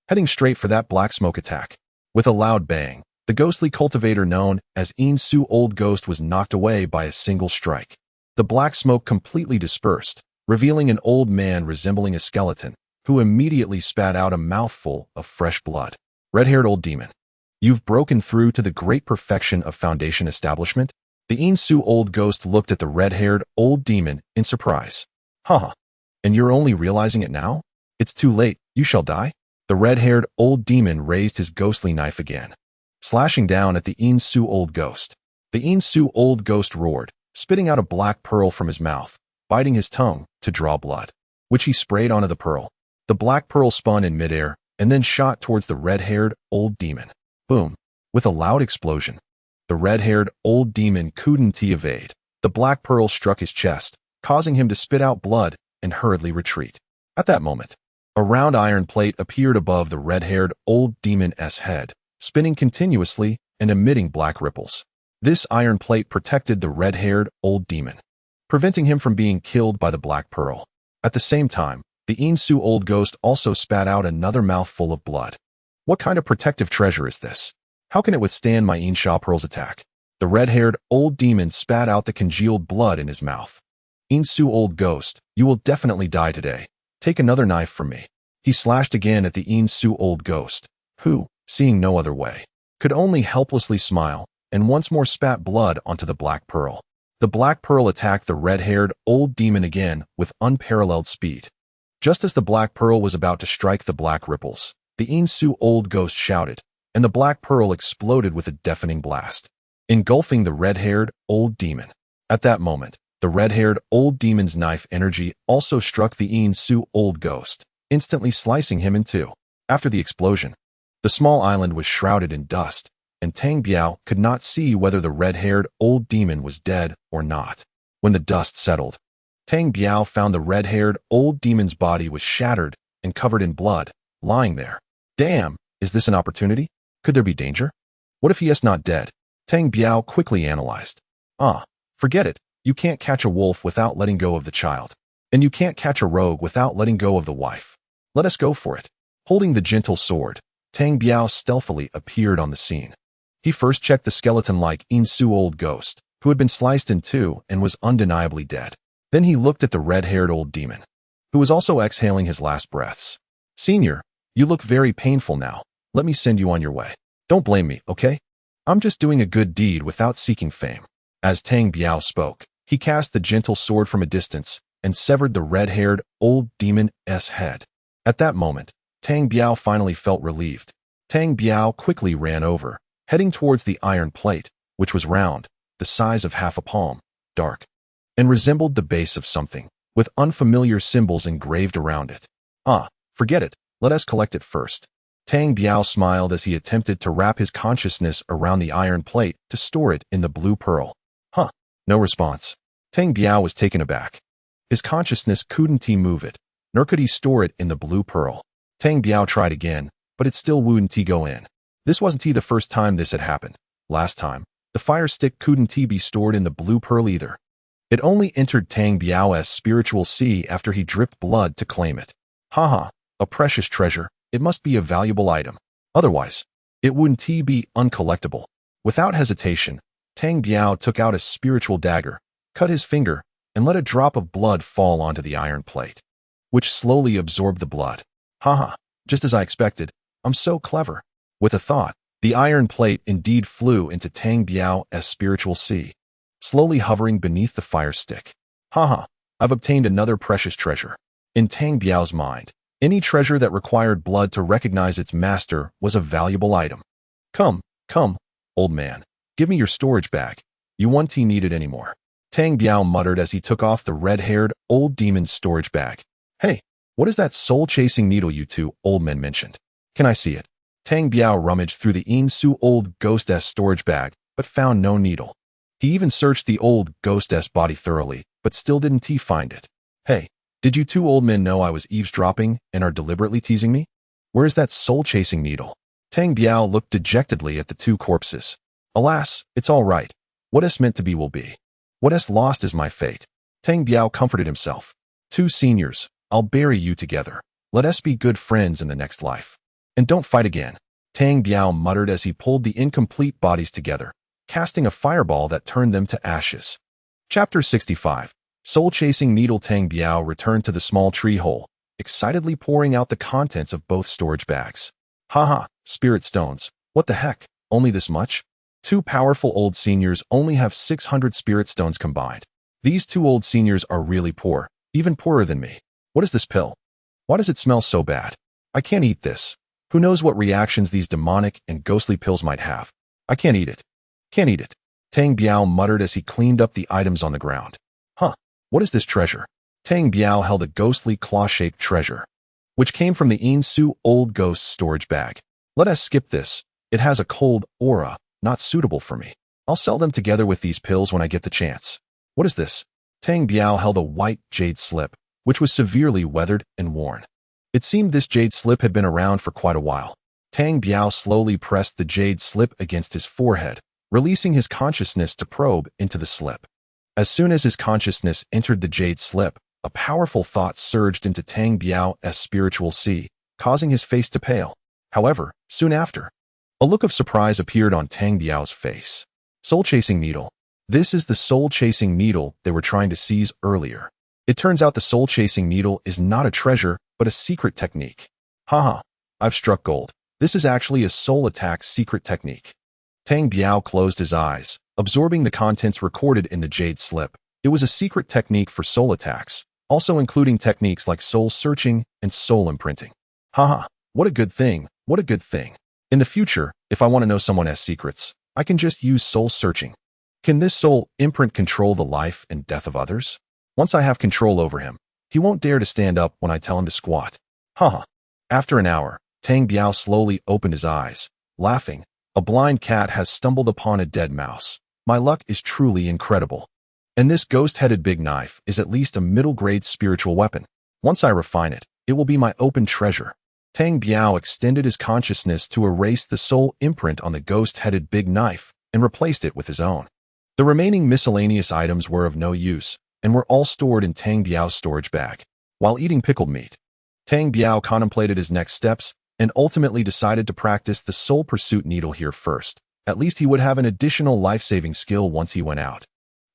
heading straight for that black smoke attack. With a loud bang, the ghostly cultivator known as Su Old Ghost was knocked away by a single strike. The black smoke completely dispersed, revealing an old man resembling a skeleton, who immediately spat out a mouthful of fresh blood. Red-haired old demon. You've broken through to the great perfection of Foundation establishment? The Su Old Ghost looked at the red-haired old demon in surprise. Haha. And you're only realizing it now? It's too late, you shall die? The red-haired old demon raised his ghostly knife again, slashing down at the Su Old Ghost. The Su Old Ghost roared, spitting out a black pearl from his mouth, biting his tongue to draw blood, which he sprayed onto the pearl. The black pearl spun in midair and then shot towards the red-haired old demon. Boom! With a loud explosion, the red-haired old demon couldn't evade. The black pearl struck his chest, causing him to spit out blood and hurriedly retreat. At that moment, a round iron plate appeared above the red-haired old demon's head, spinning continuously and emitting black ripples. This iron plate protected the red-haired old demon, preventing him from being killed by the black pearl. At the same time, the Su Old Ghost also spat out another mouthful of blood. What kind of protective treasure is this? How can it withstand my Insha Pearl's attack? The red-haired old demon spat out the congealed blood in his mouth. Su Old Ghost, you will definitely die today. Take another knife from me. He slashed again at the Su Old Ghost, who, seeing no other way, could only helplessly smile, and once more spat blood onto the black pearl. The black pearl attacked the red-haired old demon again with unparalleled speed. Just as the black pearl was about to strike the black ripples, the Su Old Ghost shouted, and the black pearl exploded with a deafening blast, engulfing the red-haired old demon. At that moment, the red-haired old demon's knife energy also struck the Su Old Ghost, instantly slicing him in two. After the explosion, the small island was shrouded in dust, and Tang Biao could not see whether the red-haired old demon was dead or not. When the dust settled, Tang Biao found the red-haired old demon's body was shattered and covered in blood, lying there. Damn, is this an opportunity? Could there be danger? What if he is not dead? Tang Biao quickly analyzed. Forget it. You can't catch a wolf without letting go of the child. And you can't catch a rogue without letting go of the wife. Let us go for it. Holding the gentle sword, Tang Biao stealthily appeared on the scene. He first checked the skeleton-like Su Old Ghost, who had been sliced in two and was undeniably dead. Then he looked at the red-haired old demon, who was also exhaling his last breaths. Senior, you look very painful now. Let me send you on your way. Don't blame me, okay? I'm just doing a good deed without seeking fame. As Tang Biao spoke, he cast the gentle sword from a distance and severed the red-haired old demon's head. At that moment, Tang Biao finally felt relieved. Tang Biao quickly ran over, heading towards the iron plate, which was round, the size of half a palm, dark, and resembled the base of something, with unfamiliar symbols engraved around it. Forget it. Let us collect it first. Tang Biao smiled as he attempted to wrap his consciousness around the iron plate to store it in the blue pearl. No response. Tang Biao was taken aback. His consciousness couldn't move it, nor could he store it in the blue pearl. Tang Biao tried again, but it still wouldn't go in. This wasn't the first time this had happened. Last time, the fire stick couldn't be stored in the blue pearl either. It only entered Tang Biao's spiritual sea after he dripped blood to claim it. A precious treasure. It must be a valuable item. Otherwise, it wouldn't be uncollectible. Without hesitation, Tang Biao took out a spiritual dagger, cut his finger, and let a drop of blood fall onto the iron plate, which slowly absorbed the blood. Just as I expected. I'm so clever. With a thought, the iron plate indeed flew into Tang Biao's spiritual sea, slowly hovering beneath the fire stick. I've obtained another precious treasure. In Tang Biao's mind, any treasure that required blood to recognize its master was a valuable item. Come, old man. Give me your storage bag. You won't need it anymore. Tang Biao muttered as he took off the red-haired old demon's storage bag. Hey, what is that soul-chasing needle you two old men mentioned? Can I see it? Tang Biao rummaged through the Su Old Ghost's storage bag, but found no needle. He even searched the old ghost's body thoroughly, but still didn't find it. Hey, did you two old men know I was eavesdropping and are deliberately teasing me? Where is that soul-chasing needle? Tang Biao looked dejectedly at the two corpses. Alas, it's all right. What is meant to be will be. What is lost is my fate. Tang Biao comforted himself. Two seniors, I'll bury you together. Let us be good friends in the next life. And don't fight again. Tang Biao muttered as he pulled the incomplete bodies together, casting a fireball that turned them to ashes. Chapter 65. Soul-chasing needle. Tang Biao returned to the small tree hole, excitedly pouring out the contents of both storage bags. Haha, spirit stones. What the heck? Only this much? Two powerful old seniors only have 600 spirit stones combined. These two old seniors are really poor, even poorer than me. What is this pill? Why does it smell so bad? I can't eat this. Who knows what reactions these demonic and ghostly pills might have? I can't eat it. Can't eat it. Tang Biao muttered as he cleaned up the items on the ground. Huh, what is this treasure? Tang Biao held a ghostly claw-shaped treasure, which came from the Insu old ghost storage bag. Let us skip this. It has a cold aura, not suitable for me. I'll sell them together with these pills when I get the chance. What is this? Tang Biao held a white jade slip, which was severely weathered and worn. It seemed this jade slip had been around for quite a while. Tang Biao slowly pressed the jade slip against his forehead, releasing his consciousness to probe into the slip. As soon as his consciousness entered the jade slip, a powerful thought surged into Tang Biao's spiritual sea, causing his face to pale. However, soon after, a look of surprise appeared on Tang Biao's face. Soul-chasing needle. This is the soul-chasing needle they were trying to seize earlier. It turns out the soul-chasing needle is not a treasure, but a secret technique. Haha, I've struck gold. This is actually a soul attack secret technique. Tang Biao closed his eyes, absorbing the contents recorded in the jade slip. It was a secret technique for soul attacks, also including techniques like soul searching and soul imprinting. Haha, what a good thing, what a good thing. In the future, if I want to know someone's secrets, I can just use soul searching. Can this soul imprint control the life and death of others? Once I have control over him, he won't dare to stand up when I tell him to squat. Haha. After an hour, Tang Biao slowly opened his eyes, laughing. A blind cat has stumbled upon a dead mouse. My luck is truly incredible. And this ghost-headed big knife is at least a middle-grade spiritual weapon. Once I refine it, it will be my open treasure. Tang Biao extended his consciousness to erase the soul imprint on the ghost-headed big knife and replaced it with his own. The remaining miscellaneous items were of no use and were all stored in Tang Biao's storage bag. While eating pickled meat, Tang Biao contemplated his next steps and ultimately decided to practice the soul pursuit needle here first. At least he would have an additional life-saving skill once he went out.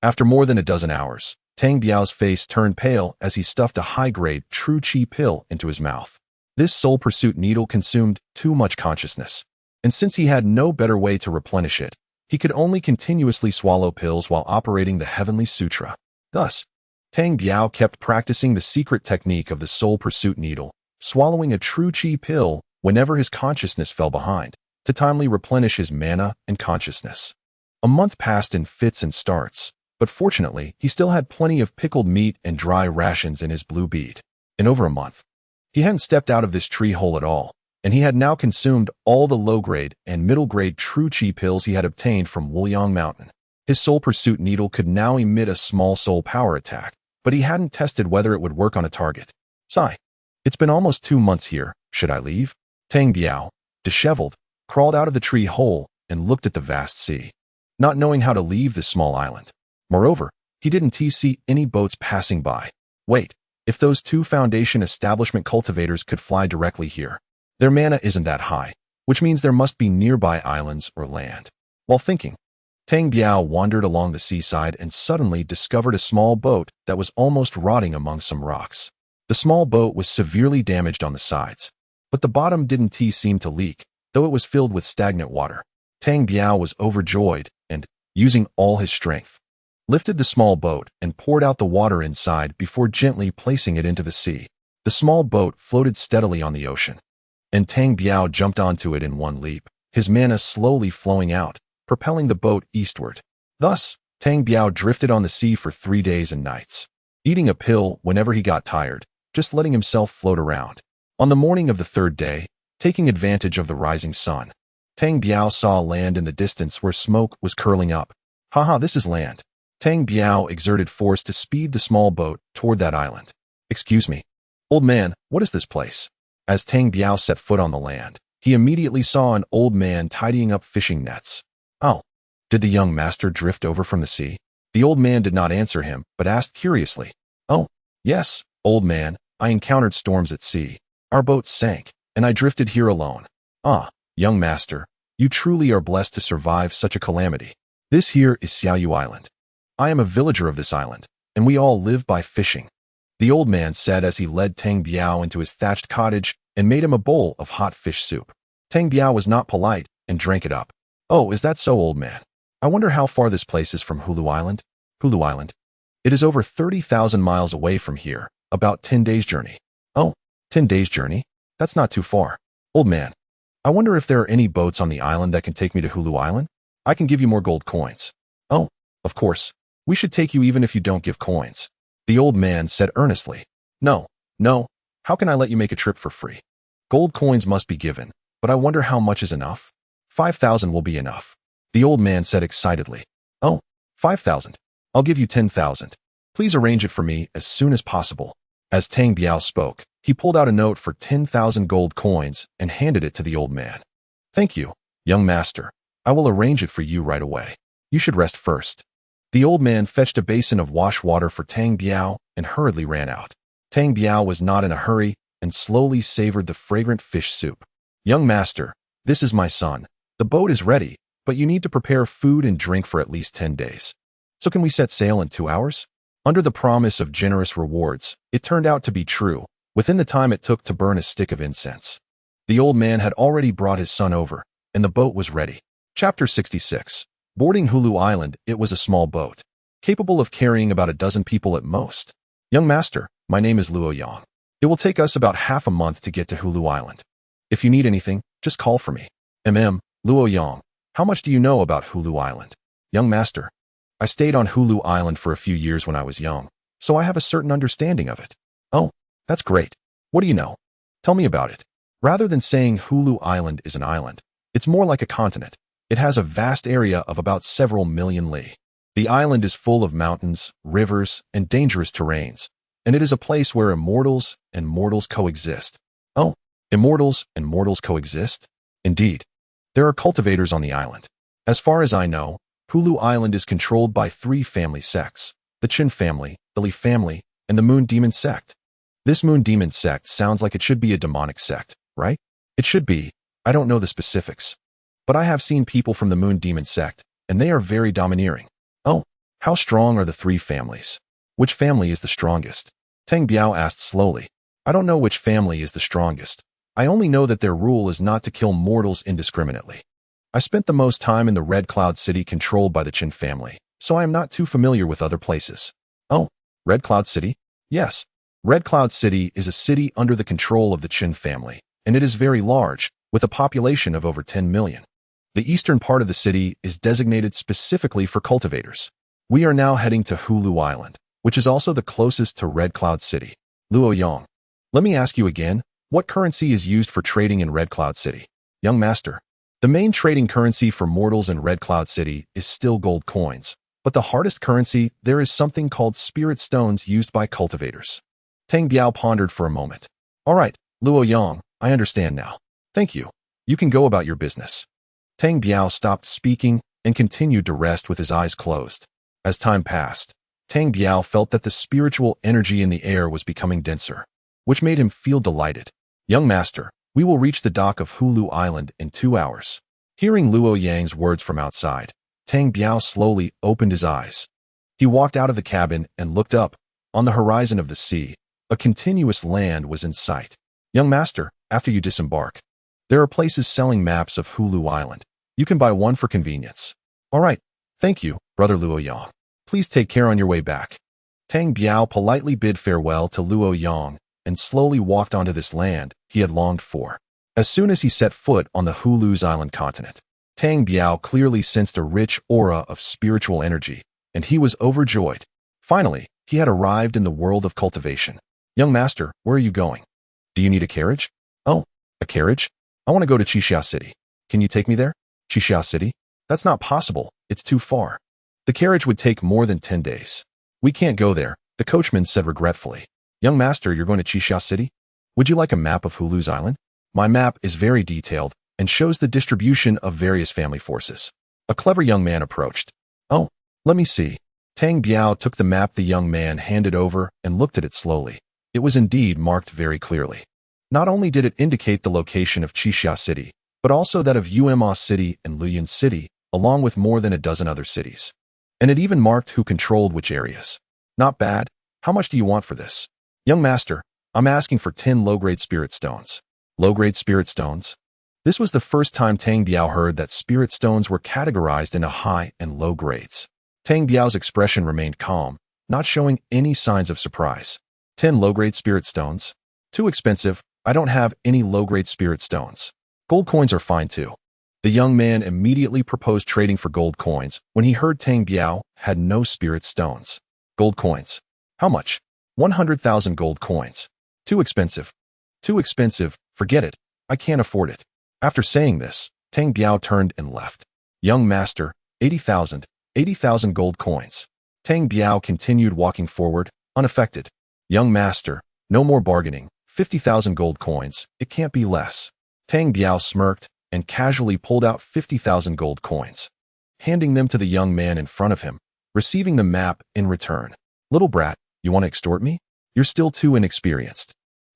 After more than a dozen hours, Tang Biao's face turned pale as he stuffed a high-grade true qi pill into his mouth. This soul pursuit needle consumed too much consciousness, and since he had no better way to replenish it, he could only continuously swallow pills while operating the Heavenly Sutra. Thus, Tang Biao kept practicing the secret technique of the soul pursuit needle, swallowing a true qi pill whenever his consciousness fell behind, to timely replenish his mana and consciousness. A month passed in fits and starts, but fortunately, he still had plenty of pickled meat and dry rations in his blue bead. In over a month, he hadn't stepped out of this tree hole at all, and he had now consumed all the low-grade and middle-grade true qi pills he had obtained from Wuliang Mountain. His soul pursuit needle could now emit a small soul power attack, but he hadn't tested whether it would work on a target. Sigh. It's been almost 2 months here. Should I leave? Tang Biao, disheveled, crawled out of the tree hole and looked at the vast sea, not knowing how to leave this small island. Moreover, he didn't see any boats passing by. Wait, if those 2 Foundation establishment cultivators could fly directly here, their mana isn't that high, which means there must be nearby islands or land. While thinking, Tang Biao wandered along the seaside and suddenly discovered a small boat that was almost rotting among some rocks. The small boat was severely damaged on the sides, but the bottom didn't seem to leak, though it was filled with stagnant water. Tang Biao was overjoyed and, using all his strength, lifted the small boat and poured out the water inside before gently placing it into the sea. The small boat floated steadily on the ocean, and Tang Biao jumped onto it in one leap, his mana slowly flowing out, propelling the boat eastward. Thus, Tang Biao drifted on the sea for 3 days and nights, eating a pill whenever he got tired, just letting himself float around. On the morning of the 3rd day, taking advantage of the rising sun, Tang Biao saw land in the distance where smoke was curling up. Haha, this is land. Tang Biao exerted force to speed the small boat toward that island. Excuse me. Old man, what is this place? As Tang Biao set foot on the land, he immediately saw an old man tidying up fishing nets. Oh, did the young master drift over from the sea? The old man did not answer him, but asked curiously. Oh, yes, old man, I encountered storms at sea. Our boat sank, and I drifted here alone. Ah, young master, you truly are blessed to survive such a calamity. This here is Xiaoyu Island. I am a villager of this island, and we all live by fishing. The old man said as he led Tang Biao into his thatched cottage and made him a bowl of hot fish soup. Tang Biao was not polite and drank it up. Oh, is that so, old man? I wonder how far this place is from Hulu Island? Hulu Island. It is over 30,000 miles away from here, about 10 days' journey. Oh, 10 days' journey? That's not too far. Old man, I wonder if there are any boats on the island that can take me to Hulu Island? I can give you more gold coins. Oh, of course. We should take you even if you don't give coins. The old man said earnestly. No, no. How can I let you make a trip for free? Gold coins must be given, but I wonder how much is enough? 5,000 will be enough. The old man said excitedly. Oh, 5,000. I'll give you 10,000. Please arrange it for me as soon as possible. As Tang Biao spoke, he pulled out a note for 10,000 gold coins and handed it to the old man. Thank you, young master. I will arrange it for you right away. You should rest first. The old man fetched a basin of wash water for Tang Biao and hurriedly ran out. Tang Biao was not in a hurry and slowly savored the fragrant fish soup. Young master, this is my son. The boat is ready, but you need to prepare food and drink for at least 10 days. So can we set sail in 2 hours? Under the promise of generous rewards, it turned out to be true, within the time it took to burn a stick of incense. The old man had already brought his son over, and the boat was ready. Chapter 66. Boarding Hulu Island, it was a small boat, capable of carrying about a dozen people at most. Young master, my name is Luo Yang. It will take us about half a month to get to Hulu Island. If you need anything, just call for me. Luo Yang, how much do you know about Hulu Island? Young master, I stayed on Hulu Island for a few years when I was young, so I have a certain understanding of it. Oh, that's great. What do you know? Tell me about it. Rather than saying Hulu Island is an island, it's more like a continent. It has a vast area of about several million li. The island is full of mountains, rivers, and dangerous terrains, and it is a place where immortals and mortals coexist. Oh, immortals and mortals coexist? Indeed. There are cultivators on the island. As far as I know, Hulu Island is controlled by 3 family sects: the Qin family, the Li family, and the Moon Demon sect. This Moon Demon sect sounds like it should be a demonic sect, right? It should be. I don't know the specifics. But I have seen people from the Moon Demon sect, and they are very domineering. Oh, how strong are the 3 families? Which family is the strongest? Tang Biao asked slowly. I don't know which family is the strongest. I only know that their rule is not to kill mortals indiscriminately. I spent the most time in the Red Cloud City controlled by the Qin family, so I am not too familiar with other places. Oh, Red Cloud City? Yes. Red Cloud City is a city under the control of the Qin family, and it is very large, with a population of over 10 million. The eastern part of the city is designated specifically for cultivators. We are now heading to Hulu Island, which is also the closest to Red Cloud City. Luo Yang, let me ask you again, what currency is used for trading in Red Cloud City? Young master, the main trading currency for mortals in Red Cloud City is still gold coins, but the hardest currency there is something called spirit stones used by cultivators. Tang Biao pondered for a moment. All right, Luo Yang, I understand now. Thank you. You can go about your business. Tang Biao stopped speaking and continued to rest with his eyes closed. As time passed, Tang Biao felt that the spiritual energy in the air was becoming denser, which made him feel delighted. Young master, we will reach the dock of Hulu Island in 2 hours. Hearing Luo Yang's words from outside, Tang Biao slowly opened his eyes. He walked out of the cabin and looked up. On the horizon of the sea, a continuous land was in sight. Young master, after you disembark, there are places selling maps of Hulu Island. You can buy one for convenience. All right. Thank you, brother Luo Yang. Please take care on your way back. Tang Biao politely bid farewell to Luo Yang and slowly walked onto this land he had longed for. As soon as he set foot on the Hulu's island continent, Tang Biao clearly sensed a rich aura of spiritual energy, and he was overjoyed. Finally, he had arrived in the world of cultivation. Young master, where are you going? Do you need a carriage? Oh, a carriage? I want to go to Qixia City. Can you take me there? Qixia City? That's not possible. It's too far. The carriage would take more than 10 days. We can't go there, the coachman said regretfully. Young master, you're going to Qixia City? Would you like a map of Hulu's island? My map is very detailed and shows the distribution of various family forces. A clever young man approached. Oh, let me see. Tang Biao took the map the young man handed over and looked at it slowly. It was indeed marked very clearly. Not only did it indicate the location of Qixia City, but also that of Uma City and Luyan City, along with more than a dozen other cities. And it even marked who controlled which areas. Not bad. How much do you want for this? Young master, I'm asking for 10 low-grade spirit stones. Low-grade spirit stones? This was the first time Tang Biao heard that spirit stones were categorized into high and low grades. Tang Biao's expression remained calm, not showing any signs of surprise. 10 low-grade spirit stones? Too expensive. I don't have any low-grade spirit stones. Gold coins are fine too. The young man immediately proposed trading for gold coins when he heard Tang Biao had no spirit stones. Gold coins. How much? 100,000 gold coins. Too expensive. Too expensive. Forget it. I can't afford it. After saying this, Tang Biao turned and left. Young master, 80,000. 80,000 gold coins. Tang Biao continued walking forward, unaffected. Young master, no more bargaining. 50,000 gold coins. It can't be less. Tang Biao smirked and casually pulled out 50,000 gold coins, handing them to the young man in front of him, receiving the map in return. Little brat, you want to extort me? You're still too inexperienced.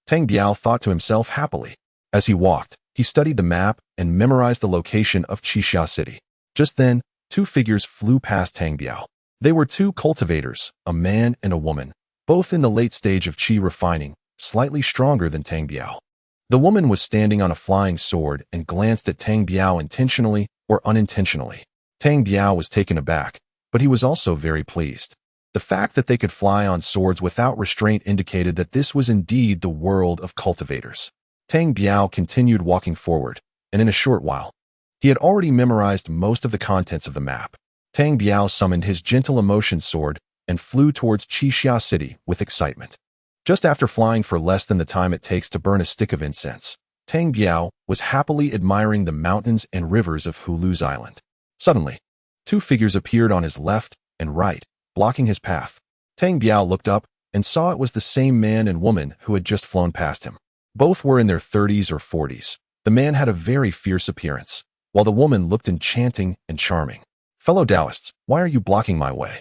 Tang Biao thought to himself happily. As he walked, he studied the map and memorized the location of Qixia City. Just then, two figures flew past Tang Biao. They were two cultivators, a man and a woman, both in the late stage of qi refining, slightly stronger than Tang Biao. The woman was standing on a flying sword and glanced at Tang Biao intentionally or unintentionally. Tang Biao was taken aback, but he was also very pleased. The fact that they could fly on swords without restraint indicated that this was indeed the world of cultivators. Tang Biao continued walking forward, and in a short while, he had already memorized most of the contents of the map. Tang Biao summoned his gentle emotion sword and flew towards Qixia City with excitement. Just after flying for less than the time it takes to burn a stick of incense, Tang Biao was happily admiring the mountains and rivers of Hulu's island. Suddenly, two figures appeared on his left and right, blocking his path. Tang Biao looked up and saw it was the same man and woman who had just flown past him. Both were in their 30s or 40s. The man had a very fierce appearance, while the woman looked enchanting and charming. Fellow Taoists, why are you blocking my way?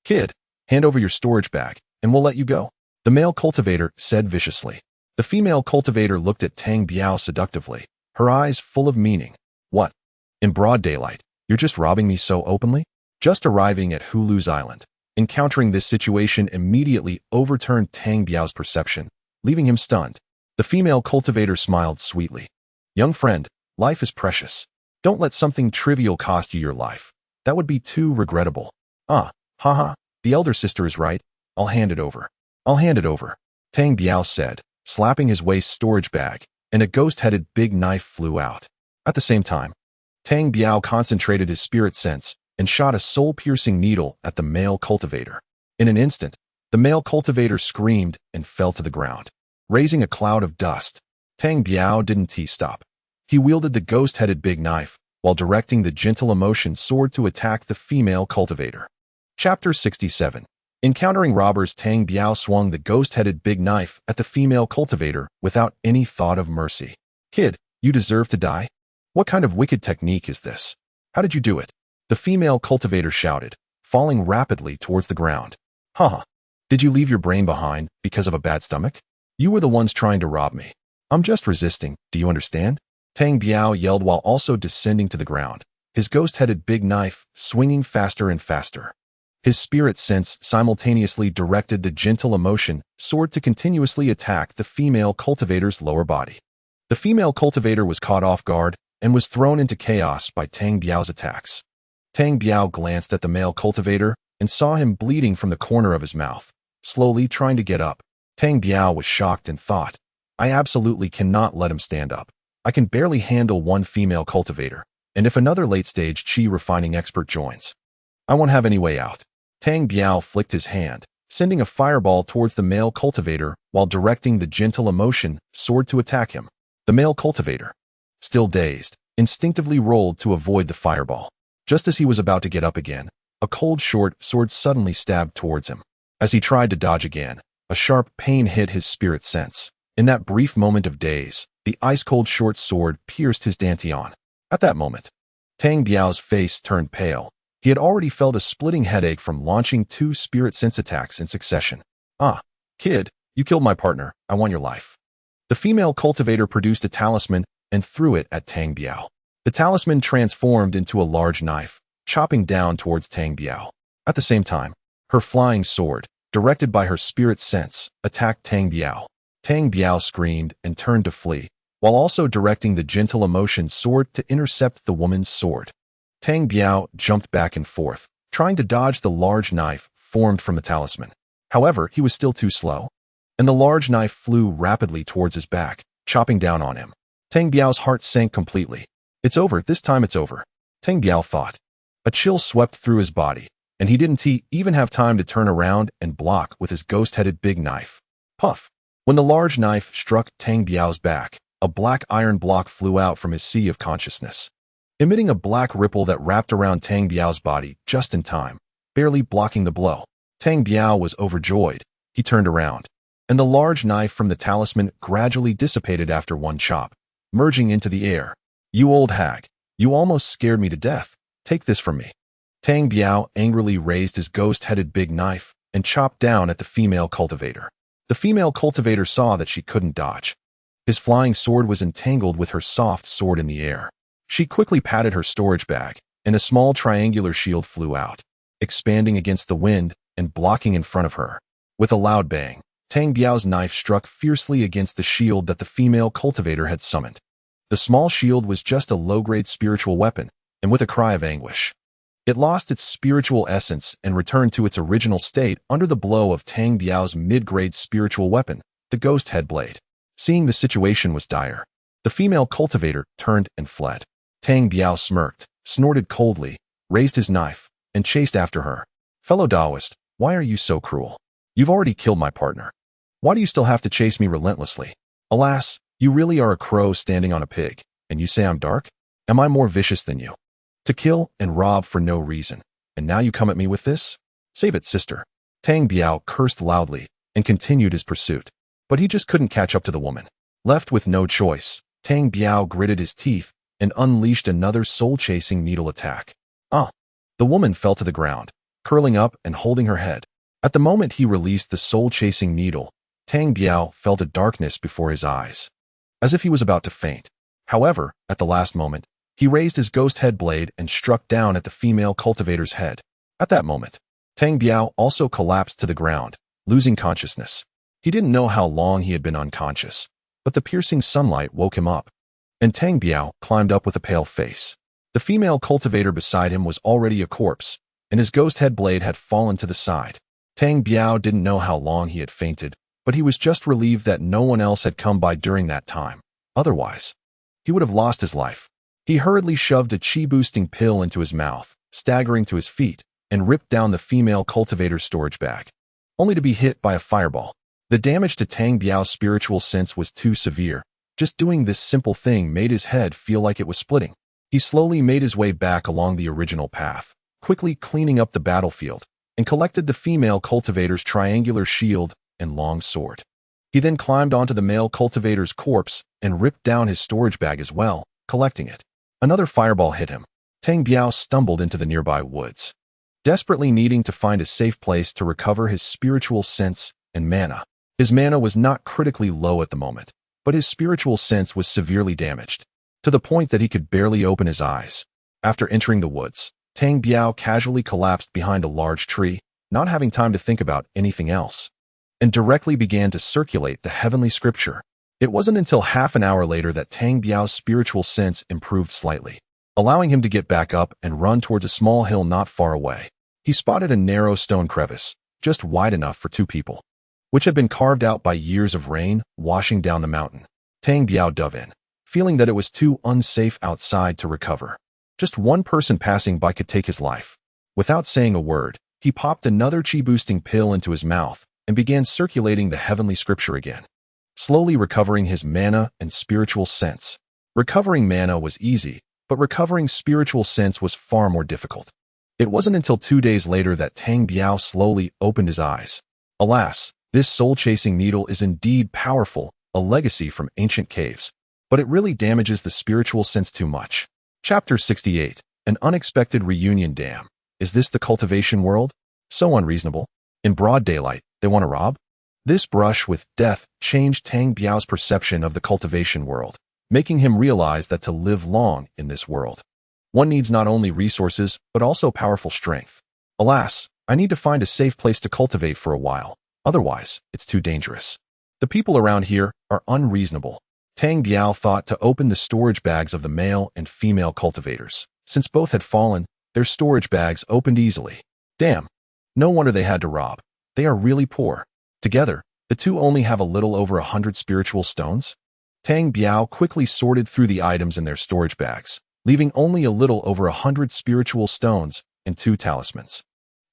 Kid, hand over your storage bag, and we'll let you go. The male cultivator said viciously. The female cultivator looked at Tang Biao seductively, her eyes full of meaning. What? In broad daylight, you're just robbing me so openly? Just arriving at Hulu's island, encountering this situation immediately overturned Tang Biao's perception, leaving him stunned. The female cultivator smiled sweetly. Young friend, life is precious. Don't let something trivial cost you your life. That would be too regrettable. Haha, the elder sister is right. I'll hand it over. I'll hand it over, Tang Biao said, slapping his waist storage bag, and a ghost-headed big knife flew out. At the same time, Tang Biao concentrated his spirit sense and shot a soul-piercing needle at the male cultivator. In an instant, the male cultivator screamed and fell to the ground, raising a cloud of dust. Tang Biao didn't stop. He wielded the ghost-headed big knife while directing the gentle emotion sword to attack the female cultivator. Chapter 67. Encountering robbers, Tang Biao swung the ghost-headed big knife at the female cultivator without any thought of mercy. Kid, you deserve to die? What kind of wicked technique is this? How did you do it? The female cultivator shouted, falling rapidly towards the ground. Haha. Did you leave your brain behind because of a bad stomach? You were the ones trying to rob me. I'm just resisting, do you understand? Tang Biao yelled while also descending to the ground, his ghost-headed big knife swinging faster and faster. His spirit sense simultaneously directed the gentle emotion sword to continuously attack the female cultivator's lower body. The female cultivator was caught off guard and was thrown into chaos by Tang Biao's attacks. Tang Biao glanced at the male cultivator and saw him bleeding from the corner of his mouth, slowly trying to get up. Tang Biao was shocked and thought, I absolutely cannot let him stand up. I can barely handle one female cultivator, and if another late-stage qi refining expert joins, I won't have any way out. Tang Biao flicked his hand, sending a fireball towards the male cultivator while directing the gentle emotion sword to attack him. The male cultivator, still dazed, instinctively rolled to avoid the fireball. Just as he was about to get up again, a cold short sword suddenly stabbed towards him. As he tried to dodge again, a sharp pain hit his spirit sense. In that brief moment of daze, the ice-cold short sword pierced his dantian. At that moment, Tang Biao's face turned pale. He had already felt a splitting headache from launching 2 spirit sense attacks in succession. Kid, you killed my partner. I want your life. The female cultivator produced a talisman and threw it at Tang Biao. The talisman transformed into a large knife, chopping down towards Tang Biao. At the same time, her flying sword, directed by her spirit sense, attacked Tang Biao. Tang Biao screamed and turned to flee, while also directing the gentle emotion sword to intercept the woman's sword. Tang Biao jumped back and forth, trying to dodge the large knife formed from the talisman. However, he was still too slow, and the large knife flew rapidly towards his back, chopping down on him. Tang Biao's heart sank completely. It's over, this time it's over, Tang Biao thought. A chill swept through his body, and he didn't even have time to turn around and block with his ghost-headed big knife. Puff! When the large knife struck Tang Biao's back, a black iron block flew out from his sea of consciousness, emitting a black ripple that wrapped around Tang Biao's body just in time, barely blocking the blow. Tang Biao was overjoyed. He turned around, and the large knife from the talisman gradually dissipated after one chop, merging into the air. You old hag, you almost scared me to death. Take this from me. Tang Biao angrily raised his ghost-headed big knife and chopped down at the female cultivator. The female cultivator saw that she couldn't dodge. His flying sword was entangled with her soft sword in the air. She quickly patted her storage bag, and a small triangular shield flew out, expanding against the wind and blocking in front of her. With a loud bang, Tang Biao's knife struck fiercely against the shield that the female cultivator had summoned. The small shield was just a low-grade spiritual weapon, and with a cry of anguish, it lost its spiritual essence and returned to its original state under the blow of Tang Biao's mid-grade spiritual weapon, the ghost head blade. Seeing the situation was dire, the female cultivator turned and fled. Tang Biao smirked, snorted coldly, raised his knife, and chased after her. Fellow Taoist, why are you so cruel? You've already killed my partner. Why do you still have to chase me relentlessly? Alas, you really are a crow standing on a pig, and you say I'm dark? Am I more vicious than you? To kill and rob for no reason, and now you come at me with this? Save it, sister. Tang Biao cursed loudly and continued his pursuit, but he just couldn't catch up to the woman. Left with no choice, Tang Biao gritted his teeth and unleashed another soul-chasing needle attack. The woman fell to the ground, curling up and holding her head. At the moment he released the soul-chasing needle, Tang Biao felt a darkness before his eyes, as if he was about to faint. However, at the last moment, he raised his ghost head blade and struck down at the female cultivator's head. At that moment, Tang Biao also collapsed to the ground, losing consciousness. He didn't know how long he had been unconscious, but the piercing sunlight woke him up, and Tang Biao climbed up with a pale face. The female cultivator beside him was already a corpse, and his ghost head blade had fallen to the side. Tang Biao didn't know how long he had fainted, but he was just relieved that no one else had come by during that time. Otherwise, he would have lost his life. He hurriedly shoved a chi-boosting pill into his mouth, staggering to his feet, and ripped down the female cultivator's storage bag, only to be hit by a fireball. The damage to Tang Biao's spiritual sense was too severe. Just doing this simple thing made his head feel like it was splitting. He slowly made his way back along the original path, quickly cleaning up the battlefield, and collected the female cultivator's triangular shield and long sword. He then climbed onto the male cultivator's corpse and ripped down his storage bag as well, collecting it. Another fireball hit him. Tang Biao stumbled into the nearby woods, desperately needing to find a safe place to recover his spiritual sense and mana. His mana was not critically low at the moment, but his spiritual sense was severely damaged, to the point that he could barely open his eyes. After entering the woods, Tang Biao casually collapsed behind a large tree, not having time to think about anything else, and directly began to circulate the heavenly scripture. It wasn't until half an hour later that Tang Biao's spiritual sense improved slightly, allowing him to get back up and run towards a small hill not far away. He spotted a narrow stone crevice, just wide enough for two people, which had been carved out by years of rain washing down the mountain. Tang Biao dove in, feeling that it was too unsafe outside to recover. Just one person passing by could take his life. Without saying a word, he popped another chi-boosting pill into his mouth and began circulating the heavenly scripture again, slowly recovering his mana and spiritual sense. Recovering mana was easy, but recovering spiritual sense was far more difficult. It wasn't until 2 days later that Tang Biao slowly opened his eyes. Alas, this soul-chasing needle is indeed powerful, a legacy from ancient caves, but it really damages the spiritual sense too much. Chapter 68. An Unexpected Reunion Dam. Is this the cultivation world? So unreasonable. In broad daylight, they want to rob? This brush with death changed Tang Biao's perception of the cultivation world, making him realize that to live long in this world, one needs not only resources, but also powerful strength. Alas, I need to find a safe place to cultivate for a while. Otherwise, it's too dangerous. The people around here are unreasonable. Tang Biao thought to open the storage bags of the male and female cultivators. Since both had fallen, their storage bags opened easily. Damn. No wonder they had to rob. They are really poor. Together, the two only have a little over 100 spiritual stones. Tang Biao quickly sorted through the items in their storage bags, leaving only a little over 100 spiritual stones and 2 talismans.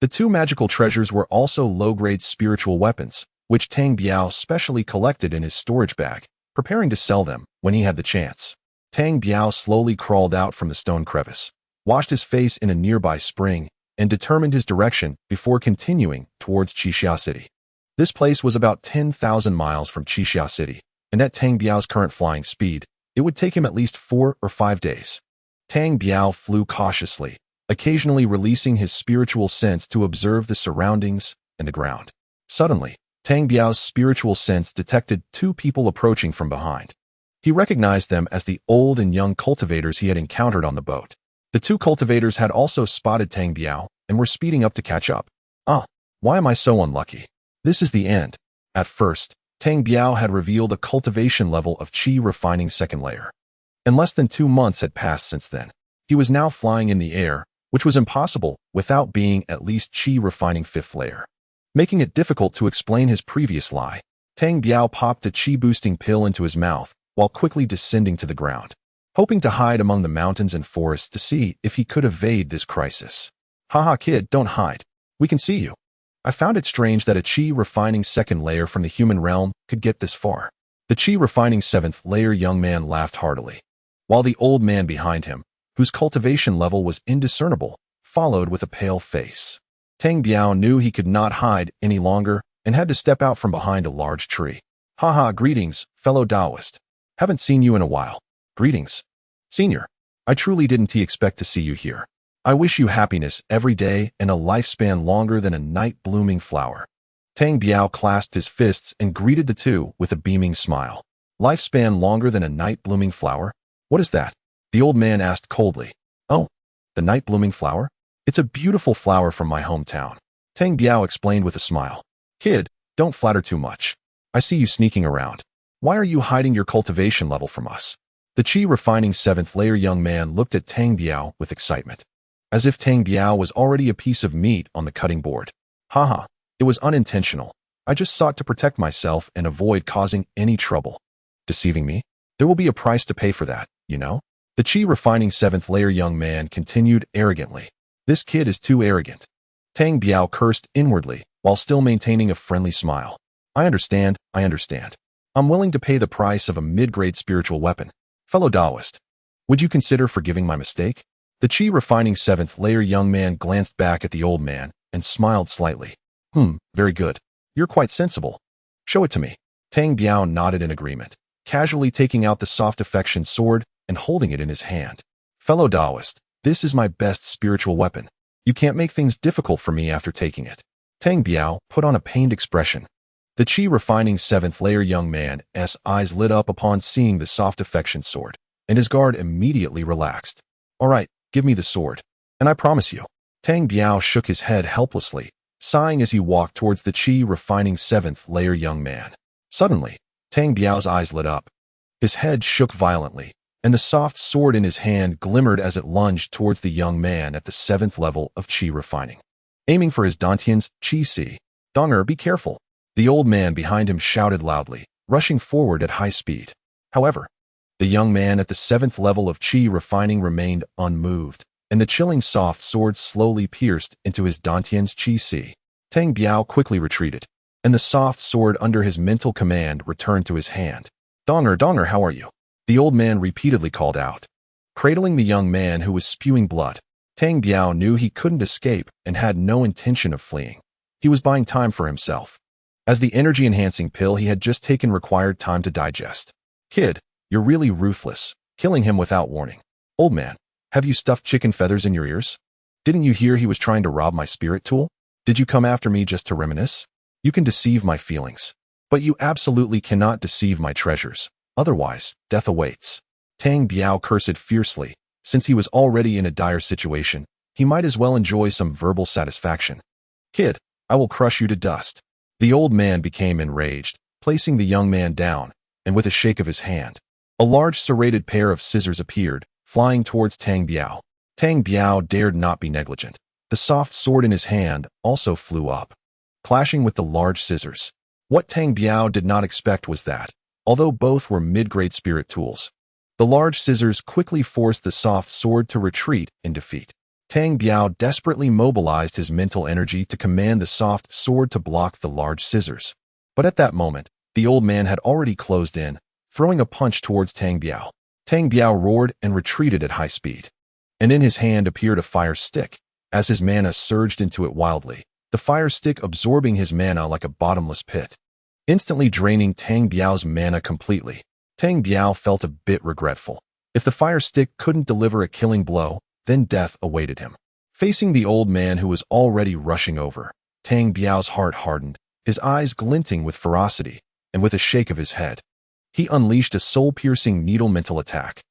The 2 magical treasures were also low-grade spiritual weapons, which Tang Biao specially collected in his storage bag, preparing to sell them when he had the chance. Tang Biao slowly crawled out from the stone crevice, washed his face in a nearby spring, and determined his direction before continuing towards Qixia City. This place was about 10,000 miles from Qixia City, and at Tang Biao's current flying speed, it would take him at least 4 or 5 days. Tang Biao flew cautiously, occasionally releasing his spiritual sense to observe the surroundings and the ground. Suddenly, Tang Biao's spiritual sense detected 2 people approaching from behind. He recognized them as the old and young cultivators he had encountered on the boat. The 2 cultivators had also spotted Tang Biao and were speeding up to catch up. Why am I so unlucky? This is the end. At first, Tang Biao had revealed a cultivation level of Qi refining 2nd layer. And less than 2 months had passed since then. He was now flying in the air, which was impossible without being at least Qi refining 5th layer. Making it difficult to explain his previous lie, Tang Biao popped a Qi-boosting pill into his mouth while quickly descending to the ground, hoping to hide among the mountains and forests to see if he could evade this crisis. Haha kid, don't hide. We can see you. I found it strange that a Qi refining 2nd layer from the human realm could get this far. The Qi refining 7th layer young man laughed heartily, while the old man behind him, whose cultivation level was indiscernible, followed with a pale face. Tang Biao knew he could not hide any longer and had to step out from behind a large tree. Haha, greetings, fellow Taoist. Haven't seen you in a while. Greetings. Senior, I truly didn't expect to see you here. I wish you happiness every day and a lifespan longer than a night-blooming flower. Tang Biao clasped his fists and greeted the 2 with a beaming smile. Lifespan longer than a night-blooming flower? What is that? The old man asked coldly. Oh, the night-blooming flower? It's a beautiful flower from my hometown. Tang Biao explained with a smile. Kid, don't flatter too much. I see you sneaking around. Why are you hiding your cultivation level from us? The Qi refining 7th layer young man looked at Tang Biao with excitement, as if Tang Biao was already a piece of meat on the cutting board. Haha, it was unintentional. I just sought to protect myself and avoid causing any trouble. Deceiving me? There will be a price to pay for that, you know? The Qi refining 7th layer young man continued arrogantly. This kid is too arrogant. Tang Biao cursed inwardly while still maintaining a friendly smile. I understand. I'm willing to pay the price of a mid-grade spiritual weapon. Fellow Taoist, would you consider forgiving my mistake? The Qi refining 7th layer young man glanced back at the old man and smiled slightly. Very good. You're quite sensible. Show it to me. Tang Biao nodded in agreement, casually taking out the soft affection sword and holding it in his hand. Fellow Taoist, this is my best spiritual weapon. You can't make things difficult for me after taking it. Tang Biao put on a pained expression. The Qi refining 7th layer young man's eyes lit up upon seeing the soft affection sword, and his guard immediately relaxed. All right, give me the sword, and I promise you. Tang Biao shook his head helplessly, sighing as he walked towards the Qi refining 7th layer young man. Suddenly, Tang Biao's eyes lit up. His head shook violently, and the soft sword in his hand glimmered as it lunged towards the young man at the 7th level of Qi refining. Aiming for his Dantian's Qi Si. Donger, be careful. The old man behind him shouted loudly, rushing forward at high speed. However, the young man at the 7th level of Qi refining remained unmoved, and the chilling soft sword slowly pierced into his Dantian's Qi Si. Tang Biao quickly retreated, and the soft sword under his mental command returned to his hand. Donger, how are you? The old man repeatedly called out. Cradling the young man who was spewing blood, Tang Biao knew he couldn't escape and had no intention of fleeing. He was buying time for himself, as the energy-enhancing pill he had just taken required time to digest. Kid, you're really ruthless, killing him without warning. Old man, have you stuffed chicken feathers in your ears? Didn't you hear he was trying to rob my spirit tool? Did you come after me just to reminisce? You can deceive my feelings. But you absolutely cannot deceive my treasures. Otherwise, death awaits. Tang Biao cursed fiercely. Since he was already in a dire situation, he might as well enjoy some verbal satisfaction. Kid, I will crush you to dust. The old man became enraged, placing the young man down, and with a shake of his hand, a large serrated pair of scissors appeared, flying towards Tang Biao. Tang Biao dared not be negligent. The soft sword in his hand also flew up, clashing with the large scissors. What Tang Biao did not expect was that, although both were mid-grade spirit tools, the large scissors quickly forced the soft sword to retreat in defeat. Tang Biao desperately mobilized his mental energy to command the soft sword to block the large scissors. But at that moment, the old man had already closed in, throwing a punch towards Tang Biao. Tang Biao roared and retreated at high speed. And in his hand appeared a fire stick. As his mana surged into it wildly, the fire stick absorbing his mana like a bottomless pit, instantly draining Tang Biao's mana completely. Tang Biao felt a bit regretful. If the fire stick couldn't deliver a killing blow, then death awaited him. Facing the old man who was already rushing over, Tang Biao's heart hardened, his eyes glinting with ferocity, and with a shake of his head, he unleashed a soul-piercing needle mental attack.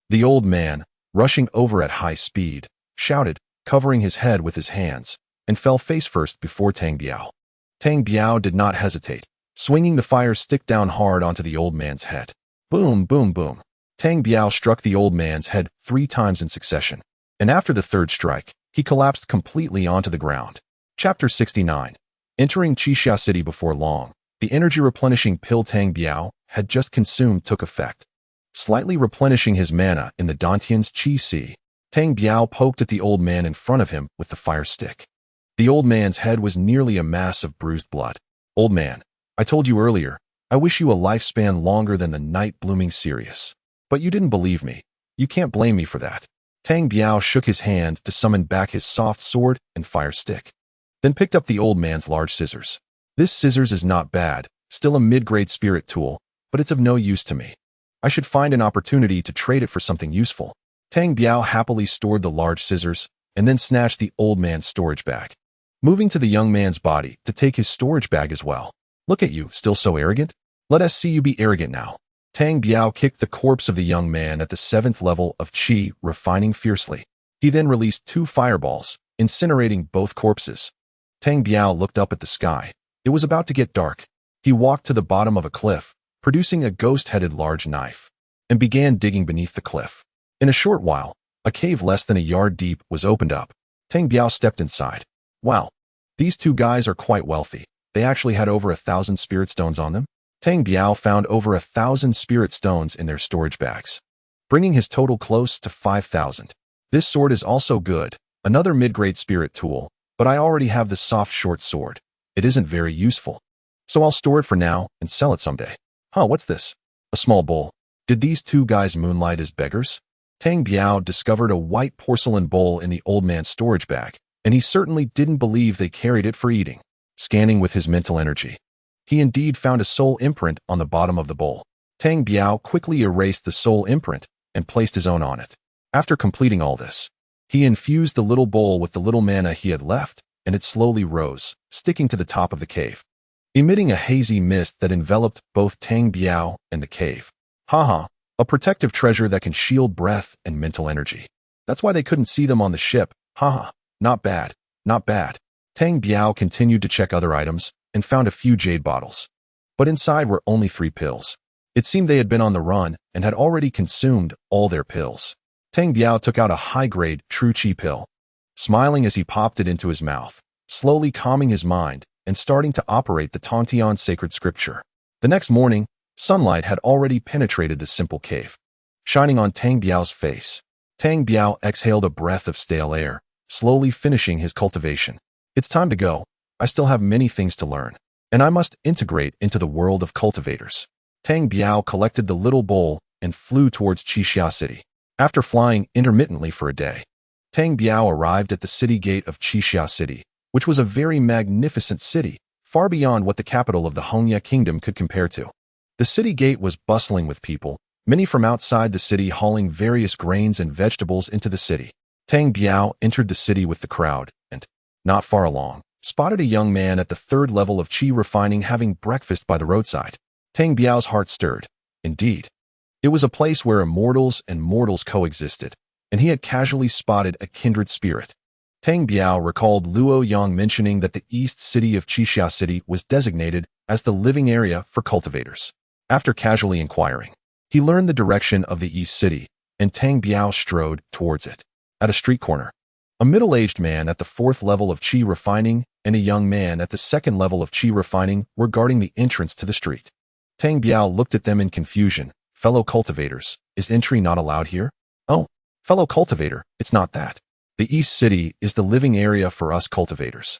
The old man, rushing over at high speed, shouted, covering his head with his hands, and fell face first before Tang Biao. Tang Biao did not hesitate, swinging the fire stick down hard onto the old man's head. Boom, boom, boom. Tang Biao struck the old man's head 3 times in succession, and after the third strike, he collapsed completely onto the ground. Chapter 69. Entering Qixia City before long, the energy-replenishing pill Tang Biao had just consumed took effect, slightly replenishing his mana in the Dantian's Qi Sea. Tang Biao poked at the old man in front of him with the fire stick. The old man's head was nearly a mass of bruised blood. Old man, I told you earlier, I wish you a lifespan longer than the night blooming Sirius. But you didn't believe me. You can't blame me for that. Tang Biao shook his hand to summon back his soft sword and fire stick, then picked up the old man's large scissors. This scissors is not bad, still a mid-grade spirit tool, but it's of no use to me. I should find an opportunity to trade it for something useful. Tang Biao happily stored the large scissors, and then snatched the old man's storage bag, moving to the young man's body to take his storage bag as well. Look at you, still so arrogant? Let us see you be arrogant now. Tang Biao kicked the corpse of the young man at the 7th level of Qi, refining fiercely. He then released 2 fireballs, incinerating both corpses. Tang Biao looked up at the sky. It was about to get dark. He walked to the bottom of a cliff, producing a ghost-headed large knife, and began digging beneath the cliff. In a short while, a cave less than a yard deep was opened up. Tang Biao stepped inside. Wow, these 2 guys are quite wealthy. They actually had over 1,000 spirit stones on them. Tang Biao found over 1,000 spirit stones in their storage bags, bringing his total close to 5,000. This sword is also good, another mid-grade spirit tool, but I already have the soft short sword. It isn't very useful, so I'll store it for now and sell it someday. What's this? A small bowl. Did these 2 guys moonlight as beggars? Tang Biao discovered a white porcelain bowl in the old man's storage bag, and he certainly didn't believe they carried it for eating. Scanning with his mental energy, he indeed found a soul imprint on the bottom of the bowl. Tang Biao quickly erased the soul imprint and placed his own on it. After completing all this, he infused the little bowl with the little mana he had left, and it slowly rose, sticking to the top of the cave, emitting a hazy mist that enveloped both Tang Biao and the cave. A protective treasure that can shield breath and mental energy. That's why they couldn't see them on the ship. Not bad, not bad. Tang Biao continued to check other items and found a few jade bottles. But inside were only 3 pills. It seemed they had been on the run and had already consumed all their pills. Tang Biao took out a high-grade true Qi pill, smiling as he popped it into his mouth, slowly calming his mind and starting to operate the Tantian sacred scripture. The next morning, sunlight had already penetrated the simple cave, shining on Tang Biao's face. Tang Biao exhaled a breath of stale air, slowly finishing his cultivation. It's time to go. I still have many things to learn, and I must integrate into the world of cultivators. Tang Biao collected the little bowl and flew towards Qixia City. After flying intermittently for a day, Tang Biao arrived at the city gate of Qixia City, which was a very magnificent city, far beyond what the capital of the Hongya Kingdom could compare to. The city gate was bustling with people, many from outside the city hauling various grains and vegetables into the city. Tang Biao entered the city with the crowd, and, not far along, spotted a young man at the third level of qi refining having breakfast by the roadside. Tang Biao's heart stirred. Indeed. It was a place where immortals and mortals coexisted, and he had casually spotted a kindred spirit. Tang Biao recalled Luo Yang mentioning that the east city of Qixia City was designated as the living area for cultivators. After casually inquiring, he learned the direction of the east city, and Tang Biao strode towards it. At a street corner, a middle-aged man at the fourth level of qi refining and a young man at the second level of qi refining were guarding the entrance to the street. Tang Biao looked at them in confusion. Fellow cultivators, is entry not allowed here? Oh, fellow cultivator, it's not that. The East City is the living area for us cultivators.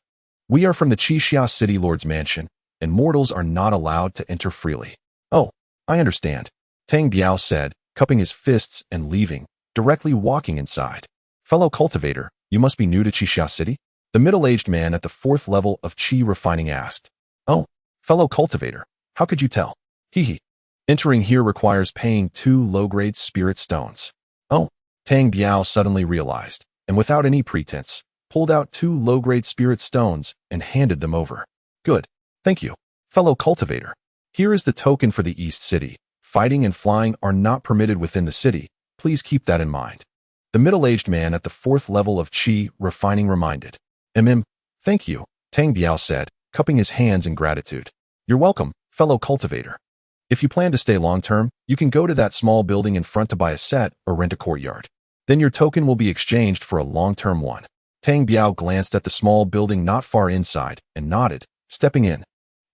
We are from the Qixia City Lord's Mansion, and mortals are not allowed to enter freely. Oh, I understand, Tang Biao said, cupping his fists and leaving, directly walking inside. Fellow cultivator, you must be new to Qixia City? The middle-aged man at the fourth level of qi refining asked. Oh, fellow cultivator, how could you tell? Hee. Entering here requires paying 2 low-grade spirit stones. Oh, Tang Biao suddenly realized, and without any pretense, pulled out 2 low-grade spirit stones and handed them over. Good. Thank you, fellow cultivator. Here is the token for the East City. Fighting and flying are not permitted within the city. Please keep that in mind. The middle-aged man at the fourth level of qi refining reminded. Thank you, Tang Biao said, cupping his hands in gratitude. You're welcome, fellow cultivator. If you plan to stay long-term, you can go to that small building in front to buy a set or rent a courtyard. Then your token will be exchanged for a long-term one. Tang Biao glanced at the small building not far inside and nodded, stepping in.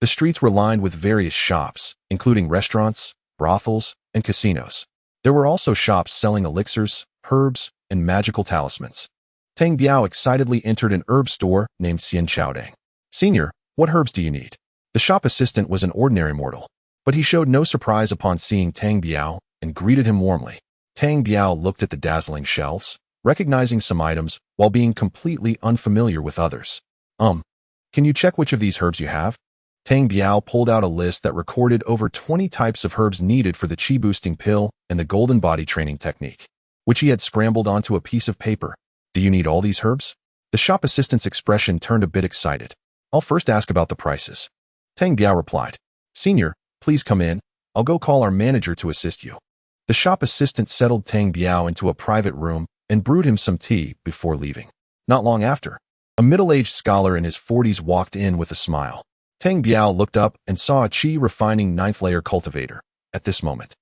The streets were lined with various shops, including restaurants, brothels, and casinos. There were also shops selling elixirs, herbs, and magical talismans. Tang Biao excitedly entered an herb store named Xian Chaodang. Senior, what herbs do you need? The shop assistant was an ordinary mortal, but he showed no surprise upon seeing Tang Biao and greeted him warmly. Tang Biao looked at the dazzling shelves, recognizing some items while being completely unfamiliar with others. Can you check which of these herbs you have? Tang Biao pulled out a list that recorded over 20 types of herbs needed for the qi boosting pill and the golden body training technique, which he had scrambled onto a piece of paper. Do you need all these herbs? The shop assistant's expression turned a bit excited. I'll first ask about the prices. Tang Biao replied. Senior, please come in. I'll go call our manager to assist you. The shop assistant settled Tang Biao into a private room and brewed him some tea before leaving. Not long after, a middle-aged scholar in his 40s walked in with a smile. Tang Biao looked up and saw a qi refining 9th layer cultivator. At this moment,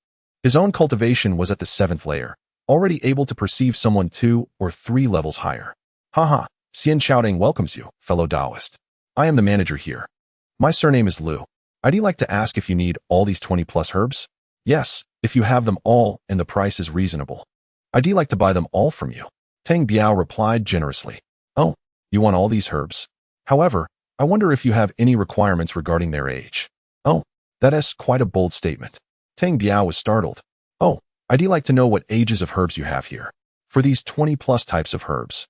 his own cultivation was at the 7th layer, already able to perceive someone 2 or 3 levels higher. Haha, Xian Chaoding welcomes you, fellow Taoist. I am the manager here. My surname is Lu. I'd like to ask if you need all these 20 plus herbs? Yes, if you have them all and the price is reasonable. I'd like to buy them all from you. Tang Biao replied generously. Oh, you want all these herbs? However, I wonder if you have any requirements regarding their age. Oh, that is quite a bold statement. Tang Biao was startled. Oh, I'd like to know what ages of herbs you have here. For these 20 plus types of herbs,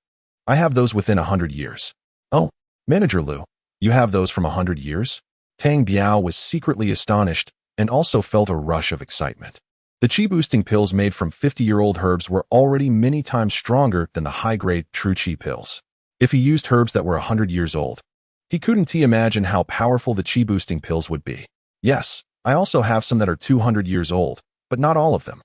I have those within 100 years. Oh, Manager Lu, you have those from 100 years? Tang Biao was secretly astonished and also felt a rush of excitement. The qi-boosting pills made from 50-year-old herbs were already many times stronger than the high-grade true qi pills. If he used herbs that were 100 years old, he couldn't imagine how powerful the qi-boosting pills would be. Yes, I also have some that are 200 years old, but not all of them.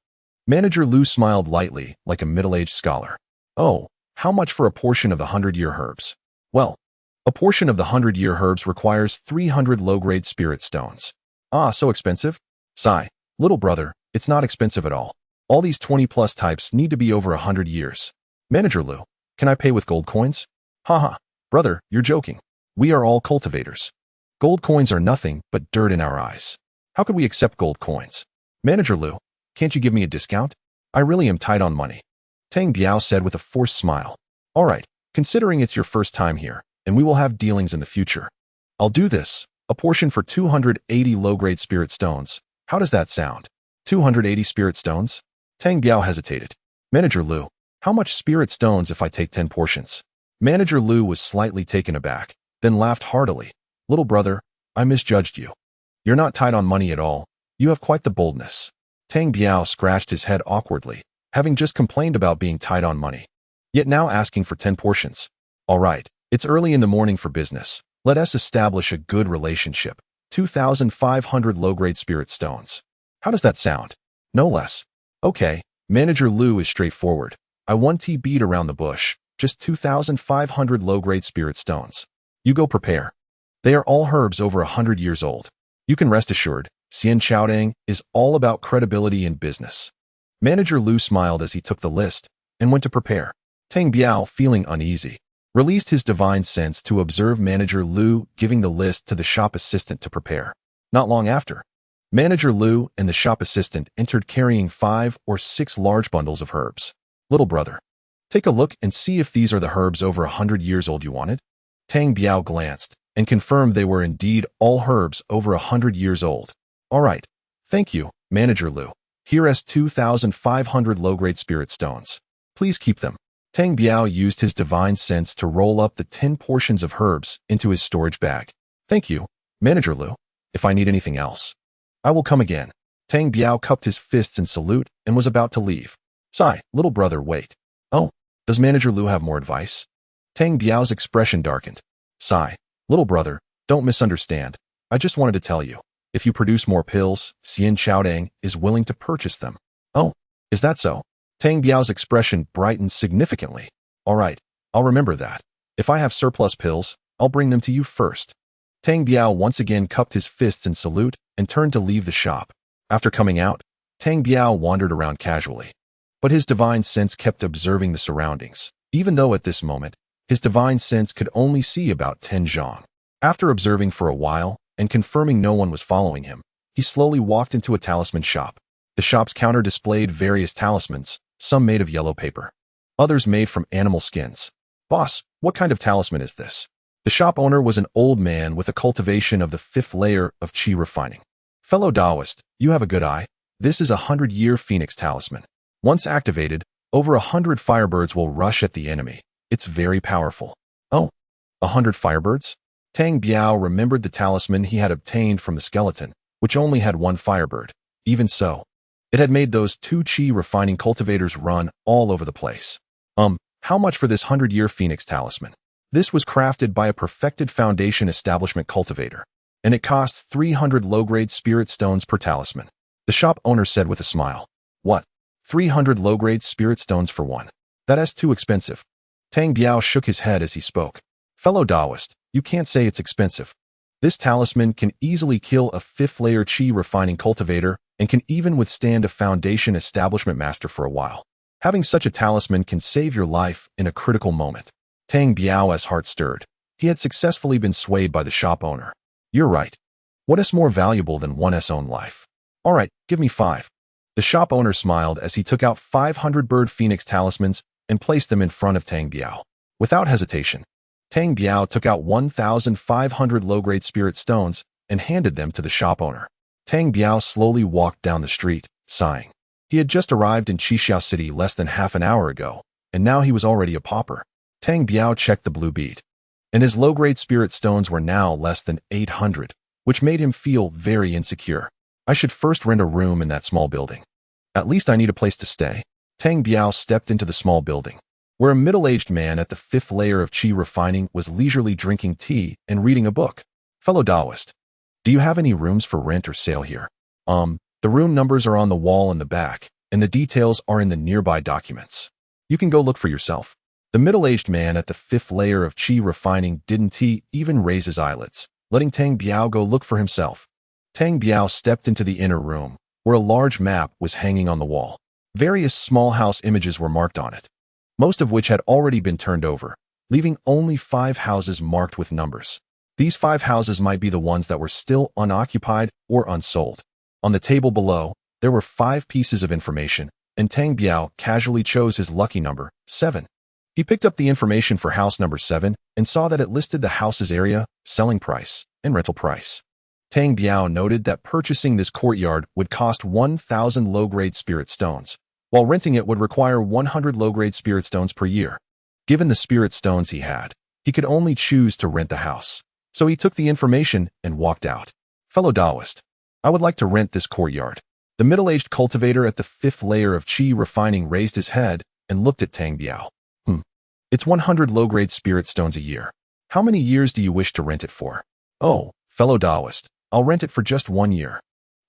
Manager Lu smiled lightly, like a middle-aged scholar. Oh, how much for a portion of the 100-year herbs? Well, a portion of the 100-year herbs requires 300 low-grade spirit stones. Ah, so expensive? Sigh, little brother, it's not expensive at all. All these 20-plus types need to be over 100 years. Manager Lu, can I pay with gold coins? Haha, brother, you're joking. We are all cultivators. Gold coins are nothing but dirt in our eyes. How could we accept gold coins? Manager Lu, can't you give me a discount? I really am tight on money. Tang Biao said with a forced smile. All right, considering it's your first time here, and we will have dealings in the future. I'll do this, a portion for 280 low-grade spirit stones. How does that sound? 280 spirit stones? Tang Biao hesitated. Manager Lu, how much spirit stones if I take 10 portions? Manager Lu was slightly taken aback, then laughed heartily. Little brother, I misjudged you. You're not tight on money at all. You have quite the boldness. Tang Biao scratched his head awkwardly, having just complained about being tight on money. Yet now asking for 10 portions. All right, It's early in the morning for business. Let us establish a good relationship. 2,500 low-grade spirit stones. How does that sound? No less. Okay, Manager Lu is straightforward. I want to beat around the bush. Just 2,500 low-grade spirit stones. You go prepare. They are all herbs over 100 years old. You can rest assured, Xian Chaodang is all about credibility in business. Manager Lu smiled as he took the list and went to prepare. Tang Biao, feeling uneasy, released his divine sense to observe Manager Lu giving the list to the shop assistant to prepare. Not long after, Manager Lu and the shop assistant entered carrying 5 or 6 large bundles of herbs. Little brother, take a look and see if these are the herbs over 100 years old you wanted. Tang Biao glanced and confirmed they were indeed all herbs over 100 years old. All right, thank you, Manager Lu. Here is 2,500 low-grade spirit stones. Please keep them. Tang Biao used his divine sense to roll up the 10 portions of herbs into his storage bag. Thank you, Manager Lu. If I need anything else, I will come again. Tang Biao cupped his fists in salute and was about to leave. Sigh, little brother, wait. Oh, does Manager Lu have more advice? Tang Biao's expression darkened. Sigh, little brother, don't misunderstand. I just wanted to tell you. If you produce more pills, Xian Chaodang is willing to purchase them. Oh, is that so? Tang Biao's expression brightened significantly. All right, I'll remember that. If I have surplus pills, I'll bring them to you first. Tang Biao once again cupped his fists in salute and turned to leave the shop. After coming out, Tang Biao wandered around casually. But his divine sense kept observing the surroundings, even though at this moment, his divine sense could only see about 10 zhang. After observing for a while, and confirming no one was following him, he slowly walked into a talisman shop. The shop's counter displayed various talismans, some made of yellow paper, others made from animal skins. Boss, what kind of talisman is this? The shop owner was an old man with a cultivation of the 5th layer of qi refining. Fellow Taoist, you have a good eye. This is a 100-year phoenix talisman. Once activated, over 100 firebirds will rush at the enemy. It's very powerful. Oh, 100 firebirds? Tang Biao remembered the talisman he had obtained from the skeleton, which only had 1 firebird. Even so, it had made those 2 qi refining cultivators run all over the place. How much for this 100-year phoenix talisman? This was crafted by a perfected foundation establishment cultivator, and it costs 300 low-grade spirit stones per talisman. The shop owner said with a smile. What? 300 low-grade spirit stones for one? That is too expensive. Tang Biao shook his head as he spoke. Fellow Taoist, you can't say it's expensive. This talisman can easily kill a 5th layer qi refining cultivator and can even withstand a foundation establishment master for a while. Having such a talisman can save your life in a critical moment. Tang Biao's heart stirred. He had successfully been swayed by the shop owner. You're right. What is more valuable than one's own life? All right, give me 5. The shop owner smiled as he took out 500 bird phoenix talismans and placed them in front of Tang Biao. Without hesitation, Tang Biao took out 1,500 low-grade spirit stones and handed them to the shop owner. Tang Biao slowly walked down the street, sighing. He had just arrived in Qixiao City less than half an hour ago, and now he was already a pauper. Tang Biao checked the blue bead, and his low-grade spirit stones were now less than 800, which made him feel very insecure. I should first rent a room in that small building. At least I need a place to stay. Tang Biao stepped into the small building, where a middle-aged man at the 5th layer of qi refining was leisurely drinking tea and reading a book. Fellow Taoist, do you have any rooms for rent or sale here? The room numbers are on the wall in the back, and the details are in the nearby documents. You can go look for yourself. The middle-aged man at the 5th layer of qi refining didn't even raise his eyelids, letting Tang Biao go look for himself. Tang Biao stepped into the inner room, where a large map was hanging on the wall. Various small house images were marked on it, most of which had already been turned over, leaving only 5 houses marked with numbers. These 5 houses might be the ones that were still unoccupied or unsold. On the table below, there were 5 pieces of information, and Tang Biao casually chose his lucky number, 7. He picked up the information for house number 7 and saw that it listed the house's area, selling price, and rental price. Tang Biao noted that purchasing this courtyard would cost 1,000 low-grade spirit stones, while renting it would require 100 low-grade spirit stones per year. Given the spirit stones he had, he could only choose to rent the house, so he took the information and walked out. Fellow Taoist, I would like to rent this courtyard. The middle-aged cultivator at the 5th layer of qi refining raised his head and looked at Tang Biao. It's 100 low-grade spirit stones a year. How many years do you wish to rent it for? Oh, fellow Taoist, I'll rent it for just 1 year.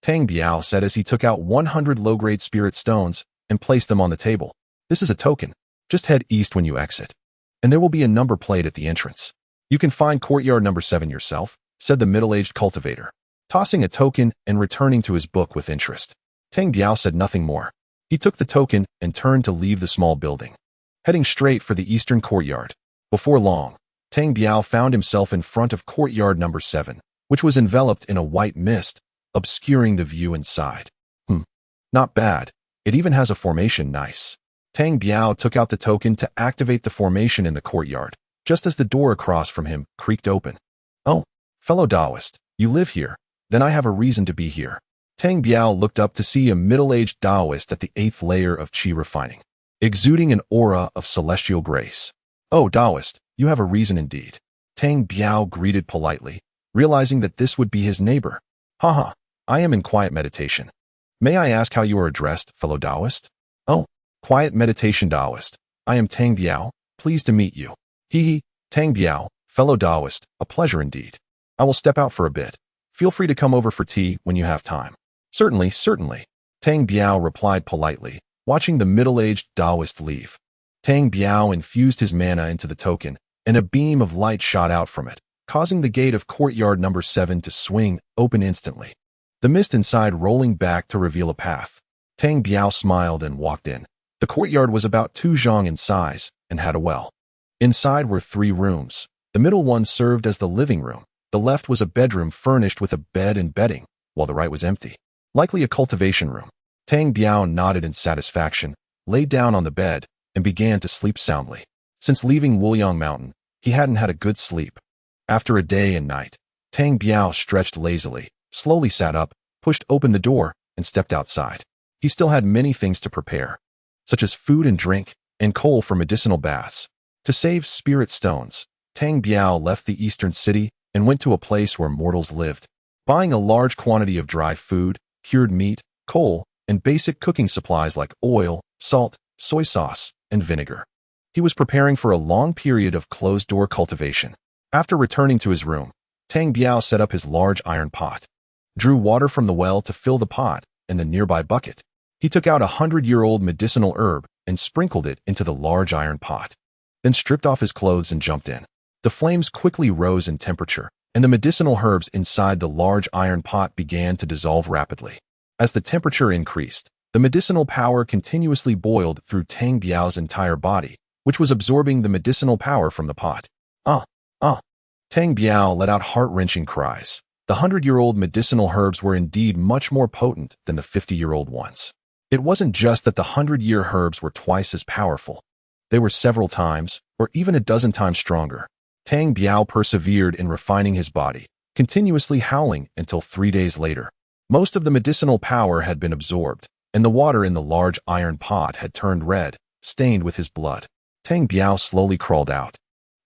Tang Biao said as he took out 100 low-grade spirit stones and placed them on the table. This is a token. Just head east when you exit. And there will be a number plate at the entrance. You can find courtyard number 7 yourself, said the middle-aged cultivator, tossing a token and returning to his book with interest. Tang Biao said nothing more. He took the token and turned to leave the small building, heading straight for the eastern courtyard. Before long, Tang Biao found himself in front of courtyard number 7, which was enveloped in a white mist, obscuring the view inside. Not bad. It even has a formation. Nice. Tang Biao took out the token to activate the formation in the courtyard, just as the door across from him creaked open. Oh, fellow Taoist, you live here. Then I have a reason to be here. Tang Biao looked up to see a middle-aged Taoist at the 8th layer of Qi refining, exuding an aura of celestial grace. Oh, Taoist, you have a reason indeed. Tang Biao greeted politely, realizing that this would be his neighbor. Haha, I am in quiet meditation. May I ask how you are addressed, fellow Taoist? Oh, quiet meditation Taoist. I am Tang Biao, pleased to meet you. Hee, Tang Biao, fellow Taoist, a pleasure indeed. I will step out for a bit. Feel free to come over for tea when you have time. Certainly, certainly. Tang Biao replied politely, watching the middle-aged Taoist leave. Tang Biao infused his mana into the token, and a beam of light shot out from it, causing the gate of courtyard number 7 to swing open instantly, the mist inside rolling back to reveal a path. Tang Biao smiled and walked in. The courtyard was about 2 zhang in size and had a well. Inside were 3 rooms. The middle one served as the living room. The left was a bedroom furnished with a bed and bedding, while the right was empty, likely a cultivation room. Tang Biao nodded in satisfaction, lay down on the bed, and began to sleep soundly. Since leaving Wuliang Mountain, he hadn't had a good sleep. After a day and night, Tang Biao stretched lazily, slowly sat up, pushed open the door, and stepped outside. He still had many things to prepare, such as food and drink, and coal for medicinal baths. To save spirit stones, Tang Biao left the eastern city and went to a place where mortals lived, buying a large quantity of dry food, cured meat, coal, and basic cooking supplies like oil, salt, soy sauce, and vinegar. He was preparing for a long period of closed-door cultivation. After returning to his room, Tang Biao set up his large iron pot, drew water from the well to fill the pot and the nearby bucket. He took out a 100-year-old medicinal herb and sprinkled it into the large iron pot, then stripped off his clothes and jumped in. The flames quickly rose in temperature, and the medicinal herbs inside the large iron pot began to dissolve rapidly. As the temperature increased, the medicinal power continuously boiled through Tang Biao's entire body, which was absorbing the medicinal power from the pot. Tang Biao let out heart-wrenching cries. The 100-year-old medicinal herbs were indeed much more potent than the 50-year-old ones. It wasn't just that the 100-year herbs were twice as powerful. They were several times, or even a dozen times stronger. Tang Biao persevered in refining his body, continuously howling until 3 days later. Most of the medicinal power had been absorbed, and the water in the large iron pot had turned red, stained with his blood. Tang Biao slowly crawled out,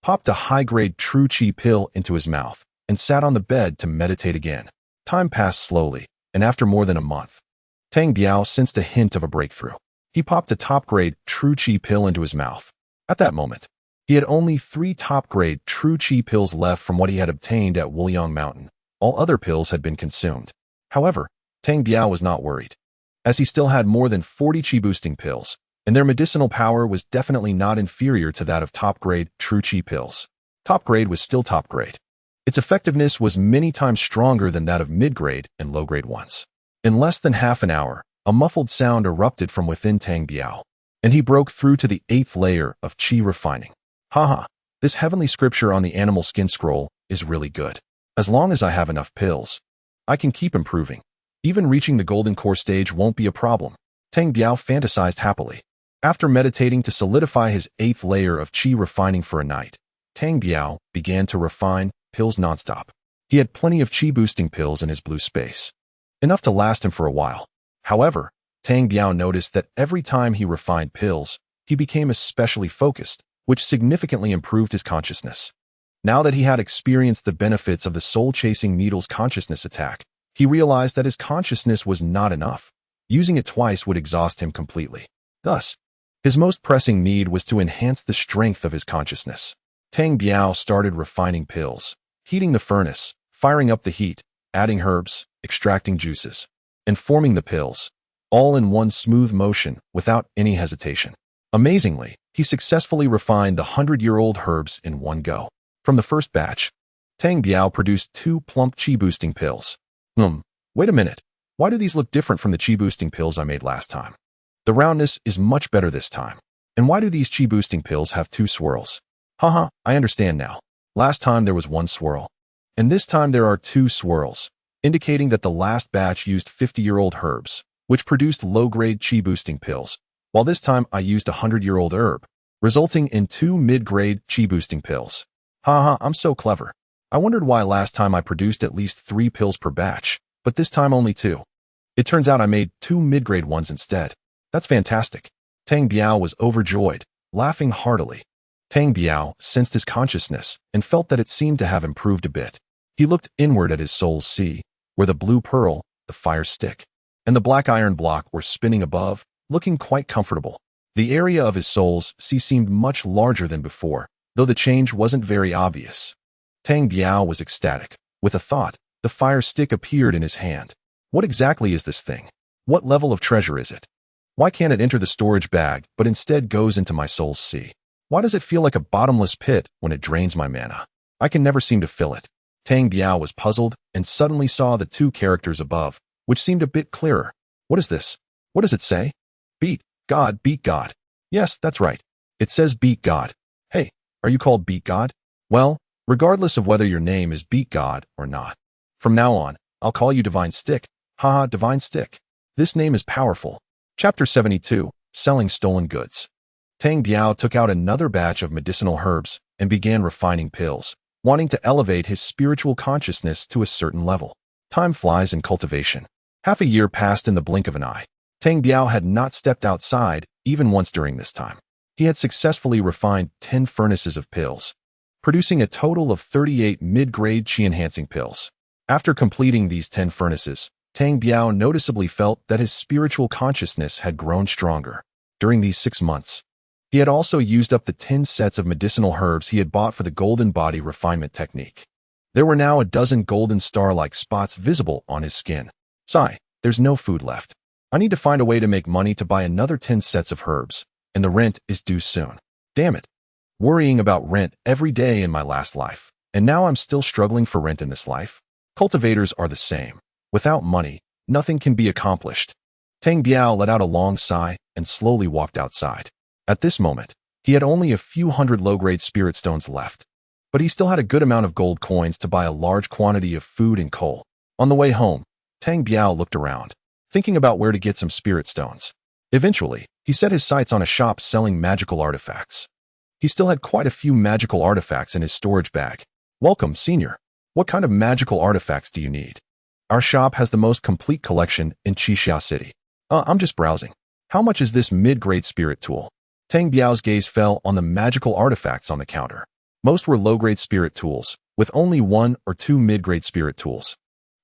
popped a high-grade true qi pill into his mouth, and sat on the bed to meditate again. Time passed slowly, and after more than a month, Tang Biao sensed a hint of a breakthrough. He popped a top-grade true qi pill into his mouth. At that moment, he had only 3 top-grade true qi pills left from what he had obtained at Wuliang Mountain. All other pills had been consumed. However, Tang Biao was not worried, as he still had more than 40 qi-boosting pills, and their medicinal power was definitely not inferior to that of top-grade true qi pills. Top-grade was still top-grade. Its effectiveness was many times stronger than that of mid-grade and low-grade ones. In less than half an hour, a muffled sound erupted from within Tang Biao, and he broke through to the 8th layer of qi refining. Haha, this heavenly scripture on the animal skin scroll is really good. As long as I have enough pills, I can keep improving. Even reaching the golden core stage won't be a problem. Tang Biao fantasized happily. After meditating to solidify his 8th layer of qi refining for a night, Tang Biao began to refine pills nonstop. He had plenty of qi-boosting pills in his blue space, enough to last him for a while. However, Tang Biao noticed that every time he refined pills, he became especially focused, which significantly improved his consciousness. Now that he had experienced the benefits of the soul-chasing needle's consciousness attack, he realized that his consciousness was not enough. Using it twice would exhaust him completely. Thus, his most pressing need was to enhance the strength of his consciousness. Tang Biao started refining pills, heating the furnace, firing up the heat, adding herbs, extracting juices, and forming the pills, all in one smooth motion without any hesitation. Amazingly, he successfully refined the 100-year-old herbs in one go. From the first batch, Tang Biao produced 2 plump chi-boosting pills. Wait a minute. Why do these look different from the chi-boosting pills I made last time? The roundness is much better this time. And why do these chi-boosting pills have 2 swirls? Haha, I understand now. Last time there was 1 swirl. And this time there are 2 swirls, indicating that the last batch used 50-year-old herbs, which produced low-grade chi-boosting pills, while this time I used a 100-year-old herb, resulting in 2 mid-grade chi-boosting pills. Haha, I'm so clever. I wondered why last time I produced at least 3 pills per batch, but this time only 2. It turns out I made 2 mid-grade ones instead. That's fantastic. Tang Biao was overjoyed, laughing heartily. Tang Biao sensed his consciousness and felt that it seemed to have improved a bit. He looked inward at his soul's sea, where the blue pearl, the fire stick, and the black iron block were spinning above, looking quite comfortable. The area of his soul's sea seemed much larger than before, though the change wasn't very obvious. Tang Biao was ecstatic. With a thought, the fire stick appeared in his hand. What exactly is this thing? What level of treasure is it? Why can't it enter the storage bag, but instead goes into my soul's sea? Why does it feel like a bottomless pit when it drains my mana? I can never seem to fill it. Tang Biao was puzzled and suddenly saw the 2 characters above, which seemed a bit clearer. What is this? What does it say? Beat God, beat God. Yes, that's right. It says beat God. Hey, are you called Beat God? Well, regardless of whether your name is Beat God or not, from now on, I'll call you Divine Stick. Haha, Divine Stick. This name is powerful. Chapter 72, Selling Stolen Goods. Tang Biao took out another batch of medicinal herbs and began refining pills, wanting to elevate his spiritual consciousness to a certain level. Time flies in cultivation. Half a year passed in the blink of an eye. Tang Biao had not stepped outside even once during this time. He had successfully refined 10 furnaces of pills, producing a total of 38 mid-grade chi-enhancing pills. After completing these 10 furnaces, Tang Biao noticeably felt that his spiritual consciousness had grown stronger. During these 6 months, he had also used up the 10 sets of medicinal herbs he had bought for the golden body refinement technique. There were now a dozen golden star-like spots visible on his skin. Sigh, there's no food left. I need to find a way to make money to buy another 10 sets of herbs, and the rent is due soon. Damn it. Worrying about rent every day in my last life, and now I'm still struggling for rent in this life. Cultivators are the same. Without money, nothing can be accomplished. Tang Biao let out a long sigh and slowly walked outside. At this moment, he had only a few hundred low-grade spirit stones left, but he still had a good amount of gold coins to buy a large quantity of food and coal. On the way home, Tang Biao looked around, thinking about where to get some spirit stones. Eventually, he set his sights on a shop selling magical artifacts. He still had quite a few magical artifacts in his storage bag. Welcome, Senior. What kind of magical artifacts do you need? Our shop has the most complete collection in Qixia City. I'm just browsing. How much is this mid-grade spirit tool? Tang Biao's gaze fell on the magical artifacts on the counter. Most were low-grade spirit tools, with only 1 or 2 mid-grade spirit tools.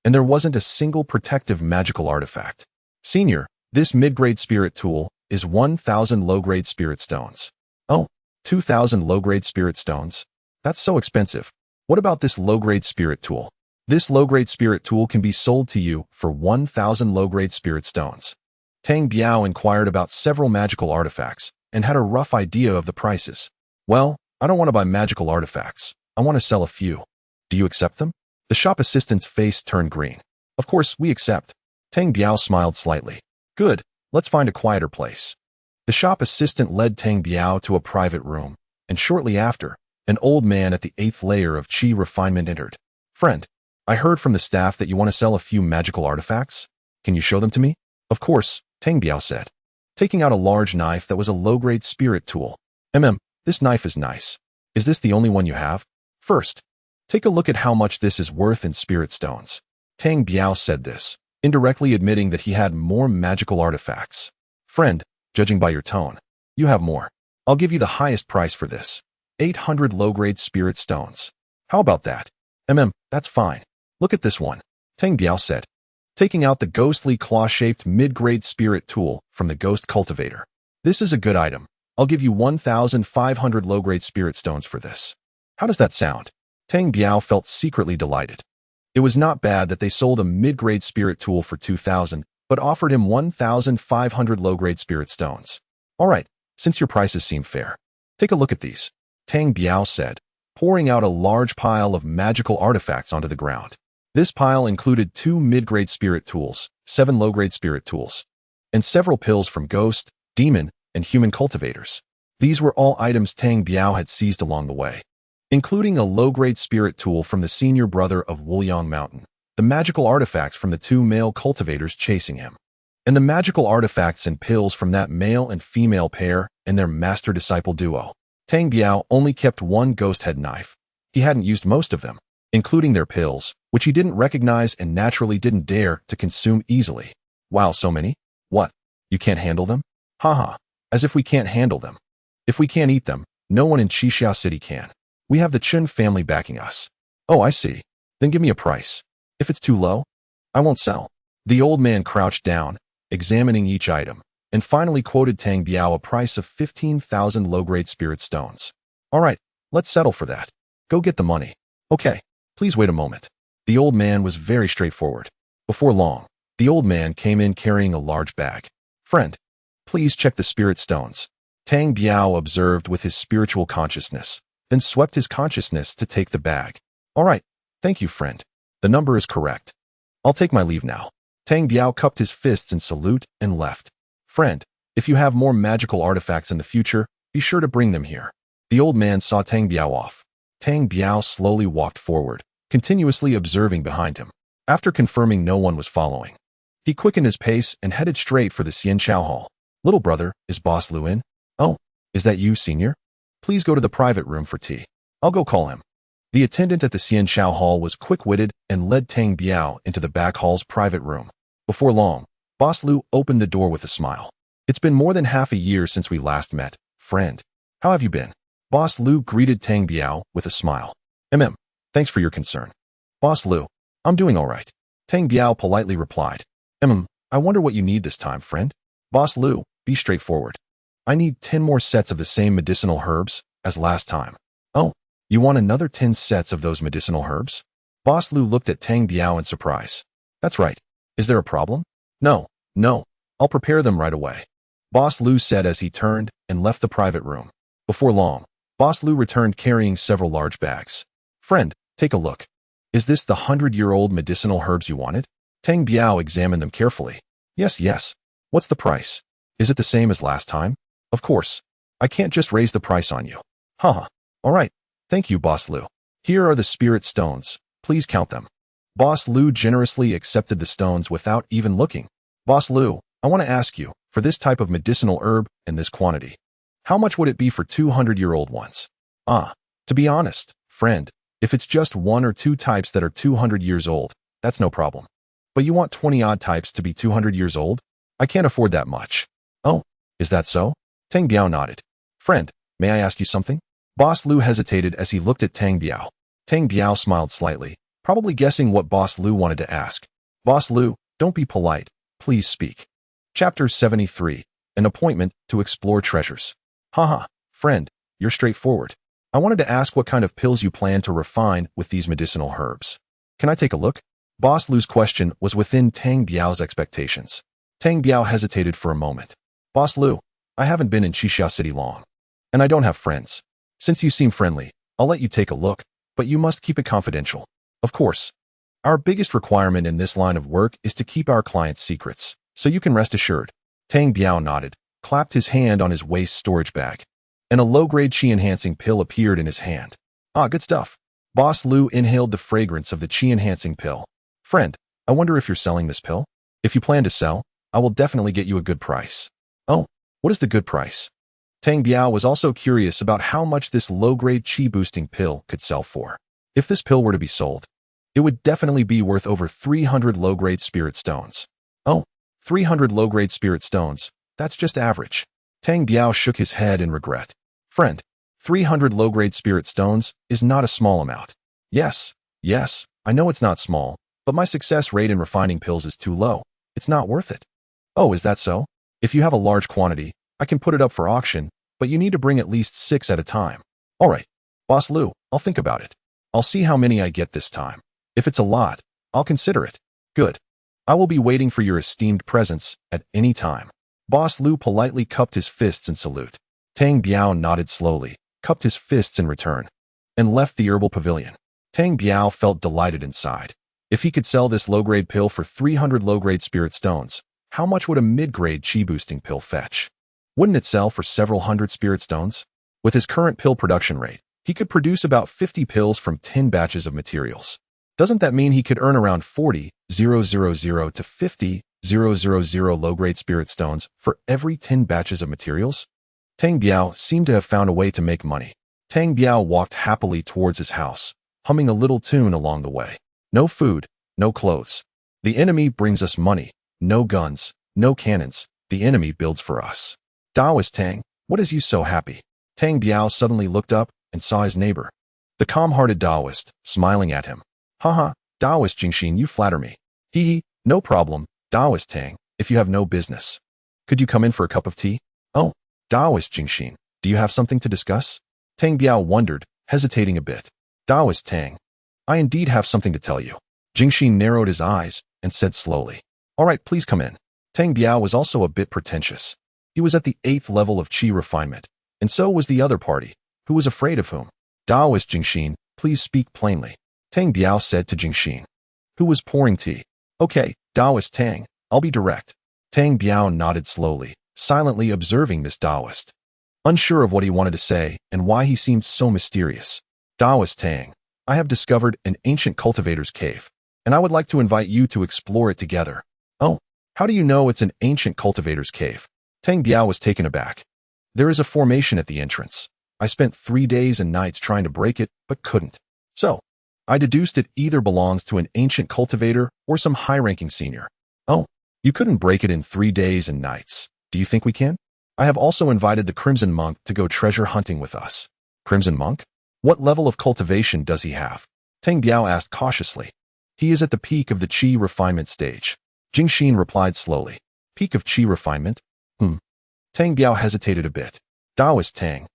And there wasn't a single protective magical artifact. Senior, this mid-grade spirit tool is 1,000 low-grade spirit stones. Oh, 2,000 low-grade spirit stones? That's so expensive. What about this low-grade spirit tool? This low-grade spirit tool can be sold to you for 1,000 low-grade spirit stones. Tang Biao inquired about several magical artifacts and had a rough idea of the prices. Well, I don't want to buy magical artifacts. I want to sell a few. Do you accept them? The shop assistant's face turned green. Of course, we accept. Tang Biao smiled slightly. Good, let's find a quieter place. The shop assistant led Tang Biao to a private room, and shortly after, an old man at the 8th layer of Qi refinement entered. Friend, I heard from the staff that you want to sell a few magical artifacts. Can you show them to me? Of course, Tang Biao said, taking out a large knife that was a low-grade spirit tool. This knife is nice. Is this the only one you have? First, take a look at how much this is worth in spirit stones. Tang Biao said this, indirectly admitting that he had more magical artifacts. Friend, judging by your tone, you have more. I'll give you the highest price for this. 800 low-grade spirit stones. How about that? That's fine. Look at this one, Tang Biao said, taking out the ghostly claw-shaped mid-grade spirit tool from the ghost cultivator. This is a good item. I'll give you 1,500 low-grade spirit stones for this. How does that sound? Tang Biao felt secretly delighted. It was not bad that they sold a mid-grade spirit tool for 2,000, but offered him 1,500 low-grade spirit stones. All right, since your prices seem fair, take a look at these, Tang Biao said, pouring out a large pile of magical artifacts onto the ground. This pile included 2 mid-grade spirit tools, 7 low-grade spirit tools, and several pills from ghost, demon, and human cultivators. These were all items Tang Biao had seized along the way, including a low-grade spirit tool from the senior brother of Wuliang Mountain, the magical artifacts from the 2 male cultivators chasing him, and the magical artifacts and pills from that male and female pair and their master-disciple duo. Tang Biao only kept 1 ghost head knife. He hadn't used most of them, including their pills, which he didn't recognize and naturally didn't dare to consume easily. Wow, so many? What? You can't handle them? Haha, as if we can't handle them. If we can't eat them, no one in Qixia City can. We have the Chun family backing us. Oh, I see. Then give me a price. If it's too low, I won't sell. The old man crouched down, examining each item, and finally quoted Tang Biao a price of 15,000 low-grade spirit stones. All right, let's settle for that. Go get the money. Okay, please wait a moment. The old man was very straightforward. Before long, the old man came in carrying a large bag. Friend, please check the spirit stones, Tang Biao observed with his spiritual consciousness, then swept his consciousness to take the bag. All right, thank you, friend. The number is correct. I'll take my leave now. Tang Biao cupped his fists in salute and left. Friend, if you have more magical artifacts in the future, be sure to bring them here. The old man saw Tang Biao off. Tang Biao slowly walked forward, continuously observing behind him. After confirming no one was following, he quickened his pace and headed straight for the Xianchao Hall. Little brother, is Boss Lu in? Oh, is that you, senior? Please go to the private room for tea. I'll go call him. The attendant at the Xianchao Hall was quick-witted and led Tang Biao into the back hall's private room. Before long, Boss Lu opened the door with a smile. It's been more than half a year since we last met, friend. How have you been? Boss Lu greeted Tang Biao with a smile. Thanks for your concern. Boss Lu, I'm doing all right. Tang Biao politely replied. I wonder what you need this time, friend? Boss Lu, be straightforward. I need 10 more sets of the same medicinal herbs as last time. Oh, you want another 10 sets of those medicinal herbs? Boss Lu looked at Tang Biao in surprise. That's right. Is there a problem? No, I'll prepare them right away. Boss Lu said as he turned and left the private room. Before long, Boss Lu returned carrying several large bags. Friend, take a look. Is this the 100-year-old medicinal herbs you wanted? Tang Biao examined them carefully. Yes. What's the price? Is it the same as last time? Of course. I can't just raise the price on you. Haha. All right. Thank you, Boss Lu. Here are the spirit stones. Please count them. Boss Lu generously accepted the stones without even looking. Boss Lu, I want to ask you, for this type of medicinal herb and this quantity, how much would it be for 200-year-old ones? To be honest, friend, if it's just 1 or 2 types that are 200 years old, that's no problem. But you want 20-odd types to be 200 years old? I can't afford that much. Oh, is that so? Tang Biao nodded. Friend, may I ask you something? Boss Lu hesitated as he looked at Tang Biao. Tang Biao smiled slightly, probably guessing what Boss Lu wanted to ask. Boss Lu, don't be polite. Please speak. Chapter 73. An appointment to explore treasures. Haha, friend, you're straightforward. I wanted to ask what kind of pills you plan to refine with these medicinal herbs. Can I take a look? Boss Lu's question was within Tang Biao's expectations. Tang Biao hesitated for a moment. Boss Lu, I haven't been in Qixia City long, and I don't have friends. Since you seem friendly, I'll let you take a look, but you must keep it confidential. Of course. Our biggest requirement in this line of work is to keep our clients' secrets, so you can rest assured. Tang Biao nodded, clapped his hand on his waist storage bag, and a low-grade qi-enhancing pill appeared in his hand. Good stuff. Boss Lu inhaled the fragrance of the qi-enhancing pill. Friend, I wonder if you're selling this pill? If you plan to sell, I will definitely get you a good price. Oh, what is the good price? Tang Biao was also curious about how much this low-grade qi-boosting pill could sell for. If this pill were to be sold, it would definitely be worth over 300 low-grade spirit stones. Oh, 300 low-grade spirit stones, that's just average. Tang Biao shook his head in regret. Friend, 300 low-grade spirit stones is not a small amount. Yes, I know it's not small, but my success rate in refining pills is too low. It's not worth it. Oh, is that so? If you have a large quantity, I can put it up for auction, but you need to bring at least 6 at a time. All right, Boss Lu, I'll think about it. I'll see how many I get this time. If it's a lot, I'll consider it. Good. I will be waiting for your esteemed presence at any time. Boss Lu politely cupped his fists in salute. Tang Biao nodded slowly, cupped his fists in return, and left the herbal pavilion. Tang Biao felt delighted inside. If he could sell this low-grade pill for 300 low-grade spirit stones, how much would a mid-grade chi-boosting pill fetch? Wouldn't it sell for several hundred spirit stones? With his current pill production rate, he could produce about 50 pills from 10 batches of materials. Doesn't that mean he could earn around 40,000 to 50,000 low-grade spirit stones for every 10 batches of materials? Tang Biao seemed to have found a way to make money. Tang Biao walked happily towards his house, humming a little tune along the way. No food, no clothes. The enemy brings us money. No guns, no cannons. The enemy builds for us. Taoist Tang, what is you so happy? Tang Biao suddenly looked up and saw his neighbor, the calm-hearted Taoist, smiling at him. Haha, Taoist Jingxin, you flatter me. Hee hee, no problem, Taoist Tang, if you have no business. Could you come in for a cup of tea? Oh, Taoist Jingxin, do you have something to discuss? Tang Biao wondered, hesitating a bit. Taoist Tang, I indeed have something to tell you. Jingxin narrowed his eyes and said slowly. All right, please come in. Tang Biao was also a bit pretentious. He was at the 8th level of Qi refinement, and so was the other party, who was afraid of whom. Taoist Jingxin, please speak plainly. Tang Biao said to Jingxin, who was pouring tea. Okay, Taoist Tang, I'll be direct. Tang Biao nodded slowly, silently observing this Taoist, unsure of what he wanted to say and why he seemed so mysterious. Taoist Tang, I have discovered an ancient cultivator's cave, and I would like to invite you to explore it together. Oh, how do you know it's an ancient cultivator's cave? Tang Biao was taken aback. There is a formation at the entrance. I spent 3 days and nights trying to break it, but couldn't. So, I deduced it either belongs to an ancient cultivator or some high-ranking senior. Oh, you couldn't break it in 3 days and nights. Do you think we can? I have also invited the Crimson Monk to go treasure hunting with us. Crimson Monk? What level of cultivation does he have? Tang Biao asked cautiously. He is at the peak of the Qi refinement stage. Jingxin replied slowly. Peak of Qi refinement? Tang Biao hesitated a bit. Taoist Tang,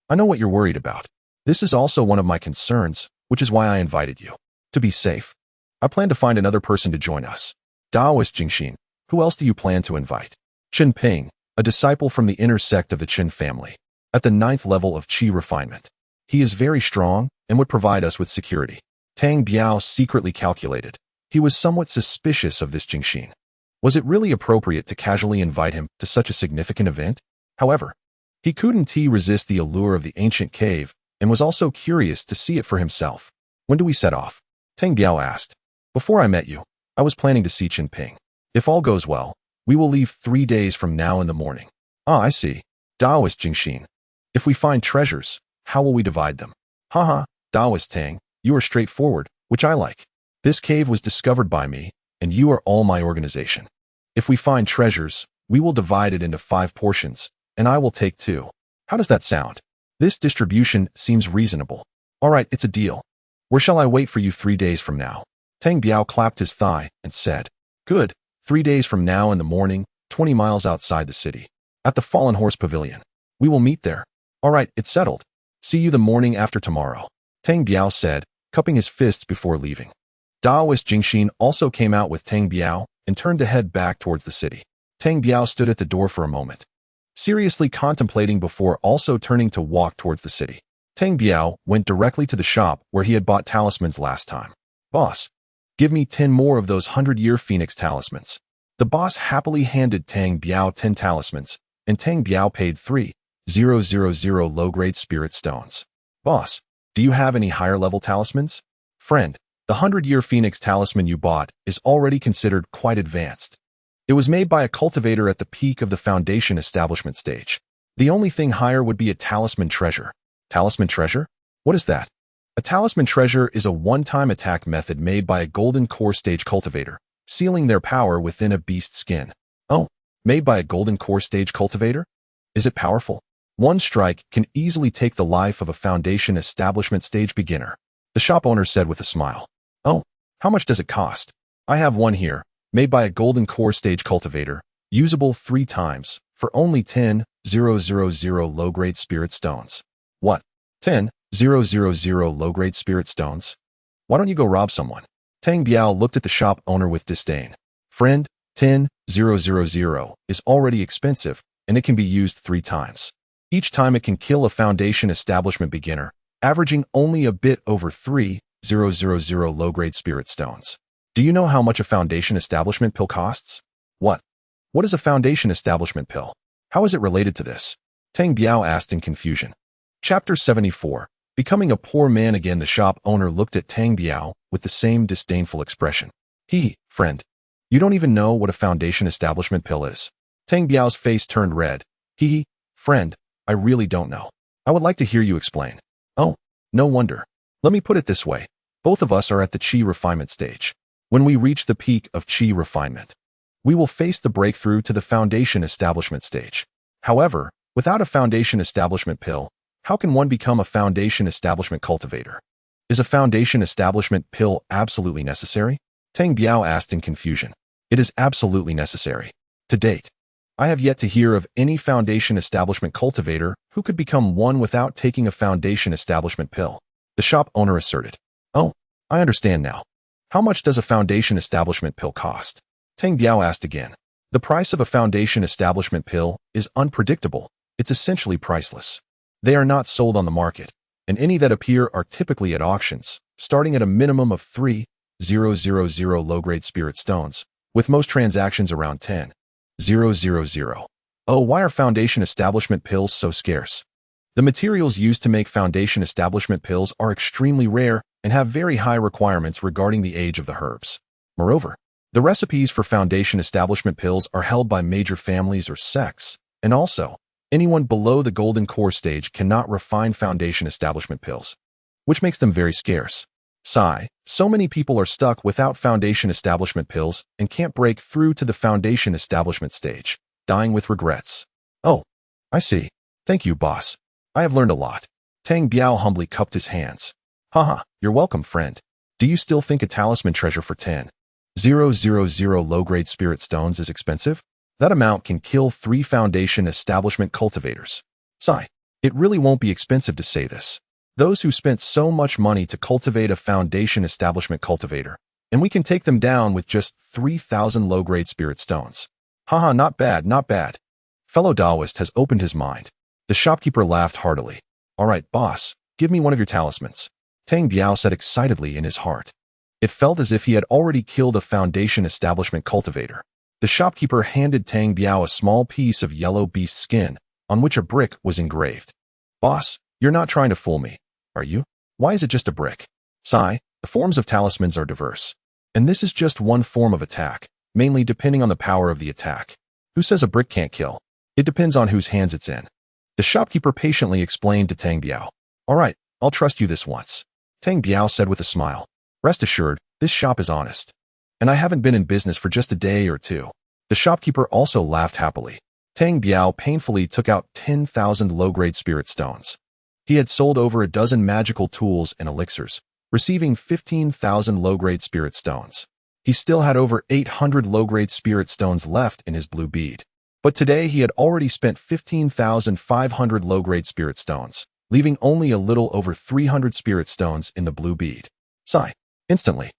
I know what you're worried about. This is also one of my concerns, which is why I invited you. To be safe, I plan to find another person to join us. Taoist Jingxin, who else do you plan to invite? Qin Ping, a disciple from the inner sect of the Qin family, at the 9th level of Qi refinement. He is very strong and would provide us with security. Tang Biao secretly calculated. He was somewhat suspicious of this Jingxin. Was it really appropriate to casually invite him to such a significant event? However, he couldn't resist the allure of the ancient cave and was also curious to see it for himself. When do we set off? Tang Biao asked. Before I met you, I was planning to see Qin Ping. If all goes well, we will leave 3 days from now in the morning. Ah, I see. Taoist Jingxin. If we find treasures, how will we divide them? Haha, Taoist Tang, you are straightforward, which I like. This cave was discovered by me, and you are all my organization. If we find treasures, we will divide it into 5 portions, and I will take 2. How does that sound? This distribution seems reasonable. All right, it's a deal. Where shall I wait for you 3 days from now? Tang Biao clapped his thigh and said, Good, 3 days from now in the morning, 20 miles outside the city, at the Fallen Horse Pavilion. We will meet there. All right, it's settled. See you the morning after tomorrow. Tang Biao said, cupping his fists before leaving. Taoist Jingxin also came out with Tang Biao and turned to head back towards the city. Tang Biao stood at the door for a moment, seriously contemplating before also turning to walk towards the city. Tang Biao went directly to the shop where he had bought talismans last time. Boss, give me 10 more of those 100-year Phoenix talismans. The boss happily handed Tang Biao 10 talismans, and Tang Biao paid 3,000 low-grade spirit stones. Boss, do you have any higher-level talismans? Friend, the 100-year Phoenix talisman you bought is already considered quite advanced. It was made by a cultivator at the peak of the foundation establishment stage. The only thing higher would be a talisman treasure. Talisman treasure? What is that? A talisman treasure is a one-time attack method made by a golden core stage cultivator, sealing their power within a beast's skin. Oh, made by a golden core stage cultivator? Is it powerful? One strike can easily take the life of a foundation establishment stage beginner, the shop owner said with a smile. Oh, how much does it cost? I have one here, made by a golden core stage cultivator, usable 3 times, for only 10,000 low-grade spirit stones. What? 10,000 low-grade spirit stones. Why don't you go rob someone? Tang Biao looked at the shop owner with disdain. Friend, 10,000 is already expensive, and it can be used 3 times. Each time it can kill a foundation establishment beginner, averaging only a bit over 3,000 low-grade spirit stones. Do you know how much a foundation establishment pill costs? What? What is a foundation establishment pill? How is it related to this? Tang Biao asked in confusion. Chapter 74. Becoming a poor man again. The shop owner looked at Tang Biao with the same disdainful expression. Friend, you don't even know what a foundation establishment pill is. Tang Biao's face turned red. Friend, I really don't know. I would like to hear you explain. Oh, no wonder. Let me put it this way. Both of us are at the qi refinement stage. When we reach the peak of qi refinement, we will face the breakthrough to the foundation establishment stage. However, without a foundation establishment pill, how can one become a foundation establishment cultivator? Is a foundation establishment pill absolutely necessary? Tang Biao asked in confusion. It is absolutely necessary. To date, I have yet to hear of any foundation establishment cultivator who could become one without taking a foundation establishment pill. The shop owner asserted. Oh, I understand now. How much does a foundation establishment pill cost? Tang Biao asked again. The price of a foundation establishment pill is unpredictable. It's essentially priceless. They are not sold on the market, and any that appear are typically at auctions, starting at a minimum of 3,000 low-grade spirit stones, with most transactions around 10,000. Oh, why are foundation establishment pills so scarce? The materials used to make foundation establishment pills are extremely rare and have very high requirements regarding the age of the herbs. Moreover, the recipes for foundation establishment pills are held by major families or sects, and also, anyone below the golden core stage cannot refine foundation establishment pills, which makes them very scarce. So many people are stuck without foundation establishment pills and can't break through to the foundation establishment stage, dying with regrets. Oh, I see. Thank you, boss. I have learned a lot. Tang Biao humbly cupped his hands. Haha, you're welcome, friend. Do you still think a talisman treasure for 10,000 low-grade spirit stones is expensive? That amount can kill 3 foundation establishment cultivators. It really won't be expensive to say this. Those who spent so much money to cultivate a foundation establishment cultivator, and we can take them down with just 3,000 low-grade spirit stones. Haha, not bad, not bad. Fellow Taoist has opened his mind. The shopkeeper laughed heartily. All right, boss, give me one of your talismans. Tang Biao said excitedly in his heart. It felt as if he had already killed a foundation establishment cultivator. The shopkeeper handed Tang Biao a small piece of yellow beast skin, on which a brick was engraved. Boss, you're not trying to fool me, are you? Why is it just a brick? The forms of talismans are diverse, and this is just one form of attack, mainly depending on the power of the attack. Who says a brick can't kill? It depends on whose hands it's in. The shopkeeper patiently explained to Tang Biao. All right, I'll trust you this once. Tang Biao said with a smile. Rest assured, this shop is honest. And I haven't been in business for just a day or two. The shopkeeper also laughed happily. Tang Biao painfully took out 10,000 low-grade spirit stones. He had sold over a dozen magical tools and elixirs, receiving 15,000 low-grade spirit stones. He still had over 800 low-grade spirit stones left in his blue bead. But today he had already spent 15,500 low-grade spirit stones, leaving only a little over 300 spirit stones in the blue bead. Instantly,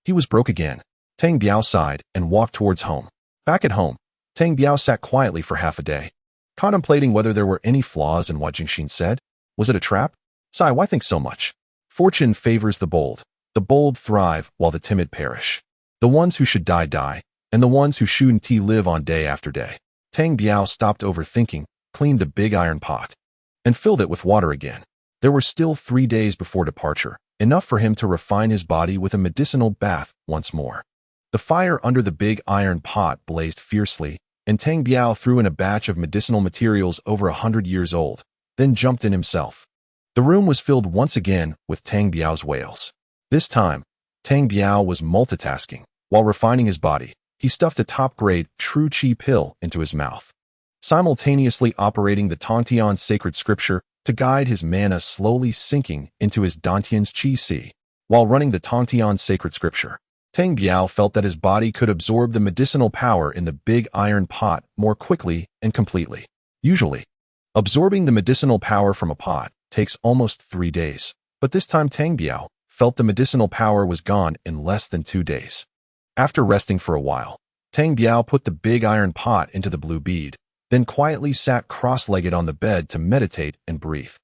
he was broke again. Tang Biao sighed and walked towards home. Back at home, Tang Biao sat quietly for half a day, contemplating whether there were any flaws in what Jingxin said. Was it a trap? Why think so much? Fortune favors the bold thrive while the timid perish. The ones who should die, die, and the ones who shouldn't live on day after day. Tang Biao stopped overthinking, cleaned a big iron pot, and filled it with water again. There were still 3 days before departure, enough for him to refine his body with a medicinal bath once more. The fire under the big iron pot blazed fiercely, and Tang Biao threw in a batch of medicinal materials over 100 years old, then jumped in himself. The room was filled once again with Tang Biao's wails. This time, Tang Biao was multitasking. While refining his body, he stuffed a top-grade true qi pill into his mouth, simultaneously operating the Tongtian sacred scripture to guide his mana slowly sinking into his Dantian's qi si. While running the Tongtian sacred scripture, Tang Biao felt that his body could absorb the medicinal power in the big iron pot more quickly and completely. Usually, absorbing the medicinal power from a pot takes almost 3 days. But this time Tang Biao felt the medicinal power was gone in less than 2 days. After resting for a while, Tang Biao put the big iron pot into the blue bead, then quietly sat cross-legged on the bed to meditate and breathe,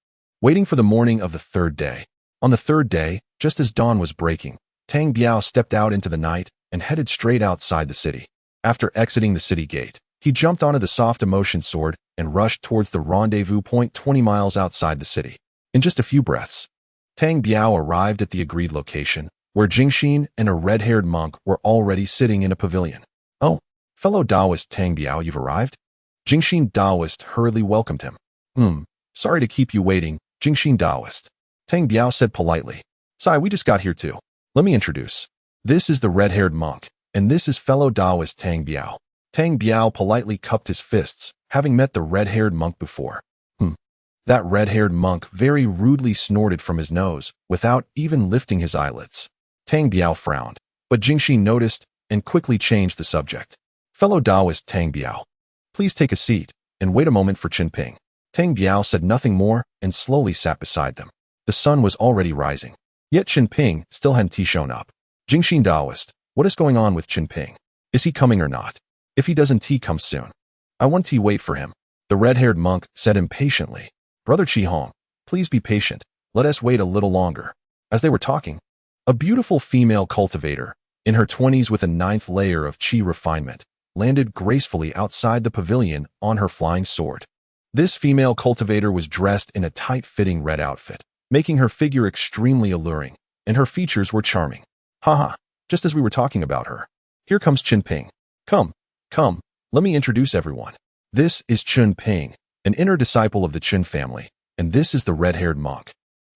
waiting for the morning of the 3rd day. On the 3rd day, just as dawn was breaking, Tang Biao stepped out into the night and headed straight outside the city. After exiting the city gate, he jumped onto the soft emotion sword and rushed towards the rendezvous point 20 miles outside the city. In just a few breaths, Tang Biao arrived at the agreed location, where Jingxin and a red-haired monk were already sitting in a pavilion. "Oh, fellow Taoist Tang Biao, you've arrived?" Jingxin Taoist hurriedly welcomed him. Sorry to keep you waiting, Jingxin Taoist," Tang Biao said politely. "Sai, we just got here too. Let me introduce. This is the red-haired monk, and this is fellow Taoist Tang Biao." Tang Biao politely cupped his fists, having met the red-haired monk before. That red-haired monk very rudely snorted from his nose, without even lifting his eyelids. Tang Biao frowned, but Jingxin noticed and quickly changed the subject. "Fellow Taoist Tang Biao, please take a seat and wait a moment for Qin Ping." Tang Biao said nothing more and slowly sat beside them. The sun was already rising, yet Qin Ping still hadn't shown up. "Jingxin Taoist, what is going on with Qin Ping? Is he coming or not? If he doesn't come soon, I want to wait for him," the red-haired monk said impatiently. "Brother Qi Hong, please be patient. Let us wait a little longer." As they were talking, a beautiful female cultivator, in her 20s with a 9th layer of qi refinement, landed gracefully outside the pavilion on her flying sword. This female cultivator was dressed in a tight-fitting red outfit, making her figure extremely alluring, and her features were charming. "Haha, just as we were talking about her. Here comes Qin Ping. Come, let me introduce everyone. This is Qin Ping, an inner disciple of the Qin family, and this is the red-haired monk.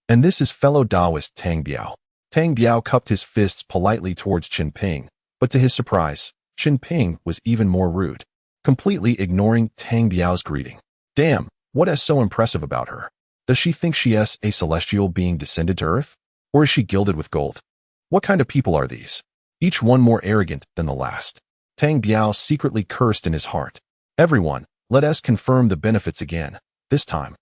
And this is fellow Taoist Tang Biao." Tang Biao cupped his fists politely towards Qin Ping, but to his surprise, Qin Ping was even more rude, completely ignoring Tang Biao's greeting. "Damn, what is so impressive about her? Does she think she is a celestial being descended to earth? Or is she gilded with gold? What kind of people are these? Each one more arrogant than the last." Tang Biao secretly cursed in his heart. "Everyone, let us confirm the benefits again. This time,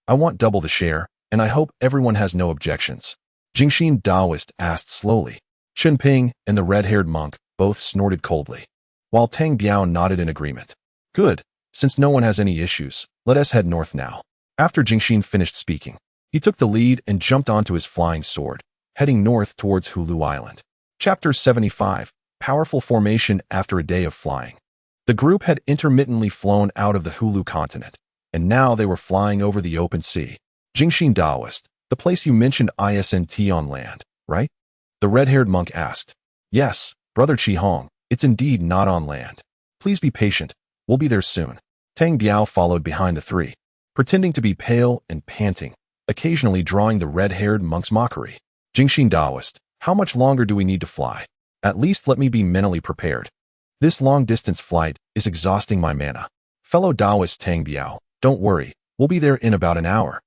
I want double the share, and I hope everyone has no objections." Jingxin Taoist asked slowly. Qin Ping and the red-haired monk both snorted coldly, while Tang Biao nodded in agreement. "Good. Since no one has any issues, let us head north now." After Jingxin finished speaking, he took the lead and jumped onto his flying sword, heading north towards Hulu Island. Chapter 75. Powerful Formation After a Day of Flying. The group had intermittently flown out of the Hulu continent, and now they were flying over the open sea. "Jingxin Taoist, the place you mentioned isn't on land, right?" the red-haired monk asked. "Yes, Brother Qi Hong, it's indeed not on land. Please be patient, we'll be there soon." Tang Biao followed behind the three, pretending to be pale and panting, occasionally drawing the red-haired monk's mockery. "Jingxin Taoist, how much longer do we need to fly? At least let me be mentally prepared. This long-distance flight is exhausting my mana." "Fellow Taoist Tang Biao, don't worry, we'll be there in about an hour."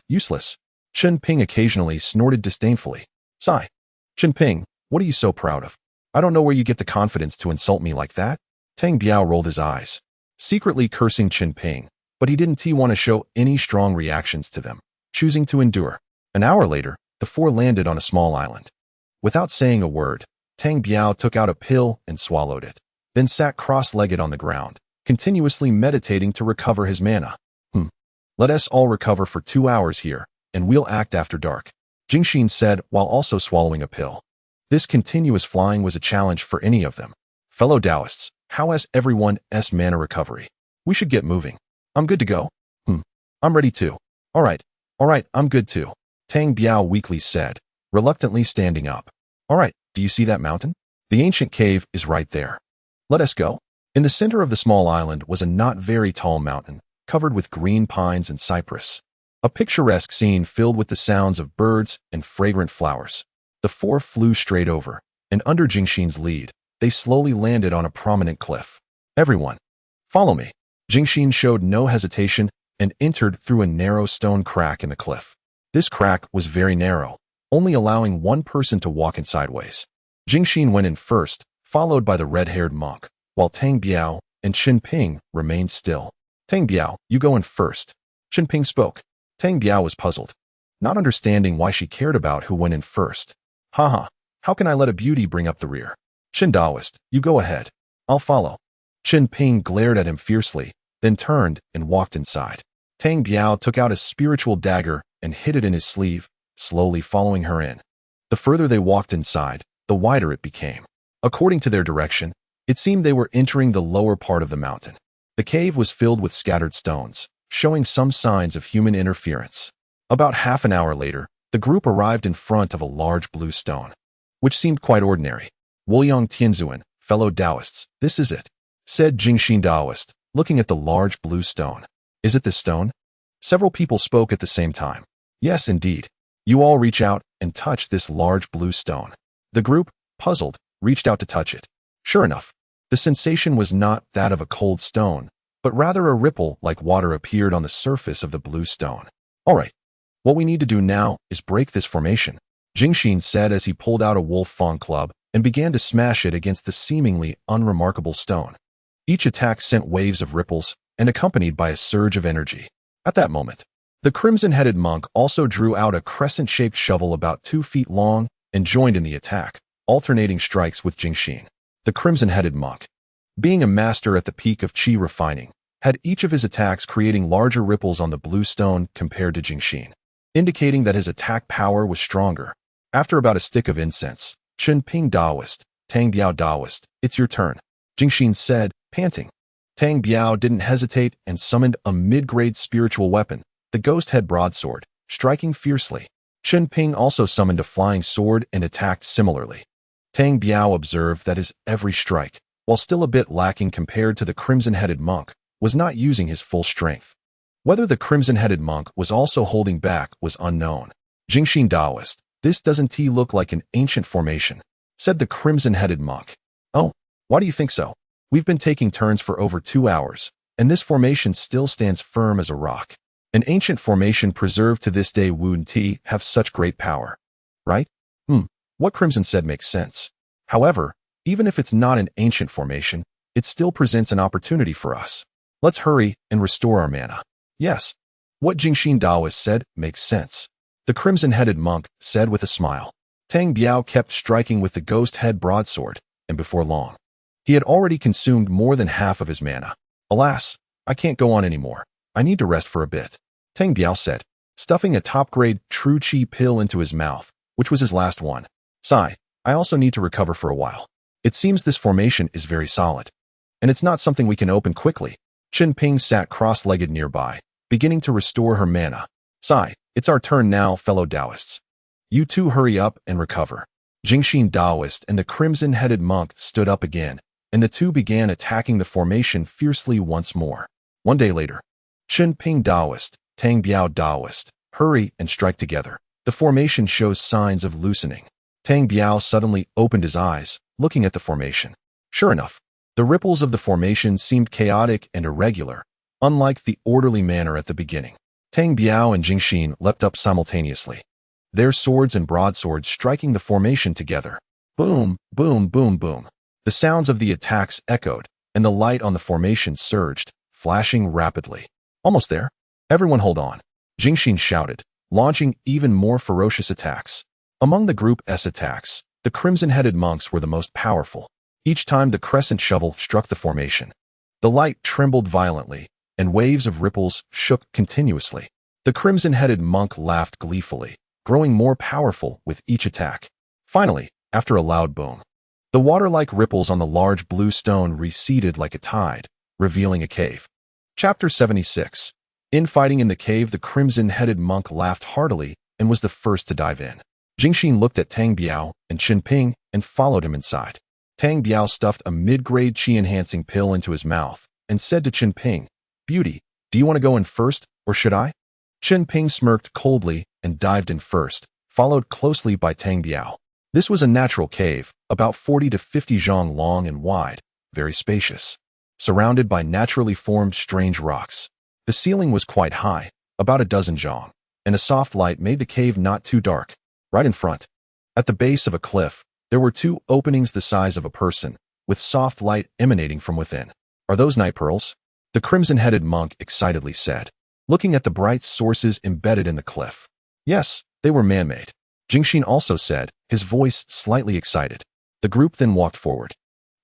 Useless." Qin Ping occasionally snorted disdainfully. "Sigh. Qin Ping, what are you so proud of? I don't know where you get the confidence to insult me like that." Tang Biao rolled his eyes, secretly cursing Qin Ping, but he didn't want to show any strong reactions to them, choosing to endure. An hour later, the four landed on a small island. Without saying a word, Tang Biao took out a pill and swallowed it, then sat cross-legged on the ground, continuously meditating to recover his mana. Let us all recover for 2 hours here, and we'll act after dark," Jingxin said while also swallowing a pill. This continuous flying was a challenge for any of them. "Fellow Taoists, how is everyone's mana recovery? We should get moving." "I'm good to go." I'm ready too." All right, I'm good too," Tang Biao weakly said, reluctantly standing up. "All right, do you see that mountain? The ancient cave is right there. Let us go." In the center of the small island was a not very tall mountain, covered with green pines and cypress. A picturesque scene filled with the sounds of birds and fragrant flowers. The four flew straight over, and under Jingxin's lead, they slowly landed on a prominent cliff. "Everyone, follow me." Jingxin showed no hesitation and entered through a narrow stone crack in the cliff. This crack was very narrow, only allowing one person to walk in sideways. Jingxin went in first, followed by the red-haired monk, while Tang Biao and Qin Ping remained still. "Tang Biao, you go in first." Qin Ping spoke. Tang Biao was puzzled. not understanding why she cared about who went in first. Haha, how can I let a beauty bring up the rear? Qin Daoist, you go ahead. I'll follow. Qin Ping glared at him fiercely, then turned and walked inside. Tang Biao took out a spiritual dagger and hid it in his sleeve, slowly following her in. The further they walked inside, the wider it became. According to their direction, it seemed they were entering the lower part of the mountain. The cave was filled with scattered stones, showing some signs of human interference. About half an hour later, the group arrived in front of a large blue stone, which seemed quite ordinary. Woyang Tianzuan, fellow Taoists, this is it, said Jingxin Taoist, looking at the large blue stone. Is it this stone? Several people spoke at the same time. Yes, indeed. You all reach out and touch this large blue stone. The group, puzzled, reached out to touch it. Sure enough, the sensation was not that of a cold stone, but rather a ripple like water appeared on the surface of the blue stone. All right, what we need to do now is break this formation, Jingxin said as he pulled out a wolf fawn club and began to smash it against the seemingly unremarkable stone. Each attack sent waves of ripples and accompanied by a surge of energy. At that moment, the crimson-headed monk also drew out a crescent-shaped shovel about 2 feet long and joined in the attack, alternating strikes with Jingxin. The crimson-headed monk, being a master at the peak of qi refining, had each of his attacks creating larger ripples on the blue stone compared to Jingxin, indicating that his attack power was stronger. After about a stick of incense, Qin Ping Daoist, Tang Biao Daoist, it's your turn, Jingxin said, panting. Tang Biao didn't hesitate and summoned a mid-grade spiritual weapon, the ghost head broadsword, striking fiercely. Qin Ping also summoned a flying sword and attacked similarly. Tang Biao observed that his every strike, while still a bit lacking compared to the crimson-headed monk, was not using his full strength. Whether the crimson-headed monk was also holding back was unknown. Jingxin Daoist, this doesn't look like an ancient formation, said the crimson-headed monk. Oh, why do you think so? We've been taking turns for over 2 hours, and this formation still stands firm as a rock. An ancient formation preserved to this day wouldn't have such great power, right? What Crimson said makes sense. However, even if it's not an ancient formation, it still presents an opportunity for us. Let's hurry and restore our mana. Yes. What Jingxin Daoist said makes sense. The crimson-headed monk said with a smile. Tang Biao kept striking with the ghost head broadsword, and before long, he had already consumed more than half of his mana. Alas, I can't go on anymore. I need to rest for a bit, Tang Biao said, stuffing a top-grade true qi pill into his mouth, which was his last one. Sigh, I also need to recover for a while. It seems this formation is very solid, and it's not something we can open quickly. Qin Ping sat cross-legged nearby, beginning to restore her mana. Sigh, it's our turn now, fellow Taoists. You two hurry up and recover. Jingxin Daoist and the crimson-headed monk stood up again, and the two began attacking the formation fiercely once more. One day later, Qin Ping Daoist, Tang Biao Daoist, hurry and strike together. The formation shows signs of loosening. Tang Biao suddenly opened his eyes, looking at the formation. Sure enough, the ripples of the formation seemed chaotic and irregular, unlike the orderly manner at the beginning. Tang Biao and Jingxin leapt up simultaneously, their swords and broadswords striking the formation together. Boom, boom, boom, boom. The sounds of the attacks echoed, and the light on the formation surged, flashing rapidly. Almost there. Everyone hold on, Jingxin shouted, launching even more ferocious attacks. Among the group's attacks, the crimson-headed monks were the most powerful. Each time the crescent shovel struck the formation, the light trembled violently, and waves of ripples shook continuously. The crimson-headed monk laughed gleefully, growing more powerful with each attack. Finally, after a loud boom, the water-like ripples on the large blue stone receded like a tide, revealing a cave. Chapter 76. Infighting in the cave. The crimson-headed monk laughed heartily and was the first to dive in. Jingxin looked at Tang Biao and Qin Ping and followed him inside. Tang Biao stuffed a mid-grade qi-enhancing pill into his mouth and said to Qin Ping, "Beauty, do you want to go in first, or should I?" Qin Ping smirked coldly and dived in first, followed closely by Tang Biao. This was a natural cave, about 40 to 50 zhang long and wide, very spacious, surrounded by naturally formed strange rocks. The ceiling was quite high, about a dozen zhang, and a soft light made the cave not too dark. Right in front, at the base of a cliff, there were 2 openings the size of a person, with soft light emanating from within. Are those night pearls? The crimson-headed monk excitedly said, looking at the bright sources embedded in the cliff. Yes, they were man-made. Jingxin also said, his voice slightly excited. The group then walked forward.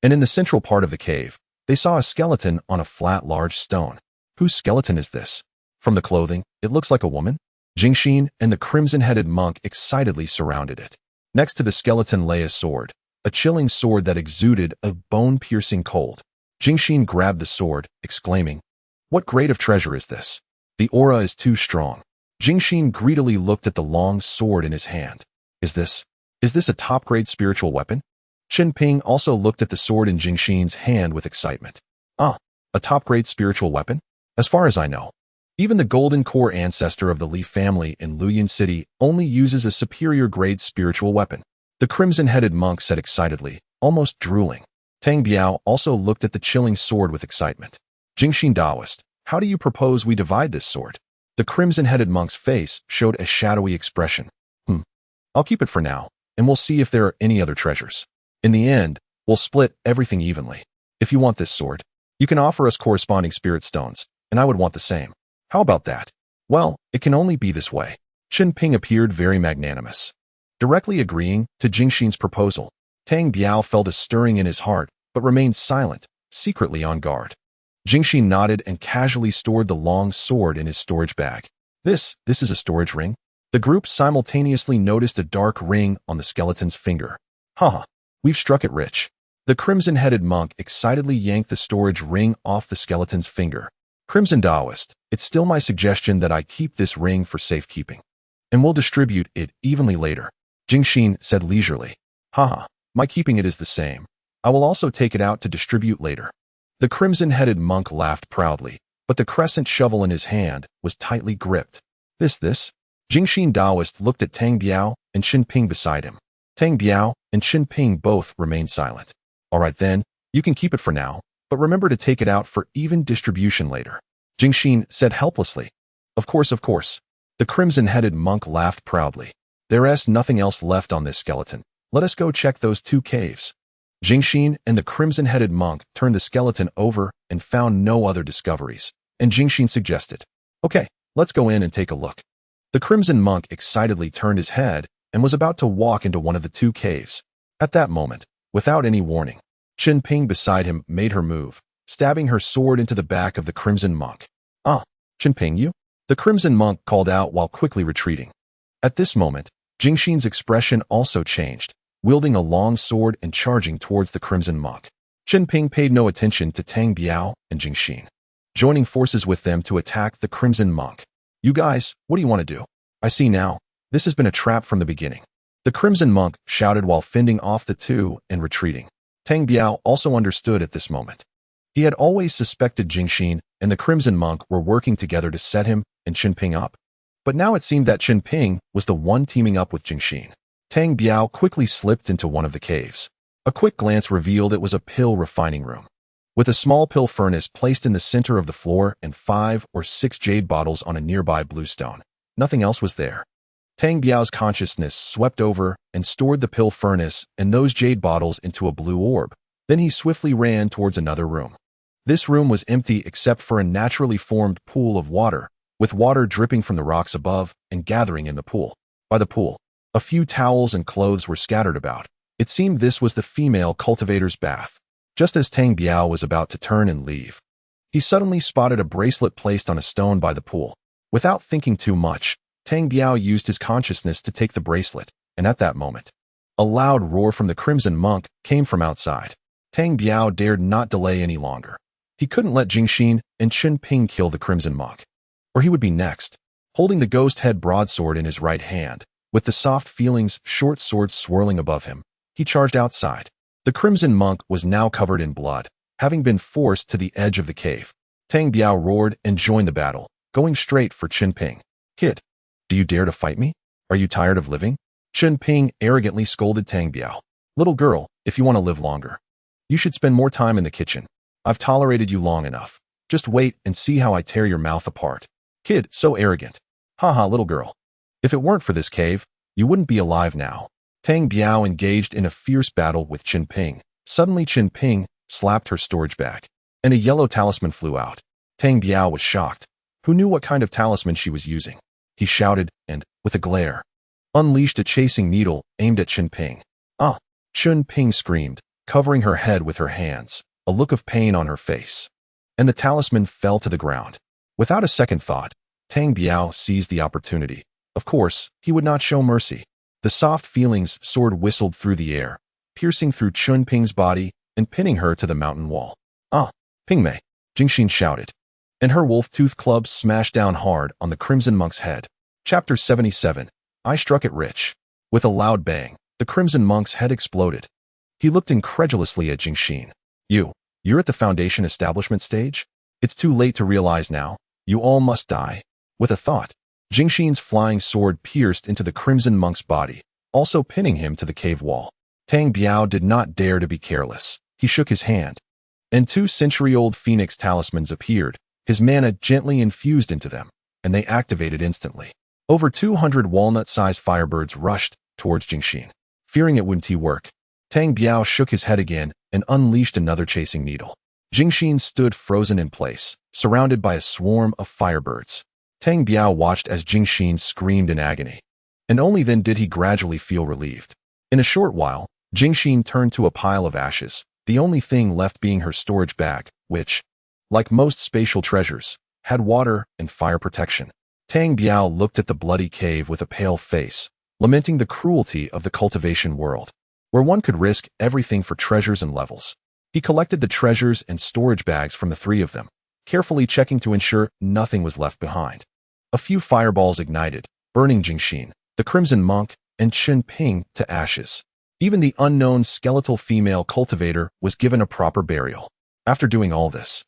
And in the central part of the cave, they saw a skeleton on a flat, large stone. Whose skeleton is this? From the clothing, it looks like a woman. Jingxin and the crimson-headed monk excitedly surrounded it. Next to the skeleton lay a sword, a chilling sword that exuded a bone-piercing cold. Jingxin grabbed the sword, exclaiming, "What grade of treasure is this? The aura is too strong." Jingxin greedily looked at the long sword in his hand. Is this a top-grade spiritual weapon? Qinping also looked at the sword in Jingxin's hand with excitement. Ah, a top-grade spiritual weapon? As far as I know, even the Golden Core ancestor of the Li family in Luyan City only uses a superior-grade spiritual weapon. The crimson-headed monk said excitedly, almost drooling. Tang Biao also looked at the chilling sword with excitement. Jingxin Daoist, how do you propose we divide this sword? The crimson-headed monk's face showed a shadowy expression. I'll keep it for now, and we'll see if there are any other treasures. In the end, we'll split everything evenly. If you want this sword, you can offer us corresponding spirit stones, and I would want the same. How about that? Well, it can only be this way. Qinping appeared very magnanimous. Directly agreeing to Jingxin's proposal, Tang Biao felt a stirring in his heart, but remained silent, secretly on guard. Jingxin nodded and casually stored the long sword in his storage bag. This is a storage ring? The group simultaneously noticed a dark ring on the skeleton's finger. Haha, we've struck it rich. The crimson-headed monk excitedly yanked the storage ring off the skeleton's finger. Crimson Daoist, it's still my suggestion that I keep this ring for safekeeping. And we'll distribute it evenly later. Jingxin said leisurely. Haha, my keeping it is the same. I will also take it out to distribute later. The crimson-headed monk laughed proudly, but the crescent shovel in his hand was tightly gripped. This? Jingxin Daoist looked at Tang Biao and Qinping beside him. Tang Biao and Qinping both remained silent. All right then, you can keep it for now, but remember to take it out for even distribution later. Jingxin said helplessly. Of course. The crimson-headed monk laughed proudly. There's nothing else left on this skeleton. Let us go check those 2 caves. Jingxin and the crimson-headed monk turned the skeleton over and found no other discoveries, and Jingxin suggested, "Okay, let's go in and take a look." The crimson monk excitedly turned his head and was about to walk into one of the 2 caves. At that moment, without any warning, Qinping beside him made her move, stabbing her sword into the back of the crimson monk. "Ah, Qinping, you?" The crimson monk called out while quickly retreating. At this moment, Jingxin's expression also changed, wielding a long sword and charging towards the crimson monk. Qinping paid no attention to Tang Biao and Jingxin, joining forces with them to attack the crimson monk. "You guys, what do you want to do? I see now. This has been a trap from the beginning." The crimson monk shouted while fending off the 2 and retreating. Tang Biao also understood at this moment. He had always suspected Jingxin and the crimson monk were working together to set him and Qinping up. But now it seemed that Qinping was the one teaming up with Jingxin. Tang Biao quickly slipped into one of the caves. A quick glance revealed it was a pill refining room, with a small pill furnace placed in the center of the floor and 5 or 6 jade bottles on a nearby bluestone. Nothing else was there. Tang Biao's consciousness swept over and stored the pill furnace and those jade bottles into a blue orb. Then he swiftly ran towards another room. This room was empty except for a naturally formed pool of water, with water dripping from the rocks above and gathering in the pool. By the pool, a few towels and clothes were scattered about. It seemed this was the female cultivator's bath. Just as Tang Biao was about to turn and leave, he suddenly spotted a bracelet placed on a stone by the pool. Without thinking too much, Tang Biao used his consciousness to take the bracelet, and at that moment, a loud roar from the crimson monk came from outside. Tang Biao dared not delay any longer. He couldn't let Jingxin and Qinping kill the crimson monk, or he would be next. Holding the ghost head broadsword in his right hand, with the soft feelings short sword swirling above him, he charged outside. The crimson monk was now covered in blood, having been forced to the edge of the cave. Tang Biao roared and joined the battle, going straight for Qinping. "Kid, do you dare to fight me? Are you tired of living?" Qinping arrogantly scolded Tang Biao. "Little girl, if you want to live longer, you should spend more time in the kitchen. I've tolerated you long enough. Just wait and see how I tear your mouth apart." "Kid, so arrogant. Haha, little girl. If it weren't for this cave, you wouldn't be alive now." Tang Biao engaged in a fierce battle with Qinping. Suddenly Qinping slapped her storage bag, and a yellow talisman flew out. Tang Biao was shocked. Who knew what kind of talisman she was using? He shouted and with a glare, unleashed a chasing needle aimed at Chun Ping. Ah! Chun Ping screamed, covering her head with her hands, a look of pain on her face. And the talisman fell to the ground. Without a second thought, Tang Biao seized the opportunity. Of course, he would not show mercy. The soft feelings sword whistled through the air, piercing through Chun Ping's body and pinning her to the mountain wall. Ah! Pingmei! Jingxin shouted. And her wolf-toothed club smashed down hard on the Crimson Monk's head. Chapter 77. I struck it rich. With a loud bang, the Crimson Monk's head exploded. He looked incredulously at Jingxin. You're at the Foundation establishment stage? It's too late to realize now. You all must die. With a thought, Jingxin's flying sword pierced into the Crimson Monk's body, also pinning him to the cave wall. Tang Biao did not dare to be careless. He shook his hand, and 2-century-old phoenix talismans appeared, his mana gently infused into them, and they activated instantly. Over 200 walnut-sized firebirds rushed towards Jingxin. Fearing it wouldn't work, Tang Biao shook his head again and unleashed another chasing needle. Jingxin stood frozen in place, surrounded by a swarm of firebirds. Tang Biao watched as Jingxin screamed in agony, and only then did he gradually feel relieved. In a short while, Jingxin turned to a pile of ashes, the only thing left being her storage bag, which, like most spatial treasures, had water and fire protection. Tang Biao looked at the bloody cave with a pale face, lamenting the cruelty of the cultivation world, where one could risk everything for treasures and levels. He collected the treasures and storage bags from the three of them, carefully checking to ensure nothing was left behind. A few fireballs ignited, burning Jingxin, the Crimson Monk, and Chun Ping to ashes. Even the unknown skeletal female cultivator was given a proper burial. After doing all this,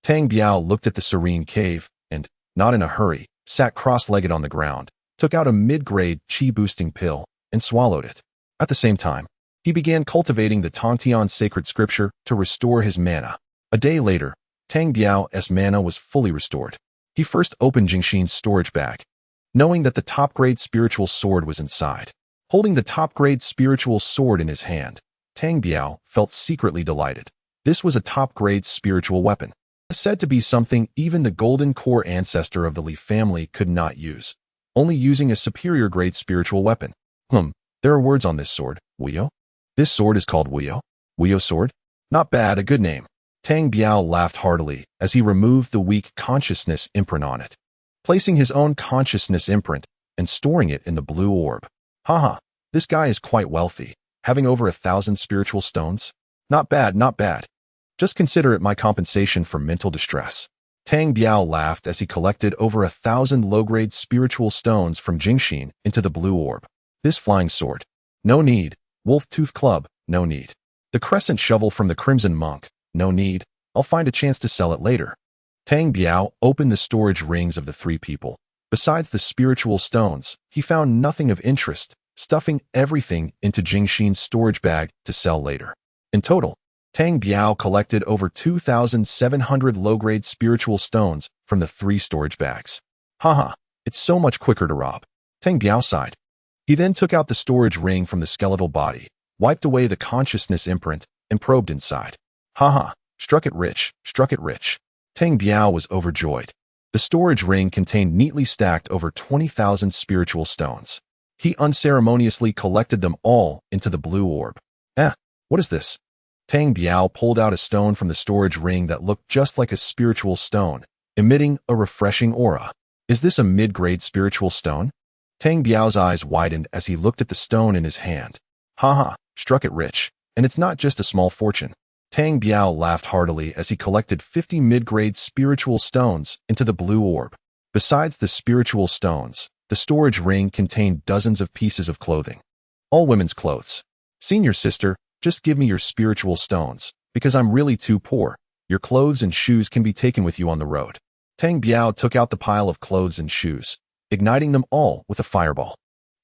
Tang Biao looked at the serene cave and, not in a hurry, sat cross-legged on the ground, took out a mid-grade chi-boosting pill, and swallowed it. At the same time, he began cultivating the Tongtian sacred scripture to restore his mana. A day later, Tang Biao's mana was fully restored. He first opened Jingxin's storage bag, knowing that the top-grade spiritual sword was inside. Holding the top-grade spiritual sword in his hand, Tang Biao felt secretly delighted. This was a top-grade spiritual weapon, said to be something even the golden core ancestor of the Li family could not use, only using a superior-grade spiritual weapon. There are words on this sword, Wuyo. This sword is called Wuyo. Wuyo sword? Not bad, a good name. Tang Biao laughed heartily as he removed the weak consciousness imprint on it, placing his own consciousness imprint and storing it in the blue orb. Haha, this guy is quite wealthy, having over 1,000 spiritual stones. Not bad, not bad. Just consider it my compensation for mental distress. Tang Biao laughed as he collected over 1,000 low-grade spiritual stones from Jingxin into the blue orb. This flying sword. No need. Wolf-tooth club. No need. The crescent shovel from the Crimson Monk. No need. I'll find a chance to sell it later. Tang Biao opened the storage rings of the three people. Besides the spiritual stones, he found nothing of interest, stuffing everything into Jingxin's storage bag to sell later. In total, Tang Biao collected over 2,700 low-grade spiritual stones from the three storage bags. Haha, it's so much quicker to rob. Tang Biao sighed. He then took out the storage ring from the skeletal body, wiped away the consciousness imprint, and probed inside. Haha, struck it rich, struck it rich. Tang Biao was overjoyed. The storage ring contained neatly stacked over 20,000 spiritual stones. He unceremoniously collected them all into the blue orb. What is this? Tang Biao pulled out a stone from the storage ring that looked just like a spiritual stone, emitting a refreshing aura. Is this a mid-grade spiritual stone? Tang Biao's eyes widened as he looked at the stone in his hand. Haha, struck it rich, and it's not just a small fortune. Tang Biao laughed heartily as he collected 50 mid-grade spiritual stones into the blue orb. Besides the spiritual stones, the storage ring contained dozens of pieces of clothing. All women's clothes. Senior sister, just give me your spiritual stones, because I'm really too poor. Your clothes and shoes can be taken with you on the road. Tang Biao took out the pile of clothes and shoes, igniting them all with a fireball.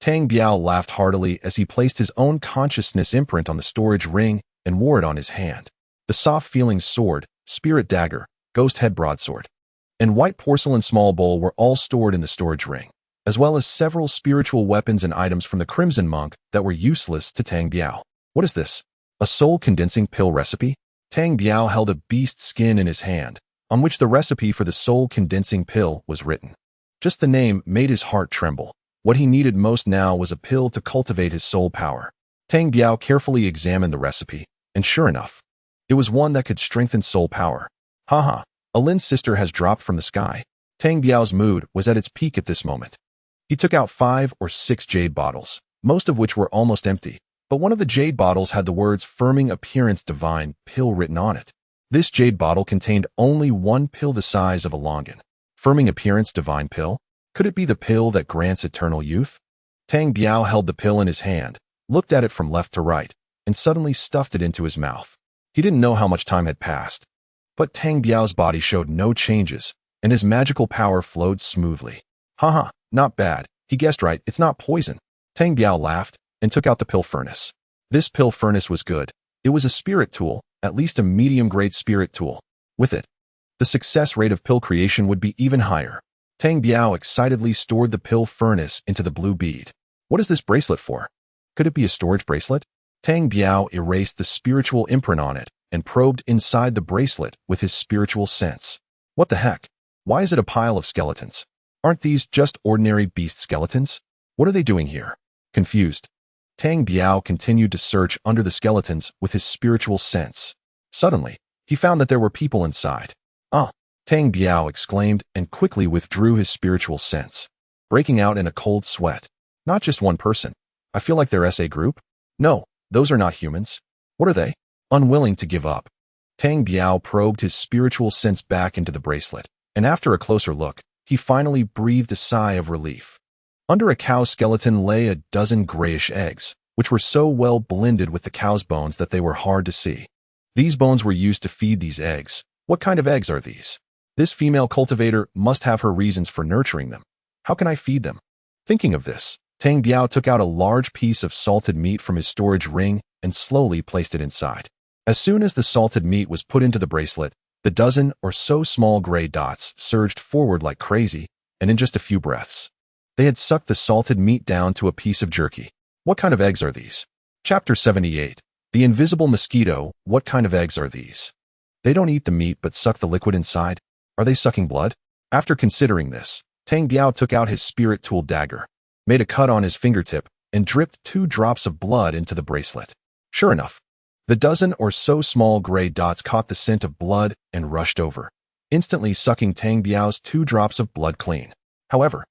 Tang Biao laughed heartily as he placed his own consciousness imprint on the storage ring and wore it on his hand. The soft-feeling sword, spirit dagger, ghost head broadsword, and white porcelain small bowl were all stored in the storage ring, as well as several spiritual weapons and items from the Crimson Monk that were useless to Tang Biao. What is this? A soul-condensing pill recipe? Tang Biao held a beast skin in his hand, on which the recipe for the soul-condensing pill was written. Just the name made his heart tremble. What he needed most now was a pill to cultivate his soul power. Tang Biao carefully examined the recipe, and sure enough, it was one that could strengthen soul power. Haha, Alin's sister has dropped from the sky. Tang Biao's mood was at its peak at this moment. He took out 5 or 6 jade bottles, most of which were almost empty, but one of the jade bottles had the words Firming Appearance Divine Pill written on it. This jade bottle contained only one pill the size of a longan. Firming Appearance Divine Pill? Could it be the pill that grants eternal youth? Tang Biao held the pill in his hand, looked at it from left to right, and suddenly stuffed it into his mouth. He didn't know how much time had passed, but Tang Biao's body showed no changes, and his magical power flowed smoothly. Haha, not bad. He guessed right, it's not poison. Tang Biao laughed and took out the pill furnace. This pill furnace was good. It was a spirit tool, at least a medium-grade spirit tool. With it, the success rate of pill creation would be even higher. Tang Biao excitedly stored the pill furnace into the blue bead. What is this bracelet for? Could it be a storage bracelet? Tang Biao erased the spiritual imprint on it and probed inside the bracelet with his spiritual sense. What the heck? Why is it a pile of skeletons? Aren't these just ordinary beast skeletons? What are they doing here? Confused, Tang Biao continued to search under the skeletons with his spiritual sense. Suddenly, he found that there were people inside. Ah! Tang Biao exclaimed and quickly withdrew his spiritual sense, breaking out in a cold sweat. Not just one person. I feel like they're a group. No, those are not humans. What are they? Unwilling to give up, Tang Biao probed his spiritual sense back into the bracelet, and after a closer look, he finally breathed a sigh of relief. Under a cow's skeleton lay a dozen grayish eggs, which were so well blended with the cow's bones that they were hard to see. These bones were used to feed these eggs. What kind of eggs are these? This female cultivator must have her reasons for nurturing them. How can I feed them? Thinking of this, Tang Biao took out a large piece of salted meat from his storage ring and slowly placed it inside. As soon as the salted meat was put into the bracelet, the dozen or so small gray dots surged forward like crazy, and in just a few breaths, they had sucked the salted meat down to a piece of jerky. What kind of eggs are these? Chapter 78. The Invisible Mosquito. What kind of eggs are these? They don't eat the meat but suck the liquid inside. Are they sucking blood? After considering this, Tang Biao took out his spirit tool dagger, made a cut on his fingertip, and dripped 2 drops of blood into the bracelet. Sure enough, the dozen or so small gray dots caught the scent of blood and rushed over, instantly sucking Tang Biao's 2 drops of blood clean. However,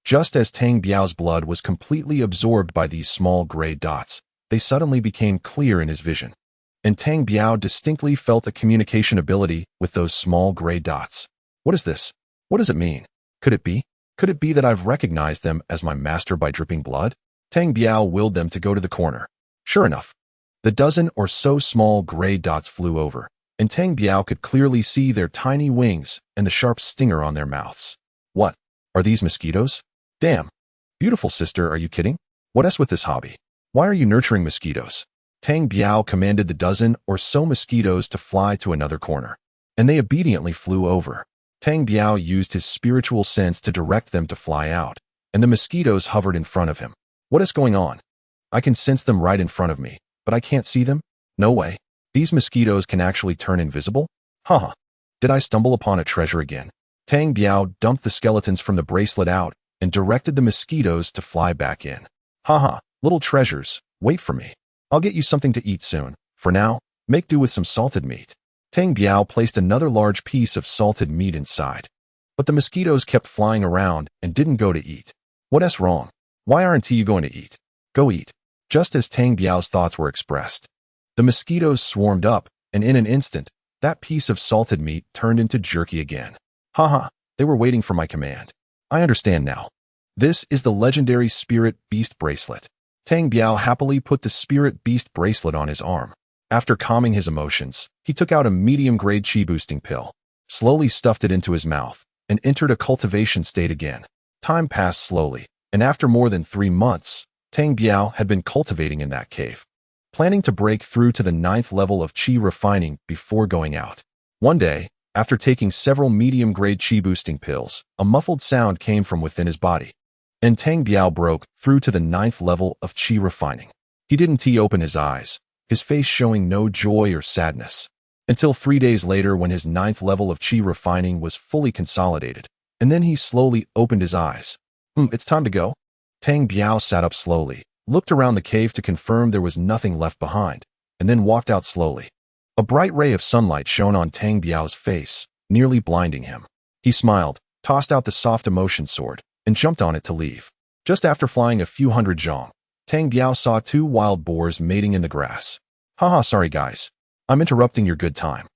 just as Tang Biao's blood was completely absorbed by these small gray dots, they suddenly became clear in his vision, and Tang Biao distinctly felt a communication ability with those small gray dots. What is this? What does it mean? Could it be? Could it be that I've recognized them as my master by dripping blood? Tang Biao willed them to go to the corner. Sure enough, the dozen or so small gray dots flew over, and Tang Biao could clearly see their tiny wings and the sharp stinger on their mouths. What? Are these mosquitoes? Damn. Beautiful sister, are you kidding? What else with this hobby? Why are you nurturing mosquitoes? Tang Biao commanded the dozen or so mosquitoes to fly to another corner, and they obediently flew over. Tang Biao used his spiritual sense to direct them to fly out, and the mosquitoes hovered in front of him. What is going on? I can sense them right in front of me, but I can't see them? No way. These mosquitoes can actually turn invisible? Haha. Did I stumble upon a treasure again? Tang Biao dumped the skeletons from the bracelet out and directed the mosquitoes to fly back in. Haha, little treasures, wait for me. I'll get you something to eat soon. For now, make do with some salted meat. Tang Biao placed another large piece of salted meat inside. But the mosquitoes kept flying around and didn't go to eat. What's wrong? Why aren't you going to eat? Go eat. Just as Tang Biao's thoughts were expressed, the mosquitoes swarmed up, and in an instant, that piece of salted meat turned into jerky again. Haha, they were waiting for my command. I understand now. This is the legendary Spirit Beast Bracelet. Tang Biao happily put the Spirit Beast Bracelet on his arm. After calming his emotions, he took out a medium-grade chi-boosting pill, slowly stuffed it into his mouth, and entered a cultivation state again. Time passed slowly, and after more than 3 months, Tang Biao had been cultivating in that cave, planning to break through to the 9th level of chi refining before going out. One day, after taking several medium-grade chi-boosting pills, a muffled sound came from within his body, and Tang Biao broke through to the 9th level of chi refining. He didn't open his eyes, his face showing no joy or sadness, until 3 days later when his 9th level of chi refining was fully consolidated, and then he slowly opened his eyes. It's time to go. Tang Biao sat up slowly, looked around the cave to confirm there was nothing left behind, and then walked out slowly. A bright ray of sunlight shone on Tang Biao's face, nearly blinding him. He smiled, tossed out the soft emotion sword, and jumped on it to leave. Just after flying a few hundred zhong, Tang Biao saw two wild boars mating in the grass. Haha, sorry guys. I'm interrupting your good time.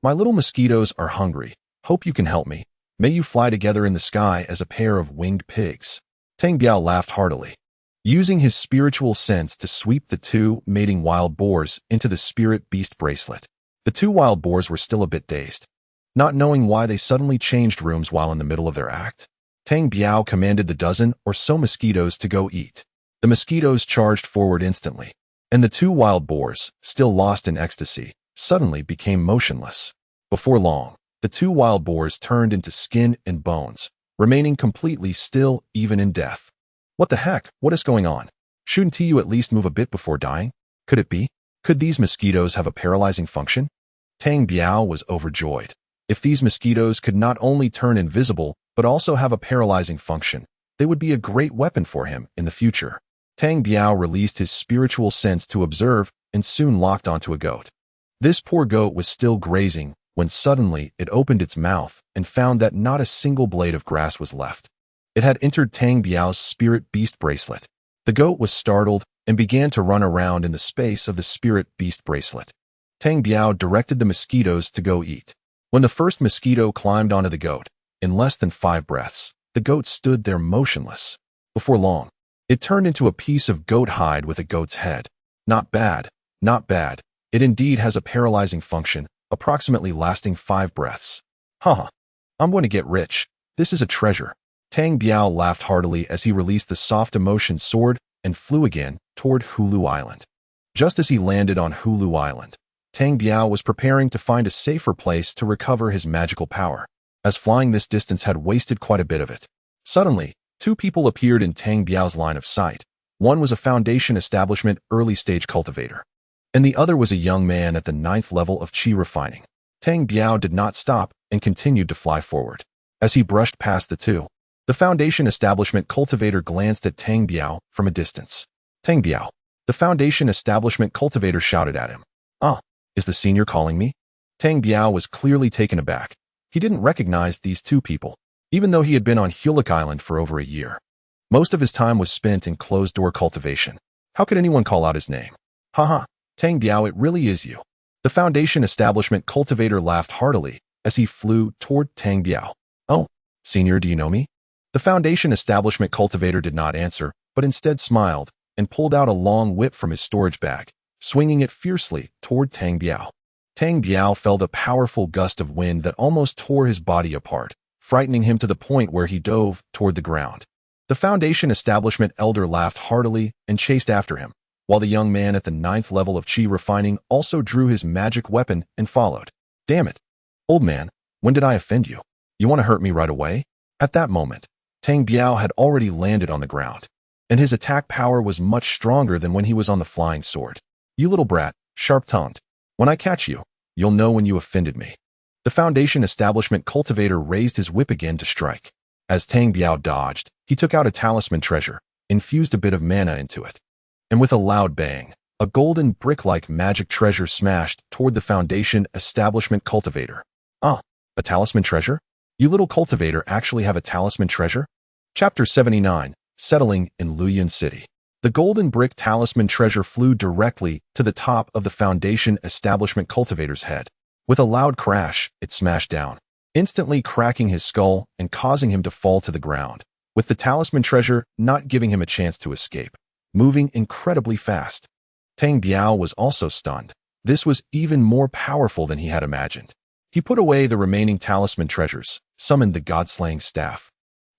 My little mosquitoes are hungry. Hope you can help me. May you fly together in the sky as a pair of winged pigs. Tang Biao laughed heartily, using his spiritual sense to sweep the two mating wild boars into the spirit beast bracelet. The two wild boars were still a bit dazed, not knowing why they suddenly changed rooms while in the middle of their act. Tang Biao commanded the dozen or so mosquitoes to go eat. The mosquitoes charged forward instantly, and the two wild boars, still lost in ecstasy, suddenly became motionless. Before long, the two wild boars turned into skin and bones, remaining completely still even in death. What the heck? What is going on? Shouldn't you at least move a bit before dying? Could it be? Could these mosquitoes have a paralyzing function? Tang Biao was overjoyed. If these mosquitoes could not only turn invisible, but also have a paralyzing function, they would be a great weapon for him in the future. Tang Biao released his spiritual sense to observe and soon locked onto a goat. This poor goat was still grazing when suddenly it opened its mouth and found that not a single blade of grass was left. It had entered Tang Biao's spirit beast bracelet. The goat was startled and began to run around in the space of the spirit beast bracelet. Tang Biao directed the mosquitoes to go eat. When the first mosquito climbed onto the goat, in less than 5 breaths, the goat stood there motionless. Before long, it turned into a piece of goat hide with a goat's head. Not bad, not bad. It indeed has a paralyzing function, approximately lasting 5 breaths. Haha, I'm going to get rich. This is a treasure. Tang Biao laughed heartily as he released the soft emotion sword and flew again toward Hulu Island. Just as he landed on Hulu Island, Tang Biao was preparing to find a safer place to recover his magical power, as flying this distance had wasted quite a bit of it. Suddenly, 2 people appeared in Tang Biao's line of sight. One was a Foundation Establishment early-stage cultivator, and the other was a young man at the 9th level of qi refining. Tang Biao did not stop and continued to fly forward. As he brushed past the two, the Foundation Establishment cultivator glanced at Tang Biao from a distance. Tang Biao. The Foundation Establishment cultivator shouted at him. Ah, is the senior calling me? Tang Biao was clearly taken aback. He didn't recognize these 2 people, even though he had been on Hulic Island for over a year. Most of his time was spent in closed-door cultivation. How could anyone call out his name? Haha, Tang Biao, it really is you. The Foundation Establishment cultivator laughed heartily as he flew toward Tang Biao. Oh, senior, do you know me? The Foundation Establishment cultivator did not answer, but instead smiled and pulled out a long whip from his storage bag, swinging it fiercely toward Tang Biao. Tang Biao felt a powerful gust of wind that almost tore his body apart, frightening him to the point where he dove toward the ground. The Foundation Establishment elder laughed heartily and chased after him, while the young man at the 9th level of qi refining also drew his magic weapon and followed. Damn it. Old man, when did I offend you? You want to hurt me right away? At that moment, Tang Biao had already landed on the ground, and his attack power was much stronger than when he was on the flying sword. You little brat, sharp-tongued. When I catch you, you'll know when you offended me. The Foundation Establishment cultivator raised his whip again to strike. As Tang Biao dodged, he took out a talisman treasure, infused a bit of mana into it, and with a loud bang, a golden brick-like magic treasure smashed toward the Foundation Establishment cultivator. Ah, a talisman treasure? You little cultivator actually have a talisman treasure? Chapter 79, Settling in Luyan City. The golden brick talisman treasure flew directly to the top of the Foundation Establishment cultivator's head. With a loud crash, it smashed down, instantly cracking his skull and causing him to fall to the ground, with the talisman treasure not giving him a chance to escape, moving incredibly fast. Tang Biao was also stunned. This was even more powerful than he had imagined. He put away the remaining talisman treasures, summoned the god-slaying staff,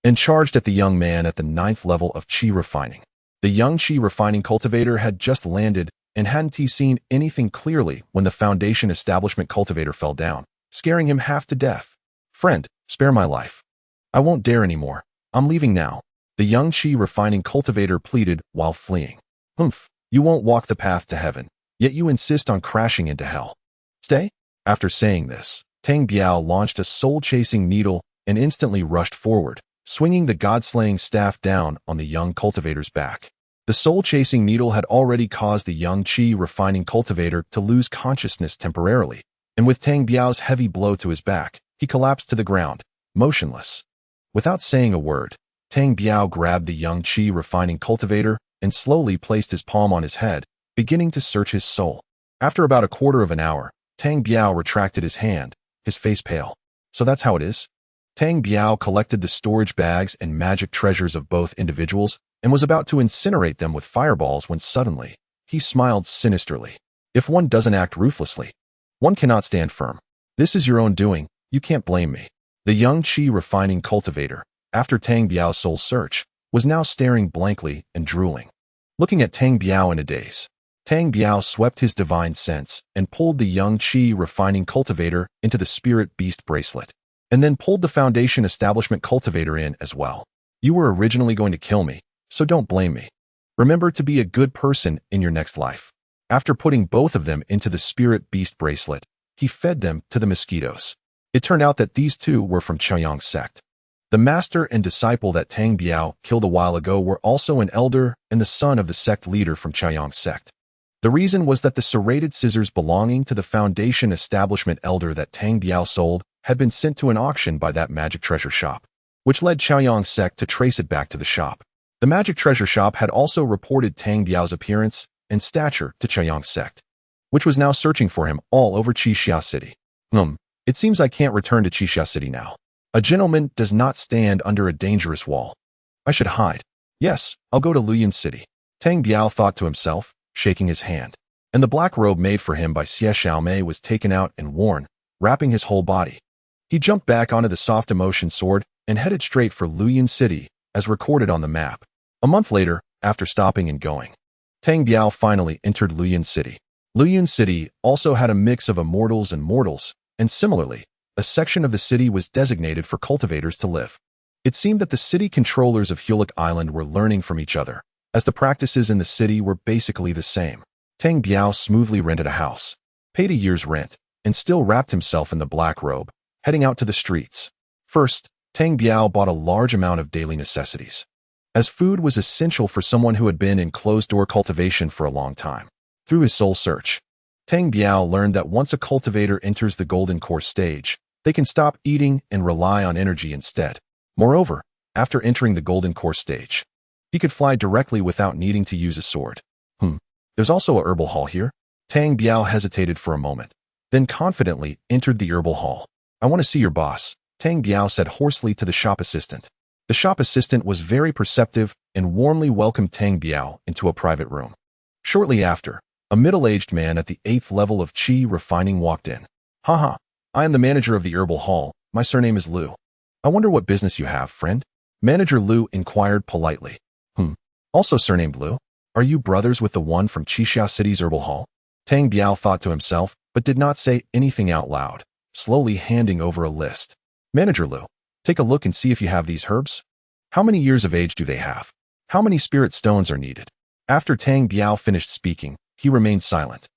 and charged at the young man at the 9th level of qi refining. The young qi refining cultivator had just landed and hadn't he seen anything clearly when the Foundation Establishment cultivator fell down, scaring him half to death. Friend, spare my life. I won't dare anymore. I'm leaving now. The young qi refining cultivator pleaded while fleeing. Humph, you won't walk the path to heaven, yet you insist on crashing into hell. Stay? After saying this, Tang Biao launched a soul-chasing needle and instantly rushed forward, swinging the god-slaying staff down on the young cultivator's back. The soul-chasing needle had already caused the young chi-refining cultivator to lose consciousness temporarily, and with Tang Biao's heavy blow to his back, he collapsed to the ground, motionless. Without saying a word, Tang Biao grabbed the young chi-refining cultivator and slowly placed his palm on his head, beginning to search his soul. After about a quarter of an hour, Tang Biao retracted his hand, his face pale. So that's how it is? Tang Biao collected the storage bags and magic treasures of both individuals and was about to incinerate them with fireballs when suddenly, he smiled sinisterly. If one doesn't act ruthlessly, one cannot stand firm. This is your own doing, you can't blame me. The young chi-refining cultivator, after Tang Biao's soul search, was now staring blankly and drooling. Looking at Tang Biao in a daze, Tang Biao swept his divine sense and pulled the young chi-refining cultivator into the spirit beast bracelet, and then pulled the foundation establishment cultivator in as well. You were originally going to kill me, so don't blame me. Remember to be a good person in your next life. After putting both of them into the spirit beast bracelet, he fed them to the mosquitoes. It turned out that these two were from Chaoyang's sect. The master and disciple that Tang Biao killed a while ago were also an elder and the son of the sect leader from Chaoyang's sect. The reason was that the serrated scissors belonging to the foundation establishment elder that Tang Biao sold had been sent to an auction by that magic treasure shop, which led Chaoyang's sect to trace it back to the shop. The magic treasure shop had also reported Tang Biao's appearance and stature to Chaoyang's sect, which was now searching for him all over Qixia City. It seems I can't return to Qixia City now. A gentleman does not stand under a dangerous wall. I should hide. Yes, I'll go to Luyan City. Tang Biao thought to himself, shaking his hand. And the black robe made for him by Xie Xiaomei was taken out and worn, wrapping his whole body. He jumped back onto the soft emotion sword and headed straight for Luyan City, as recorded on the map. A month later, after stopping and going, Tang Biao finally entered Luyan City. Luyan City also had a mix of immortals and mortals, and similarly, a section of the city was designated for cultivators to live. It seemed that the city controllers of Hulic Island were learning from each other, as the practices in the city were basically the same. Tang Biao smoothly rented a house, paid a year's rent, and still wrapped himself in the black robe, heading out to the streets. First, Tang Biao bought a large amount of daily necessities, as food was essential for someone who had been in closed-door cultivation for a long time. Through his soul search, Tang Biao learned that once a cultivator enters the golden core stage, they can stop eating and rely on energy instead. Moreover, after entering the golden core stage, he could fly directly without needing to use a sword. There's also a herbal hall here? Tang Biao hesitated for a moment, then confidently entered the herbal hall. I want to see your boss, Tang Biao said hoarsely to the shop assistant. The shop assistant was very perceptive and warmly welcomed Tang Biao into a private room. Shortly after, a middle-aged man at the 8th level of Qi refining walked in. Haha, I am the manager of the herbal hall. My surname is Lu. I wonder what business you have, friend? Manager Lu inquired politely. Also surnamed Lu? Are you brothers with the one from Qixia City's herbal hall? Tang Biao thought to himself, but did not say anything out loud, slowly handing over a list. Manager Lu, take a look and see if you have these herbs. How many years of age do they have? How many spirit stones are needed? After Tang Biao finished speaking, he remained silent.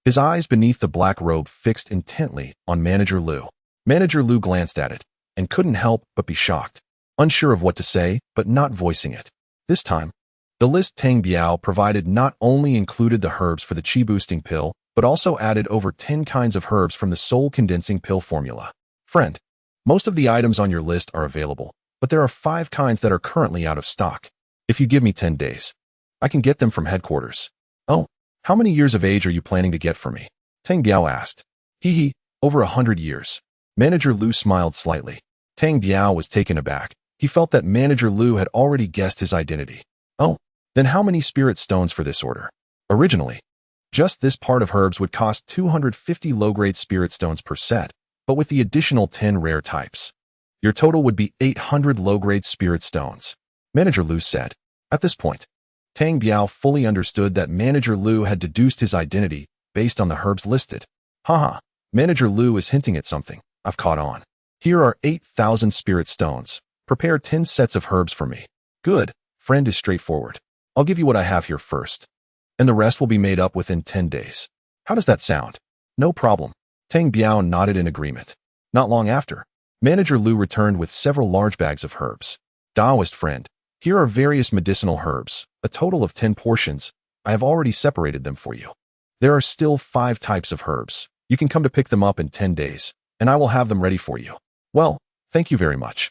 His eyes beneath the black robe fixed intently on Manager Lu. Manager Lu glanced at it, and couldn't help but be shocked, unsure of what to say, but not voicing it. This time, the list Tang Biao provided not only included the herbs for the Qi-boosting pill, but also added over 10 kinds of herbs from the soul-condensing pill formula. Friend, most of the items on your list are available, but there are 5 kinds that are currently out of stock. If you give me 10 days, I can get them from headquarters. Oh, how many years of age are you planning to get for me? Tang Biao asked. Over 100 years. Manager Lu smiled slightly. Tang Biao was taken aback. He felt that Manager Lu had already guessed his identity. Oh, then how many spirit stones for this order? Originally, just this part of herbs would cost 250 low-grade spirit stones per set, but with the additional 10 rare types, your total would be 800 low-grade spirit stones, Manager Lu said. At this point, Tang Biao fully understood that Manager Lu had deduced his identity based on the herbs listed. Haha, Manager Lu is hinting at something. I've caught on. Here are 8,000 spirit stones. Prepare 10 sets of herbs for me. Good, friend is straightforward. I'll give you what I have here first, and the rest will be made up within 10 days. How does that sound? No problem. Tang Biao nodded in agreement. Not long after, Manager Lu returned with several large bags of herbs. Taoist friend, here are various medicinal herbs, a total of 10 portions. I have already separated them for you. There are still 5 types of herbs. You can come to pick them up in 10 days, and I will have them ready for you. Well, thank you very much.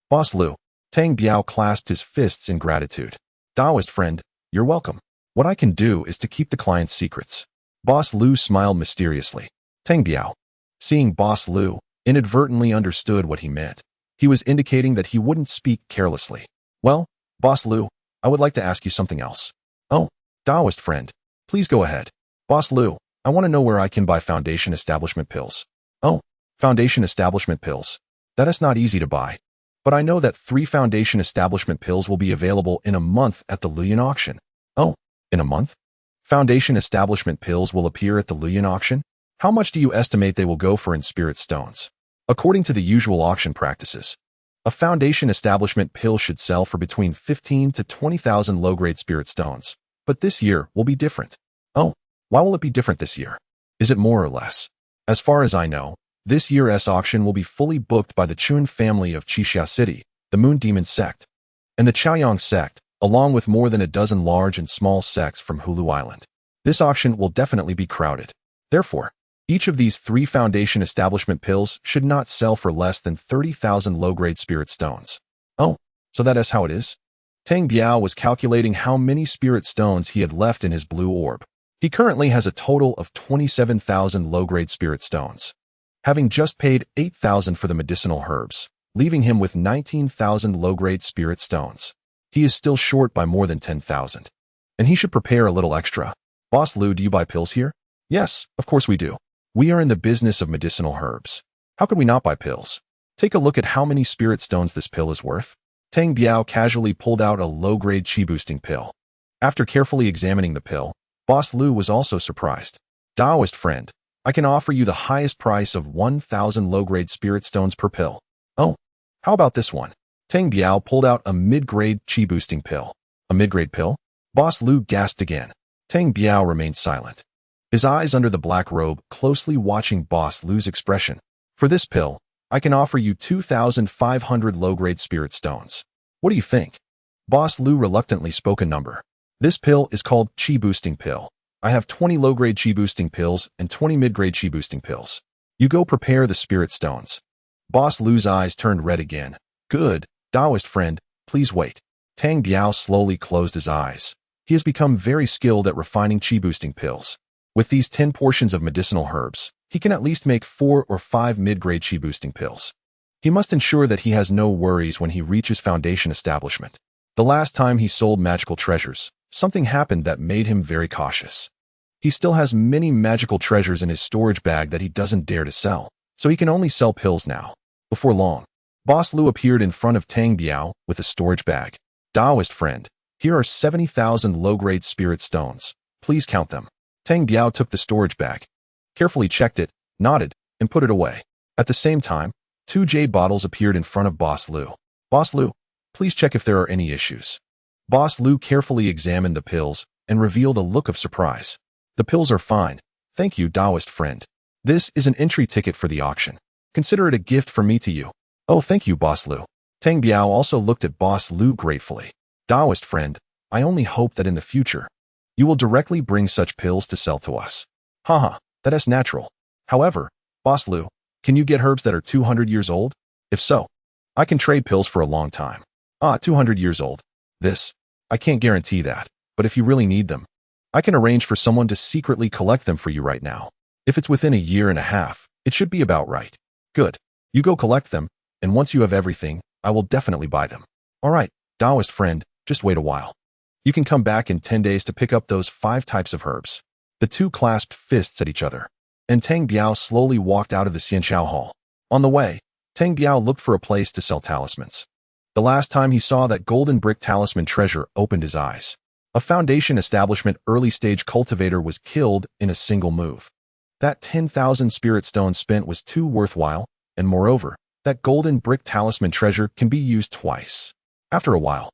Boss Lu. Tang Biao clasped his fists in gratitude. Taoist friend, you're welcome. What I can do is to keep the client's secrets. Boss Lu smiled mysteriously. Tang Biao, seeing Boss Lu, inadvertently understood what he meant. He was indicating that he wouldn't speak carelessly. Well, Boss Lu, I would like to ask you something else. Oh, Taoist friend, please go ahead. Boss Lu, I want to know where I can buy Foundation Establishment pills. Oh, Foundation Establishment pills. That is not easy to buy. But I know that 3 Foundation Establishment pills will be available in a month at the Luyan auction. Oh, in a month? Foundation Establishment pills will appear at the Luyan auction? How much do you estimate they will go for in spirit stones? According to the usual auction practices, a Foundation Establishment pill should sell for between 15 to 20,000 low-grade spirit stones. But this year will be different. Oh, why will it be different this year? Is it more or less? As far as I know, this year's auction will be fully booked by the Chun family of Qixia City, the Moon Demon sect, and the Chaoyang sect, along with more than a dozen large and small sects from Hulu Island. This auction will definitely be crowded. Therefore, each of these 3 Foundation Establishment pills should not sell for less than 30,000 low-grade spirit stones. Oh, so that is how it is? Tang Biao was calculating how many spirit stones he had left in his blue orb. He currently has a total of 27,000 low-grade spirit stones, having just paid 8,000 for the medicinal herbs, leaving him with 19,000 low-grade spirit stones. He is still short by more than 10,000, and he should prepare a little extra. Boss Lu, do you buy pills here? Yes, of course we do. We are in the business of medicinal herbs. How could we not buy pills? Take a look at how many spirit stones this pill is worth. Tang Biao casually pulled out a low-grade chi-boosting pill. After carefully examining the pill, Boss Lu was also surprised. Taoist friend, I can offer you the highest price of 1,000 low-grade spirit stones per pill. Oh, how about this one? Tang Biao pulled out a mid-grade chi-boosting pill. A mid-grade pill? Boss Lu gasped again. Tang Biao remained silent, his eyes under the black robe closely watching Boss Lu's expression. For this pill, I can offer you 2,500 low-grade spirit stones. What do you think? Boss Lu reluctantly spoke a number. This pill is called Chi-Boosting Pill. I have 20 low-grade Chi-Boosting pills and 20 mid-grade Chi-Boosting pills. You go prepare the spirit stones. Boss Lu's eyes turned red again. Good, Taoist friend, please wait. Tang Biao slowly closed his eyes. He has become very skilled at refining Chi-Boosting pills. With these 10 portions of medicinal herbs, he can at least make 4 or 5 mid-grade Chi-Boosting pills. He must ensure that he has no worries when he reaches Foundation Establishment. The last time he sold magical treasures, something happened that made him very cautious. He still has many magical treasures in his storage bag that he doesn't dare to sell, so he can only sell pills now. Before long, Boss Lu appeared in front of Tang Biao with a storage bag. Taoist friend, here are 70,000 low-grade spirit stones. Please count them. Tang Biao took the storage bag, carefully checked it, nodded, and put it away. At the same time, 2 jade bottles appeared in front of Boss Lu. Boss Lu, please check if there are any issues. Boss Lu carefully examined the pills and revealed a look of surprise. The pills are fine. Thank you, Taoist friend. This is an entry ticket for the auction. Consider it a gift from me to you. Oh, thank you, Boss Lu. Tang Biao also looked at Boss Lu gratefully. Taoist friend, I only hope that in the future, you will directly bring such pills to sell to us. Haha, that is natural. However, Boss Lu, can you get herbs that are 200 years old? If so, I can trade pills for a long time. 200 years old. I can't guarantee that, but if you really need them, I can arrange for someone to secretly collect them for you right now. If it's within a year and a half, it should be about right. Good. You go collect them, and once you have everything, I will definitely buy them. All right, Taoist friend, just wait a while. You can come back in 10 days to pick up those 5 types of herbs. The 2 clasped fists at each other, and Tang Biao slowly walked out of the Xianqiao Hall. On the way, Tang Biao looked for a place to sell talismans. The last time he saw that golden brick talisman treasure opened his eyes. A Foundation Establishment early-stage cultivator was killed in a single move. That 10,000 spirit stones spent was too worthwhile, and moreover, that golden brick talisman treasure can be used twice. After a while,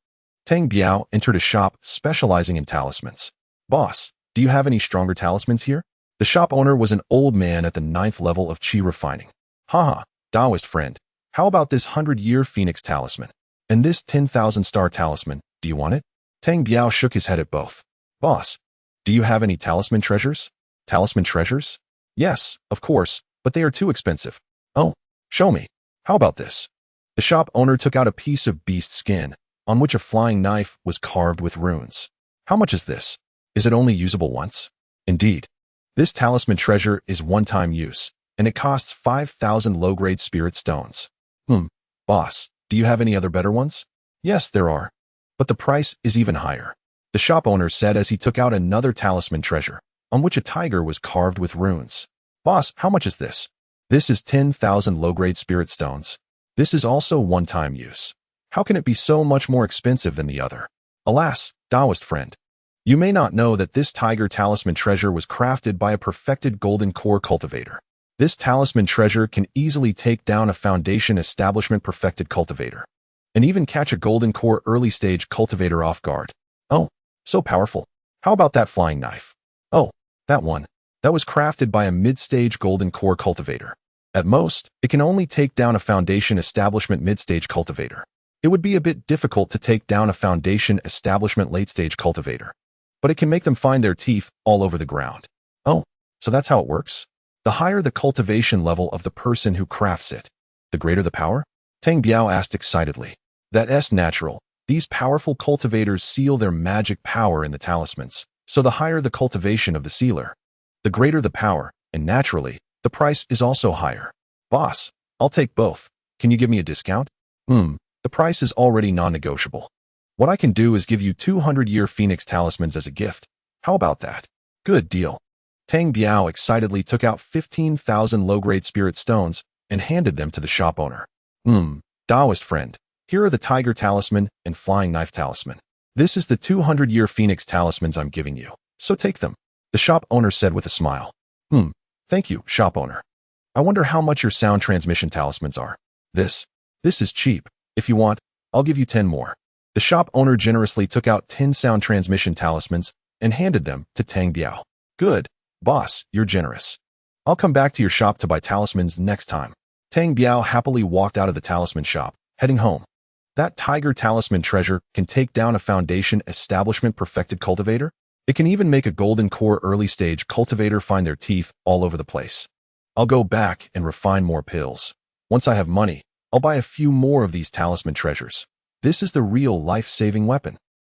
Tang Biao entered a shop specializing in talismans. Boss, do you have any stronger talismans here? The shop owner was an old man at the 9th level of Qi refining. Haha, Taoist friend, how about this 100-year Phoenix talisman? And this 10,000-star talisman, do you want it? Tang Biao shook his head at both. Boss, do you have any talisman treasures? Talisman treasures? Yes, of course, but they are too expensive. Oh, show me. How about this? The shop owner took out a piece of beast skin, on which a flying knife was carved with runes. How much is this? Is it only usable once? Indeed. This talisman treasure is one-time use, and it costs 5,000 low-grade spirit stones. Boss, do you have any other better ones? Yes, there are. But the price is even higher. The shop owner said as he took out another talisman treasure, on which a tiger was carved with runes. Boss, how much is this? This is 10,000 low-grade spirit stones. This is also one-time use. How can it be so much more expensive than the other? Alas, Taoist friend, you may not know that this tiger talisman treasure was crafted by a perfected golden core cultivator. This talisman treasure can easily take down a foundation establishment perfected cultivator, and even catch a golden core early stage cultivator off guard. Oh, so powerful. How about that flying knife? Oh, that one. That was crafted by a mid-stage golden core cultivator. At most, it can only take down a foundation establishment mid-stage cultivator. It would be a bit difficult to take down a foundation establishment late-stage cultivator, but it can make them find their teeth all over the ground. Oh, so that's how it works? The higher the cultivation level of the person who crafts it, the greater the power? Tang Biao asked excitedly. That's natural. These powerful cultivators seal their magic power in the talismans, so the higher the cultivation of the sealer, the greater the power, and naturally, the price is also higher. Boss, I'll take both. Can you give me a discount? The price is already non-negotiable. What I can do is give you 200-year Phoenix talismans as a gift. How about that? Good deal. Tang Biao excitedly took out 15,000 low-grade spirit stones and handed them to the shop owner. Taoist friend, here are the tiger talisman and flying knife talisman. This is the 200-year Phoenix talismans I'm giving you, so take them. The shop owner said with a smile. Thank you, shop owner. I wonder how much your sound transmission talismans are. This is cheap. If you want, I'll give you 10 more. The shop owner generously took out 10 sound transmission talismans and handed them to Tang Biao. Good. Boss, you're generous. I'll come back to your shop to buy talismans next time. Tang Biao happily walked out of the talisman shop, heading home. That tiger talisman treasure can take down a foundation establishment perfected cultivator. It can even make a golden core early stage cultivator find their teeth all over the place. I'll go back and refine more pills. Once I have money, I'll buy a few more of these talisman treasures. This is the real life-saving weapon.